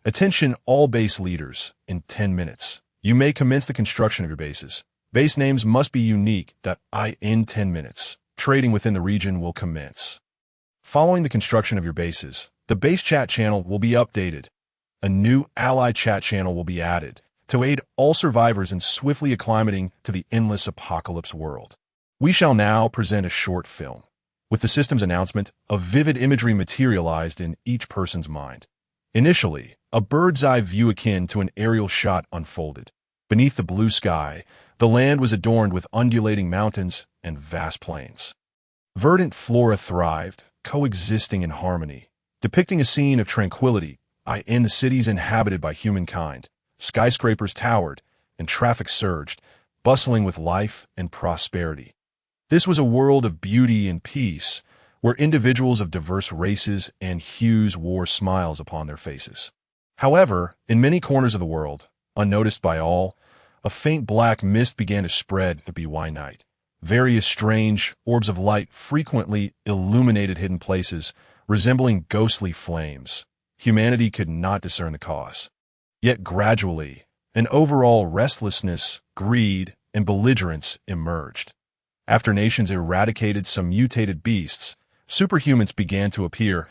[SPEAKER 1] Attention all base leaders, in 10 minutes. You may commence the construction of your bases. Base names must be unique. In 10 minutes, trading within the region will commence. Following the construction of your bases, the base chat channel will be updated. A new ally chat channel will be added to aid all survivors in swiftly acclimating to the endless apocalypse world. We shall now present a short film. With the system's announcement, a vivid imagery materialized in each person's mind. Initially, a bird's-eye view akin to an aerial shot unfolded. Beneath the blue sky, the land was adorned with undulating mountains and vast plains. Verdant flora thrived, coexisting in harmony, depicting a scene of tranquility in the cities inhabited by humankind. Skyscrapers towered, and traffic surged, bustling with life and prosperity. This was a world of beauty and peace, where individuals of diverse races and hues wore smiles upon their faces. However, in many corners of the world, unnoticed by all, a faint black mist began to spread the BY night. Various strange orbs of light frequently illuminated hidden places, resembling ghostly flames. Humanity could not discern the cause. Yet gradually, an overall restlessness, greed, and belligerence emerged. After nations eradicated some mutated beasts, superhumans began to appear.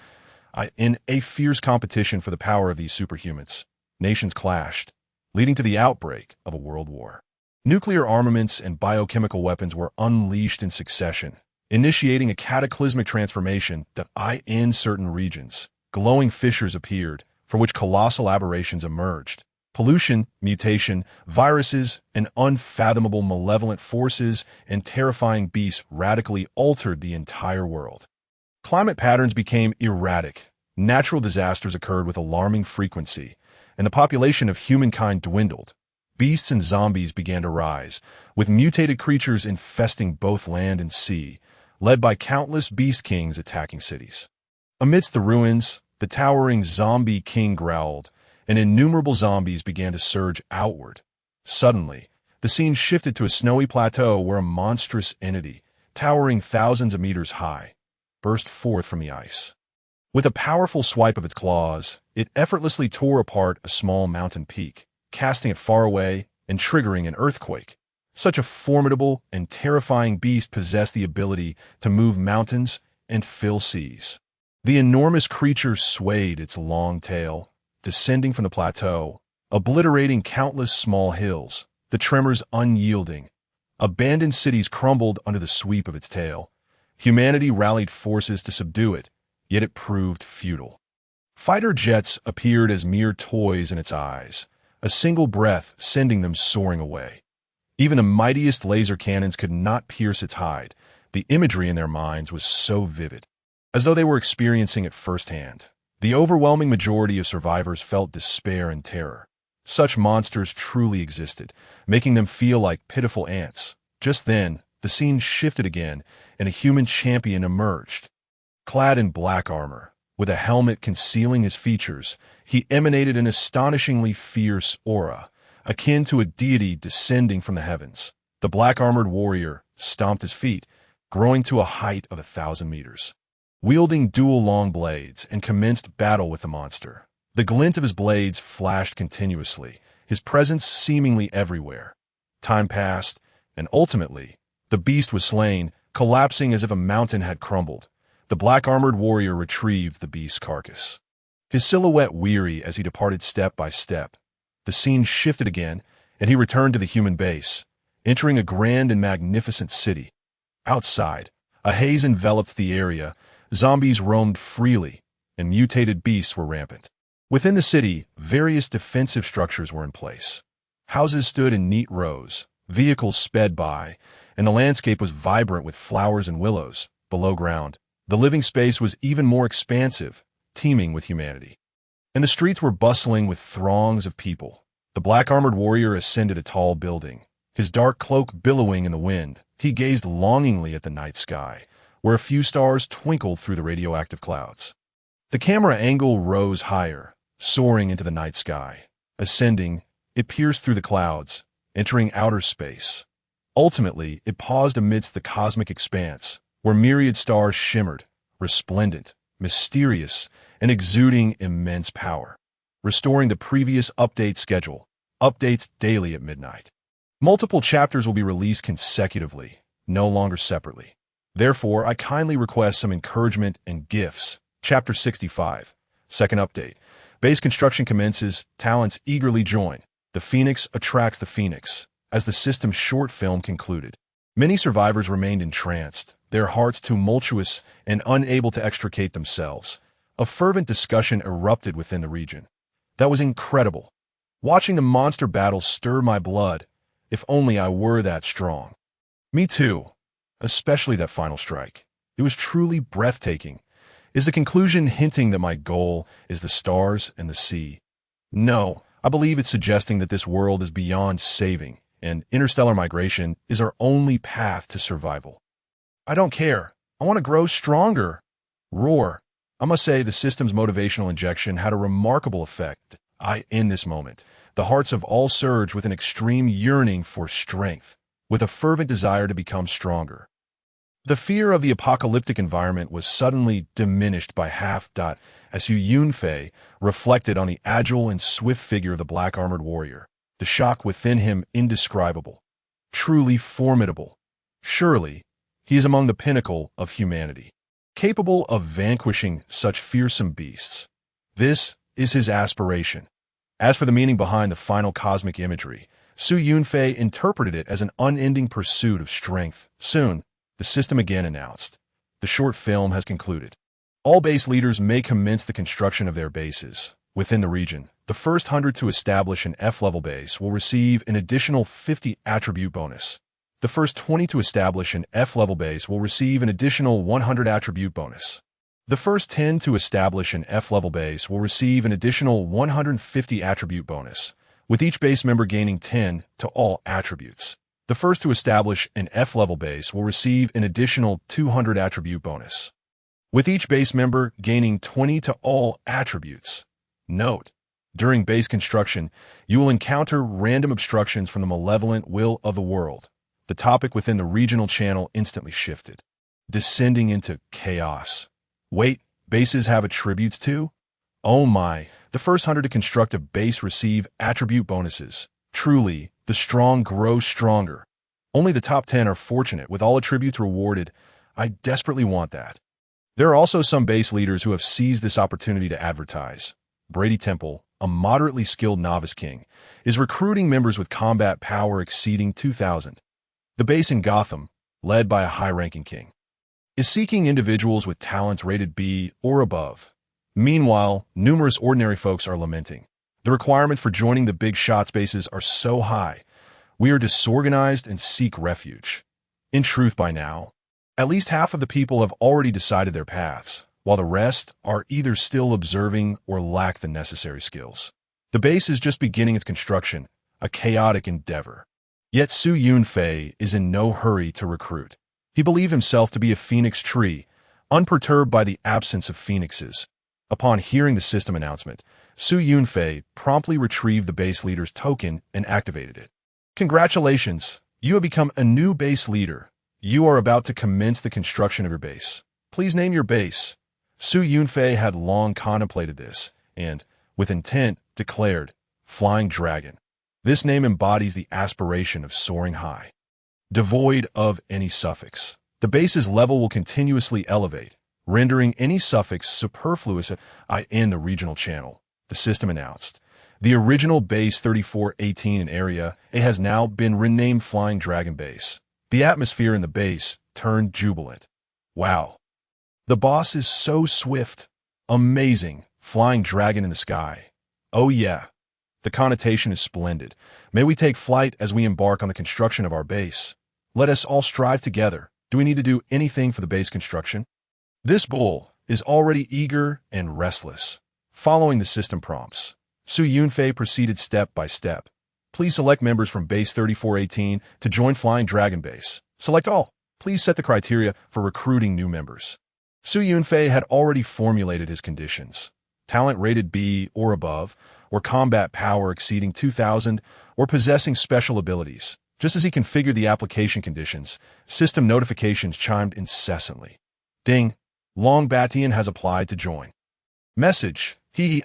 [SPEAKER 1] In a fierce competition for the power of these superhumans, nations clashed, leading to the outbreak of a world war. Nuclear armaments and biochemical weapons were unleashed in succession, initiating a cataclysmic transformation that in certain regions. Glowing fissures appeared, from which colossal aberrations emerged. Pollution, mutation, viruses, and unfathomable malevolent forces and terrifying beasts radically altered the entire world. Climate patterns became erratic. Natural disasters occurred with alarming frequency, and the population of humankind dwindled. Beasts and zombies began to rise, with mutated creatures infesting both land and sea, led by countless beast kings attacking cities. Amidst the ruins, the towering zombie king growled, and innumerable zombies began to surge outward. Suddenly, the scene shifted to a snowy plateau where a monstrous entity, towering thousands of meters high, burst forth from the ice. With a powerful swipe of its claws, it effortlessly tore apart a small mountain peak, casting it far away and triggering an earthquake. Such a formidable and terrifying beast possessed the ability to move mountains and fill seas. The enormous creature swayed its long tail, descending from the plateau, obliterating countless small hills, the tremors unyielding. Abandoned cities crumbled under the sweep of its tail. Humanity rallied forces to subdue it, yet it proved futile. Fighter jets appeared as mere toys in its eyes, a single breath sending them soaring away. Even the mightiest laser cannons could not pierce its hide. The imagery in their minds was so vivid, as though they were experiencing it firsthand. The overwhelming majority of survivors felt despair and terror. Such monsters truly existed, making them feel like pitiful ants. Just then, the scene shifted again, and a human champion emerged. Clad in black armor, with a helmet concealing his features, he emanated an astonishingly fierce aura, akin to a deity descending from the heavens. The black-armored warrior stomped his feet, growing to a height of 1,000 meters. Wielding dual long blades and commenced battle with the monster. The glint of his blades flashed continuously, his presence seemingly everywhere. Time passed, and ultimately, the beast was slain, collapsing as if a mountain had crumbled. The black-armored warrior retrieved the beast's carcass, his silhouette weary as he departed step by step. The scene shifted again, and he returned to the human base, entering a grand and magnificent city. Outside, a haze enveloped the area. Zombies roamed freely, and mutated beasts were rampant. Within the city, various defensive structures were in place. Houses stood in neat rows, vehicles sped by, and the landscape was vibrant with flowers and willows. Below ground, the living space was even more expansive, teeming with humanity. And the streets were bustling with throngs of people. The black-armored warrior ascended a tall building, his dark cloak billowing in the wind. He gazed longingly at the night sky, where a few stars twinkled through the radioactive clouds. The camera angle rose higher, soaring into the night sky. Ascending, it pierced through the clouds, entering outer space. Ultimately, it paused amidst the cosmic expanse, where myriad stars shimmered, resplendent, mysterious, and exuding immense power. Restoring the previous update schedule. Updates daily at midnight. Multiple chapters will be released consecutively, no longer separately. Therefore, I kindly request some encouragement and gifts. Chapter 65. Second update. Base construction commences. Talents eagerly join. The Phoenix attracts the Phoenix. As the system's short film concluded, many survivors remained entranced, their hearts tumultuous and unable to extricate themselves. A fervent discussion erupted within the region. That was incredible. Watching the monster battle stirred my blood. If only I were that strong. Me too. Especially that final strike. It was truly breathtaking. Is the conclusion hinting that my goal is the stars and the sea? No, I believe it's suggesting that this world is beyond saving, and interstellar migration is our only path to survival. I don't care. I want to grow stronger. Roar. I must say the system's motivational injection had a remarkable effect. In this moment, the hearts of all surged with an extreme yearning for strength, with a fervent desire to become stronger. The fear of the apocalyptic environment was suddenly diminished by half. As Yunfei reflected on the agile and swift figure of the black-armored warrior, the shock within him indescribable, truly formidable. Surely, he is among the pinnacle of humanity, capable of vanquishing such fearsome beasts. This is his aspiration. As for the meaning behind the final cosmic imagery, Yunfei interpreted it as an unending pursuit of strength. Soon, The system again announced. The short film has concluded. All base leaders may commence the construction of their bases. Within the region, the first 100 to establish an F-level base will receive an additional 50 attribute bonus. The first 20 to establish an F-level base will receive an additional 100 attribute bonus. The first 10 to establish an F-level base will receive an additional 150 attribute bonus, with each base member gaining 10 to all attributes. The first to establish an F-level base will receive an additional 200 attribute bonus, with each base member gaining 20 to all attributes. Note: during base construction, you will encounter random obstructions from the malevolent will of the world. The topic within the regional channel instantly shifted, descending into chaos. Wait, bases have attributes too? Oh my, the first 100 to construct a base receive attribute bonuses. Truly, the strong grow stronger. Only the top 10 are fortunate with all attributes rewarded. I desperately want that. There are also some base leaders who have seized this opportunity to advertise. Brady Temple, a moderately skilled novice king, is recruiting members with combat power exceeding 2,000. The base in Gotham, led by a high-ranking king, is seeking individuals with talents rated B or above. Meanwhile, numerous ordinary folks are lamenting. The requirement for joining the big shot spaces are so high. We are disorganized and seek refuge. In truth, by now, at least half of the people have already decided their paths, while the rest are either still observing or lack the necessary skills. The base is just beginning its construction, a chaotic endeavor. Yet Su Yunfei is in no hurry to recruit. He believed himself to be a phoenix tree, unperturbed by the absence of phoenixes. Upon hearing the system announcement, Su Yunfei promptly retrieved the base leader's token and activated it. Congratulations, you have become a new base leader. You are about to commence the construction of your base. Please name your base. Su Yunfei had long contemplated this and, with intent, declared, Flying Dragon. This name embodies the aspiration of soaring high, devoid of any suffix. The base's level will continuously elevate, rendering any suffix superfluous in the regional channel. The system announced. The original base 3418 in Area A has now been renamed Flying Dragon Base. The atmosphere in the base turned jubilant. Wow. The boss is so swift. Amazing. Flying dragon in the sky. Oh yeah. The connotation is splendid. May we take flight as we embark on the construction of our base. Let us all strive together. Do we need to do anything for the base construction? This bull is already eager and restless. Following the system prompts, Su Yunfei proceeded step by step. Please select members from base 3418 to join Flying Dragon Base. Select all. Please set the criteria for recruiting new members. Su Yunfei had already formulated his conditions. Talent rated B or above, or combat power exceeding 2,000, or possessing special abilities. Just as he configured the application conditions, system notifications chimed incessantly. Ding! Long Batian has applied to join. Message.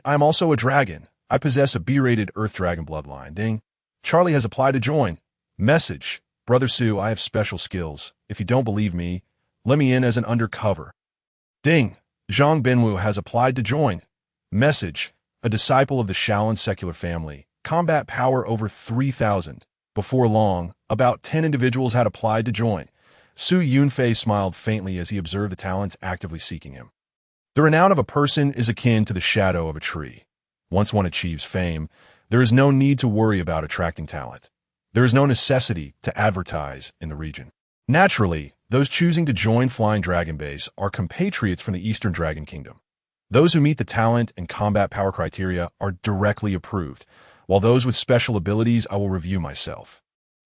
[SPEAKER 1] I'm also a dragon. I possess a B-rated Earth Dragon bloodline. Ding. Charlie has applied to join. Message. Brother Su, I have special skills. If you don't believe me, let me in as an undercover. Ding. Zhang Benwu has applied to join. Message. A disciple of the Shaolin secular family. Combat power over 3,000. Before long, about 10 individuals had applied to join. Su Yunfei smiled faintly as he observed the talents actively seeking him. The renown of a person is akin to the shadow of a tree. Once one achieves fame, there is no need to worry about attracting talent. There is no necessity to advertise in the region. Naturally, those choosing to join Flying Dragon Base are compatriots from the Eastern Dragon Kingdom. Those who meet the talent and combat power criteria are directly approved, while those with special abilities I will review myself.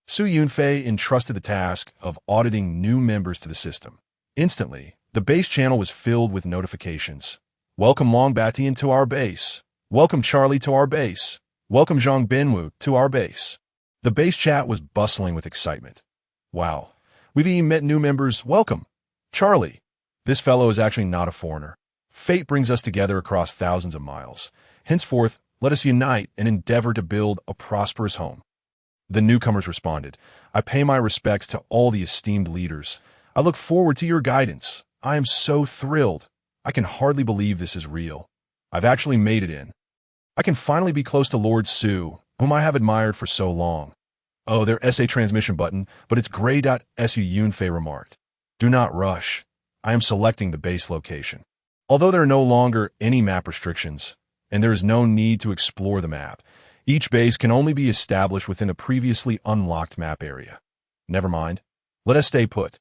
[SPEAKER 1] Su Yunfei entrusted the task of auditing new members to the system. Instantly, the base channel was filled with notifications. Welcome Long Batian to our base. Welcome Charlie to our base. Welcome Zhang Benwu to our base. The base chat was bustling with excitement. Wow, we've even met new members. Welcome. Charlie. This fellow is actually not a foreigner. Fate brings us together across thousands of miles. Henceforth, let us unite and endeavor to build a prosperous home. The newcomers responded, I pay my respects to all the esteemed leaders. I look forward to your guidance. I am so thrilled. I can hardly believe this is real. I've actually made it in. I can finally be close to Lord Su, whom I have admired for so long. Oh, their SA transmission button, but it's gray.su Yunfei remarked. Do not rush. I am selecting the base location. Although there are no longer any map restrictions, and there is no need to explore the map, each base can only be established within a previously unlocked map area. Never mind. Let us stay put.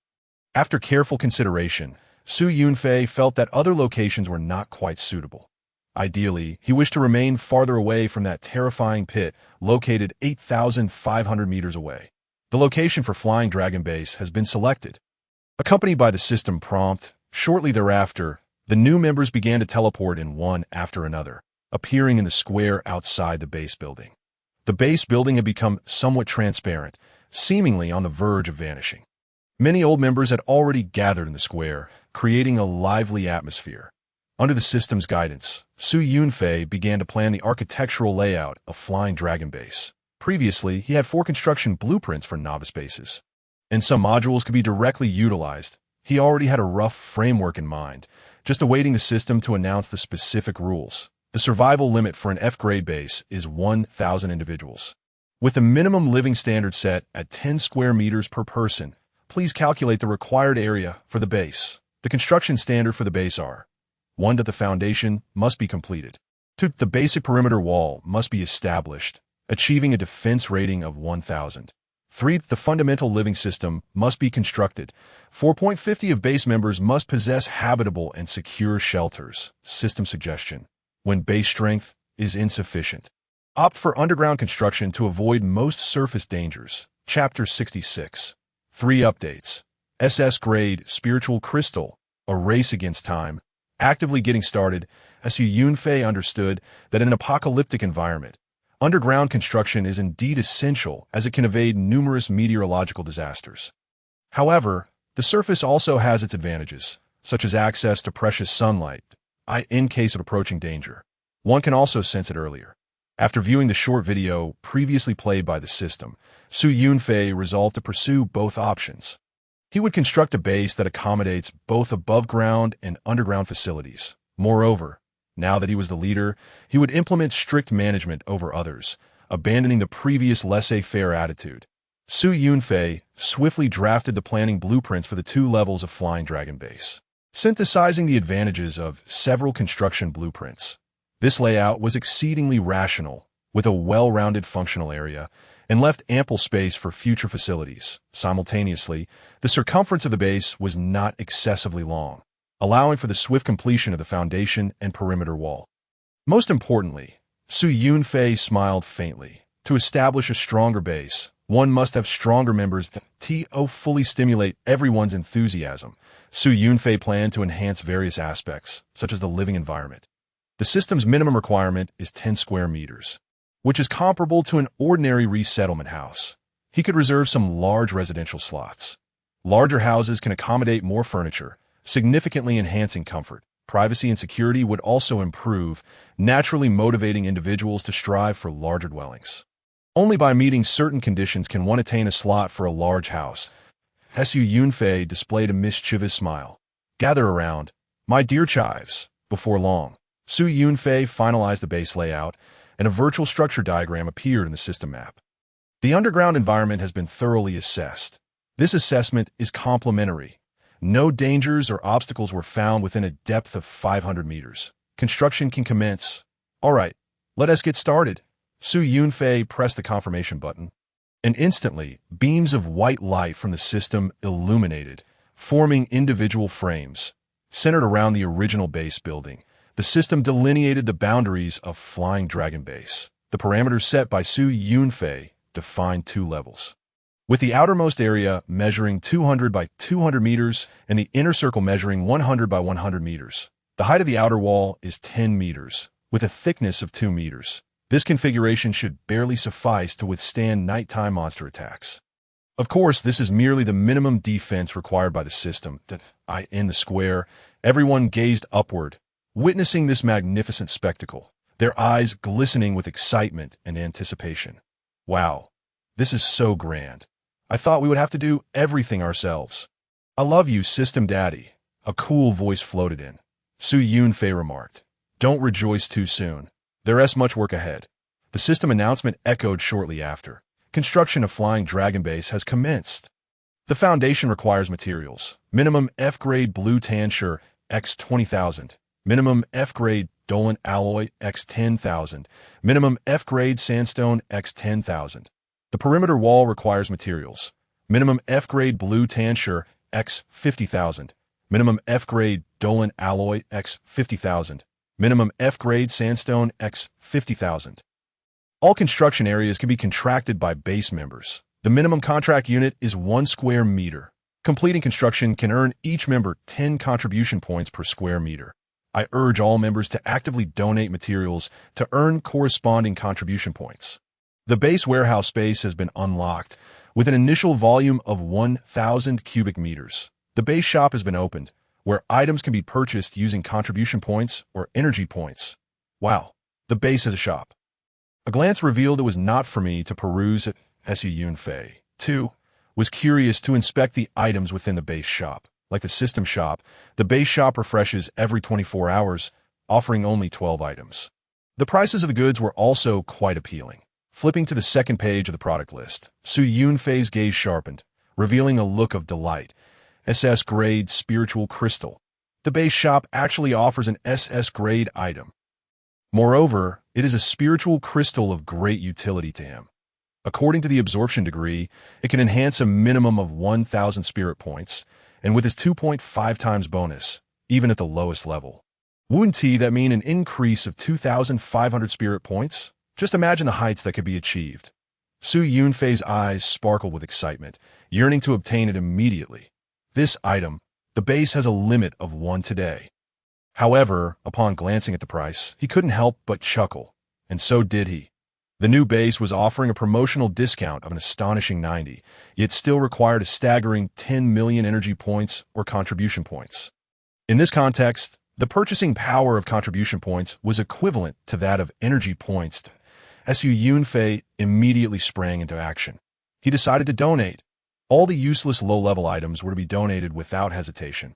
[SPEAKER 1] After careful consideration, Yunfei felt that other locations were not quite suitable. Ideally, he wished to remain farther away from that terrifying pit located 8,500 meters away. The location for Flying Dragon Base has been selected. Accompanied by the system prompt, shortly thereafter, the new members began to teleport in one after another, appearing in the square outside the base building. The base building had become somewhat transparent, seemingly on the verge of vanishing. Many old members had already gathered in the square, creating a lively atmosphere. Under the system's guidance, Yunfei began to plan the architectural layout of Flying Dragon Base. Previously, he had 4 construction blueprints for novice bases, and some modules could be directly utilized. He already had a rough framework in mind, just awaiting the system to announce the specific rules. The survival limit for an F-grade base is 1,000 individuals. With a minimum living standard set at 10 square meters per person, please calculate the required area for the base. The construction standard for the base are: 1. The foundation must be completed. 2. The basic perimeter wall must be established, achieving a defense rating of 1,000. 3. The fundamental living system must be constructed. 4.50 of base members must possess habitable and secure shelters. System suggestion: when base strength is insufficient, opt for underground construction to avoid most surface dangers. Chapter 66. 3 updates. SS grade Spiritual Crystal, a race against time. Actively getting started, as Yunfei understood that in an apocalyptic environment, underground construction is indeed essential as it can evade numerous meteorological disasters. However, the surface also has its advantages, such as access to precious sunlight, in case of approaching danger. One can also sense it earlier. After viewing the short video previously played by the system, Yunfei resolved to pursue both options. He would construct a base that accommodates both above-ground and underground facilities. Moreover, now that he was the leader, he would implement strict management over others, abandoning the previous laissez-faire attitude. Yunfei swiftly drafted the planning blueprints for the 2 levels of Flying Dragon Base, synthesizing the advantages of several construction blueprints. This layout was exceedingly rational, with a well-rounded functional area, and left ample space for future facilities. Simultaneously, the circumference of the base was not excessively long, allowing for the swift completion of the foundation and perimeter wall. Most importantly, Yunfei smiled faintly. To establish a stronger base, one must have stronger members to fully stimulate everyone's enthusiasm. Yunfei planned to enhance various aspects, such as the living environment. The system's minimum requirement is 10 square meters, which is comparable to an ordinary resettlement house. He could reserve some large residential slots. Larger houses can accommodate more furniture, significantly enhancing comfort. Privacy and security would also improve, naturally motivating individuals to strive for larger dwellings. Only by meeting certain conditions can one attain a slot for a large house. Yunfei displayed a mischievous smile. Gather around, my dear chives. Before long, Yunfei finalized the base layout, and a virtual structure diagram appeared in the system map. The underground environment has been thoroughly assessed. This assessment is complimentary. No dangers or obstacles were found within a depth of 500 meters. Construction can commence. All right, let us get started. Yunfei pressed the confirmation button, and instantly, beams of white light from the system illuminated, forming individual frames. Centered around the original base building, the system delineated the boundaries of Flying Dragon Base. The parameters set by Yunfei defined 2 levels, with the outermost area measuring 200 by 200 meters and the inner circle measuring 100 by 100 meters. The height of the outer wall is 10 meters, with a thickness of 2 meters. This configuration should barely suffice to withstand nighttime monster attacks. Of course, this is merely the minimum defense required by the system. In the square, everyone gazed upward, witnessing this magnificent spectacle, their eyes glistening with excitement and anticipation. Wow, this is so grand. I thought we would have to do everything ourselves. I love you, System Daddy, a cool voice floated in. Yunfei remarked. Don't rejoice too soon. There's much work ahead. The system announcement echoed shortly after. Construction of Flying Dragon Base has commenced. The foundation requires materials. Minimum F-grade blue tansure x 20,000. Minimum F-grade Dolan alloy x 10,000. Minimum F-grade sandstone x 10,000. The perimeter wall requires materials. Minimum F-grade blue tansure x 50,000. Minimum F-grade Dolan alloy x 50,000. Minimum F-grade sandstone x 50,000. All construction areas can be contracted by base members. The minimum contract unit is 1 square meter. Completing construction can earn each member 10 contribution points per square meter. I urge all members to actively donate materials to earn corresponding contribution points. The base warehouse space has been unlocked with an initial volume of 1,000 cubic meters. The base shop has been opened, where items can be purchased using contribution points or energy points. Wow, the base has a shop. A glance revealed it was not for me to peruse it. Yunfei, too, was curious to inspect the items within the base shop. Like the system shop, the base shop refreshes every 24 hours, offering only 12 items. The prices of the goods were also quite appealing. Flipping to the second page of the product list, Yunfei's gaze sharpened, revealing a look of delight. SS-grade spiritual crystal. The base shop actually offers an SS-grade item. Moreover, it is a spiritual crystal of great utility to him. According to the absorption degree, it can enhance a minimum of 1,000 spirit points, and with his 2.5 times bonus, even at the lowest level. Wouldn't that mean an increase of 2,500 spirit points? Just imagine the heights that could be achieved. Yunfei's eyes sparkled with excitement, yearning to obtain it immediately. This item, the base has a limit of 1 today. However, upon glancing at the price, he couldn't help but chuckle, and so did he. The new base was offering a promotional discount of an astonishing 90, yet still required a staggering 10 million energy points or contribution points. In this context, the purchasing power of contribution points was equivalent to that of energy points. Yunfei immediately sprang into action. He decided to donate. All the useless low-level items were to be donated without hesitation,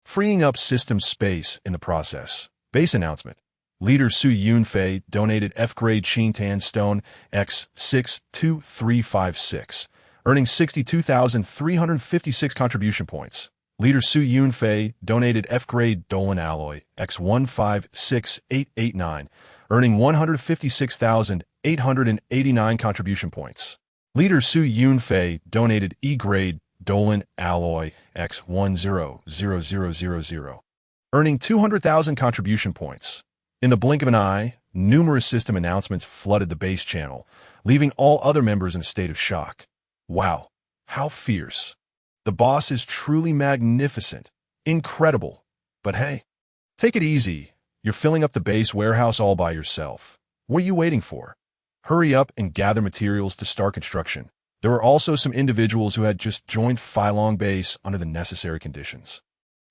[SPEAKER 1] freeing up system space in the process. Base announcement. Leader Yunfei donated F-grade Qingtan stone x 62356, earning 62,356 contribution points. Leader Yunfei donated F-grade Dolan alloy x 156889, earning 156,889 contribution points. Leader Yunfei donated E-grade Dolan alloy x 100000, earning 200,000 contribution points. In the blink of an eye, numerous system announcements flooded the base channel, leaving all other members in a state of shock. Wow, how fierce. The boss is truly magnificent, incredible. But hey, take it easy. You're filling up the base warehouse all by yourself. What are you waiting for? Hurry up and gather materials to start construction. There were also some individuals who had just joined Phylong Base under the necessary conditions.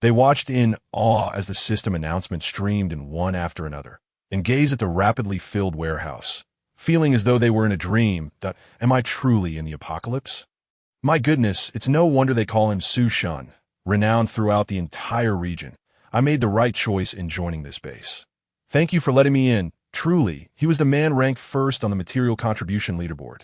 [SPEAKER 1] They watched in awe as the system announcements streamed in one after another, and gazed at the rapidly filled warehouse, feeling as though they were in a dream. Am I truly in the apocalypse? My goodness, it's no wonder they call him Su Shun, renowned throughout the entire region. I made the right choice in joining this base. Thank you for letting me in. Truly, he was the man ranked first on the material contribution leaderboard.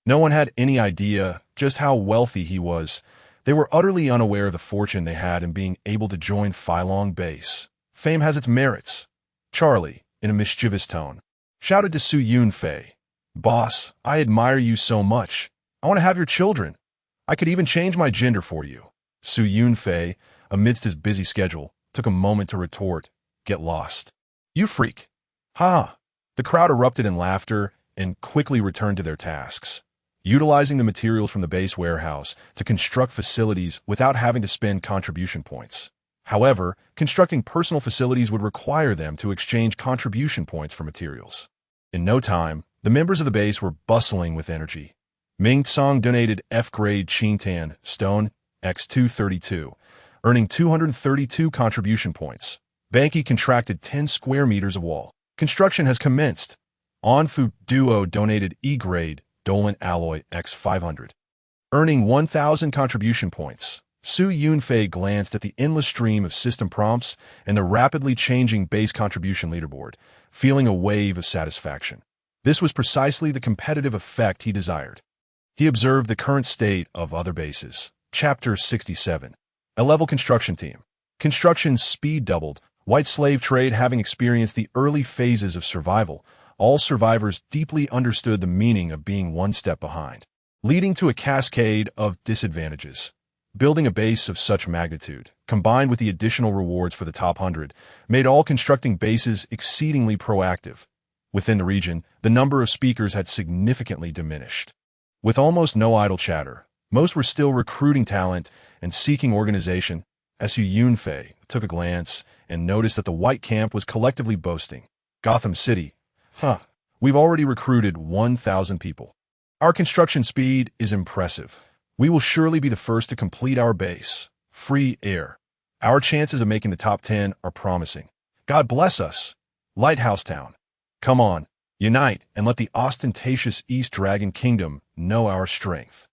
[SPEAKER 1] No one had any idea just how wealthy he was. They were utterly unaware of the fortune they had in being able to join Phylong Base. Fame has its merits. Charlie, in a mischievous tone, shouted to Yunfei, "Boss, I admire you so much. I want to have your children. I could even change my gender for you." Yunfei, amidst his busy schedule, took a moment to retort, "Get lost. You freak." Ha! The crowd erupted in laughter and quickly returned to their tasks, utilizing the materials from the base warehouse to construct facilities without having to spend contribution points. However, constructing personal facilities would require them to exchange contribution points for materials. In no time, the members of the base were bustling with energy. Ming Tsong donated F-grade Qingtan stone X232, earning 232 contribution points. Banki contracted 10 square meters of wall. Construction has commenced. Onfu Duo donated E-grade Dolan alloy X500, earning 1,000 contribution points. Yunfei glanced at the endless stream of system prompts and the rapidly changing base contribution leaderboard, feeling a wave of satisfaction. This was precisely the competitive effect he desired. He observed the current state of other bases. Chapter 67. A level construction team. Construction speed doubled, white slave trade having experienced the early phases of survival. All survivors deeply understood the meaning of being one step behind, leading to a cascade of disadvantages. Building a base of such magnitude, combined with the additional rewards for the top 100, made all constructing bases exceedingly proactive. Within the region, the number of speakers had significantly diminished. With almost no idle chatter, most were still recruiting talent and seeking organization. Yunfei took a glance and noticed that the white camp was collectively boasting. Gotham City. We've already recruited 1,000 people. Our construction speed is impressive. We will surely be the first to complete our base. Free air. Our chances of making the top 10 are promising. God bless us. Lighthouse Town. Come on, unite and let the ostentatious East Dragon Kingdom know our strength.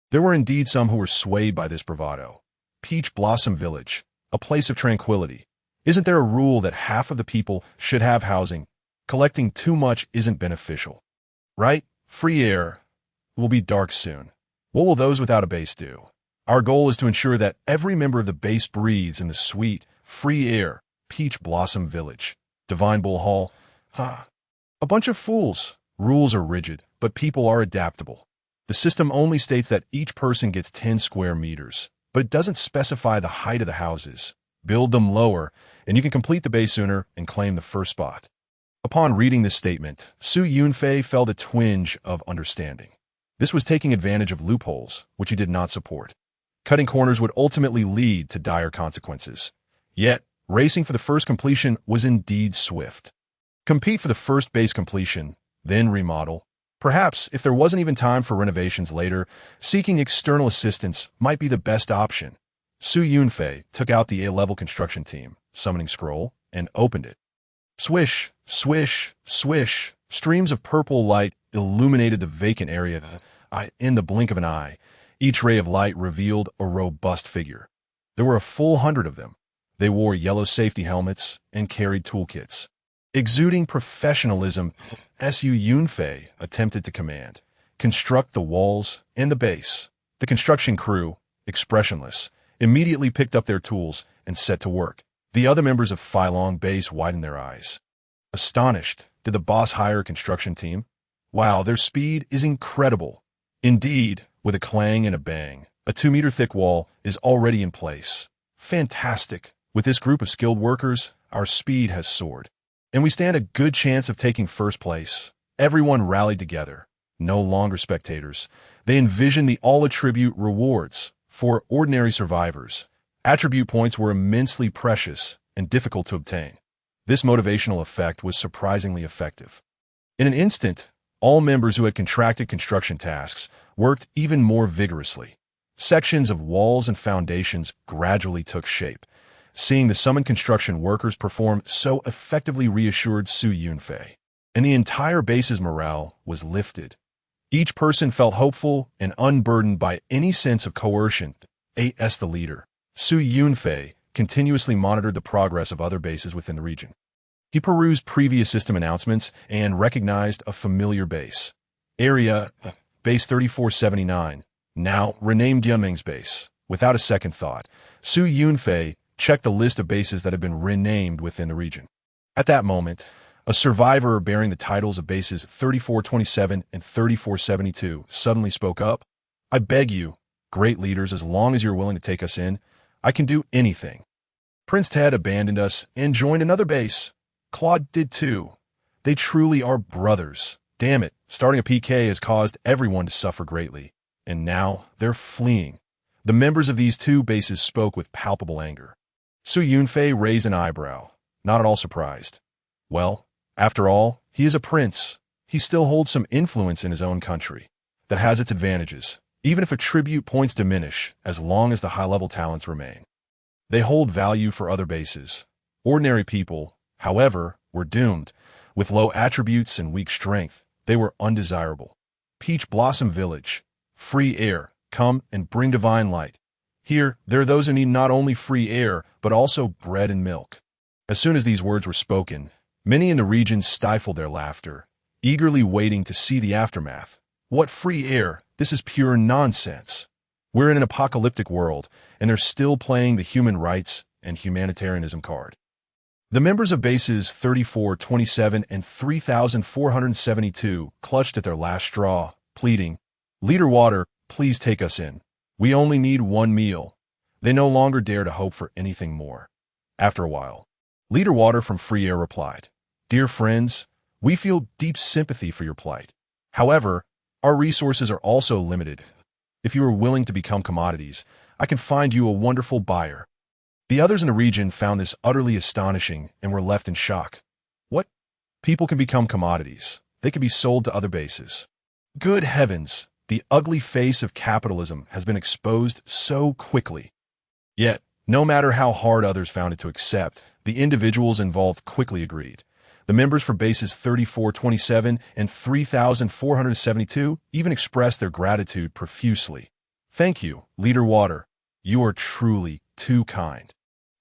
[SPEAKER 1] There were indeed some who were swayed by this bravado. Peach Blossom Village, a place of tranquility. Isn't there a rule that half of the people should have housing? Collecting too much isn't beneficial. Right? Free air. Will be dark soon. What will those without a base do? Our goal is to ensure that every member of the base breathes in the sweet, free air. Peach Blossom Village. Divine Bull Hall. A bunch of fools. Rules are rigid, but people are adaptable. The system only states that each person gets 10 square meters, but it doesn't specify the height of the houses. Build them lower, and you can complete the base sooner and claim the first spot. Upon reading this statement, Yunfei felt a twinge of understanding. This was taking advantage of loopholes, which he did not support. Cutting corners would ultimately lead to dire consequences. Yet, racing for the first completion was indeed swift. Compete for the first base completion, then remodel. Perhaps, if there wasn't even time for renovations later, seeking external assistance might be the best option. Yunfei took out the A-level construction team, summoning scroll, and opened it. Swish, swish, swish. Streams of purple light illuminated the vacant area. In the blink of an eye, each ray of light revealed a robust figure. There were a full 100 of them. They wore yellow safety helmets and carried toolkits. Exuding professionalism, Yunfei attempted to command. Construct the walls and the base. The construction crew, expressionless, immediately picked up their tools and set to work. The other members of Phylong Base widened their eyes. Astonished, did the boss hire a construction team? Wow, their speed is incredible. Indeed, with a clang and a bang, a 2-meter-thick wall is already in place. Fantastic. With this group of skilled workers, our speed has soared. And we stand a good chance of taking first place. Everyone rallied together. No longer spectators. They envisioned the all-attribute rewards for ordinary survivors. Attribute points were immensely precious and difficult to obtain. This motivational effect was surprisingly effective. In an instant, all members who had contracted construction tasks worked even more vigorously. Sections of walls and foundations gradually took shape. Seeing the summoned construction workers perform so effectively reassured Yunfei, and the entire base's morale was lifted. Each person felt hopeful and unburdened by any sense of coercion. As the leader, Yunfei continuously monitored the progress of other bases within the region. He perused previous system announcements and recognized a familiar base. Area, Base 3479, now renamed Yunming's Base. Without a second thought, Yunfei checked the list of bases that had been renamed within the region. At that moment, a survivor bearing the titles of bases 3427 and 3472 suddenly spoke up. I beg you, great leaders, as long as you're willing to take us in, I can do anything. Prince Ted abandoned us and joined another base. Claude did too. They truly are brothers. Damn it, starting a PK has caused everyone to suffer greatly. And now they're fleeing. The members of these two bases spoke with palpable anger. Yunfei raised an eyebrow, not at all surprised. Well, after all, he is a prince. He still holds some influence in his own country. That has its advantages, even if attribute points diminish, as long as the high-level talents remain. They hold value for other bases. Ordinary people, however, were doomed. With low attributes and weak strength, they were undesirable. Peach Blossom Village. Free air. Come and bring divine light. Here, there are those who need not only free air, but also bread and milk. As soon as these words were spoken, many in the region stifled their laughter, eagerly waiting to see the aftermath. What free air? This is pure nonsense. We're in an apocalyptic world, and they're still playing the human rights and humanitarianism card. The members of bases 3427 and 3472 clutched at their last straw, pleading, "Leader Water, please take us in. We only need one meal." They no longer dare to hope for anything more. After a while, Leader Water from Free Air replied, "Dear friends, we feel deep sympathy for your plight. However, our resources are also limited. If you are willing to become commodities, I can find you a wonderful buyer." The others in the region found this utterly astonishing and were left in shock. What? People can become commodities. They can be sold to other bases. Good heavens, the ugly face of capitalism has been exposed so quickly. Yet, no matter how hard others found it to accept, the individuals involved quickly agreed. The members for bases 3427 and 3472 even expressed their gratitude profusely. "Thank you, Leader Water. You are truly too kind.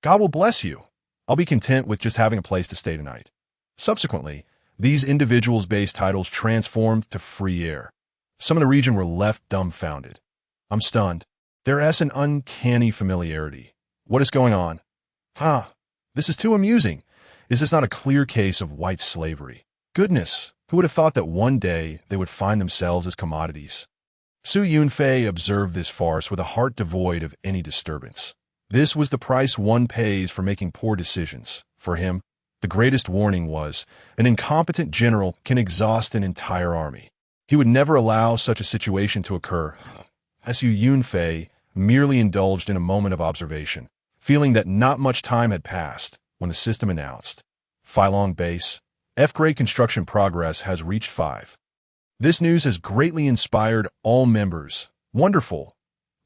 [SPEAKER 1] God will bless you. I'll be content with just having a place to stay tonight." Subsequently, these individuals' base titles transformed to Free Air. Some in the region were left dumbfounded. "I'm stunned. There is an uncanny familiarity. What is going on? This is too amusing. Is this not a clear case of white slavery? Goodness, who would have thought that one day they would find themselves as commodities?" Su Yunfei observed this farce with a heart devoid of any disturbance. This was the price one pays for making poor decisions. For him, the greatest warning was, an incompetent general can exhaust an entire army. He would never allow such a situation to occur. Su Yunfei merely indulged in a moment of observation, feeling that not much time had passed when the system announced, "Phylong Base, F-grade construction progress has reached 5. This news has greatly inspired all members. Wonderful.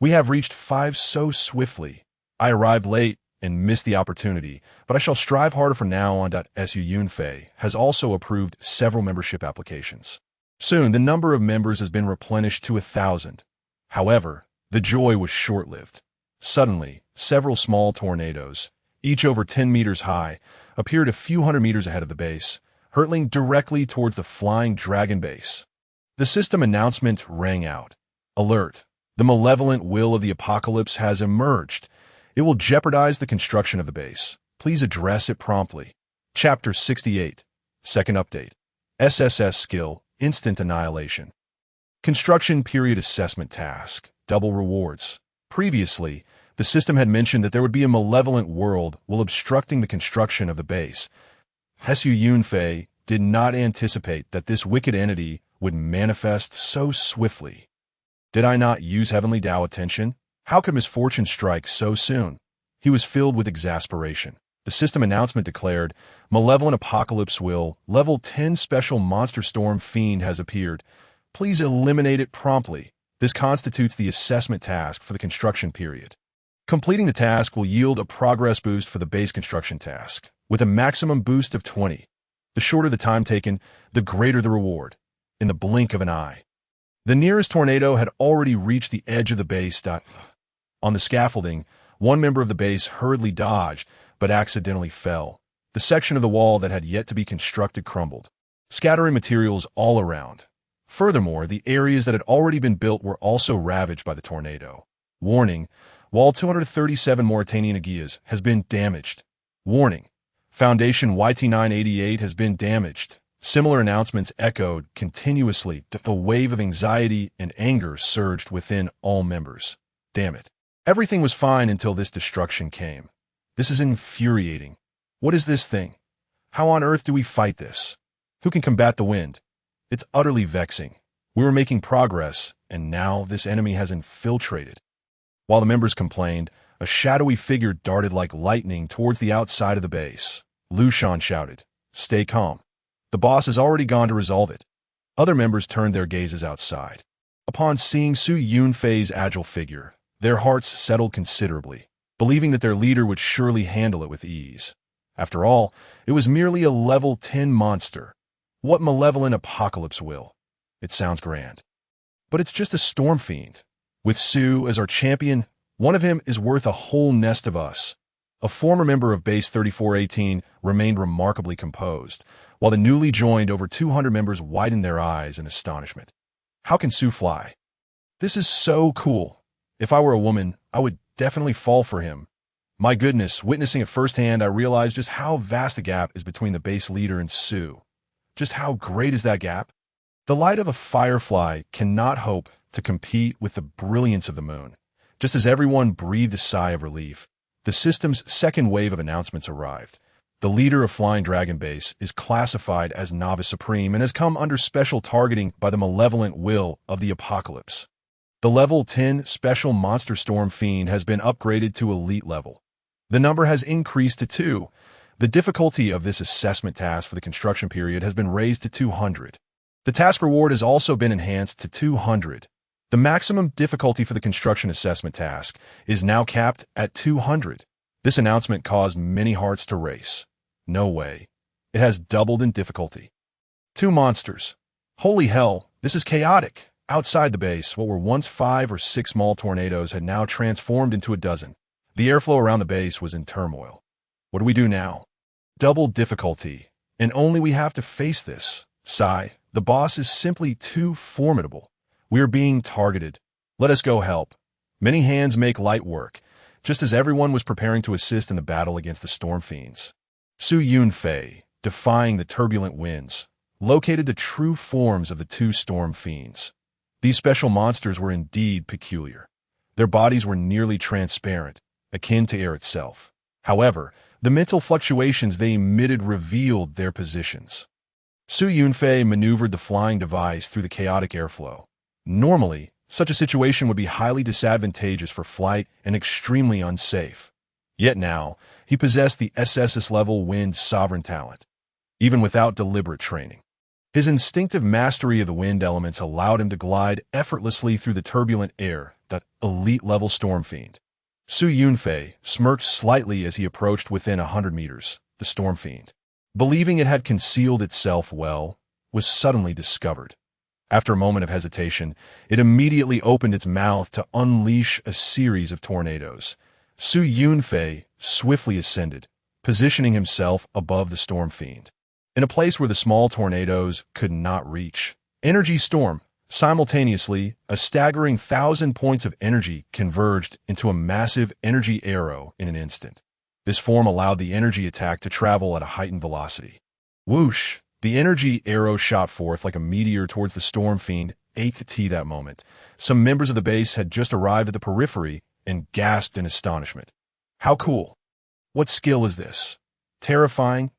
[SPEAKER 1] We have reached 5 so swiftly. I arrived late and missed the opportunity, but I shall strive harder from now on." Su Yunfei has also approved several membership applications. Soon, the number of members has been replenished to 1,000. However, the joy was short-lived. Suddenly, several small tornadoes, each over 10 meters high, appeared a few hundred meters ahead of the base, hurtling directly towards the Flying Dragon base. The system announcement rang out. "Alert! The malevolent will of the apocalypse has emerged. It will jeopardize the construction of the base. Please address it promptly." Chapter 68. Second update. SSS skill, instant annihilation. Construction period assessment task, double rewards. Previously, the system had mentioned that there would be a malevolent world while obstructing the construction of the base. Su Yunfei did not anticipate that this wicked entity would manifest so swiftly. Did I not use Heavenly Dao attention? How could misfortune strike so soon? He was filled with exasperation. The system announcement declared, "Malevolent Apocalypse will, level 10 special monster storm fiend has appeared. Please eliminate it promptly. This constitutes the assessment task for the construction period." Completing the task will yield a progress boost for the base construction task, with a maximum boost of 20. The shorter the time taken, the greater the reward. In the blink of an eye. The nearest tornado had already reached the edge of the base. On the scaffolding, one member of the base hurriedly dodged, but accidentally fell. The section of the wall that had yet to be constructed crumbled, scattering materials all around. Furthermore, the areas that had already been built were also ravaged by the tornado. Warning, Wall 237 Mauritanian Aguillas has been damaged. Warning, Foundation YT988 has been damaged. Similar announcements echoed continuously. A wave of anxiety and anger surged within all members. Damn it. Everything was fine until this destruction came. This is infuriating. What is this thing? How on earth do we fight this? Who can combat the wind? It's utterly vexing. We were making progress, and now this enemy has infiltrated. While the members complained, a shadowy figure darted like lightning towards the outside of the base. Lushan shouted, "Stay calm. The boss has already gone to resolve it." Other members turned their gazes outside. Upon seeing Su Yunfei's agile figure, their hearts settled considerably, believing that their leader would surely handle it with ease. After all, it was merely a level 10 monster. What malevolent apocalypse will? It sounds grand. But it's just a storm fiend. With Su as our champion, one of him is worth a whole nest of us. A former member of Base 3418 remained remarkably composed, while the newly joined over 200 members widened their eyes in astonishment. How can Su fly? This is so cool. If I were a woman, I would definitely fall for him. My goodness, witnessing it firsthand, I realized just how vast a gap is between the base leader and Su. Just how great is that gap? The light of a firefly cannot hope to compete with the brilliance of the moon. Just as everyone breathed a sigh of relief, the system's second wave of announcements arrived. The leader of Flying Dragon Base is classified as Novice Supreme and has come under special targeting by the malevolent will of the Apocalypse. The Level 10 Special Monster Storm Fiend has been upgraded to Elite level. The number has increased to 2. The difficulty of this assessment task for the construction period has been raised to 200. The task reward has also been enhanced to 200. The maximum difficulty for the construction assessment task is now capped at 200. This announcement caused many hearts to race. No way. It has doubled in difficulty. 2 monsters. Holy hell, this is chaotic. Outside the base, what were once 5 or 6 small tornadoes had now transformed into a dozen. The airflow around the base was in turmoil. What do we do now? Double difficulty, and only we have to face this. Sigh, the boss is simply too formidable. We are being targeted. Let us go help. Many hands make light work, just as everyone was preparing to assist in the battle against the Storm Fiends. Yunfei, defying the turbulent winds, located the true forms of the 2 Storm Fiends. These special monsters were indeed peculiar. Their bodies were nearly transparent, akin to air itself. However, the mental fluctuations they emitted revealed their positions. Yunfei maneuvered the flying device through the chaotic airflow. Normally, such a situation would be highly disadvantageous for flight and extremely unsafe. Yet now, he possessed the SSSS level wind sovereign talent, even without deliberate training. His instinctive mastery of the wind elements allowed him to glide effortlessly through the turbulent air, that elite-level storm fiend. Yunfei smirked slightly as he approached within 100 meters. The storm fiend, believing it had concealed itself well, was suddenly discovered. After a moment of hesitation, it immediately opened its mouth to unleash a series of tornadoes. Yunfei swiftly ascended, positioning himself above the storm fiend. In a place where the small tornadoes could not reach. Energy storm. Simultaneously, a staggering 1,000 points of energy converged into a massive energy arrow in an instant. This form allowed the energy attack to travel at a heightened velocity. Whoosh! The energy arrow shot forth like a meteor towards the storm fiend. That moment. Some members of the base had just arrived at the periphery and gasped in astonishment. How cool! What skill is this? Terrifying?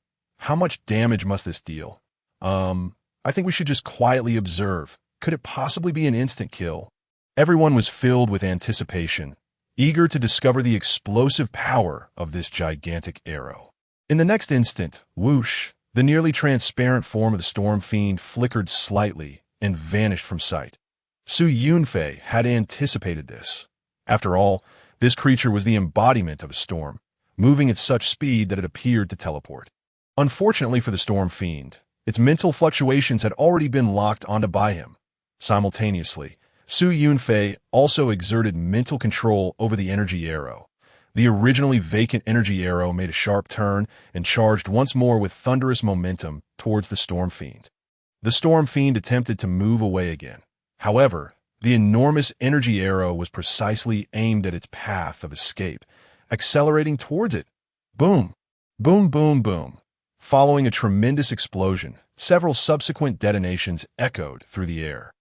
[SPEAKER 1] How much damage must this deal? I think we should just quietly observe. Could it possibly be an instant kill? Everyone was filled with anticipation, eager to discover the explosive power of this gigantic arrow. In the next instant, whoosh, the nearly transparent form of the storm fiend flickered slightly and vanished from sight. Yunfei had anticipated this. After all, this creature was the embodiment of a storm, moving at such speed that it appeared to teleport. Unfortunately for the storm fiend, its mental fluctuations had already been locked onto by him. Simultaneously, Yunfei also exerted mental control over the energy arrow. The originally vacant energy arrow made a sharp turn and charged once more with thunderous momentum towards the storm fiend. The storm fiend attempted to move away again. However, the enormous energy arrow was precisely aimed at its path of escape, accelerating towards it. Boom! Boom, boom, boom. Following a tremendous explosion, several subsequent detonations echoed through the air.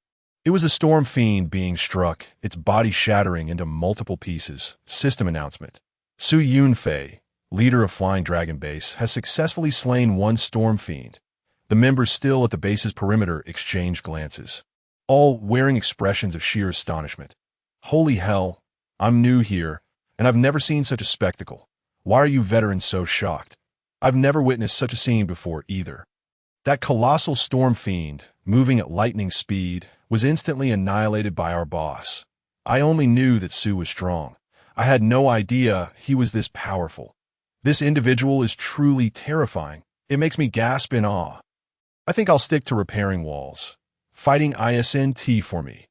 [SPEAKER 1] It was a storm fiend being struck, its body shattering into multiple pieces. System announcement. Yunfei, leader of Flying Dragon Base, has successfully slain 1 storm fiend. The members still at the base's perimeter exchanged glances, all wearing expressions of sheer astonishment. Holy hell, I'm new here, and I've never seen such a spectacle. Why are you veterans so shocked? I've never witnessed such a scene before either. That colossal storm fiend, moving at lightning speed, was instantly annihilated by our boss. I only knew that Su was strong. I had no idea he was this powerful. This individual is truly terrifying. It makes me gasp in awe. I think I'll stick to repairing walls. Fighting ISNT for me.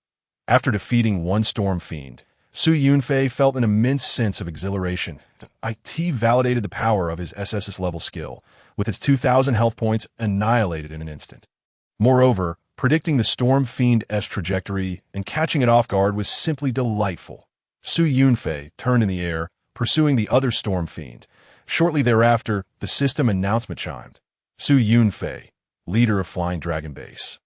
[SPEAKER 1] After defeating 1 storm fiend, Yunfei felt an immense sense of exhilaration. IT validated the power of his SSS level skill, with its 2,000 health points annihilated in an instant. Moreover, predicting the storm fiend's trajectory and catching it off guard was simply delightful. Su Yunfei turned in the air, pursuing the other storm fiend. Shortly thereafter, the system announcement chimed. Su Yunfei, leader of Flying Dragon Base,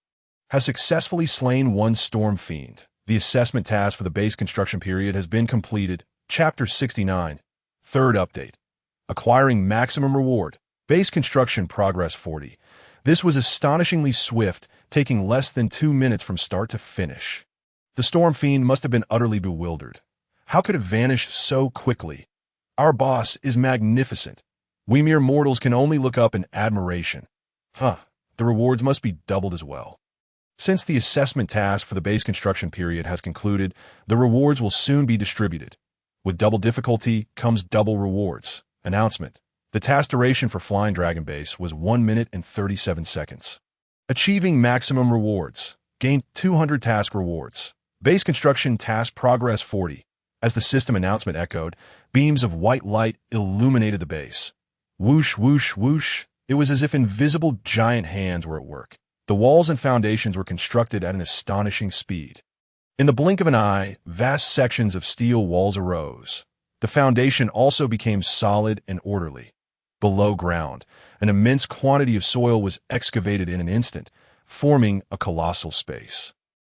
[SPEAKER 1] has successfully slain one storm fiend. The assessment task for the base construction period has been completed. Chapter 69. Third update. Acquiring maximum reward. Base construction progress 40. This was astonishingly swift, taking less than 2 minutes from start to finish. The storm fiend must have been utterly bewildered. How could it vanish so quickly? Our boss is magnificent. We mere mortals can only look up in admiration. The rewards must be doubled as well. Since the assessment task for the base construction period has concluded, the rewards will soon be distributed. With double difficulty comes double rewards. Announcement. The task duration for Flying Dragon Base was 1 minute and 37 seconds. Achieving maximum rewards. Gained 200 task rewards. Base construction task progress 40. As the system announcement echoed, beams of white light illuminated the base. Whoosh, whoosh, whoosh. It was as if invisible giant hands were at work. The walls and foundations were constructed at an astonishing speed. In the blink of an eye, vast sections of steel walls arose. The foundation also became solid and orderly. Below ground, an immense quantity of soil was excavated in an instant, forming a colossal space.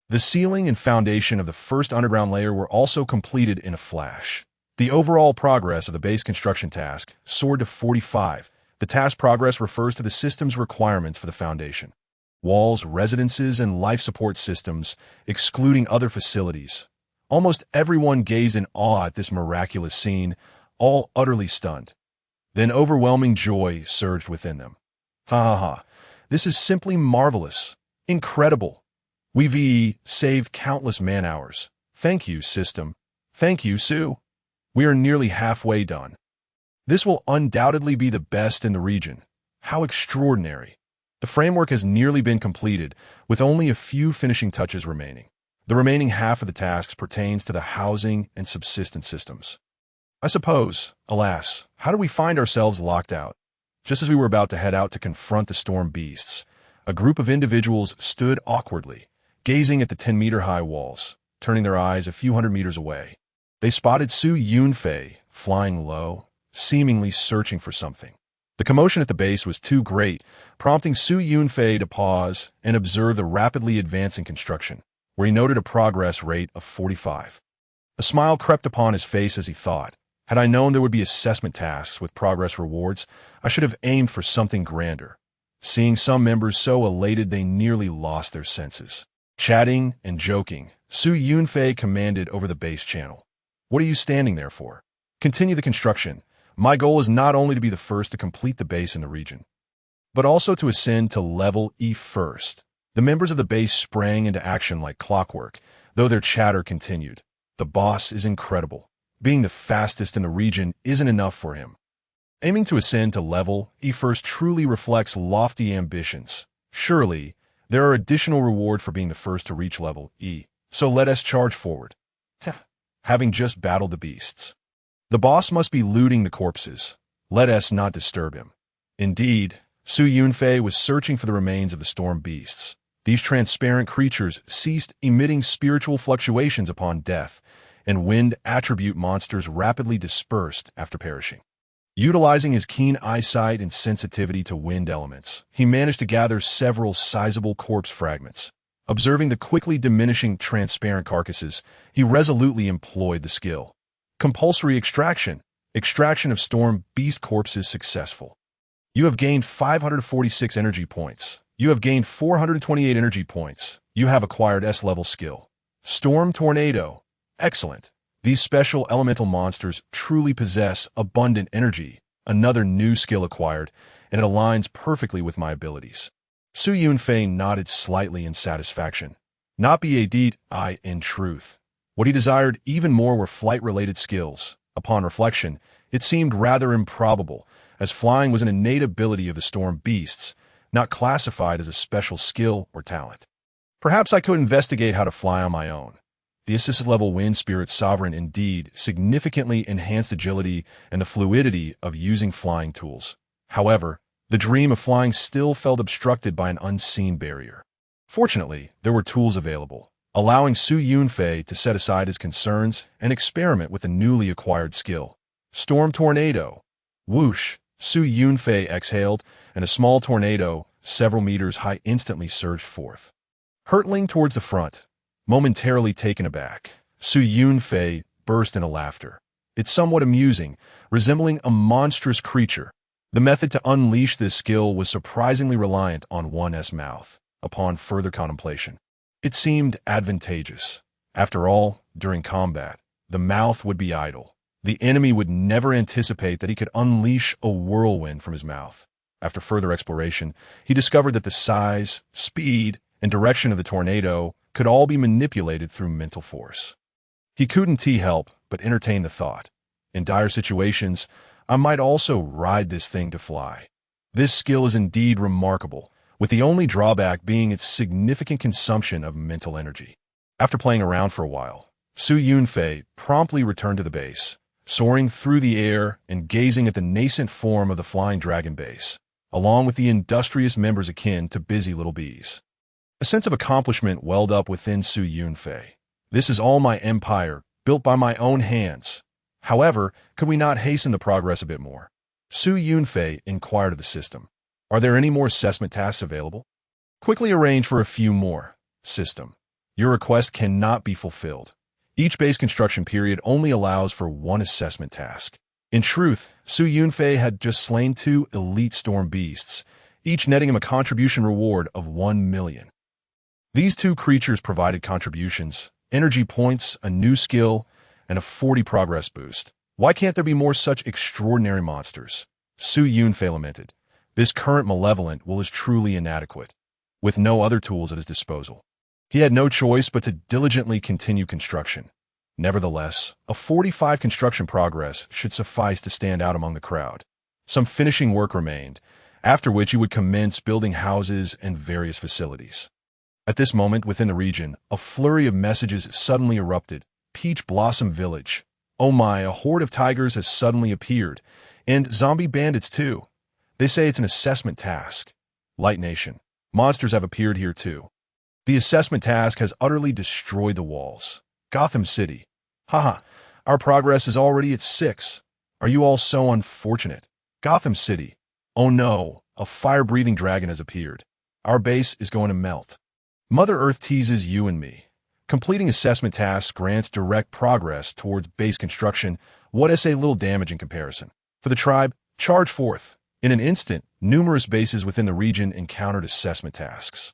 [SPEAKER 1] The ceiling and foundation of the first underground layer were also completed in a flash. The overall progress of the base construction task soared to 45. The task progress refers to the system's requirements for the foundation. Walls, residences, and life support systems, excluding other facilities. Almost everyone gazed in awe at this miraculous scene, all utterly stunned. Then overwhelming joy surged within them. This is simply marvelous. Incredible. We've saved countless man-hours. Thank you, system. Thank you, Su. We are nearly halfway done. This will undoubtedly be the best in the region. How extraordinary. The framework has nearly been completed, with only a few finishing touches remaining. The remaining half of the tasks pertains to the housing and subsistence systems. I suppose, alas, how do we find ourselves locked out? Just as we were about to head out to confront the storm beasts, a group of individuals stood awkwardly, gazing at the 10-meter-high walls, turning their eyes a few hundred meters away. They spotted Su Yunfei flying low, seemingly searching for something. The commotion at the base was too great, prompting Su Yunfei to pause and observe the rapidly advancing construction, where he noted a progress rate of 45. A smile crept upon his face as he thought, had I known there would be assessment tasks with progress rewards, I should have aimed for something grander. Seeing some members so elated they nearly lost their senses. Chatting and joking, Su Yunfei commanded over the base channel. What are you standing there for? Continue the construction. My goal is not only to be the first to complete the base in the region, but also to ascend to level E first. The members of the base sprang into action like clockwork, though their chatter continued. The boss is incredible. Being the fastest in the region isn't enough for him. Aiming to ascend to level E first truly reflects lofty ambitions. Surely, there are additional rewards for being the first to reach level E, so let us charge forward. Having just battled the beasts. The boss must be looting the corpses. Let us not disturb him. Indeed, Su Yunfei was searching for the remains of the storm beasts. These transparent creatures ceased emitting spiritual fluctuations upon death, and wind attribute monsters rapidly dispersed after perishing. Utilizing his keen eyesight and sensitivity to wind elements, he managed to gather several sizable corpse fragments. Observing the quickly diminishing transparent carcasses, he resolutely employed the skill. Compulsory extraction. Extraction of storm beast corpses successful. You have gained 546 energy points. You have gained 428 energy points. You have acquired S-level skill. Storm Tornado. Excellent. These special elemental monsters truly possess abundant energy. Another new skill acquired, and it aligns perfectly with my abilities. Su Yunfei nodded slightly in satisfaction. Not be a deed, in truth. What he desired even more were flight-related skills. Upon reflection, it seemed rather improbable, as flying was an innate ability of the storm beasts, not classified as a special skill or talent. Perhaps I could investigate how to fly on my own. The SSSS-level Wind Spirit Sovereign indeed significantly enhanced agility and the fluidity of using flying tools. However, the dream of flying still felt obstructed by an unseen barrier. Fortunately, there were tools available. allowing Su Yunfei to set aside his concerns and experiment with a newly acquired skill. Storm Tornado. Whoosh! Su Yunfei exhaled, and a small tornado, several meters high, instantly surged forth. Hurtling towards the front, momentarily taken aback, Su Yunfei burst into laughter. It's somewhat amusing, resembling a monstrous creature. The method to unleash this skill was surprisingly reliant on one's mouth. Upon further contemplation, it seemed advantageous. After all, during combat, the mouth would be idle. The enemy would never anticipate that he could unleash a whirlwind from his mouth. After further exploration, he discovered that the size, speed, and direction of the tornado could all be manipulated through mental force. He couldn't help but entertain the thought. In dire situations, I might also ride this thing to fly. This skill is indeed remarkable, with the only drawback being its significant consumption of mental energy. After playing around for a while, Su Yunfei promptly returned to the base, soaring through the air and gazing at the nascent form of the flying dragon base, along with the industrious members akin to busy little bees. A sense of accomplishment welled up within Su Yunfei. This is all my empire, built by my own hands. However, could we not hasten the progress a bit more? Su Yunfei inquired of the system. Are there any more assessment tasks available? Quickly arrange for a few more. System. Your request cannot be fulfilled. Each base construction period only allows for one assessment task. In truth, Su Yunfei had just slain 2 elite storm beasts, each netting him a contribution reward of 1 million. These 2 creatures provided contributions, energy points, a new skill, and a 40 progress boost. Why can't there be more such extraordinary monsters? Su Yunfei lamented. This current malevolent will is truly inadequate. With no other tools at his disposal, he had no choice but to diligently continue construction. Nevertheless, a 45 construction progress should suffice to stand out among the crowd. Some finishing work remained, after which he would commence building houses and various facilities. At this moment within the region, a flurry of messages suddenly erupted. Peach Blossom Village. Oh my, a horde of tigers has suddenly appeared. And zombie bandits too. They say it's an assessment task. Light Nation. Monsters have appeared here too. The assessment task has utterly destroyed the walls. Gotham City. Haha, our progress is already at 6. Are you all so unfortunate? Gotham City. Oh no, a fire-breathing dragon has appeared. Our base is going to melt. Mother Earth teases you and me. Completing assessment tasks grants direct progress towards base construction. What is a little damage in comparison? For the tribe, charge forth. In an instant, numerous bases within the region encountered assessment tasks.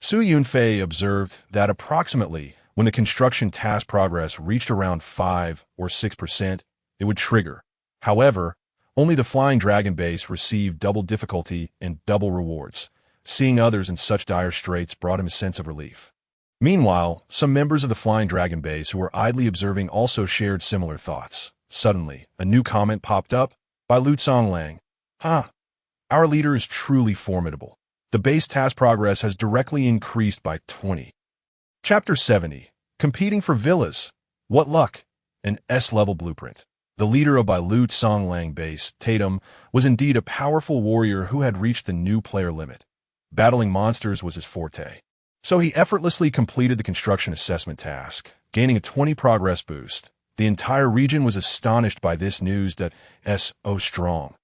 [SPEAKER 1] Su Yunfei observed that approximately when the construction task progress reached around 5 or 6%, it would trigger. However, only the Flying Dragon base received double difficulty and double rewards. Seeing others in such dire straits brought him a sense of relief. Meanwhile, some members of the Flying Dragon base who were idly observing also shared similar thoughts. Suddenly, a new comment popped up by Lu Tsonglang. Our leader is truly formidable. The base task progress has directly increased by 20. Chapter 70. Competing for Villas. What luck? An S-level blueprint. The leader of Lu Tsonglang base, Tatum, was indeed a powerful warrior who had reached the new player limit. Battling monsters was his forte. So he effortlessly completed the construction assessment task, gaining a 20 progress boost. The entire region was astonished by this news that S.O. strong.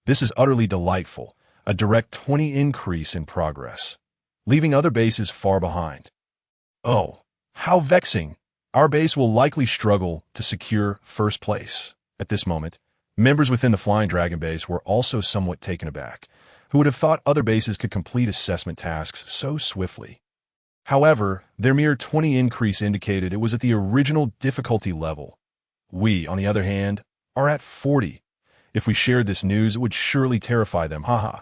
[SPEAKER 1] This is utterly delightful, a direct 20 increase in progress, leaving other bases far behind. Oh, how vexing! Our base will likely struggle to secure first place. At this moment, members within the Flying Dragon base were also somewhat taken aback, who would have thought other bases could complete assessment tasks so swiftly. However, their mere 20 increase indicated it was at the original difficulty level. We, on the other hand, are at 40. If we shared this news, it would surely terrify them, haha.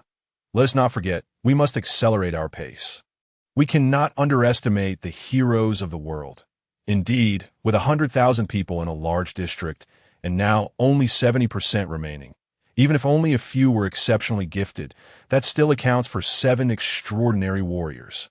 [SPEAKER 1] Let us not forget, we must accelerate our pace. We cannot underestimate the heroes of the world. Indeed, with 100,000 people in a large district, and now only 70% remaining, even if only a few were exceptionally gifted, that still accounts for 7 extraordinary warriors.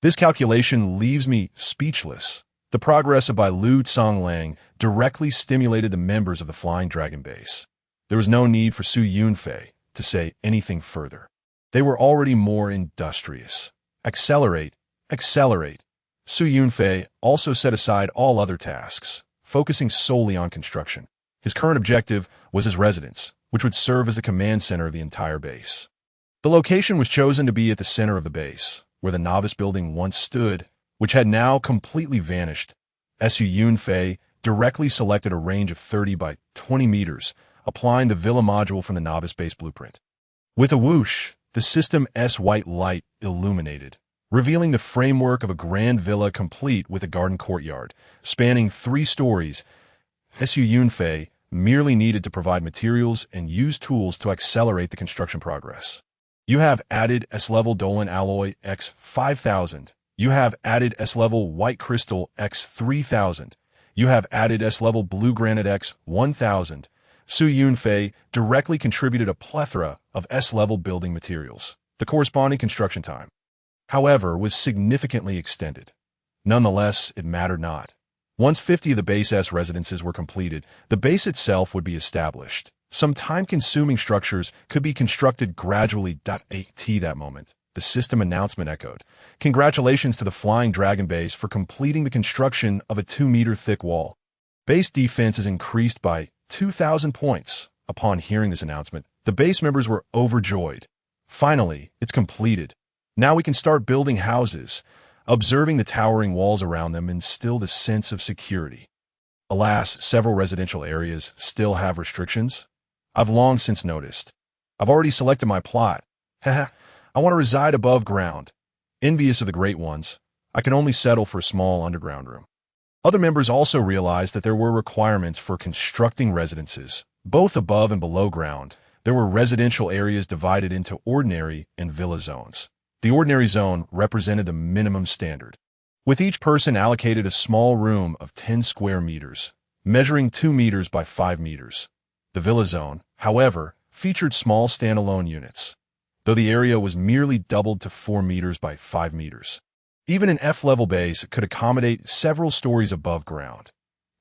[SPEAKER 1] This calculation leaves me speechless. The progress of Lu Tsonglang directly stimulated the members of the Flying Dragon base. There was no need for Su Yunfei to say anything further. They were already more industrious. Accelerate, accelerate. Yunfei also set aside all other tasks, focusing solely on construction. His current objective was his residence, which would serve as the command center of the entire base. The location was chosen to be at the center of the base, where the novice building once stood, which had now completely vanished. Yunfei directly selected a range of 30 by 20 meters, applying the villa module from the novice base blueprint. With a whoosh, the system's white light illuminated, revealing the framework of a grand villa complete with a garden courtyard, spanning 3 stories. Yunfei merely needed to provide materials and use tools to accelerate the construction progress. You have added S-level Dolan alloy X 5000. You have added S-level white crystal X 3000. You have added S-level blue granite X 1000. Yunfei directly contributed a plethora of S-level building materials. The corresponding construction time, however, was significantly extended. Nonetheless, it mattered not. Once 50 of the base S residences were completed, the base itself would be established. Some time-consuming structures could be constructed gradually. At that moment, the system announcement echoed. Congratulations to the Flying Dragon base for completing the construction of a 2-meter-thick wall. Base defense is increased by 2,000 points. Upon hearing this announcement, the base members were overjoyed. Finally, it's completed. Now we can start building houses. Observing the towering walls around them instilled a sense of security. Alas, several residential areas still have restrictions. I've long since noticed. I've already selected my plot. Haha, I want to reside above ground. Envious of the great ones, I can only settle for a small underground room. Other members also realized that there were requirements for constructing residences, both above and below ground. There were residential areas divided into ordinary and villa zones. The ordinary zone represented the minimum standard, with each person allocated a small room of 10 square meters, measuring 2 meters by 5 meters. The villa zone, however, featured small standalone units, though the area was merely doubled to 4 meters by 5 meters. Even an F-level base could accommodate several stories above ground.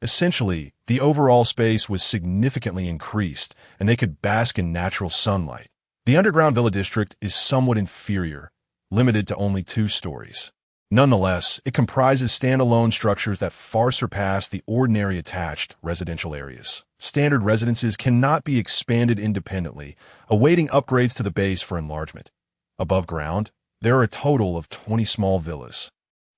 [SPEAKER 1] Essentially, the overall space was significantly increased, and they could bask in natural sunlight. The underground villa district is somewhat inferior, limited to only 2 stories. Nonetheless, it comprises standalone structures that far surpass the ordinary attached residential areas. Standard residences cannot be expanded independently, awaiting upgrades to the base for enlargement. Above ground, there are a total of 20 small villas,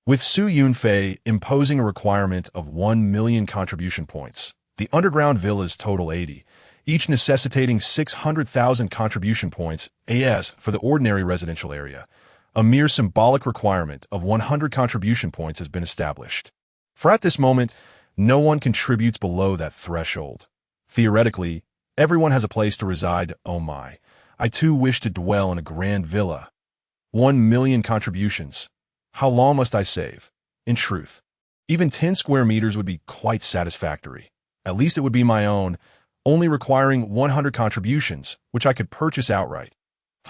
[SPEAKER 1] with Yunfei imposing a requirement of 1 million contribution points. The underground villas total 80, each necessitating 600,000 contribution points AS for the ordinary residential area. A mere symbolic requirement of 100 contribution points has been established. For at this moment, no one contributes below that threshold. Theoretically, everyone has a place to reside. Oh my, I too wish to dwell in a grand villa. 1 million contributions. How long must I save? In truth, even 10 square meters would be quite satisfactory. At least it would be my own, only requiring 100 contributions, which I could purchase outright.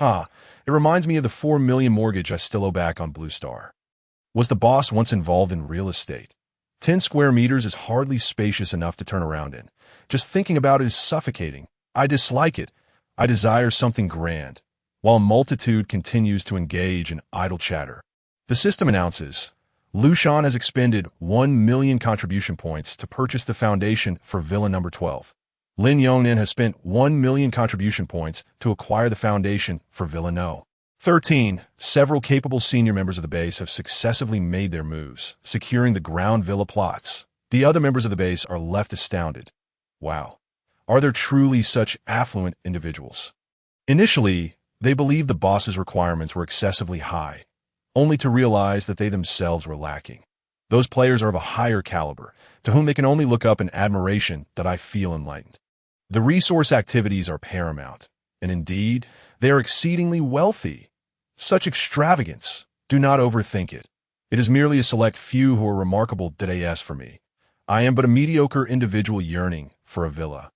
[SPEAKER 1] It reminds me of the 4 million mortgage I still owe back on Blue Star. Was the boss once involved in real estate? 10 square meters is hardly spacious enough to turn around in. Just thinking about it is suffocating. I dislike it. I desire something grand. While a multitude continues to engage in idle chatter, the system announces, Lushan has expended 1 million contribution points to purchase the foundation for Villa Number 12. Lin Yongnan has spent 1 million contribution points to acquire the foundation for Villa No. 13. Several capable senior members of the base have successively made their moves, securing the ground villa plots. The other members of the base are left astounded. Wow. Are there truly such affluent individuals? Initially, they believed the boss's requirements were excessively high, only to realize that they themselves were lacking. Those players are of a higher caliber, to whom they can only look up in admiration that I feel enlightened. The resource activities are paramount, and indeed, they are exceedingly wealthy. Such extravagance, do not overthink it. It is merely a select few who are remarkable as for me. I am but a mediocre individual yearning for a villa,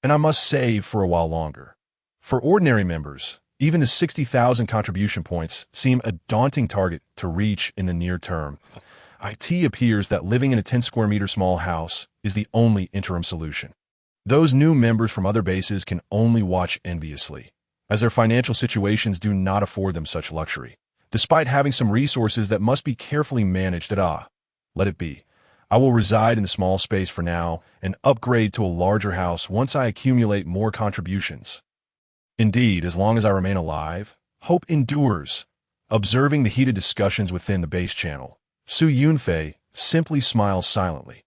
[SPEAKER 1] and I must save for a while longer. For ordinary members, even the 60,000 contribution points seem a daunting target to reach in the near term. It appears that living in a 10 square meter small house is the only interim solution. Those new members from other bases can only watch enviously, as their financial situations do not afford them such luxury, despite having some resources that must be carefully managed. Let it be. I will reside in the small space for now and upgrade to a larger house once I accumulate more contributions. Indeed, as long as I remain alive, hope endures. Observing the heated discussions within the base channel, Su Yunfei simply smiles silently.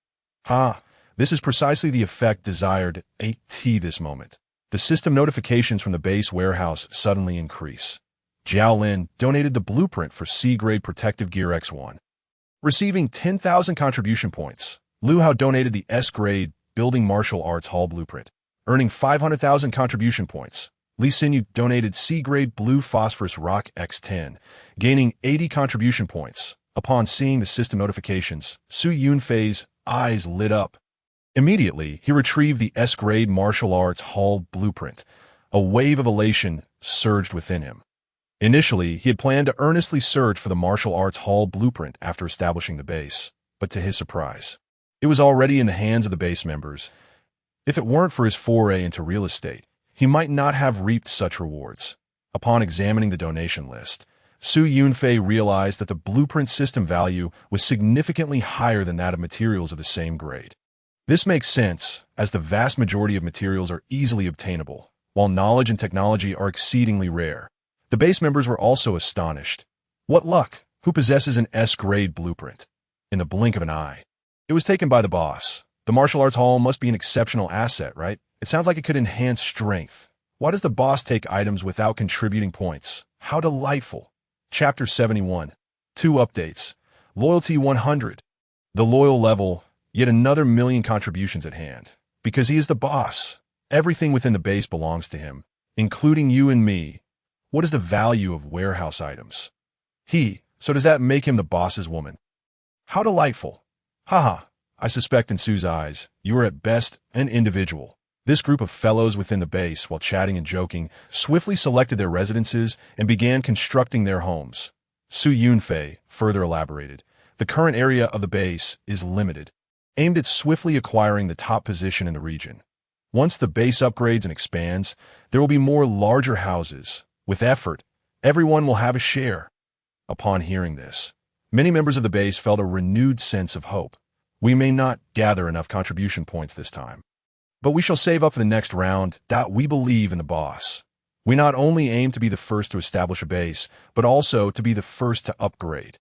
[SPEAKER 1] This is precisely the effect desired at this moment. The system notifications from the base warehouse suddenly increase. Jiao Lin donated the blueprint for C-grade protective gear X1. Receiving 10,000 contribution points, Lu Hao donated the S-grade building martial arts hall blueprint, earning 500,000 contribution points. Li Xinyu donated C-grade blue phosphorus rock X10, gaining 80 contribution points. Upon seeing the system notifications, Su Yunfei's eyes lit up. Immediately, he retrieved the S-grade martial arts hall blueprint. A wave of elation surged within him. Initially, he had planned to earnestly search for the martial arts hall blueprint after establishing the base, but to his surprise, it was already in the hands of the base members. If it weren't for his foray into real estate, he might not have reaped such rewards. Upon examining the donation list, Su Yunfei realized that the blueprint system value was significantly higher than that of materials of the same grade. This makes sense, as the vast majority of materials are easily obtainable, while knowledge and technology are exceedingly rare. The base members were also astonished. What luck! Who possesses an S-grade blueprint? In the blink of an eye. It was taken by the boss. The martial arts hall must be an exceptional asset, right? It sounds like it could enhance strength. Why does the boss take items without contributing points? How delightful. Chapter 71. 2 updates. Loyalty 100. The loyal level, yet another million contributions at hand. Because he is the boss. Everything within the base belongs to him, including you and me. What is the value of warehouse items? So does that make him the boss's woman? How delightful. I suspect in Su's eyes, you are at best an individual. This group of fellows within the base, while chatting and joking, swiftly selected their residences and began constructing their homes. Su Yunfei further elaborated. The current area of the base is limited, aimed at swiftly acquiring the top position in the region. Once the base upgrades and expands, there will be more larger houses. With effort, everyone will have a share. Upon hearing this, many members of the base felt a renewed sense of hope. We may not gather enough contribution points this time, but we shall save up for the next round. We believe in the boss. We not only aim to be the first to establish a base, but also to be the first to upgrade.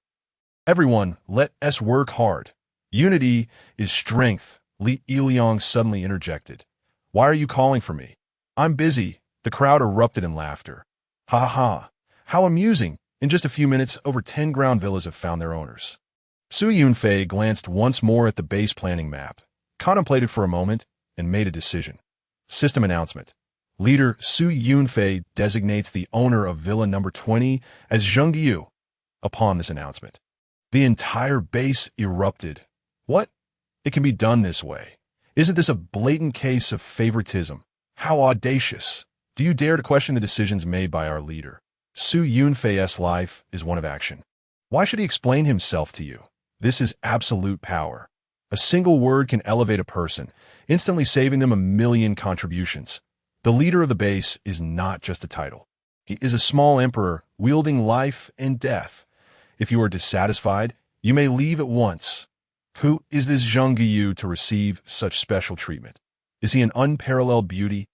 [SPEAKER 1] Everyone, let us work hard. Unity is strength, Li Iliang suddenly interjected. Why are you calling for me? I'm busy. The crowd erupted in laughter. How amusing. In just a few minutes, over 10 ground villas have found their owners. Su Yunfei glanced once more at the base planning map, contemplated for a moment, and made a decision. System announcement. Leader Su Yunfei designates the owner of Villa number 20 as Zheng Yu. Upon this announcement, the entire base erupted. What? It can be done this way. Isn't this a blatant case of favoritism? How audacious. Do you dare to question the decisions made by our leader? Su Yunfei's life is one of action. Why should he explain himself to you? This is absolute power. A single word can elevate a person, instantly saving them a million contributions. The leader of the base is not just a title. He is a small emperor wielding life and death. If you are dissatisfied, you may leave at once. Who is this Zheng Yu to receive such special treatment? Is he an unparalleled beauty?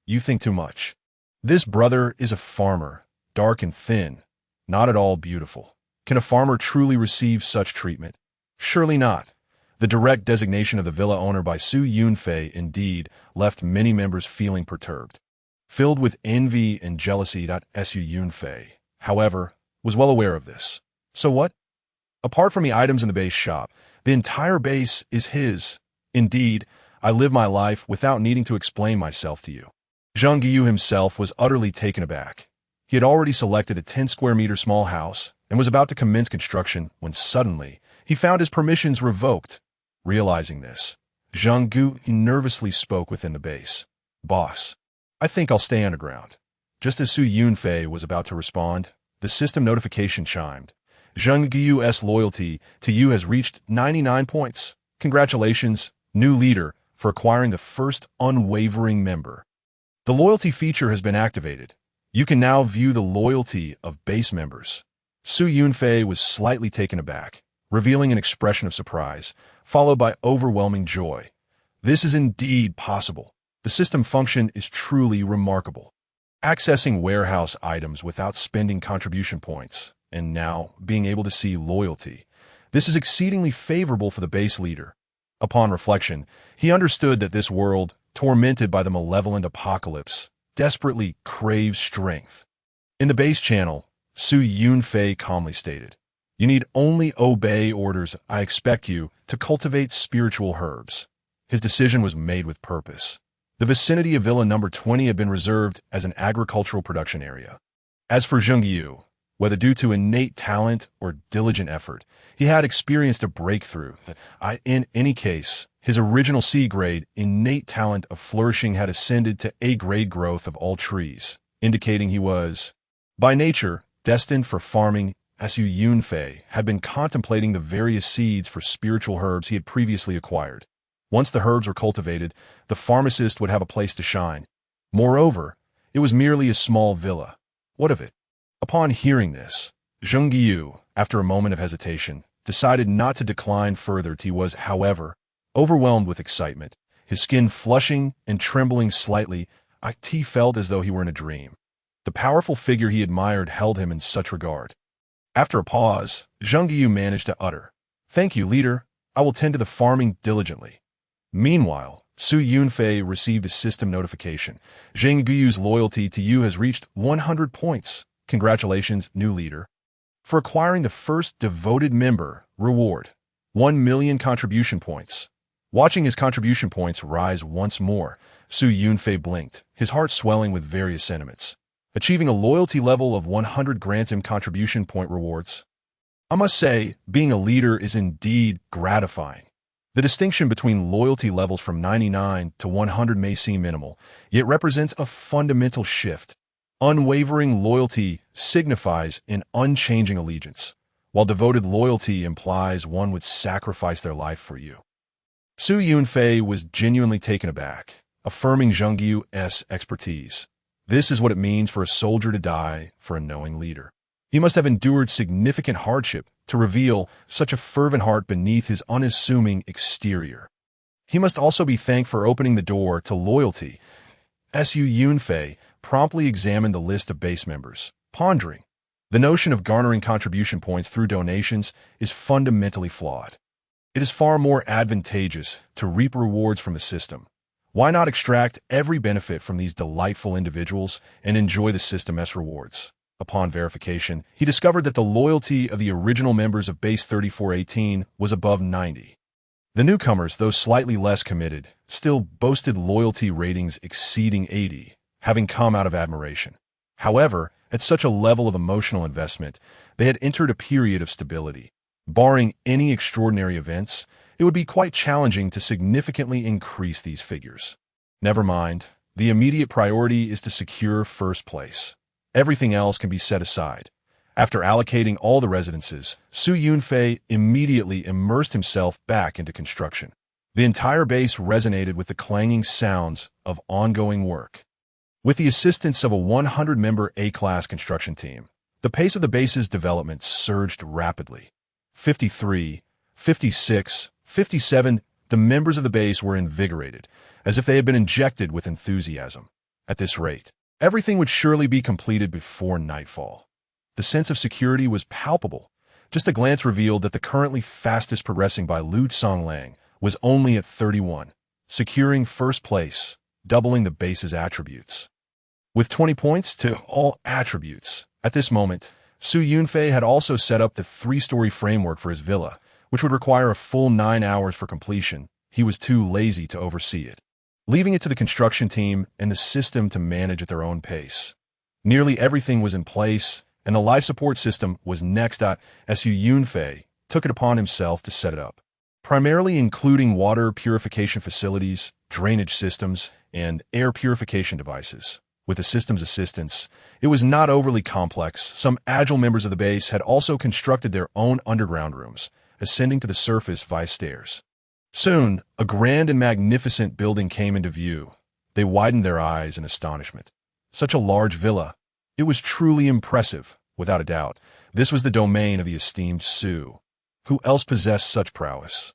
[SPEAKER 1] You think too much. This brother is a farmer, dark and thin, not at all beautiful. Can a farmer truly receive such treatment? Surely not. The direct designation of the villa owner by Su Yunfei indeed left many members feeling perturbed. Filled with envy and jealousy, Su Yunfei, however, was well aware of this. So what? Apart from the items in the base shop, the entire base is his. Indeed, I live my life without needing to explain myself to you. Zheng Yu himself was utterly taken aback. He had already selected a 10-square-meter small house and was about to commence construction when suddenly he found his permissions revoked. Realizing this, Zheng Yu nervously spoke within the base. Boss, I think I'll stay underground. Just as Su Yunfei was about to respond, the system notification chimed. Zheng Yu's loyalty to you has reached 99 points. Congratulations, new leader, for acquiring the first unwavering member. The loyalty feature has been activated. You can now view the loyalty of base members. Su Yunfei was slightly taken aback, revealing an expression of surprise, followed by overwhelming joy. This is indeed possible. The system function is truly remarkable. Accessing warehouse items without spending contribution points, and now being able to see loyalty. This is exceedingly favorable for the base leader. Upon reflection, he understood that this world, tormented by the malevolent apocalypse, desperately craves strength. In the base channel, Yunfei calmly stated, "You need only obey orders. I expect you to cultivate spiritual herbs." His decision was made with purpose. The vicinity of Villa number 20 had been reserved as an agricultural production area. As for Zhengyu, whether due to innate talent or diligent effort, he had experienced a breakthrough. In any case, his original C-grade innate talent of flourishing had ascended to A-grade growth of all trees, indicating he was, by nature, destined for farming. Yunfei had been contemplating the various seeds for spiritual herbs he had previously acquired. Once the herbs were cultivated, the pharmacist would have a place to shine. Moreover, it was merely a small villa. What of it? Upon hearing this, Zhengyu, after a moment of hesitation, decided not to decline further. He was, however, overwhelmed with excitement, his skin flushing and trembling slightly. He felt as though he were in a dream. The powerful figure he admired held him in such regard. After a pause, Zhengyu managed to utter, "Thank you, leader. I will tend to the farming diligently." Meanwhile, Yunfei received a system notification. Zhengyu's loyalty to you has reached 100 points. Congratulations, new leader. For acquiring the first devoted member, reward 1 million contribution points. Watching his contribution points rise once more, Yunfei blinked, his heart swelling with various sentiments. Achieving a loyalty level of 100 grants him contribution point rewards. I must say, being a leader is indeed gratifying. The distinction between loyalty levels from 99 to 100 may seem minimal, yet represents a fundamental shift. Unwavering loyalty signifies an unchanging allegiance, while devoted loyalty implies one would sacrifice their life for you. Yunfei was genuinely taken aback, affirming Zhengyu's expertise. This is what it means for a soldier to die for a knowing leader. He must have endured significant hardship to reveal such a fervent heart beneath his unassuming exterior. He must also be thanked for opening the door to loyalty. Yunfei promptly examined the list of base members, pondering. The notion of garnering contribution points through donations is fundamentally flawed. It is far more advantageous to reap rewards from the system. Why not extract every benefit from these delightful individuals and enjoy the system's rewards? Upon verification, he discovered that the loyalty of the original members of Base 3418 was above 90. The newcomers, though slightly less committed, still boasted loyalty ratings exceeding 80, having come out of admiration. However, at such a level of emotional investment, they had entered a period of stability. Barring any extraordinary events, it would be quite challenging to significantly increase these figures. Never mind, the immediate priority is to secure first place. Everything else can be set aside. After allocating all the residences, Yunfei immediately immersed himself back into construction. The entire base resonated with the clanging sounds of ongoing work. With the assistance of a 100-member A-class construction team, the pace of the base's development surged rapidly. 53, 56, 57, the members of the base were invigorated, as if they had been injected with enthusiasm. At this rate, everything would surely be completed before nightfall. The sense of security was palpable. Just a glance revealed that the currently fastest progressing by Lu Tsonglang was only at 31, securing first place, doubling the base's attributes. With 20 points to all attributes, at this moment, Yunfei had also set up the 3-story framework for his villa, which would require a full 9 hours for completion. He was too lazy to oversee it, leaving it to the construction team and the system to manage at their own pace. Nearly everything was in place, and the life support system was next. Yunfei took it upon himself to set it up, primarily including water purification facilities, drainage systems, and air purification devices. With the system's assistance, it was not overly complex. Some agile members of the base had also constructed their own underground rooms, ascending to the surface via stairs. Soon, a grand and magnificent building came into view. They widened their eyes in astonishment. Such a large villa. It was truly impressive, without a doubt. This was the domain of the esteemed Su. Who else possessed such prowess?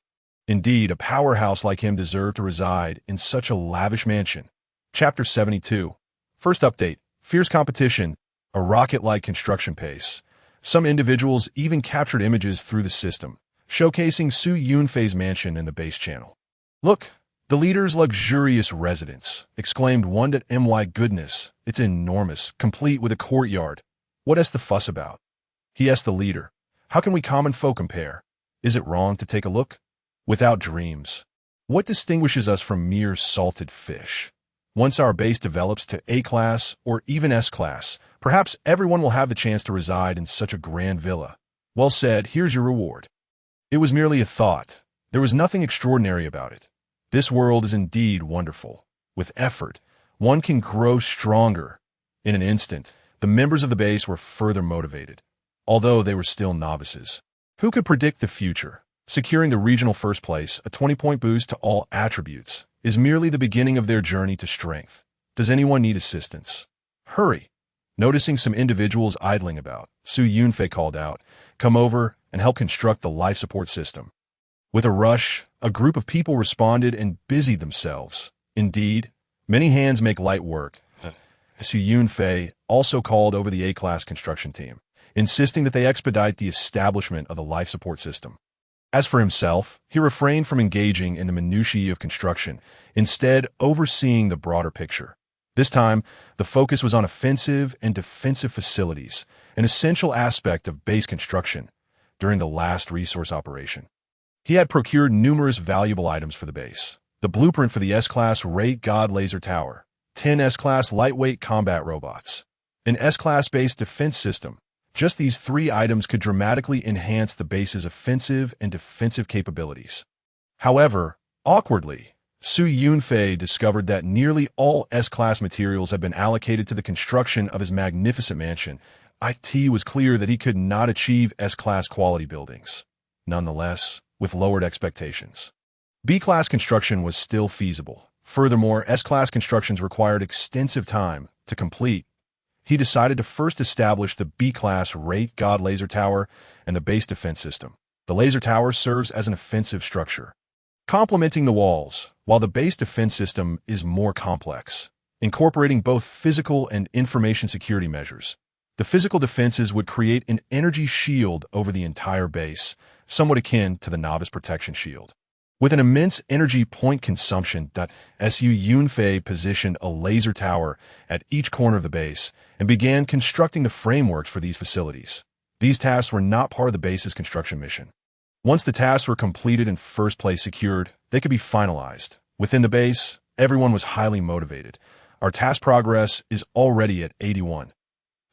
[SPEAKER 1] Indeed, a powerhouse like him deserved to reside in such a lavish mansion. Chapter 72. First update. Fierce competition, a rocket-like construction pace. Some individuals even captured images through the system, showcasing Su Yunfei's mansion in the base channel. "Look, the leader's luxurious residence," exclaimed one. "My goodness, it's enormous, complete with a courtyard. What is the fuss about?" He asked the leader. "How can we common folk compare? Is it wrong to take a look?" "Without dreams. What distinguishes us from mere salted fish? Once our base develops to A-class or even S-class, perhaps everyone will have the chance to reside in such a grand villa. Well said, here's your reward." It was merely a thought. There was nothing extraordinary about it. This world is indeed wonderful. With effort, one can grow stronger. In an instant, the members of the base were further motivated, although they were still novices. Who could predict the future? Securing the regional first place, a 20-point boost to all attributes, is merely the beginning of their journey to strength. Does anyone need assistance? Hurry! Noticing some individuals idling about, Su Yunfei called out, "Come over and help construct the life support system." With a rush, a group of people responded and busied themselves. Indeed, many hands make light work. Su Yunfei also called over the A-class construction team, insisting that they expedite the establishment of the life support system. As for himself, he refrained from engaging in the minutiae of construction, instead overseeing the broader picture. This time, the focus was on offensive and defensive facilities, an essential aspect of base construction during the last resource operation. He had procured numerous valuable items for the base: the blueprint for the S-Class Ray God Laser Tower, 10 S-Class lightweight combat robots, an S-Class base defense system. Just these 3 items could dramatically enhance the base's offensive and defensive capabilities. However, awkwardly, Su Yunfei discovered that nearly all S-Class materials had been allocated to the construction of his magnificent mansion. It was clear that he could not achieve S-Class quality buildings. Nonetheless, with lowered expectations, B-Class construction was still feasible. Furthermore, S-Class constructions required extensive time to complete. He decided to first establish the B-Class Ray God Laser Tower and the base defense system. The laser tower serves as an offensive structure, complementing the walls, while the base defense system is more complex, incorporating both physical and information security measures. The physical defenses would create an energy shield over the entire base, somewhat akin to the novice protection shield. With an immense energy point consumption, Su Yunfei positioned a laser tower at each corner of the base and began constructing the frameworks for these facilities. These tasks were not part of the base's construction mission. Once the tasks were completed and first place secured, they could be finalized. Within the base, everyone was highly motivated. Our task progress is already at 81.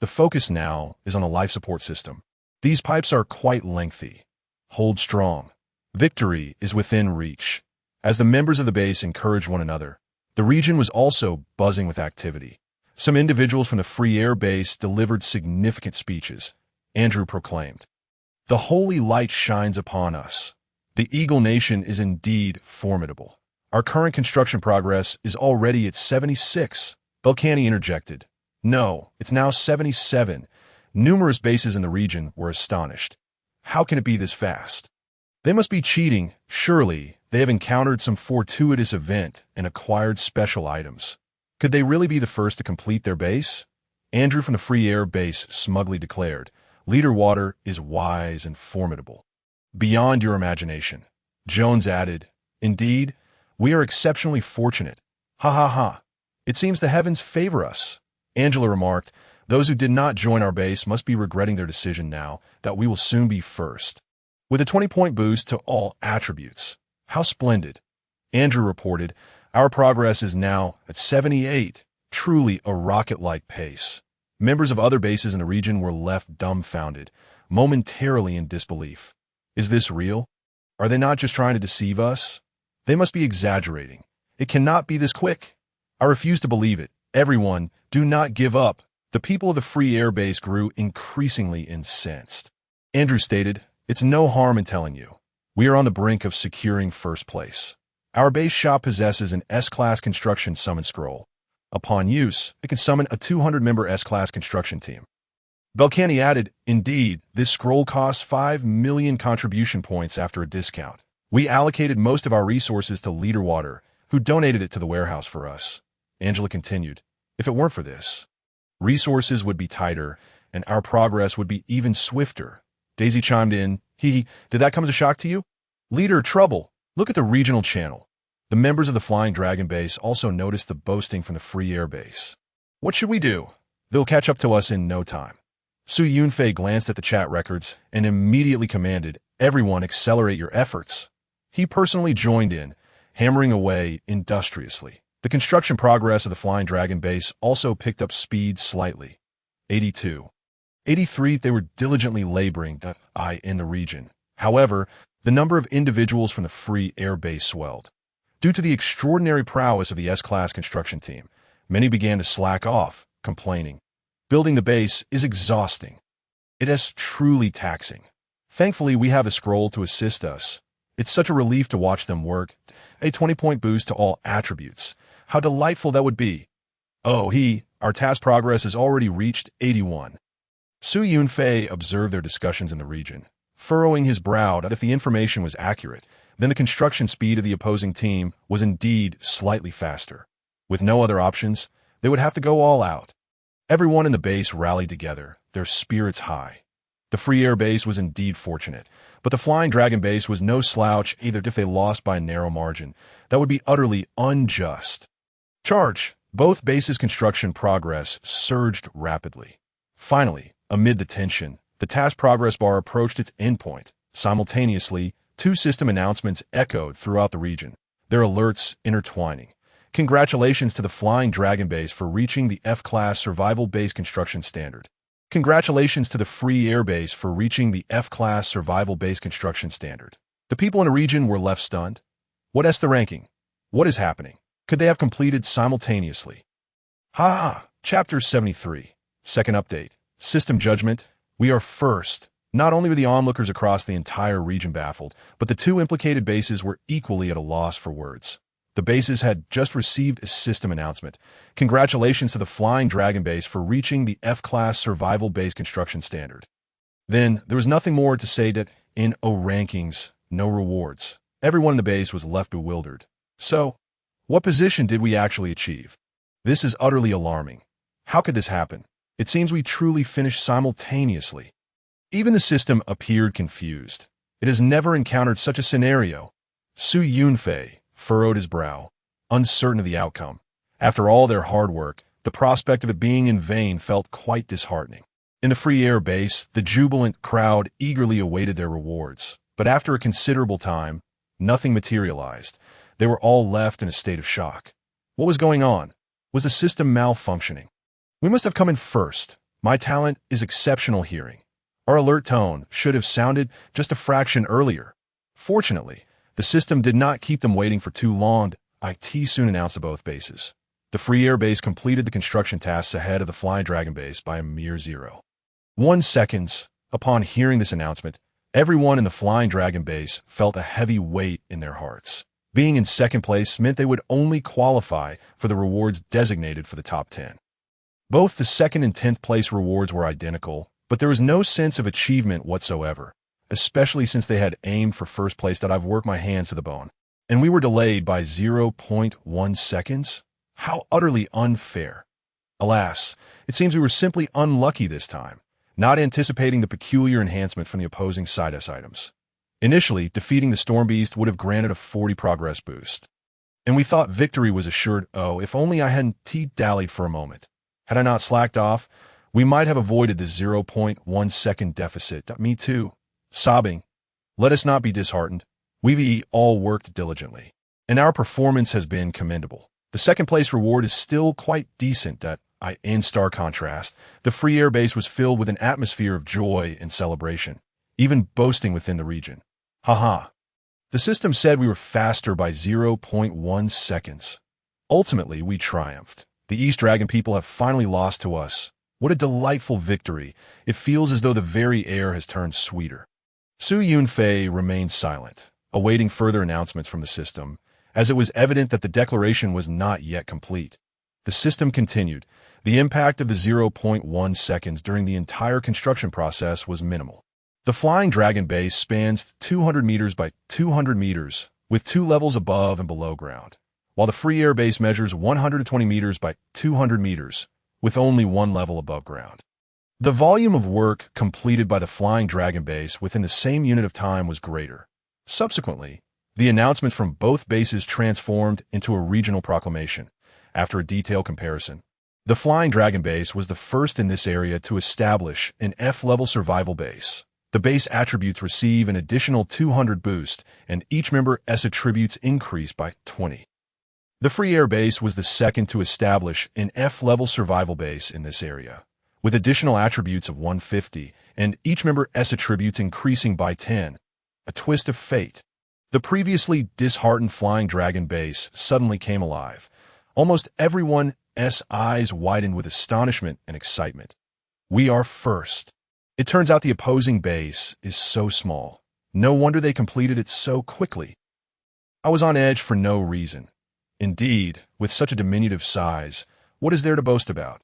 [SPEAKER 1] The focus now is on the life support system. These pipes are quite lengthy. Hold strong. Victory is within reach. As the members of the base encouraged one another, the region was also buzzing with activity. Some individuals from the free air base delivered significant speeches. Andrew proclaimed, "The holy light shines upon us. The Eagle Nation is indeed formidable. Our current construction progress is already at 76. Belcani interjected, "No, it's now 77. Numerous bases in the region were astonished. How can it be this fast? They must be cheating. Surely they have encountered some fortuitous event and acquired special items. Could they really be the first to complete their base?" Andrew from the free air base smugly declared, "Leader Water is wise and formidable. Beyond your imagination." Jones added, "Indeed, we are exceptionally fortunate. Ha ha ha. It seems the heavens favor us." Angela remarked, "Those who did not join our base must be regretting their decision now that we will soon be first. With a 20-point boost to all attributes. How splendid." Andrew reported, "Our progress is now at 78. Truly a rocket-like pace." Members of other bases in the region were left dumbfounded, momentarily in disbelief. Is this real? Are they not just trying to deceive us? They must be exaggerating. It cannot be this quick. I refuse to believe it. Everyone, do not give up. The people of the free air base grew increasingly incensed. Andrew stated, "It's no harm in telling you. We are on the brink of securing first place. Our base shop possesses an S-Class construction summon scroll. Upon use, it can summon a 200-member S-Class construction team. Belcani added, "Indeed, this scroll costs 5 million contribution points after a discount. We allocated most of our resources to Leader Water, who donated it to the warehouse for us." Angela continued, "If it weren't for this, resources would be tighter, and our progress would be even swifter." Daisy chimed in, "Hee, did that come as a shock to you? Leader, trouble. Look at the regional channel." The members of the Flying Dragon base also noticed the boasting from the Free Air base. "What should we do? They'll catch up to us in no time." Su Yunfei glanced at the chat records and immediately commanded, "Everyone accelerate your efforts." He personally joined in, hammering away industriously. The construction progress of the Flying Dragon base also picked up speed slightly. 82. 83, they were diligently laboring in the region. However, the number of individuals from the Free Air base swelled. Due to the extraordinary prowess of the S-Class construction team, many began to slack off, complaining. "Building the base is exhausting. It is truly taxing. Thankfully, we have a scroll to assist us. It's such a relief to watch them work. A 20-point boost to all attributes. How delightful that would be." "Oh, our task progress has already reached 81. Su Yunfei observed their discussions in the region, furrowing his brow that if the information was accurate, then the construction speed of the opposing team was indeed slightly faster. With no other options, they would have to go all out. Everyone in the base rallied together, their spirits high. The Free Air base was indeed fortunate, but the Flying Dragon base was no slouch either if they lost by a narrow margin. That would be utterly unjust. Charge! Both bases' construction progress surged rapidly. Finally, amid the tension, the task progress bar approached its endpoint. Simultaneously, two system announcements echoed throughout the region, their alerts intertwining. Congratulations to the Flying Dragon base for reaching the F-Class Survival Base Construction Standard. Congratulations to the Free Air base for reaching the F-Class Survival Base Construction Standard. The people in the region were left stunned. What is the ranking? What is happening? Could they have completed simultaneously? Chapter 73. Second update. System Judgment. We are first. Not only were the onlookers across the entire region baffled, but the two implicated bases were equally at a loss for words. The bases had just received a system announcement. Congratulations to the Flying Dragon base for reaching the F-Class Survival Base Construction Standard. Then, there was nothing more to say that in O rankings, no rewards. Everyone in the base was left bewildered. So, what position did we actually achieve? This is utterly alarming. How could this happen? It seems we truly finished simultaneously. Even the system appeared confused. It has never encountered such a scenario. Su Yunfei furrowed his brow, uncertain of the outcome. After all their hard work, the prospect of it being in vain felt quite disheartening. In the Free Air base, the jubilant crowd eagerly awaited their rewards. But after a considerable time, nothing materialized. They were all left in a state of shock. What was going on? Was the system malfunctioning? "We must have come in first. My talent is exceptional hearing. Our alert tone should have sounded just a fraction earlier." Fortunately, the system did not keep them waiting for too long. IT soon announced to both bases. The Free Air base completed the construction tasks ahead of the Flying Dragon base by a mere 0.1 seconds. Upon hearing this announcement, everyone in the Flying Dragon base felt a heavy weight in their hearts. Being in second place meant they would only qualify for the rewards designated for the top 10. Both the second and 10th place rewards were identical, but there was no sense of achievement whatsoever, especially since they had aimed for first place. That I've worked my hands to the bone, and we were delayed by 0.1 seconds? How utterly unfair. Alas, it seems we were simply unlucky this time, not anticipating the peculiar enhancement from the opposing side S items. Initially, defeating the Storm Beast would have granted a 40 progress boost. And we thought victory was assured. Oh, if only I hadn't dallied for a moment. Had I not slacked off, we might have avoided the 0.1 second deficit. Me too. Sobbing. Let us not be disheartened. We've all worked diligently, and our performance has been commendable. The second place reward is still quite decent. In stark contrast, the Free Air base was filled with an atmosphere of joy and celebration, even boasting within the region. The system said we were faster by 0.1 seconds. Ultimately, we triumphed. The East Dragon people have finally lost to us. What a delightful victory. It feels as though the very air has turned sweeter. Su Yunfei remained silent, awaiting further announcements from the system, as it was evident that the declaration was not yet complete. The system continued, The impact of the zero point 0.1 seconds during the entire construction process was minimal. The Flying Dragon base spans 200 meters by 200 meters, with 2 levels above and below ground, while the Free Air base measures 120 meters by 200 meters, with only 1 level above ground. The volume of work completed by the Flying Dragon base within the same unit of time was greater. Subsequently, the announcements from both bases transformed into a regional proclamation. After a detailed comparison, the Flying Dragon base was the first in this area to establish an F-level survival base. The base attributes receive an additional 200 boost, and each member's attributes increase by 20. The Free Air base was the second to establish an F-level survival base in this area, with additional attributes of 150, and each member's attributes increasing by 10. A twist of fate. The previously disheartened Flying Dragon base suddenly came alive. Almost everyone's eyes widened with astonishment and excitement. We are first. It turns out the opposing base is so small. No wonder they completed it so quickly. I was on edge for no reason. Indeed, with such a diminutive size, what is there to boast about?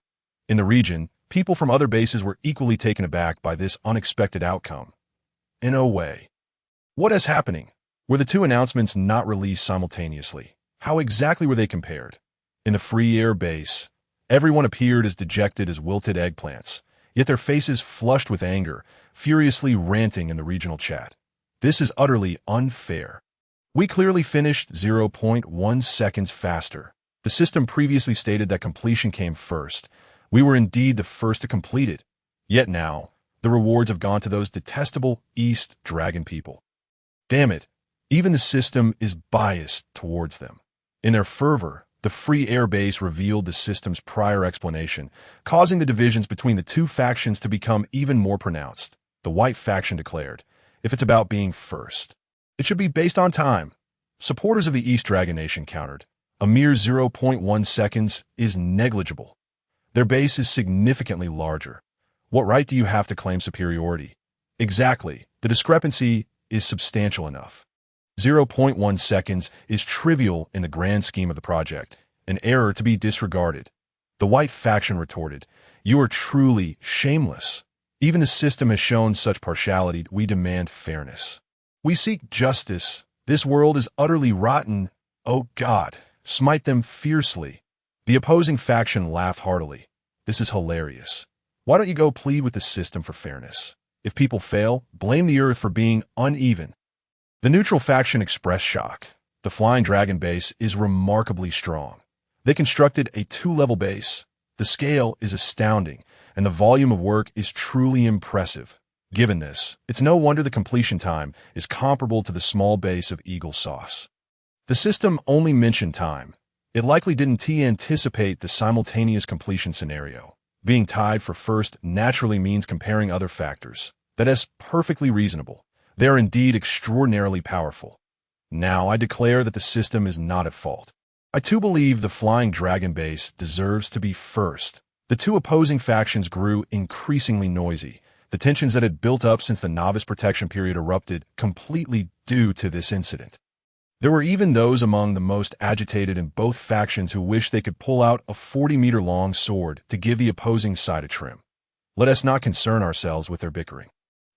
[SPEAKER 1] In the region, people from other bases were equally taken aback by this unexpected outcome. In a way. What is happening? Were the two announcements not released simultaneously? How exactly were they compared? In the Free Air base, everyone appeared as dejected as wilted eggplants, yet their faces flushed with anger, furiously ranting in the regional chat. This is utterly unfair. We clearly finished 0.1 seconds faster. The system previously stated that completion came first. We were indeed the first to complete it. Yet now, the rewards have gone to those detestable East Dragon people. Damn it, even the system is biased towards them. In their fervor, the Free Air base revealed the system's prior explanation, causing the divisions between the two factions to become even more pronounced. The White faction declared, if it's about being first, it should be based on time. Supporters of the East Dragon Nation countered, a mere 0.1 seconds is negligible. Their base is significantly larger. What right do you have to claim superiority? Exactly, the discrepancy is substantial enough. 0.1 seconds is trivial in the grand scheme of the project, an error to be disregarded. The White faction retorted, you are truly shameless. Even the system has shown such partiality, we demand fairness. We seek justice. This world is utterly rotten. Oh God, smite them fiercely. The opposing faction laughed heartily. This is hilarious. Why don't you go plead with the system for fairness? If people fail, blame the earth for being uneven. The neutral faction expressed shock. The Flying Dragon base is remarkably strong. They constructed a 2-level base. The scale is astounding, and the volume of work is truly impressive. Given this, it's no wonder the completion time is comparable to the small base of Eagle Sauce. The system only mentioned time. It likely didn't anticipate the simultaneous completion scenario. Being tied for first naturally means comparing other factors. That is perfectly reasonable. They are indeed extraordinarily powerful. Now I declare that the system is not at fault. I too believe the Flying Dragon base deserves to be first. The two opposing factions grew increasingly noisy. The tensions that had built up since the novice protection period erupted completely due to this incident. There were even those among the most agitated in both factions who wished they could pull out a 40-meter-long sword to give the opposing side a trim. Let us not concern ourselves with their bickering.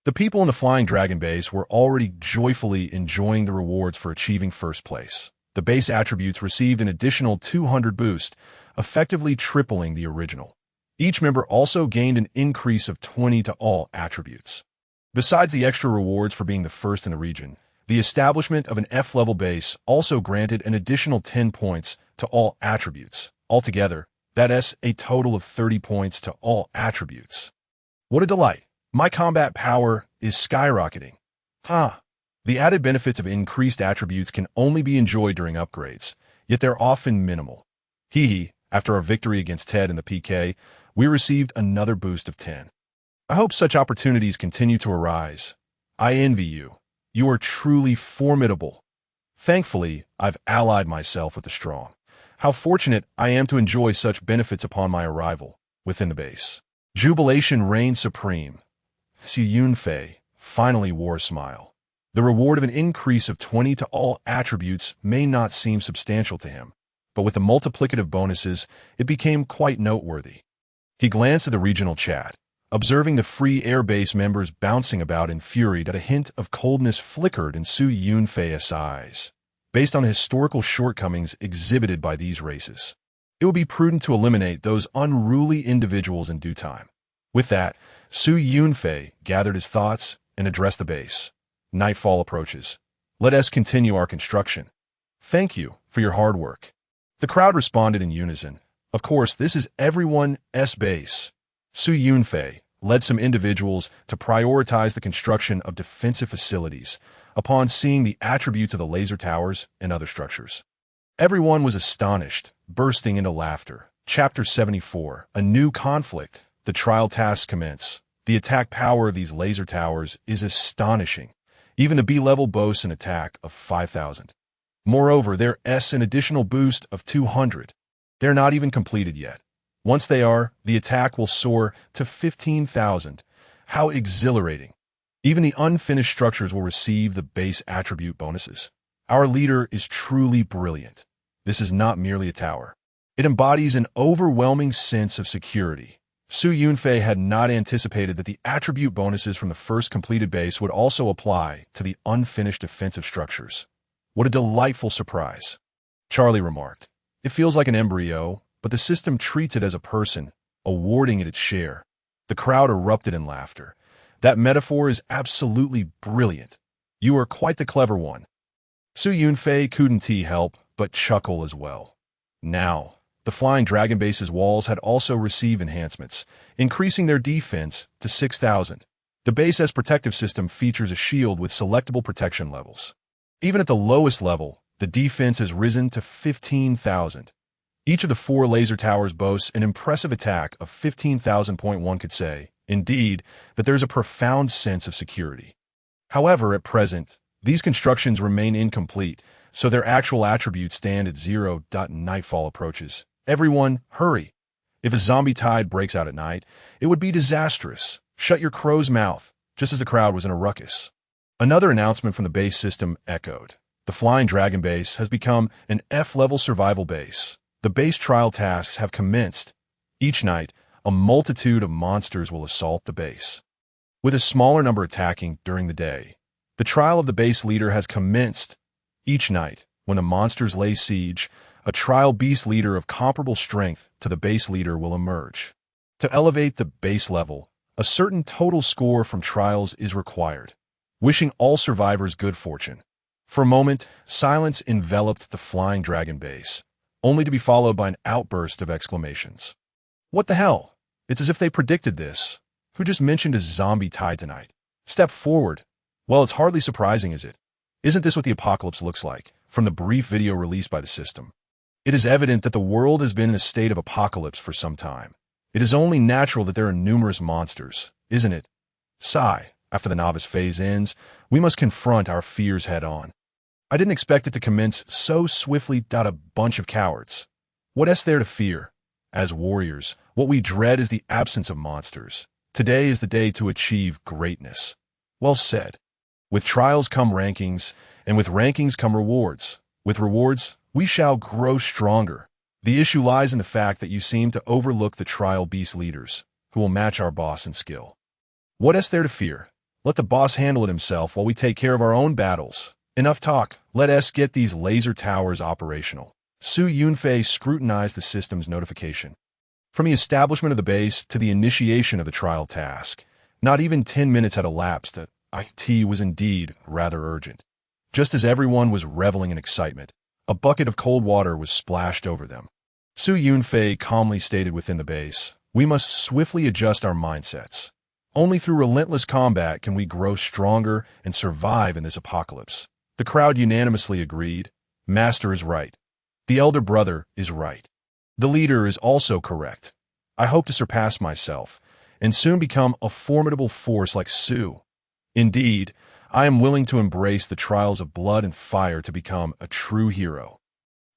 [SPEAKER 1] The people in the Flying Dragon base were already joyfully enjoying the rewards for achieving first place. The base attributes received an additional 200 boost, effectively tripling the original. Each member also gained an increase of 20 to all attributes. Besides the extra rewards for being the first in the region, the establishment of an F-level base also granted an additional 10 points to all attributes. Altogether, that is a total of 30 points to all attributes. What a delight! My combat power is skyrocketing. The added benefits of increased attributes can only be enjoyed during upgrades, yet they're often minimal. After our victory against Ted in the PK, we received another boost of 10. I hope such opportunities continue to arise. I envy you. You are truly formidable. Thankfully, I've allied myself with the strong. How fortunate I am to enjoy such benefits upon my arrival within the base. Jubilation reigned supreme. Yunfei finally wore a smile. The reward of an increase of 20 to all attributes may not seem substantial to him, but with the multiplicative bonuses, it became quite noteworthy. He glanced at the regional chat, observing the free airbase members bouncing about in fury that a hint of coldness flickered in Su Yunfei's eyes. Based on the historical shortcomings exhibited by these races, it would be prudent to eliminate those unruly individuals in due time. With that, Su Yunfei gathered his thoughts and addressed the base. Nightfall approaches. Let us continue our construction. Thank you for your hard work. The crowd responded in unison. Of course, this is everyone's base. Su Yunfei led some individuals to prioritize the construction of defensive facilities upon seeing the attributes of the laser towers and other structures. Everyone was astonished, bursting into laughter. Chapter 74, A New Conflict. The trial tasks commence. The attack power of these laser towers is astonishing. Even the B-level boasts an attack of 5,000. Moreover, there's an additional boost of 200. They're not even completed yet. Once they are, the attack will soar to 15,000. How exhilarating. Even the unfinished structures will receive the base attribute bonuses. Our leader is truly brilliant. This is not merely a tower. It embodies an overwhelming sense of security. Su Yunfei had not anticipated that the attribute bonuses from the first completed base would also apply to the unfinished defensive structures. What a delightful surprise. Charlie remarked. It feels like an embryo, but the system treats it as a person, awarding it its share. The crowd erupted in laughter. That metaphor is absolutely brilliant. You are quite the clever one. Su Yunfei couldn't help but chuckle as well. Now, the Flying Dragon base's walls had also received enhancements, increasing their defense to 6,000. The base's protective system features a shield with selectable protection levels. Even at the lowest level, the defense has risen to 15,000. Each of the 4 laser towers boasts an impressive attack of 15,000. One could say, indeed, that there's a profound sense of security. However, at present, these constructions remain incomplete, so their actual attributes stand at 0. Nightfall approaches. Everyone, hurry. If a zombie tide breaks out at night, it would be disastrous. Shut your crow's mouth, just as the crowd was in a ruckus. Another announcement from the base system echoed. The Flying Dragon base has become an F-level survival base. The base trial tasks have commenced. Each night, a multitude of monsters will assault the base, with a smaller number attacking during the day. The trial of the base leader has commenced. Each night, when the monsters lay siege, a trial beast leader of comparable strength to the base leader will emerge. To elevate the base level, a certain total score from trials is required. Wishing all survivors good fortune. For a moment, silence enveloped the Flying Dragon base, only to be followed by an outburst of exclamations. What the hell? It's as if they predicted this. Who just mentioned a zombie tide tonight? Step forward. Well, it's hardly surprising, is it? Isn't this what the apocalypse looks like, from the brief video released by the system? It is evident that the world has been in a state of apocalypse for some time. It is only natural that there are numerous monsters, isn't it? Sigh. After the novice phase ends, we must confront our fears head-on. I didn't expect it to commence so swiftly. A bunch of cowards. What's there to fear? As warriors, what we dread is the absence of monsters. Today is the day to achieve greatness. Well said. With trials come rankings, and with rankings come rewards. With rewards, we shall grow stronger. The issue lies in the fact that you seem to overlook the trial beast leaders, who will match our boss in skill. What's there to fear? Let the boss handle it himself while we take care of our own battles. Enough talk. Let us get these laser towers operational. Su Yunfei scrutinized the system's notification. From the establishment of the base to the initiation of the trial task, not even 10 minutes had elapsed. IT was indeed rather urgent. Just as everyone was reveling in excitement, a bucket of cold water was splashed over them. Su Yunfei calmly stated within the base, "We must swiftly adjust our mindsets. Only through relentless combat can we grow stronger and survive in this apocalypse." The crowd unanimously agreed. Master is right. The elder brother is right. The leader is also correct. I hope to surpass myself and soon become a formidable force like Su. Indeed, I am willing to embrace the trials of blood and fire to become a true hero.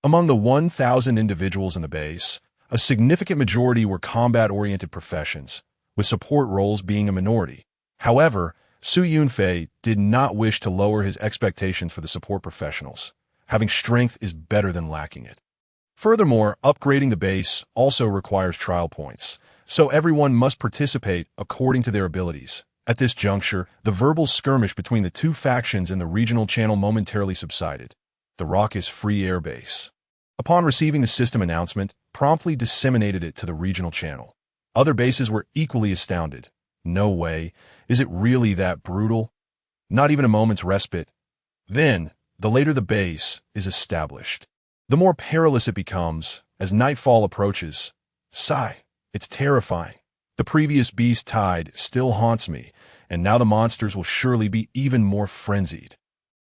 [SPEAKER 1] Among the 1,000 individuals in the base, a significant majority were combat-oriented professions, with support roles being a minority. However, Su Yunfei did not wish to lower his expectations for the support professionals. Having strength is better than lacking it. Furthermore, upgrading the base also requires trial points, So everyone must participate according to their abilities. At this juncture, the verbal skirmish between the two factions in the regional channel momentarily subsided. The raucous free air base, upon receiving the system announcement, promptly disseminated it to the regional channel. Other bases were equally astounded. No way. Is it really that brutal? Not even a moment's respite. Then, the later the base is established, the more perilous it becomes as nightfall approaches. Sigh. It's terrifying. The previous beast tide still haunts me, and now the monsters will surely be even more frenzied.